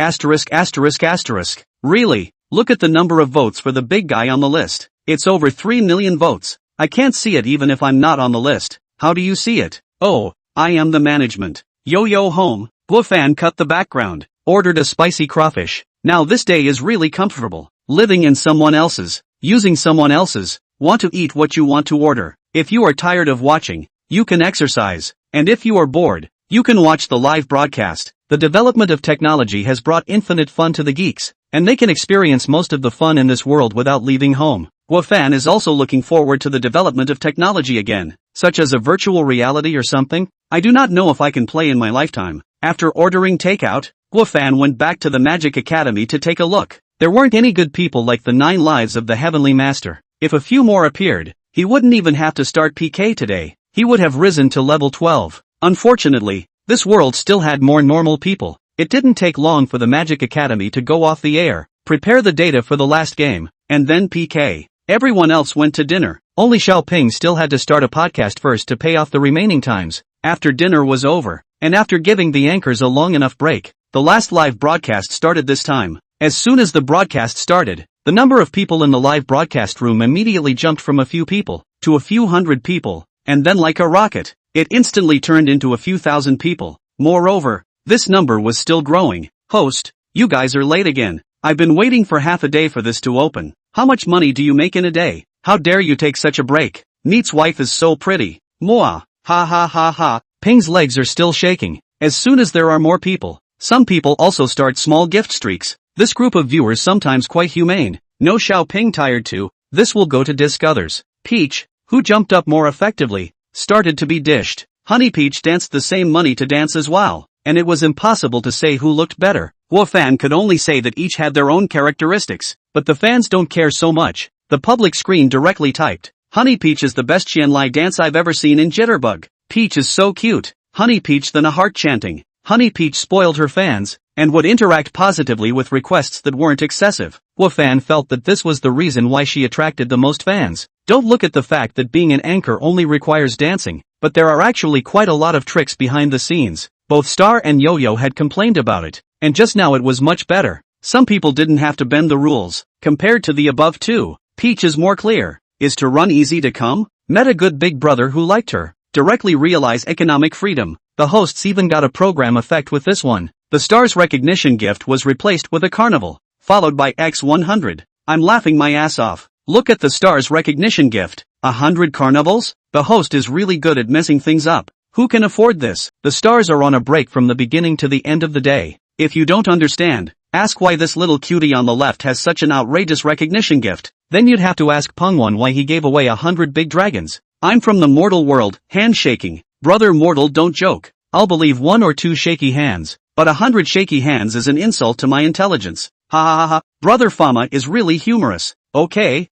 Really? Look at the number of votes for the big guy on the list. It's over 3 million votes. I can't see it even if I'm not on the list. How do you see it? Oh, I am the management. Yo home. Guofan cut the background. Ordered a spicy crawfish. Now this day is really comfortable. Living in someone else's. Using someone else's. Want to eat what you want to order. If you are tired of watching, you can exercise. And if you are bored, you can watch the live broadcast. The development of technology has brought infinite fun to the geeks, and they can experience most of the fun in this world without leaving home. Guofan is also looking forward to the development of technology again, such as a virtual reality or something. I do not know if I can play in my lifetime. After ordering takeout, Guofan went back to the Magic Academy to take a look. There weren't any good people like the 9 lives of the Heavenly Master. If a few more appeared, he wouldn't even have to start PK today. He would have risen to level 12. Unfortunately, this world still had more normal people. It didn't take long for the Magic Academy to go off the air, prepare the data for the last game, and then PK. Everyone else went to dinner. Only Xiaoping still had to start a podcast first to pay off the remaining times. After dinner was over, and after giving the anchors a long enough break, the last live broadcast started this time. As soon as the broadcast started, the number of people in the live broadcast room immediately jumped from a few people to a few hundred people, and then like a rocket, it instantly turned into a few thousand people. Moreover, this number was still growing. Host, you guys are late again. I've been waiting for half a day for this to open. How much money do you make in a day? How dare you take such a break? Neat's wife is so pretty. Moa. Ha ha ha ha. Ping's legs are still shaking. As soon as there are more people, some people also start small gift streaks. This group of viewers sometimes quite humane. No Xiaoping tired too. This will go to disc others. Peach, who jumped up more effectively, started to be dished. Honey Peach danced the same money to dance as well, and it was impossible to say who looked better. Guofan could only say that each had their own characteristics, but the fans don't care so much. The public screen directly typed, Honey Peach is the best Qianlai dance I've ever seen in Jitterbug. Peach is so cute. Honey Peach then a heart chanting. Honey Peach spoiled her fans, and would interact positively with requests that weren't excessive. Guofan felt that this was the reason why she attracted the most fans. Don't look at the fact that being an anchor only requires dancing, but there are actually quite a lot of tricks behind the scenes. Both Star and Yo-Yo had complained about it, and just now it was much better. Some people didn't have to bend the rules. Compared to the above two, Peach is more clear. Is to run easy to come? Met a good big brother who liked her. Directly realize economic freedom. The hosts even got a program effect with this one. The star's recognition gift was replaced with a carnival, followed by X100. I'm laughing my ass off. Look at the star's recognition gift. 100 carnivals? The host is really good at messing things up. Who can afford this? The stars are on a break from the beginning to the end of the day. If you don't understand, ask why this little cutie on the left has such an outrageous recognition gift. Then you'd have to ask Pengwan why he gave away 100 big dragons. I'm from the mortal world, handshaking. Brother mortal don't joke. I'll believe 1 or 2 shaky hands, but 100 shaky hands is an insult to my intelligence. Ha ha ha ha. Brother Fama is really humorous. Okay.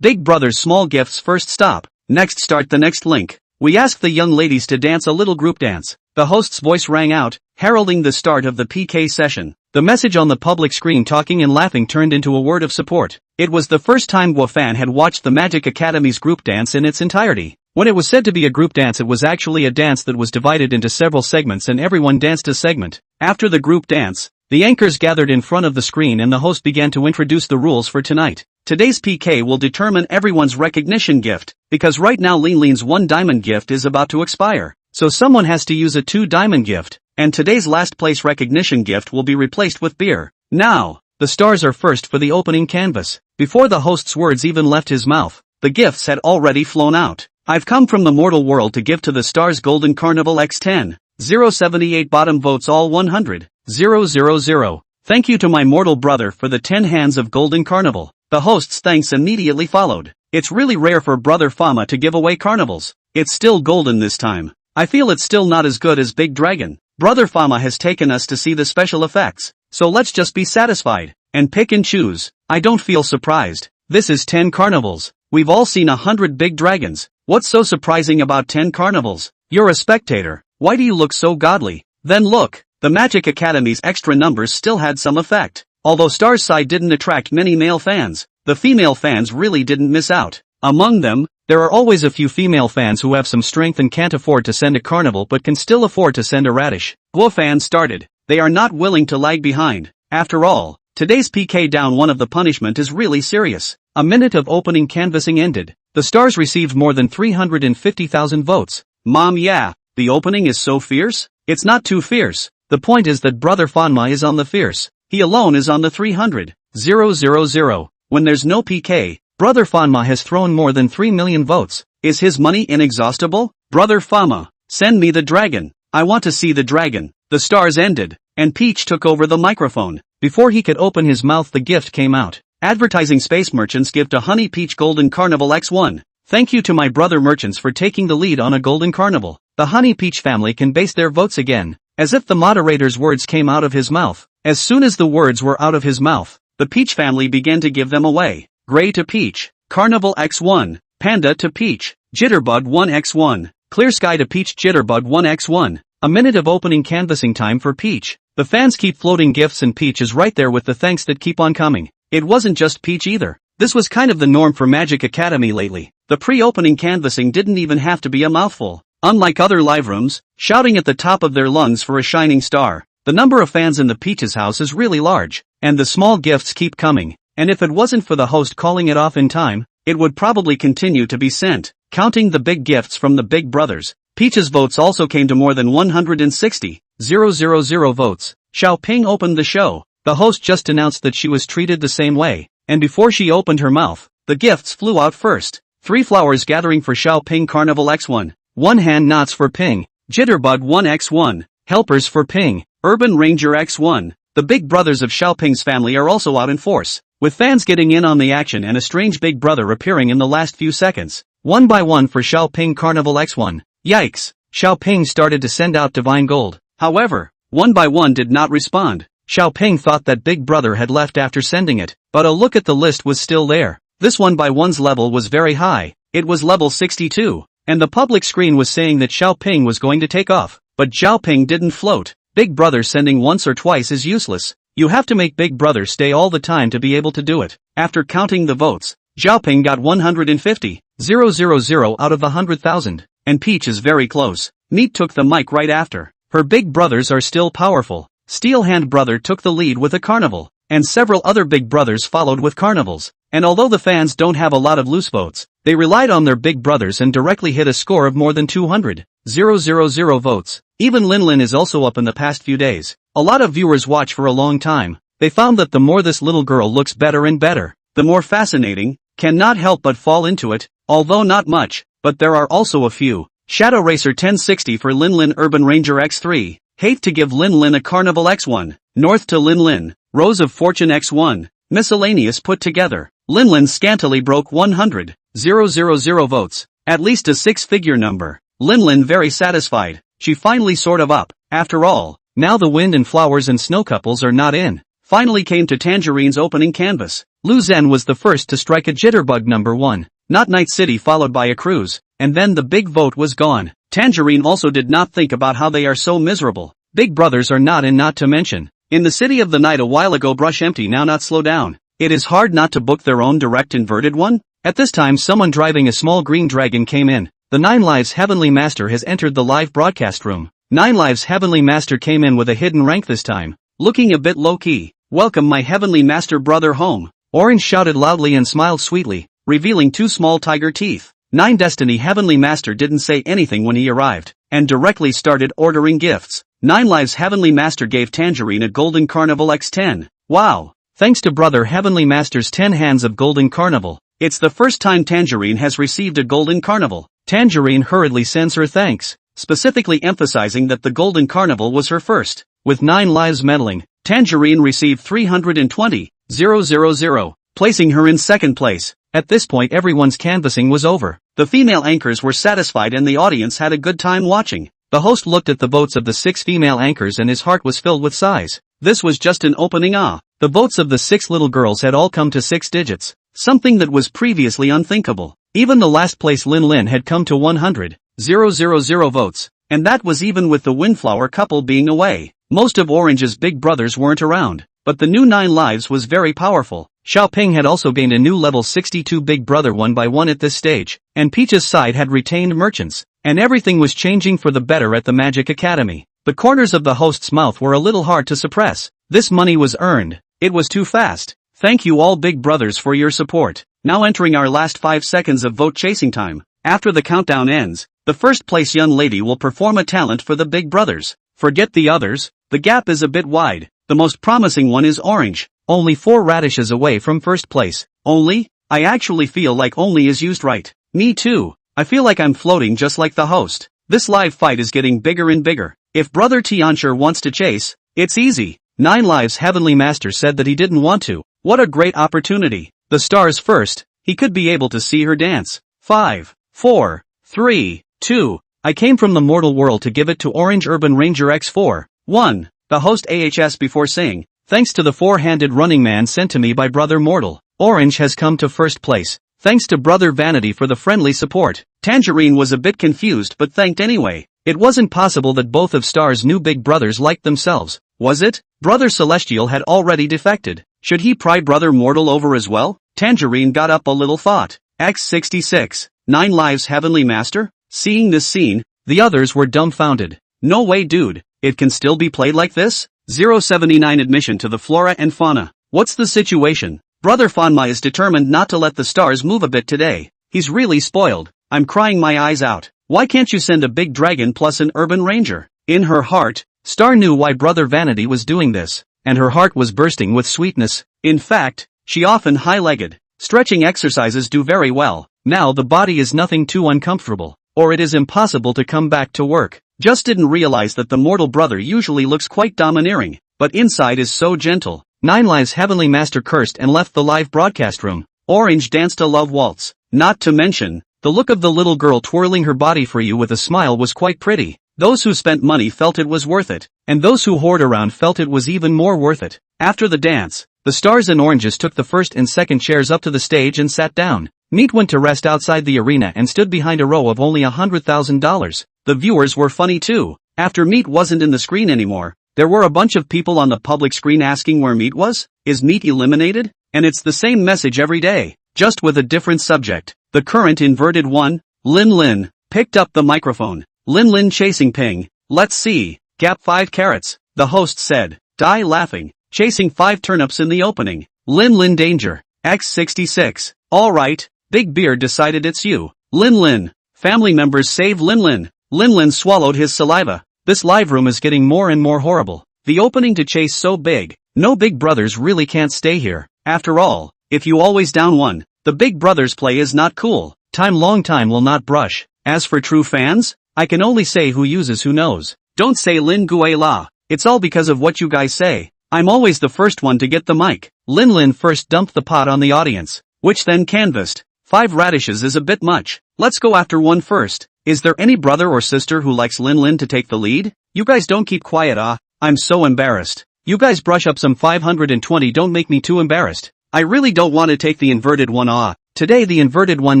Big brother's small gifts first stop. Next start the next link. We ask the young ladies to dance a little group dance. The host's voice rang out, heralding the start of the PK session. The message on the public screen talking and laughing turned into a word of support. It was the first time Guofan had watched the Magic Academy's group dance in its entirety. When it was said to be a group dance, it was actually a dance that was divided into several segments and everyone danced a segment. After the group dance, the anchors gathered in front of the screen and the host began to introduce the rules for tonight. Today's PK will determine everyone's recognition gift, because right now Linlin's 1 diamond gift is about to expire. So someone has to use a 2 diamond gift, and today's last place recognition gift will be replaced with beer. Now, the stars are first for the opening canvas. Before the host's words even left his mouth, the gifts had already flown out. I've come from the mortal world to give to the stars Golden Carnival X10. 078 bottom votes all 100. 000. Thank you to my mortal brother for the 10 hands of Golden Carnival. The host's thanks immediately followed. It's really rare for Brother Fama to give away carnivals. It's still golden this time. I feel it's still not as good as Big Dragon. Brother Fama has taken us to see the special effects. So let's just be satisfied and pick and choose. I don't feel surprised. This is 10 carnivals. We've all seen 100 big dragons. What's so surprising about 10 carnivals? You're a spectator. Why do you look so godly? Then look, the Magic Academy's extra numbers still had some effect. Although Star's side didn't attract many male fans, the female fans really didn't miss out. Among them, there are always a few female fans who have some strength and can't afford to send a carnival but can still afford to send a radish. Guofan started. They are not willing to lag behind. After all, today's PK down one of the punishment is really serious. A minute of opening canvassing ended. The stars received more than 350,000 votes. Mom, yeah, the opening is so fierce? It's not too fierce. The point is that Brother Fanma is on the fierce. He alone is on the 300. 000. When there's no PK, Brother Fanma has thrown more than 3 million votes. Is his money inexhaustible? Brother Fama, send me the dragon. I want to see the dragon. The stars ended, and Peach took over the microphone. Before he could open his mouth, the gift came out. Advertising Space Merchants gift a Honey Peach Golden Carnival X1. Thank you to my brother merchants for taking the lead on a Golden Carnival. The Honey Peach family can base their votes again. As if the moderator's words came out of his mouth. As soon as the words were out of his mouth, the Peach family began to give them away. Gray to Peach, Carnival X1, Panda to Peach, Jitterbug 1X1, Clear Sky to Peach, Jitterbug 1X1. A minute of opening canvassing time for Peach. The fans keep floating gifts and Peach is right there with the thanks that keep on coming. It wasn't just Peach either. This was kind of the norm for Magic Academy lately. The pre-opening canvassing didn't even have to be a mouthful. Unlike other live rooms, shouting at the top of their lungs for a shining star. The number of fans in the Peach's house is really large, and the small gifts keep coming. And if it wasn't for the host calling it off in time, it would probably continue to be sent. Counting the big gifts from the big brothers, Peach's votes also came to more than 160,000 votes. Xiaoping opened the show. The host just announced that she was treated the same way, and before she opened her mouth, the gifts flew out first. 3 flowers gathering for Xiaoping Carnival X1. 1 hand knots for Ping. Jitterbug 1X1. Helpers for Ping. Urban Ranger X1. The big brothers of Xiaoping's family are also out in force, with fans getting in on the action and a strange big brother appearing in the last few seconds. 1 by 1 for Xiaoping Carnival X1. Yikes! Xiaoping started to send out Divine Gold. However, 1 by 1 did not respond. Xiaoping thought that Big Brother had left after sending it, but a look at the list was still there. This 1 by 1's level was very high. It was level 62, and the public screen was saying that Xiaoping was going to take off. But Xiaoping didn't float. Big Brother sending once or twice is useless. You have to make Big Brother stay all the time to be able to do it. After counting the votes, Xiaoping got 150,000 out of the 100,000, and Peach is very close. Meat took the mic right after. Her big brothers are still powerful. Steel Hand Brother took the lead with a carnival, and several other big brothers followed with carnivals. And although the fans don't have a lot of loose votes, they relied on their big brothers and directly hit a score of more than 200,000 votes. Even Linlin is also up in the past few days. A lot of viewers watch for a long time. They found that the more this little girl looks better and better, the more fascinating, cannot help but fall into it, although not much, but there are also a few. Shadow Racer 1060 for Linlin Urban Ranger X3. Hate to give Linlin a Carnival X1. North to Linlin. Rose of Fortune X1. Miscellaneous put together. Linlin scantily broke 100,000 votes. At least a 6-figure number. Linlin very satisfied. She finally sort of up. After all, now the wind and flowers and snow couples are not in. Finally came to Tangerine's opening canvas. Lu Zhen was the first to strike a Jitterbug number 1. Not Night City followed by a cruise. And then the big vote was gone. Tangerine also did not think about how they are so miserable. Big brothers are not in, not to mention. In the city of the night a while ago, brush empty now, not slow down. It is hard not to book their own direct inverted one. At this time someone driving a small green dragon came in. The 9 Lives Heavenly Master has entered the live broadcast room. 9 Lives Heavenly Master came in with a hidden rank this time. Looking a bit low-key. Welcome my Heavenly Master brother home. Orange shouted loudly and smiled sweetly, revealing 2 small tiger teeth. 9 Destiny Heavenly Master didn't say anything when he arrived, and directly started ordering gifts. 9 Lives Heavenly Master gave Tangerine a Golden Carnival X10. Wow! Thanks to Brother Heavenly Master's 10 hands of Golden Carnival, it's the first time Tangerine has received a Golden Carnival. Tangerine hurriedly sends her thanks, specifically emphasizing that the Golden Carnival was her first. With 9 lives meddling, Tangerine received 320,000, placing her in second place. At this point everyone's canvassing was over. The female anchors were satisfied and the audience had a good time watching. The host looked at the votes of the 6 female anchors and his heart was filled with sighs. This was just an opening. The votes of the 6 little girls had all come to 6 digits, something that was previously unthinkable. Even the last place Lin Lin had come to 100,000 votes, and that was even with the Windflower couple being away. Most of Orange's big brothers weren't around, but the new 9 lives was very powerful. Xiaoping had also gained a new level 62 big brother one by one at this stage, and Peach's side had retained merchants, and everything was changing for the better at the Magic Academy. The corners of the host's mouth were a little hard to suppress. This money was earned. It was too fast. Thank you all big brothers for your support. Now entering our last 5 seconds of vote chasing time. After the countdown ends, the first place young lady will perform a talent for the big brothers. Forget the others, the gap is a bit wide. The most promising one is Orange, only 4 radishes away from first place. Only? I actually feel like only is used right. Me too. I feel like I'm floating just like the host. This live fight is getting bigger and bigger. If Brother Tiancher wants to chase, it's easy. 9 Lives Heavenly Master said that he didn't want to. What a great opportunity. The stars first, he could be able to see her dance. 5, 4, 3, 2, I came from the mortal world to give it to Orange Urban Ranger X4. 1. The host AHS before saying, thanks to the 4-handed running man sent to me by Brother Mortal, Orange has come to first place. Thanks to Brother Vanity for the friendly support. Tangerine was a bit confused but thanked anyway. It wasn't possible that both of Star's new big brothers liked themselves, was it? Brother Celestial had already defected. Should he pry Brother Mortal over as well? Tangerine got up a little thought. X66, 9 Lives Heavenly Master? Seeing this scene, the others were dumbfounded. No way dude, it can still be played like this? 079 Admission to the Flora and Fauna. What's the situation? Brother Fanma is determined not to let the stars move a bit today. He's really spoiled. I'm crying my eyes out. Why can't you send a big dragon plus an urban ranger? In her heart, Star knew why Brother Vanity was doing this, and her heart was bursting with sweetness. In fact, she often high-legged. Stretching exercises do very well. Now the body is nothing too uncomfortable, or it is impossible to come back to work. Just didn't realize that the mortal brother usually looks quite domineering, but inside is so gentle. 9 Lives Heavenly Master cursed and left the live broadcast room. Orange danced a love waltz. Not to mention, the look of the little girl twirling her body for you with a smile was quite pretty. Those who spent money felt it was worth it, and those who hoard around felt it was even more worth it. After the dance, the stars and oranges took the first and second chairs up to the stage and sat down. Meat went to rest outside the arena and stood behind a row of only $100,000. The viewers were funny too. After Meat wasn't in the screen anymore, there were a bunch of people on the public screen asking where Meat was. Is Meat eliminated? And it's the same message every day, just with a different subject. The current inverted one, Lin Lin, picked up the microphone. Lin Lin chasing Ping. Let's see. Gap 5 carrots, the host said. Die laughing. Chasing 5 turnips in the opening. Lin Lin danger. X66. Alright, Big Beard decided it's you. Lin Lin. Family members save Lin Lin. Lin Lin swallowed his saliva. This live room is getting more and more horrible. The opening to chase so big. No big brothers really can't stay here. After all, if you always down one, the big brothers play is not cool. Long time will not brush. As for true fans, I can only say who uses who knows. Don't say Lin Gui La. It's all because of what you guys say. I'm always the first one to get the mic. Lin Lin first dumped the pot on the audience, which then canvassed. 5 radishes is a bit much. Let's go after one first. Is there any brother or sister who likes Lin Lin to take the lead? You guys don't keep quiet. I'm so embarrassed. You guys brush up some 520, don't make me too embarrassed. I really don't want to take the inverted one. Today the inverted one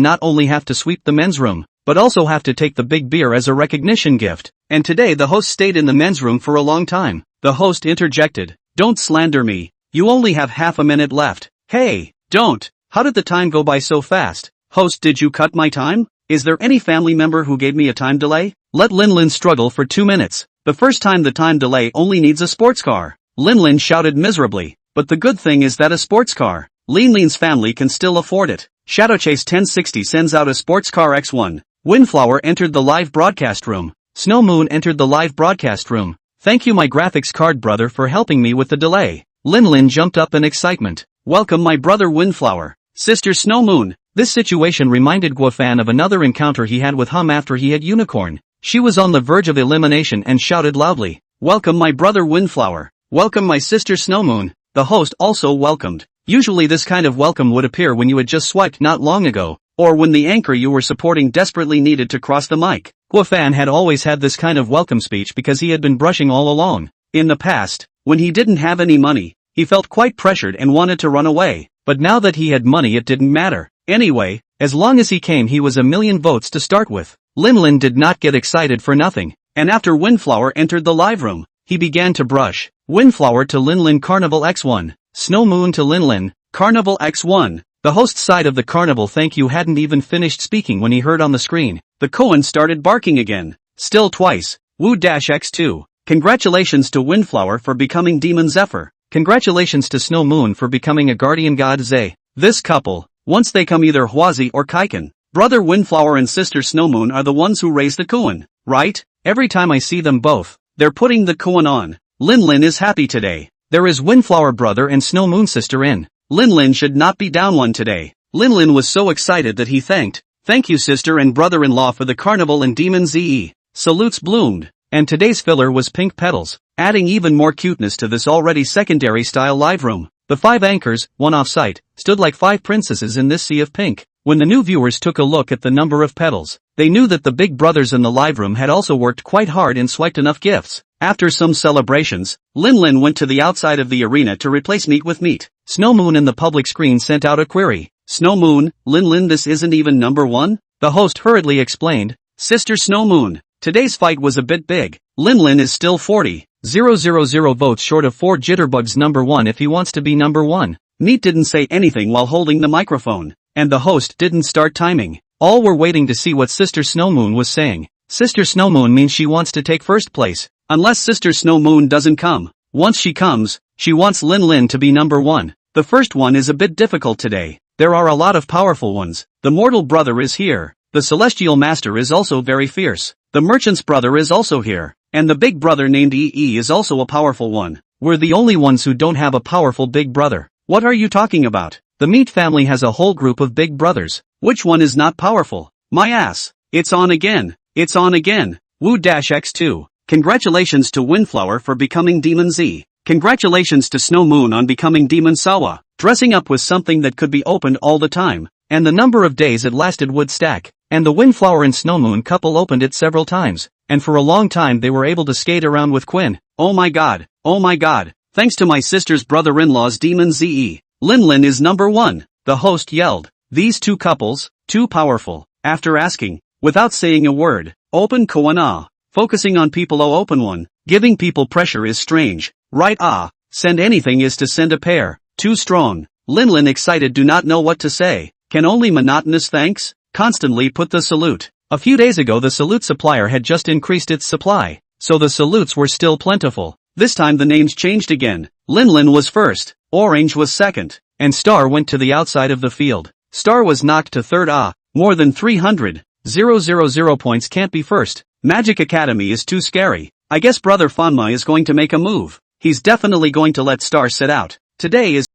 not only have to sweep the men's room, but also have to take the big beer as a recognition gift. and today the host stayed in the men's room for a long time. The host interjected, "Don't slander me. You only have half a minute left." "Hey, don't. How did the time go by so fast?" "Host, did you cut my time? Is there any family member who gave me a time delay?" Let Linlin struggle for 2 minutes. The first time the time delay only needs a sports car. Linlin shouted miserably. But the good thing is that a sports car, Linlin's family can still afford it. Shadowchase 1060 sends out a sports car X1. Windflower entered the live broadcast room. Snow Moon entered the live broadcast room. "Thank you my graphics card brother for helping me with the delay." Linlin jumped up in excitement. "Welcome my brother Windflower. Sister Snow Moon." This situation reminded Guofan of another encounter he had with Hum after he had Unicorn. She was on the verge of elimination and shouted loudly, "Welcome my brother Windflower. Welcome my sister Snow Moon." The host also welcomed. Usually this kind of welcome would appear when you had just swiped not long ago, or when the anchor you were supporting desperately needed to cross the mic. Guofan had always had this kind of welcome speech because he had been brushing all along. In the past, when he didn't have any money, he felt quite pressured and wanted to run away, but now that he had money it didn't matter. Anyway, as long as he came he was 1,000,000 votes to start with. Linlin did not get excited for nothing, and after Windflower entered the live room, he began to brush. Windflower to Linlin Carnival X1. Snow Moon to Linlin, Carnival X1. The host side of the carnival thank you hadn't even finished speaking when he heard on the screen. The koan started barking again. Still twice. Woo-X2. Congratulations to Windflower for becoming Demon Zephyr. Congratulations to Snow Moon for becoming a guardian god Zay. This couple, once they come either Huazi or Kaiken. Brother Windflower and sister Snow Moon are the ones who raise the koan, right? Every time I see them both, they're putting the koan on. Linlin is happy today. There is Windflower brother and Snow Moon sister in. Linlin should not be down one today. Linlin was so excited that he thanked. "Thank you sister and brother-in-law for the carnival and Demon ZE. Salutes bloomed." And today's filler was pink petals, adding even more cuteness to this already secondary style live room. The 5 anchors, one off-site, stood like 5 princesses in this sea of pink. When the new viewers took a look at the number of petals, they knew that the big brothers in the live room had also worked quite hard and swiped enough gifts. After some celebrations, Linlin went to the outside of the arena to replace meat with meat. Snow Moon in the public screen sent out a query. "Snow Moon, Linlin this isn't even number 1? The host hurriedly explained. "Sister Snow Moon, today's fight was a bit big. Linlin is still 40,000 votes short of 4 Jitterbugs number 1 if he wants to be number 1. Meat didn't say anything while holding the microphone, and the host didn't start timing. All were waiting to see what Sister Snow Moon was saying. Sister Snow Moon means she wants to take first place. Unless Sister Snow Moon doesn't come. Once she comes, she wants Linlin to be number 1. The first one is a bit difficult today. There are a lot of powerful ones. The mortal brother is here. The celestial master is also very fierce. The merchant's brother is also here. And the big brother named EE is also a powerful one. We're the only ones who don't have a powerful big brother. What are you talking about? The meat family has a whole group of big brothers. Which one is not powerful? My ass. It's on again. It's on again. Woo-X2. Congratulations to Windflower for becoming Demon Z. Congratulations to Snow Moon on becoming Demon Sawa. Dressing up was something that could be opened all the time, and the number of days it lasted would stack. And the Windflower and Snow Moon couple opened it several times, and for a long time they were able to skate around with Quinn. Oh my god. Oh my god. Thanks to my sister's brother-in-law's Demon ZE. Linlin is number 1. The host yelled. These two couples, too powerful. After asking, without saying a word, open koan ah. Focusing on people oh open one. Giving people pressure is strange. Right ah. Send anything is to send a pair. Too strong. Linlin excited do not know what to say. Can only monotonous thanks? Constantly put the salute. A few days ago the salute supplier had just increased its supply, so the salutes were still plentiful. This time the names changed again. Linlin was first, Orange was second, and Star went to the outside of the field. Star was knocked to third ah. More than 300,000 points can't be first. Magic Academy is too scary. I guess Brother Fanma is going to make a move. He's definitely going to let Star sit out. Today is